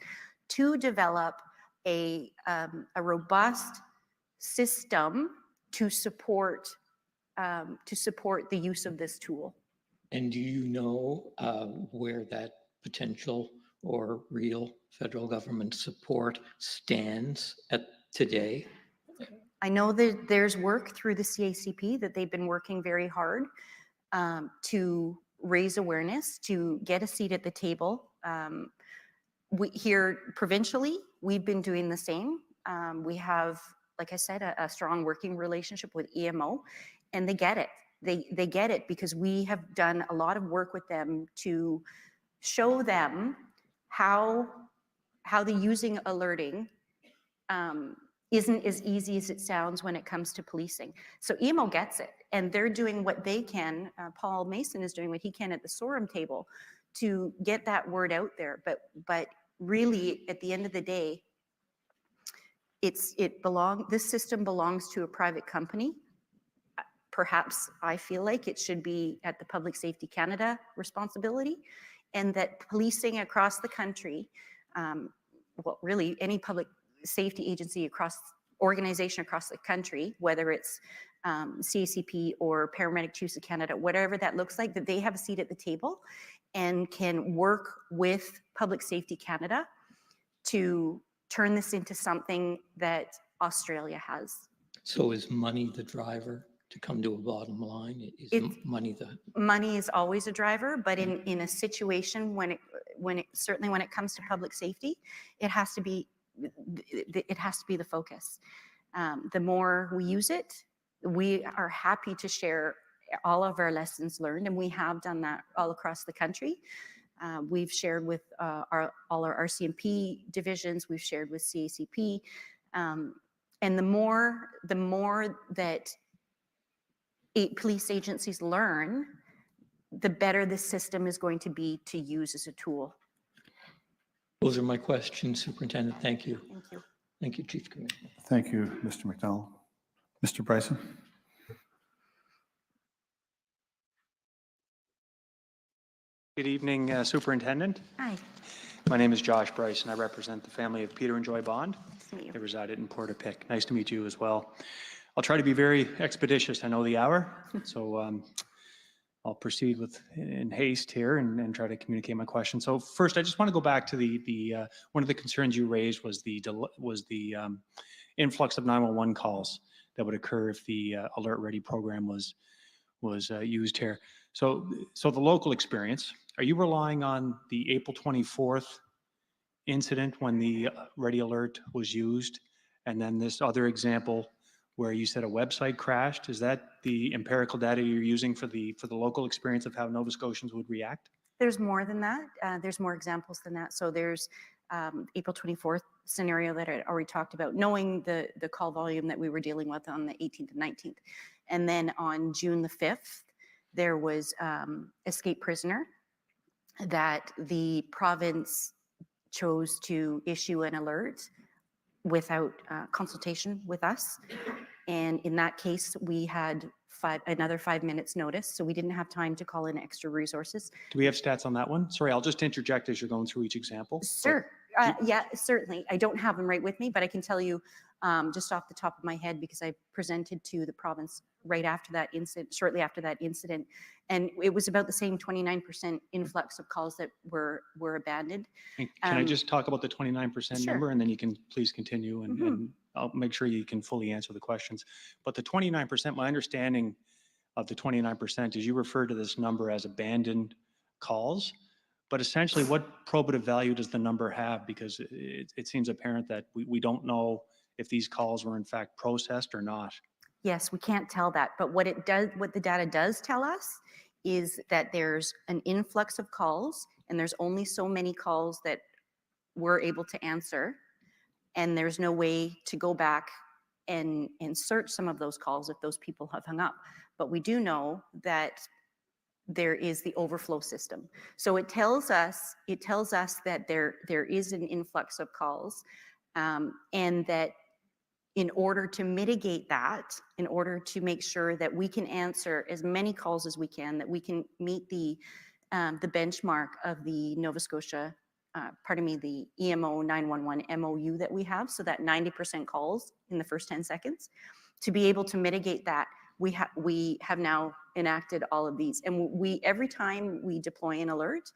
to develop a robust system to support the use of this tool. And do you know where that potential or real federal government support stands at today? I know that there's work through the CACP that they've been working very hard to raise awareness, to get a seat at the table. Here provincially, we've been doing the same. We have, like I said, a strong working relationship with EMO, and they get it. They get it because we have done a lot of work with them to show them how the using alerting isn't as easy as it sounds when it comes to policing. So EMO gets it, and they're doing what they can. Paul Mason is doing what he can at the SORM table to get that word out there. But really, at the end of the day, this system belongs to a private company. Perhaps I feel like it should be at the Public Safety Canada responsibility, and that policing across the country, well, really any public safety agency organization across the country, whether it's CACP or Paramedic Chiefs of Canada, whatever that looks like, that they have a seat at the table and can work with Public Safety Canada to turn this into something that Australia has. So is money the driver to come to a bottom line? Is money Money is always a driver, but in a situation when it comes to public safety, it has to be the focus. The more we use it, we are happy to share all of our lessons learned, and we have done that all across the country. We've shared with all our RCMP divisions. We've shared with CACP, and the more that police agencies learn, the better the system is going to be to use as a tool. Those are my questions, Superintendent. Thank you. Thank you. Thank you, Chief Commissioner. Thank you, Mr. McNeil. Mr. Bryson? Good evening, Superintendent. Hi. My name is Josh Bryce, and I represent the family of Peter and Joy Bond. Nice to meet you. They resided in Portapique. Nice to meet you as well. I'll try to be very expeditious. I know the hour, so I'll proceed in haste here and try to communicate my question. So first, I just want to go back to the one of the concerns you raised was the influx of 911 calls that would occur if the Alert Ready program was used here. So the local experience, are you relying on the April 24th incident when the Ready Alert was used, and then this other example where you said a website crashed? Is that the empirical data you're using for the local experience of how Nova Scotians would react? There's more than that. There's more examples than that. So there's April 24th scenario that I already talked about, knowing the call volume that we were dealing with on the 18th and 19th. And then on June the 5th, there was escaped prisoner that the province chose to issue an alert without consultation with us. And in that case, we had another 5 minutes notice, so we didn't have time to call in extra resources. Do we have stats on that one? Sorry, I'll just interject as you're going through each example. Sure. Yeah, certainly. I don't have them right with me, but I can tell you just off the top of my head, because I presented to the province right after that incident, shortly after that incident, and it was about the same 29% influx of calls that were abandoned. Can I just talk about the 29% Sure. number, and then you can please continue, and I'll make sure you can fully answer the questions. But the 29%, my understanding of the 29% is you refer to this number as abandoned calls, But essentially, what probative value does the number have? Because it seems apparent that we don't know if these calls were in fact processed or not. Yes, we can't tell that, but what the data does tell us is that there's an influx of calls, and there's only so many calls that we're able to answer, and there's no way to go back and search some of those calls if those people have hung up. But we do know that there is the overflow system. So it tells us that there is an influx of calls, and that in order to mitigate that, in order to make sure that we can answer as many calls as we can, that we can meet the benchmark of the Nova Scotia, the EMO 911 MOU that we have, so that 90% calls in the first 10 seconds. To be able to mitigate that, we have now enacted all of these. And every time we deploy an alert,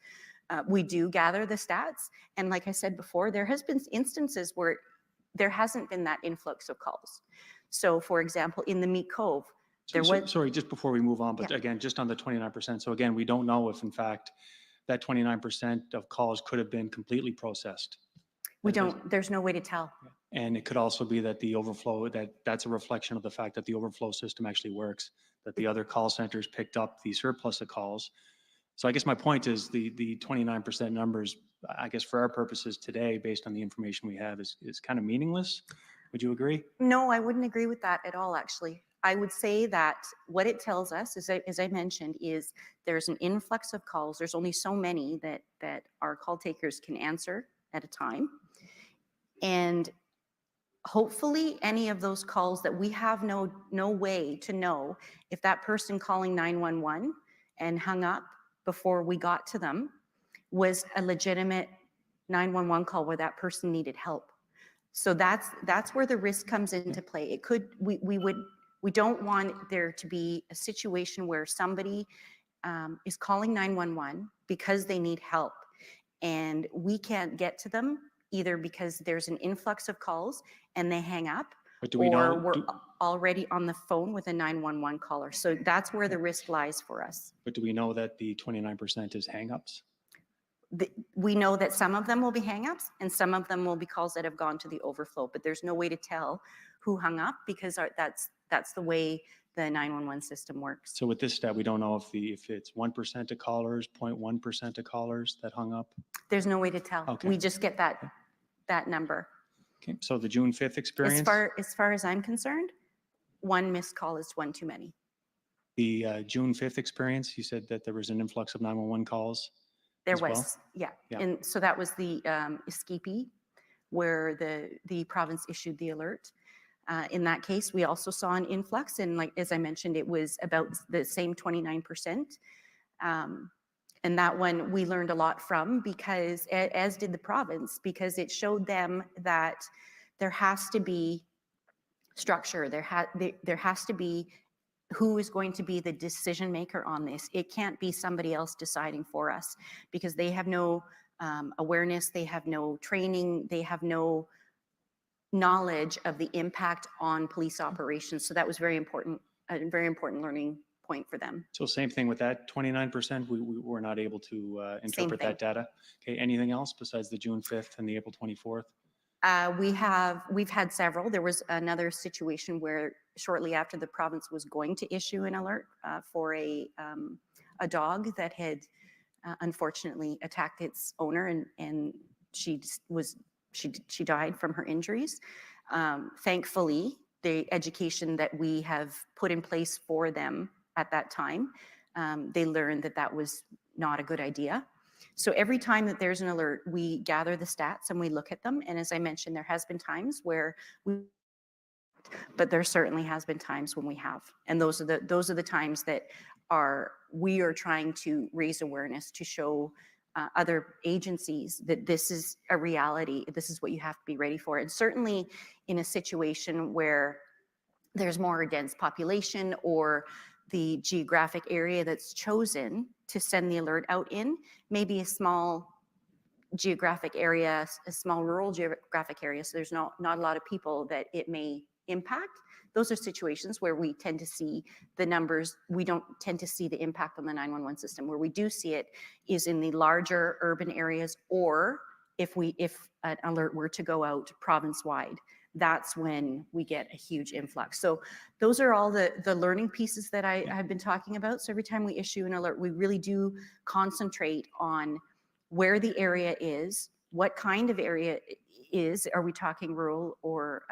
we do gather the stats. And like I said before, there has been instances where there hasn't been that influx of calls. So for example, in the Meat Cove, there was... Sorry, just before we move on, but Yeah. again, just on the 29%. So again, we don't know if in fact that 29% of calls could have been completely processed. There's no way to tell. And it could also be that the overflow, that's a reflection of the fact that the overflow system actually works, that the other call centers picked up the surplus of calls. So I guess my point is the 29% numbers, I guess for our purposes today, based on the information we have, is kind of meaningless. Would you agree? No, I wouldn't agree with that at all, actually. I would say that what it tells us, as I mentioned, is there's an influx of calls. There's only so many that our call takers can answer at a time. And hopefully any of those calls that we have no way to know if that person calling 911 and hung up before we got to them was a legitimate 911 call where that person needed help. So that's where the risk comes into play. It could, we don't want there to be a situation where somebody is calling 911 because they need help, and we can't get to them either because there's an influx of calls and they hang up, or we're already on the phone with a 911 caller. So that's where the risk lies for us. But do we know that the 29% is hangups? We know that some of them will be hangups and some of them will be calls that have gone to the overflow, but there's no way to tell who hung up because that's the way the 911 system works. So with this stat, we don't know if it's 1% of callers, 0.1% of callers that hung up? There's no way to tell. Okay. We just get that number. Okay. So the June 5th experience? As far as I'm concerned, one missed call is one too many. The June 5th experience, you said that there was an influx of 911 calls? There as was, well? yeah. Yeah. And so that was the Escapee, where the province issued the alert. In that case, we also saw an influx, and like as I mentioned, it was about the same 29%. And that one we learned a lot from, because as did the province, because it showed them that there has to be structure. There has to be who is going to be the decision maker on this. It can't be somebody else deciding for us, because they have no awareness, they have no training, they have no knowledge of the impact on police operations. So that was very important, a very important learning point for them. So same thing with that 29%, we were not able to interpret thing. that data. Okay, anything else besides the June 5th and the April 24th? We've had several. There was another situation where shortly after the province was going to issue an alert for a dog that had unfortunately attacked its owner, and she died from her injuries. Thankfully, the education that we have put in place for them at that time, they learned that that was not a good idea. So every time that there's an alert, we gather the stats and we look at them. And as I mentioned, there has been times where but there certainly has been times when we have. And those are the times that we are trying to raise awareness to show other agencies that this is a reality. This is what you have to be ready for. And certainly in a situation where there's more dense population, or the geographic area that's chosen to send the alert out in, maybe a small geographic area, a small rural geographic area, so there's not a lot of people, that it may impact. Those are situations where we tend to see the numbers. We don't tend to see the impact on the 911 system. Where we do see it is in the larger urban areas, or if an alert were to go out province-wide, that's when we get a huge influx. So those are all the learning pieces that I have been talking about. So every time we issue an alert, we really do concentrate on where the area is, what kind of area is. Are we talking rural or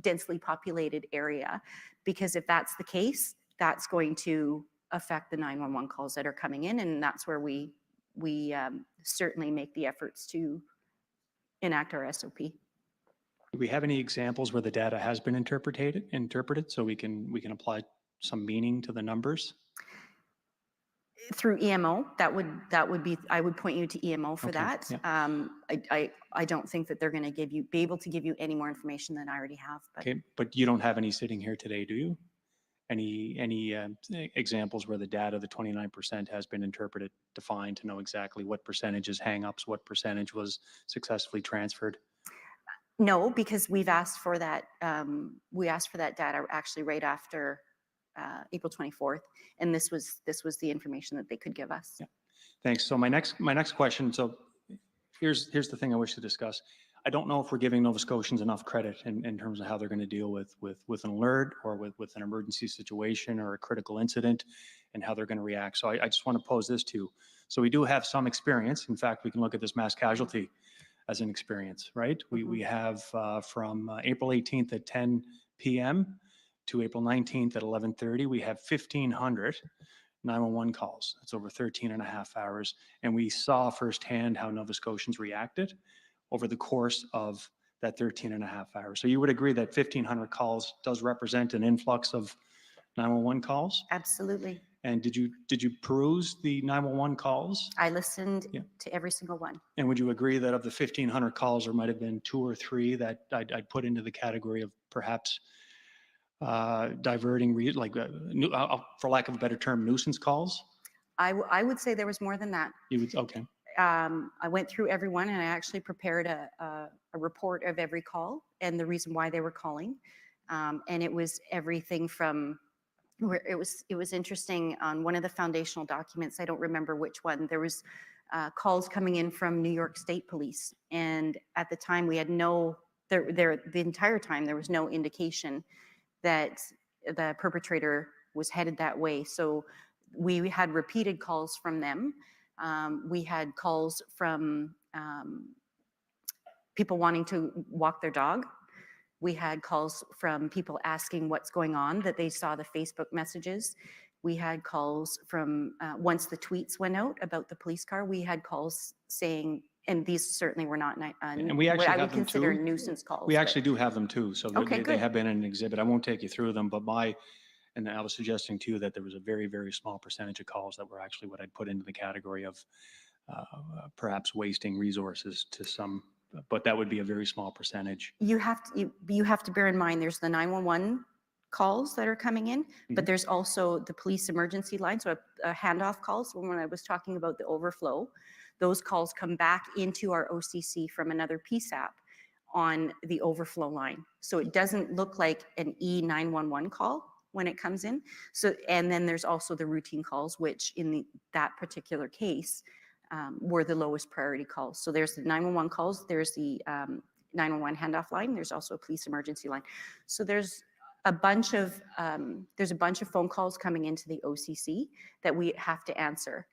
densely populated area? Because if that's the case, that's going to affect the 911 calls that are coming in, and that's where we certainly make the efforts to enact our SOP. Do we have any examples where the data has been interpreted so we can apply some meaning to the numbers? Through EMO, that would be, I would point you to EMO for that. Yeah. I don't think that they're going to be able to give you any more information than I already have. But. Okay, but you don't have any sitting here today, do you? Any examples where the data, the 29%, has been interpreted, defined to know exactly what percentage is hang-ups, what percentage was successfully transferred? No, because we've asked for that. We asked for that data actually right after April 24th, and this was the information that they could give us. Yeah. Thanks. So my next question. So here's the thing I wish to discuss. I don't know if we're giving Nova Scotians enough credit in terms of how they're going to deal with an alert or with an emergency situation or a critical incident, and how they're going to react. So I just want to pose this to you. So we do have some experience. In fact, we can look at this mass casualty as an experience, right? We have from April 18th at 10 p.m. to April 19th at 11:30, we have 1,500 911 calls. That's over 13 and a half hours. And we saw firsthand how Nova Scotians reacted over the course of that 13 and a half hours. So you would agree that 1,500 calls does represent an influx of 911 calls? Absolutely. And did you peruse the 911 calls? I listened to every single one. And would you agree that of the 1,500 calls, there might have been 2 or 3 that I'd put into the category of perhaps diverting, for lack of a better term, nuisance calls? I would say there was more than that. You would, okay. I went through every one, and I actually prepared a report of every call and the reason why they were calling. And it was everything from, it was interesting on one of the foundational documents, I don't remember which one, there was calls coming in from New York State Police. And at the time we had the entire time there was no indication that the perpetrator was headed that way. So we had repeated calls from them. We had calls from people wanting to walk their dog. We had calls from people asking what's going on, that they saw the Facebook messages. We had calls from, once the tweets went out about the police car, we had calls saying, and these certainly were not and we actually what I have would them consider too. nuisance calls. We actually do have them too. So Okay, they have been in an exhibit. I won't take you through them, but and I was suggesting too that there was a very, very small percentage of calls that were actually what I'd put into the category of perhaps wasting resources to some, but that would be a very small percentage. You have to bear in mind there's the 911 calls that are coming in, but there's also the police emergency line, so a handoff calls. When I was talking about the overflow, those calls come back into our OCC from another PSAP on the overflow line. So it doesn't look like an E911 call when it comes in. So, and then there's also the routine calls, which in that particular case were the lowest priority calls. So there's the 911 calls, there's the 911 handoff line, there's also a police emergency line. So there's a bunch of phone calls coming into the OCC that we have to answer.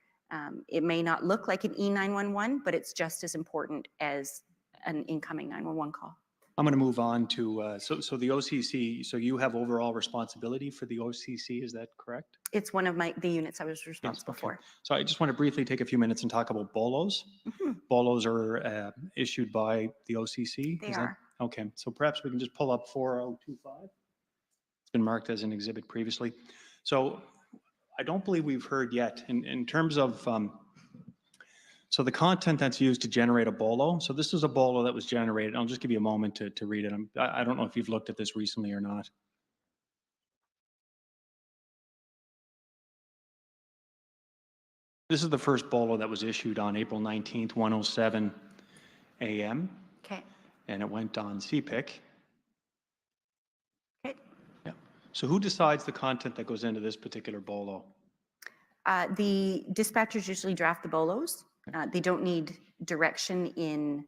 It may not look like an E911, but it's just as important as an incoming 911 call. I'm going to move on to, so the OCC, so you have overall responsibility for the OCC, is that correct? It's one of the units I was responsible for. So I just want to briefly take a few minutes and talk about BOLOs. BOLOs are issued by the OCC? They are. Okay, so perhaps we can just pull up 4025. It's been marked as an exhibit previously. So I don't believe we've heard yet in terms of, so the content that's used to generate a BOLO. So this is a BOLO that was generated. I'll just give you a moment to read it. I don't know if you've looked at this recently or not. This is the first BOLO that was issued on April 19th, 1:07 a.m. Okay. And it went on CPIC. So who decides the content that goes into this particular bolo? The dispatchers usually draft the bolos. They don't need direction in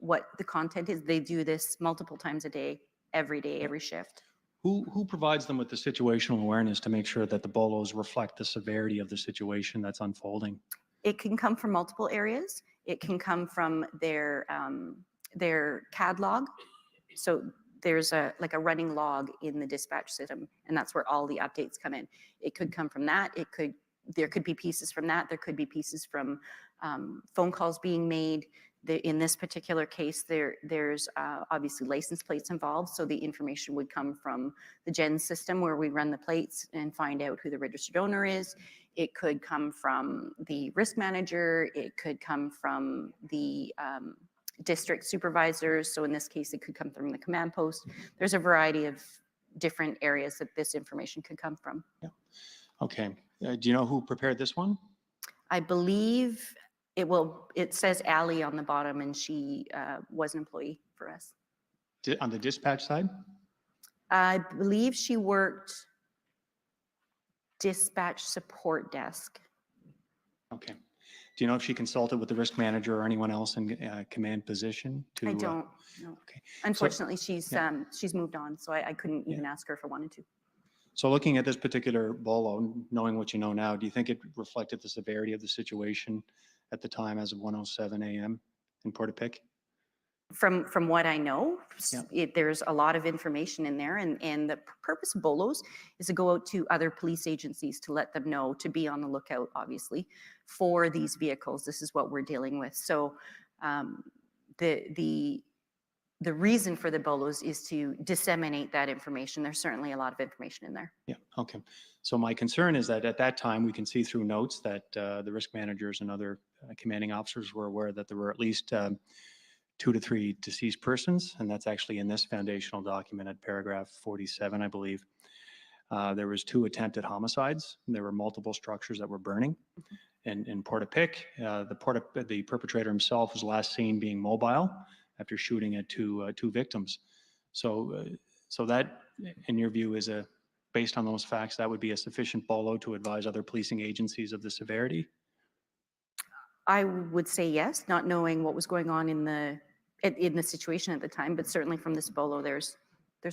what the content is. They do this multiple times a day, every shift. Who provides them with the situational awareness to make sure that the bolos reflect the severity of the situation that's unfolding? It can come from multiple areas. It can come from their CAD log. So there's like a running log in the dispatch system, and that's where all the updates come in. It could come from that. There could be pieces from that. There could be pieces from phone calls being made. In this particular case, there's obviously license plates involved, so the information would come from the GEN system where we run the plates and find out who the registered owner is. It could come from the risk manager. It could come from the district supervisors. So in this case, it could come from the command post. There's a variety of different areas that this information could come from. Yeah. Okay. Do you know who prepared this one? I believe it says Allie on the bottom, and she was an employee for us. On the dispatch side? I believe she worked dispatch support desk. Okay. Do you know if she consulted with the risk manager or anyone else in command position? I don't know. Okay. Unfortunately, she's moved on, so I couldn't even ask her if I wanted to. So looking at this particular bolo, knowing what you know now, do you think it reflected the severity of the situation at the time as of 1:07 a.m. in Portapique? From what I know, there's a lot of information in there, and the purpose of bolos is to go out to other police agencies to let them know, to be on the lookout, obviously, for these vehicles. This is what we're dealing with. So the reason for the bolos is to disseminate that information. There's certainly a lot of information in there. Yeah, okay. So my concern is that at that time, we can see through notes that the risk managers and other commanding officers were aware that there were at least 2 to 3 deceased persons, and that's actually in this foundational document at paragraph 47, I believe. There was 2 attempted homicides. There were multiple structures that were burning. And in Portapique, the perpetrator himself was last seen being mobile after shooting at two victims. So that, in your view, is based on those facts, that would be a sufficient bolo to advise other policing agencies of the severity? I would say yes, not knowing what was going on in the situation at the time, but certainly from this bolo, there's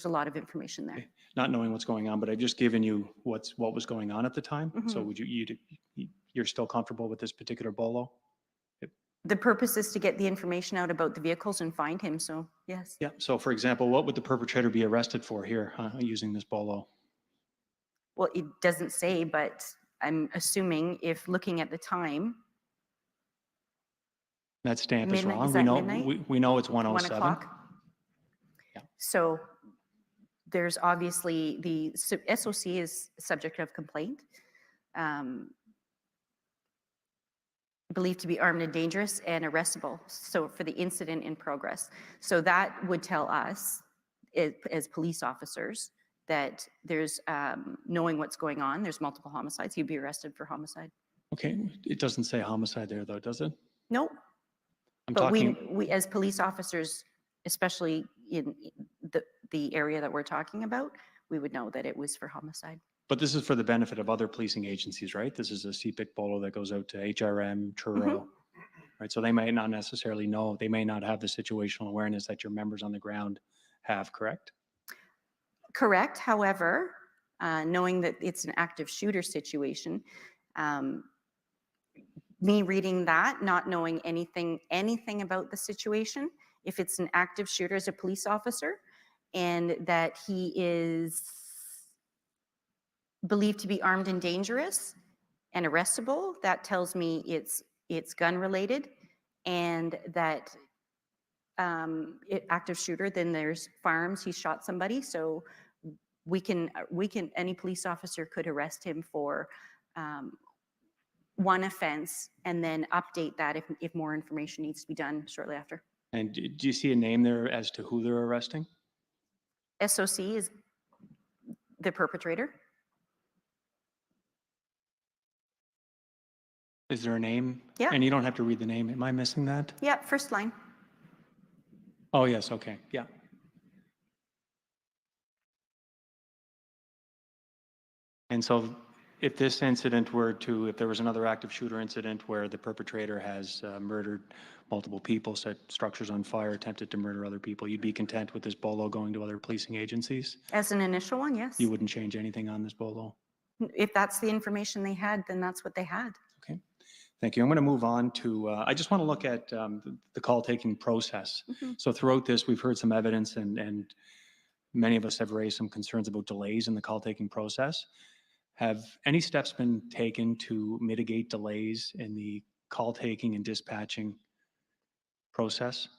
a lot of information there. Okay. Not knowing what's going on, but I've just given you what was going on at the time. So would you're still comfortable with this particular bolo? The purpose is to get the information out about the vehicles and find him, so yes. Yeah, so for example, what would the perpetrator be arrested for here using this bolo? Well, it doesn't say, but I'm assuming if looking at the time. That stamp is Midnight, wrong. is that midnight? We know it's 1:07. 1 o'clock? Yeah. So there's obviously the SOC is subject of complaint. Believed to be armed and dangerous and arrestable. So for the incident in progress. So that would tell us as police officers that there's knowing what's going on, there's multiple homicides, you'd be arrested for homicide. Okay, it doesn't say homicide there though, does it? No. I'm But talking. we as police officers, especially in the area that we're talking about, we would know that it was for homicide. But this is for the benefit of other policing agencies, right? This is a CPIC bolo that goes out to HRM, Truro, right? So they may not necessarily know, they may not have the situational awareness that your members on the ground have, correct? Correct. However, knowing that it's an active shooter situation, me reading that, not knowing anything about the situation, if it's an active shooter as a police officer and that he is believed to be armed and dangerous and arrestable, that tells me it's gun related, and that active shooter, then there's firearms, he shot somebody, so we can any police officer could arrest him for one offense and then update that if more information needs to be done shortly after. And do you see a name there as to who they're arresting? SOC is the perpetrator. Is there a name? Yeah. And you don't have to read the name. Am I missing that? Yeah, first line. Oh, yes. Okay. Yeah. And so if this incident were to, if there was another active shooter incident where the perpetrator has murdered multiple people, set structures on fire, attempted to murder other people, you'd be content with this BOLO going to other policing agencies? As an initial one, yes. You wouldn't change anything on this BOLO? If that's the information they had, then that's what they had. Okay, thank you. I'm going to move on to, I just want to look at the call taking process. So throughout this, we've heard some evidence and many of us have raised some concerns about delays in the call taking process. Have any steps been taken to mitigate delays in the call taking and dispatching process?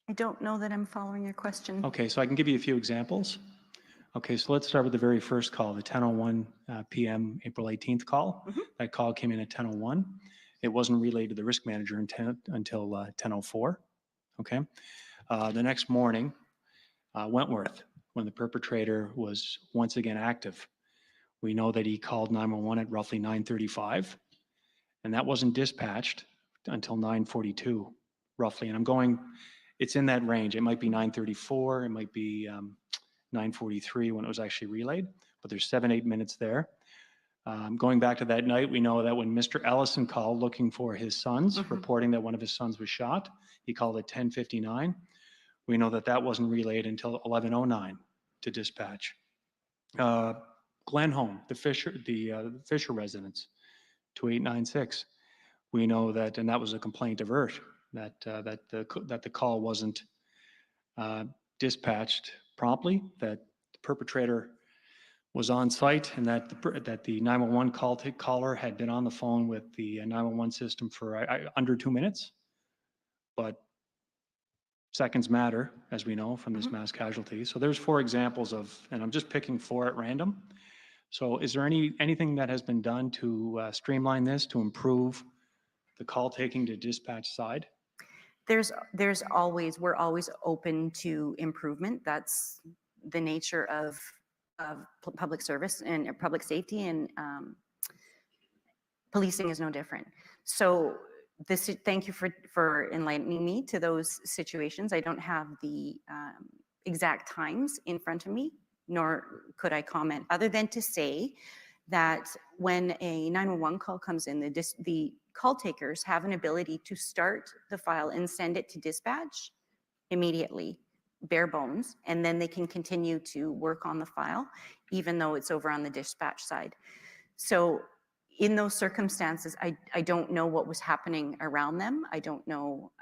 I don't know that I'm following your question. Okay, so I can give you a few examples. Okay, so let's start with the very first call, the 10:01 p.m. April 18th call. That call came in at 10:01. It wasn't relayed to the risk manager until 10:04. Okay, the next morning, Wentworth, when the perpetrator was once again active, we know that he called 911 at roughly 9:35, and that wasn't dispatched until 9:42, roughly. And I'm going, it's in that range. It might be 9:34, it might be 9:43 when it was actually relayed, but there's 7-8 minutes there. Going back to that night, we know that when Mr. Ellison called looking for his sons, reporting that one of his sons was shot, he called at 10:59. We know that that wasn't relayed until 11:09 to dispatch. Glenholm, the Fisher residence, 2896. We know that, and that was a complaint of Ert, that the call wasn't dispatched promptly, that the perpetrator was on site, and that the 911 caller had been on the phone with the 911 system for under 2 minutes. But seconds matter, as we know from this mass casualty. So there's 4 examples of, and I'm just picking 4 at random. So is there anything that has been done to streamline this, to improve the call taking to dispatch side? There's always, we're always open to improvement. That's the nature of public service and public safety, and policing is no different. So thank you for enlightening me to those situations. I don't have the exact times in front of me, nor could I comment, other than to say that when a 911 call comes in, the call takers have an ability to start the file and send it to dispatch immediately, bare bones, and then they can continue to work on the file, even though it's over on the dispatch side. So in those circumstances, I don't know what was happening around them. I don't know,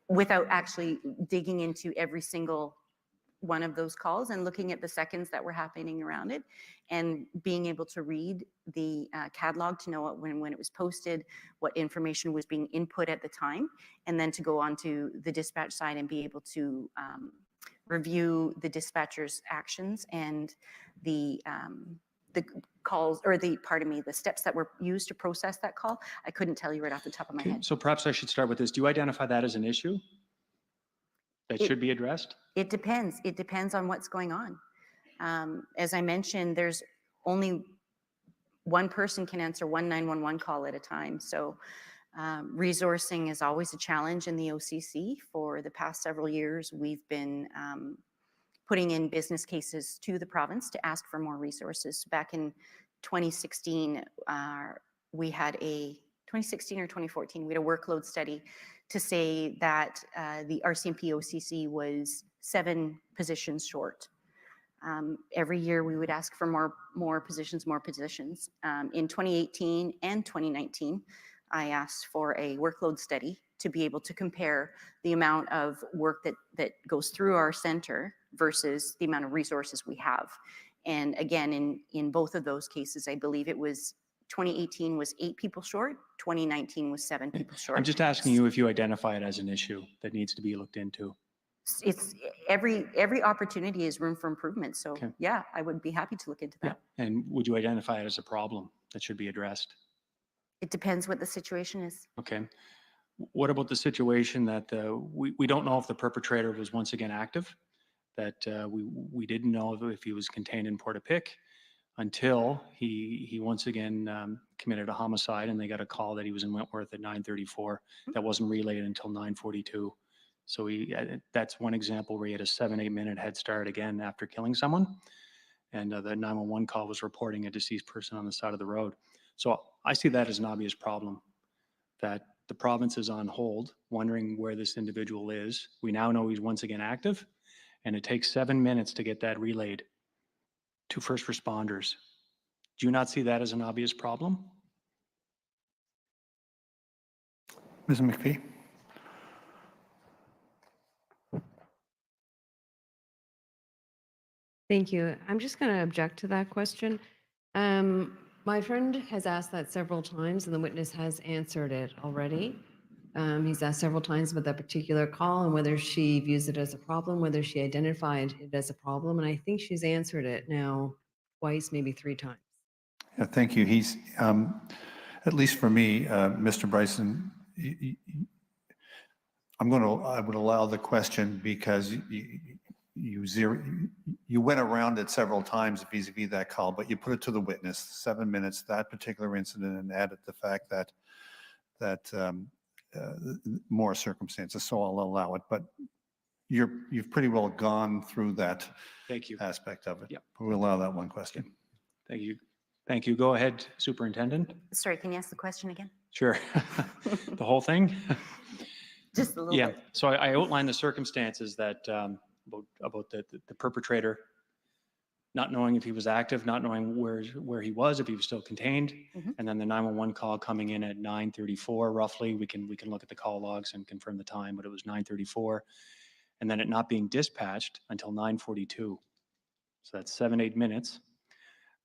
without actually digging into every single one of those calls and looking at the seconds that were happening around it, and being able to read the catalog to know when it was posted, what information was being input at the time, and then to go on to the dispatch side and be able to review the dispatcher's actions and the calls, or the steps that were used to process that call. I couldn't tell you right off the top of my head. So perhaps I should start with this. Do you identify that as an issue that should be addressed? It depends. It depends on what's going on. As I mentioned, there's only one person can answer one 911 call at a time. So resourcing is always a challenge in the OCC. For the past several years, we've been putting in business cases to the province to ask for more resources. Back in 2016, we had a 2016 or 2014, we had a workload study to say that the RCMP OCC was 7 positions short. Every year we would ask for more positions. In 2018 and 2019, I asked for a workload study to be able to compare the amount of work that goes through our center versus the amount of resources we have. And again, in both of those cases, I believe it was 2018 was 8 people short, 2019 was 7 people short. I'm just asking you if you identify it as an issue that needs to be looked into. It's every opportunity is room for improvement. So yeah, I would be happy to look into that. Yeah. And would you identify it as a problem that should be addressed? It depends what the situation is. Okay. What about the situation that we don't know if the perpetrator was once again active, that we didn't know if he was contained in Portapique until he once again committed a homicide, and they got a call that he was in Wentworth at 9:34. That wasn't relayed until 9:42. So that's one example where he had a 7-8 minute head start again after killing someone. And the 911 call was reporting a deceased person on the side of the road. So I see that as an obvious problem, that the province is on hold, wondering where this individual is. We now know he's once again active, and it takes 7 minutes to get that relayed to first responders. Do you not see that as an obvious problem? Ms. McPhee? Thank you. I'm just going to object to that question. My friend has asked that several times, and the witness has answered it already. He's asked several times about that particular call and whether she views it as a problem, whether she identified it as a problem, and I think she's answered it now twice, maybe 3 times. Yeah, thank you. He's, at least for me, Mr. Bryson, I would allow the question because you went around it several times vis-a-vis that call, but you put it to the witness, 7 minutes, that particular incident, and added the fact that more circumstances, so I'll allow it. But you've pretty well gone through that Thank you. aspect of it. Yep. We'll allow that one question. Thank you. Thank you. Go ahead, Superintendent. Sorry, can you ask the question again? Sure. The whole thing? Just a little Yeah. bit. So I outlined the circumstances that about the perpetrator not knowing if he was active, not knowing where he was, if he was still contained, and then the 911 call coming in at 9:34 roughly. We can look at the call logs and confirm the time, but it was 9:34, and then it not being dispatched until 9:42. So that's 7-8 minutes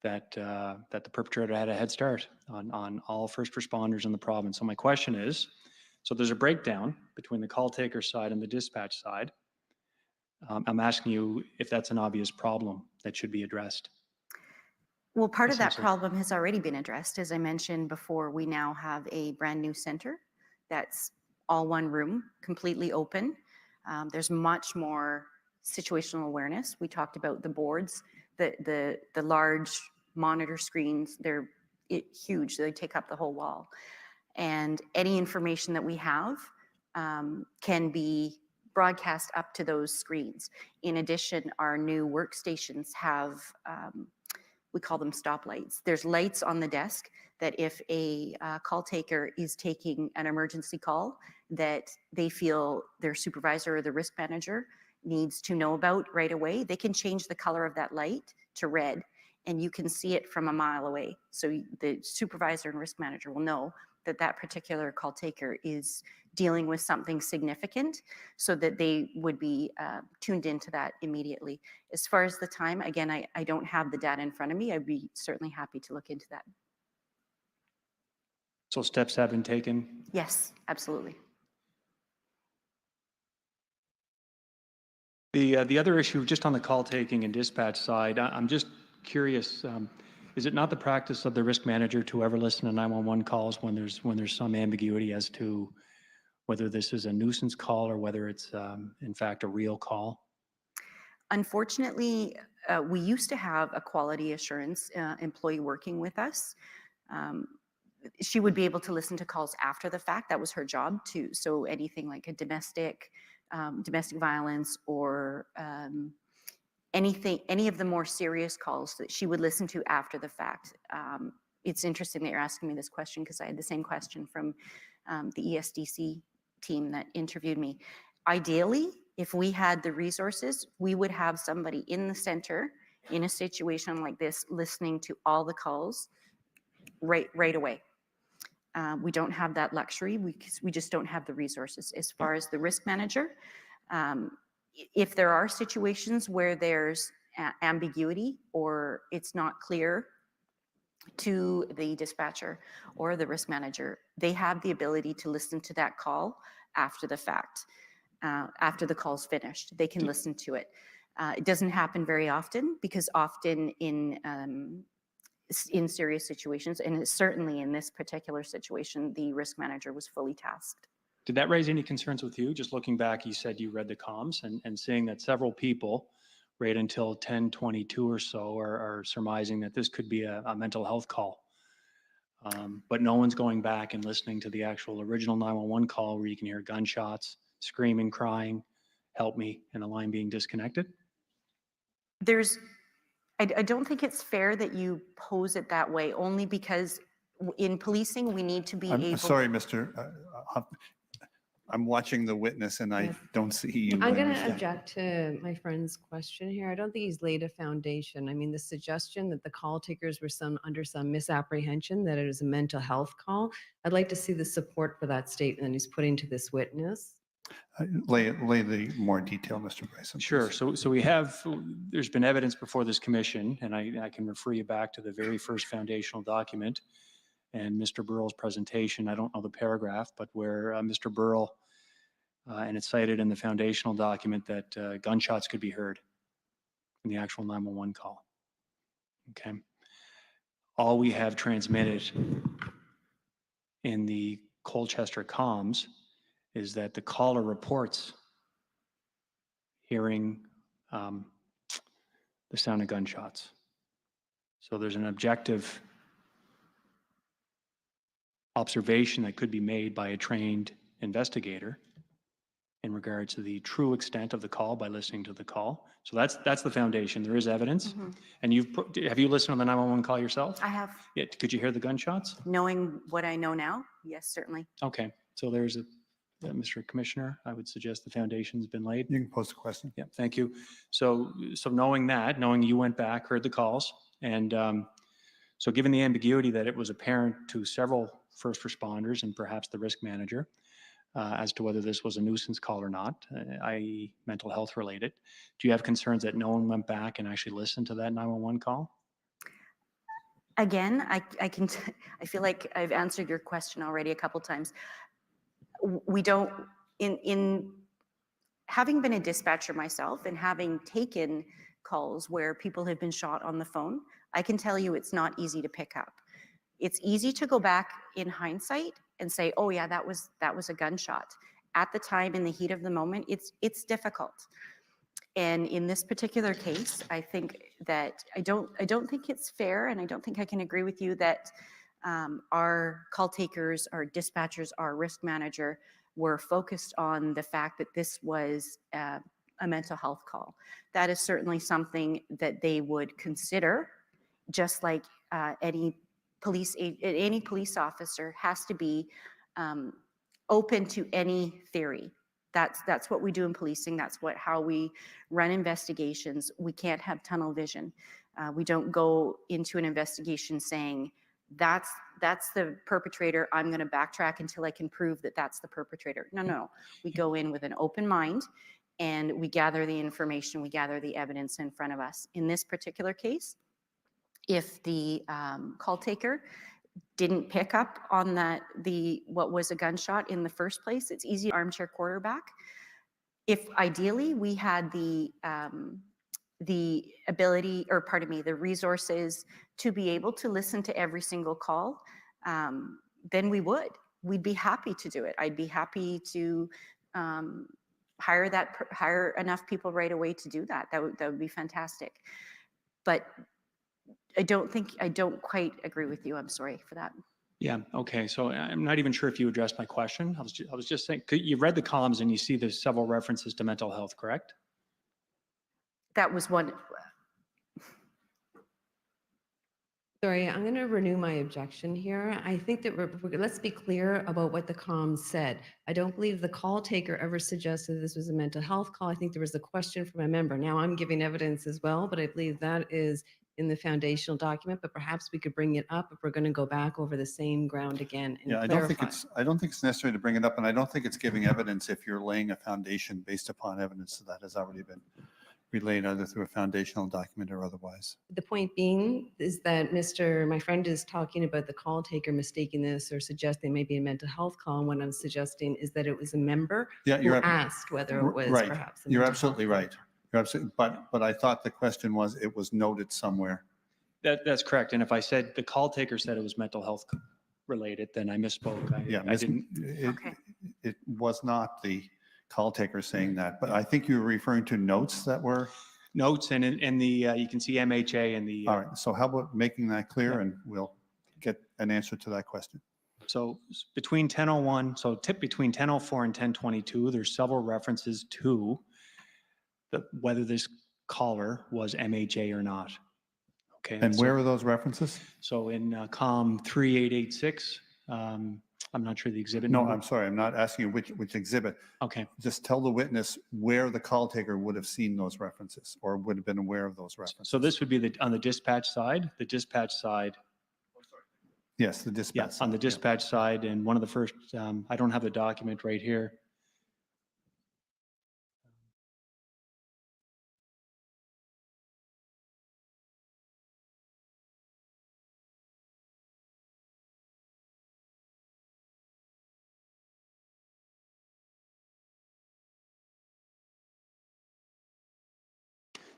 that the perpetrator had a head start on all first responders in the province. So my question is, so there's a breakdown between the call taker side and the dispatch side. I'm asking you if that's an obvious problem that should be addressed. Well, part of that Essentially. problem has already been addressed. As I mentioned before, we now have a brand new center that's all one room, completely open. There's much more situational awareness. We talked about the boards, the large monitor screens. They're huge. They take up the whole wall. And any information that we have can be broadcast up to those screens. In addition, our new workstations have, we call them stoplights. There's lights on the desk that if a call taker is taking an emergency call that they feel their supervisor or the risk manager needs to know about right away, they can change the color of that light to red, and you can see it from a mile away. So the supervisor and risk manager will know that that particular call taker is dealing with something significant, so that they would be tuned into that immediately. As far as the time, again, I don't have the data in front of me. I'd be certainly happy to look into that. So steps have been taken? Yes, absolutely. The other issue, just on the call taking and dispatch side, I'm just curious, is it not the practice of the risk manager to ever listen to 911 calls when there's some ambiguity as to whether this is a nuisance call or whether it's in fact a real call? Unfortunately, we used to have a quality assurance employee working with us. She would be able to listen to calls after the fact. That was her job too. So anything like a domestic violence or any of the more serious calls that she would listen to after the fact. It's interesting that you're asking me this question because I had the same question from the ESDC team that interviewed me. Ideally, if we had the resources, we would have somebody in the center in a situation like this listening to all the calls right away. We don't have that luxury. We just don't have the resources. As far as the risk manager, if there are situations where there's ambiguity or it's not clear to the dispatcher or the risk manager, they have the ability to listen to that call after the fact. After the call's finished, they can listen to it. It doesn't happen very often because often in serious situations, and certainly in this particular situation, the risk manager was fully tasked. Did that raise any concerns with you? Just looking back, you said you read the comms and seeing that several people right until 10:22 or so are surmising that this could be a mental health call. But no one's going back and listening to the actual original 911 call where you can hear gunshots, screaming, crying, help me, and the line being disconnected? I don't think it's fair that you pose it that way, only because in policing, we need to be I'm able. sorry, I'm watching the witness and I Yes. don't see you. I'm when going you to speak. object to my friend's question here. I don't think he's laid a foundation. I mean, the suggestion that the call takers were under some misapprehension that it is a mental health call, I'd like to see the support for that statement that he's putting to this witness. Lay the more detail, Mr. Bryson. Sure. So we have, there's been evidence before this commission, and I can refer you back to the very first foundational document and Mr. Burrell's presentation. I don't know the paragraph, but where Mr. Burrell, and it's cited in the foundational document that gunshots could be heard in the actual 911 call. Okay. All we have transmitted in the Colchester comms is that the caller reports hearing the sound of gunshots. So there's an objective observation that could be made by a trained investigator in regards to the true extent of the call by listening to the call. So that's the foundation. There is evidence. And have you listened on the 911 call yourself? I have. Yeah. Could you hear the gunshots? Knowing what I know now, yes, certainly. Okay. So there's Mr. Commissioner, I would suggest the foundation's been laid. You can pose a question. Yeah, thank you. So knowing you went back, heard the calls, and so given the ambiguity that it was apparent to several first responders and perhaps the risk manager as to whether this was a nuisance call or not, i.e. mental health related, do you have concerns that no one went back and actually listened to that 911 call? Again, I feel like I've answered your question already a couple times. We don't, in having been a dispatcher myself and having taken calls where people have been shot on the phone, I can tell you it's not easy to pick up. It's easy to go back in hindsight and say, oh yeah, that was a gunshot. At the time, in the heat of the moment, it's difficult. And in this particular case, I think that I don't think it's fair, and I don't think I can agree with you that our call takers, our dispatchers, our risk manager were focused on the fact that this was a mental health call. That is certainly something that they would consider, just like any police officer has to be open to any theory. That's what we do in policing. That's how we run investigations. We can't have tunnel vision. We don't go into an investigation saying, that's the perpetrator. I'm going to backtrack until I can prove that that's the perpetrator. No. We go in with an open mind and we gather the information, we gather the evidence in front of us. In this particular case, if the call taker didn't pick up on what was a gunshot in the first place, it's easy to armchair quarterback. If ideally we had the ability, or pardon me, the resources to be able to listen to every single call, then we'd be happy to do it. I'd be happy to hire enough people right away to do that. That would be fantastic. But I don't quite agree with you. I'm sorry for that. Yeah, okay. So I'm not even sure if you addressed my question. I was just saying, you read the columns and you see there's several references to mental health, correct? That was one. Sorry, I'm going to renew my objection here. I think that let's be clear about what the comms said. I don't believe the call taker ever suggested this was a mental health call. I think there was a question from a member. Now I'm giving evidence as well, but I believe that is in the foundational document, but perhaps we could bring it up if we're going to go back over the same ground again and Yeah, clarify. I don't think it's necessary to bring it up, and I don't think it's giving evidence if you're laying a foundation based upon evidence that has already been relayed either through a foundational document or otherwise. The point being is that my friend is talking about the call taker mistaking this or suggesting maybe a mental health call. And what I'm suggesting is that it was a member who asked whether it was right. perhaps a You're mental absolutely health right. You're absolutely, but I thought the question was, it was noted somewhere. That's correct. And if I said the call taker said it was mental health related, then I misspoke. I didn't. It was not the call taker saying that, but I think you were referring to notes that were. Notes and in the, you can see MHA in the. All right, so how about making that clear and we'll get an answer to that question. So between 10:01, so between 10:04 and 10:22, there's several references to whether this caller was MHA or not. Okay. And so- where are those references? So in COM 3886, I'm not sure the exhibit No, number. I'm sorry, I'm not asking you which exhibit. Okay. Just tell the witness where the call taker would have seen those references or would have been aware of those references. So this would be on the dispatch side. The dispatch side. Yes, the dispatch. Yeah, on the dispatch side, and one of the first, I don't have the document right here. Yeah.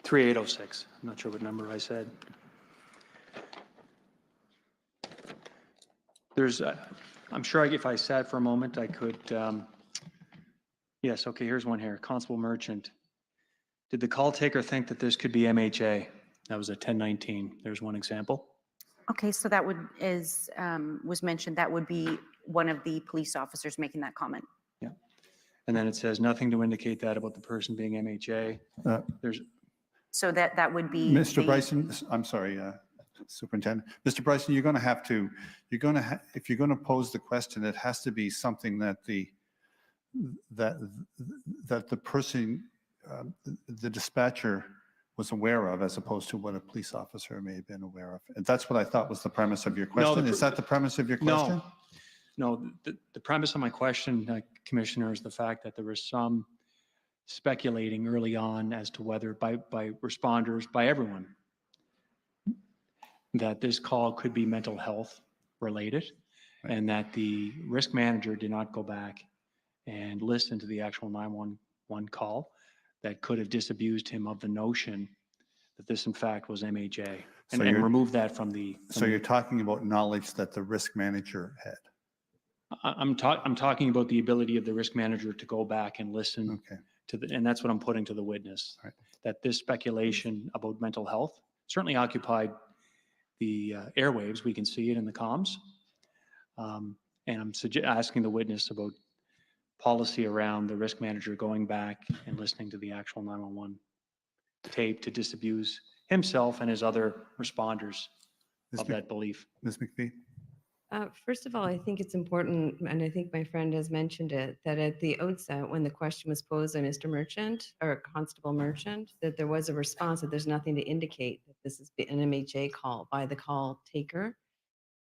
3806. I'm not sure what number I said. There's, I'm sure if I sat for a moment, I could, yes, okay, here's one here. Constable Merchant. Did the call taker think that this could be MHA? That was a 1019. There's one example. Okay, so that would, as was mentioned, that would be one of the police officers making that comment. Yeah. And then it says nothing to indicate that about the person being MHA. There's. So that would be. Mr. Bryson, I'm sorry, Superintendent. Mr. Bryson, you're going to have to, if you're going to pose the question, it has to be something that the person, the dispatcher was aware of, as opposed to what a police officer may have been aware of. And that's what I thought was the premise of your question. Is that the premise of your question? No, the premise of my question, Commissioner, is the fact that there was some speculating early on as to whether by responders, by everyone, that this call could be mental health related, and that the risk manager did not go back and listen to the actual 911 call that could have disabused him of the notion that this in fact was MHA, and remove that from the. So you're talking about knowledge that the risk manager had? I'm talking about the ability of the risk manager to go back and listen to the, and that's what I'm putting to the witness. Right. That this speculation about mental health certainly occupied the airwaves. We can see it in the comms. And I'm asking the witness about policy around the risk manager going back and listening to the actual 911 tape to disabuse himself and his other responders of that belief. Ms. McPhee? First of all, I think it's important, and I think my friend has mentioned it, that at the outset, when the question was posed by Mr. Merchant or Constable Merchant, that there was a response that there's nothing to indicate that this is an MHA call by the call taker.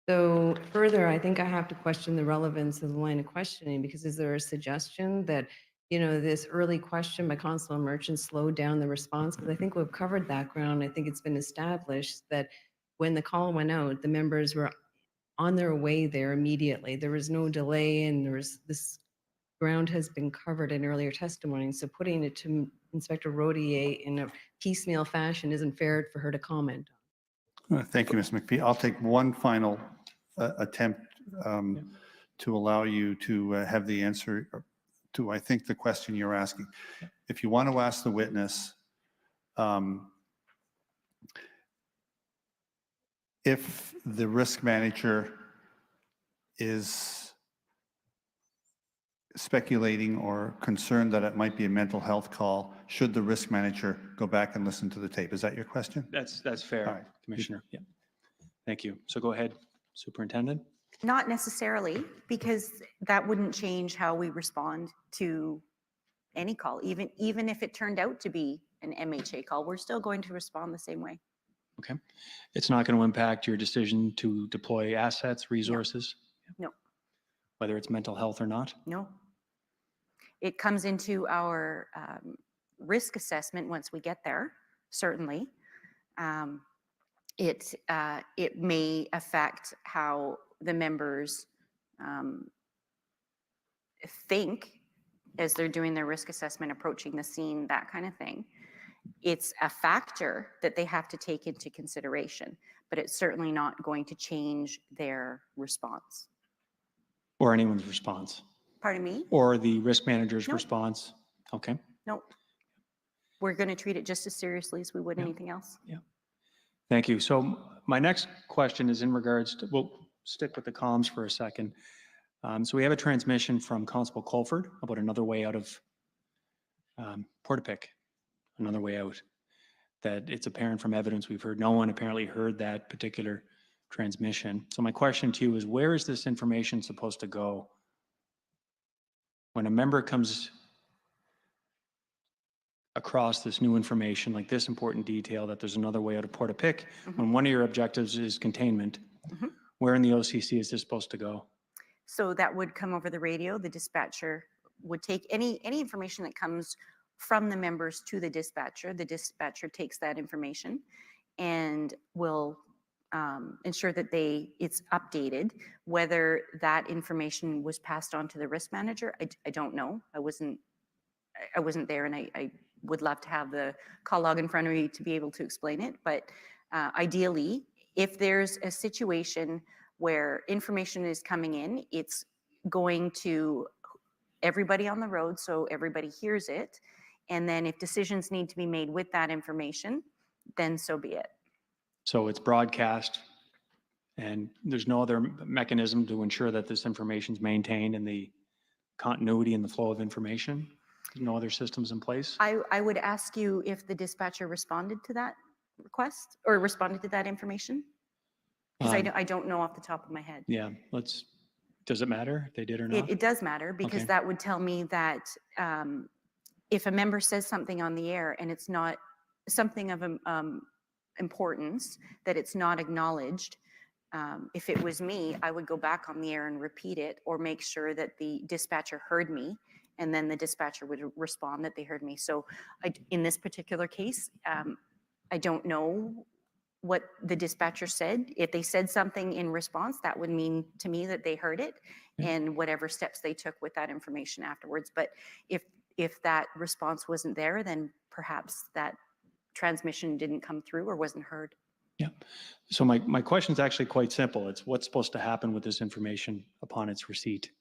So further, I think I have to question the relevance of the line of questioning, because is there a suggestion that, you know, this early question by Constable Merchant slowed down the response? Because I think we've covered that ground. I think it's been established that when the call went out, the members were on their way there immediately. There was no delay, and there was this ground has been covered in earlier testimony. So putting it to Inspector Rodier in a piecemeal fashion isn't fair for her to comment. Thank you, Ms. McPhee. I'll take one final attempt to allow you to have the answer to, I think, the question you're asking. If you want to ask the witness, if the risk manager is speculating or concerned that it might be a mental health call, should the risk manager go back and listen to the tape? Is that your question? That's fair, All right. Commissioner. Yeah. Thank you. So go ahead, Superintendent. Not necessarily, because that wouldn't change how we respond to any call. Even if it turned out to be an MHA call, we're still going to respond the same way. Okay. It's not going to impact your decision to deploy assets, resources? No. Whether it's mental health or not? No. It comes into our risk assessment once we get there, certainly. It may affect how the members think as they're doing their risk assessment, approaching the scene, that kind of thing. It's a factor that they have to take into consideration, but it's certainly not going to change their response. Or anyone's response? Pardon me? Or the risk manager's response? Okay. No. We're going to treat it just as seriously as we would anything else. Yeah. Thank you. So my next question is in regards to, we'll stick with the comms for a second. So we have a transmission from Constable Colford about another way out of Portapic, another way out. that it's apparent from evidence we've heard, no one apparently heard that particular transmission. So my question to you is, where is this information supposed to go? When a member comes across this new information, like this important detail that there's another way out of Portapique, when one of your objectives is containment, where in the OCC is this supposed to go? So that would come over the radio. The dispatcher would take any information that comes from the members to the dispatcher. The dispatcher takes that information and will ensure that it's updated. Whether that information was passed on to the risk manager, I don't know. I wasn't there, and I would love to have the call log in front of me to be able to explain it. But ideally, if there's a situation where information is coming in, it's going to everybody on the road so everybody hears it. And then if decisions need to be made with that information, then so be it. So it's broadcast, and there's no other mechanism to ensure that this information is maintained and the continuity and the flow of information? There's no other systems in place? I would ask you if the dispatcher responded to that request or responded to that information, because I don't know off the top of my head. Yeah, does it matter if they did or not? It does matter, because Okay. that would tell me that if a member says something on the air and it's not something of importance, that it's not acknowledged, if it was me, I would go back on the air and repeat it, or make sure that the dispatcher heard me, and then the dispatcher would respond that they heard me. So in this particular case, I don't know what the dispatcher said. If they said something in response, that would mean to me that they heard it, and whatever steps they took with that information afterwards. But if that response wasn't there, then perhaps that transmission didn't come through or wasn't heard. Yeah. So my question is actually quite simple. It's what's supposed to happen with this information upon its receipt?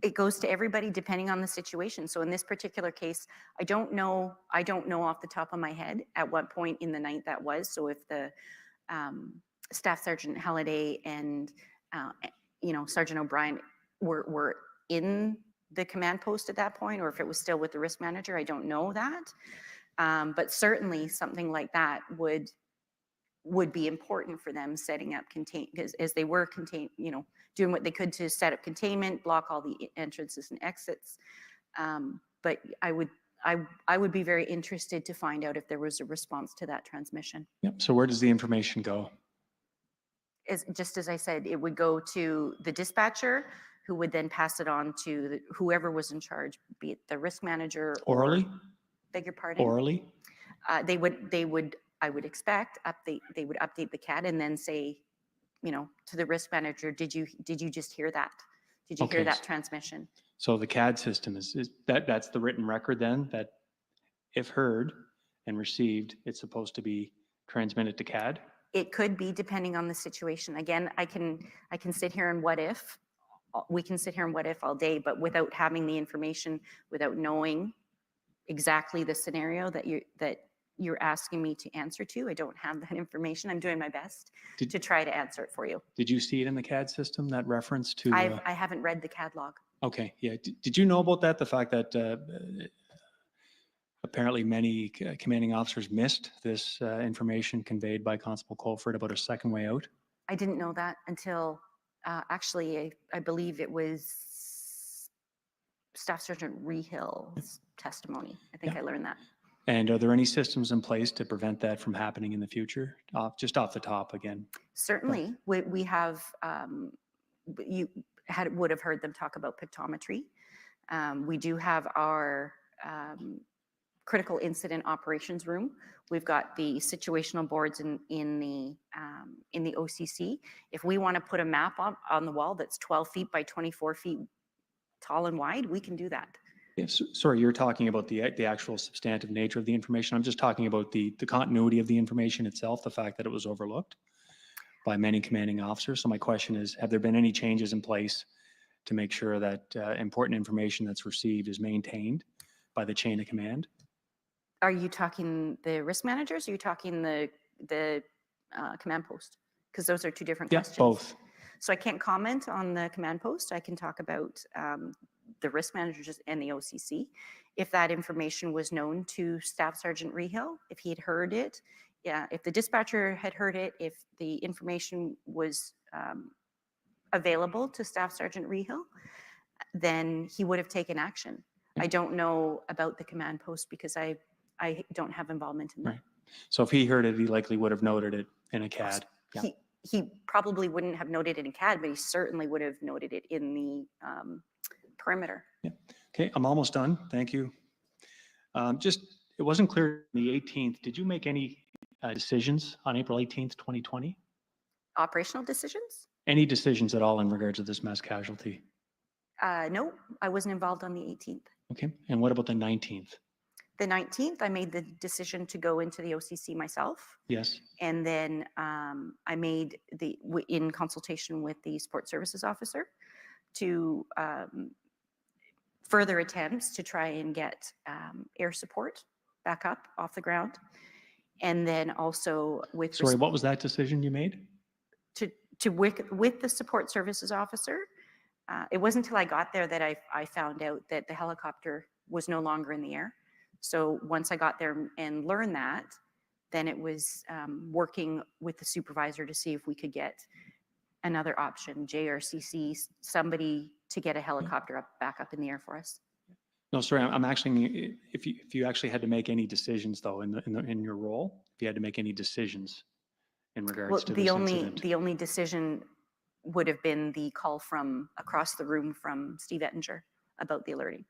It goes to everybody depending on the situation. So in this particular case, I don't know off the top of my head at what point in the night that was. So if the Staff Sergeant Halliday and Sergeant O'Brien were in the command post at that point, or if it was still with the risk manager, I don't know that. But certainly something like that would be important for them, setting up as they were doing what they could to set up containment, block all the entrances and exits. But I would be very interested to find out if there was a response to that transmission. Yep. So where does the information go? Just as I said, it would go to the dispatcher, who would then pass it on to whoever was in charge, be it the risk manager. Orally? Beg your pardon? Orally? They would, I would expect, they would update the CAD and then say, to the risk manager, did you just hear that? Did you hear that transmission? So the CAD system that's the written record then, that if heard and received, it's supposed to be transmitted to CAD? It could be, depending on the situation. Again, I can sit here and what if. We can sit here and what if all day, but without having the information, without knowing exactly the scenario that you're asking me to answer to, I don't have that information. I'm doing my best to try to answer it for you. Did you see it in the CAD system, that reference to? I haven't read the CAD log. Okay, yeah. Did you know about that? The fact that apparently many commanding officers missed this information conveyed by Constable Colford about a second way out? I didn't know that until actually, I believe it was Staff Sergeant Rehill's testimony. I think I learned that. And are there any systems in place to prevent that from happening in the future? Just off the top again. Certainly, we have, you would have heard them talk about pictometry. We do have our critical incident operations room. We've got the situational boards in the OCC. If we want to put a map on the wall that's 12 feet by 24 feet tall and wide, we can do that. Yes, sorry, you're talking about the actual substantive nature of the information. I'm just talking about the continuity of the information itself, the fact that it was overlooked by many commanding officers. So my question is, have there been any changes in place to make sure that important information that's received is maintained by the chain of command? Are you talking the risk managers? Or are you talking the command post? Because those are two different questions. Both. So I can't comment on the command post. I can talk about the risk managers and the OCC. if that information was known to Staff Sergeant Rehill, if he had heard it, if the dispatcher had heard it, if the information was available to Staff Sergeant Rehill, then he would have taken action. I don't know about the command post because I don't have involvement in that. Right. So if he heard it, he likely would have noted it in a CAD. Yeah. He probably wouldn't have noted it in CAD, but he certainly would have noted it in the perimeter. Yeah. Okay, I'm almost done. Thank you. It wasn't clear on the 18th. Did you make any decisions on April 18th, 2020? Operational decisions? Any decisions at all in regards to this mass casualty? No, I wasn't involved on the 18th. Okay, and what about the 19th? The 19th, I made the decision to go into the OCC myself. Yes. And then I made in consultation with the Support Services Officer to further attempts to try and get air support back up off the ground. And then also with... Sorry, what was that decision you made? With the Support Services Officer, it wasn't until I got there that I found out that the helicopter was no longer in the air. So once I got there and learned that, then it was working with the supervisor to see if we could get another option, JRCC, somebody to get a helicopter back up in the air for us. No, sorry, I'm actually, if you actually had to make any decisions though in your role, if you had to make any decisions in regards to this incident. The only decision would have been the call from across the room from Steve Ettinger about the alerting.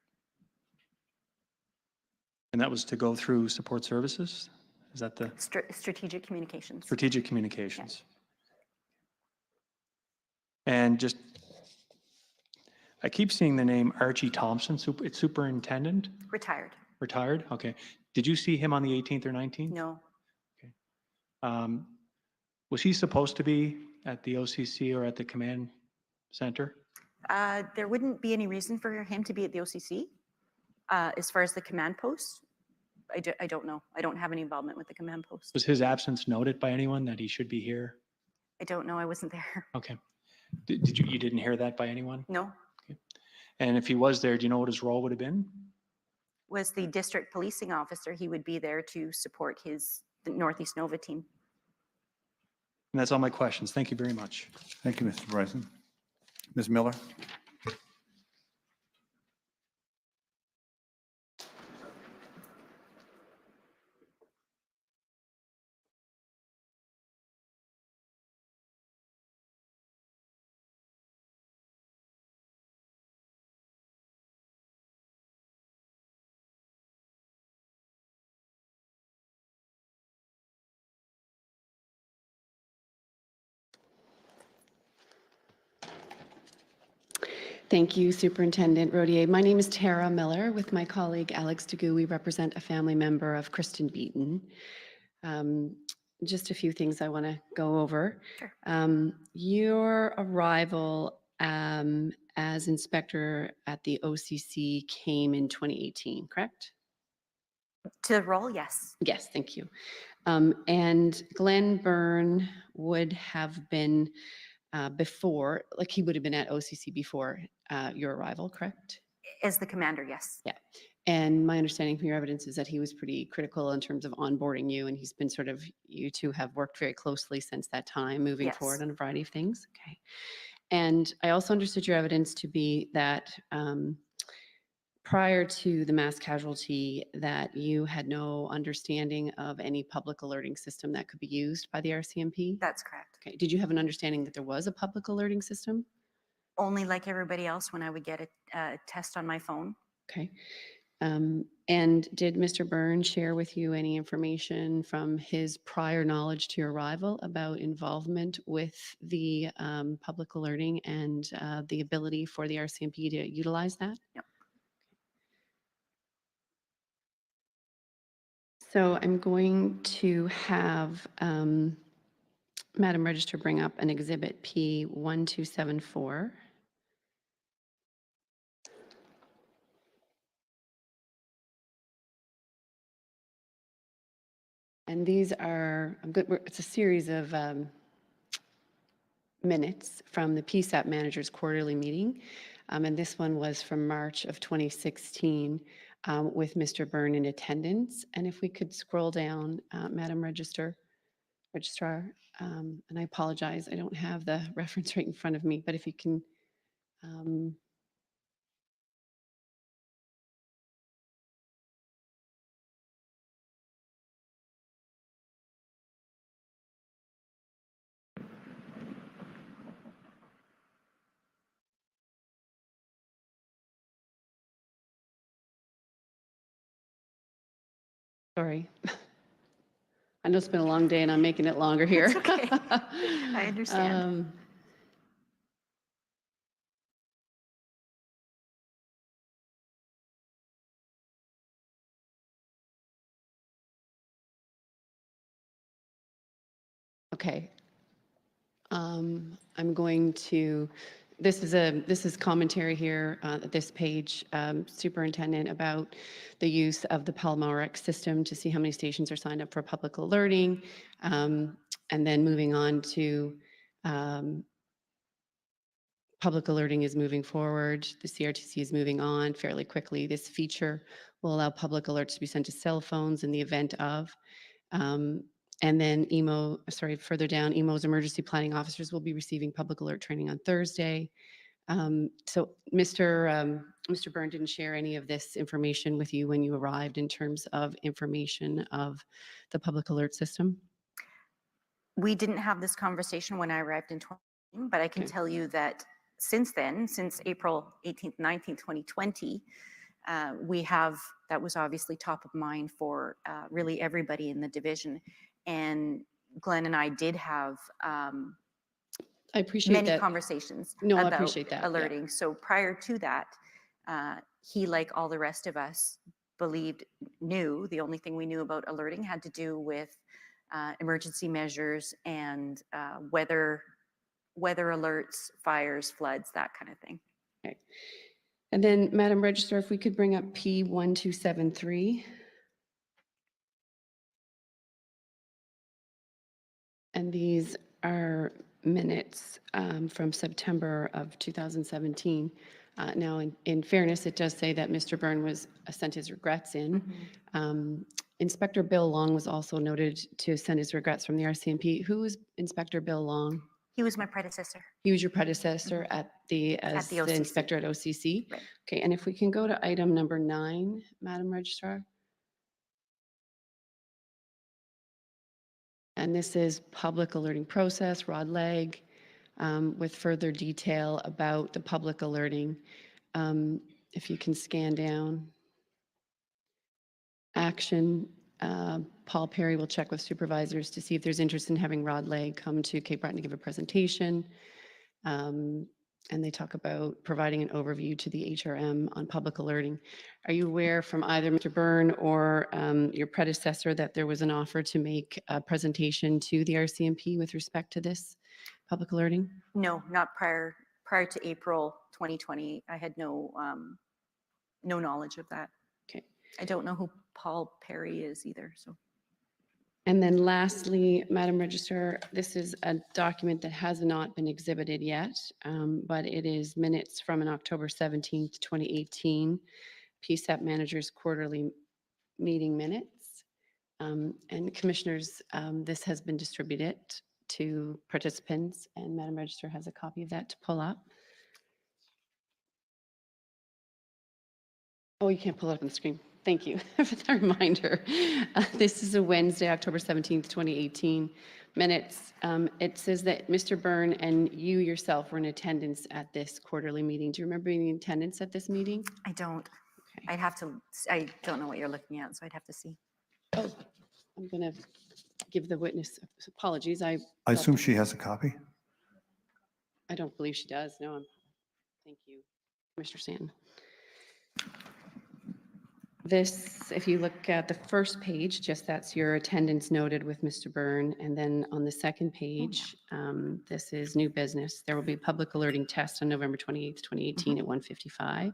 And that was to go through support services? Is that the? Strategic communications. Strategic communications. Yeah. And just, I keep seeing the name Archie Thompson, it's superintendent? Retired. Retired, okay. Did you see him on the 18th or 19th? No. Okay. Was he supposed to be at the OCC or at the command center? There wouldn't be any reason for him to be at the OCC. As far as the command post, I don't know. I don't have any involvement with the command post. Was his absence noted by anyone that he should be here? I don't know. I wasn't there. Okay. You didn't hear that by anyone? No. Okay. And if he was there, do you know what his role would have been? Was the district policing officer. He would be there to support the Northeast Nova team. And that's all my questions. Thank you very much. Thank you, Mr. Bryson. Ms. Miller? Thank you, Superintendent Rodier. My name is Tara Miller. With my colleague Alex DeGoo, we represent a family member of Kristen Beaton. Just a few things I want to go over. Sure. Your arrival as inspector at the OCC came in 2018, correct? To the role, yes. Yes, thank you. And Glenn Byrne would have been before, like he would have been at OCC before your arrival, correct? As the commander, yes. Yeah. And my understanding from your evidence is that he was pretty critical in terms of onboarding you, and he's been sort of, you two have worked very closely since that time, moving forward on a variety of things. Okay. And I also understood your evidence to be that prior to the mass casualty, that you had no understanding of any public alerting system that could be used by the RCMP? That's correct. Okay. Did you have an understanding that there was a public alerting system? Only like everybody else when I would get a test on my phone. Okay. And did Mr. Byrne share with you any information from his prior knowledge to your arrival about involvement with the public alerting and the ability for the RCMP to utilize that? No. So I'm going to have Madam Register bring up an exhibit P1274. And these are, it's a series of minutes from the PSAP manager's quarterly meeting. And this one was from March of 2016. with Mr. Byrne in attendance. And if we could scroll down, Madam Registrar, and I apologize, I don't have the reference right in front of me, but if you can, sorry. I know it's been a long day and I'm making it longer here. It's okay. I understand. Okay. I'm going to, this is commentary here at this page, Superintendent, about the use of the Palomar-X system to see how many stations are signed up for public alerting. And then moving on to public alerting is moving forward. The CRTC is moving on fairly quickly. This feature will allow public alerts to be sent to cell phones in the event of. And then further down, EMO's emergency planning officers will be receiving public alert training on Thursday. So Mr. Byrne didn't share any of this information with you when you arrived in terms of information of the public alert system? We didn't have this conversation when I arrived in 2019, but I can tell you that since then, since April 18th, 19th, 2020, that was obviously top of mind for really everybody in the division. And Glenn and I did have I appreciate many that. conversations No, I about appreciate that, yeah. alerting. So prior to that, he, like all the rest of us, knew the only thing we knew about alerting had to do with emergency measures and weather alerts, fires, floods, that kind of thing. Okay. And then, Madam Registrar, if we could bring up P1273. And these are minutes from September of 2017. Now, in fairness, it does say that Mr. Byrne was sent his regrets in. Inspector Bill Long was also noted to send his regrets from the RCMP. Who is Inspector Bill Long? He was my predecessor. He was your predecessor as the OCC. inspector at OCC? Right. Okay, and if we can go to item number 9, Madam Registrar. And this is public alerting process, Rod Legg, with further detail about the public alerting. If you can scan down. Action, Paul Perry will check with supervisors to see if there's interest in having Rod Legg come to Cape Breton to give a presentation. And they talk about providing an overview to the HRM on public alerting. Are you aware from either Mr. Byrne or your predecessor that there was an offer to make a presentation to the RCMP with respect to this public alerting? No, not prior to April 2020. I had no knowledge of that. Okay. I don't know who Paul Perry is either. So. And then lastly, Madam Registrar, this is a document that has not been exhibited yet, but it is minutes from an October 17th, 2018 PSAP Manager's Quarterly Meeting Minutes. And Commissioners, this has been distributed to participants, and Madam Registrar has a copy of that to pull up. Oh, you can't pull it up on the screen. Thank you for the reminder. This is a Wednesday, October 17th, 2018 minutes. It says that Mr. Byrne and you yourself were in attendance at this quarterly meeting. Do you remember being in attendance at this meeting? I don't. Okay. I don't know what you're looking at, so I'd have to see. Oh, I'm going to give the witness apologies. I assume she has a copy? I don't believe she does. No, thank you, Commissioner Stanton. This, if you look at the first page, just that's your attendance noted with Mr. Byrne. And then on the second page, this is new business. There will be a public alerting test on November 28th, 2018 at 1:55.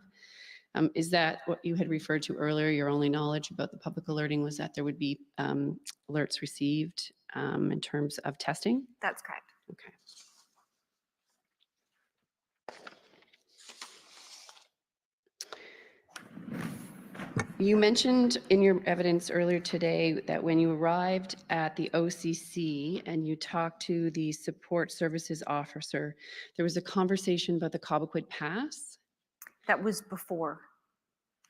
Is that what you had referred to earlier? Your only knowledge about the public alerting was that there would be alerts received in terms of testing? That's correct. Okay. You mentioned in your evidence earlier today that when you arrived at the OCC and you talked to the support services officer, there was a conversation about the Cobequid Pass. That was before.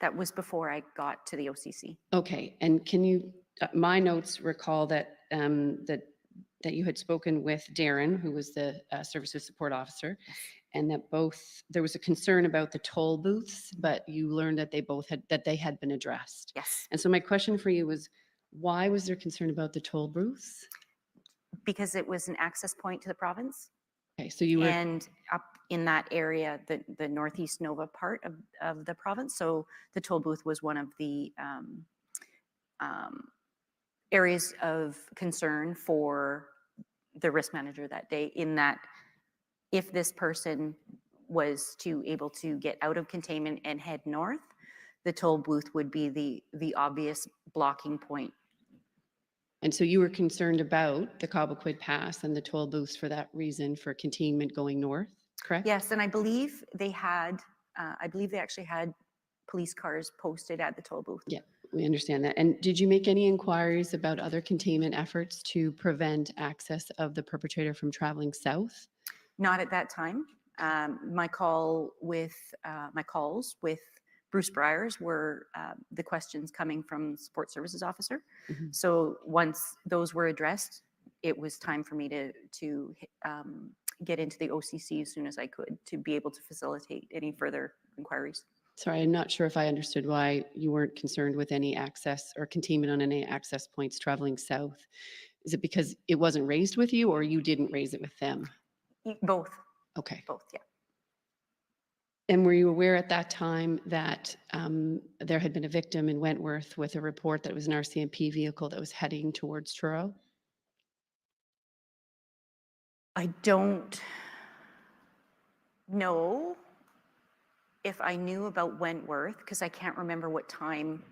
That was before I got to the OCC. Okay, and can you, my notes recall that that you had spoken with Darren, who was the services support officer, and that there was a concern about the toll booths, but you learned that they had been addressed. Yes. And so my question for you was, why was there concern about the toll booths? Because it was an access point to the province. Okay, so you were. And up in that area, the Northeast Nova part of the province. So the toll booth was one of the areas of concern for the risk manager that day, in that if this person was able to get out of containment and head north, the toll booth would be the obvious blocking point. And so you were concerned about the Cobequid Pass and the toll booths for that reason, for containment going north, correct? Yes, and I believe they actually had police cars posted at the toll booth. Yeah, we understand that. And did you make any inquiries about other containment efforts to prevent access of the perpetrator from traveling south? Not at that time. My calls with Bruce Briers were the questions coming from support services officer. Mm-hmm. So once those were addressed, it was time for me to get into the OCC as soon as I could, to be able to facilitate any further inquiries. Sorry, I'm not sure if I understood why you weren't concerned with any access or containment on any access points traveling south. Is it because it wasn't raised with you, or you didn't raise it with them? Both. Okay. Both, yeah. And were you aware at that time that there had been a victim in Wentworth with a report that it was an RCMP vehicle that was heading towards Truro? I don't know if I knew about Wentworth, because I can't remember what time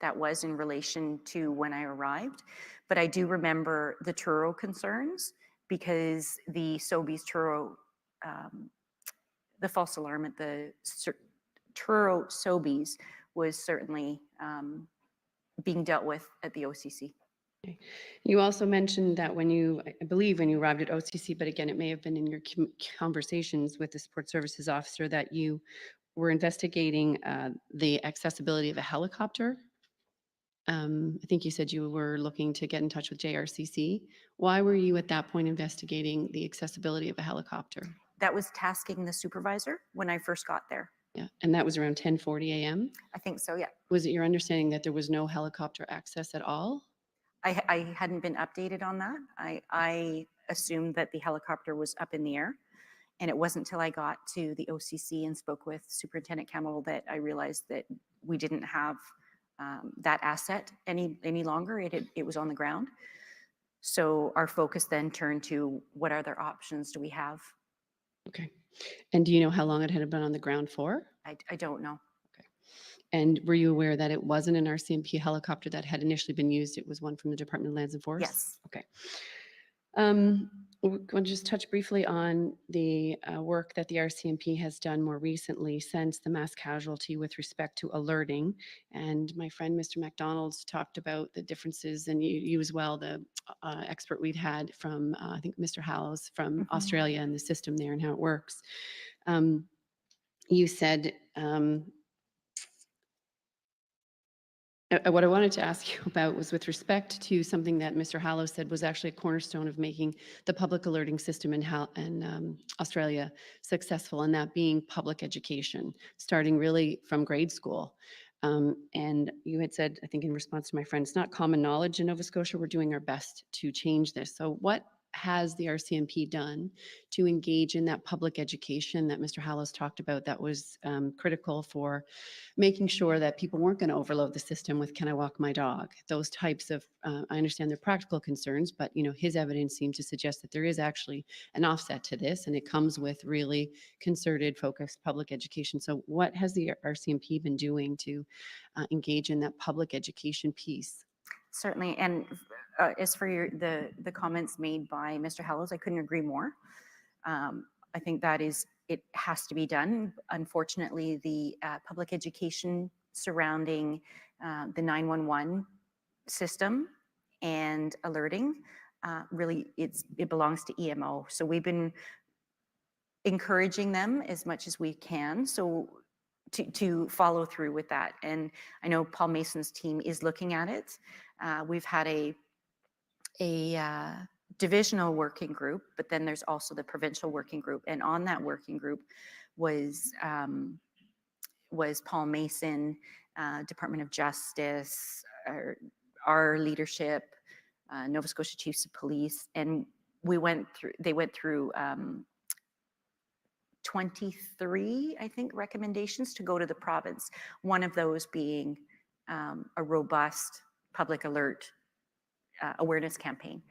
that was in relation to when I arrived. But I do remember the Truro concerns, because the Sobeys Truro, the false alarm at the Truro Sobeys was certainly being dealt with at the OCC. Okay. You also mentioned that I believe when you arrived at OCC, but again, it may have been in your conversations with the support services officer, that you were investigating the accessibility of a helicopter. I think you said you were looking to get in touch with JRCC. Why were you at that point investigating the accessibility of a helicopter? That was tasking the supervisor when I first got there. Yeah, and that was around 10:40 a.m.? I think so, yeah. Was it your understanding that there was no helicopter access at all? I hadn't been updated on that. I assumed that the helicopter was up in the air. And it wasn't until I got to the OCC and spoke with Superintendent Campbell that I realized that we didn't have that asset any longer. It was on the ground. So our focus then turned to, what other options do we have? Okay. And do you know how long it had been on the ground for? I don't know. Okay. And were you aware that it wasn't an RCMP helicopter that had initially been used? It was one from the Department of Lands and Forests? Yes. Okay. We're going to just touch briefly on the work that the RCMP has done more recently since the mass casualty with respect to alerting. And my friend, Mr. McDonald's, talked about the differences, and you as well, the expert we'd had from, I think, Mr. Hallows from Australia, and the system there and how it works. You said, what I wanted to ask you about was with respect to something that Mr. Hallows said was actually a cornerstone of making the public alerting system in Australia successful, and that being public education, starting really from grade school. And you had said, I think in response to my friend, it's not common knowledge in Nova Scotia. We're doing our best to change this. So what has the RCMP done to engage in that public education that Mr. Hallows talked about, that was critical for making sure that people weren't going to overload the system with, can I walk my dog? Those types of, I understand they're practical concerns, but his evidence seemed to suggest that there is actually an offset to this, and it comes with really concerted, focused public education. So what has the RCMP been doing to engage in that public education piece? Certainly, and as for the comments made by Mr. Hallows, I couldn't agree more. I think it has to be done. Unfortunately, the public education surrounding the 911 system and alerting, really it belongs to EMO. So we've been encouraging them as much as we can to follow through with that. And I know Paul Mason's team is looking at it. We've had a divisional working group, but then there's also the provincial working group. And on that working group was Paul Mason, Department of Justice, our leadership, Nova Scotia Chiefs of Police, and they went through 23, I think, recommendations to go to the province. One of those being a robust public alert awareness campaign.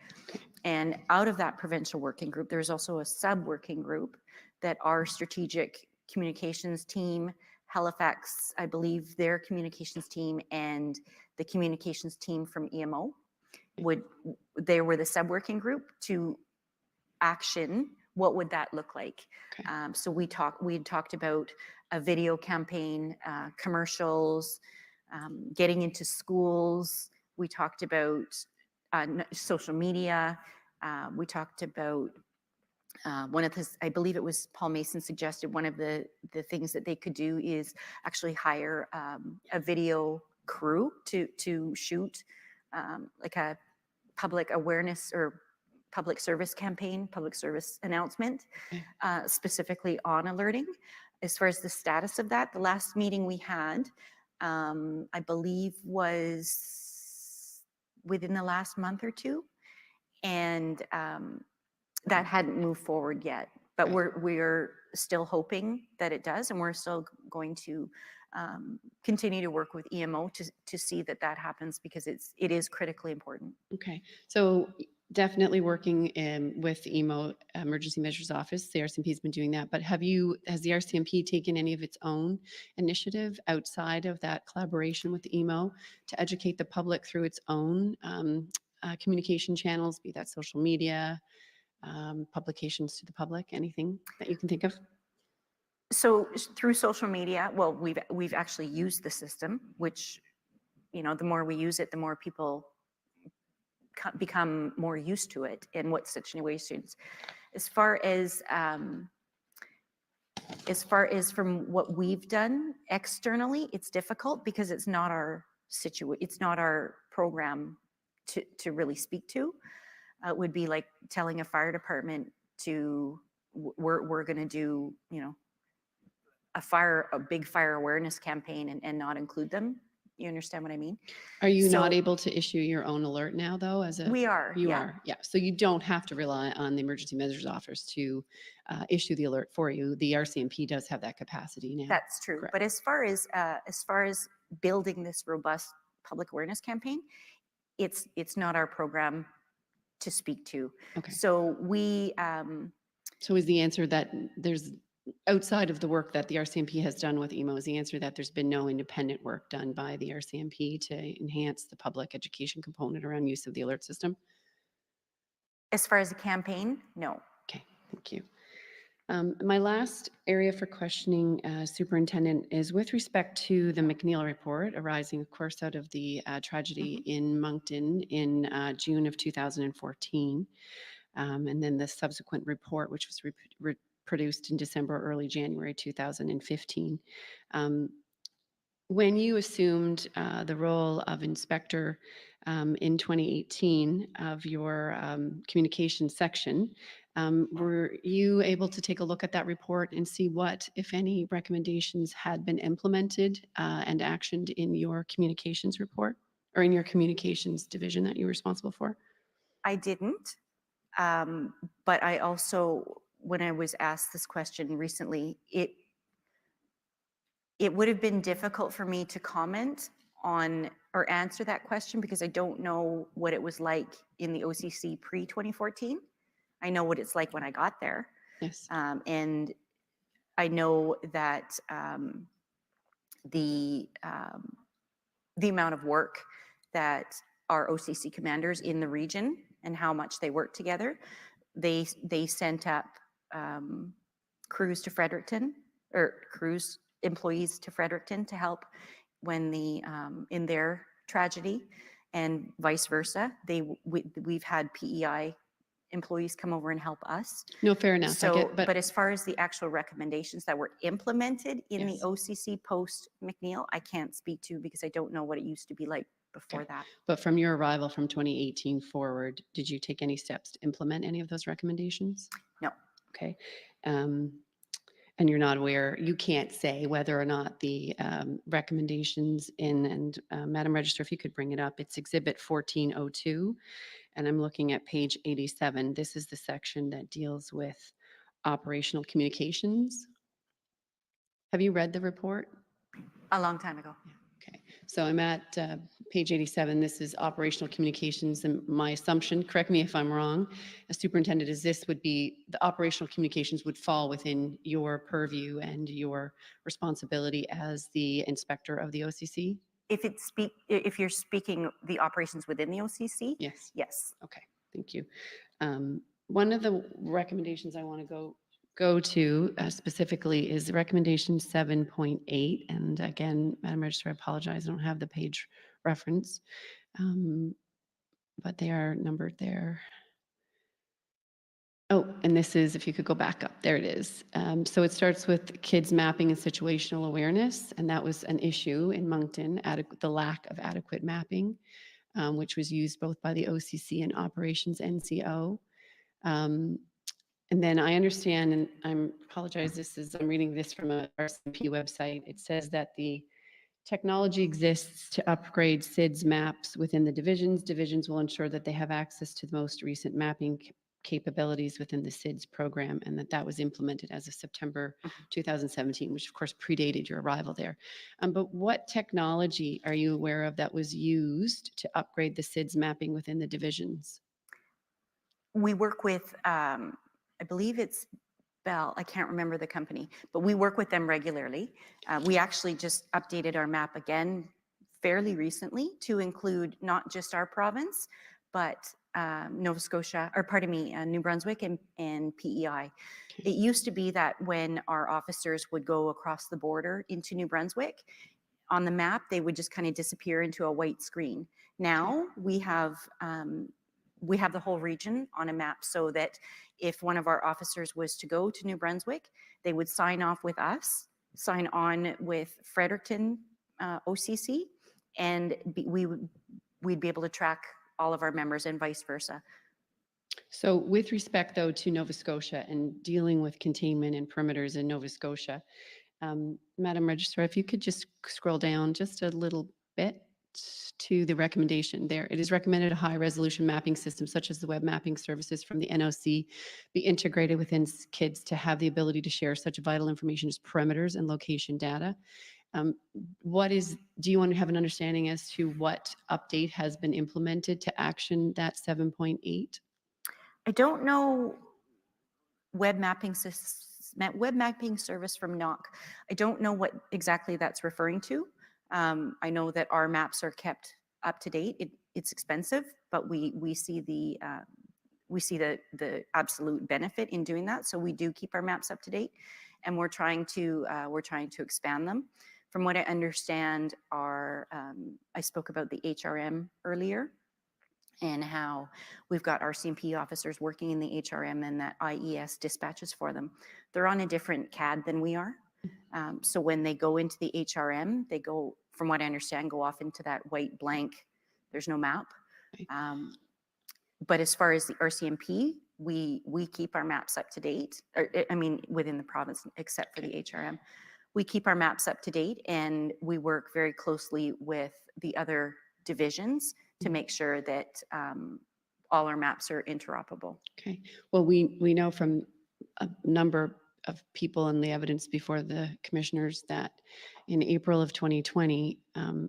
And out of that provincial working group, there's also a sub-working group that our strategic communications team, Halifax, I believe their communications team, and the communications team from EMO they were the sub-working group to action. What would that look like? So we had talked about a video campaign, commercials, getting into schools. We talked about social media. We talked about one of I believe it was Paul Mason suggested one of the things that they could do is actually hire a video crew to shoot like a public awareness or public service campaign, public service announcement, specifically on alerting. As far as the status of that, the last meeting we had, I believe was within the last month or two, and that hadn't moved forward yet. But we're still hoping that it does, and we're still going to continue to work with EMO to see that happens, because it is critically important. Okay, so definitely working with the EMO Emergency Measures Office. The RCMP has been doing that, but has the RCMP taken any of its own initiative outside of that collaboration with the EMO to educate the public through its own communication channels, be that social media, publications to the public, anything that you can think of? So through social media, well, we've actually used the system, which, the more we use it, the more people become more used to it in what situations. As far as from what we've done externally, it's difficult because it's not our program to really speak to. It would be like telling a fire department we're going to do, a big fire awareness campaign and not include them. You understand what I mean? Are you not able to issue your own alert now, though? We are. You are, yeah. So you don't have to rely on the Emergency Measures Office to issue the alert for you. The RCMP does have that capacity now. That's true. Correct. But as far as building this robust public awareness campaign, it's not our program to speak to. Okay. So So is the answer that there's, outside of the work that the RCMP has done with EMO, is the answer that there's been no independent work done by the RCMP to enhance the public education component around use of the alert system? As far as a campaign, no. Okay, thank you. My last area for questioning, Superintendent, is with respect to the McNeil report arising, of course, out of the tragedy in Moncton in June of 2014, and then the subsequent report, which was produced in December, early January 2015. When you assumed the role of inspector in 2018 of your communications section, were you able to take a look at that report and see what, if any, recommendations had been implemented and actioned in your communications report, or in your communications division that you're responsible for? I didn't, but I also, when I was asked this question recently, it would have been difficult for me to comment on or answer that question because I don't know what it was like in the OCC pre-2014. I know what it's like when I got there. Yes. And I know that the amount of work that our OCC commanders in the region and how much they work together. They sent up crews to Fredericton, or crews employees to Fredericton to help in their tragedy, and vice versa. We've had PEI employees come over and help us. No, fair enough. I So, get, but as far as the actual recommendations that were implemented in the Yes. OCC post McNeil, I can't speak to because I don't know what it used to be like before that. But from your arrival from 2018 forward, did you take any steps to implement any of those recommendations? No. Okay. And you're not aware, you can't say whether or not the recommendations and Madam Register, if you could bring it up, it's Exhibit 1402, and I'm looking at page 87. This is the section that deals with operational communications. Have you read the report? A long time ago. Okay, so I'm at page 87. This is operational communications, and my assumption, correct me if I'm wrong, as superintendent, is this would be, the operational communications would fall within your purview and your responsibility as the inspector of the OCC? If you're speaking the operations within the OCC? Yes. Yes. Okay, thank you. One of the recommendations I want to go to specifically is recommendation 7.8. And again, Madam Register, I apologize, I don't have the page reference, but they are numbered there. Oh, and this is, if you could go back up, there it is. So it starts with kids mapping and situational awareness, and that was an issue in Moncton, the lack of adequate mapping, which was used both by the OCC and Operations NCO. And then I understand, and I apologize, I'm reading this from a RCMP website. It says that the technology exists to upgrade SIDS maps within the divisions. Divisions will ensure that they have access to the most recent mapping capabilities within the SIDS program, and that was implemented as of September 2017, which of course predated your arrival there. But what technology are you aware of that was used to upgrade the SIDS mapping within the divisions? We work with, I believe it's Bell, I can't remember the company, but we work with them regularly. We actually just updated our map again fairly recently to include not just our province, but Nova Scotia, or pardon me, New Brunswick and PEI. It used to be that when our officers would go across the border into New Brunswick, on the map, they would just kind of disappear into a white screen. Now we have the whole region on a map, so that if one of our officers was to go to New Brunswick, they would sign off with us, sign on with Fredericton OCC, and we'd be able to track all of our members and vice versa. So with respect though to Nova Scotia and dealing with containment and perimeters in Nova Scotia, Madam Registrar, if you could just scroll down just a little bit to the recommendation there. It is recommended a high resolution mapping system such as the web mapping services from the NOC be integrated within KIDS to have the ability to share such vital information as perimeters and location data. Do you want to have an understanding as to what update has been implemented to action that 7.8? I don't know web mapping service from NOC. I don't know what exactly that's referring to. I know that our maps are kept up to date. It's expensive, but we see the absolute benefit in doing that. So we do keep our maps up to date, and we're trying to expand them. From what I understand, I spoke about the HRM earlier, and how we've got RCMP officers working in the HRM and that IES dispatches for them. They're on a different CAD than we are. So when they go into the HRM, they go, from what I understand, go off into that white blank. There's no map. But as far as the RCMP, we keep our maps up to date. Within the province, except for the HRM. We keep our maps up to date, and we work very closely with the other divisions to make sure that all our maps are interoperable. Okay. Well, we know from a number of people and the evidence before the commissioners that in April of 2020,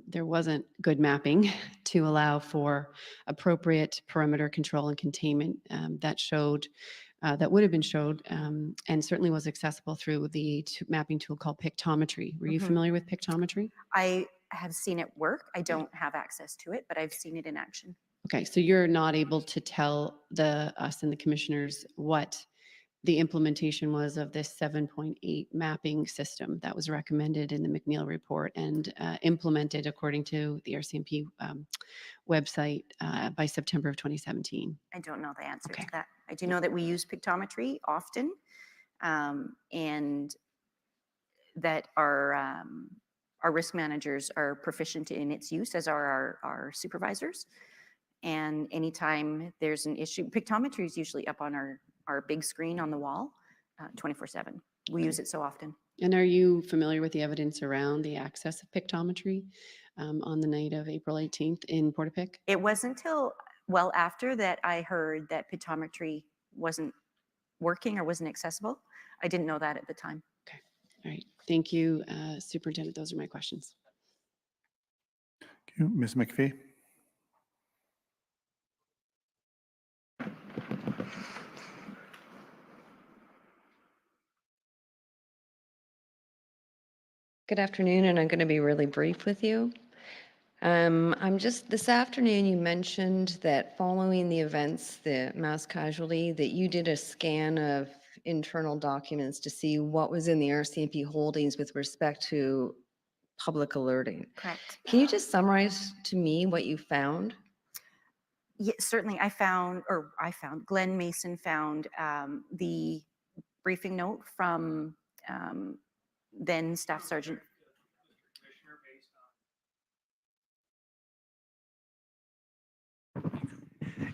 there wasn't good mapping to allow for appropriate perimeter control and containment that would have been showed and certainly was accessible through the mapping tool called Pictometry. Were you familiar with Pictometry? I have seen it work. I don't have access to it, but I've seen it in action. Okay, so you're not able to tell us and the commissioners what the implementation was of this 7.8 mapping system that was recommended in the McNeil report and implemented according to the RCMP website by September of 2017. I don't know the answer to that. I do know that we use pictometry often, and that our risk managers are proficient in its use, as are our supervisors. And anytime there's an issue, pictometry is usually up on our big screen on the wall 24/7. We use it so often. And are you familiar with the evidence around the access of pictometry on the night of April 18th in Portapic? It wasn't until well after that I heard that pictometry wasn't working or wasn't accessible. I didn't know that at the time. Okay. All right. Thank you, Superintendent. Those are my questions. Thank you. Ms. McPhee? Good afternoon, and I'm going to be really brief with you. This afternoon, you mentioned that following the events, the mass casualty, that you did a scan of internal documents to see what was in the RCMP holdings with respect to public alerting. Correct. Can you just summarize to me what you found? Yeah, certainly. Glenn Mason found the briefing note from then Staff Sergeant.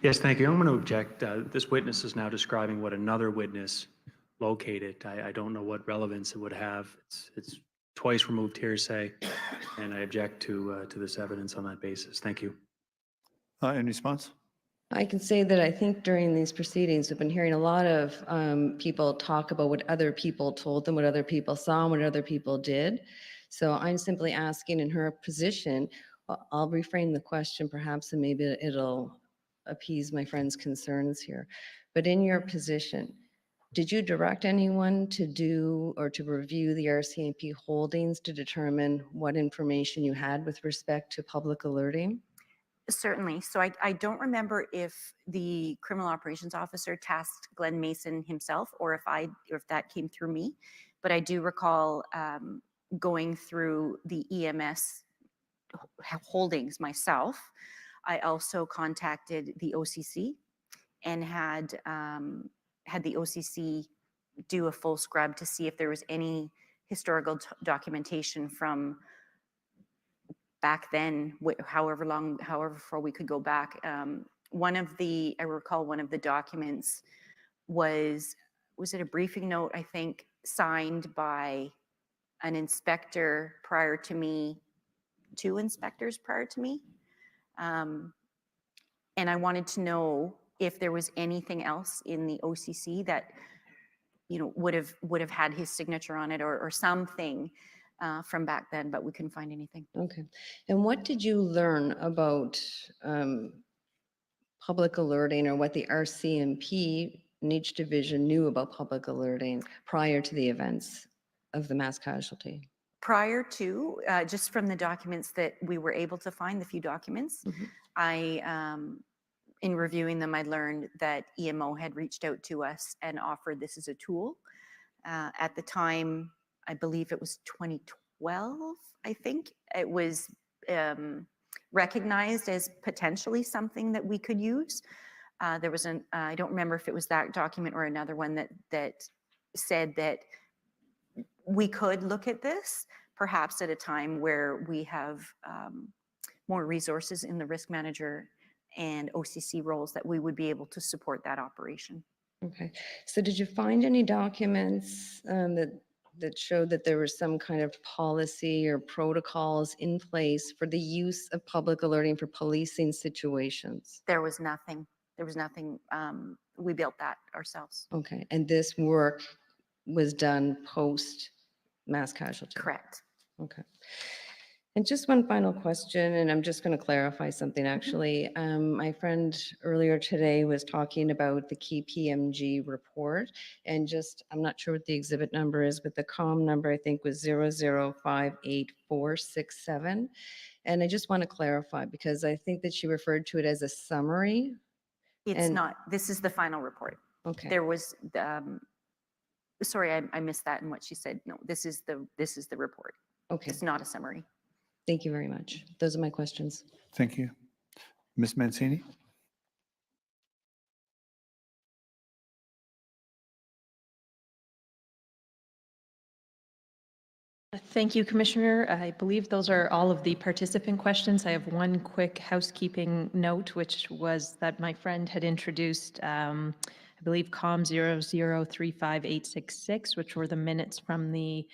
Yes, thank you. I'm going to object. This witness is now describing what another witness located. I don't know what relevance it would have. It's twice removed hearsay, and I object to this evidence on that basis. Thank you. In response? I can say that I think during these proceedings, we've been hearing a lot of people talk about what other people told them, what other people saw, and what other people did. So I'm simply asking in her position, I'll reframe the question perhaps, and maybe it'll appease my friend's concerns here. But in your position, did you direct anyone to do or to review the RCMP holdings to determine what information you had with respect to public alerting? Certainly. So I don't remember if the criminal operations officer tasked Glenn Mason himself or if that came through me, but I do recall going through the EMS holdings myself. I also contacted the OCC and had the OCC do a full scrub to see if there was any historical documentation from back then, however far we could go back. I recall one of the documents was it a briefing note, I think, signed by an inspector prior to me, 2 inspectors prior to me. And I wanted to know if there was anything else in the OCC that, would have had his signature on it or something from back then, but we couldn't find anything. Okay. And what did you learn about public alerting, or what the RCMP in each division knew about public alerting prior to the events of the mass casualty? Prior to, just from the documents that we were able to find, the few documents, in reviewing them, I learned that EMO had reached out to us and offered this as a tool. At the time, I believe it was 2012, I think, it was recognized as potentially something that we could use. There was I don't remember if it was that document or another one that said that we could look at this, perhaps at a time where we have more resources in the risk manager and OCC roles, that we would be able to support that operation. Okay. So did you find any documents that showed that there was some kind of policy or protocols in place for the use of public alerting for policing situations? There was nothing. We built that ourselves. Okay. And this work was done post mass casualty? Correct. Okay. And just one final question, and I'm just going to clarify something actually. My friend earlier today was talking about the key PMG report, and I'm not sure what the exhibit number is, but the COM number I think was 0058467. And I just want to clarify, because I think that she referred to it as a summary. It's not. This is the final report. Okay. There was Sorry, I missed that in what she said. No, this is the report. Okay. It's not a summary. Thank you very much. Those are my questions. Thank you. Ms. Mancini? Thank you, Commissioner. I believe those are all of the participant questions. I have one quick housekeeping note, which was that my friend had introduced, I believe, COM 0035866, which were the minutes from the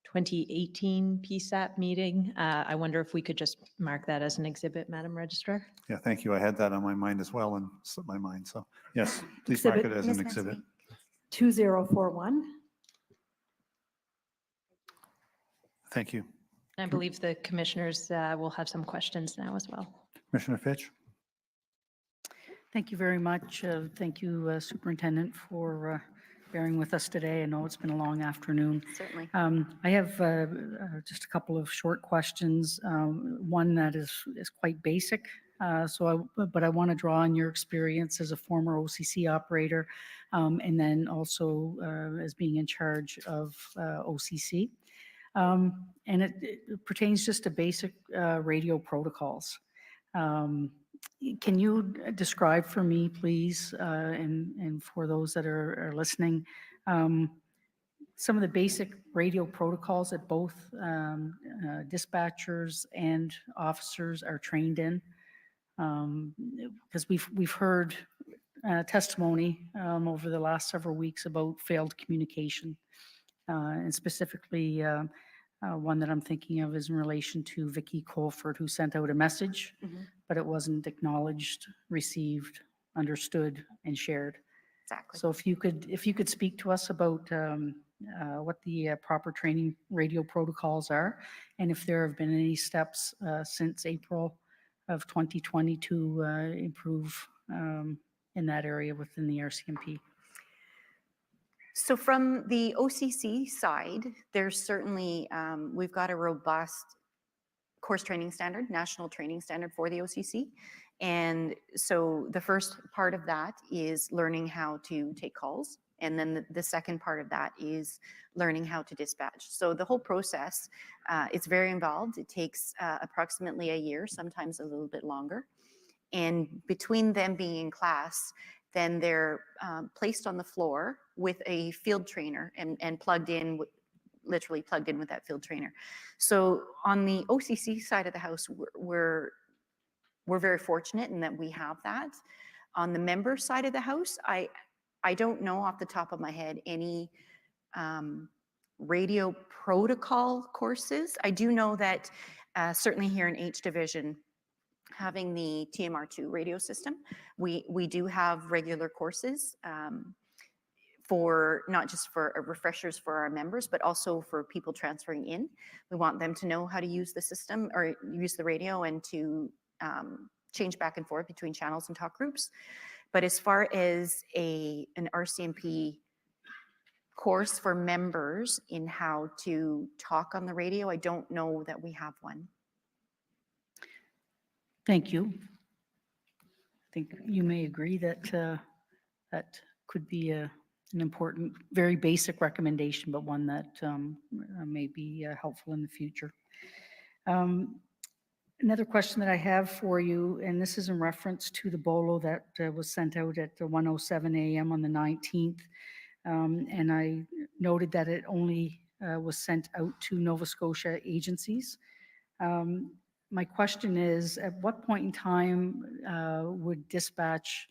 2018 PSAP meeting. I wonder if we could just mark that as an exhibit, Madam Registrar? Yeah, thank you. I had that on my mind as well and slipped my mind. So yes, please mark it as an exhibit. 2041. Thank you. I believe the commissioners will have some questions now as well. Commissioner Fitch? Thank you very much. Thank you, Superintendent, for bearing with us today. I know it's been a long afternoon. Certainly. I have just a couple of short questions. One that is quite basic. But I want to draw on your experience as a former OCC operator, and then also as being in charge of OCC. And it pertains just to basic radio protocols. Can you describe for me, please, and for those that are listening, some of the basic radio protocols that both dispatchers and officers are trained in? Because we've heard testimony over the last several weeks about failed communication, and specifically one that I'm thinking of is in relation to Vicky Colford, who sent out a message, but it wasn't acknowledged, received, understood, and shared. Exactly. So if you could speak to us about what the proper training radio protocols are, and if there have been any steps since April of 2020 to improve in that area within the RCMP. So from the OCC side, there's certainly, we've got a robust course training standard, national training standard for the OCC. And so the first part of that is learning how to take calls. And then the second part of that is learning how to dispatch. So the whole process, it's very involved. It takes approximately a year, sometimes a little bit longer. And between them being in class, then they're placed on the floor with a field trainer and plugged in, literally plugged in with that field trainer. So on the OCC side of the house, we're very fortunate in that we have that. On the member side of the house, I don't know off the top of my head any radio protocol courses. I do know that certainly here in H Division, having the TMR2 radio system, we do have regular courses for not just for refreshers for our members, but also for people transferring in. We want them to know how to use the system or use the radio and to change back and forth between channels and talk groups. But as far as an RCMP course for members in how to talk on the radio, I don't know that we have one. Thank you. I think you may agree that that could be an important, very basic recommendation, but one that may be helpful in the future. Another question that I have for you, and this is in reference to the BOLO that was sent out at 1:07 a.m. on the 19th. And I noted that it only was sent out to Nova Scotia agencies. My question is, at what point in time would dispatch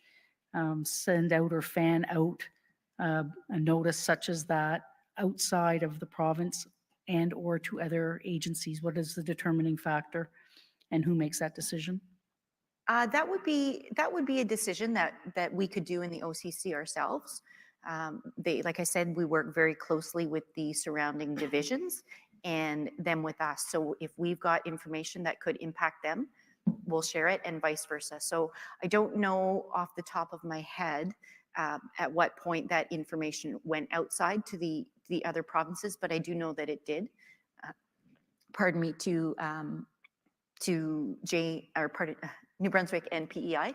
send out or fan out a notice such as that outside of the province and or to other agencies? What is the determining factor, and who makes that decision? That would be a decision that we could do in the OCC ourselves. Like I said, we work very closely with the surrounding divisions and them with us. So if we've got information that could impact them, we'll share it, and vice versa. So I don't know off the top of my head at what point that information went outside to the other provinces, but I do know that it did. Pardon me, to New Brunswick and PEI.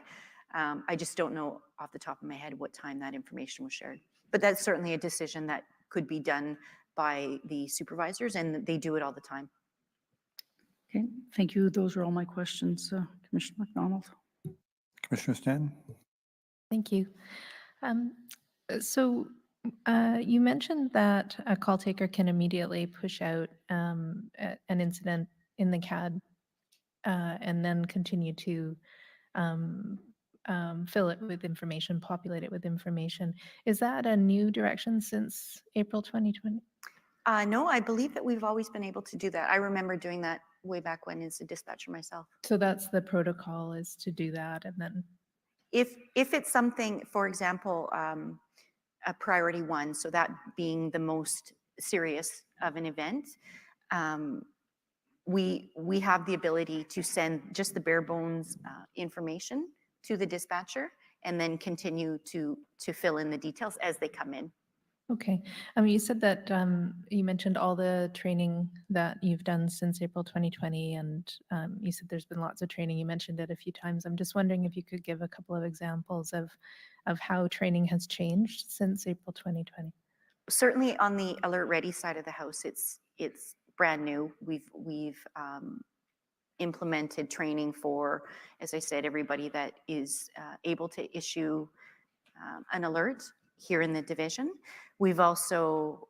I just don't know off the top of my head what time that information was shared. But that's certainly a decision that could be done by the supervisors, and they do it all the time. Okay, thank you. Those are all my questions, Commissioner McDonald. Commissioner Stanton? Thank you. So you mentioned that a call taker can immediately push out an incident in the CAD and then continue to fill it with information, populate it with information. Is that a new direction since April 2020? No, I believe that we've always been able to do that. I remember doing that way back when as a dispatcher myself. So that's the protocol, is to do that, and then If it's something, for example, a priority one, so that being the most serious of an event, we have the ability to send just the bare bones information to the dispatcher and then continue to fill in the details as they come in. okay. You said that you mentioned all the training that you've done since April 2020, and you said there's been lots of training. You mentioned it a few times. I'm just wondering if you could give a couple of examples of how training has changed since April 2020. Certainly on the Alert Ready side of the house, it's brand new. We've implemented training for, as I said, everybody that is able to issue an alert here in the division. We've also,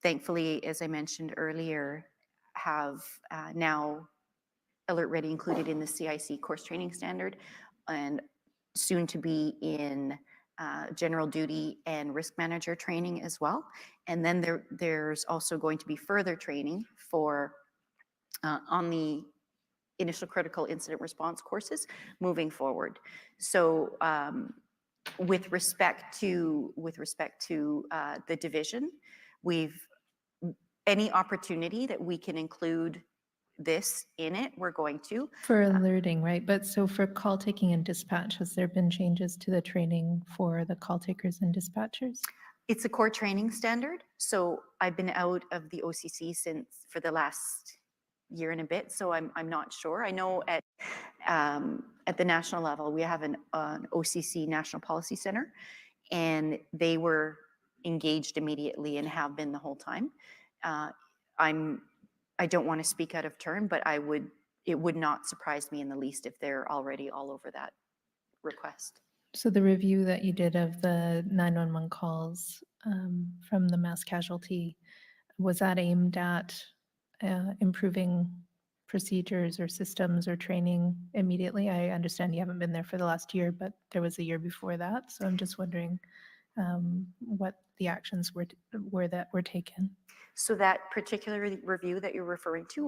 thankfully, as I mentioned earlier, have now Alert Ready included in the CIC course training standard, and soon to be in general duty and risk manager training as well. And then there's also going to be further training for on the initial critical incident response courses moving forward. So with respect to the division, any opportunity that we can include this in it, we're going to. For alerting, right? But so for call taking and dispatch, has there been changes to the training for the call takers and dispatchers? It's a core training standard. So I've been out of the OCC for the last year and a bit, so I'm not sure. I know at the national level, we have an OCC National Policy Center, and they were engaged immediately and have been the whole time. I don't want to speak out of turn, but it would not surprise me in the least if they're already all over that request. So the review that you did of the 911 calls from the mass casualty, was that aimed at improving procedures or systems or training immediately? I understand you haven't been there for the last year, but there was a year before that. So I'm just wondering what the actions were taken. So that particular review that you're referring to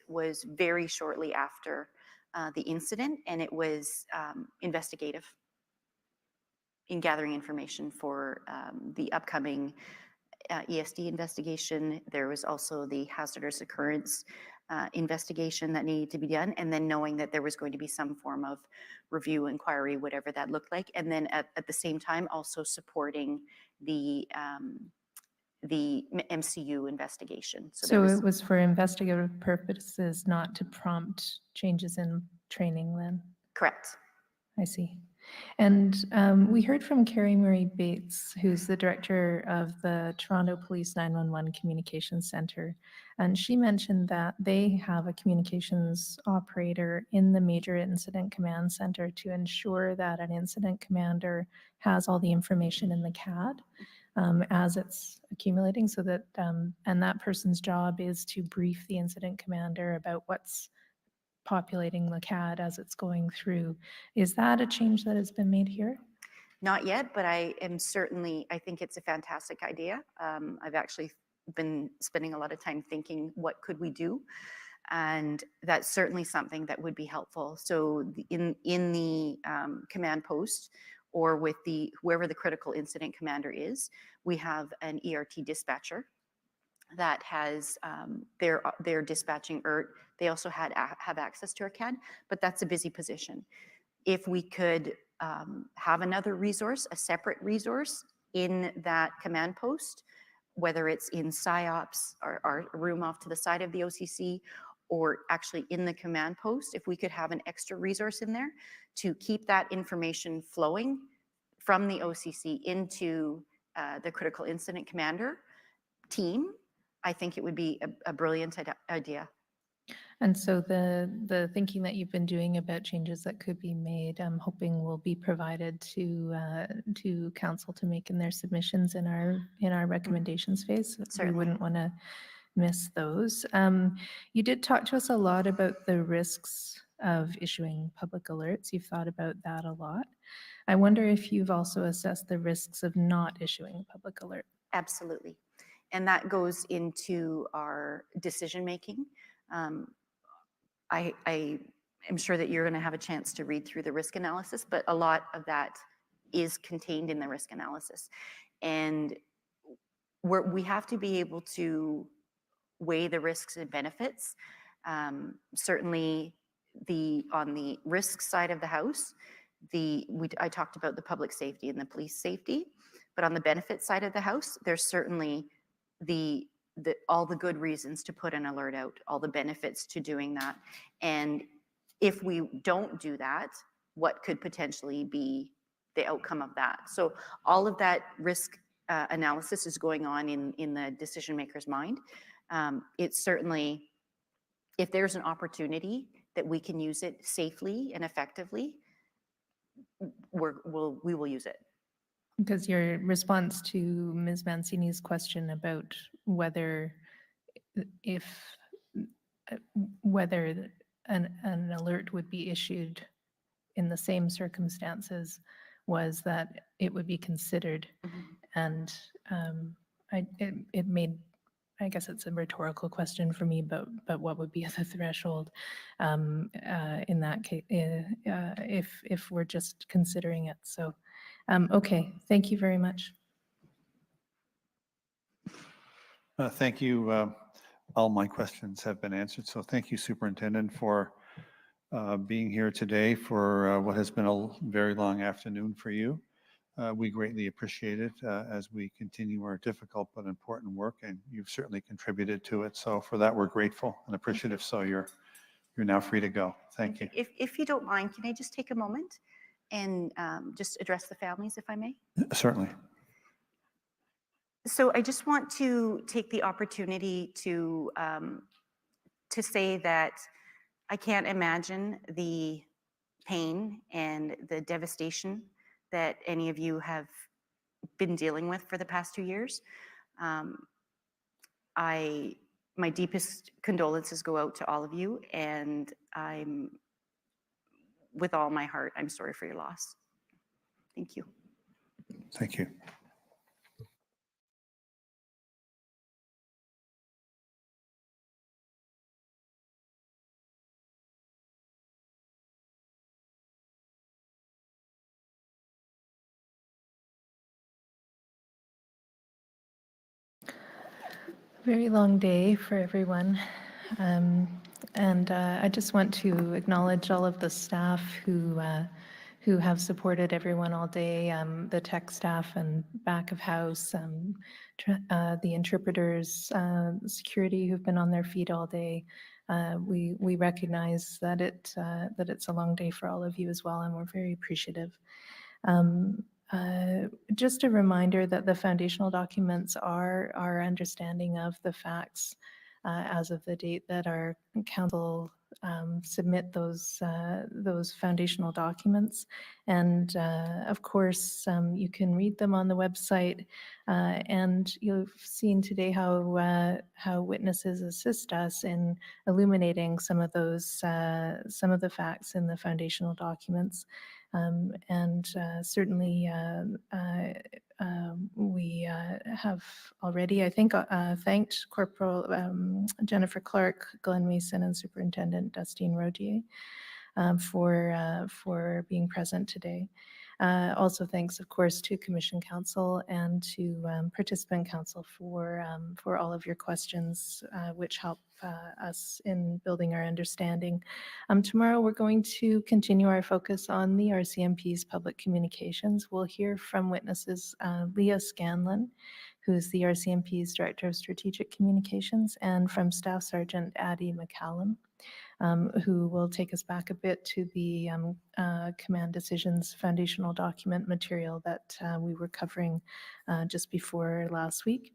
was very shortly after the incident, and it was investigative in gathering information for the upcoming ESD investigation. There was also the hazardous occurrence investigation that needed to be done, and then knowing that there was going to be some form of review, inquiry, whatever that looked like, and then at the same time also supporting the MCU investigation. So it was for investigative purposes, not to prompt changes in training then? Correct. I see. And we heard from Carrie Marie Bates, who's the director of the Toronto Police 911 Communications Center. And she mentioned that they have a communications operator in the Major Incident Command Center to ensure that an incident commander has all the information in the CAD as it's accumulating, so that, and that person's job is to brief the incident commander about what's populating the CAD as it's going through. Is that a change that has been made here? Not yet, but I think it's a fantastic idea. I've actually been spending a lot of time thinking, what could we do? And that's certainly something that would be helpful. So in the command post, or with whoever the critical incident commander is, we have an ERT dispatcher that has they're dispatching ERT. They also have access to our CAD, but that's a busy position. If we could have another resource, a separate resource in that command post, whether it's in PSYOPs or a room off to the side of the OCC, or actually in the command post, if we could have an extra resource in there to keep that information flowing from the OCC into the critical incident commander team, I think it would be a brilliant idea. And so the thinking that you've been doing about changes that could be made, I'm hoping will be provided to council to make in their submissions in our recommendations phase. We Certainly. wouldn't want to miss those. You did talk to us a lot about the risks of issuing public alerts. You've thought about that a lot. I wonder if you've also assessed the risks of not issuing a public alert. Absolutely. And that goes into our decision making. I am sure that you're going to have a chance to read through the risk analysis, but a lot of that is contained in the risk analysis. And we have to be able to weigh the risks and benefits. Certainly on the risk side of the house, I talked about the public safety and the police safety, but on the benefit side of the house, there's certainly all the good reasons to put an alert out, all the benefits to doing that. And if we don't do that, what could potentially be the outcome of that? So all of that risk analysis is going on in the decision maker's mind. It's certainly, if there's an opportunity that we can use it safely and effectively, we will use it. Because your response to Ms. Mancini's question about whether an alert would be issued in the same circumstances was that it would be considered. And it made, I guess it's a rhetorical question for me, but what would be the threshold in that case if we're just considering it? So, okay, thank you very much. Thank you. All my questions have been answered. So thank you, Superintendent, for being here today for what has been a very long afternoon for you. We greatly appreciate it as we continue our difficult but important work, and you've certainly contributed to it. So for that, we're grateful and appreciative. So you're now free to go. Thank you. If you don't mind, can I just take a moment and just address the families, if I may? Certainly. So I just want to take the opportunity to say that I can't imagine the pain and the devastation that any of you have been dealing with for the past 2 years. My deepest condolences go out to all of you, and with all my heart, I'm sorry for your loss. Thank you. Thank you. Very long day for everyone. And I just want to acknowledge all of the staff who have supported everyone all day, the tech staff and back of house, the interpreters, security who've been on their feet all day. We recognize that it's a long day for all of you as well, and we're very appreciative. Just a reminder that the foundational documents are our understanding of the facts as of the date that our council submit those foundational documents. And of course, you can read them on the website. And you've seen today how witnesses assist us in illuminating some of the facts in the foundational documents. Certainly we have already, I think, thanked Corporal Jennifer Clarke, Glenn Mason, and Superintendent Dustine Rodier for being present today. Also thanks, of course, to Commission Council and to Participant Council for all of your questions, which help us in building our understanding. Tomorrow, we're going to continue our focus on the RCMP's public communications. We'll hear from witnesses Leah Scanlon, who's the RCMP's Director of Strategic Communications, and from Staff Sergeant Addie McCallum, who will take us back a bit to the Command Decisions foundational document material that we were covering just before last week.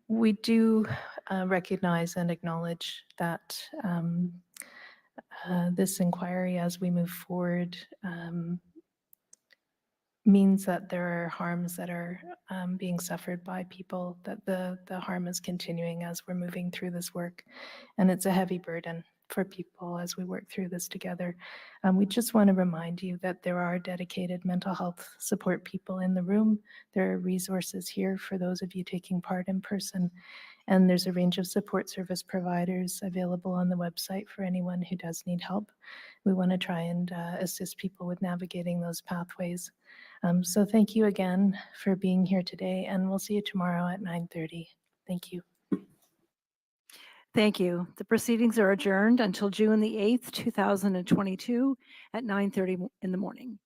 We do recognize and acknowledge that this inquiry, as we move forward, means that there are harms that are being suffered by people, that the harm is continuing as we're moving through this work. And it's a heavy burden for people as we work through this together. We just want to remind you that there are dedicated mental health support people in the room. There are resources here for those of you taking part in person. And there's a range of support service providers available on the website for anyone who does need help. We want to try and assist people with navigating those pathways. So thank you again for being here today, and we'll see you tomorrow at 9:30. Thank you. Thank you. The proceedings are adjourned until June the 8th, 2022 at 9:30 in the morning.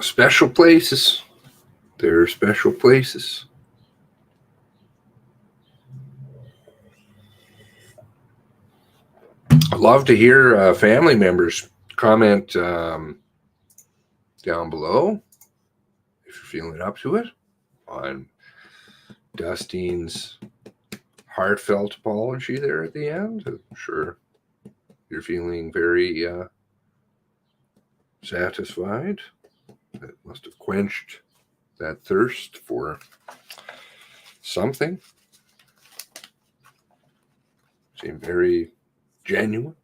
Special places. There are special places. I'd love to hear family members comment down below, if you're feeling up to it, on Dustine's heartfelt apology there at the end. I'm sure you're feeling very satisfied. That must have quenched that thirst for something. Seemed very genuine.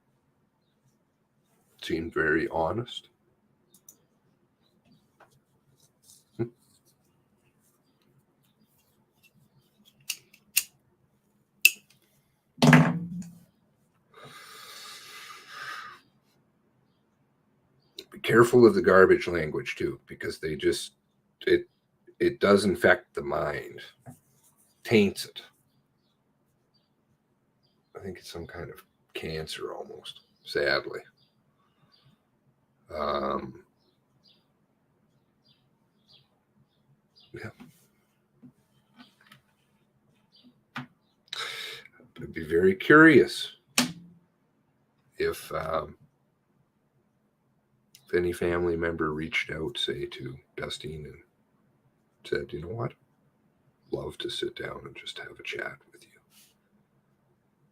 Seemed very honest. Be careful of the garbage language too, because they just it does infect the mind, taints it. I think it's some kind of cancer almost, sadly. Yeah. I'd be very curious if any family member reached out, say, to Dustine and said, you know what, love to sit down and just have a chat with you,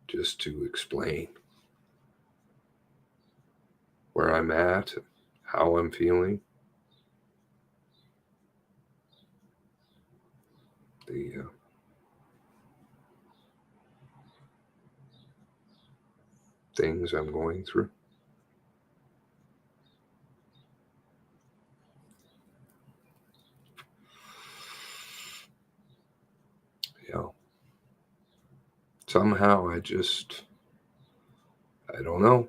just to explain where I'm at and how I'm feeling. The things I'm going through. Yeah. Somehow I don't know.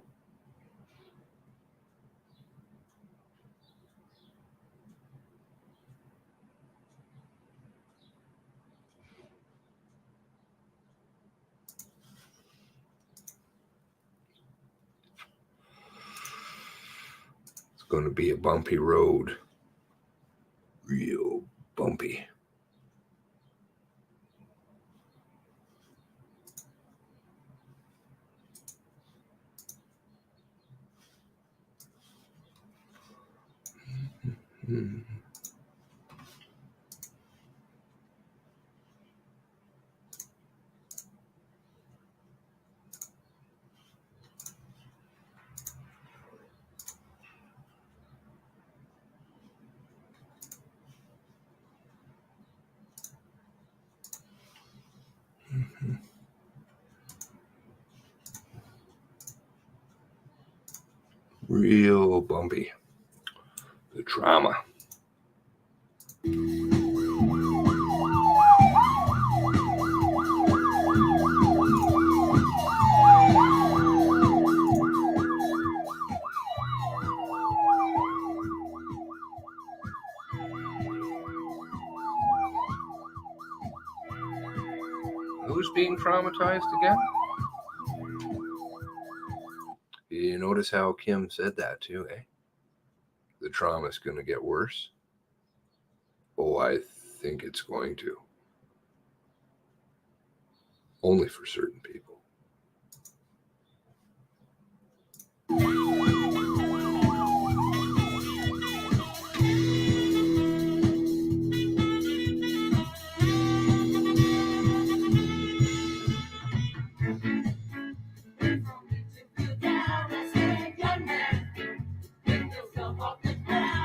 It's going to be a bumpy road. Real bumpy. Mm-hmm. Real bumpy. The drama. Who's being traumatized again? you notice how Kim said that too, eh? The trauma is going to get worse. Oh, I think it's going to. Only for certain people.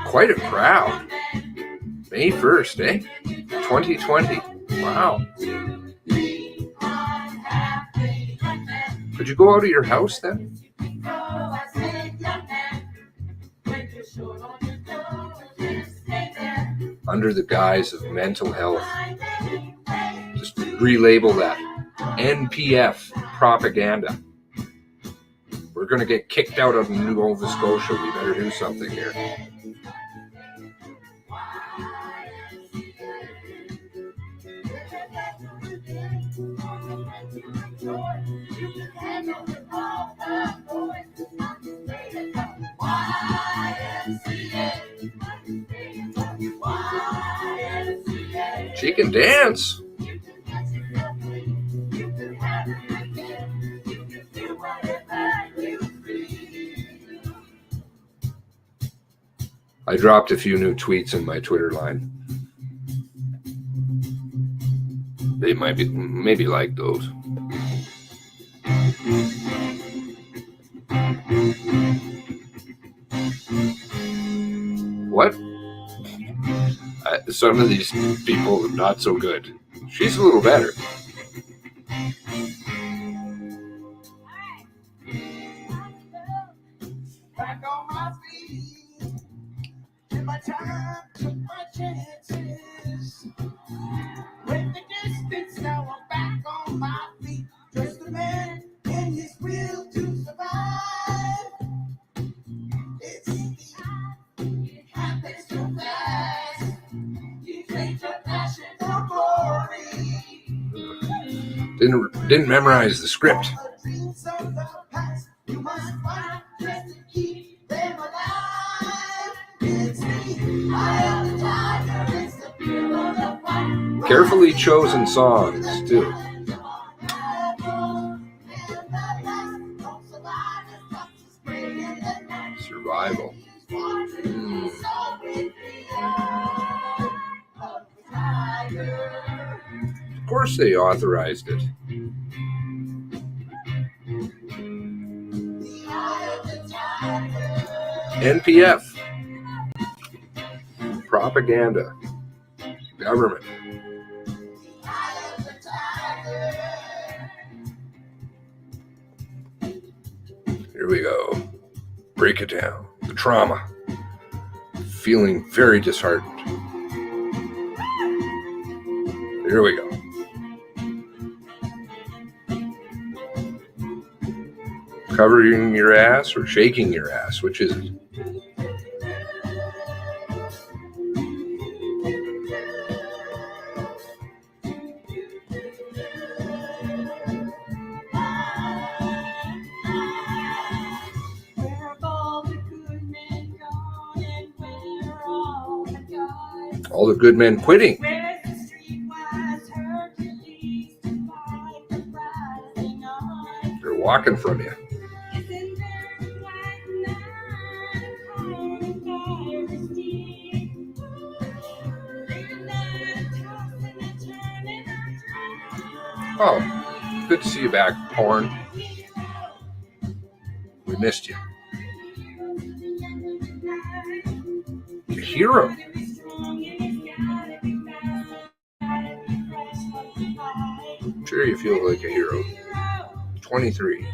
Quite a crowd. May 1st, eh? 2020. Wow. Could you go out of your house then? Under the guise of mental health. Just relabel that. NPF propaganda. We're going to get kicked out of Nova Scotia. We better do something here. She can dance. I dropped a few new tweets in my Twitter line. They might be maybe like those. What? Some of these people are not so good. She's a little better. Back on my feet, in my time, took my chances. With the distance, now I'm back on my feet. Just a man in his will to survive. It's it happens so fast. You take your passion for glory. Didn't memorize the script. Dreams of the past, you must fight just to keep them alive. It's me, I am the tiger, it's the thrill of the fight. Carefully chosen songs, too. Survival. Of course they authorized it. NPF. Propaganda. Government. Here we go. Break it down. The trauma. Feeling very disheartened. Here we go. Covering your ass or shaking your ass? Which is it? All the good men quitting. They're walking from you. Oh, good to see you back, Porn. We missed you. You're a hero. Sure, you feel like a hero. 23.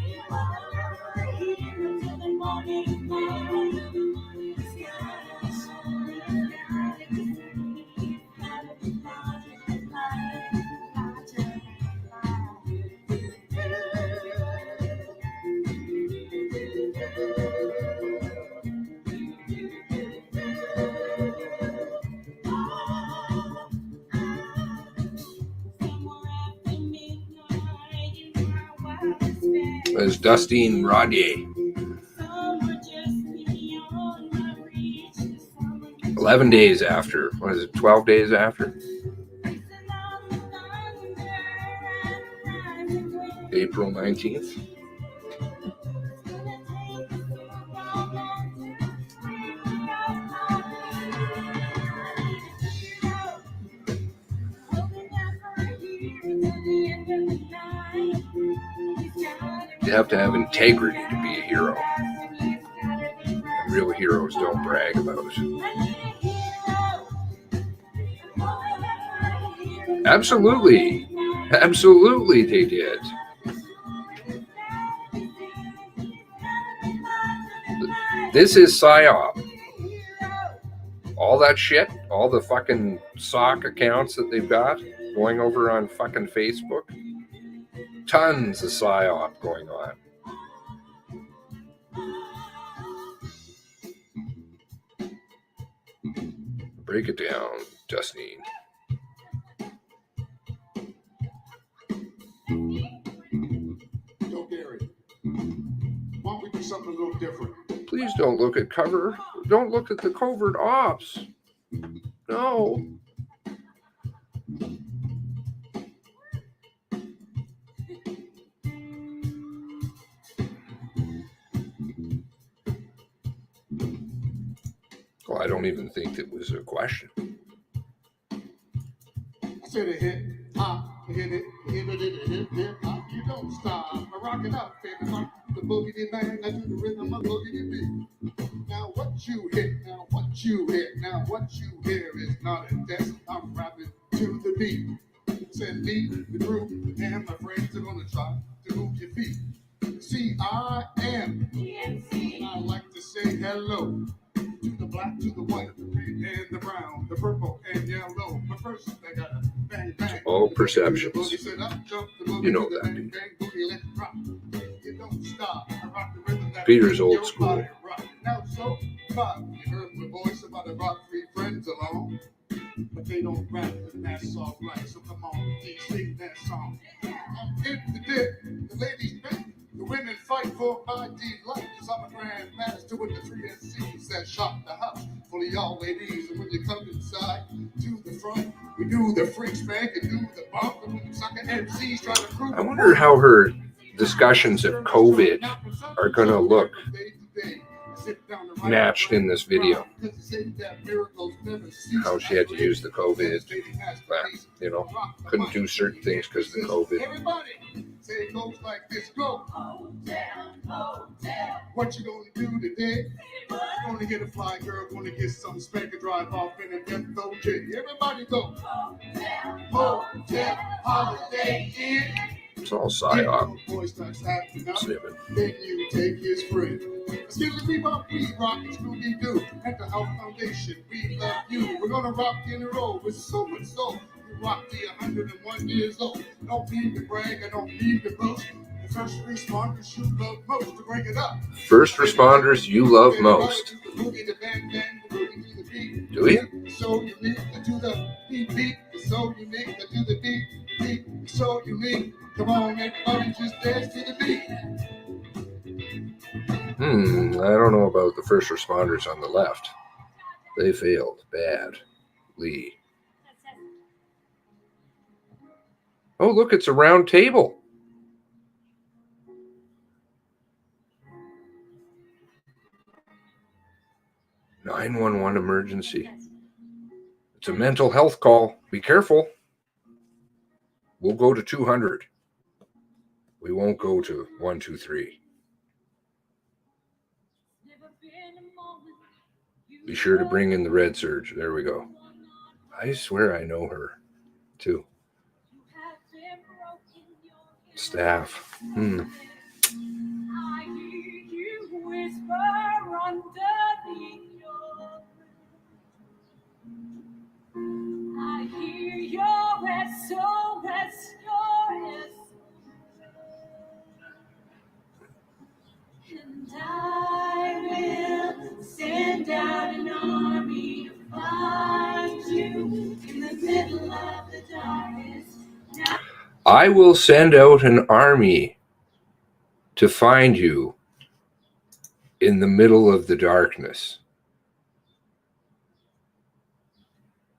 There's Dustine Rodier. 11 days after. What is it? 12 days after? April 19th. You have to have integrity to be a hero. And real heroes don't brag about it. Absolutely. Absolutely they did. This is PSYOP. All that shit, all the fucking sock accounts that they've got going over on fucking Facebook. Tons of PSYOP going on. Break it down, Dustine. Yo, Gary, why don't we do something a little different? Please don't look at cover. Don't look at the covert ops. No. Well, I don't even think it was a question. I said it hit, hit it, hit, you don't stop. I rock it up, baby, rock the boogity bang, I do the rhythm of boogity beat. Now what you hit, now what you hit, now what you hear is not a test. I'm rapping to the beat. Send me the group, and my friends are gonna try to move your feet. See, I am ENC, and I like to say hello to the black, to the white, the green, and the brown, the purple, and yellow. But first, I gotta bang, bang. All perceptions. You know that. You don't stop. I rock the rhythm that Peter's old school. Now, so far, you heard my voice about I brought 3 friends along. But they don't rap, and that's all right. So come on, please sing that song. I'm in the dip, the ladies beg, the women fight for my delight. Cause I'm a grand master with the 3 NCs that shop the house full of y'all ladies. And when you come inside to the front, we do the freak spank and do the bump. And when you suckin' MCs trying to prove I wonder how her discussions of COVID are going to look matched in this video. How she had to use the COVID, you know, couldn't do certain things because of the COVID. Everybody say it goes like this, go. What you gonna do today? Gonna get a fly girl, gonna get some spank and drive off in a death OJ. Everybody go. Hotel, holiday inn. It's all PSYOP. Snipping. Then you take his friend. Excuse me, we rock and Scooby-Doo. At the Health Foundation, we love you. We're gonna rock in a row with so much soul. We rock the 101 years old. Don't need to brag, I don't need to boast. The first responders you love most to bring it up. First responders you love most. Do we? So unique to the beat. So unique to the beat. So unique. Come on, everybody, just dance to the beat. I don't know about the first responders on the left. They failed badly. Oh, look, it's a round table. "911 emergency. It's a mental health call. Be careful. We'll go to 200. We won't go to 123. Be sure to bring in the red surge." There we go. I swear I know her, too. Staff. I hear your SOS, and I will send out an army to find you in the middle of the darkness. I will send out an army to find you in the middle of the darkness.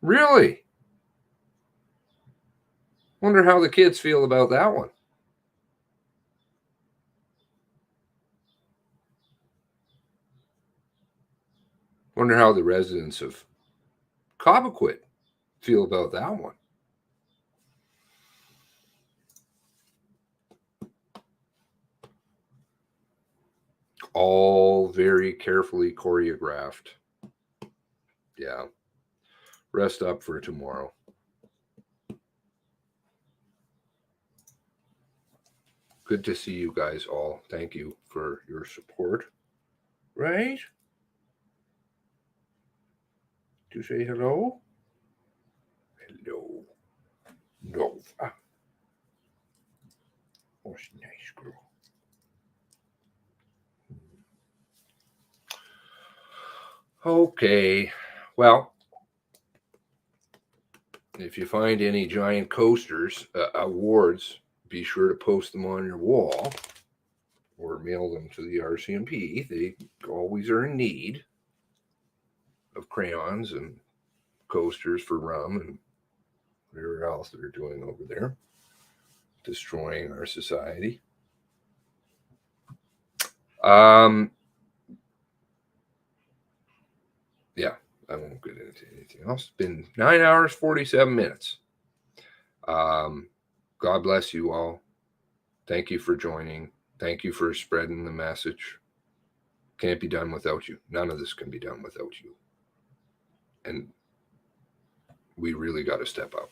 Really? Wonder how the kids feel about that one. Wonder how the residents of Cobequid feel about that one. All very carefully choreographed. Yeah. Rest up for tomorrow. Good to see you guys all. Thank you for your support. Right? To say hello? Hello. Nova. Oh, she's a nice girl. Okay. Well, if you find any giant coasters, awards, be sure to post them on your wall or mail them to the RCMP. They always are in need of crayons and coasters for rum and whatever else they're doing over there, destroying our society. Yeah, I won't get into anything else. It's been 9 hours, 47 minutes. God bless you all. Thank you for joining. Thank you for spreading the message. Can't be done without you. None of this can be done without you. And we really got to step up.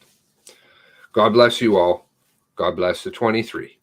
God bless you all. God bless the 23.